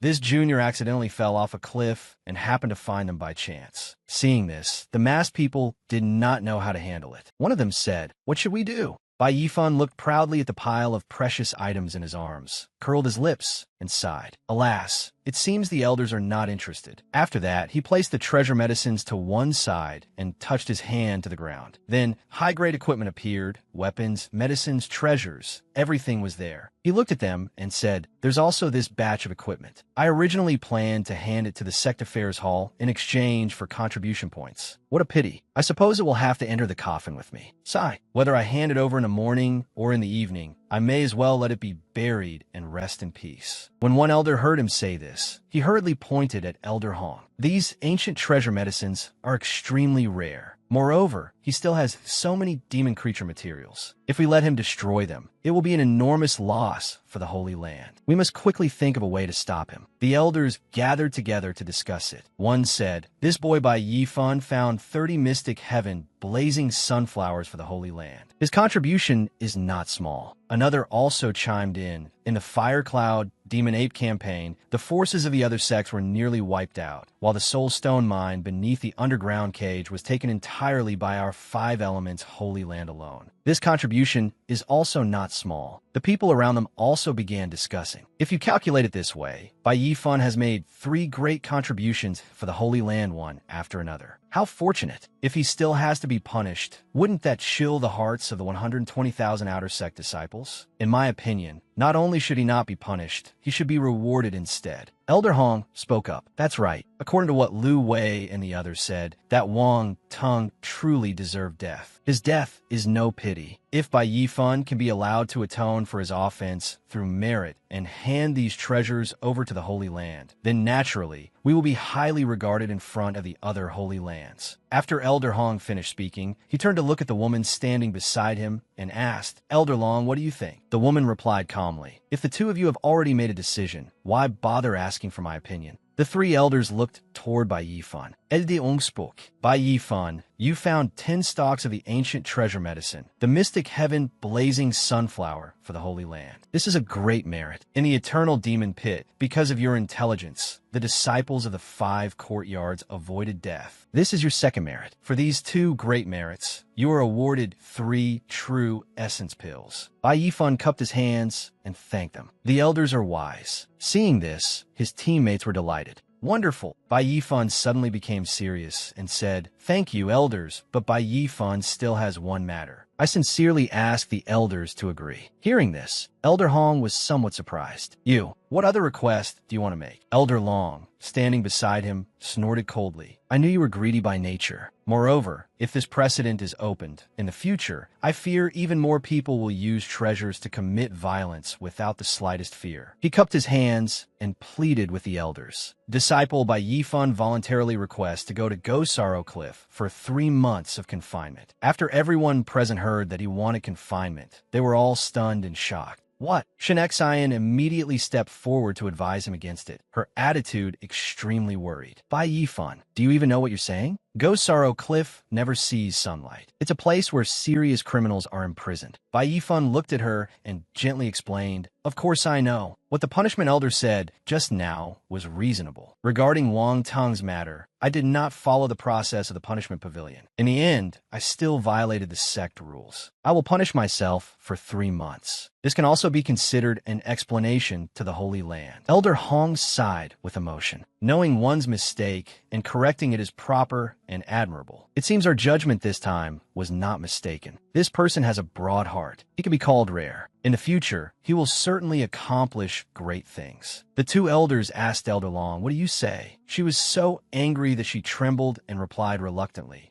[SPEAKER 1] This junior accidentally fell off a cliff and happened to find them by chance. Seeing this, the masked people did not know how to handle it. One of them said, what should we do? Bai Yifan looked proudly at the pile of precious items in his arms, curled his lips, and sighed. Alas, it seems the elders are not interested. After that, he placed the treasure medicines to one side and touched his hand to the ground. Then, high-grade equipment appeared, weapons, medicines, treasures. Everything was there. He looked at them and said, there's also this batch of equipment. I originally planned to hand it to the Sect Affairs Hall in exchange for contribution points. What a pity. I suppose it will have to enter the coffin with me. Sigh. Whether I hand it over in the morning or in the evening, I may as well let it be buried and rest in peace. When one elder heard him say this, he hurriedly pointed at Elder Hong. These ancient treasure medicines are extremely rare. Moreover, he still has so many demon creature materials. If we let him destroy them, it will be an enormous loss for the Holy Land. We must quickly think of a way to stop him. The elders gathered together to discuss it. One said, this boy Bai Yifan found 30 mystic heaven blazing sunflowers for the Holy Land. His contribution is not small. Another also chimed in. In the Fire Cloud Demon Ape campaign, the forces of the other sects were nearly wiped out, while the Soul Stone mine beneath the underground cage was taken entirely by our 5 elements Holy Land alone. This contribution is also not small. The people around them also began discussing. If you calculate it this way, Bai Yifan has made 3 great contributions for the Holy Land one after another. How fortunate. If he still has to be punished, wouldn't that chill the hearts of the 120,000 Outer Sect disciples? In my opinion, not only should he not be punished, he should be rewarded instead. Elder Hong spoke up. That's right. According to what Lu Wei and the others said, that Wang Tung truly deserved death. His death is no pity. If Bai Yifan can be allowed to atone for his offense through merit and hand these treasures over to the Holy Land, then naturally, we will be highly regarded in front of the other Holy Lands. After Elder Hong finished speaking, he turned to look at the woman standing beside him and asked, Elder Long, what do you think? The woman replied calmly, if the two of you have already made a decision, why bother asking for my opinion? The 3 elders looked toward Bai Yifan. Edi Ongspuk. By Yifan, you found 10 stalks of the ancient treasure medicine, the mystic heaven blazing sunflower for the Holy Land. This is a great merit. In the eternal demon pit, because of your intelligence, the disciples of the 5 courtyards avoided death. This is your second merit. For these 2 great merits, you are awarded 3 true essence pills. Bai Yifan cupped his hands and thanked them. The elders are wise. Seeing this, his teammates were delighted. Wonderful. Bai Yifan suddenly became serious and said, "Thank you, elders, but Bai Yifan still has one matter. I sincerely ask the elders to agree." Hearing this, Elder Hong was somewhat surprised. What other request do you want to make? Elder Long, standing beside him, snorted coldly. I knew you were greedy by nature. Moreover, if this precedent is opened, in the future, I fear even more people will use treasures to commit violence without the slightest fear. He cupped his hands and pleaded with the elders. Disciple Bai Yifan voluntarily requests to go to Gosaro Cliff for 3 months of confinement. After everyone present heard that he wanted confinement, they were all stunned and shocked. What? Shinexayan immediately stepped forward to advise him against it, her attitude extremely worried. Bai Yifan, do you even know what you're saying? Gosaro Cliff never sees sunlight. It's a place where serious criminals are imprisoned. Bai Yifan looked at her and gently explained, "Of course I know. What the punishment elder said just now was reasonable. Regarding Wang Tung's matter, I did not follow the process of the punishment pavilion. In the end, I still violated the sect rules. I will punish myself for 3 months. This can also be considered an explanation to the Holy Land." Elder Hong sighed with emotion. Knowing one's mistake and correcting it is proper and admirable. It seems our judgment this time was not mistaken. This person has a broad heart. He can be called rare. In the future, he will certainly accomplish great things. The 2 elders asked Elder Long, "What do you say?" She was so angry that she trembled and replied reluctantly,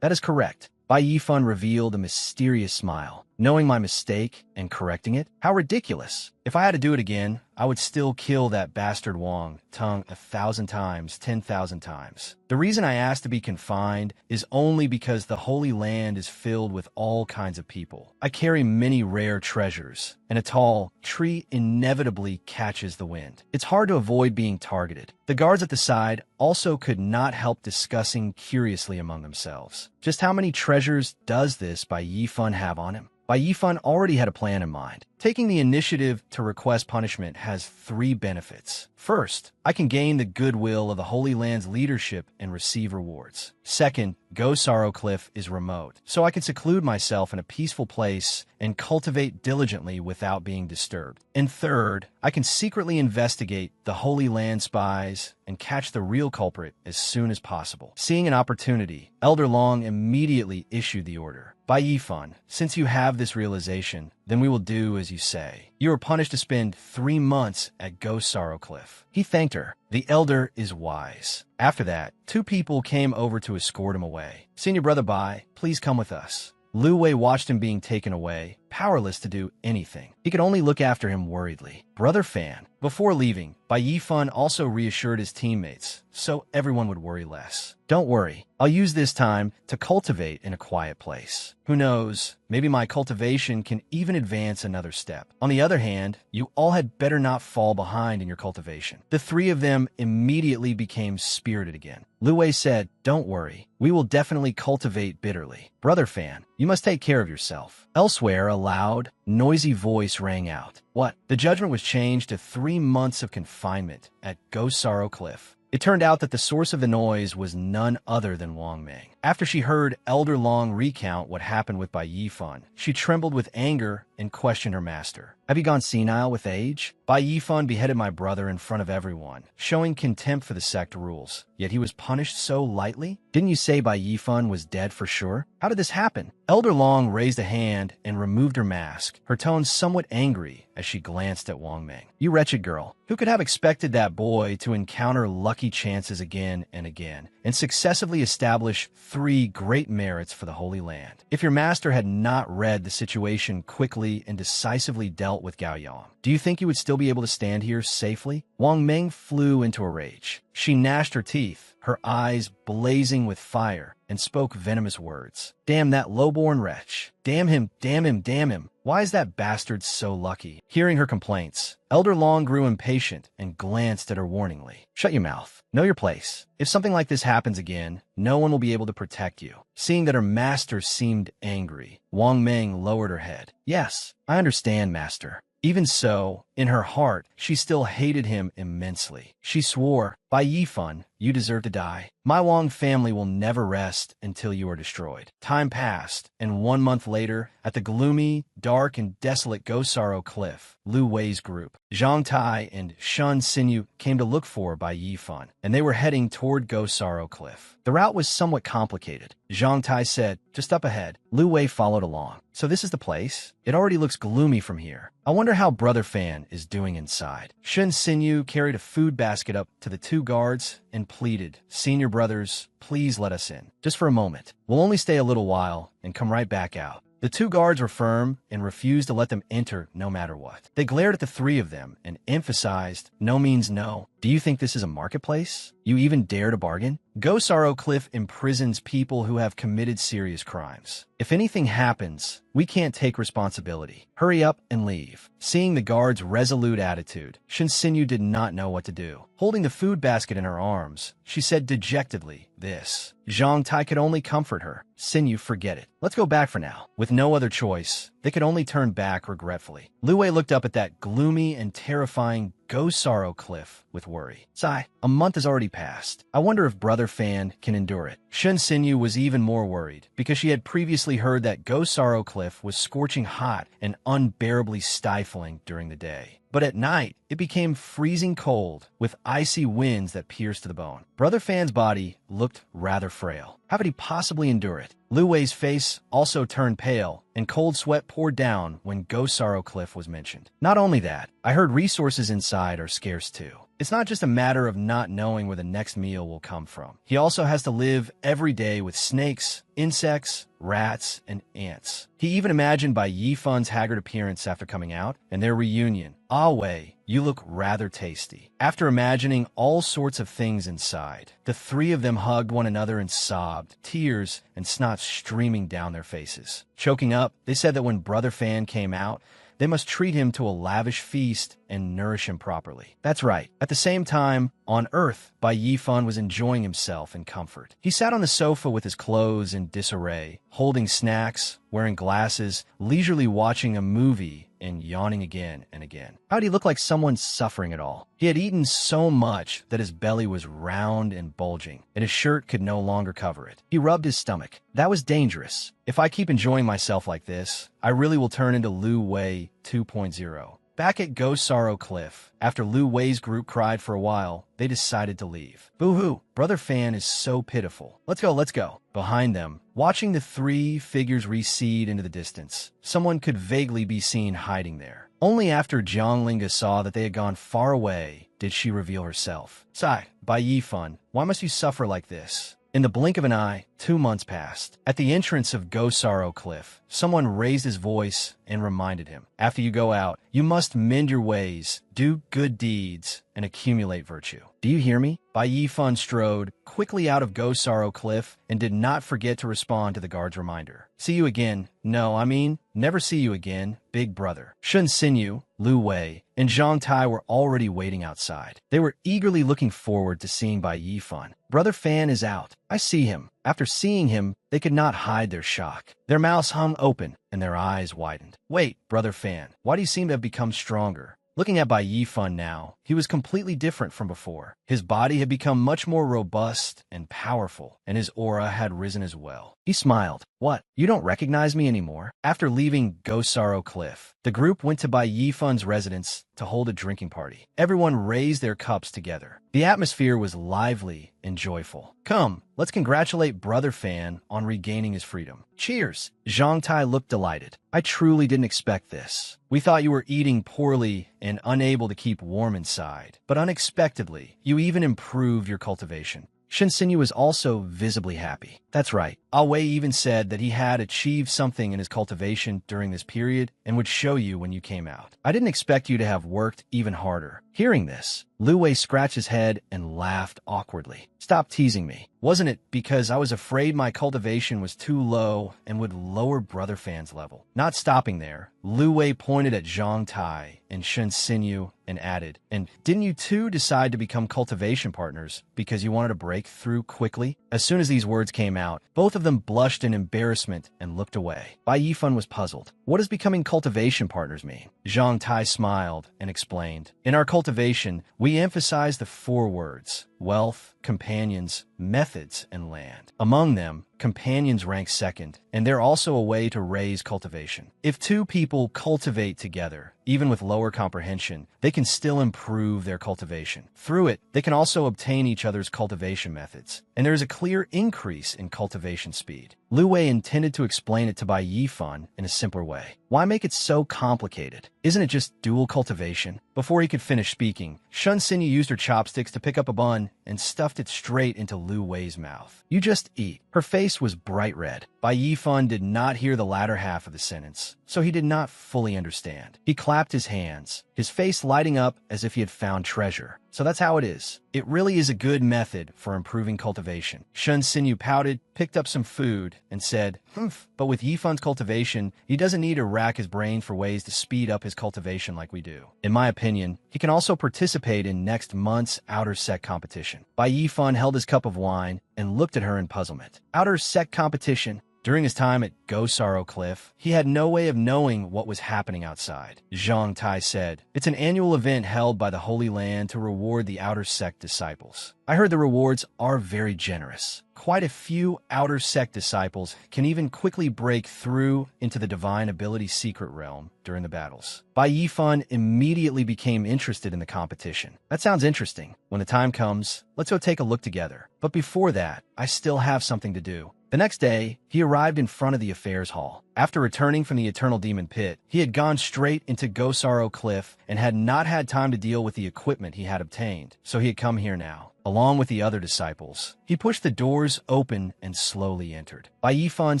[SPEAKER 1] "That is correct." Bai Yifan revealed a mysterious smile. Knowing my mistake and correcting it? How ridiculous. If I had to do it again, I would still kill that bastard Wang Tung 1,000 times, 10,000 times. The reason I asked to be confined is only because the Holy Land is filled with all kinds of people. I carry many rare treasures, and a tall tree inevitably catches the wind. It's hard to avoid being targeted. The guards at the side also could not help discussing curiously among themselves. Just how many treasures does this Bai Yifan have on him? Bai Yifan already had a plan in mind. Taking the initiative to request punishment has 3 benefits. First, I can gain the goodwill of the Holy Land's leadership and receive rewards. Second, Gosaro Cliff is remote, so I can seclude myself in a peaceful place and cultivate diligently without being disturbed. And third, I can secretly investigate the Holy Land spies and catch the real culprit as soon as possible. Seeing an opportunity, Elder Long immediately issued the order. Bai Yifan, since you have this realization, then we will do as you say. You are punished to spend 3 months at Gosaro Cliff. He thanked her. The elder is wise. After that, 2 people came over to escort him away. "Senior brother Bai, please come with us." Lu Wei watched him being taken away, powerless to do anything. He could only look after him worriedly. Brother Fan. Before leaving, Bai Yifan also reassured his teammates, so everyone would worry less. "Don't worry, I'll use this time to cultivate in a quiet place. Who knows, maybe my cultivation can even advance another step. On the other hand, you all had better not fall behind in your cultivation." The 3 of them immediately became spirited again. Lu Wei said, "Don't worry, we will definitely cultivate bitterly. Brother Fan, you must take care of yourself." Elsewhere, a loud, noisy voice rang out. What? The judgment was changed to 3 months of confinement at Gosaro Cliff. It turned out that the source of the noise was none other than Wang Meng. After she heard Elder Long recount what happened with Bai Yifan, she trembled with anger and questioned her master. "Have you gone senile with age? Bai Yifan beheaded my brother in front of everyone, showing contempt for the sect rules. Yet he was punished so lightly? Didn't you say Bai Yifan was dead for sure? How did this happen?" Elder Long raised a hand and removed her mask, her tone somewhat angry as she glanced at Wang Meng. "You wretched girl, who could have expected that boy to encounter lucky chances again and again, and successively establish 3 great merits for the Holy Land? If your master had not read the situation quickly and decisively dealt with Gao Yang, do you think you would still be able to stand here safely?" Wang Meng flew into a rage. She gnashed her teeth, her eyes blazing with fire, and spoke venomous words. "Damn that low-born wretch. Damn him, damn him, damn him. Why is that bastard so lucky?" Hearing her complaints, Elder Long grew impatient and glanced at her warningly. Shut your mouth. Know your place. If something like this happens again, no one will be able to protect you. Seeing that her master seemed angry, Wang Meng lowered her head. Yes, I understand, master. Even so, in her heart, she still hated him immensely. She swore, by Yifan, you deserve to die. My Wang family will never rest until you are destroyed. Time passed, and 1 month later, at the gloomy, dark, and desolate Gosaro Cliff, Lu Wei's group, Zhang Tai and Shun Xinyu came to look for Bai Yifan, and they were heading toward Gosaro Cliff. The route was somewhat complicated. Zhang Tai said, just up ahead. Lu Wei followed along. So this is the place? It already looks gloomy from here. I wonder how Brother Fan is doing inside. Shun Xinyu carried a food basket up to the 2 guards and pleaded, Senior brothers, please let us in. Just for a moment. We'll only stay a little while and come right back out. The 2 guards were firm and refused to let them enter no matter what. They glared at the 3 of them and emphasized, no means no. Do you think this is a marketplace? You even dare to bargain? Gosaro Cliff imprisons people who have committed serious crimes. If anything happens, we can't take responsibility. Hurry up and leave. Seeing the guard's resolute attitude, Shinsinyu did not know what to do. Holding the food basket in her arms, she said dejectedly, this. Zhang Tai could only comfort her. Sinyu, forget it. Let's go back for now. With no other choice, they could only turn back regretfully. Lu Wei looked up at that gloomy and terrifying Gosaro Cliff with worry. Sigh, a month has already passed. I wonder if Brother Fan can endure it. Shun Xinyu was even more worried because she had previously heard that Gosaro Cliff was scorching hot and unbearably stifling during the day. But at night, it became freezing cold with icy winds that pierced to the bone. Brother Fan's body looked rather frail. How could he possibly endure it? Lu Wei's face also turned pale, and cold sweat poured down when Gosaro Cliff was mentioned. Not only that, I heard resources inside are scarce too. It's not just a matter of not knowing where the next meal will come from. He also has to live every day with snakes, insects, rats, and ants. He even imagined Bai Yifan's haggard appearance after coming out and their reunion. Ah Wei, you look rather tasty. After imagining all sorts of things inside, the 3 of them hugged one another and sobbed, tears and snot streaming down their faces. Choking up, they said that when Brother Fan came out, they must treat him to a lavish feast and nourish him properly. That's right. At the same time, on Earth, Bai Yifan was enjoying himself in comfort. He sat on the sofa with his clothes in disarray, holding snacks, wearing glasses, leisurely watching a movie, and yawning again and again. How'd he look like someone suffering it all? He had eaten so much that his belly was round and bulging, and his shirt could no longer cover it. He rubbed his stomach. That was dangerous. If I keep enjoying myself like this, I really will turn into Lu Wei 2.0. Back at Gosaro Cliff, after Lu Wei's group cried for a while, they decided to leave. Boo-hoo, Brother Fan is so pitiful. Let's go, let's go. Behind them, watching the 3 figures recede into the distance, someone could vaguely be seen hiding there. Only after Jiang Linga saw that they had gone far away did she reveal herself. Sai, Bai Yifan, why must you suffer like this? In the blink of an eye, 2 months passed. At the entrance of Gosaro Cliff, someone raised his voice and reminded him, after you go out, you must mend your ways, do good deeds, and accumulate virtue. Do you hear me? Bai Yifan strode quickly out of Gosaro Cliff and did not forget to respond to the guard's reminder. See you again. No, I mean, never see you again, big brother. Shun Xinyu, Lu Wei, and Zhang Tai were already waiting outside. They were eagerly looking forward to seeing Bai Yifan. Brother Fan is out. I see him. After seeing him, they could not hide their shock. Their mouths hung open and their eyes widened. Wait, Brother Fan, why do you seem to have become stronger? Looking at Bai Yifan now, he was completely different from before. His body had become much more robust and powerful, and his aura had risen as well. He smiled. What? You don't recognize me anymore? After leaving Gosaro Cliff, the group went to Bai Yifan's residence to hold a drinking party. Everyone raised their cups together. The atmosphere was lively and joyful. Come, let's congratulate Brother Fan on regaining his freedom. Cheers! Zhang Tai looked delighted. I truly didn't expect this. We thought you were eating poorly and unable to keep warm inside, but unexpectedly, you even improved your cultivation. Shinsinyu was also visibly happy. That's right. Wei even said that he had achieved something in his cultivation during this period and would show you when you came out. I didn't expect you to have worked even harder. Hearing this, Lu Wei scratched his head and laughed awkwardly. Stop teasing me. Wasn't it because I was afraid my cultivation was too low and would lower brother fans' level? Not stopping there, Lu Wei pointed at Zhang Tai and Shen Xinyu and added, and didn't you two decide to become cultivation partners because you wanted to break through quickly? As soon as these words came out, both of them blushed in embarrassment and looked away. Bai Yifan was puzzled. What does becoming cultivation partners mean? Zhang Tai smiled and explained, in our cultivation, we emphasize the 4 words: wealth, companions, methods, and land. Among them, companions rank second, and they're also a way to raise cultivation. If 2 people cultivate together, even with lower comprehension, they can still improve their cultivation. Through it, they can also obtain each other's cultivation methods, and there is a clear increase in cultivation speed. Lu Wei intended to explain it to Bai Yifan in a simpler way. Why make it so complicated? Isn't it just dual cultivation? Before he could finish speaking, Shen Xinyu used her chopsticks to pick up a bun and stuffed it straight into Lu Wei's mouth. You just eat. Her face was bright red. Bai Yifan did not hear the latter half of the sentence, so he did not fully understand. He clapped his hands, his face lighting up as if he had found treasure. So that's how it is. It really is a good method for improving cultivation. Shen Xinyu pouted, picked up some food, and said, "Humph, but with Yifan's cultivation, he doesn't need to rack his brain for ways to speed up his cultivation like we do. In my opinion, he can also participate in next month's Outer Sect competition." Bai Yifan held his cup of wine and looked at her in puzzlement. Outer Sect competition? During his time at Gosaro Cliff, he had no way of knowing what was happening outside. Zhang Tai said, "It's an annual event held by the Holy Land to reward the Outer Sect disciples. I heard the rewards are very generous. Quite a few Outer Sect disciples can even quickly break through into the Divine Ability Secret Realm during the battles." Bai Yifan immediately became interested in the competition. That sounds interesting. When the time comes, let's go take a look together. But before that, I still have something to do. The next day, he arrived in front of the affairs hall. After returning from the Eternal Demon Pit, he had gone straight into Gosaro Cliff and had not had time to deal with the equipment he had obtained, so he had come here now, along with the other disciples. He pushed the doors open and slowly entered. Bai Yifan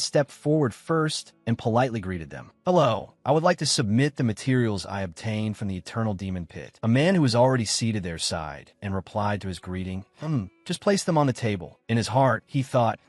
[SPEAKER 1] stepped forward first and politely greeted them. "Hello, I would like to submit the materials I obtained from the Eternal Demon Pit." A man who was already seated there sighed and replied to his greeting, just place them on the table." In his heart, he thought,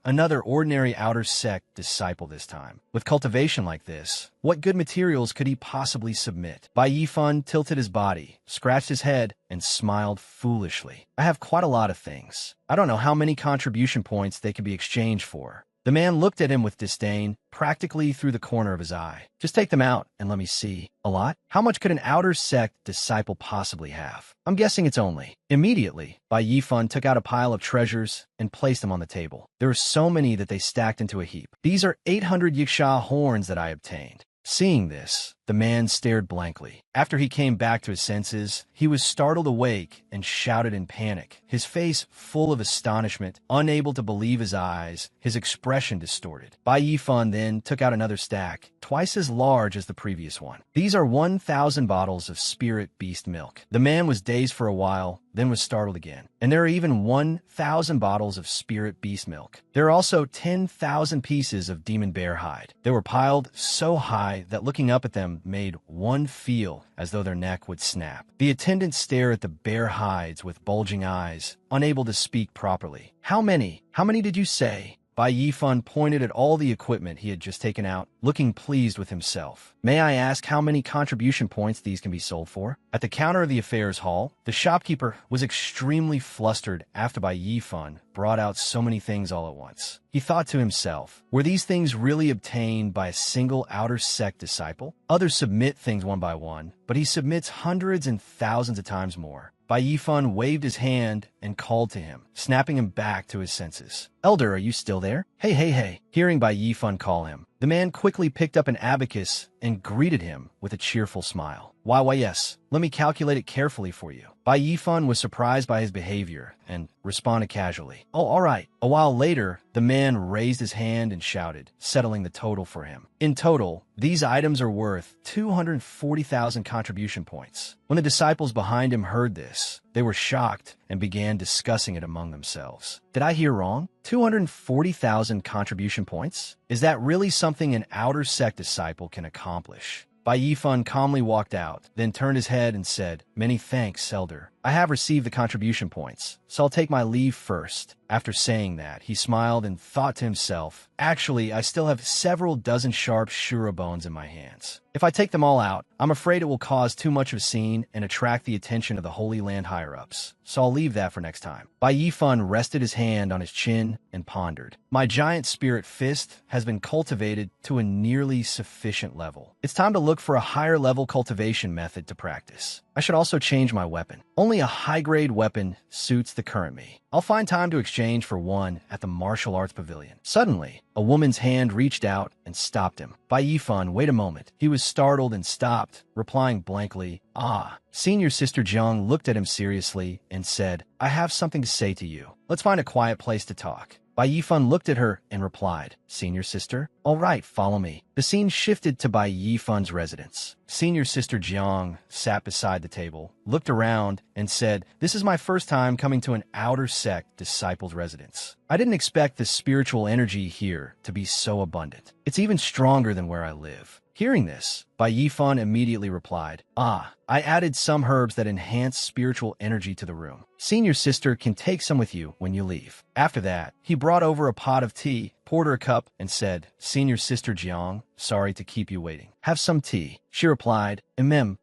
[SPEAKER 1] another ordinary Outer Sect disciple this time. With cultivation like this, what good materials could he possibly submit? Bai Yifan tilted his body, scratched his head, and smiled foolishly. "I have quite a lot of things. I don't know how many contribution points they can be exchanged for." The man looked at him with disdain, practically through the corner of his eye. "Just take them out and let me see." "A lot? How much could an Outer Sect disciple possibly have?" "I'm guessing it's only." Immediately, Bai Yifan took out a pile of treasures and placed them on the table. There were so many that they stacked into a heap. "These are 800 Yiksha horns that I obtained." Seeing this, the man stared blankly. After he came back to his senses, he was startled awake and shouted in panic, his face full of astonishment, unable to believe his eyes, his expression distorted. Bai Yifan then took out another stack, twice as large as the previous one. "These are 1,000 bottles of spirit beast milk." The man was dazed for a while, then was startled again. "And there are even 1,000 bottles of spirit beast milk. There are also 10,000 pieces of demon bear hide. They were piled so high that looking up at them made one feel as though their neck would snap." The attendant stared at the bear hides with bulging eyes, unable to speak properly. How many? How many did you say?" Bai Yifan pointed at all the equipment he had just taken out, looking pleased with himself. "May I ask how many contribution points these can be sold for?" At the counter of the affairs hall, the shopkeeper was extremely flustered after Bai Yifan brought out so many things all at once. He thought to himself, were these things really obtained by a single Outer Sect disciple? Others submit things one by one, but he submits hundreds and thousands of times more. Bai Yifan waved his hand and called to him, snapping him back to his senses. "Elder, are you still there?" Hey. Hearing Bai Yifan call him, the man quickly picked up an abacus and greeted him with a cheerful smile. Why, yes. Let me calculate it carefully for you." Bai Yifan was surprised by his behavior and responded casually. "Oh, all right." A while later, the man raised his hand and shouted, settling the total for him. In total, these items are worth 240,000 contribution points. When the disciples behind him heard this, They were shocked and began discussing it among themselves. Did I hear wrong? 240,000 contribution points? Is that really something an outer sect disciple can accomplish? Bai Yifan calmly walked out, then turned his head and said, "Many thanks, Elder. I have received the contribution points, so I'll take my leave first." After saying that, he smiled and thought to himself, "Actually, I still have several dozen sharp Shura bones in my hands. If I take them all out, I'm afraid it will cause too much of a scene and attract the attention of the Holy Land higher-ups, so I'll leave that for next time." Bai Yifan rested his hand on his chin and pondered. "My giant spirit fist has been cultivated to a nearly sufficient level. It's time to look for a higher-level cultivation method to practice. I should also change my weapon. Only a high-grade weapon suits the current me. I'll find time to exchange for one at the martial arts pavilion." Suddenly, a woman's hand reached out and stopped him. "Bai Yifan, wait a moment." He was startled and stopped, replying blankly, "Ah." Senior Sister Jiang looked at him seriously and said, "I have something to say to you. Let's find a quiet place to talk." Bai Yifan looked at her and replied, "Senior Sister? All right, follow me." The scene shifted to Bai Yifan's residence. Senior Sister Jiang sat beside the table, looked around, and said, "This is my first time coming to an outer sect disciple's residence. I didn't expect the spiritual energy here to be so abundant. It's even stronger than where I live." Hearing this, Bai Yifan immediately replied, "Ah, I added some herbs that enhance spiritual energy to the room. Senior Sister can take some with you when you leave." After that, he brought over a pot of tea, poured her a cup, and said, "Senior Sister Jiang, sorry to keep you waiting. Have some tea." She replied,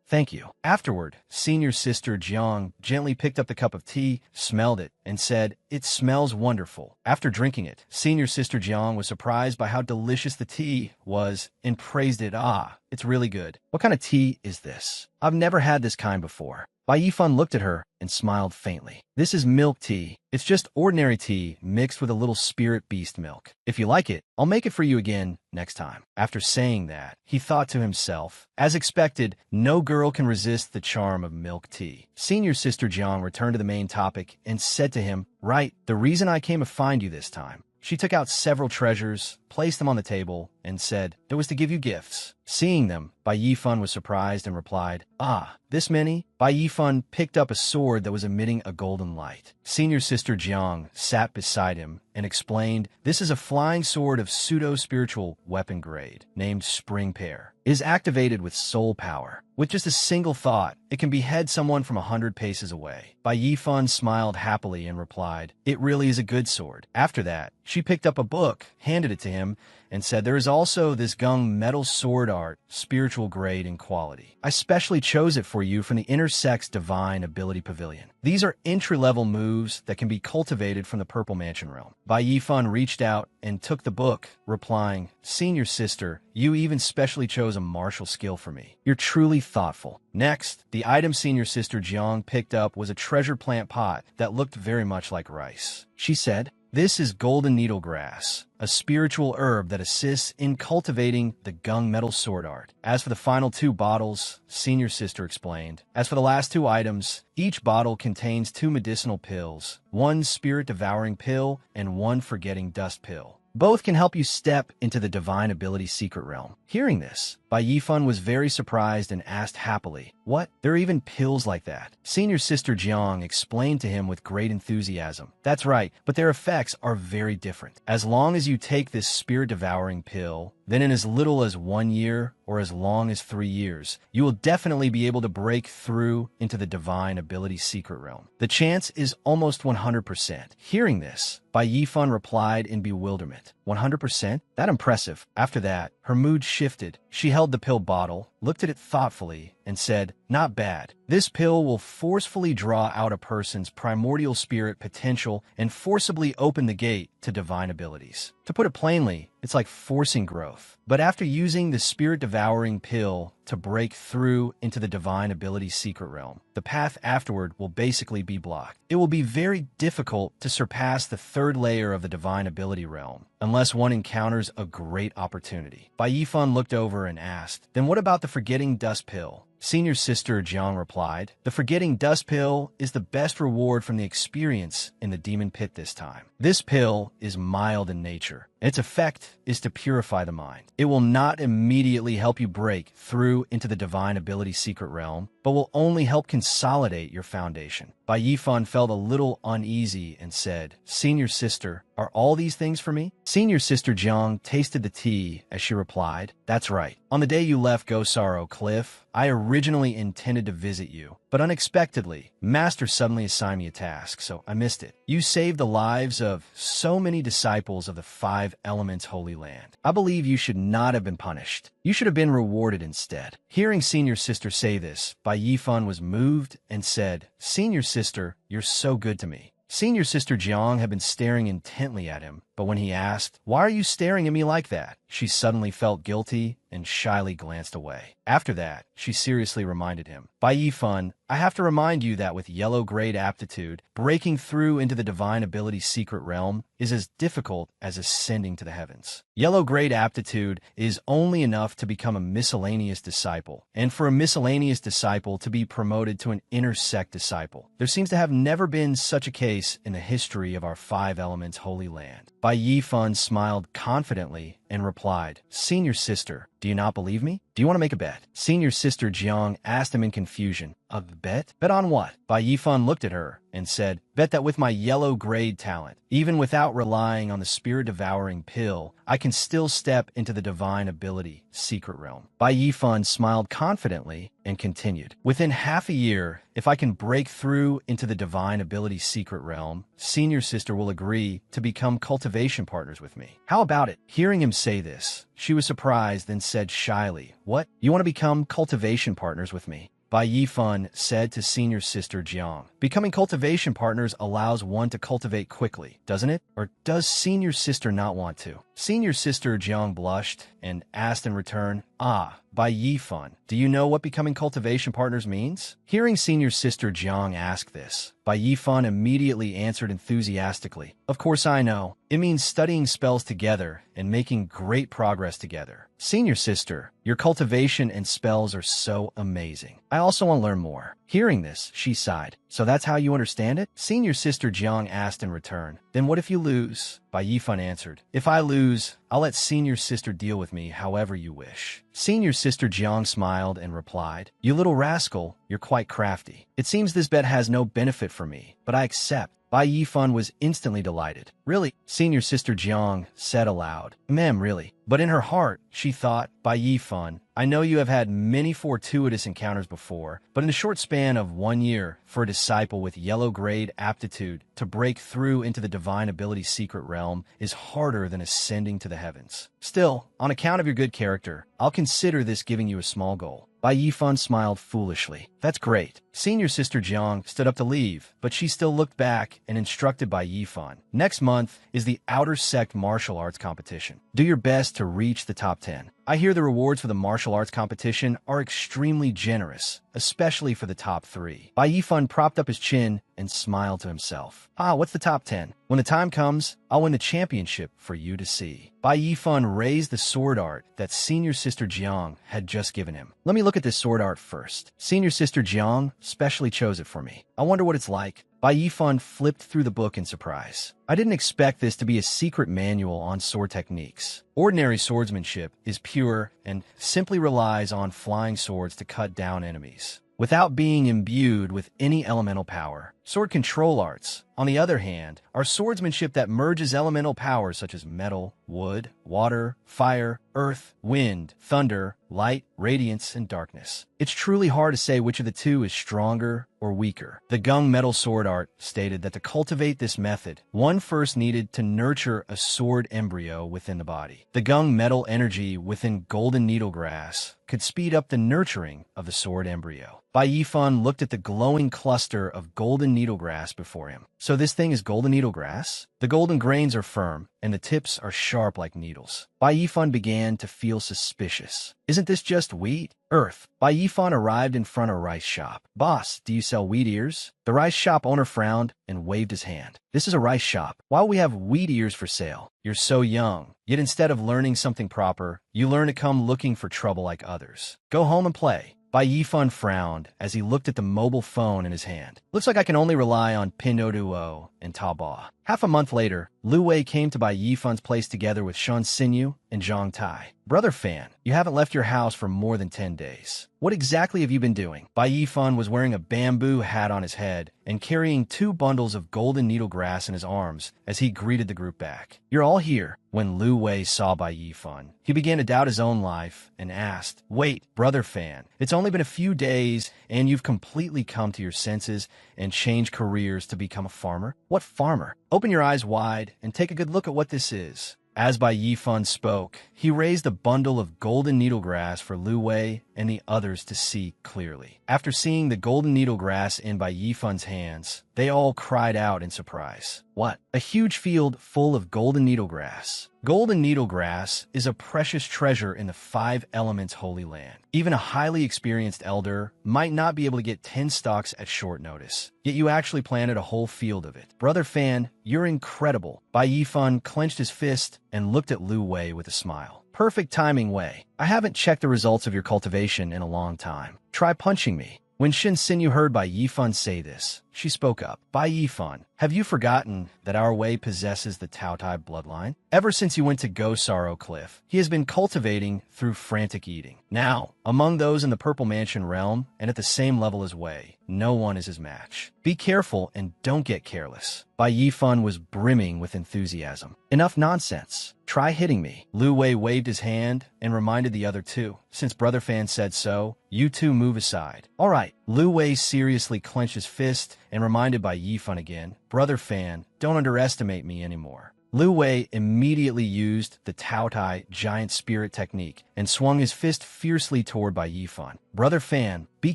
[SPEAKER 1] Thank you." Afterward, Senior Sister Jiang gently picked up the cup of tea, smelled it, and said, "It smells wonderful." After drinking it, Senior Sister Jiang was surprised by how delicious the tea was and praised it. "Ah, it's really good. What kind of tea is this? I've never had this kind before." Bai Yifan looked at her and smiled faintly. "This is milk tea. It's just ordinary tea mixed with a little spirit beast milk. If you like it, I'll make it for you again next time." After saying that, he thought to himself, as expected, no girl can resist the charm of milk tea. Senior Sister Jiang returned to the main topic and said to him, "Right, the reason I came to find you this time." She took out several treasures, placed them on the table, and said, "It was to give you gifts." Seeing them, Bai Yifan was surprised and replied, "Ah, this many?" Bai Yifan picked up a sword that was emitting a golden light. Senior Sister Jiang sat beside him and explained, "This is a flying sword of pseudo-spiritual weapon grade, named Spring Pear. It is activated with soul power. With just a single thought, it can behead someone from 100 paces away." Bai Yifan smiled happily and replied, "It really is a good sword." After that, she picked up a book, handed it to him, and said, "There is also this Gung metal sword art, spiritual grade and quality. I specially chose it for you from the Intersect's Divine Ability Pavilion. These are entry-level moves that can be cultivated from the Purple Mansion realm." Bai Yifan reached out and took the book, replying, "Senior Sister, you even specially chose a martial skill for me. You're truly thoughtful." Next, the item Senior Sister Jiang picked up was a treasure plant pot that looked very much like rice. She said, "This is golden needle grass, a spiritual herb that assists in cultivating the Gung metal sword art." As for the final two bottles, Senior Sister explained, "As for the last two items, each bottle contains 2 medicinal pills, 1 spirit-devouring pill and 1 forgetting dust pill. Both can help you step into the Divine Ability secret realm." Hearing this, Bai Yifan was very surprised and asked happily, "What? There are even pills like that?" Senior Sister Jiang explained to him with great enthusiasm, "That's right, but their effects are very different. As long as you take this spirit-devouring pill, then in as little as 1 year or as long as 3 years, you will definitely be able to break through into the Divine Ability secret realm. The chance is almost 100%. Hearing this, Bai Yifan replied in bewilderment, 100%? That's impressive." After that, her mood shifted. She held the pill bottle, looked at it thoughtfully, and said, "Not bad. This pill will forcefully draw out a person's primordial spirit potential and forcibly open the gate to divine abilities. To put it plainly, it's like forcing growth. But after using the spirit-devouring pill to break through into the divine ability secret realm, the path afterward will basically be blocked. It will be very difficult to surpass the 3rd layer of the divine ability realm, unless one encounters a great opportunity." Bai Yifan looked over and asked, "Then what about the forgetting dust pill?" Senior Sister Jiang replied, "The forgetting dust pill is the best reward from the experience in the demon pit this time. This pill is mild in nature Its effect is to purify the mind. It will not immediately help you break through into the divine ability secret realm, but will only help consolidate your foundation. Bai Yifan felt a little uneasy and said, "Senior sister, are all these things for me?" Senior sister Jiang tasted the tea as she replied, "That's right. On the day you left Gosaro Cliff, I originally intended to visit you, but unexpectedly, Master suddenly assigned me a task, so I missed it. You saved the lives of so many disciples of the Five Elements Holy Land. I believe you should not have been punished. You should have been rewarded instead." Hearing senior sister say this, Bai Yifan was moved and said, "Senior sister, you're so good to me." Senior sister Jiang had been staring intently at him, but when he asked, "Why are you staring at me like that?" she suddenly felt guilty and shyly glanced away. After that, she seriously reminded him, "Bai Yifan, I have to remind you that with yellow grade aptitude, breaking through into the divine ability secret realm is as difficult as ascending to the heavens. Yellow grade aptitude is only enough to become a miscellaneous disciple, and for a miscellaneous disciple to be promoted to an intersect disciple. There seems to have never been such a case in the history of our Five Elements Holy Land." Bai Yifan smiled confidently and replied, "Senior sister, do you not believe me? Do you want to make a bet?" Senior sister Jiang asked him in confusion, "A bet? Bet on what?" Bai Yifan looked at her and said, "Bet that with my yellow grade talent, even without relying on the spirit-devouring pill, I can still step into the divine ability secret realm." Bai Yifan smiled confidently and continued, "Within half a year, if I can break through into the divine ability secret realm, senior sister will agree to become cultivation partners with me. How about it?" Hearing him say this, she was surprised, then said shyly, "What? You want to become cultivation partners with me?" Bai Yifan said to senior sister Jiang, "Becoming cultivation partners allows one to cultivate quickly, doesn't it? Or does senior sister not want to?" Senior sister Jiang blushed and asked in return, "Ah, Bai Yifan, do you know what becoming cultivation partners means?" Hearing senior sister Jiang ask this, Bai Yifan immediately answered enthusiastically, "Of course I know. It means studying spells together and making great progress together. Senior sister, your cultivation and spells are so amazing. I also want to learn more." Hearing this, she sighed. "So that's how you understand it?" Senior sister Jiang asked in return, "Then what if you lose?" Bai Yifan answered, "If I lose, I'll let senior sister deal with me however you wish." Senior sister Jiang smiled and replied, "You little rascal, you're quite crafty. It seems this bet has no benefit for me, but I accept." Bai Yifan was instantly delighted. "Really?" Senior sister Jiang said aloud, "Ma'am, really." But in her heart, she thought, "Bai Yifan, I know you have had many fortuitous encounters before, but in a short span of 1 year, for a disciple with yellow grade aptitude to break through into the divine ability secret realm is harder than ascending to the heavens. Still, on account of your good character, I'll consider this giving you a small goal." Bai Yifan smiled foolishly. "That's great." Senior sister Jiang stood up to leave, but she still looked back and instructed Bai Yifan, "Next month is the Outer Sect Martial Arts Competition. Do your best to reach the top 10. I hear the rewards for the martial arts competition are extremely generous, especially for the top 3. Bai Yifan propped up his chin and smiled to himself. "Ah, what's the top 10? When the time comes, I'll win the championship for you to see." Bai Yifan raised the sword art that senior sister Jiang had just given him. "Let me look at this sword art first. Senior sister Jiang specially chose it for me. I wonder what it's like." Bai Yifan flipped through the book in surprise. "I didn't expect this to be a secret manual on sword techniques. Ordinary swordsmanship is pure and simply relies on flying swords to cut down enemies, without being imbued with any elemental power. Sword control arts, on the other hand, are swordsmanship that merges elemental powers such as metal, wood, water, fire, earth, wind, thunder, light, radiance, and darkness. It's truly hard to say which of the two is stronger or weaker." The Gung metal sword art stated that to cultivate this method, one first needed to nurture a sword embryo within the body. The Gung metal energy within golden needle grass could speed up the nurturing of the sword embryo. Bai Yifan looked at the glowing cluster of golden needle grass before him. "So this thing is golden needle grass? The golden grains are firm, and the tips are sharp like needles." Bai Yifan began to feel suspicious. "Isn't this just wheat? Earth?" Bai Yifan arrived in front of a rice shop. "Boss, do you sell wheat ears?" The rice shop owner frowned and waved his hand. "This is a rice shop. Why would we have wheat ears for sale? You're so young. Yet instead of learning something proper, you learn to come looking for trouble like others. Go home and play." Bai Yifan frowned as he looked at the mobile phone in his hand. "Looks like I can only rely on Pinduoduo and Taobao. Half a month later, Lu Wei came to Bai Yifan's place together with Shun Xinyu and Zhang Tai. Brother Fan, you haven't left your house for more than 10 days. What exactly have you been doing? Bai Yifan was wearing a bamboo hat on his head and carrying 2 bundles of golden needle grass in his arms as he greeted the group back. You're all here. When Lu Wei saw Bai Yifan, he began to doubt his own life and asked, Wait, Brother Fan, it's only been a few days and you've completely come to your senses and changed careers to become a farmer? What farmer? Open your eyes wide and take a good look at what this is. As Bai Yifan spoke, he raised a bundle of golden needle grass for Lu Wei and the others to see clearly. After seeing the golden needle grass in Bai Yifan's hands, they all cried out in surprise. What? A huge field full of golden needle grass. Golden needle grass is a precious treasure in the 5 elements holy land. Even a highly experienced elder might not be able to get 10 stalks at short notice. Yet you actually planted a whole field of it. Brother Fan, you're incredible. Bai Yifan clenched his fist and looked at Lu Wei with a smile. Perfect timing, Wei. I haven't checked the results of your cultivation in a long time. Try punching me. When Shin Xinyu heard Bai Yifan say this, she spoke up. Bai Yifan, have you forgotten that our Wei possesses the Taotai bloodline? Ever since you went to Gosaro Cliff, he has been cultivating through frantic eating. Now, among those in the Purple Mansion realm and at the same level as Wei, no one is his match. Be careful and don't get careless. Bai Yifan was brimming with enthusiasm. Enough nonsense. Try hitting me. Lu Wei waved his hand and reminded the other 2. Since Brother Fan said so, you 2 move aside. All right. Lu Wei seriously clenched his fist and reminded Bai Yifan again, Brother Fan, don't underestimate me anymore. Lu Wei immediately used the Taotai giant spirit technique and swung his fist fiercely toward Bai Yifan. Brother Fan, be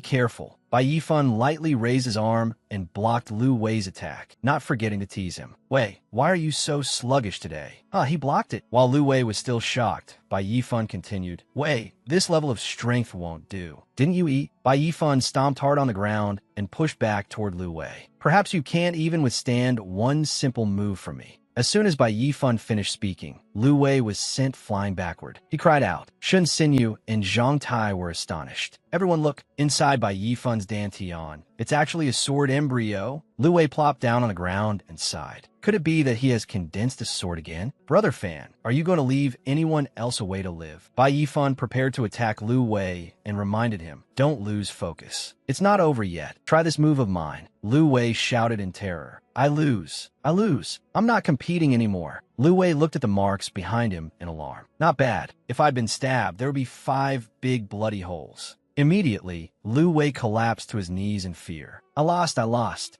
[SPEAKER 1] careful. Bai Yifan lightly raised his arm and blocked Lu Wei's attack, not forgetting to tease him. Wei, why are you so sluggish today? He blocked it. While Lu Wei was still shocked, Bai Yifan continued, Wei, this level of strength won't do. Didn't you eat? Bai Yifan stomped hard on the ground and pushed back toward Lu Wei. Perhaps you can't even withstand one simple move from me. As soon as Bai Yifan finished speaking, Lu Wei was sent flying backward. He cried out. Shun Xinyu and Zhang Tai were astonished. Everyone look. Inside Bai Yifan's dantian, it's actually a sword embryo. Lu Wei plopped down on the ground and sighed. Could it be that he has condensed his sword again? Brother Fan, are you going to leave anyone else a way to live? Bai Yifan prepared to attack Lu Wei and reminded him, don't lose focus. It's not over yet. Try this move of mine. Lu Wei shouted in terror. I lose. I lose. I'm not competing anymore. Lu Wei looked at the marks behind him in alarm. Not bad. If I'd been stabbed, there would be 5 big bloody holes. Immediately, Lu Wei collapsed to his knees in fear. I lost.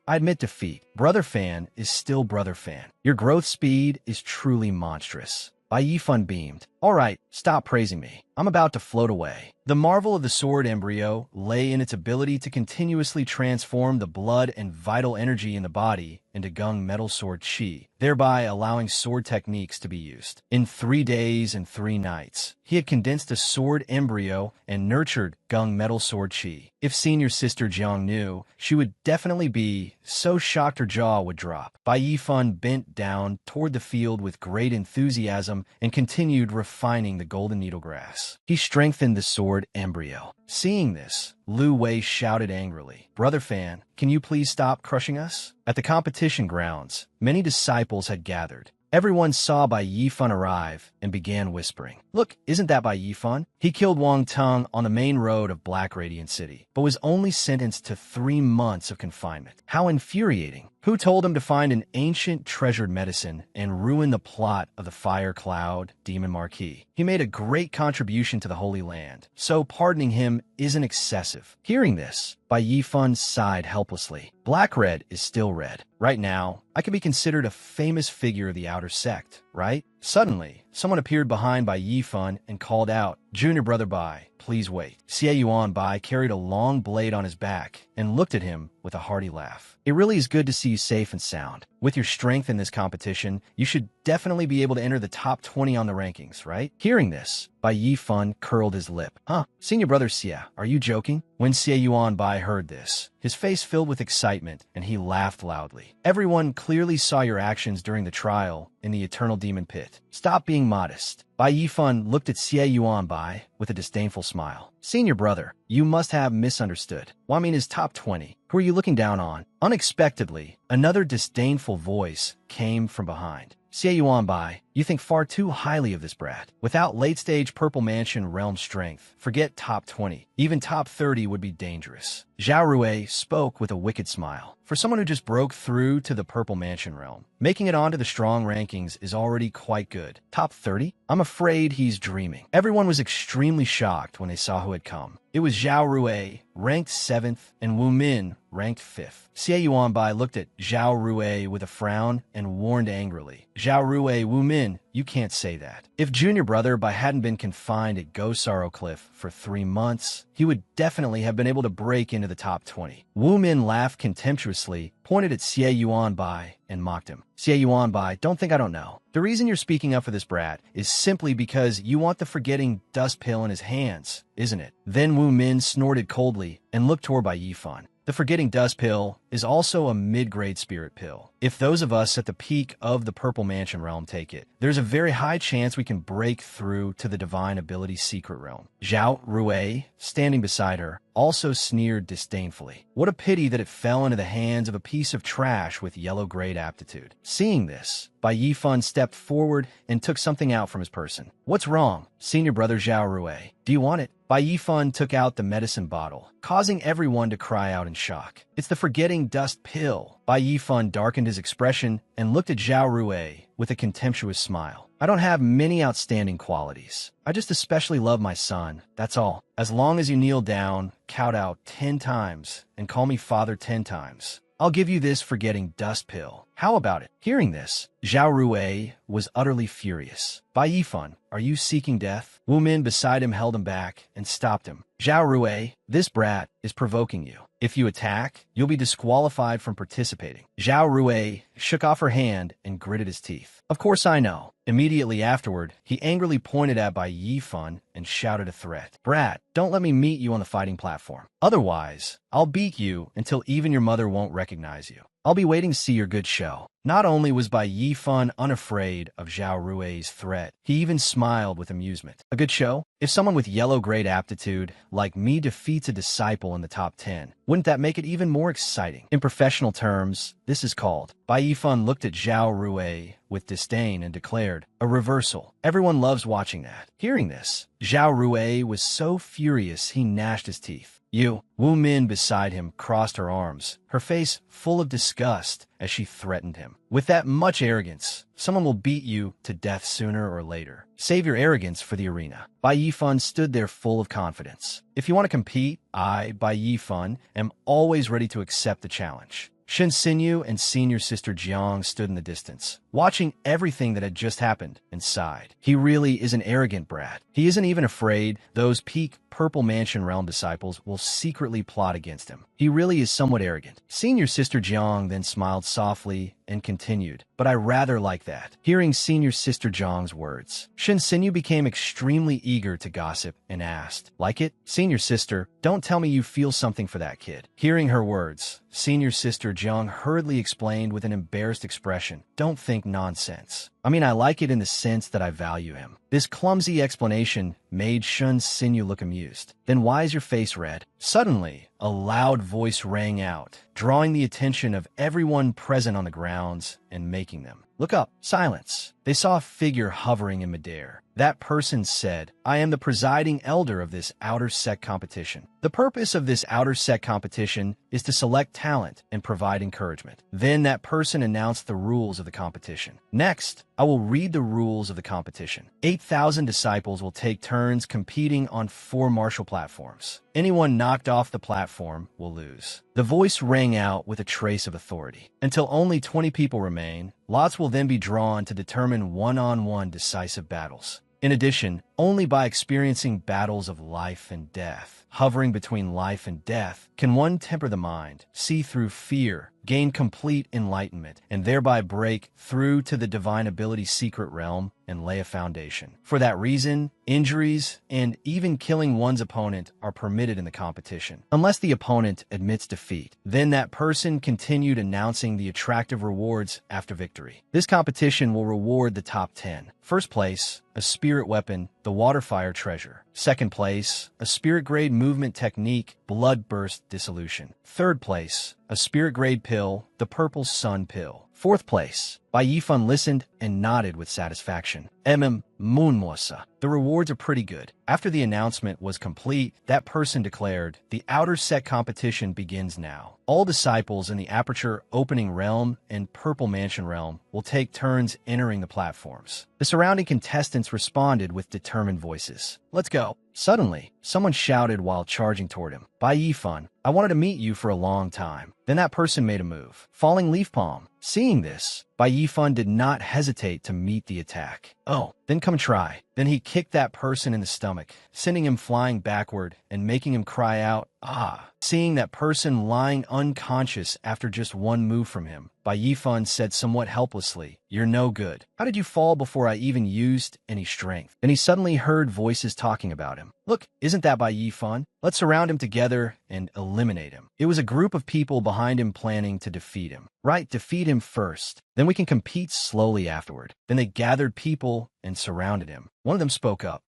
[SPEAKER 1] I admit defeat. Brother Fan is still Brother Fan. Your growth speed is truly monstrous. Bai Yifan beamed. All right, stop praising me. I'm about to float away. The marvel of the sword embryo lay in its ability to continuously transform the blood and vital energy in the body into Gung Metal Sword Chi, thereby allowing sword techniques to be used. In 3 days and 3 nights, he had condensed a sword embryo and nurtured Gung Metal Sword Chi. If senior sister Jiang knew, she would definitely be so shocked her jaw would drop. Bai Yifan bent down toward the field with great enthusiasm and continued refining the golden needle grass. He strengthened the sword embryo. Seeing this, Lu Wei shouted angrily, Brother Fan, can you please stop crushing us? At the competition grounds, many disciples had gathered. Everyone saw Bai Yifan arrive and began whispering. Look, isn't that Bai Yifan? He killed Wang Teng on the main road of Black Radiant City, but was only sentenced to 3 months of confinement. How infuriating. Who told him to find an ancient treasured medicine and ruin the plot of the Fire Cloud Demon Marquis? He made a great contribution to the Holy Land, so pardoning him isn't excessive. Hearing this, Bai Yifan sighed helplessly. Black Red is still red. Right now, I could be considered a famous figure of the outer sect, right? Suddenly, someone appeared behind Bai Yifan and called out, Junior Brother Bai, please wait. Xie Yuan Bai carried a long blade on his back and looked at him with a hearty laugh. It really is good to see you safe and sound. With your strength in this competition, you should definitely be able to enter the top 20 on the rankings, right? Hearing this, Bai Yifan curled his lip. Senior Brother Xie, are you joking? When Xie Yuan Bai heard this, his face filled with excitement and he laughed loudly. Everyone clearly saw your actions during the trial in the Eternal Demon Pit. Stop being modest. Bai Yifan looked at Xie Yuan Bai with a disdainful smile. Senior brother, you must have misunderstood. Wamin is top 20. Who are you looking down on? Unexpectedly, another disdainful voice came from behind. Xie Yuanbai, you think far too highly of this brat. Without late-stage Purple Mansion realm strength, forget top 20. Even top 30 would be dangerous. Zhao Rui spoke with a wicked smile. For someone who just broke through to the Purple Mansion realm, making it onto the strong rankings is already quite good. Top 30? I'm afraid he's dreaming. Everyone was extremely shocked when they saw who had come. It was Zhao Rui, ranked 7th, and Wu Min, ranked 5th. Xie Yuanbai looked at Zhao Rui with a frown and warned angrily. Zhao Rui, Wu Min, you can't say that. If Junior Brother Bai hadn't been confined at Gosaro Cliff for 3 months, he would definitely have been able to break into the top 20. Wu Min laughed contemptuously, pointed at Xie Yuanbai, and mocked him. Xie Yuanbai, don't think I don't know. The reason you're speaking up for this brat is simply because you want the forgetting dust pill in his hands, isn't it? Then Wu Min snorted coldly and looked toward Bai Yifan. The forgetting dust pill is also a mid-grade spirit pill. If those of us at the peak of the Purple Mansion realm take it, there's a very high chance we can break through to the Divine Ability Secret Realm. Zhao Rui, standing beside her, also sneered disdainfully. What a pity that it fell into the hands of a piece of trash with yellow-grade aptitude. Seeing this, Bai Yifan stepped forward and took something out from his person. What's wrong? Senior brother Zhao Rui. Do you want it? Bai Yifan took out the medicine bottle, causing everyone to cry out in shock. It's the forgetting dust pill. Bai Yifan darkened his expression and looked at Zhao Rui with a contemptuous smile. I don't have many outstanding qualities. I just especially love my son, that's all. As long as you kneel down, count out 10 times, and call me father 10 times, I'll give you this forgetting dust pill. How about it? Hearing this, Zhao Rui was utterly furious. Bai Yifan, are you seeking death? Wu Min beside him held him back and stopped him. Zhao Rui, this brat is provoking you. If you attack, you'll be disqualified from participating. Zhao Rui shook off her hand and gritted his teeth. Of course I know. Immediately afterward, he angrily pointed at Bai Yifan and shouted a threat. Brat, don't let me meet you on the fighting platform. Otherwise, I'll beat you until even your mother won't recognize you. I'll be waiting to see your good show. Not only was Bai Yifan unafraid of Zhao Rui's threat, he even smiled with amusement. A good show? If someone with yellow-grade aptitude like me defeats a disciple in the top 10, wouldn't that make it even more exciting? In professional terms, this is called. Bai Yifan looked at Zhao Rui with disdain and declared, a reversal. Everyone loves watching that. Hearing this, Zhao Rui was so furious he gnashed his teeth. You, Wu Min beside him crossed her arms, her face full of disgust as she threatened him. With that much arrogance, someone will beat you to death sooner or later. Save your arrogance for the arena. Bai Yifan stood there full of confidence. If you want to compete, I, Bai Yifan, am always ready to accept the challenge. Shen Xinyu and senior sister Jiang stood in the distance, watching everything that had just happened, and sighed. He really is an arrogant brat. He isn't even afraid those peak Purple Mansion Realm disciples will secretly plot against him. He really is somewhat arrogant. Senior sister Jiang then smiled softly and continued, but I rather like that. Hearing senior sister Jiang's words, Shen Xinyu became extremely eager to gossip and asked, like it? Senior sister, don't tell me you feel something for that kid. Hearing her words, senior sister Jiang hurriedly explained with an embarrassed expression, don't think nonsense. I mean, I like it in the sense that I value him. This clumsy explanation made Shen Xinyu look amused. Then why is your face red? Suddenly, a loud voice rang out, drawing the attention of everyone present on the grounds and making them look up. Silence. They saw a figure hovering in midair. That person said, I am the presiding elder of this outer sect competition. The purpose of this outer sect competition is to select talent and provide encouragement. Then that person announced the rules of the competition. Next, I will read the rules of the competition. 8,000 disciples will take turns competing on 4 martial platforms. Anyone knocked off the platform will lose. The voice rang out with a trace of authority. Until only 20 people remain, lots will then be drawn to determine one-on-one decisive battles. In addition, only by experiencing battles of life and death, hovering between life and death, can one temper the mind, see through fear, gain complete enlightenment, and thereby break through to the divine ability secret realm and lay a foundation. For that reason, injuries and even killing one's opponent are permitted in the competition, unless the opponent admits defeat. Then that person continued announcing the attractive rewards after victory. This competition will reward the top 10. First place, a spirit weapon, the water fire treasure. Second place, a spirit grade movement technique, blood burst dissolution. Third place, a spirit grade pill, the purple sun pill. Fourth place, Bai Yifan listened and nodded with satisfaction. Manhwa. The rewards are pretty good. After the announcement was complete, that person declared, the outer set competition begins now. All disciples in the Aperture Opening Realm and Purple Mansion Realm will take turns entering the platforms. The surrounding contestants responded with determined voices. Let's go. Suddenly, someone shouted while charging toward him. Bai Yifan, I wanted to meet you for a long time. Then that person made a move. Falling leaf palm. Seeing this, Bai Yifan did not hesitate to meet the attack. Oh, then come try. Then he kicked that person in the stomach, sending him flying backward and making him cry out, ah. Seeing that person lying unconscious after just one move from him, Bai Yifan said somewhat helplessly, you're no good. How did you fall before I even used any strength? Then he suddenly heard voices talking about him. Look, isn't that Bai Yifan? Let's surround him together and eliminate him. It was a group of people behind him planning to defeat him. Right, defeat him first. Then we can compete slowly afterward. Then they gathered people and surrounded him. One of them spoke up.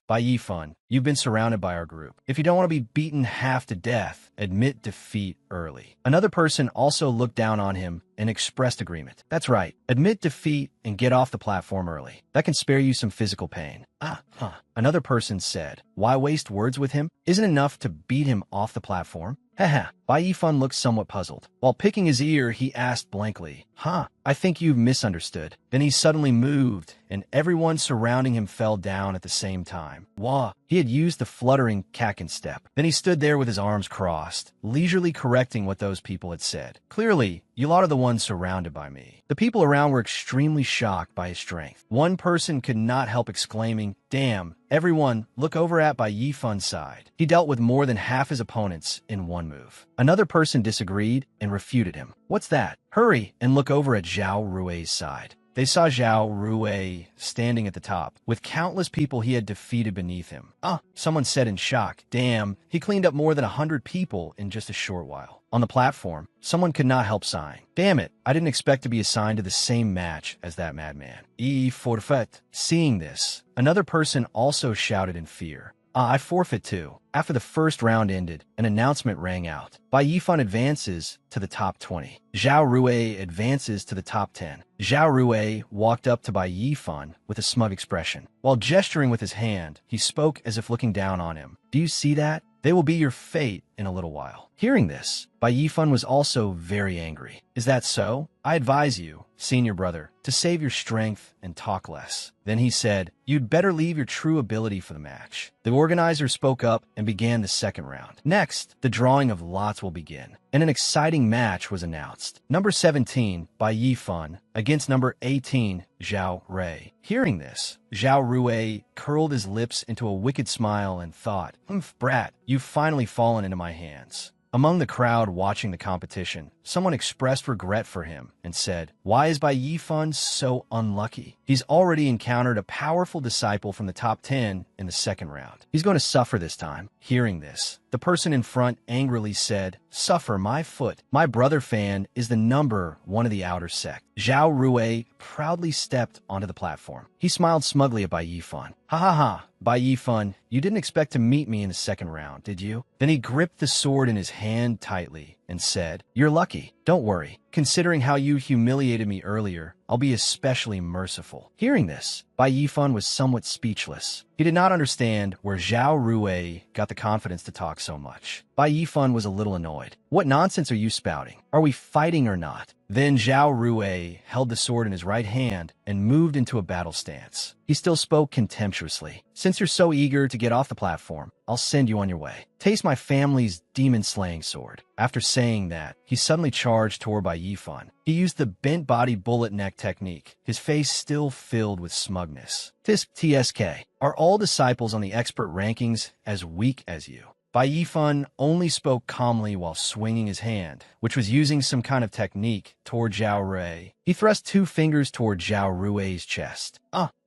[SPEAKER 1] Bai Yifan, you've been surrounded by our group. If you don't want to be beaten half to death, admit defeat early. Another person also looked down on him and expressed agreement. That's right. Admit defeat and get off the platform early. That can spare you some physical pain. Another person said, why waste words with him? Isn't it enough to beat him off the platform? Bai Yifan looked somewhat puzzled. While picking his ear, he asked blankly, I think you've misunderstood. Then he suddenly moved, and everyone surrounding him fell down at the same time. Wah! He had used the fluttering Kakin step. Then he stood there with his arms crossed, leisurely correcting what those people had said. Clearly, you lot are the ones surrounded by me. The people around were extremely shocked by his strength. One person could not help exclaiming, damn, everyone, look over at Bai Yifan's side. He dealt with more than half his opponents in one move. Another person disagreed and refuted him. What's that? Hurry and look over at Zhao Rui's side. They saw Zhao Rui standing at the top, with countless people he had defeated beneath him. Someone said in shock, damn, he cleaned up more than 100 people in just a short while. On the platform, someone could not help sighing. Damn it, I didn't expect to be assigned to the same match as that madman. Forfait. Seeing this, another person also shouted in fear. I forfeit too. After the first round ended, an announcement rang out. Bai Yifan advances to the top 20. Zhao Rui advances to the top 10. Zhao Rui walked up to Bai Yifan with a smug expression. While gesturing with his hand, he spoke as if looking down on him. Do you see that? They will be your fate in a little while. Hearing this, Bai Yifan was also very angry. Is that so? I advise you, senior brother, to save your strength and talk less. Then he said, you'd better leave your true ability for the match. The organizer spoke up and began the second round. Next, the drawing of lots will begin, and an exciting match was announced. Number 17, Bai Yifan, against number 18, Zhao Rui. Hearing this, Zhao Rui curled his lips into a wicked smile and thought, brat, you've finally fallen into my hands. Among the crowd watching the competition, someone expressed regret for him and said, why is Bai Yifan so unlucky? He's already encountered a powerful disciple from the top 10 in the second round. He's going to suffer this time. Hearing this, the person in front angrily said, suffer my foot. My brother Fan is the number one of the outer sect. Zhao Rui proudly stepped onto the platform. He smiled smugly at Bai Yifan. Bai Yifan, you didn't expect to meet me in the second round, did you? Then he gripped the sword in his hand tightly and said, you're lucky. Don't worry. Considering how you humiliated me earlier, I'll be especially merciful. Hearing this, Bai Yifan was somewhat speechless. He did not understand where Zhao Rui got the confidence to talk so much. Bai Yifan was a little annoyed. What nonsense are you spouting? Are we fighting or not? Then Zhao Rui held the sword in his right hand and moved into a battle stance. He still spoke contemptuously. Since you're so eager to get off the platform, I'll send you on your way. Taste my family's demon-slaying sword. After saying that, he suddenly charged toward Bai Yifan. He used the bent body bullet neck technique, his face still filled with smugness. TSK, are all disciples on the expert rankings as weak as you? Bai Yifan only spoke calmly while swinging his hand, which was using some kind of technique, toward Zhao Rui. He thrust 2 fingers toward Zhao Rui's chest.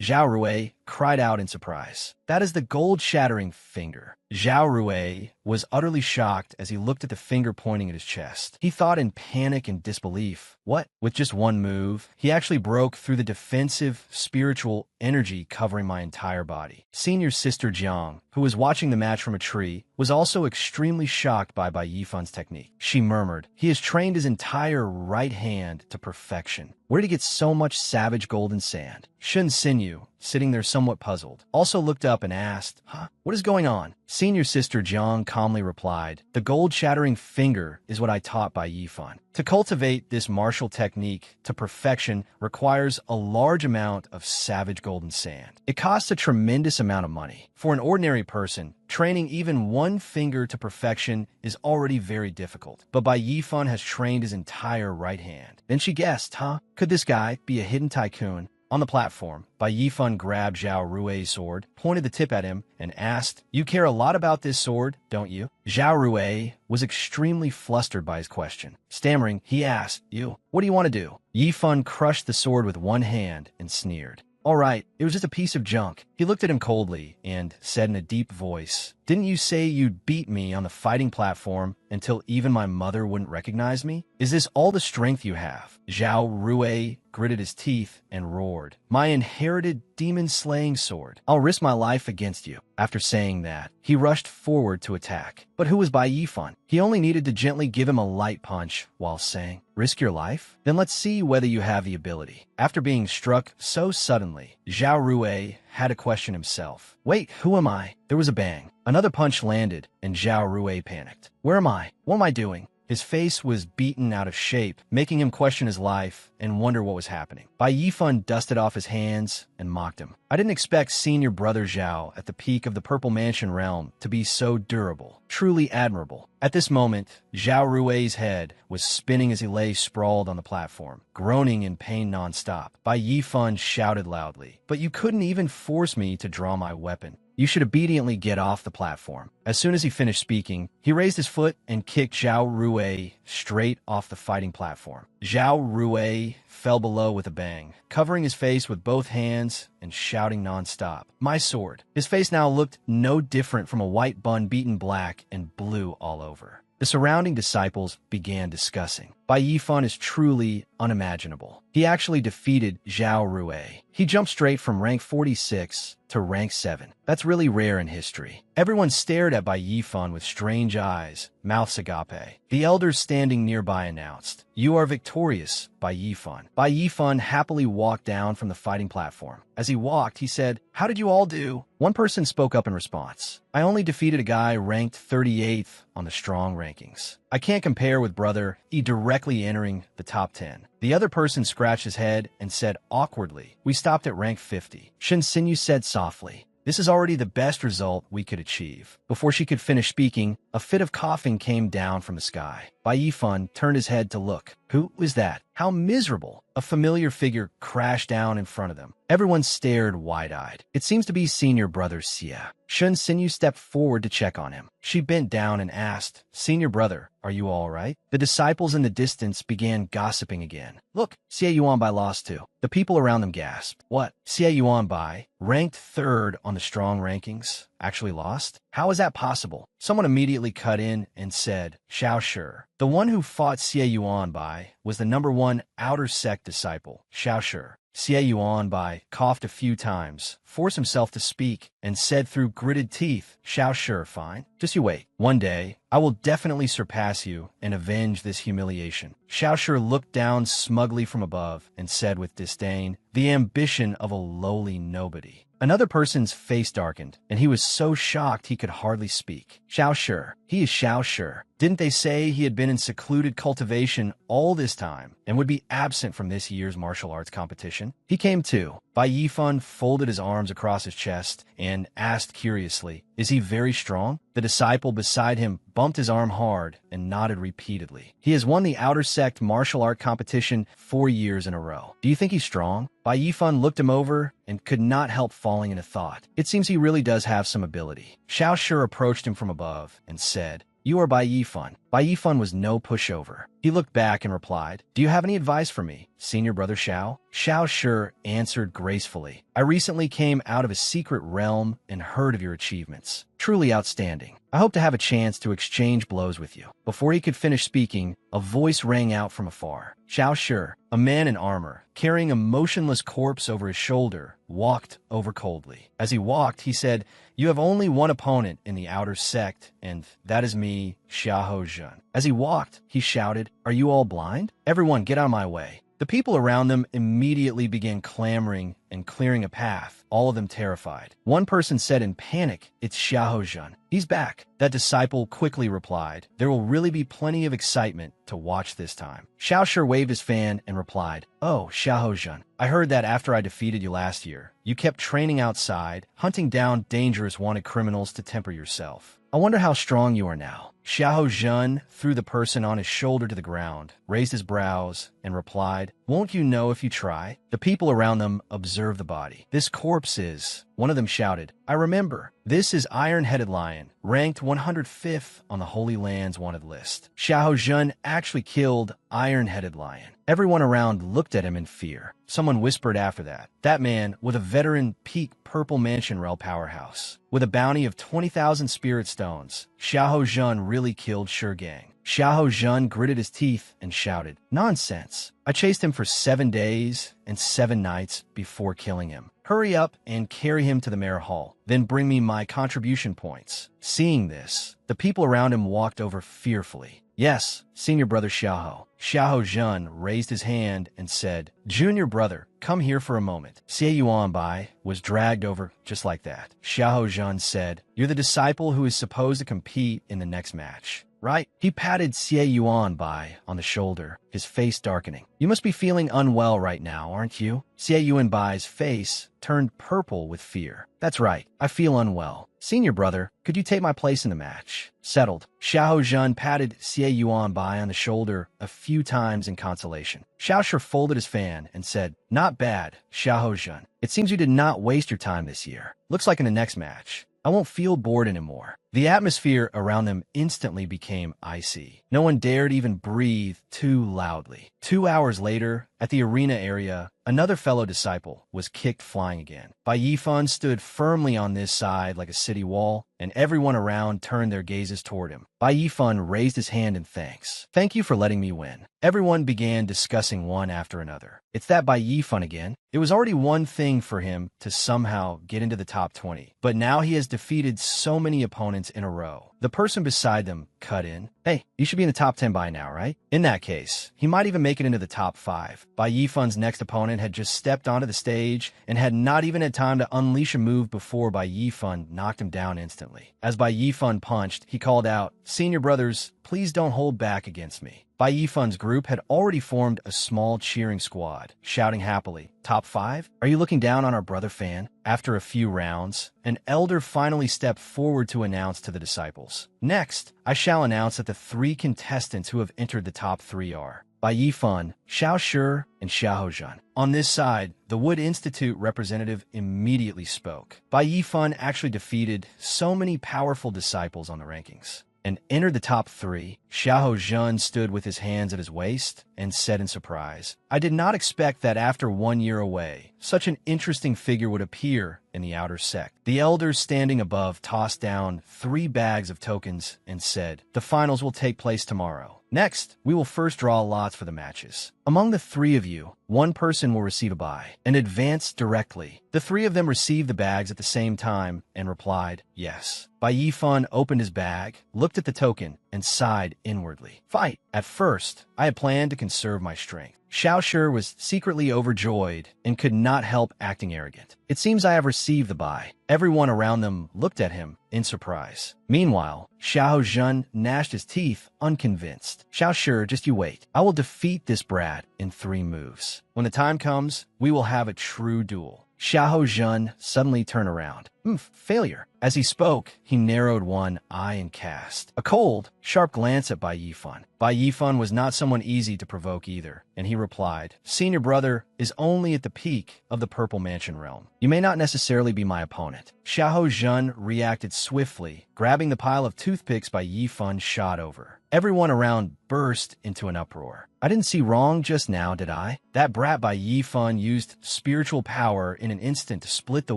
[SPEAKER 1] Zhao Rui cried out in surprise. That is the gold-shattering finger. Zhao Rui was utterly shocked as he looked at the finger pointing at his chest. He thought in panic and disbelief. What? With just one move, he actually broke through the defensive, spiritual energy covering my entire body. Senior Sister Jiang, who was watching the match from a tree, was also extremely shocked by Bai Yifan's technique. She murmured, "He has trained his entire right hand to perfection. Where did he get so much savage golden sand?" Shun Xinyu, sitting there somewhat puzzled, also looked up and asked, what is going on?" Senior Sister Jiang calmly replied, "The gold-shattering finger is what I taught Bai Yifan. To cultivate this martial technique to perfection requires a large amount of savage golden sand. It costs a tremendous amount of money. For an ordinary person, training even one finger to perfection is already very difficult. But Bai Yifan has trained his entire right hand." Then she guessed, Could this guy be a hidden tycoon? On the platform, Bai Yifan grabbed Zhao Rui's sword, pointed the tip at him, and asked, "You care a lot about this sword, don't you?" Zhao Rui was extremely flustered by his question. Stammering, he asked, What do you want to do?" Yifan crushed the sword with one hand and sneered. "All right, it was just a piece of junk." He looked at him coldly and said in a deep voice, "Didn't you say you'd beat me on the fighting platform until even my mother wouldn't recognize me? Is this all the strength you have?" Zhao Rui gritted his teeth and roared, "My inherited demon-slaying sword. I'll risk my life against you." After saying that, he rushed forward to attack. But who was Bai Yifan? He only needed to gently give him a light punch while saying, "Risk your life? Then let's see whether you have the ability." After being struck so suddenly, Zhao Rui had to question himself. "Wait, who am I?" There was a bang. Another punch landed, and Zhao Rui panicked. "Where am I? What am I doing?" His face was beaten out of shape, making him question his life and wonder what was happening. Bai Yifan dusted off his hands and mocked him. "I didn't expect senior brother Zhao at the peak of the Purple Mansion realm to be so durable. Truly admirable." At this moment, Zhao Rui's head was spinning as he lay sprawled on the platform, groaning in pain nonstop. Bai Yifan shouted loudly, "But you couldn't even force me to draw my weapon. You should obediently get off the platform." As soon as he finished speaking, he raised his foot and kicked Zhao Rui straight off the fighting platform. Zhao Rui fell below with a bang, covering his face with both hands and shouting nonstop, "My sword!" His face now looked no different from a white bun beaten black and blue all over. The surrounding disciples began discussing. Bai Yifan is truly unimaginable. He actually defeated Zhao Rui. He jumped straight from rank 46 to rank 7. That's really rare in history. Everyone stared at Bai Yifan with strange eyes, mouths agape. The elders standing nearby announced, "You are victorious, Bai Yifan." Bai Yifan happily walked down from the fighting platform. As he walked, he said, "How did you all do?" One person spoke up in response, "I only defeated a guy ranked 38th on the strong rankings. I can't compare with brother E directly entering the top 10. The other person scratched his head and said awkwardly, "We stopped at rank 50. Shin Xinyu said softly, "This is already the best result we could achieve." Before she could finish speaking, a fit of coughing came down from the sky. Bai Yifan turned his head to look. Who was that? How miserable! A familiar figure crashed down in front of them. Everyone stared wide-eyed. It seems to be senior brother Xia. Shun Xinyu stepped forward to check on him. She bent down and asked, "Senior brother, are you all right?" The disciples in the distance began gossiping again. "Look, Xie Yuanbai lost too." The people around them gasped. "What? Xie Yuanbai, ranked 3rd on the strong rankings, actually lost? How is that possible?" Someone immediately cut in and said, "Xiao Shi. The one who fought Xie Yuanbai was the #1 outer sect disciple, Xiao Shi." Xie Yuanbai coughed a few times, forced himself to speak, and said through gritted teeth, "Xiao Shi, fine. Just you wait. One day, I will definitely surpass you and avenge this humiliation." Xiao Shi looked down smugly from above and said with disdain, "The ambition of a lowly nobody." Another person's face darkened, and he was so shocked he could hardly speak. "Xiao Shi, He is Xiao Shi. Didn't they say he had been in secluded cultivation all this time and would be absent from this year's martial arts competition? He came too. Bai Yifan folded his arms across his chest and asked curiously, "Is he very strong?" The disciple beside him bumped his arm hard and nodded repeatedly. "He has won the Outer Sect martial art competition 4 years in a row. Do you think he's strong?" Bai Yifan looked him over and could not help falling into thought. It seems he really does have some ability. Xiao Shi approached him from above and said, "You are Bai Yifan." Bai Yifan was no pushover. He looked back and replied, "Do you have any advice for me, senior brother Xiao?" Xiao Shi answered gracefully, "I recently came out of a secret realm and heard of your achievements. Truly outstanding. I hope to have a chance to exchange blows with you." Before he could finish speaking, a voice rang out from afar. Xiao Shi, a man in armor, carrying a motionless corpse over his shoulder, walked over coldly. As he walked, he said, "You have only one opponent in the Outer Sect, and that is me, Xiahou Jun." As he walked, he shouted, "Are you all blind? Everyone get out of my way." The people around them immediately began clamoring and clearing a path, all of them terrified. One person said in panic, "It's Xiahou Jun. He's back." That disciple quickly replied, "There will really be plenty of excitement to watch this time." Xiao Shi waved his fan and replied, "Oh, Xiahou Jun, I heard that after I defeated you last year, you kept training outside, hunting down dangerous wanted criminals to temper yourself. I wonder how strong you are now." Xiahou Jun threw the person on his shoulder to the ground, raised his brows, and replied, "Won't you know if you try?" The people around them observed the body. "This corpse is," one of them shouted, "I remember. This is Iron-Headed Lion, ranked 105th on the Holy Land's wanted list." Xiahou Jun actually killed Iron-Headed Lion. Everyone around looked at him in fear. Someone whispered after that, "That man with a veteran peak purple mansion rel powerhouse, with a bounty of 20,000 spirit stones. Xiahou Jun really killed Gang." Xiahou Jun gritted his teeth and shouted, "Nonsense. I chased him for 7 days and 7 nights before killing him. Hurry up and carry him to the mayor hall, then bring me my contribution points." Seeing this, the people around him walked over fearfully. "Yes, senior brother Xiahou." Xiahou Jun raised his hand and said, "Junior brother, come here for a moment." Xie Yuanbai was dragged over just like that. Xiahou Jun said, "You're the disciple who is supposed to compete in the next match, right?" He patted Xie Yuanbai on the shoulder, his face darkening. "You must be feeling unwell right now, aren't you?" Xie Yuanbai's face turned purple with fear. "That's right, I feel unwell. Senior brother, could you take my place in the match?" "Settled." Xiahou Jun patted Xie Yuanbai on the shoulder a few times in consolation. Xiao Shi folded his fan and said, "Not bad, Xiahou Jun. It seems you did not waste your time this year. Looks like in the next match, I won't feel bored anymore." The atmosphere around them instantly became icy. No one dared even breathe too loudly. 2 hours later, at the arena area, another fellow disciple was kicked flying again. Bai Yifan stood firmly on this side like a city wall, and everyone around turned their gazes toward him. Bai Yifan raised his hand in thanks. "Thank you for letting me win." Everyone began discussing one after another. "It's that Bai Yifan again." It was already one thing for him to somehow get into the top 20, but now he has defeated so many opponents in a row. The person beside them cut in, "Hey, you should be in the top 10 by now, right?" In that case, he might even make it into the top 5. Bai Yifan's next opponent had just stepped onto the stage and had not even had time to unleash a move before Bai Yifan knocked him down instantly. As Bai Yifan punched, he called out, "Senior brothers, please don't hold back against me." Bai Yifan's group had already formed a small cheering squad, shouting happily, "Top 5? Are you looking down on our brother Fan?" After a few rounds, an elder finally stepped forward to announce to the disciples, "Next, I shall announce that the 3 contestants who have entered the top 3 are Bai Yifan, Xiao Shi, and Xiahou Jun." On this side, the Wood Institute representative immediately spoke. Bai Yifan actually defeated so many powerful disciples on the rankings and entered the top 3. Xiahou Jun stood with his hands at his waist and said in surprise, "I did not expect that after 1 year away, such an interesting figure would appear in the Outer Sect." The elders standing above tossed down 3 bags of tokens and said, "The finals will take place tomorrow. Next, we will first draw lots for the matches. Among the 3 of you, 1 person will receive a buy and advance directly." The 3 of them received the bags at the same time and replied, "Yes." Bai Yifan opened his bag, looked at the token, and sighed inwardly. "Fight!" At first, I had planned to conserve my strength. Xiao Shi was secretly overjoyed and could not help acting arrogant. It seems I have received the buy. Everyone around them looked at him in surprise. Meanwhile, Xiao Zhen gnashed his teeth, unconvinced. Xiao Shi, just you wait. I will defeat this brat in 3 moves. When the time comes, we will have a true duel. Xiao Zhen suddenly turned around. Failure. As he spoke, he narrowed one eye and cast a cold, sharp glance at Bai Yifan. Bai Yifan was not someone easy to provoke either, and he replied, "Senior brother is only at the peak of the Purple Mansion realm. You may not necessarily be my opponent." Xiao Zhen reacted swiftly, grabbing the pile of toothpicks Bai Yifan shot over. Everyone around burst into an uproar. I didn't see wrong just now, did I? That brat Bai Yifan used spiritual power in an instant to split the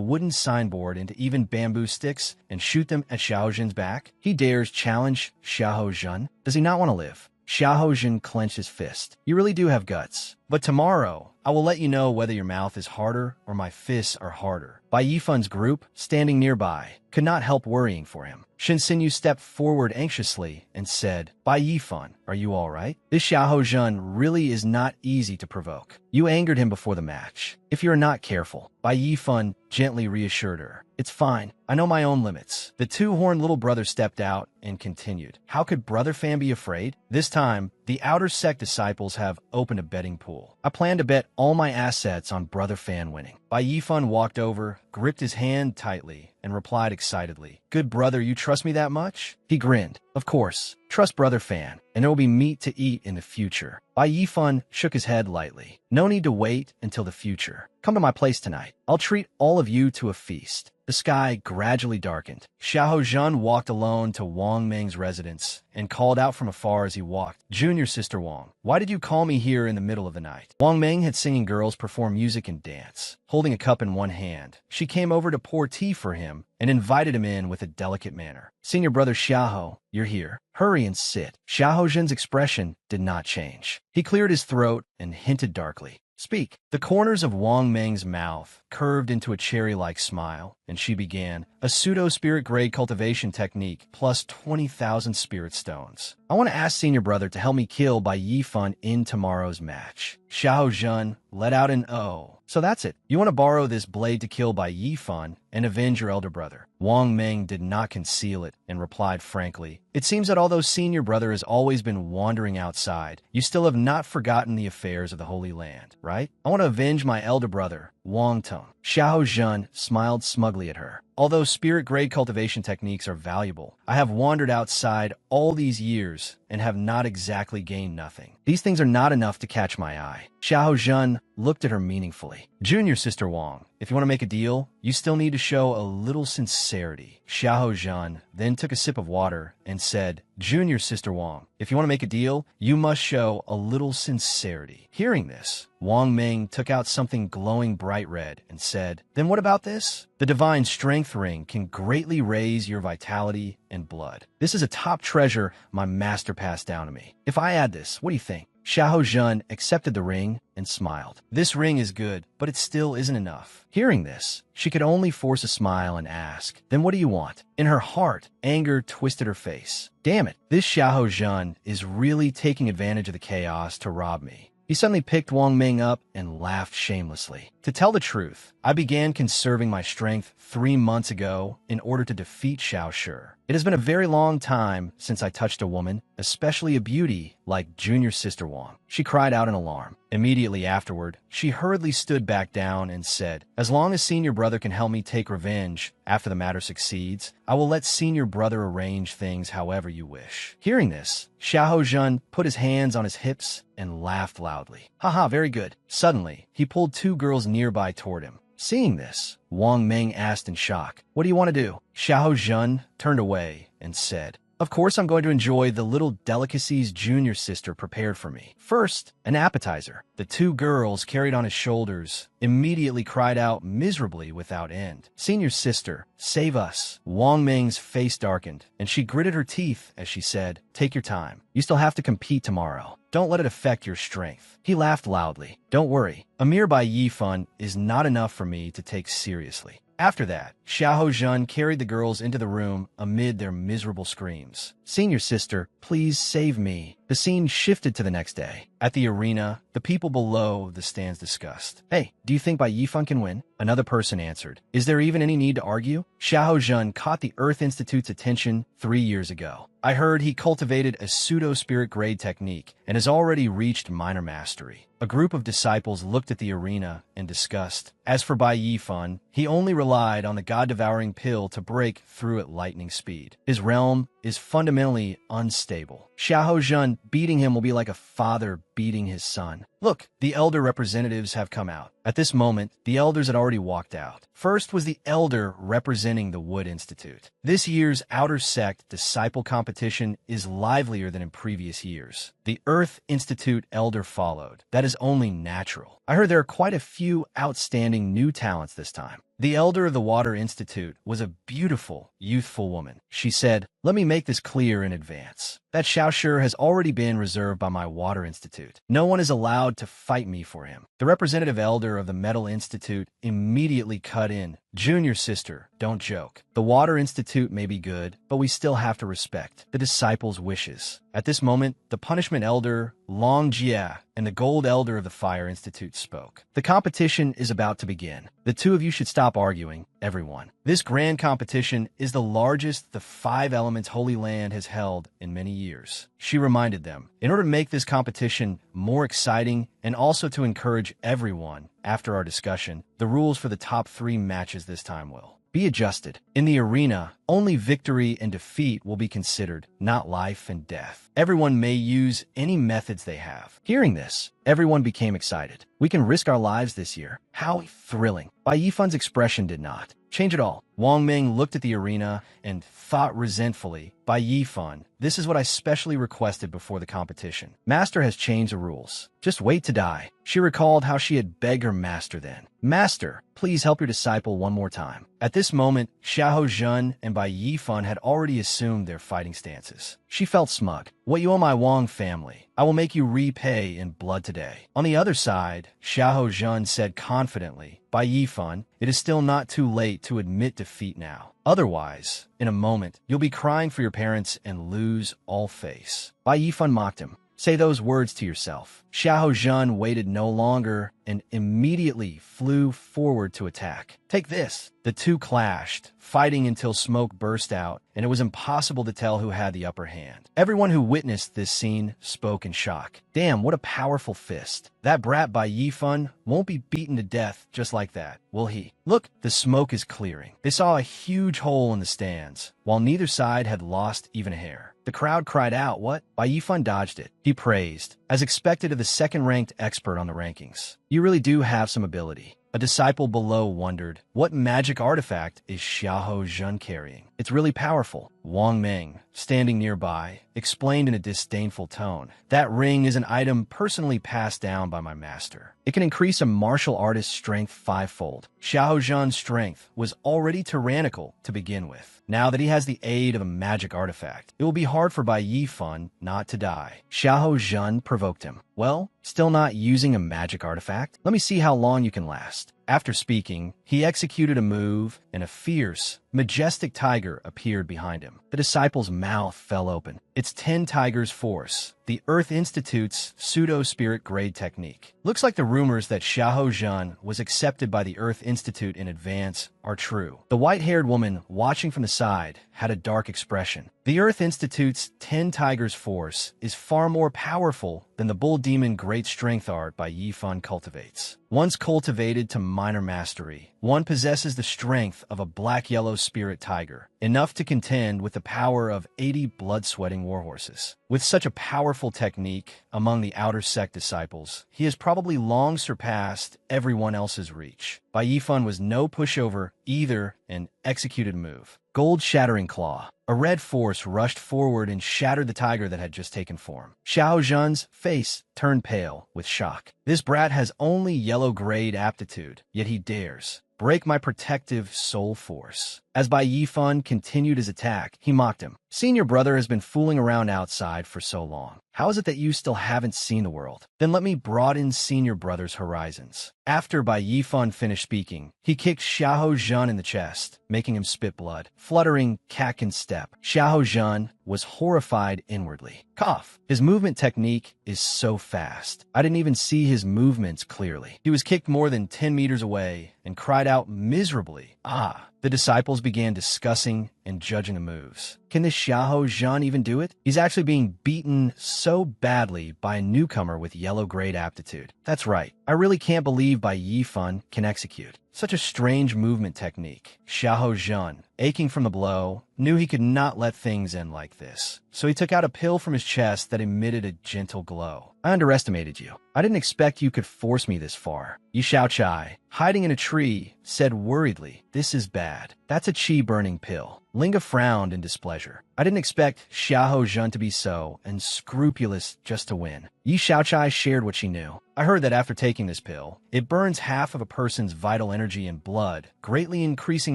[SPEAKER 1] wooden signboard into even bamboo sticks and shoot them at Xiao Zhen's back. He dares challenge Xiao Zhen? Does he not want to live? Xiao Zhen clenched his fist. You really do have guts. But tomorrow, I will let you know whether your mouth is harder or my fists are harder. Bai Yifan's group, standing nearby, could not help worrying for him. Shin Sinyu stepped forward anxiously and said, Bai Yifan, are you all right? This Xiao Zhen really is not easy to provoke. You angered him before the match. If you're not careful, Bai Yifan gently reassured her. It's fine. I know my own limits. The two-horned little brother stepped out and continued. How could Brother Fan be afraid? This time, the outer sect disciples have opened a betting pool. I plan to bet all my assets on Brother Fan winning. Bai Yifan walked over, gripped his hand tightly, and replied excitedly, Good brother, you trust me that much? He grinned. Of course. Trust Brother Fan, and there will be meat to eat in the future. Bai Yifan shook his head lightly. No need to wait until the future. Come to my place tonight. I'll treat all of you to a feast. The sky gradually darkened. Xiao Zhen walked alone to Wang Meng's residence and called out from afar as he walked, Junior Sister Wang, why did you call me here in the middle of the night? Wang Meng had singing girls perform music and dance. Holding a cup in one hand, she came over to pour tea for him and invited him in with a delicate manner. Senior brother Xiao, you're here. Hurry and sit. Xiao Zhen's expression did not change. He cleared his throat and hinted darkly. Speak. The corners of Wang Meng's mouth curved into a cherry-like smile, and she began, a pseudo-spirit grade cultivation technique plus 20,000 spirit stones. I want to ask Senior Brother to help me kill Bai Yifan in tomorrow's match. Xiao Zhen let out an oh. So that's it. You want to borrow this blade to kill Bai Yifan and avenge your elder brother. Wang Meng did not conceal it and replied frankly, It seems that although Senior Brother has always been wandering outside, you still have not forgotten the affairs of the Holy Land, right? I want to avenge my elder brother, Wang Tong. Xiao Zhen smiled smugly at her. Although spirit-grade cultivation techniques are valuable, I have wandered outside all these years and have not exactly gained nothing. These things are not enough to catch my eye. Xiao Zhen looked at her meaningfully. Junior Sister Wang, if you want to make a deal, you still need to show a little sincerity. Xiao Zhen then took a sip of water and said, Junior Sister Wang, if you want to make a deal, you must show a little sincerity. Hearing this, Wang Meng took out something glowing bright red and said, Then what about this? The Divine Strength Ring can greatly raise your vitality and blood. This is a top treasure my master passed down to me. If I add this, what do you think? Xiao Zhen accepted the ring and smiled. This ring is good, but it still isn't enough. Hearing this, she could only force a smile and ask, Then what do you want? In her heart, anger twisted her face. Damn it, this Xiao Zhen is really taking advantage of the chaos to rob me. He suddenly picked Wang Meng up and laughed shamelessly. To tell the truth, I began conserving my strength 3 months ago in order to defeat Xiao Shi. It has been a very long time since I touched a woman, especially a beauty like Junior Sister Wang. She cried out in alarm. Immediately afterward, she hurriedly stood back down and said, As long as Senior Brother can help me take revenge after the matter succeeds, I will let Senior Brother arrange things however you wish. Hearing this, Xiao Zhen put his hands on his hips and laughed loudly. Haha, very good. Suddenly, he pulled 2 girls nearby toward him. Seeing this, Wang Meng asked in shock, What do you want to do? Xiao Zhen turned away and said, Of course I'm going to enjoy the little delicacies Junior Sister prepared for me. First, an appetizer. The 2 girls carried on his shoulders immediately cried out miserably without end. Senior Sister, save us. Wang Meng's face darkened, and she gritted her teeth as she said, Take your time. You still have to compete tomorrow. Don't let it affect your strength. He laughed loudly. Don't worry. A mere Bai Yifan is not enough for me to take seriously. After that, Xiao Zhen carried the girls into the room amid their miserable screams. Senior Sister, please save me. The scene shifted to the next day. At the arena, the people below the stands discussed. Hey, do you think Bai Yifan can win? Another person answered. Is there even any need to argue? Xiahou Jun caught the Earth Institute's attention 3 years ago. I heard he cultivated a pseudo-spirit grade technique and has already reached minor mastery. A group of disciples looked at the arena and discussed. As for Bai Yifan, he only relied on the god-devouring pill to break through at lightning speed. His realm is fundamentally unstable. Xiahou Jun beating him will be like a father beating his son. Look, the elder representatives have come out. At this moment, the elders had already walked out. First was the elder representing the Wood Institute. This year's Outer Sect Disciple competition is livelier than in previous years. The Earth Institute elder followed. That is only natural. I heard there are quite a few outstanding new talents this time. The elder of the Water Institute was a beautiful, youthful woman. She said, "Let me make this clear in advance. That Xiaoshi has already been reserved by my Water Institute. No one is allowed to fight me for him." The representative elder of the Metal Institute immediately cut in. "Junior sister, don't joke. The Water Institute may be good, but we still have to respect the disciples' wishes." At this moment, the Punishment Elder, Long Jia, and the Gold Elder of the Fire Institute spoke. "The competition is about to begin. The two of you should stop arguing, everyone. This grand competition is the largest the Five Elements Holy Land has held in many years." She reminded them, in order to make this competition more exciting and also to encourage everyone, after our discussion, the rules for the top 3 matches this time will be adjusted. In the arena, only victory and defeat will be considered, not life and death. Everyone may use any methods they have. Hearing this, everyone became excited. We can risk our lives this year. How thrilling. Bai Yifan's expression did not change at all. Wang Ming looked at the arena and thought resentfully, "Bai Yifan, this is what I specially requested before the competition. Master has changed the rules. Just wait to die." She recalled how she had begged her master then. "Master, please help your disciple one more time." At this moment, Xiahou Jun and Bai Yifan had already assumed their fighting stances. She felt smug. "What you owe my Wang family, I will make you repay in blood today." On the other side, Xiahou Jun said confidently, "Bai Yifan, it is still not too late to admit defeat now. Otherwise, in a moment, you'll be crying for your parents and lose all face." Bai Yifan mocked him. "Say those words to yourself." Xiahou Jun waited no longer and immediately flew forward to attack. "Take this." The two clashed, fighting until smoke burst out, and it was impossible to tell who had the upper hand. Everyone who witnessed this scene spoke in shock. "Damn, what a powerful fist. That brat Bai Yifan won't be beaten to death just like that, will he?" Look, the smoke is clearing. They saw a huge hole in the stands, while neither side had lost even a hair. The crowd cried out, "What?" Bai Yifan dodged it. He praised, as expected of the second-ranked expert on the rankings. "You really do have some ability." A disciple below wondered, what magic artifact is Xiahou Jun carrying? "It's really powerful." Wang Ming, standing nearby, explained in a disdainful tone, "That ring is an item personally passed down by my master. It can increase a martial artist's strength 5-fold. Xiahou Jun's strength was already tyrannical to begin with. Now that he has the aid of a magic artifact, it will be hard for Bai Yifan not to die." Xiahou Jun provoked him. "Well, still not using a magic artifact? Let me see how long you can last." After speaking, he executed a move, and a fierce, majestic tiger appeared behind him. The disciple's mouth fell open. It's 10 tigers force, the Earth Institute's pseudo-spirit grade technique. Looks like the rumors that Xiahou Jun was accepted by the Earth Institute in advance are true. The white-haired woman watching from the side had a dark expression. The Earth Institute's 10 tigers force is far more powerful than the Bull Demon Great Strength art Bai Yifan cultivates. Once cultivated to minor mastery, one possesses the strength of a black-yellow spirit tiger, enough to contend with the power of 80 blood-sweating warhorses. With such a powerful technique among the Outer Sect disciples, he has probably long surpassed everyone else's reach. Bai Yifan was no pushover either and executed a move. Gold Shattering Claw. A red force rushed forward and shattered the tiger that had just taken form. Xiahou Jun's face turned pale with shock. This brat has only yellow-grade aptitude, yet he dares break my protective soul force. As Bai Yifan continued his attack, he mocked him. "Senior brother has been fooling around outside for so long. How is it that you still haven't seen the world? Then let me broaden senior brother's horizons. After Bai Yifan finished speaking, he kicked Xiahou Zhan in the chest, making him spit blood. Fluttering cack and step, Xiahou Zhan was horrified inwardly. Cough. His movement technique is so fast. I didn't even see his movements clearly. He was kicked more than 10 meters away and cried out miserably. Ah. The disciples began discussing and judging the moves. Can this Xiahou Zhan even do it? He's actually being beaten so badly by a newcomer with yellow grade aptitude. That's right. I really can't believe Bai Yifan can execute such a strange movement technique. Xiahou Zhan, aching from the blow, knew he could not let things end like this. So he took out a pill from his chest that emitted a gentle glow. I underestimated you. I didn't expect you could force me this far. Yi Xiaochai, hiding in a tree, said worriedly, "This is bad. That's a qi-burning pill." Linga frowned in displeasure. I didn't expect Xiahou Zhan to be so unscrupulous just to win. Yi Xiaochai shared what she knew. I heard that after taking this pill, it burns half of a person's vital energy and blood, greatly increasing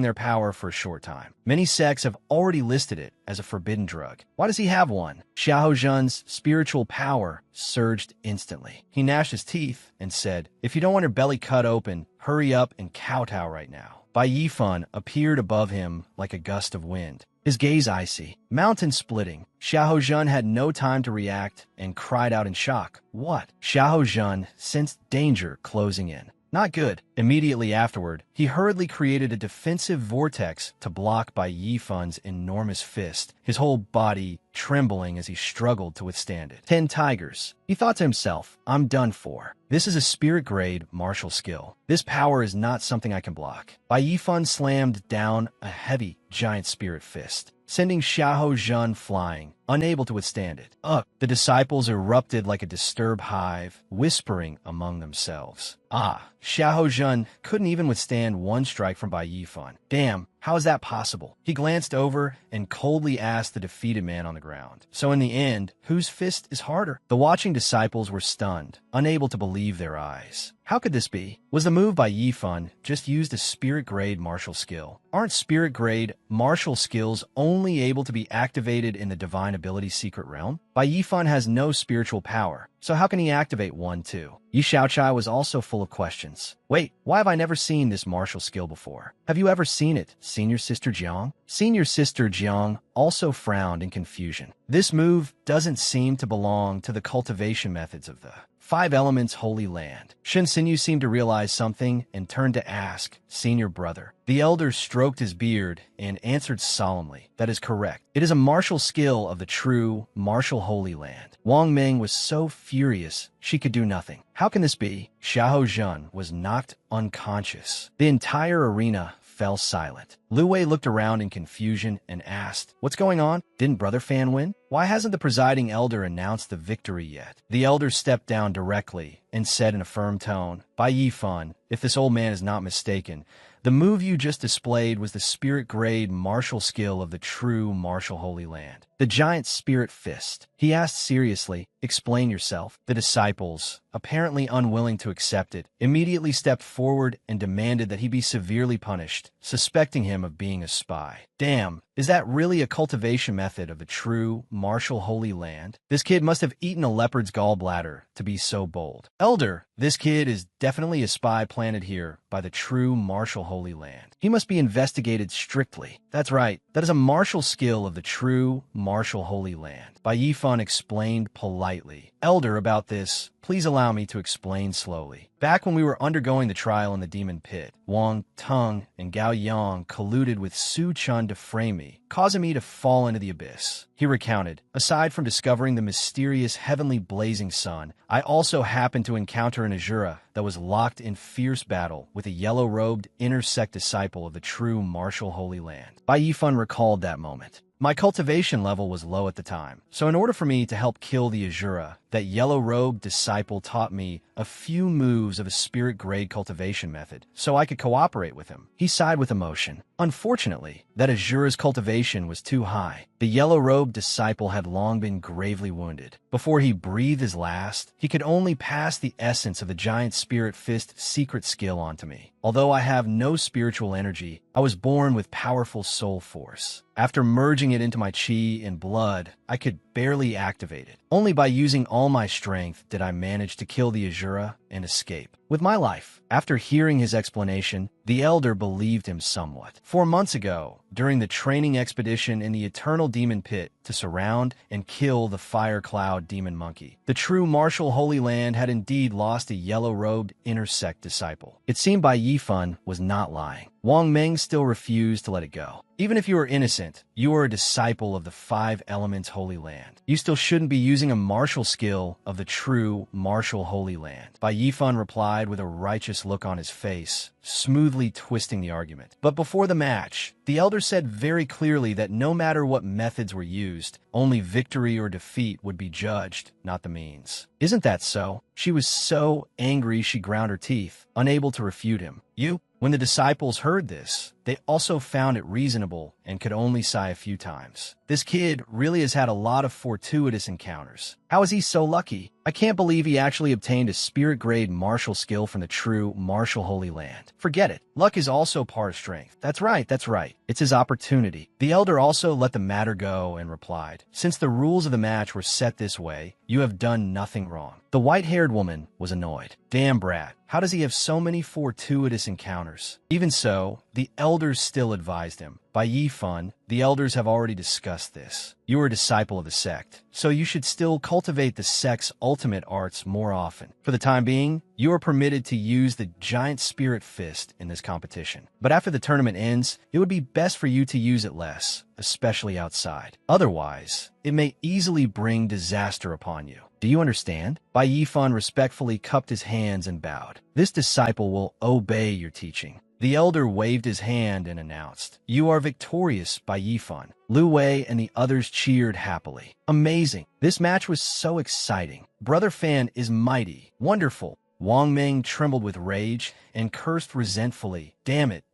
[SPEAKER 1] their power for a short time. Many sects have already listed it as a forbidden drug. Why does he have one? Xiahou Zhan's spiritual power surged instantly. He gnashed his teeth and said, "If you don't want your belly cut open, hurry up and kowtow right now." Bai Yifan appeared above him like a gust of wind. His gaze icy, mountain splitting. Xiahou Zhan had no time to react and cried out in shock. What? Xiahou Zhan sensed danger closing in. Not good. Immediately afterward, he hurriedly created a defensive vortex to block Bai Yifan's enormous fist, his whole body trembling as he struggled to withstand it. 10 tigers. He thought to himself, I'm done for. This is a spirit-grade martial skill. This power is not something I can block. Bai Yifan slammed down a heavy, giant spirit fist, sending Xiahou Zhan flying, unable to withstand it. Ugh! The disciples erupted like a disturbed hive, whispering among themselves. Ah! Xiahou Zhan couldn't even withstand one strike from Bai Yifan. Damn, how is that possible? He glanced over and coldly asked the defeated man on the ground. So in the end, whose fist is harder? The watching disciples were stunned, unable to believe their eyes. How could this be? Was the move by Yifan just used a spirit-grade martial skill? Aren't spirit-grade martial skills only able to be activated in the Divine Ability Secret Realm? Bai Yifan has no spiritual power, so how can he activate one too? Yi Xiaochai was also full of questions. Wait, why have I never seen this martial skill before? Have you ever seen it, Senior Sister Jiang? Senior Sister Jiang also frowned in confusion. This move doesn't seem to belong to the cultivation methods of the 5 Elements Holy Land. Shen Xinyu seemed to realize something and turned to ask, Senior brother. The elder stroked his beard and answered solemnly, that is correct. It is a martial skill of the true martial Holy Land. Wang Ming was so furious she could do nothing. How can this be? Xiahou Zhan was knocked unconscious. The entire arena fell silent. Lu Wei looked around in confusion and asked, what's going on? Didn't Brother Fan win? Why hasn't the presiding elder announced the victory yet? The elder stepped down directly and said in a firm tone, Bai Yifan, if this old man is not mistaken, the move you just displayed was the spirit-grade martial skill of the true martial Holy Land. The giant spirit fist. He asked seriously, explain yourself. The disciples, apparently unwilling to accept it, immediately stepped forward and demanded that he be severely punished, suspecting him of being a spy. Damn, is that really a cultivation method of the true martial Holy Land? This kid must have eaten a leopard's gallbladder to be so bold. Elder, this kid is definitely a spy planted here by the true martial Holy Land. He must be investigated strictly. That's right, that is a martial skill of the true martial Holy Land. Bai Yifan explained politely. Elder, about this, please allow me to explain slowly. Back when we were undergoing the trial in the Demon Pit, Wang Tung and Gao Yang colluded with Su Chun to frame me, causing me to fall into the abyss. He recounted, aside from discovering the mysterious heavenly blazing sun, I also happened to encounter an Azura that was locked in fierce battle with a yellow-robed inner sect disciple of the true martial Holy Land. Bai Yifan recalled that moment. My cultivation level was low at the time, so in order for me to help kill the Azura, that yellow-robed disciple taught me a few moves of a spirit-grade cultivation method, so I could cooperate with him. He sighed with emotion. Unfortunately, that Azura's cultivation was too high. The yellow-robed disciple had long been gravely wounded. Before he breathed his last, he could only pass the essence of the giant spirit fist secret skill onto me. Although I have no spiritual energy, I was born with powerful soul force. After merging it into my chi and blood, I could barely activate it. Only by using all my strength did I manage to kill the Asura and escape with my life. After hearing his explanation, the elder believed him somewhat. 4 months ago, during the training expedition in the Eternal Demon Pit to surround and kill the Fire Cloud Demon Monkey, the true martial Holy Land had indeed lost a yellow-robed inner sect disciple. It seemed Bai Yifan was not lying. Wang Meng still refused to let it go. Even if you are innocent, you are a disciple of the Five Elements Holy Land. You still shouldn't be using a martial skill of the true martial Holy Land. Bai Yifan replied with a righteous look on his face, smoothly twisting the argument. But before the match, the elder said very clearly that no matter what methods were used, only victory or defeat would be judged, not the means. Isn't that so? She was so angry she ground her teeth, unable to refute him. When the disciples heard this, they also found it reasonable and could only sigh a few times. This kid really has had a lot of fortuitous encounters. How is he so lucky? I can't believe he actually obtained a spirit-grade martial skill from the true martial Holy Land. Forget it. Luck is also part of strength. That's right. It's his opportunity. The elder also let the matter go and replied, "Since the rules of the match were set this way, you have done nothing wrong." The white-haired woman was annoyed. Damn brat, how does he have so many fortuitous encounters? Even so, the elders still advised him. Bai Yifan, the elders have already discussed this. You are a disciple of the sect, so you should still cultivate the sect's ultimate arts more often. For the time being, you are permitted to use the giant spirit fist in this competition. But after the tournament ends, it would be best for you to use it less, especially outside. Otherwise, it may easily bring disaster upon you. Do you understand? Bai Yifan respectfully cupped his hands and bowed. This disciple will obey your teaching. The elder waved his hand and announced, "You are victorious, Bai Yifan." Lu Wei and the others cheered happily. Amazing. This match was so exciting. Brother Fan is mighty. Wonderful. Wang Meng trembled with rage and cursed resentfully. Damn it.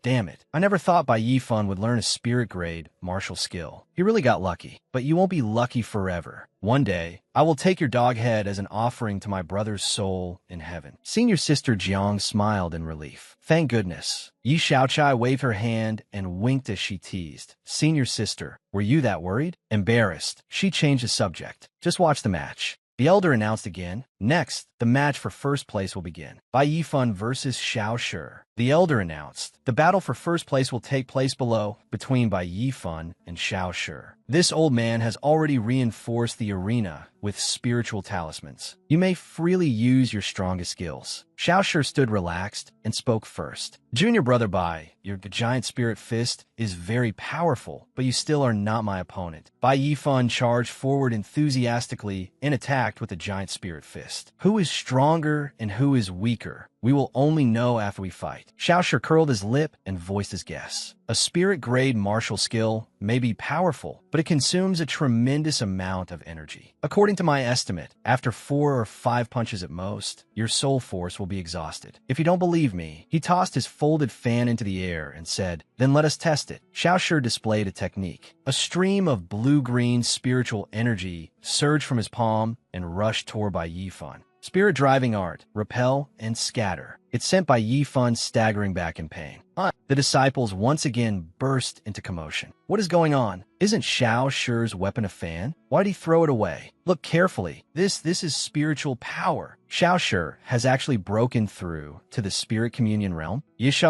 [SPEAKER 1] I never thought Bai Yifan would learn a spirit-grade martial skill. He really got lucky. But you won't be lucky forever. One day, I will take your dog head as an offering to my brother's soul in heaven. Senior Sister Jiang smiled in relief. Thank goodness. Yi Shaochai waved her hand and winked as she teased. Senior Sister, were you that worried? Embarrassed, she changed the subject. Just watch the match. The elder announced again. Next, the match for first place will begin. Bai Yifan versus Xiao Shi. The elder announced. The battle for first place will take place below, between Bai Yifan and Xiao Shi. This old man has already reinforced the arena with spiritual talismans. You may freely use your strongest skills. Xiao Shi stood relaxed and spoke first. Junior brother Bai, your giant spirit fist is very powerful, but you still are not my opponent. Bai Yifan charged forward enthusiastically and attacked with a giant spirit fist. Who is stronger and who is weaker? We will only know after we fight. Xiao Shi curled his lip and voiced his guess. A spirit-grade martial skill may be powerful, but it consumes a tremendous amount of energy. According to my estimate, after 4 or 5 punches at most, your soul force will be exhausted. If you don't believe me, he tossed his folded fan into the air and said, "Then let us test it." Xiao Shi displayed a technique. A stream of blue-green spiritual energy surged from his palm and rushed toward Bai Yifan. Spirit driving art, repel and scatter. It sent Bai Yifan staggering back in pain. The disciples once again burst into commotion. What is going on? Isn't Xiao Shi's weapon a fan? Why'd he throw it away? Look carefully. This is spiritual power. Xiao Shi has actually broken through to the spirit communion realm. This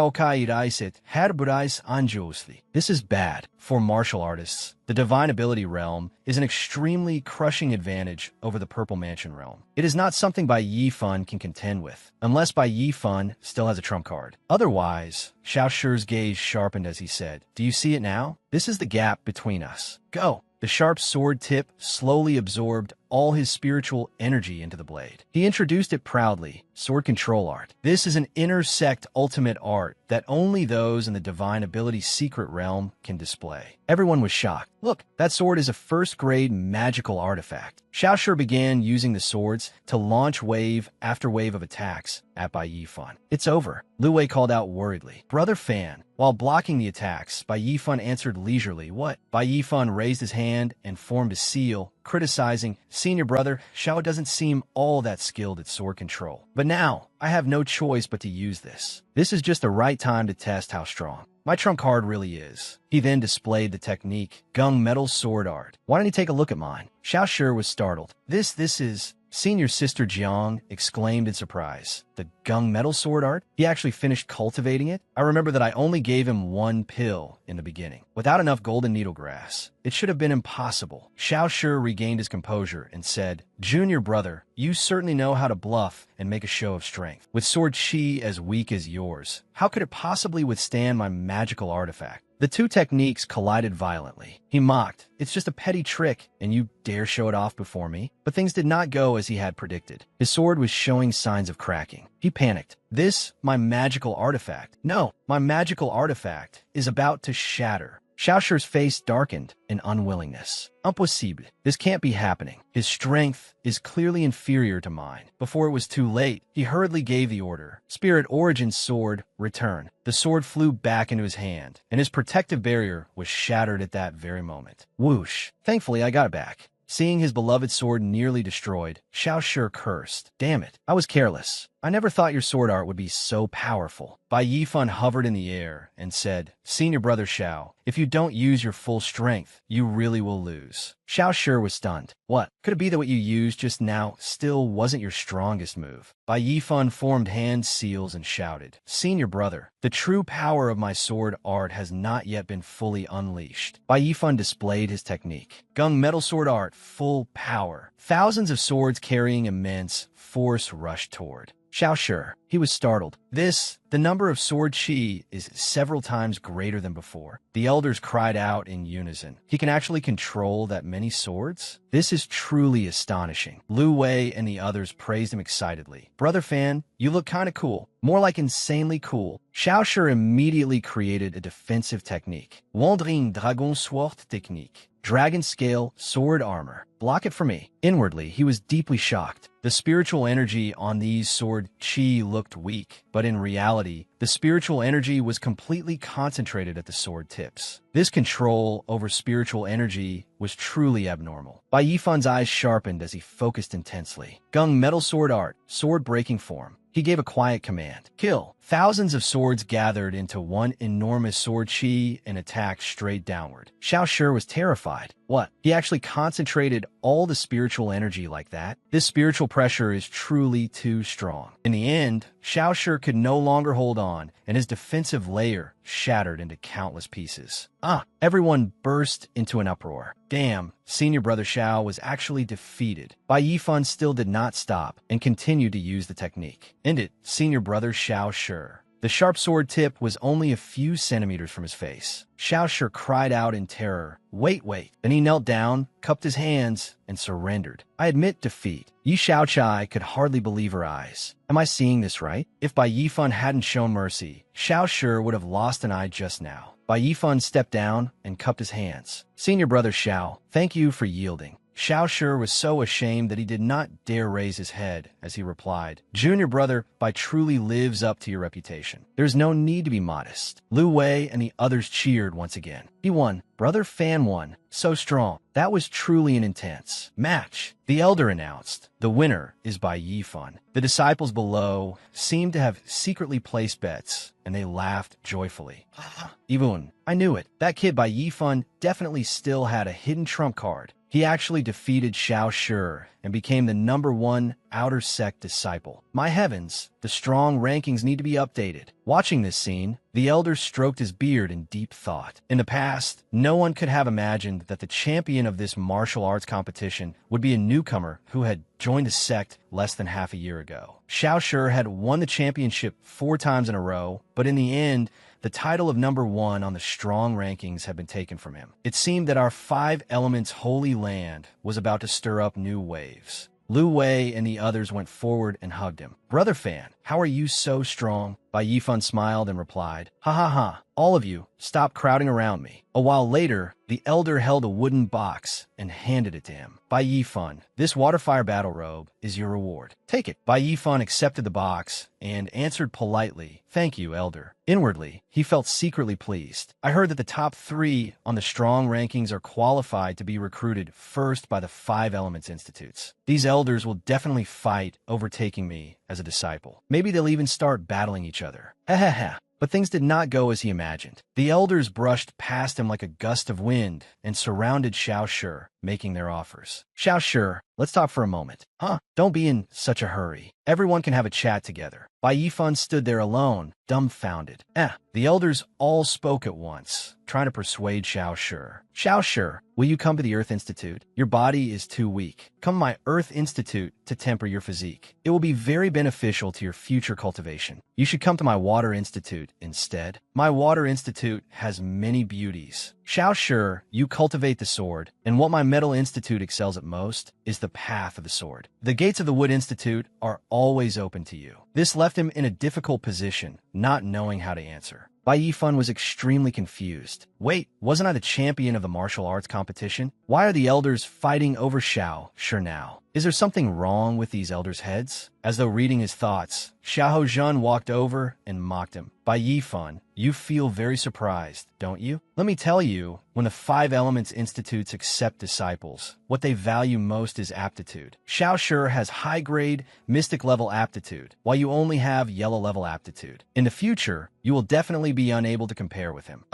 [SPEAKER 1] is bad for martial artists. The divine ability realm is an extremely crushing advantage over the purple mansion realm. It is not something Bai Yifan can contend with, unless Bai Yifan still has a trump card. Otherwise, Xiao Shi's gaze sharpened as he said, "Do you see it now? This is the gap between us. Go." The sharp sword tip slowly absorbed all his spiritual energy into the blade. He introduced it proudly, sword control art. This is an inner sect ultimate art that only those in the divine ability secret realm can display. Everyone was shocked. Look, that sword is a first-grade magical artifact. Xiao Shi began using the swords to launch wave after wave of attacks at Bai Yifan. "It's over," Lu Wei called out worriedly. Brother Fan, while blocking the attacks, Bai Yifan answered leisurely, "What?" Bai Yifan raised his hand and formed a seal criticizing, "Senior brother, Xiao doesn't seem all that skilled at sword control. But now, I have no choice but to use this. This is just the right time to test how strong my trump card really is." He then displayed the technique, Gung Metal Sword Art. "Why don't you take a look at mine?" Xiao Shi was startled. This is... Senior Sister Jiang exclaimed in surprise. "The Gung Metal Sword Art? He actually finished cultivating it? I remember that I only gave him one pill in the beginning. Without enough golden needle grass, it should have been impossible." Xiao Shi regained his composure and said, "Junior brother, you certainly know how to bluff and make a show of strength. With sword chi as weak as yours, how could it possibly withstand my magical artifact?" The two techniques collided violently. He mocked, "It's just a petty trick, and you dare show it off before me?" But things did not go as he had predicted. His sword was showing signs of cracking. He panicked. "This, my magical artifact. No, my magical artifact is about to shatter." Xiao Shi's face darkened in unwillingness. "Impossible. This can't be happening. His strength is clearly inferior to mine." Before it was too late, he hurriedly gave the order. "Spirit Origin Sword, return." The sword flew back into his hand, and his protective barrier was shattered at that very moment. Whoosh. Thankfully, I got it back. Seeing his beloved sword nearly destroyed, Xiao Shi cursed. "Damn it, I was careless. I never thought your sword art would be so powerful." Bai Yifan hovered in the air and said, "Senior brother Xiao, if you don't use your full strength, you really will lose." Xiao Shi was stunned. "What? Could it be that what you used just now still wasn't your strongest move?" Bai Yifan formed hand seals and shouted, "Senior brother, the true power of my sword art has not yet been fully unleashed." Bai Yifan displayed his technique. Gung Metal Sword Art, full power. Thousands of swords carrying immense force rushed toward Xiao Shi. He was startled. The number of sword chi is several times greater than before. The elders cried out in unison. "He can actually control that many swords? This is truly astonishing." Lu Wei and the others praised him excitedly. "Brother Fan, you look kinda cool. More like insanely cool." Xiao Shi immediately created a defensive technique. Wandering Dragon Sword Technique. Dragon Scale Sword Armor. "Block it for me." Inwardly, he was deeply shocked. The spiritual energy on these sword chi looked weak, but in reality, the spiritual energy was completely concentrated at the sword tips. This control over spiritual energy was truly abnormal. Bai Yifan's eyes sharpened as he focused intensely. Gung Metal Sword Art, sword breaking form. He gave a quiet command. "Kill." Thousands of swords gathered into one enormous sword chi and attacked straight downward. Xiao Shi was terrified. What? He actually concentrated all the spiritual energy like that? This spiritual pressure is truly too strong. In the end, Xiao Shi could no longer hold on, and his defensive layer shattered into countless pieces. Everyone burst into an uproar. Damn, senior brother Xiao was actually defeated. Bai Yifan still did not stop and continued to use the technique. End it, senior brother Xiao Shi. The sharp sword tip was only a few centimeters from his face. Xiao Shi cried out in terror. Wait. Then he knelt down, cupped his hands, and surrendered. "I admit defeat." Yi Xiaochai could hardly believe her eyes. Am I seeing this right? If Bai Yifan hadn't shown mercy, Xiao Shi would have lost an eye just now. Bai Yifan stepped down and cupped his hands. "Senior brother Xiao, thank you for yielding." Xiao Shi was so ashamed that he did not dare raise his head as he replied, "Junior brother, Bai truly lives up to your reputation. There's no need to be modest." Lu Wei and the others cheered once again. He won. Brother Fan won. So strong. That was truly an intense match. The elder announced, "The winner is Bai Yifan." The disciples below seemed to have secretly placed bets, and they laughed joyfully. Even, I knew it. That kid Bai Yifan definitely still had a hidden trump card. He actually defeated Xiao Shi and became the #1 outer sect disciple. My heavens, the strong rankings need to be updated. Watching this scene, the elder stroked his beard in deep thought. In the past, no one could have imagined that the champion of this martial arts competition would be a newcomer who had joined the sect less than half a year ago. Xiao Shi had won the championship 4 times in a row, but in the end, the title of #1 on the strong rankings had been taken from him. It seemed that our 5 elements holy land was about to stir up new waves. Lu Wei and the others went forward and hugged him. "Brother Fan, How are you so strong? Bai Yifan smiled and replied, Ha ha ha, all of you, stop crowding around me. A while later, the elder held a wooden box and handed it to him. Bai Yifan, this waterfire battle robe is your reward. Take it. Bai Yifan accepted the box and answered politely, Thank you, elder. Inwardly, he felt secretly pleased. I heard that the top 3 on the strong rankings are qualified to be recruited first by the 5 Elements Institutes. These elders will definitely fight overtaking me as a disciple. Maybe they'll even start battling each other. Ha ha ha. But things did not go as he imagined. The elders brushed past him like a gust of wind and surrounded Xiao Shi, making their offers. Xiao Shi, let's talk for a moment. Huh? Don't be in such a hurry. Everyone can have a chat together. Bai Yifan stood there alone, dumbfounded. The elders all spoke at once, trying to persuade Xiao Shi. Xiao Shi, will you come to the Earth Institute? Your body is too weak. Come to my Earth Institute to temper your physique. It will be very beneficial to your future cultivation. You should come to my Water Institute instead. My Water Institute has many beauties. Xiao Shi, you cultivate the sword, and what my Metal Institute excels at most is the path of the sword. The gates of the Wood Institute are always open to you. This left him in a difficult position, not knowing how to answer. Bai Yifan was extremely confused. Wait, wasn't I the champion of the martial arts competition? Why are the elders fighting over Xiao Shi now? Is there something wrong with these elders' heads? As though reading his thoughts, Xiahou Zhan walked over and mocked him. Bai Yifan, you feel very surprised, don't you? Let me tell you, when the 5 Elements Institutes accept disciples, what they value most is aptitude. Xiao Shi has high-grade, mystic-level aptitude, while you only have yellow-level aptitude. In the future, you will definitely be unable to compare with him.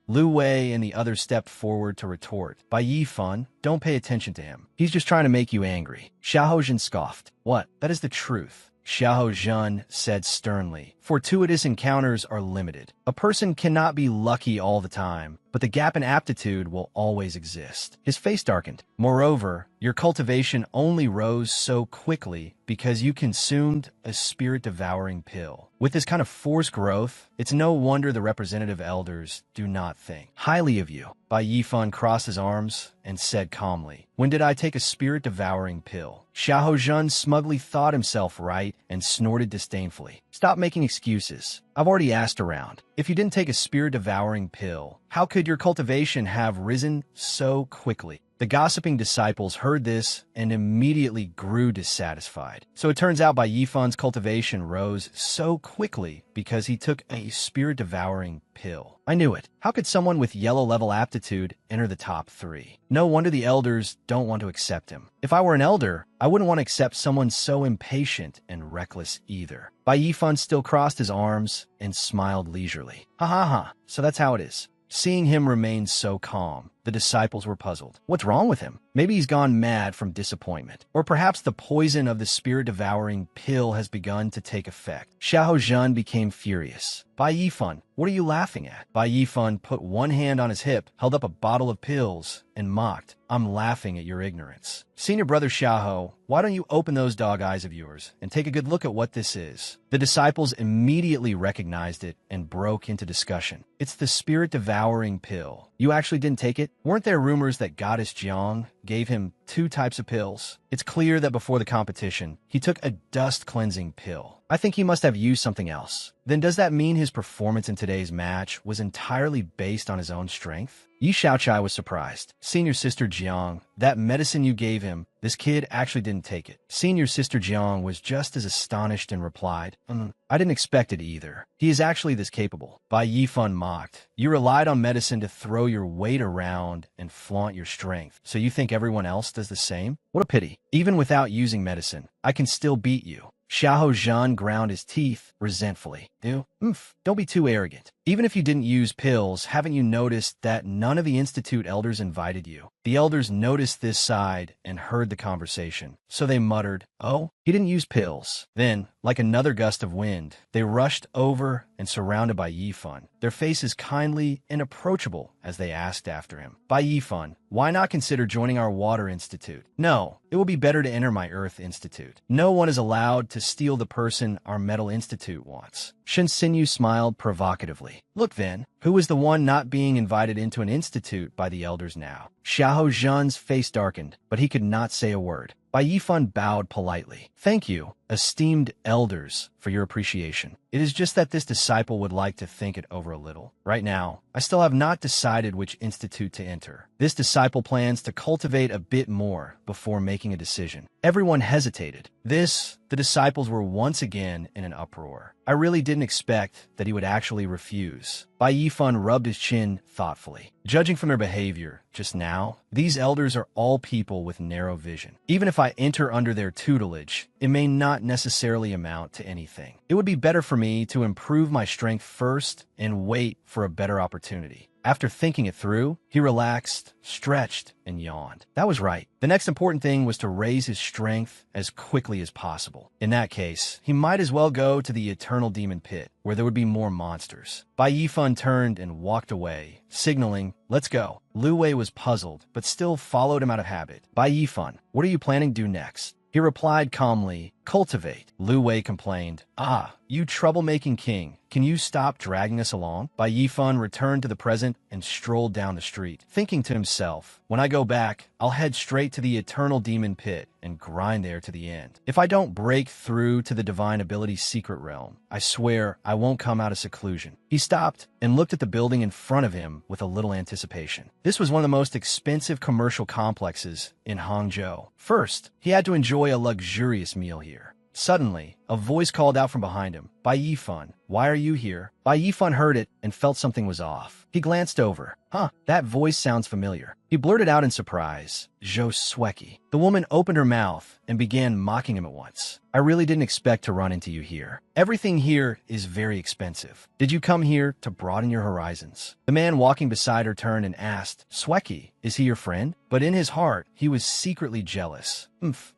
[SPEAKER 1] Lu Wei and the others stepped forward to retort. Bai Yifan, don't pay attention to him. He's just trying to make you angry. Xiahou Zhan scoffed. What? That is the truth. Xiahou Zhan said sternly, Fortuitous encounters are limited. A person cannot be lucky all the time, but the gap in aptitude will always exist. His face darkened. Moreover, your cultivation only rose so quickly because you consumed a spirit-devouring pill. With this kind of forced growth, it's no wonder the representative elders do not think highly of you. Bai Yifan crossed his arms and said calmly, When did I take a spirit-devouring pill? Xiahou Zhan smugly thought himself right and snorted disdainfully. Stop making excuses. I've already asked around. If you didn't take a spirit-devouring pill, how could your cultivation have risen so quickly? The gossiping disciples heard this and immediately grew dissatisfied. So it turns out Bai Yifan's cultivation rose so quickly because he took a spirit-devouring pill. I knew it. How could someone with yellow-level aptitude enter the top 3? No wonder the elders don't want to accept him. If I were an elder, I wouldn't want to accept someone so impatient and reckless either. Bai Yifan still crossed his arms and smiled leisurely. Ha ha ha, so that's how it is. Seeing him remain so calm, the disciples were puzzled. What's wrong with him? Maybe he's gone mad from disappointment. Or perhaps the poison of the spirit-devouring pill has begun to take effect. Xiahou Zhan became furious. Bai Yifan, what are you laughing at? Bai Yifan put one hand on his hip, held up a bottle of pills, and mocked. I'm laughing at your ignorance. Senior brother Xiahou, why don't you open those dog eyes of yours and take a good look at what this is? The disciples immediately recognized it and broke into discussion. It's the spirit-devouring pill. You actually didn't take it? Weren't there rumors that Goddess Jiang gave him 2 types of pills? It's clear that before the competition, he took a dust-cleansing pill. I think he must have used something else. Then does that mean his performance in today's match was entirely based on his own strength? Yi Shaochai was surprised. Senior Sister Jiang, that medicine you gave him, this kid actually didn't take it. Senior Sister Jiang was just as astonished and replied, I didn't expect it either. He is actually this capable. Bai Yifan mocked. You relied on medicine to throw your weight around and flaunt your strength. So you think everyone else does the same? What a pity. Even without using medicine, I can still beat you. Xiahou Zhan ground his teeth resentfully. Don't be too arrogant. Even if you didn't use pills, haven't you noticed that none of the Institute elders invited you? The elders noticed this side and heard the conversation. So they muttered, Oh, he didn't use pills. Then, like another gust of wind, they rushed over and surrounded Bai Yifan, their faces kindly and approachable as they asked after him. Bai Yifan, why not consider joining our Water Institute? No, it will be better to enter my Earth Institute. No one is allowed to steal the person our Metal Institute wants. Shen Xinyu smiled provocatively. Look then, who is the one not being invited into an institute by the elders now? Xiahou Zhan's face darkened, but he could not say a word. Bai Yifan bowed politely. Thank you, esteemed elders, for your appreciation. It is just that this disciple would like to think it over a little. Right now, I still have not decided which institute to enter. This disciple plans to cultivate a bit more before making a decision. Everyone hesitated. The disciples were once again in an uproar. I really didn't expect that he would actually refuse. Bai Yifan rubbed his chin thoughtfully. Judging from their behavior just now, these elders are all people with narrow vision. Even if I enter under their tutelage, it may not necessarily amount to anything. It would be better for me to improve my strength first and wait for a better opportunity. After thinking it through, he relaxed, stretched, and yawned. That was right. The next important thing was to raise his strength as quickly as possible. In that case, he might as well go to the Eternal Demon Pit, where there would be more monsters. Bai Yifan turned and walked away, signaling, "Let's go." Lu Wei was puzzled, but still followed him out of habit. Bai Yifan, what are you planning to do next? He replied calmly, "Cultivate." Lu Wei complained, "Ah, you troublemaking king, can you stop dragging us along?" Bai Yifan returned to the present and strolled down the street, thinking to himself, when I go back, I'll head straight to the Eternal Demon Pit and grind there to the end. If I don't break through to the Divine Abilities secret realm, I swear I won't come out of seclusion. He stopped and looked at the building in front of him with a little anticipation. This was one of the most expensive commercial complexes in Hangzhou. First, he had to enjoy a luxurious meal here. Suddenly, a voice called out from behind him, "Bai Yifan, why are you here?" Bai Yifan heard it and felt something was off. He glanced over. That voice sounds familiar. He blurted out in surprise, "Zhou Sweki." The woman opened her mouth and began mocking him at once. "I really didn't expect to run into you here. Everything here is very expensive. Did you come here to broaden your horizons?" The man walking beside her turned and asked, "Sweki, is he your friend?" But in his heart, he was secretly jealous.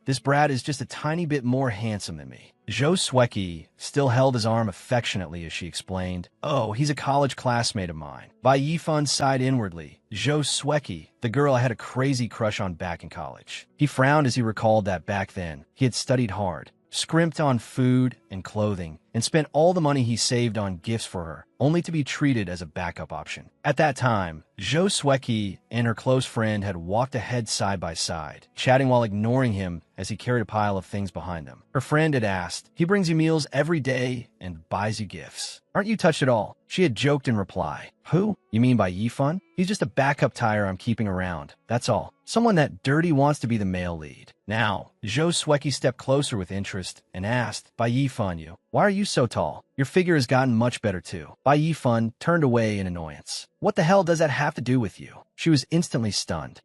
[SPEAKER 1] This brat is just a tiny bit more handsome than me. Zhou Sweki still held his arm affectionately as she explained, "Oh, he's a college classmate of mine." Bai Yifan sighed inwardly. Zhou Sweki, the girl I had a crazy crush on back in college. He frowned as he recalled that back then, he had studied hard, scrimped on food and clothing, and spent all the money he saved on gifts for her, only to be treated as a backup option. At that time, Zhou Sweki and her close friend had walked ahead side by side, chatting while ignoring him as he carried a pile of things behind them. Her friend had asked, "He brings you meals every day and buys you gifts. Aren't you touched at all?" She had joked in reply. "Who? You mean Bai Yifan? He's just a backup tire I'm keeping around. That's all. Someone that dirty wants to be the male lead." Now, Zhou Sweki stepped closer with interest and asked, "Bai Yifan, why are you so tall? Your figure has gotten much better too." Bai Yifan turned away in annoyance. "What the hell does that have to do with you?" She was instantly stunned.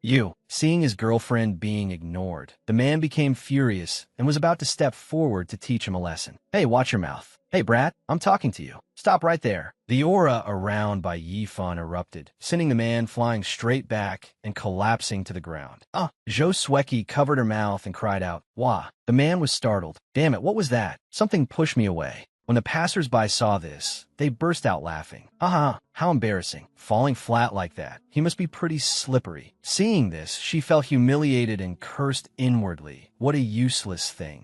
[SPEAKER 1] You." Seeing his girlfriend being ignored, the man became furious and was about to step forward to teach him a lesson. "Hey, watch your mouth. Hey, brat, I'm talking to you. Stop right there." The aura around Bai Yifan erupted, sending the man flying straight back and collapsing to the ground. Zhou Sweki covered her mouth and cried out, "Wah." The man was startled. "Damn it, what was that? Something pushed me away." When the passers-by saw this, they burst out laughing. How embarrassing. Falling flat like that. He must be pretty slippery. Seeing this, she felt humiliated and cursed inwardly. What a useless thing.